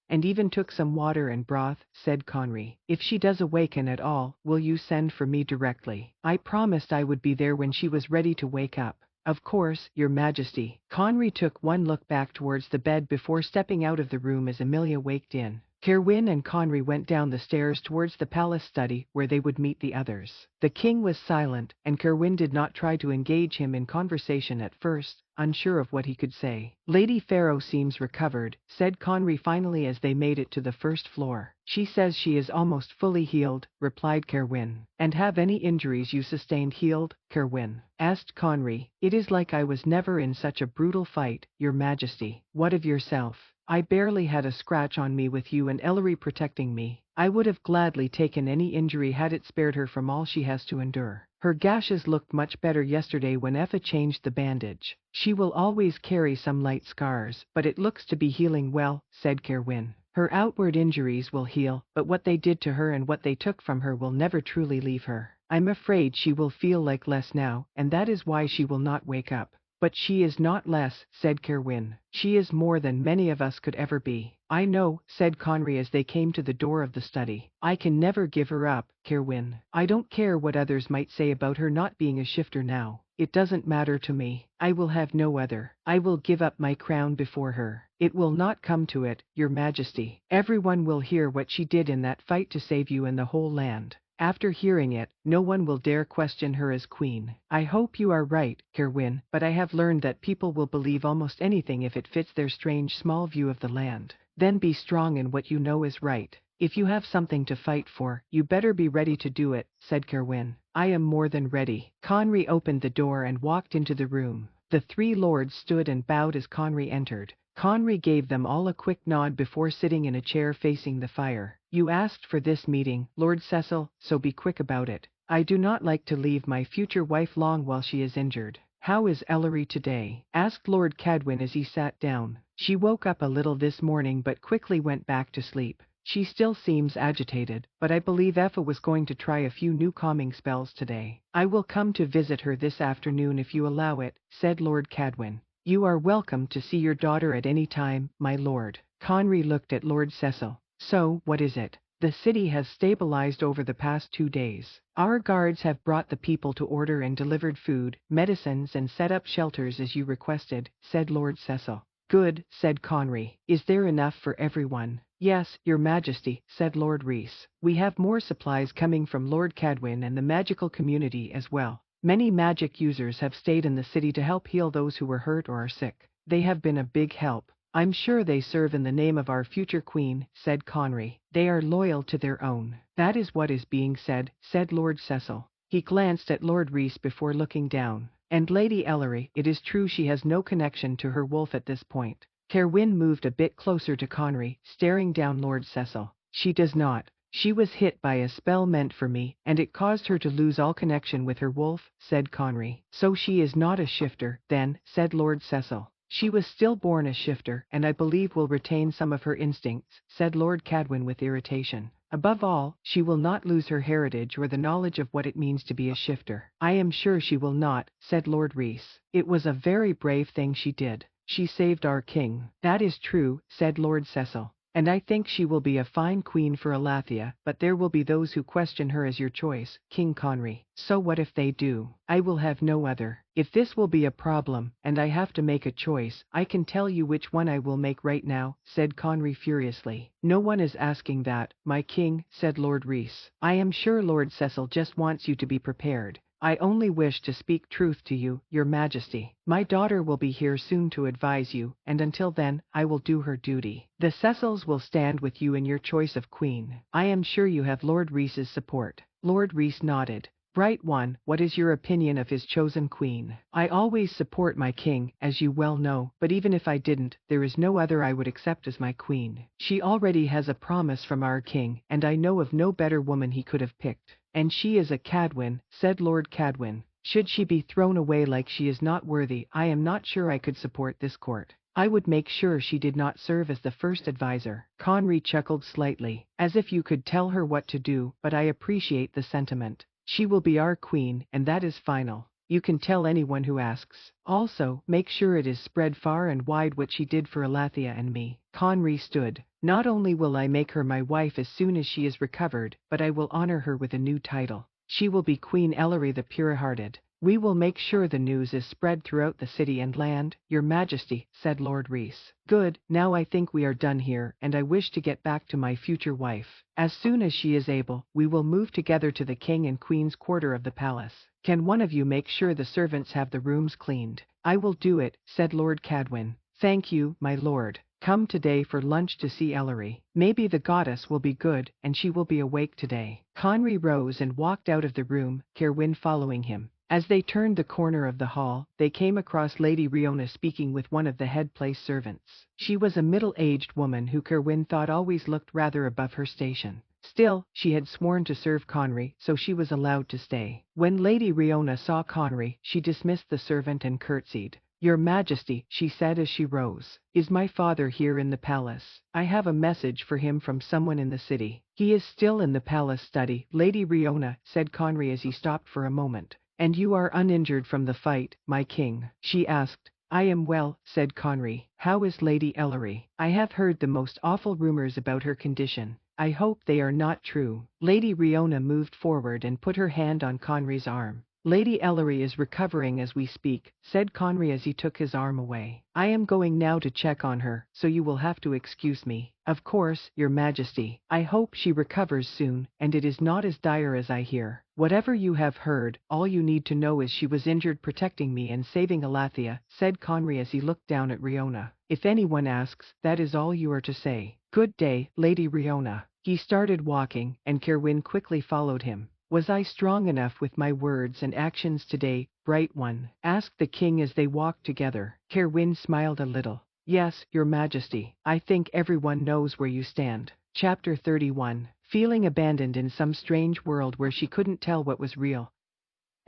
and even took some water and broth, said Conry. If she does awaken at all, will you send for me directly? I promised I would be there when she was ready to wake up. Of course, Your Majesty. Conry took one look back towards the bed before stepping out of the room as Amelia waked in. Kerwin and Conry went down the stairs towards the palace study where they would meet the others. The king was silent, and Kerwin did not try to engage him in conversation at first, unsure of what he could say. Lady Farrow seems recovered, said Conry finally as they made it to the first floor. She says she is almost fully healed, replied Kerwin. And have any injuries you sustained healed, Kerwin? Asked Conry. It is like I was never in such a brutal fight, Your Majesty. What of yourself? I barely had a scratch on me with you and Ellery protecting me. I would have gladly taken any injury had it spared her from all she has to endure. Her gashes looked much better yesterday when Effa changed the bandage. She will always carry some light scars, but it looks to be healing well, said Kerwin. Her outward injuries will heal, but what they did to her and what they took from her will never truly leave her. I'm afraid she will feel like less now, and that is why she will not wake up. But she is not less, said Kerwin. She is more than many of us could ever be. I know, said Conry as they came to the door of the study. I can never give her up, Kerwin. I don't care what others might say about her not being a shifter now. It doesn't matter to me. I will have no other. I will give up my crown before her. It will not come to it, your majesty. Everyone will hear what she did in that fight to save you and the whole land. After hearing it, no one will dare question her as queen. I hope you are right, Kerwin, but I have learned that people will believe almost anything if it fits their strange small view of the land. Then be strong in what you know is right. If you have something to fight for, you better be ready to do it, said Kerwin. I am more than ready. Conry opened the door and walked into the room. The three lords stood and bowed as Conry entered. Conry gave them all a quick nod before sitting in a chair facing the fire. You asked for this meeting, Lord Cecil, so be quick about it. I do not like to leave my future wife long while she is injured. How is Ellery today? Asked Lord Cadwin as he sat down. She woke up a little this morning but quickly went back to sleep. She still seems agitated, but I believe Effa was going to try a few new calming spells today. I will come to visit her this afternoon if you allow it, said Lord Cadwin. You are welcome to see your daughter at any time, my lord. Conry looked at Lord Cecil. So, what is it? The city has stabilized over the past 2 days. Our guards have brought the people to order and delivered food, medicines and set up shelters as you requested, said Lord Cecil. Good, said Conry. Is there enough for everyone? Yes, your majesty, said Lord Rees. We have more supplies coming from Lord Cadwin and the magical community as well. Many magic users have stayed in the city to help heal those who were hurt or are sick. They have been a big help. I'm sure they serve in the name of our future queen, said Conry. They are loyal to their own. That is what is being said, said Lord Cecil. He glanced at Lord Rees before looking down. And Lady Ellery, it is true she has no connection to her wolf at this point. Kerwin moved a bit closer to Conry, staring down Lord Cecil. She does not. She was hit by a spell meant for me, and it caused her to lose all connection with her wolf, said Conry. So she is not a shifter, then, said Lord Cecil. She was still born a shifter, and I believe will retain some of her instincts, said Lord Cadwin with irritation. Above all, she will not lose her heritage or the knowledge of what it means to be a shifter. I am sure she will not, said Lord Rees. It was a very brave thing she did. She saved our king. That is true, said Lord Cecil. And I think she will be a fine queen for Alathia, but there will be those who question her as your choice, King Conry. So what if they do? I will have no other. If this will be a problem, and I have to make a choice, I can tell you which one I will make right now, said Conry furiously. No one is asking that, my king, said Lord Rees. I am sure Lord Cecil just wants you to be prepared. I only wish to speak truth to you, your majesty. My daughter will be here soon to advise you, and until then, I will do her duty. The Cecils will stand with you in your choice of queen. I am sure you have Lord Rees's support. Lord Rees nodded. Bright one, what is your opinion of his chosen queen? I always support my king, as you well know, but even if I didn't, there is no other I would accept as my queen. She already has a promise from our king, and I know of no better woman he could have picked. And she is a Cadwin, said Lord Cadwin. Should she be thrown away like she is not worthy, I am not sure I could support this court. I would make sure she did not serve as the first advisor. Conry chuckled slightly, as if you could tell her what to do, but I appreciate the sentiment. She will be our queen, and that is final. You can tell anyone who asks. Also, make sure it is spread far and wide what she did for Alathia and me. Conry stood. Not only will I make her my wife as soon as she is recovered, but I will honor her with a new title. She will be Queen Ellery the Pure-Hearted. We will make sure the news is spread throughout the city and land, your majesty, said Lord Rees. Good, now I think we are done here, and I wish to get back to my future wife. As soon as she is able, we will move together to the king and queen's quarter of the palace. Can one of you make sure the servants have the rooms cleaned? I will do it, said Lord Cadwin. Thank you, my lord. Come today for lunch to see Ellery. Maybe the goddess will be good, and she will be awake today. Conry rose and walked out of the room, Kerwin following him. As they turned the corner of the hall, they came across Lady Riona speaking with one of the head place servants. She was a middle-aged woman who Kerwin thought always looked rather above her station. Still, she had sworn to serve Conry, so she was allowed to stay. When Lady Riona saw Conry, she dismissed the servant and curtsied. Your Majesty, she said as she rose, is my father here in the palace? I have a message for him from someone in the city. He is still in the palace study, Lady Riona, said Conry as he stopped for a moment. And you are uninjured from the fight, my king? She asked. I am well, said Conry. How is Lady Ellery? I have heard the most awful rumors about her condition. I hope they are not true. Lady Riona moved forward and put her hand on Conry's arm. Lady Ellery is recovering as we speak, said Conry as he took his arm away. I am going now to check on her, so you will have to excuse me. Of course, Your Majesty. I hope she recovers soon, and it is not as dire as I hear. Whatever you have heard, all you need to know is she was injured protecting me and saving Alathea, said Conry as he looked down at Riona. If anyone asks, that is all you are to say. Good day, Lady Riona. He started walking, and Cerwyn quickly followed him. Was I strong enough with my words and actions today, bright one? Asked the king as they walked together. Cerwyn smiled a little. Yes, Your Majesty. I think everyone knows where you stand. Chapter 31. Feeling abandoned in some strange world where she couldn't tell what was real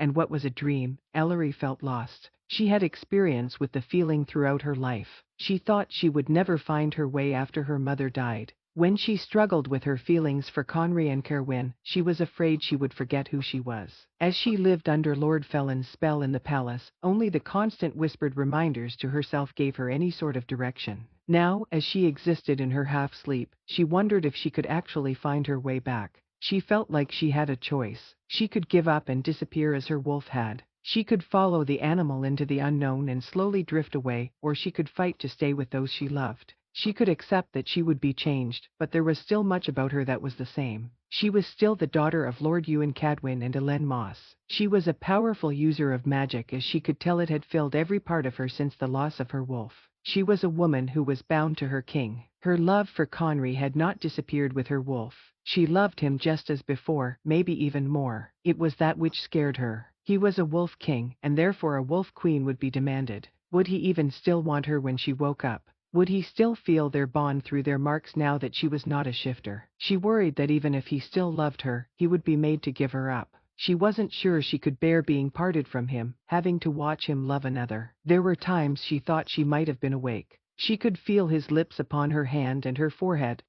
and what was a dream, Ellery felt lost. She had experience with the feeling throughout her life. She thought she would never find her way after her mother died. When she struggled with her feelings for Conry and Cerwyn, she was afraid she would forget who she was. As she lived under Lord Felon's spell in the palace, only the constant whispered reminders to herself gave her any sort of direction. Now, as she existed in her half-sleep, she wondered if she could actually find her way back. She felt like she had a choice. She could give up and disappear as her wolf had. She could follow the animal into the unknown and slowly drift away, or she could fight to stay with those she loved. She could accept that she would be changed, but there was still much about her that was the same. She was still the daughter of Lord Ewan Cadwyn and Elaine Moss. She was a powerful user of magic, as she could tell it had filled every part of her since the loss of her wolf. She was a woman who was bound to her king. Her love for Conry had not disappeared with her wolf. She loved him just as before, maybe even more. It was that which scared her. He was a wolf king, and therefore a wolf queen would be demanded. Would he even still want her when she woke up? Would he still feel their bond through their marks now that she was not a shifter? She worried that even if he still loved her, he would be made to give her up. She wasn't sure she could bear being parted from him, having to watch him love another. There were times she thought she might have been awake. She could feel his lips upon her hand and her forehead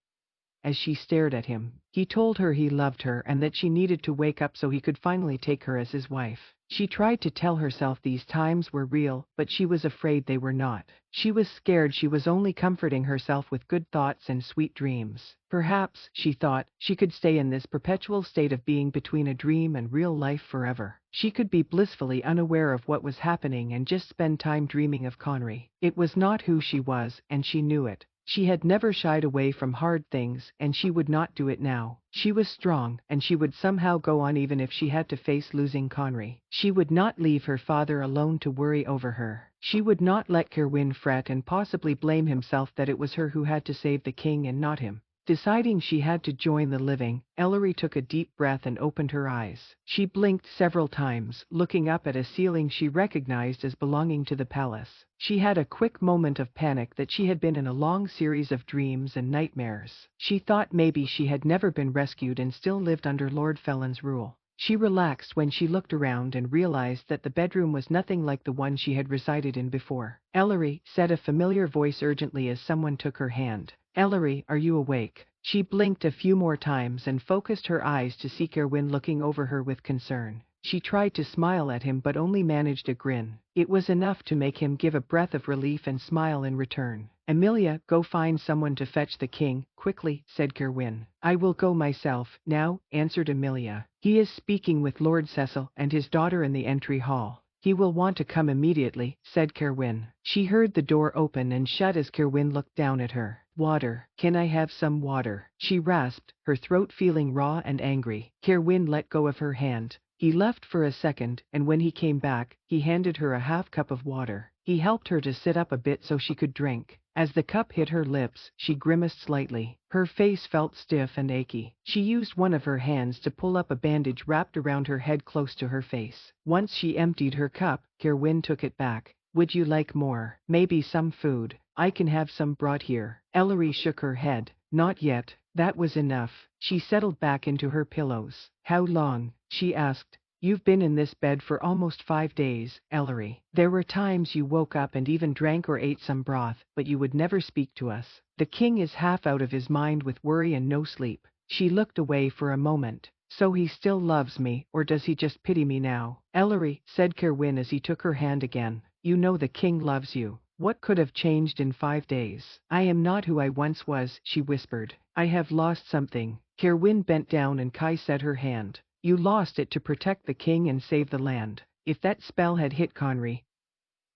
as she stared at him. He told her he loved her and that she needed to wake up so he could finally take her as his wife. She tried to tell herself these times were real, but she was afraid they were not. She was scared she was only comforting herself with good thoughts and sweet dreams. Perhaps, she thought, she could stay in this perpetual state of being between a dream and real life forever. She could be blissfully unaware of what was happening and just spend time dreaming of Conry. It was not who she was, and she knew it. She had never shied away from hard things, and she would not do it now. She was strong, and she would somehow go on even if she had to face losing Conry. She would not leave her father alone to worry over her. She would not let Cerwyn fret and possibly blame himself that it was her who had to save the king and not him. Deciding she had to join the living, Ellery took a deep breath and opened her eyes. She blinked several times, looking up at a ceiling she recognized as belonging to the palace. She had a quick moment of panic that she had been in a long series of dreams and nightmares. She thought maybe she had never been rescued and still lived under Lord Felon's rule. She relaxed when she looked around and realized that the bedroom was nothing like the one she had resided in before. Ellery, said a familiar voice urgently as someone took her hand. Ellery, are you awake? She blinked a few more times and focused her eyes to see Cerwyn looking over her with concern. She tried to smile at him but only managed a grin. It was enough to make him give a breath of relief and smile in return. Amelia, go find someone to fetch the king, quickly, said Cerwyn. I will go myself, now, answered Amelia. He is speaking with Lord Cecil and his daughter in the entry hall. He will want to come immediately, said Cerwyn. She heard the door open and shut as Cerwyn looked down at her. Water. Can I have some water? She rasped, her throat feeling raw and angry. Cerwyn let go of her hand. He left for a second, and when he came back, he handed her a half cup of water. He helped her to sit up a bit so she could drink. As the cup hit her lips, she grimaced slightly. Her face felt stiff and achy. She used one of her hands to pull up a bandage wrapped around her head close to her face. Once she emptied her cup, Cerwyn took it back. Would you like more? Maybe some food? I can have some brought here. Ellery shook her head. Not yet. That was enough. She settled back into her pillows. How long? She asked. You've been in this bed for almost 5 days, Ellery. There were times you woke up and even drank or ate some broth, but you would never speak to us. The king is half out of his mind with worry and no sleep. She looked away for a moment. So he still loves me, or does he just pity me now? Ellery, said Kerwin as he took her hand again. You know the king loves you. What could have changed in 5 days? I am not who I once was, she whispered. I have lost something. Kerwin bent down and kissed her hand. You lost it to protect the king and save the land. If that spell had hit Conry,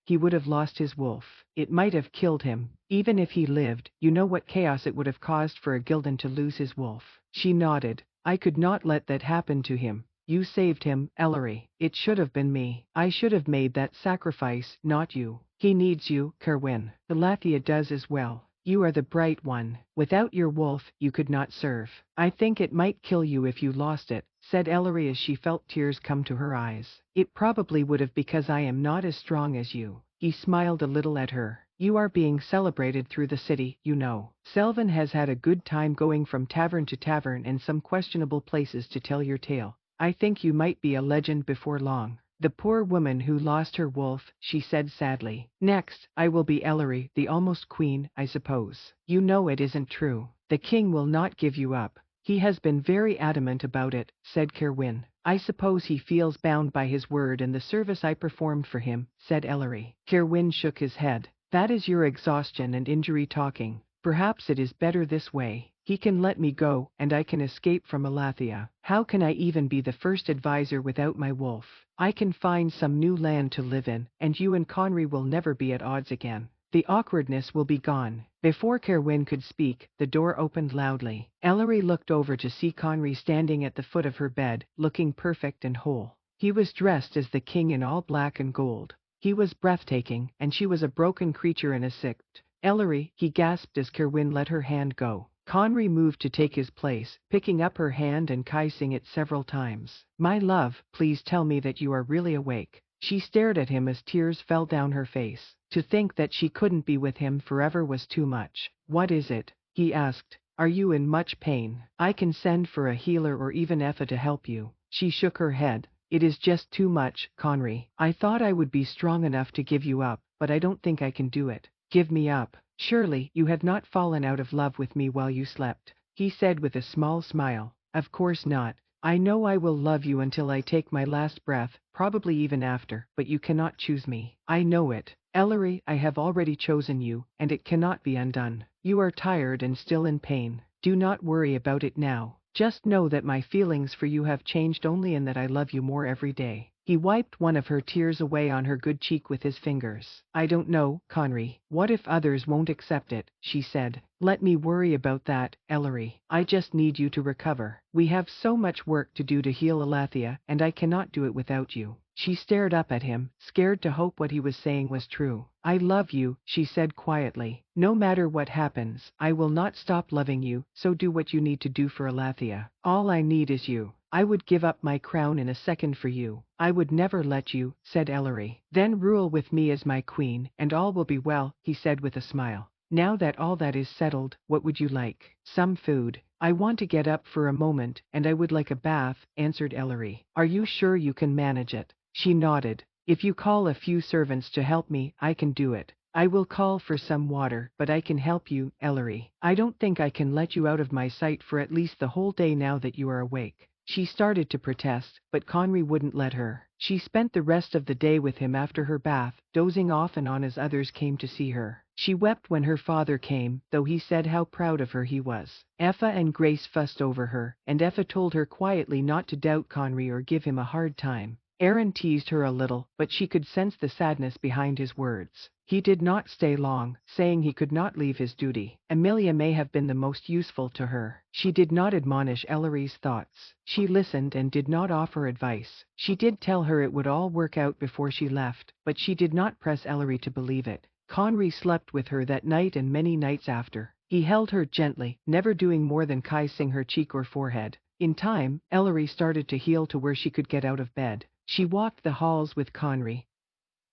he would have lost his wolf. It might have killed him. Even if he lived, you know what chaos it would have caused for a Gildan to lose his wolf. She nodded. I could not let that happen to him. You saved him, Ellery. It should have been me. I should have made that sacrifice, not you. He needs you, Kerwin. Elathia does as well. You are the bright one. Without your wolf, you could not serve. I think it might kill you if you lost it, said Ellery as she felt tears come to her eyes. It probably would have because I am not as strong as you. He smiled a little at her. You are being celebrated through the city, you know. Selvin has had a good time going from tavern to tavern and some questionable places to tell your tale. I think you might be a legend before long. The poor woman who lost her wolf, she said sadly. Next, I will be Ellery, the almost queen, I suppose. You know it isn't true. The king will not give you up. He has been very adamant about it, said Kerwin. I suppose he feels bound by his word and the service I performed for him, said Ellery. Kerwin shook his head. That is your exhaustion and injury talking. Perhaps it is better this way. He can let me go, and I can escape from Elathia. How can I even be the first advisor without my wolf? I can find some new land to live in, and you and Conry will never be at odds again. The awkwardness will be gone. Before Kerwin could speak, the door opened loudly. Ellery looked over to see Conry standing at the foot of her bed, looking perfect and whole. He was dressed as the king in all black and gold. He was breathtaking, and she was a broken creature in a sick. Ellery, he gasped as Kerwin let her hand go. Conry moved to take his place, picking up her hand and kissing it several times. My love, please tell me that you are really awake. She stared at him as tears fell down her face. To think that she couldn't be with him forever was too much. What is it? He asked. Are you in much pain? I can send for a healer or even Effa to help you. She shook her head. It is just too much, Conry. I thought I would be strong enough to give you up, but I don't think I can do it. Give me up. Surely you have not fallen out of love with me while you slept, he said with a small smile. Of course not. I know I will love you until I take my last breath, probably even after, but you cannot choose me. I know it. Ellery, I have already chosen you, and it cannot be undone. You are tired and still in pain. Do not worry about it now. Just know that my feelings for you have changed only and that I love you more every day. He wiped one of her tears away on her good cheek with his fingers. I don't know, Conry. What if others won't accept it, she said. Let me worry about that, Ellery. I just need you to recover. We have so much work to do to heal Elathia, and I cannot do it without you. She stared up at him, scared to hope what he was saying was true. I love you, she said quietly. No matter what happens, I will not stop loving you, so do what you need to do for Elathia. All I need is you. I would give up my crown in a second for you. I would never let you, said Ellery. Then rule with me as my queen, and all will be well, he said with a smile. Now that all that is settled, what would you like? Some food. I want to get up for a moment, and I would like a bath, answered Ellery. Are you sure you can manage it? She nodded. If you call a few servants to help me, I can do it. I will call for some water, but I can help you, Ellery. I don't think I can let you out of my sight for at least the whole day now that you are awake. She started to protest, but Conry wouldn't let her. She spent the rest of the day with him after her bath, dozing off and on as others came to see her. She wept when her father came, though he said how proud of her he was. Effa and Grace fussed over her, and Effa told her quietly not to doubt Conry or give him a hard time. Aaron teased her a little, but she could sense the sadness behind his words. He did not stay long, saying he could not leave his duty. Amelia may have been the most useful to her. She did not admonish Ellery's thoughts. She listened and did not offer advice. She did tell her it would all work out before she left, but she did not press Ellery to believe it. Conry slept with her that night and many nights after. He held her gently, never doing more than kissing her cheek or forehead. In time, Ellery started to heal to where she could get out of bed. She walked the halls with Conry,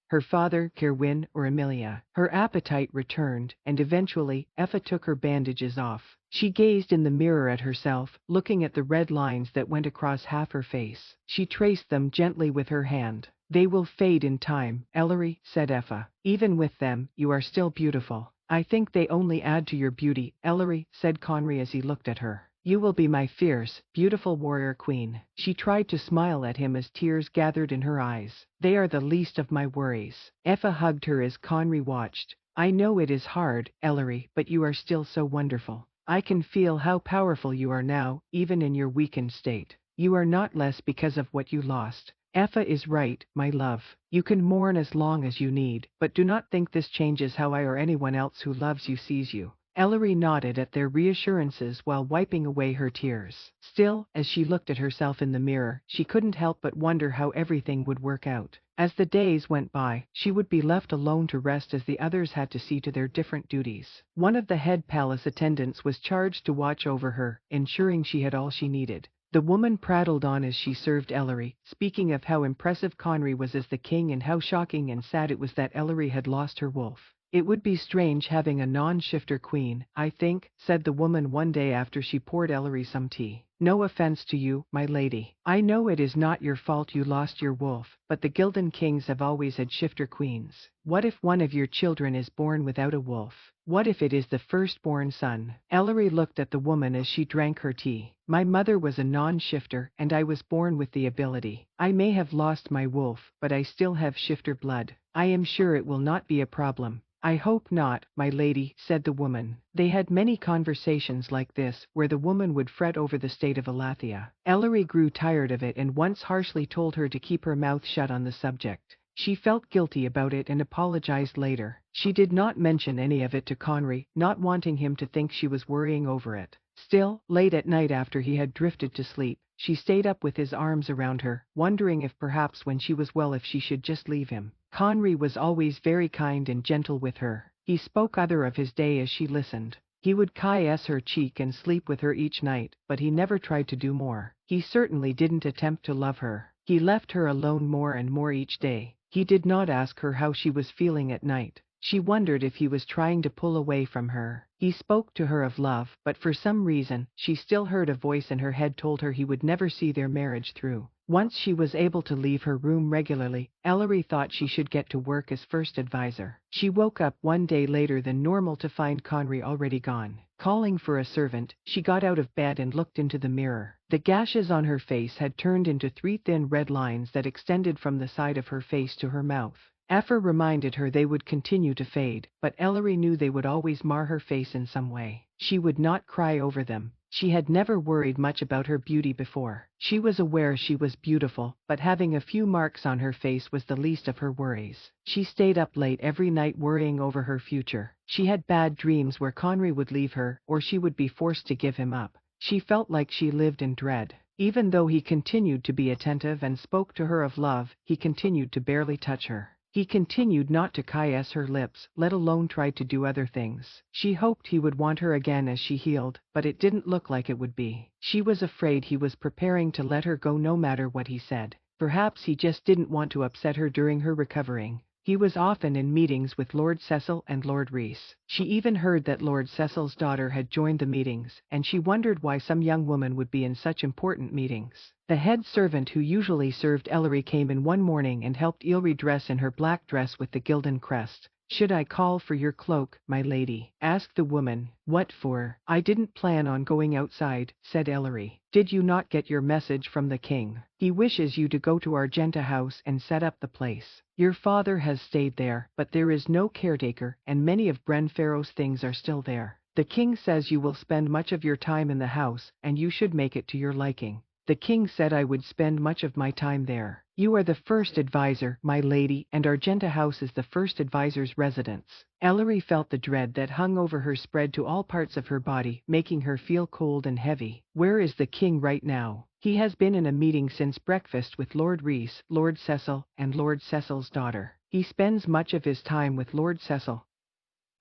her father, Kerwin, or Amelia. Her appetite returned, and eventually, Effa took her bandages off. She gazed in the mirror at herself, looking at the red lines that went across half her face. She traced them gently with her hand. They will fade in time, Ellery, said Effa. Even with them, you are still beautiful. I think they only add to your beauty, Ellery, said Conry as he looked at her. You will be my fierce, beautiful warrior queen. She tried to smile at him as tears gathered in her eyes. They are the least of my worries. Effa hugged her as Conry watched. I know it is hard, Ellery, but you are still so wonderful. I can feel how powerful you are now, even in your weakened state. You are not less because of what you lost. Effa is right, my love. You can mourn as long as you need, but do not think this changes how I or anyone else who loves you sees you. Ellery nodded at their reassurances while wiping away her tears. Still, as she looked at herself in the mirror, she couldn't help but wonder how everything would work out. As the days went by, she would be left alone to rest as the others had to see to their different duties. One of the head palace attendants was charged to watch over her, ensuring she had all she needed. The woman prattled on as she served Ellery, speaking of how impressive Conry was as the king and how shocking and sad it was that Ellery had lost her wolf. It would be strange having a non-shifter queen, I think, said the woman one day after she poured Ellery some tea. No offense to you, my lady. I know it is not your fault you lost your wolf, but the Gildan kings have always had shifter queens. What if one of your children is born without a wolf? What if it is the firstborn son? Ellery looked at the woman as she drank her tea. My mother was a non-shifter, and I was born with the ability. I may have lost my wolf, but I still have shifter blood. I am sure it will not be a problem. I hope not, my lady, said the woman. They had many conversations like this, where the woman would fret over the state of Elathia. Ellery grew tired of it and once harshly told her to keep her mouth shut on the subject. She felt guilty about it and apologized later. She did not mention any of it to Conry, not wanting him to think she was worrying over it. Still, late at night after he had drifted to sleep, she stayed up with his arms around her, wondering if perhaps when she was well if she should just leave him. Conry was always very kind and gentle with her. He spoke other of his day as she listened. He would caress her cheek and sleep with her each night, but he never tried to do more. He certainly didn't attempt to love her. He left her alone more and more each day. He did not ask her how she was feeling at night. She wondered if he was trying to pull away from her. He spoke to her of love, but for some reason, she still heard a voice in her head told her he would never see their marriage through. Once she was able to leave her room regularly, Ellery thought she should get to work as first advisor. She woke up one day later than normal to find Conry already gone. Calling for a servant, she got out of bed and looked into the mirror. The gashes on her face had turned into 3 thin red lines that extended from the side of her face to her mouth. Effa reminded her they would continue to fade, but Ellery knew they would always mar her face in some way. She would not cry over them. She had never worried much about her beauty before. She was aware she was beautiful, but having a few marks on her face was the least of her worries. She stayed up late every night worrying over her future. She had bad dreams where Conry would leave her, or she would be forced to give him up. She felt like she lived in dread. Even though he continued to be attentive and spoke to her of love, he continued to barely touch her. He continued not to caress her lips, let alone try to do other things. She hoped he would want her again as she healed, but it didn't look like it would be. She was afraid he was preparing to let her go no matter what he said. Perhaps he just didn't want to upset her during her recovering. He was often in meetings with Lord Cecil and Lord Reese. She even heard that Lord Cecil's daughter had joined the meetings, and she wondered why some young woman would be in such important meetings. The head servant who usually served Ellery came in one morning and helped Ellery dress in her black dress with the Gildan crest. "Should I call for your cloak, my lady?" asked the woman. "What for?" "I didn't plan on going outside," said Ellery. "Did you not get your message from the king? He wishes you to go to Argenta House and set up the place. Your father has stayed there, but there is no caretaker, and many of Brenfero's things are still there. The king says you will spend much of your time in the house, and you should make it to your liking." "The king said I would spend much of my time there." "You are the first advisor, my lady, and Argenta House is the first advisor's residence." Ellery felt the dread that hung over her spread to all parts of her body, making her feel cold and heavy. "Where is the king right now?" "He has been in a meeting since breakfast with Lord Reese, Lord Cecil, and Lord Cecil's daughter. He spends much of his time with Lord Cecil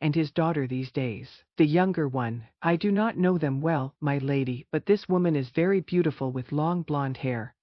and his daughter these days." "The younger one." "I do not know them well, my lady, but this woman is very beautiful with long blonde hair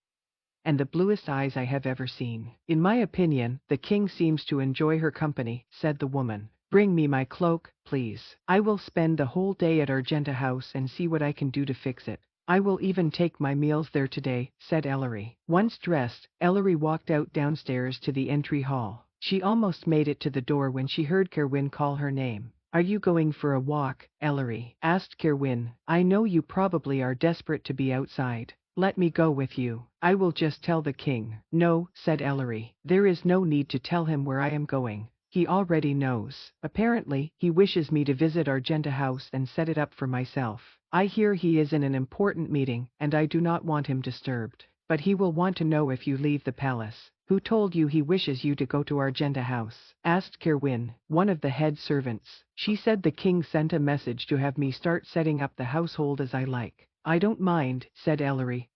and the bluest eyes I have ever seen. In my opinion, the king seems to enjoy her company, said the woman. Bring me my cloak, please. I will spend the whole day at Argenta House and see what I can do to fix it. I will even take my meals there today, said Ellery. Once dressed, Ellery walked out downstairs to the entry hall. She almost made it to the door when she heard Kerwin call her name. Are you going for a walk, Ellery? Asked Kerwin. I know you probably are desperate to be outside. Let me go with you. I will just tell the king. No, said Ellery. There is no need to tell him where I am going. He already knows. Apparently, he wishes me to visit Argenta House and set it up for myself. I hear he is in an important meeting, and I do not want him disturbed. But he will want to know if you leave the palace. Who told you he wishes you to go to Argenta House? Asked Kerwin, one of the head servants. She said the king sent a message to have me start setting up the household as I like. I don't mind, said Ellery,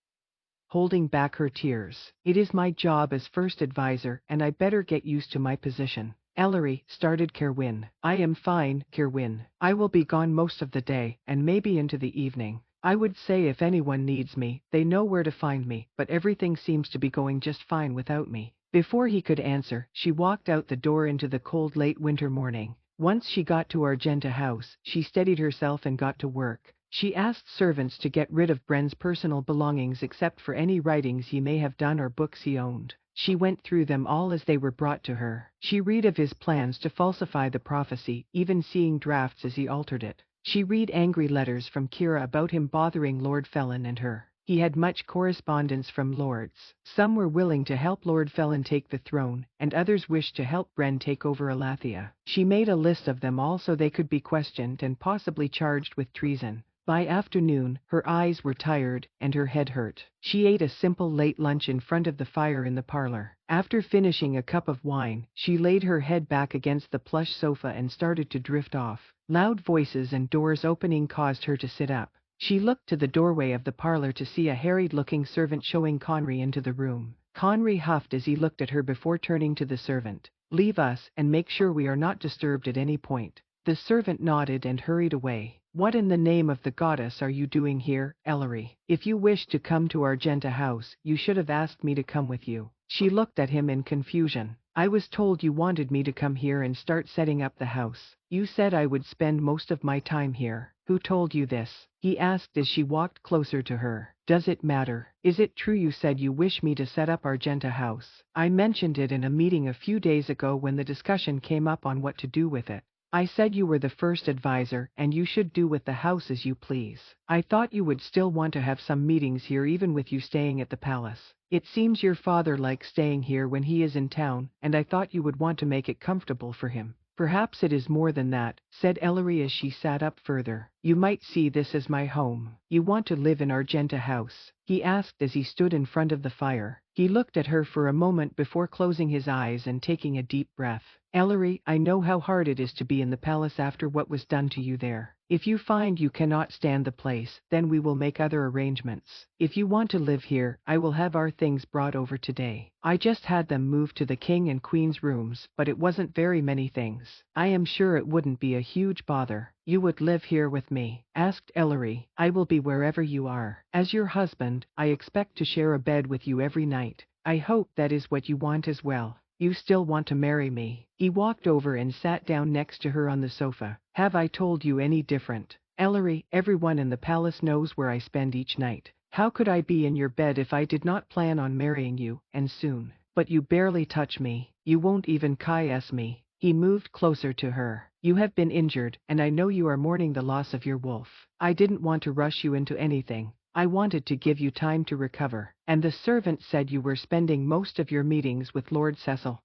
holding back her tears. It is my job as first advisor, and I better get used to my position. Ellery, started Kerwin. I am fine, Kerwin. I will be gone most of the day, and maybe into the evening. I would say if anyone needs me, they know where to find me, but everything seems to be going just fine without me. Before he could answer, she walked out the door into the cold late winter morning. Once she got to Argenta House, she steadied herself and got to work. She asked servants to get rid of Bren's personal belongings except for any writings he may have done or books he owned. She went through them all as they were brought to her. She read of his plans to falsify the prophecy, even seeing drafts as he altered it. She read angry letters from Kira about him bothering Lord Felon and her. He had much correspondence from lords. Some were willing to help Lord Felon take the throne, and others wished to help Bren take over Elathia. She made a list of them all so they could be questioned and possibly charged with treason. By afternoon, her eyes were tired, and her head hurt. She ate a simple late lunch in front of the fire in the parlor. After finishing a cup of wine, she laid her head back against the plush sofa and started to drift off. Loud voices and doors opening caused her to sit up. She looked to the doorway of the parlor to see a harried-looking servant showing Conry into the room. Conry huffed as he looked at her before turning to the servant. Leave us, and make sure we are not disturbed at any point. The servant nodded and hurried away. What in the name of the goddess are you doing here, Ellery? If you wished to come to Argenta House, you should have asked me to come with you. She looked at him in confusion. I was told you wanted me to come here and start setting up the house. You said I would spend most of my time here. Who told you this? He asked as she walked closer to her. Does it matter? Is it true you said you wish me to set up Argenta House? I mentioned it in a meeting a few days ago when the discussion came up on what to do with it. I said you were the first advisor, and you should do with the house as you please. I thought you would still want to have some meetings here even with you staying at the palace. It seems your father likes staying here when he is in town, and I thought you would want to make it comfortable for him. Perhaps it is more than that, said Ellery as she sat up further. You might see this as my home. You want to live in Argenta House? He asked as he stood in front of the fire. He looked at her for a moment before closing his eyes and taking a deep breath. Ellery, I know how hard it is to be in the palace after what was done to you there. If you find you cannot stand the place, then we will make other arrangements. If you want to live here, I will have our things brought over today. I just had them moved to the king and queen's rooms, but it wasn't very many things. I am sure it wouldn't be a huge bother. You would live here with me? Asked Ellery. I will be wherever you are. As your husband, I expect to share a bed with you every night. I hope that is what you want as well. You still want to marry me? He walked over and sat down next to her on the sofa. Have I told you any different? Ellery, everyone in the palace knows where I spend each night. How could I be in your bed if I did not plan on marrying you, and soon? But you barely touch me. You won't even caress me. He moved closer to her. You have been injured, and I know you are mourning the loss of your wolf. I didn't want to rush you into anything. I wanted to give you time to recover. And the servant said you were spending most of your meetings with Lord Cecil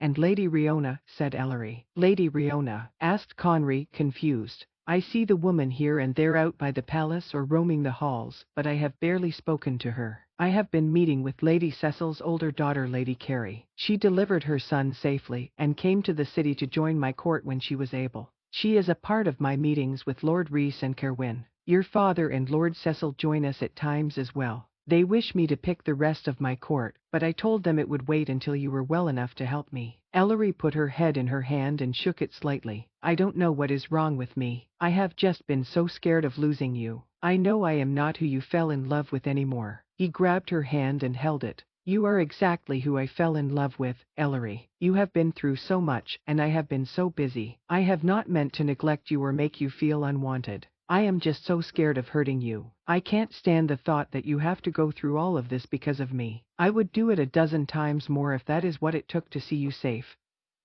and Lady Riona, said Ellery. Lady Riona? Asked Conry, confused. I see the woman here and there out by the palace or roaming the halls, but I have barely spoken to her. I have been meeting with Lady Cecil's older daughter, Lady Carey. She delivered her son safely, and came to the city to join my court when she was able. She is a part of my meetings with Lord Rhys and Kerwin. Your father and Lord Cecil join us at times as well. They wish me to pick the rest of my court, but I told them it would wait until you were well enough to help me. Ellery put her head in her hand and shook it slightly. I don't know what is wrong with me. I have just been so scared of losing you. I know I am not who you fell in love with anymore. He grabbed her hand and held it. You are exactly who I fell in love with, Ellery. You have been through so much, and I have been so busy. I have not meant to neglect you or make you feel unwanted. I am just so scared of hurting you. I can't stand the thought that you have to go through all of this because of me. I would do it a dozen times more if that is what it took to see you safe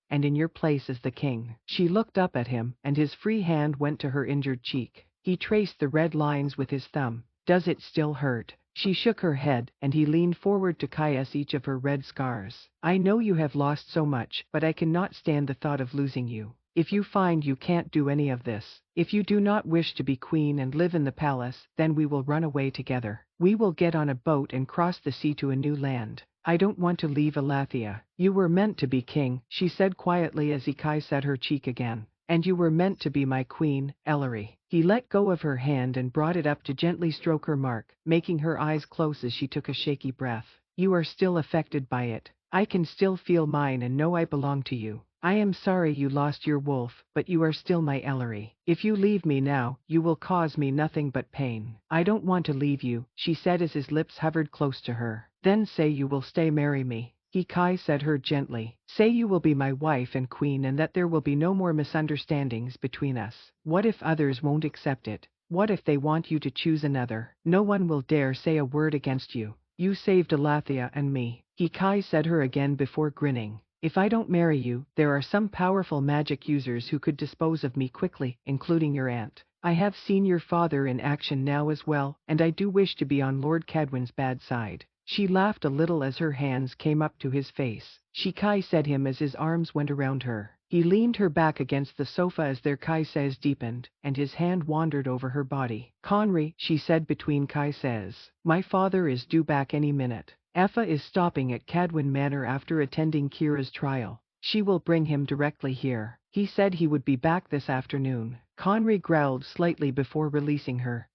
and in your place as the king. She looked up at him, and his free hand went to her injured cheek. He traced the red lines with his thumb. Does it still hurt? She shook her head, and he leaned forward to caress each of her red scars. I know you have lost so much, but I cannot stand the thought of losing you. If you find you can't do any of this, if you do not wish to be queen and live in the palace, then we will run away together. We will get on a boat and cross the sea to a new land. I don't want to leave Elathia. You were meant to be king, she said quietly as he kissed her cheek again. And you were meant to be my queen, Ellery. He let go of her hand and brought it up to gently stroke her mark, making her eyes close as she took a shaky breath. You are still affected by it. I can still feel mine and know I belong to you. I am sorry you lost your wolf, but you are still my Ellery. If you leave me now, you will cause me nothing but pain. I don't want to leave you, she said as his lips hovered close to her. Then say you will stay marry me. He kissed her gently. Say you will be my wife and queen and that there will be no more misunderstandings between us. What if others won't accept it? What if they want you to choose another? No one will dare say a word against you. You saved Elathia and me. He kissed her again before grinning. If I don't marry you, there are some powerful magic users who could dispose of me quickly, including your aunt. I have seen your father in action now as well, and I do wish to be on Lord Cadwin's bad side. She laughed a little as her hands came up to his face. She kissed him as his arms went around her. He leaned her back against the sofa as their kisses deepened, and his hand wandered over her body. Conry, she said between kisses, my father is due back any minute. Effa is stopping at Cadwin Manor after attending Kira's trial. She will bring him directly here. He said he would be back this afternoon. Conry growled slightly before releasing her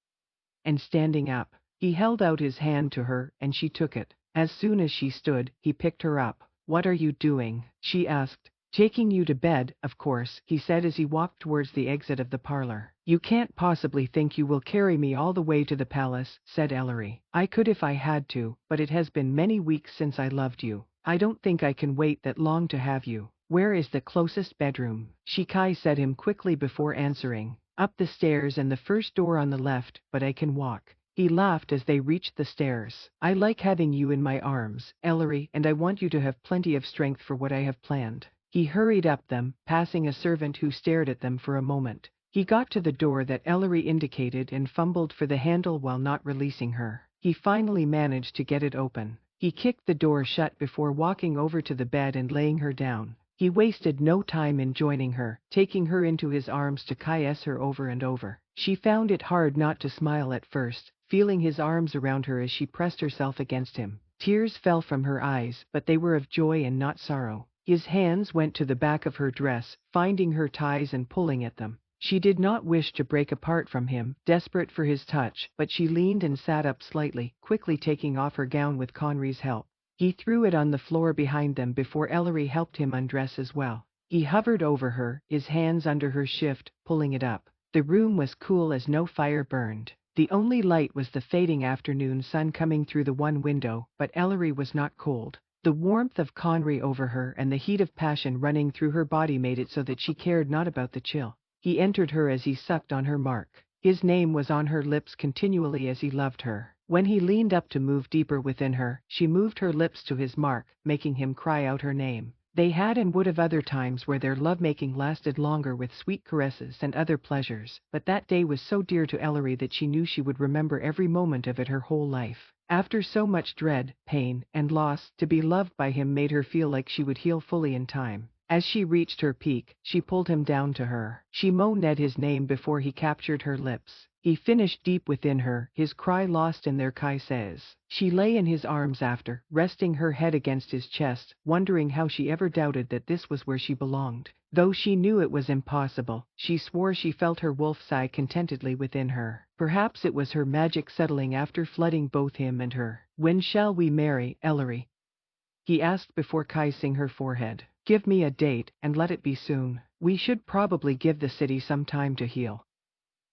and standing up. He held out his hand to her, and she took it. As soon as she stood, he picked her up. What are you doing? She asked. Taking you to bed, of course, he said as he walked towards the exit of the parlor. You can't possibly think you will carry me all the way to the palace, said Ellery. I could if I had to, but it has been many weeks since I loved you. I don't think I can wait that long to have you. Where is the closest bedroom? She kissed him quickly before answering. Up the stairs and the first door on the left, but I can walk. He laughed as they reached the stairs. I like having you in my arms, Ellery, and I want you to have plenty of strength for what I have planned. He hurried up them, passing a servant who stared at them for a moment. He got to the door that Ellery indicated and fumbled for the handle while not releasing her. He finally managed to get it open. He kicked the door shut before walking over to the bed and laying her down. He wasted no time in joining her, taking her into his arms to kiss her over and over. She found it hard not to smile at first, feeling his arms around her as she pressed herself against him. Tears fell from her eyes, but they were of joy and not sorrow. His hands went to the back of her dress, finding her ties and pulling at them. She did not wish to break apart from him, desperate for his touch, but she leaned and sat up slightly, quickly taking off her gown with Conry's help. He threw it on the floor behind them before Ellery helped him undress as well. He hovered over her, his hands under her shift, pulling it up. The room was cool as no fire burned. The only light was the fading afternoon sun coming through the one window, but Ellery was not cold. The warmth of Conry over her and the heat of passion running through her body made it so that she cared not about the chill. He entered her as he sucked on her mark. His name was on her lips continually as he loved her. When he leaned up to move deeper within her, she moved her lips to his mark, making him cry out her name. They had and would have other times where their lovemaking lasted longer with sweet caresses and other pleasures, but that day was so dear to Ellery that she knew she would remember every moment of it her whole life. After so much dread, pain, and loss, to be loved by him made her feel like she would heal fully in time. As she reached her peak, she pulled him down to her. She moaned at his name before he captured her lips. He finished deep within her, his cry lost in their kisses. She lay in his arms after, resting her head against his chest, wondering how she ever doubted that this was where she belonged. Though she knew it was impossible, she swore she felt her wolf sigh contentedly within her. Perhaps it was her magic settling after flooding both him and her. When shall we marry, Ellery? He asked before kissing her forehead. Give me a date, and let it be soon. We should probably give the city some time to heal.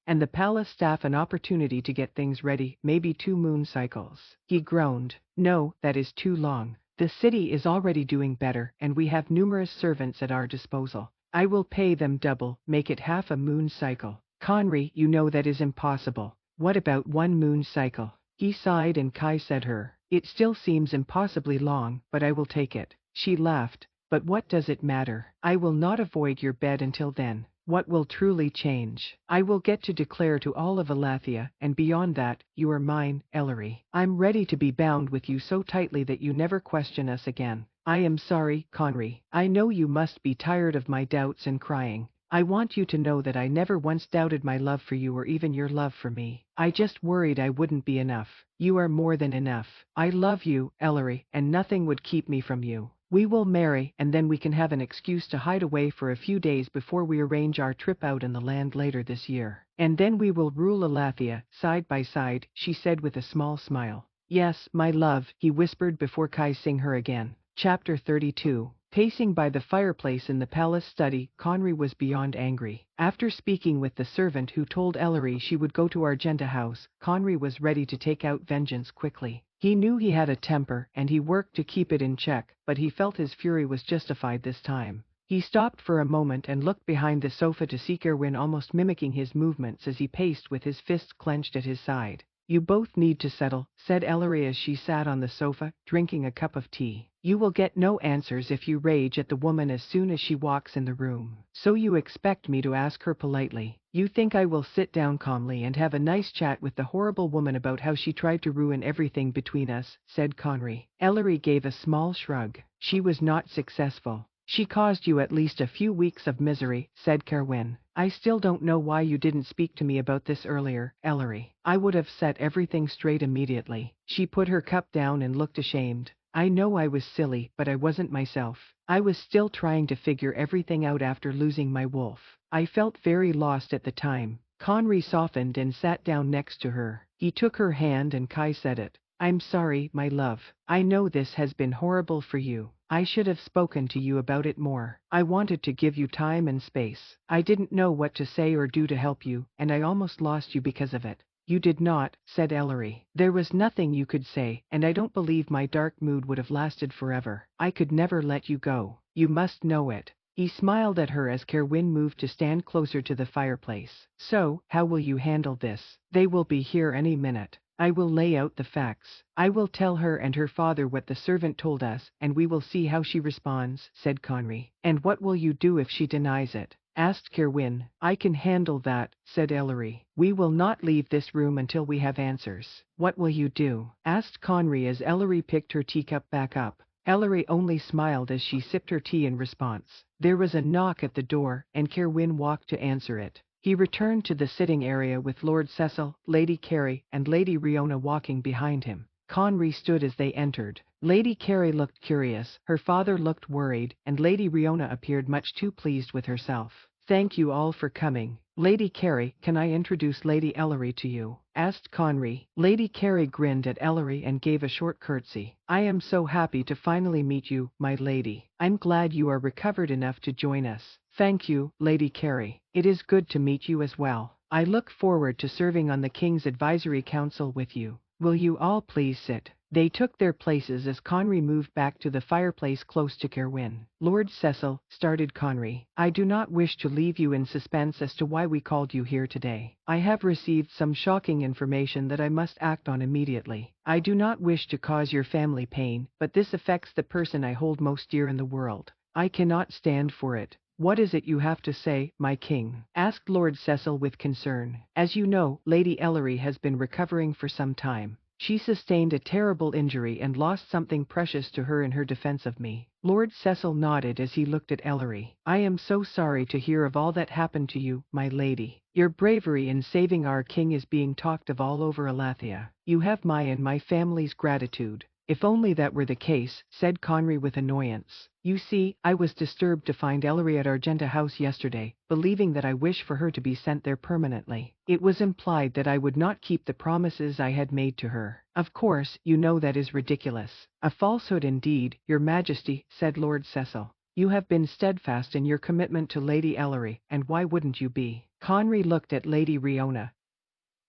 and the palace staff an opportunity to get things ready, maybe 2 moon cycles. He groaned. No, that is too long. The city is already doing better, and we have numerous servants at our disposal. I will pay them double, make it half a moon cycle. Conry, you know that is impossible. What about 1 moon cycle? He sighed and Kai said her. It still seems impossibly long, but I will take it. She laughed. But what does it matter? I will not avoid your bed until then. What will truly change? I will get to declare to all of Elathia, and beyond that, you are mine, Ellery. I'm ready to be bound with you so tightly that you never question us again. I am sorry, Conry. I know you must be tired of my doubts and crying. I want you to know that I never once doubted my love for you or even your love for me. I just worried I wouldn't be enough. You are more than enough. I love you, Ellery, and nothing would keep me from you. We will marry, and then we can have an excuse to hide away for a few days before we arrange our trip out in the land later this year. And then we will rule Elathia, side by side, she said with a small smile. Yes, my love, he whispered before Kai sang her again. Chapter 32. Pacing by the fireplace in the palace study, Conry was beyond angry. After speaking with the servant who told Ellery she would go to Argenta House, Conry was ready to take out vengeance quickly. He knew he had a temper, and he worked to keep it in check, but he felt his fury was justified this time. He stopped for a moment and looked behind the sofa to see Kerwin almost mimicking his movements as he paced with his fists clenched at his side. You both need to settle, said Ellery as she sat on the sofa, drinking a cup of tea. You will get no answers if you rage at the woman as soon as she walks in the room. So you expect me to ask her politely. You think I will sit down calmly and have a nice chat with the horrible woman about how she tried to ruin everything between us, said Conry. Ellery gave a small shrug. She was not successful. She caused you at least a few weeks of misery, said Kerwin. I still don't know why you didn't speak to me about this earlier, Ellery. I would have set everything straight immediately. She put her cup down and looked ashamed. I know I was silly, but I wasn't myself. I was still trying to figure everything out after losing my wolf. I felt very lost at the time. Conry softened and sat down next to her. He took her hand and Kai said it. I'm sorry, my love. I know this has been horrible for you. I should have spoken to you about it more. I wanted to give you time and space. I didn't know what to say or do to help you, and I almost lost you because of it. You did not, said Ellery. There was nothing you could say, and I don't believe my dark mood would have lasted forever. I could never let you go. You must know it. He smiled at her as Kerwin moved to stand closer to the fireplace. So, how will you handle this? They will be here any minute. I will lay out the facts. I will tell her and her father what the servant told us, and we will see how she responds, said Conry. And what will you do if she denies it? Asked Kerwin. I can handle that, said Ellery. We will not leave this room until we have answers. What will you do? Asked Conry as Ellery picked her teacup back up. Ellery only smiled as she sipped her tea in response. There was a knock at the door, and Kerwin walked to answer it. He returned to the sitting area with Lord Cecil, Lady Carey, and Lady Riona walking behind him. Conry stood as they entered. Lady Carey looked curious, her father looked worried, and Lady Riona appeared much too pleased with herself. Thank you all for coming. Lady Carey, can I introduce Lady Ellery to you? Asked Conry. Lady Carey grinned at Ellery and gave a short curtsy. I am so happy to finally meet you, my lady. I'm glad you are recovered enough to join us. Thank you, Lady Carey. It is good to meet you as well. I look forward to serving on the King's Advisory Council with you. Will you all please sit? They took their places as Conry moved back to the fireplace close to Kerwin. Lord Cecil, started Conry, I do not wish to leave you in suspense as to why we called you here today. I have received some shocking information that I must act on immediately. I do not wish to cause your family pain, but this affects the person I hold most dear in the world. I cannot stand for it. What is it you have to say, my king? Asked Lord Cecil with concern. As you know, Lady Ellery has been recovering for some time. She sustained a terrible injury and lost something precious to her in her defense of me. Lord Cecil nodded as he looked at Ellery. I am so sorry to hear of all that happened to you, my lady. Your bravery in saving our king is being talked of all over Elathia. You have my and my family's gratitude. If only that were the case, said Conry with annoyance. You see, I was disturbed to find Ellery at Argenta House yesterday, believing that I wish for her to be sent there permanently. It was implied that I would not keep the promises I had made to her. Of course, you know that is ridiculous. A falsehood indeed, Your Majesty, said Lord Cecil. You have been steadfast in your commitment to Lady Ellery, and why wouldn't you be? Conry looked at Lady Riona,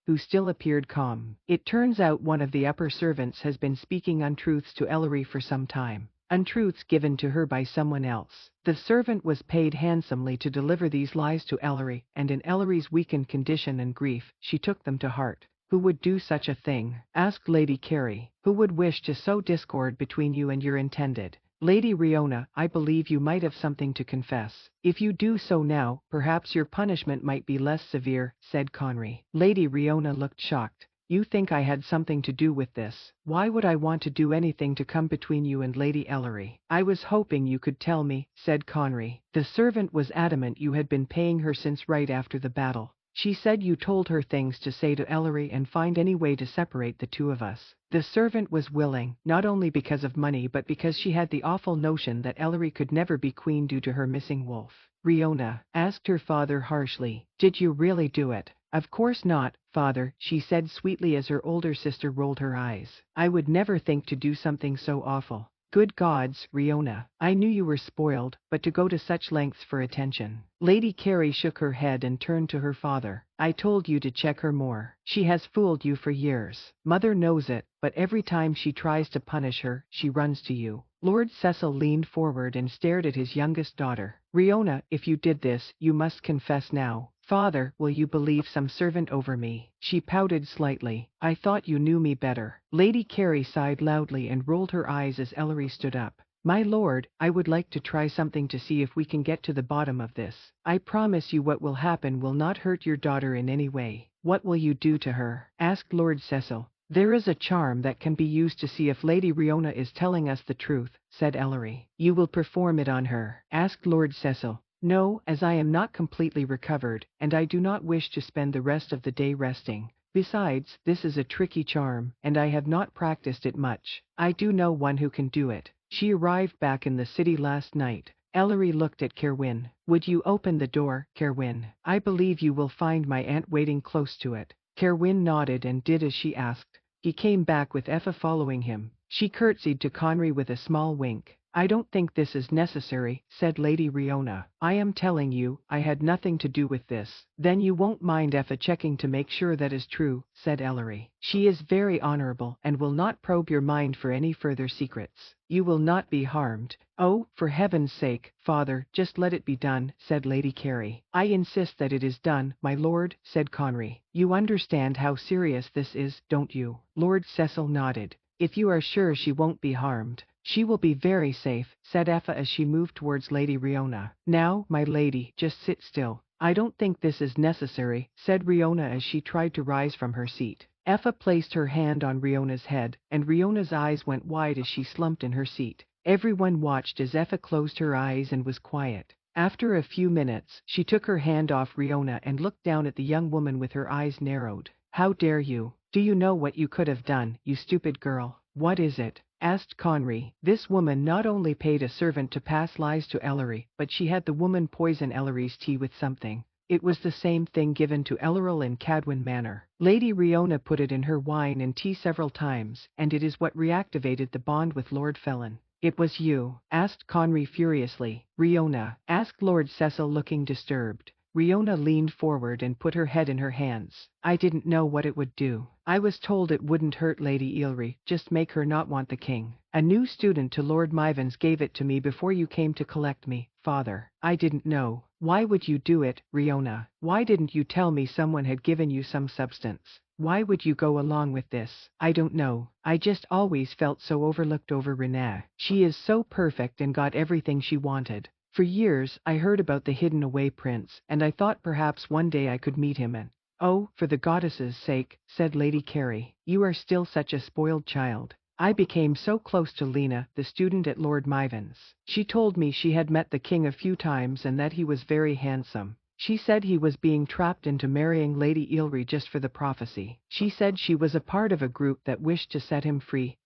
who still appeared calm. It turns out one of the upper servants has been speaking untruths to Ellery for some time. Untruths given to her by someone else. The servant was paid handsomely to deliver these lies to Ellery, and in Ellery's weakened condition and grief, she took them to heart. Who would do such a thing? Asked Lady Carey. Who would wish to sow discord between you and your intended? Lady Riona, I believe you might have something to confess. If you do so now, perhaps your punishment might be less severe, said Conry. Lady Riona looked shocked. You think I had something to do with this? Why would I want to do anything to come between you and Lady Ellery? I was hoping you could tell me, said Conry. The servant was adamant you had been paying her since right after the battle. She said you told her things to say to Ellery and find any way to separate the two of us. The servant was willing, not only because of money but because she had the awful notion that Ellery could never be queen due to her missing wolf. Riona asked her father harshly, did you really do it? Of course not, father, she said sweetly as her older sister rolled her eyes. I would never think to do something so awful. Good gods, Riona, I knew you were spoiled, but to go to such lengths for attention. Lady Carey shook her head and turned to her father. I told you to check her more. She has fooled you for years. Mother knows it, but every time she tries to punish her, she runs to you. Lord Cecil leaned forward and stared at his youngest daughter. Riona, if you did this, you must confess now. Father, will you believe some servant over me? She pouted slightly. I thought you knew me better. Lady Carey sighed loudly and rolled her eyes as Ellery stood up. My lord, I would like to try something to see if we can get to the bottom of this. I promise you what will happen will not hurt your daughter in any way. What will you do to her? Asked Lord Cecil. There is a charm that can be used to see if Lady Riona is telling us the truth, said Ellery. You will perform it on her? Asked Lord Cecil. No, as I am not completely recovered, and I do not wish to spend the rest of the day resting. Besides, this is a tricky charm, and I have not practiced it much. I do know one who can do it. She arrived back in the city last night. Ellery looked at Kerwin. Would you open the door, Kerwin? I believe you will find my aunt waiting close to it. Kerwin nodded and did as she asked. He came back with Effa following him. She curtsied to Conry with a small wink. I don't think this is necessary, said Lady Riona. I am telling you, I had nothing to do with this. Then you won't mind Effa checking to make sure that is true, said Ellery. She is very honorable and will not probe your mind for any further secrets. You will not be harmed. Oh, for heaven's sake, father, just let it be done, said Lady Carey. I insist that it is done, my lord, said Conry. You understand how serious this is, don't you? Lord Cecil nodded. If you are sure she won't be harmed. She will be very safe, said Effa as she moved towards Lady Riona. Now, my lady, just sit still. I don't think this is necessary, said Riona as she tried to rise from her seat. Effa placed her hand on Riona's head, and Riona's eyes went wide as she slumped in her seat. Everyone watched as Effa closed her eyes and was quiet. After a few minutes, she took her hand off Riona and looked down at the young woman with her eyes narrowed. How dare you? Do you know what you could have done, you stupid girl? What is it? Asked Conry. This woman not only paid a servant to pass lies to Ellery, but she had the woman poison Ellery's tea with something. It was the same thing given to Ellery in Cadwin Manor. Lady Riona put it in her wine and tea several times, and it is what reactivated the bond with Lord Felon. It was you? Asked Conry furiously. Riona? Asked Lord Cecil looking disturbed. Riona leaned forward and put her head in her hands. I didn't know what it would do. I was told it wouldn't hurt Lady Ellery, just make her not want the king. A new student to Lord Mivans gave it to me before you came to collect me, father. I didn't know. Why would you do it, Riona? Why didn't you tell me someone had given you some substance? Why would you go along with this? I don't know. I just always felt so overlooked over Renee. She is so perfect and got everything she wanted. For years, I heard about the hidden away prince, and I thought perhaps one day I could meet him and— Oh, for the goddess's sake, said Lady Carey, you are still such a spoiled child. I became so close to Lena, the student at Lord Mivans. She told me she had met the king a few times and that he was very handsome. She said he was being trapped into marrying Lady Ellery just for the prophecy. She said she was a part of a group that wished to set him free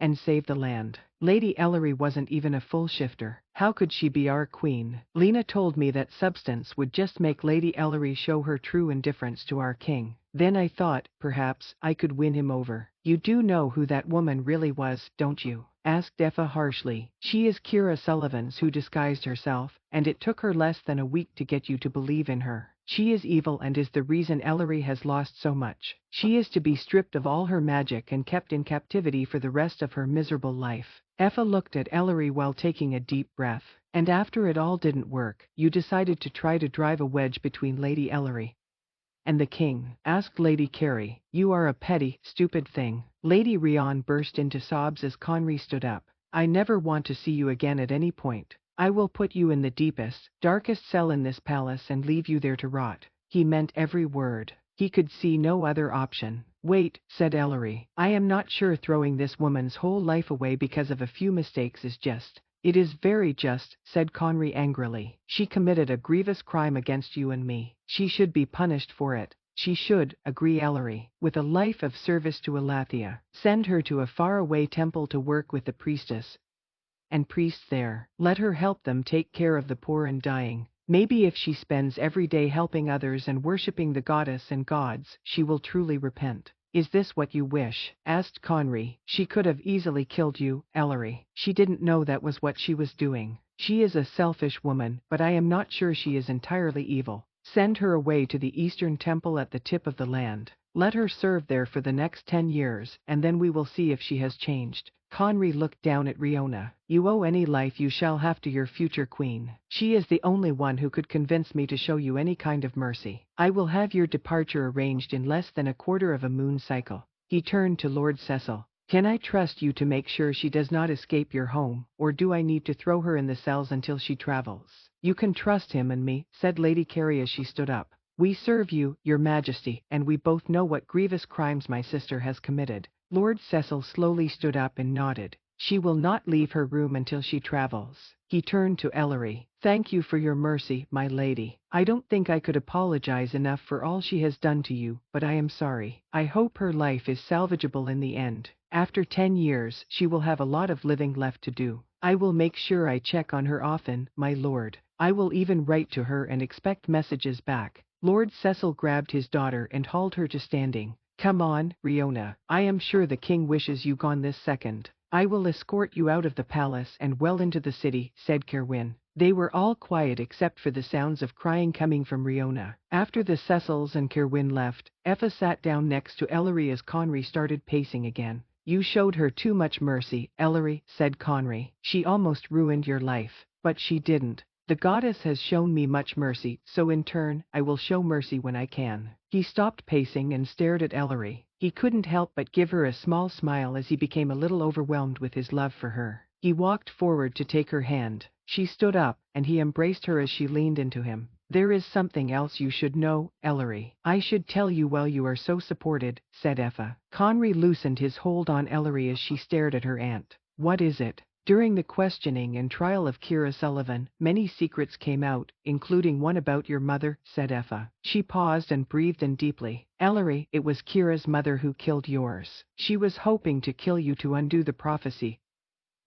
and save the land. Lady Ellery wasn't even a full shifter. How could she be our queen? Lena told me that substance would just make Lady Ellery show her true indifference to our king. Then I thought, perhaps, I could win him over. You do know who that woman really was, don't you? Asked Effa harshly. She is Kira Sullivan's who disguised herself, and it took her less than a week to get you to believe in her. She is evil and is the reason Ellery has lost so much. She is to be stripped of all her magic and kept in captivity for the rest of her miserable life. Effa looked at Ellery while taking a deep breath. And after it all didn't work, you decided to try to drive a wedge between Lady Ellery and the king?" asked Lady Carey. "You are a petty, stupid thing." Lady Rion burst into sobs as Conry stood up. "I never want to see you again at any point. I will put you in the deepest, darkest cell in this palace and leave you there to rot." He meant every word. He could see no other option. "Wait," said Ellery. "I am not sure throwing this woman's whole life away because of a few mistakes is just." "It is very just," said Conry angrily. "She committed a grievous crime against you and me. She should be punished for it." "She should," agree Ellery, "with a life of service to Elathia. Send her to a faraway temple to work with the priestess and priests there. Let her help them take care of the poor and dying. Maybe if she spends every day helping others and worshipping the goddess and gods, she will truly repent." "Is this what you wish?" asked Conry. "She could have easily killed you, Ellery. She didn't know that was what she was doing. She is a selfish woman, but I am not sure she is entirely evil. Send her away to the Eastern Temple at the tip of the land. Let her serve there for the next 10 years, and then we will see if she has changed." Conry looked down at Riona. "You owe any life you shall have to your future queen. She is the only one who could convince me to show you any kind of mercy. I will have your departure arranged in less than a quarter of a moon cycle." He turned to Lord Cecil. "Can I trust you to make sure she does not escape your home, or do I need to throw her in the cells until she travels?" "You can trust him and me," said Lady Carey as she stood up. "We serve you, your majesty, and we both know what grievous crimes my sister has committed." Lord Cecil slowly stood up and nodded. "She will not leave her room until she travels." He turned to Ellery. "Thank you for your mercy, my lady. I don't think I could apologize enough for all she has done to you, but I am sorry. I hope her life is salvageable in the end. After 10 years, she will have a lot of living left to do. I will make sure I check on her often, my lord. I will even write to her and expect messages back." Lord Cecil grabbed his daughter and hauled her to standing. "Come on, Riona. I am sure the king wishes you gone this second." "I will escort you out of the palace and well into the city," said Kerwin. They were all quiet except for the sounds of crying coming from Riona. After the Cecils and Kerwin left, Effa sat down next to Ellery as Conry started pacing again. "You showed her too much mercy, Ellery," said Conry. "She almost ruined your life. But she didn't. The goddess has shown me much mercy, so in turn, I will show mercy when I can." He stopped pacing and stared at Ellery. He couldn't help but give her a small smile as he became a little overwhelmed with his love for her. He walked forward to take her hand. She stood up, and he embraced her as she leaned into him. "There is something else you should know, Ellery. I should tell you while you are so supported," said Effa. Conry loosened his hold on Ellery as she stared at her aunt. "What is it?" "During the questioning and trial of Kira Sullivan, many secrets came out, including one about your mother," said Effa. She paused and breathed in deeply. "Ellery, it was Kira's mother who killed yours. She was hoping to kill you to undo the prophecy,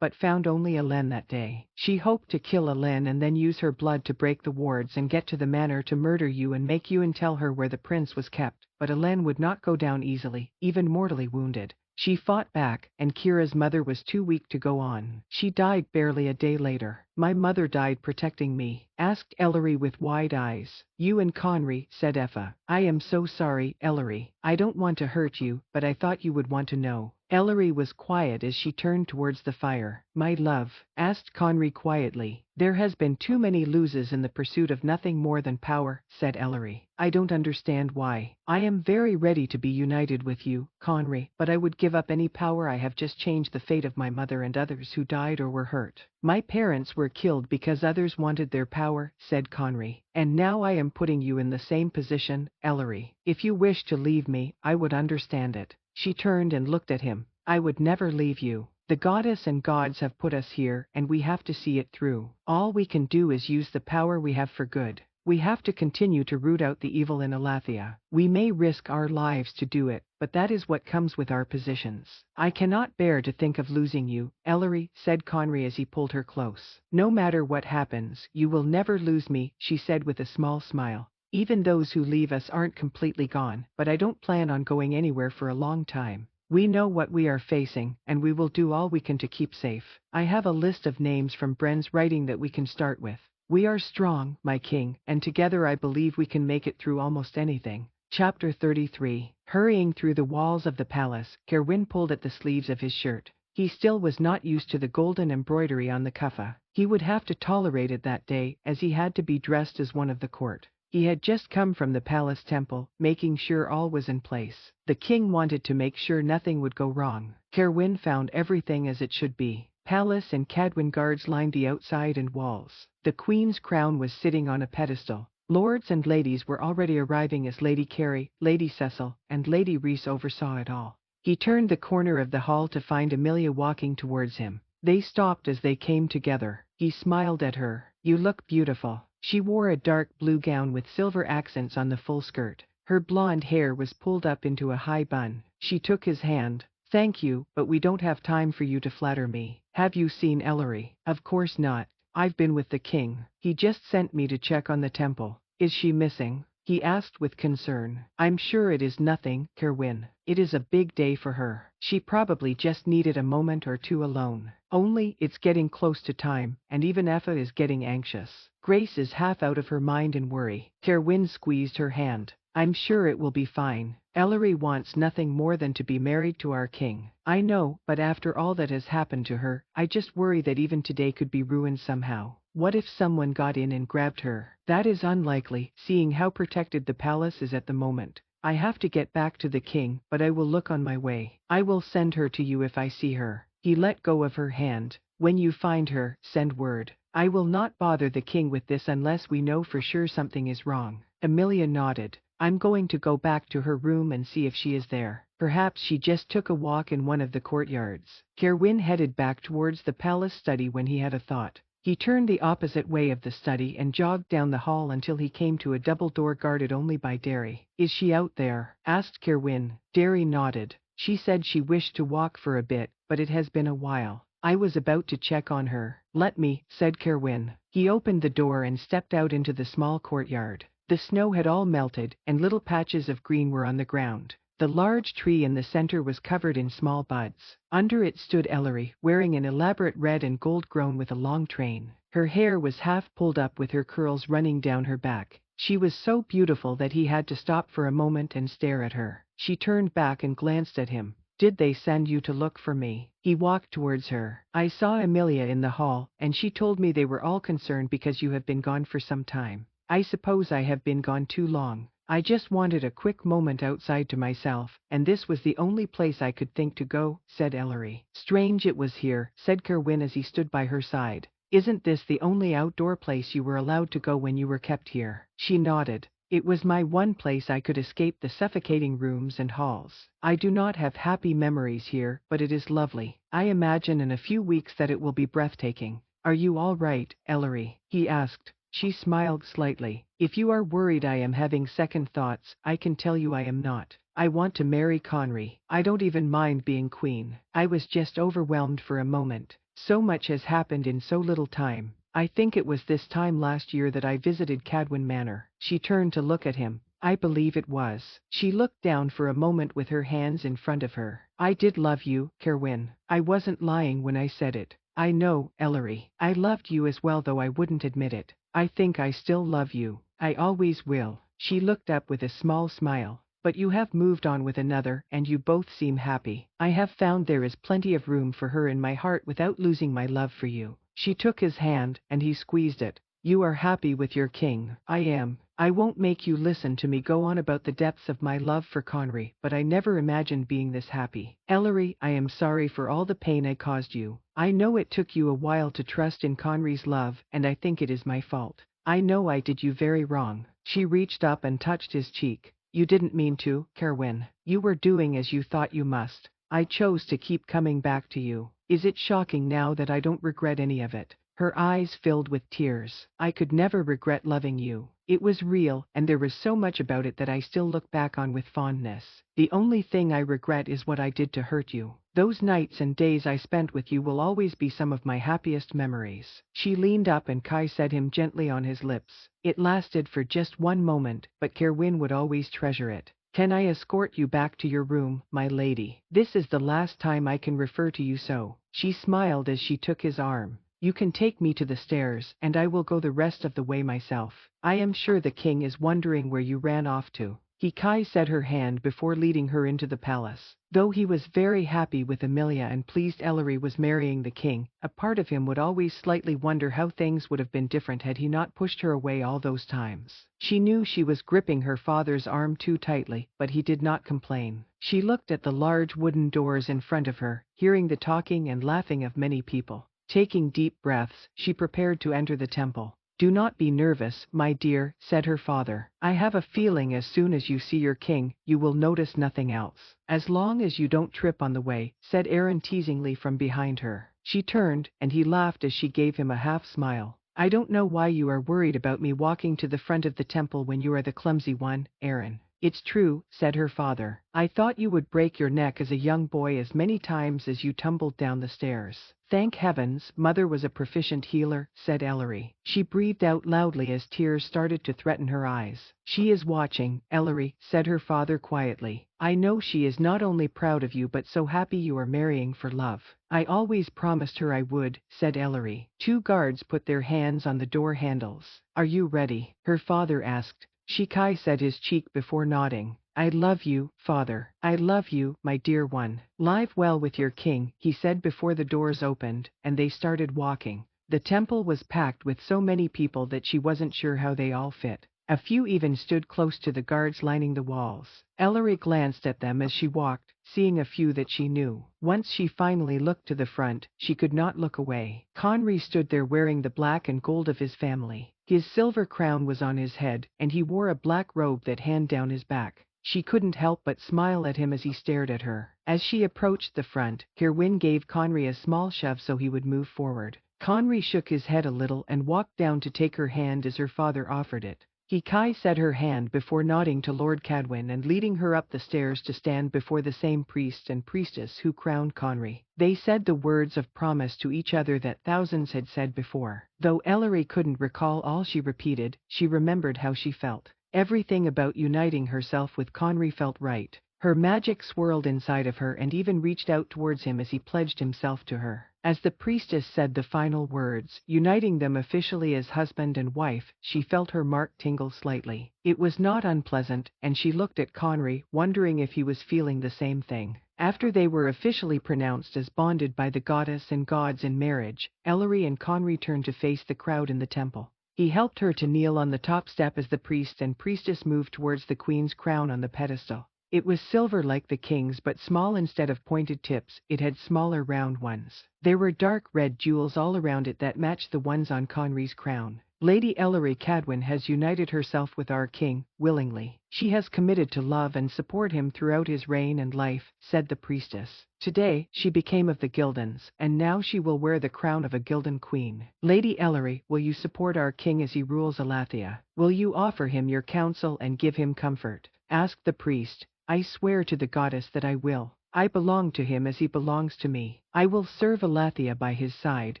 but found only Ellen that day. She hoped to kill Ellen and then use her blood to break the wards and get to the manor to murder you and make you and tell her where the prince was kept. But Ellen would not go down easily, even mortally wounded. She fought back, and Kira's mother was too weak to go on. She died barely a day later." "My mother died protecting me?" asked Ellery with wide eyes. "You and Conry," said Effa. "I am so sorry, Ellery. I don't want to hurt you, but I thought you would want to know." Ellery was quiet as she turned towards the fire. "My love," asked Conry quietly. "There has been too many losses in the pursuit of nothing more than power," said Ellery. "I don't understand why. I am very ready to be united with you, Conry, but I would give up any power I have just changed the fate of my mother and others who died or were hurt. My parents were killed because others wanted their power," said Conry. "And now I am putting you in the same position, Ellery. If you wish to leave me, I would understand it." She turned and looked at him. "I would never leave you. The goddess and gods have put us here, and we have to see it through. All we can do is use the power we have for good. We have to continue to root out the evil in Elathia. We may risk our lives to do it, but that is what comes with our positions." "I cannot bear to think of losing you, Ellery," said Conry as he pulled her close. "No matter what happens, you will never lose me," she said with a small smile. "Even those who leave us aren't completely gone, but I don't plan on going anywhere for a long time. We know what we are facing, and we will do all we can to keep safe. I have a list of names from Bren's writing that we can start with. We are strong, my king, and together I believe we can make it through almost anything. Chapter 33. Hurrying through the walls of the palace, Kerwin pulled at the sleeves of his shirt. He still was not used to the golden embroidery on the kuffa. He would have to tolerate it that day, as he had to be dressed as one of the court. He had just come from the palace temple, making sure all was in place. The king wanted to make sure nothing would go wrong. Kerwin found everything as it should be. Palace and Cadwin guards lined the outside and walls. The queen's crown was sitting on a pedestal. Lords and ladies were already arriving as Lady Carrie, Lady Cecil, and Lady Reese oversaw it all. He turned the corner of the hall to find Amelia walking towards him. They stopped as they came together. He smiled at her. You look beautiful. She wore a dark blue gown with silver accents on the full skirt. Her blonde hair was pulled up into a high bun. She took his hand. Thank you, but we don't have time for you to flatter me. Have you seen Ellery? Of course not. I've been with the king. He just sent me to check on the temple. Is she missing? He asked with concern. I'm sure it is nothing, Kerwin. It is a big day for her. She probably just needed a moment or two alone. Only, it's getting close to time, and even Effa is getting anxious. Grace is half out of her mind in worry. Kerwin squeezed her hand. I'm sure it will be fine. Ellery wants nothing more than to be married to our king. I know, but after all that has happened to her, I just worry that even today could be ruined somehow. What if someone got in and grabbed her? That is unlikely, seeing how protected the palace is at the moment. I have to get back to the king, but I will look on my way. I will send her to you if I see her. He let go of her hand. When you find her, send word. I will not bother the king with this unless we know for sure something is wrong. Amelia nodded. I'm going to go back to her room and see if she is there. Perhaps she just took a walk in one of the courtyards. Kerwin headed back towards the palace study when he had a thought. He turned the opposite way of the study and jogged down the hall until he came to a double door guarded only by Derry. Is she out there? Asked Kerwin. Derry nodded. She said she wished to walk for a bit, but it has been a while. I was about to check on her. Let me, said Kerwin. He opened the door and stepped out into the small courtyard. The snow had all melted, and little patches of green were on the ground. The large tree in the center was covered in small buds. Under it stood Ellery, wearing an elaborate red and gold gown with a long train. Her hair was half pulled up with her curls running down her back. She was so beautiful that he had to stop for a moment and stare at her. She turned back and glanced at him. Did they send you to look for me? He walked towards her. I saw Amelia in the hall, and she told me they were all concerned because you have been gone for some time. I suppose I have been gone too long. I just wanted a quick moment outside to myself, and this was the only place I could think to go, said Ellery. Strange it was here, said Kerwin as he stood by her side. Isn't this the only outdoor place you were allowed to go when you were kept here? She nodded. It was my one place I could escape the suffocating rooms and halls. I do not have happy memories here, but it is lovely. I imagine in a few weeks that it will be breathtaking. Are you all right, Ellery? He asked. She smiled slightly. If you are worried I am having second thoughts, I can tell you I am not. I want to marry Conry. I don't even mind being queen. I was just overwhelmed for a moment. So much has happened in so little time. I think it was this time last year that I visited Cadwin Manor. She turned to look at him. I believe it was. She looked down for a moment with her hands in front of her. I did love you, Kerwin. I wasn't lying when I said it. I know, Ellery. I loved you as well, though I wouldn't admit it. I think I still love you. I always will. She looked up with a small smile. But you have moved on with another, and you both seem happy. I have found there is plenty of room for her in my heart without losing my love for you. She took his hand, and he squeezed it. You are happy with your king. I am. I won't make you listen to me go on about the depths of my love for Conry, but I never imagined being this happy. Ellery, I am sorry for all the pain I caused you. I know it took you a while to trust in Conry's love, and I think it is my fault. I know I did you very wrong. She reached up and touched his cheek. You didn't mean to, Kerwin. You were doing as you thought you must. I chose to keep coming back to you. Is it shocking now that I don't regret any of it? Her eyes filled with tears. I could never regret loving you. It was real, and there was so much about it that I still look back on with fondness. The only thing I regret is what I did to hurt you. Those nights and days I spent with you will always be some of my happiest memories. She leaned up and kissed him gently on his lips. It lasted for just one moment, but Kerwin would always treasure it. Can I escort you back to your room, my lady? This is the last time I can refer to you so. She smiled as she took his arm. You can take me to the stairs, and I will go the rest of the way myself. I am sure the king is wondering where you ran off to. Kai said her hand before leading her into the palace. Though he was very happy with Emilia and pleased Ellery was marrying the king, a part of him would always slightly wonder how things would have been different had he not pushed her away all those times. She knew she was gripping her father's arm too tightly, but he did not complain. She looked at the large wooden doors in front of her, hearing the talking and laughing of many people. Taking deep breaths, she prepared to enter the temple. Do not be nervous, my dear, said her father. I have a feeling as soon as you see your king, you will notice nothing else. As long as you don't trip on the way, said Aaron teasingly from behind her. She turned, and he laughed as she gave him a half smile. I don't know why you are worried about me walking to the front of the temple when you are the clumsy one, Aaron. It's true, said her father. I thought you would break your neck as a young boy as many times as you tumbled down the stairs. Thank heavens, mother was a proficient healer, said Ellery. She breathed out loudly as tears started to threaten her eyes. She is watching, Ellery, said her father quietly. I know she is not only proud of you but so happy you are marrying for love. I always promised her I would, said Ellery. 2 guards put their hands on the door handles. Are you ready? Her father asked. Kai set his cheek before nodding. I love you, father. I love you, my dear one. Live well with your king, he said before the doors opened, and they started walking. The temple was packed with so many people that she wasn't sure how they all fit. A few even stood close to the guards lining the walls. Ellery glanced at them as she walked, seeing a few that she knew. Once she finally looked to the front, she could not look away. Conry stood there wearing the black and gold of his family. His silver crown was on his head, and he wore a black robe that hung down his back. She couldn't help but smile at him as he stared at her. As she approached the front, Kerwin gave Conry a small shove so he would move forward. Conry shook his head a little and walked down to take her hand as her father offered it. Kai set her hand before nodding to Lord Cadwin and leading her up the stairs to stand before the same priest and priestess who crowned Conry. They said the words of promise to each other that thousands had said before. Though Ellery couldn't recall all she repeated, she remembered how she felt. Everything about uniting herself with Conry felt right. Her magic swirled inside of her and even reached out towards him as he pledged himself to her. As the priestess said the final words, uniting them officially as husband and wife, she felt her mark tingle slightly. It was not unpleasant, and she looked at Conry, wondering if he was feeling the same thing. After they were officially pronounced as bonded by the goddess and gods in marriage, Ellery and Conry turned to face the crowd in the temple. He helped her to kneel on the top step as the priest and priestess moved towards the queen's crown on the pedestal. It was silver like the king's but small. Instead of pointed tips, it had smaller round ones. There were dark red jewels all around it that matched the ones on Conry's crown. Lady Ellery Cadwin has united herself with our king, willingly. She has committed to love and support him throughout his reign and life, said the priestess. Today, she became of the Gildans, and now she will wear the crown of a Gildan queen. Lady Ellery, will you support our king as he rules Elathia? Will you offer him your counsel and give him comfort? Asked the priest. I swear to the goddess that I will. I belong to him as he belongs to me. I will serve Elathia by his side,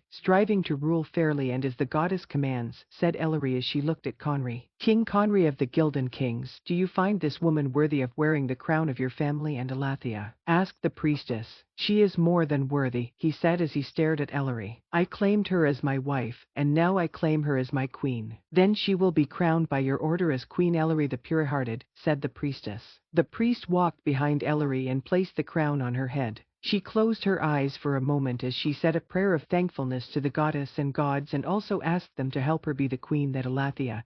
striving to rule fairly and as the goddess commands, said Ellery as she looked at Conry. King Conry of the Gildan Kings, do you find this woman worthy of wearing the crown of your family and Elathia? Asked the priestess. She is more than worthy, he said as he stared at Ellery. I claimed her as my wife, and now I claim her as my queen. Then she will be crowned by your order as Queen Ellery the Pure-Hearted, said the priestess. The priest walked behind Ellery and placed the crown on her head. She closed her eyes for a moment as she said a prayer of thankfulness to the goddess and gods and also asked them to help her be the queen that Elathia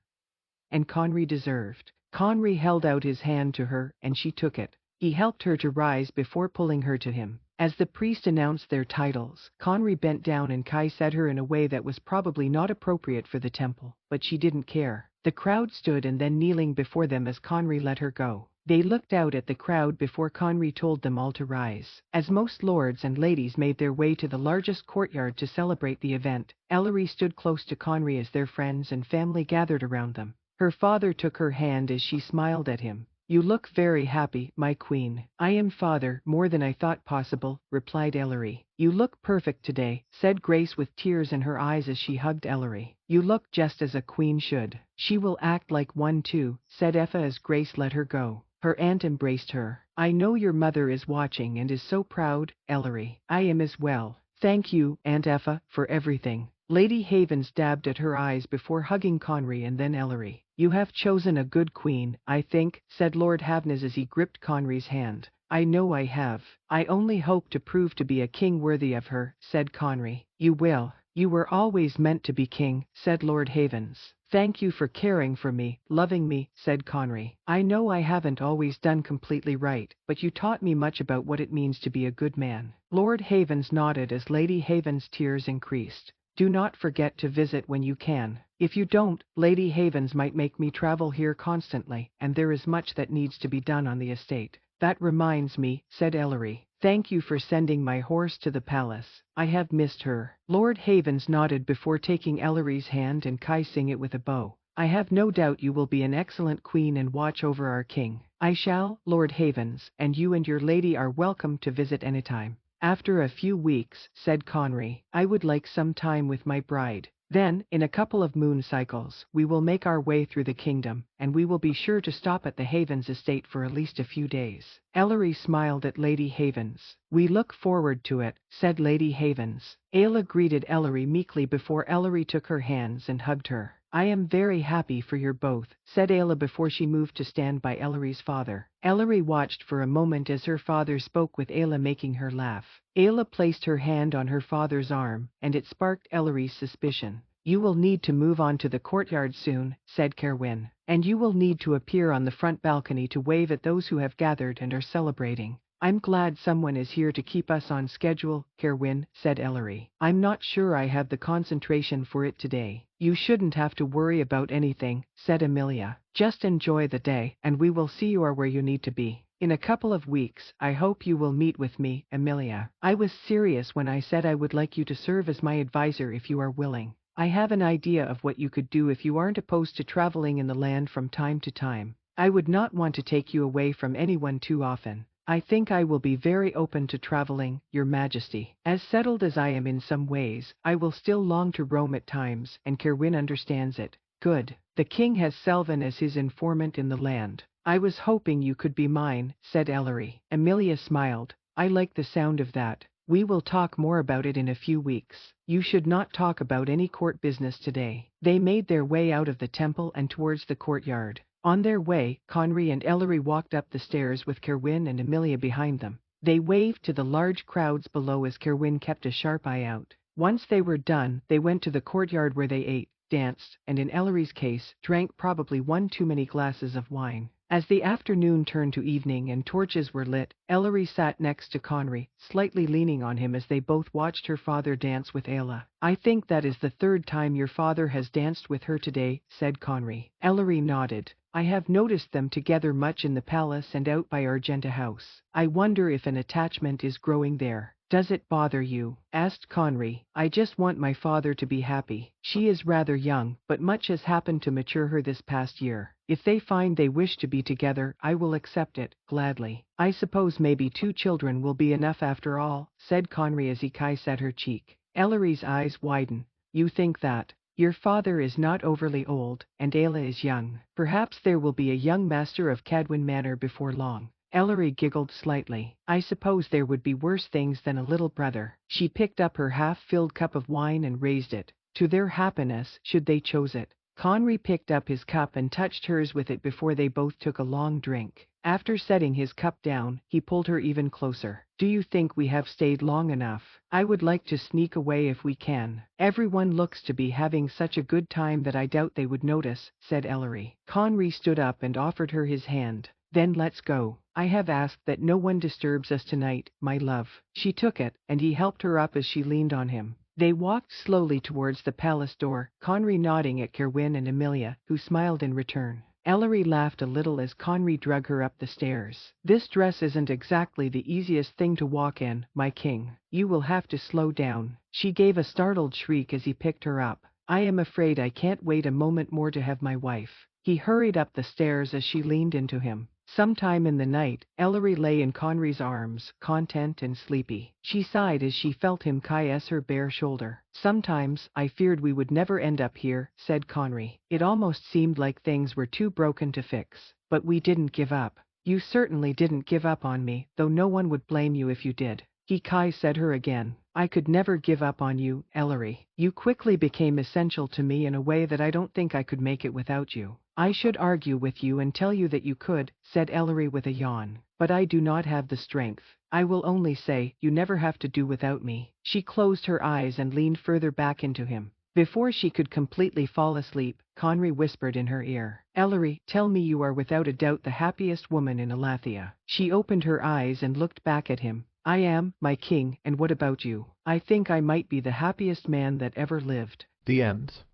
and Conry deserved. Conry held out his hand to her, and she took it. He helped her to rise before pulling her to him. As the priest announced their titles, Conry bent down and Kai said her in a way that was probably not appropriate for the temple, but she didn't care. The crowd stood and then kneeling before them as Conry let her go. They looked out at the crowd before Conry told them all to rise. As most lords and ladies made their way to the largest courtyard to celebrate the event, Ellery stood close to Conry as their friends and family gathered around them. Her father took her hand as she smiled at him. You look very happy, my queen. I am father, more than I thought possible, replied Ellery. You look perfect today, said Grace with tears in her eyes as she hugged Ellery. You look just as a queen should. She will act like one too, said Effa as Grace let her go. Her aunt embraced her. I know your mother is watching and is so proud, Ellery. I am as well. Thank you, Aunt Effa, for everything. Lady Havens dabbed at her eyes before hugging Conry and then Ellery. "You have chosen a good queen, I think," said Lord Havens as he gripped Conry's hand. "I know I have. I only hope to prove to be a king worthy of her," said Conry. "You will. You were always meant to be king," said Lord Havens. "Thank you for caring for me, loving me," said Conry. "I know I haven't always done completely right, but you taught me much about what it means to be a good man." Lord Havens nodded as Lady Havens' tears increased. "Do not forget to visit when you can. If you don't, Lady Havens might make me travel here constantly, and there is much that needs to be done on the estate." "That reminds me," said Ellery. "Thank you for sending my horse to the palace. I have missed her." Lord Havens nodded before taking Ellery's hand and kissing it with a bow. "I have no doubt you will be an excellent queen and watch over our king." "I shall, Lord Havens, and you and your lady are welcome to visit anytime." "After a few weeks," said Conry, "I would like some time with my bride. Then, in a couple of moon cycles, we will make our way through the kingdom, and we will be sure to stop at the Havens estate for at least a few days." Ellery smiled at Lady Havens. "We look forward to it," said Lady Havens. Ayla greeted Ellery meekly before Ellery took her hands and hugged her. "I am very happy for you both," said Ayla before she moved to stand by Ellery's father. Ellery watched for a moment as her father spoke with Ayla, making her laugh. Ayla placed her hand on her father's arm, and it sparked Ellery's suspicion. "You will need to move on to the courtyard soon," said Kerwin, "and you will need to appear on the front balcony to wave at those who have gathered and are celebrating." "I'm glad someone is here to keep us on schedule, Kerwin," said Ellery. "I'm not sure I have the concentration for it today." "You shouldn't have to worry about anything," said Amelia. "Just enjoy the day, and we will see you are where you need to be. In a couple of weeks, I hope you will meet with me, Amelia. I was serious when I said I would like you to serve as my advisor if you are willing. I have an idea of what you could do if you aren't opposed to traveling in the land from time to time. I would not want to take you away from anyone too often. I think I will be very open to traveling, Your Majesty. As settled as I am in some ways, I will still long to roam at times, and Kerwin understands it." "Good. The king has Selvin as his informant in the land. I was hoping you could be mine," said Ellery. Amelia smiled. "I like the sound of that. We will talk more about it in a few weeks. You should not talk about any court business today." They made their way out of the temple and towards the courtyard. On their way, Conry and Ellery walked up the stairs with Kerwin and Amelia behind them. They waved to the large crowds below as Kerwin kept a sharp eye out. Once they were done, they went to the courtyard where they ate, danced, and in Ellery's case, drank probably one too many glasses of wine. As the afternoon turned to evening and torches were lit, Ellery sat next to Conry, slightly leaning on him as they both watched her father dance with Ayla. "I think that is the third time your father has danced with her today," said Conry. Ellery nodded. "I have noticed them together much in the palace and out by Argenta House. I wonder if an attachment is growing there." "Does it bother you?" asked Conry. "I just want my father to be happy. She is rather young, but much has happened to mature her this past year. If they find they wish to be together, I will accept it, gladly. I suppose maybe 2 children will be enough after all," said Conry as he kissed at her cheek. Ellery's eyes widened. "You think that? Your father is not overly old, and Ayla is young. Perhaps there will be a young master of Cadwin Manor before long." Ellery giggled slightly. "I suppose there would be worse things than a little brother." She picked up her half-filled cup of wine and raised it. "To their happiness, should they choose it." Conry picked up his cup and touched hers with it before they both took a long drink. After setting his cup down, he pulled her even closer. "Do you think we have stayed long enough? I would like to sneak away if we can. Everyone looks to be having such a good time that I doubt they would notice," said Ellery. Conry stood up and offered her his hand. "Then let's go. I have asked that no one disturbs us tonight, my love." She took it, and he helped her up as she leaned on him. They walked slowly towards the palace door, Conry nodding at Kerwin and Amelia, who smiled in return. Ellery laughed a little as Conry drug her up the stairs. "This dress isn't exactly the easiest thing to walk in, my king. You will have to slow down." She gave a startled shriek as he picked her up. "I am afraid I can't wait a moment more to have my wife." He hurried up the stairs as she leaned into him. Sometime in the night, Ellery lay in Conry's arms, content and sleepy. She sighed as she felt him caress her bare shoulder. "Sometimes I feared we would never end up here," said Conry. "It almost seemed like things were too broken to fix. But we didn't give up." "You certainly didn't give up on me, though no one would blame you if you did." Kai said her again. I could never give up on you, Ellery. You quickly became essential to me in a way that I don't think I could make it without you. I should argue with you and tell you that you could, said Ellery with a yawn. But I do not have the strength. I will only say, you never have to do without me. She closed her eyes and leaned further back into him. Before she could completely fall asleep, Conry whispered in her ear, Ellery, tell me you are without a doubt the happiest woman in Alathia. She opened her eyes and looked back at him. I am, my king, and what about you? I think I might be the happiest man that ever lived. The end.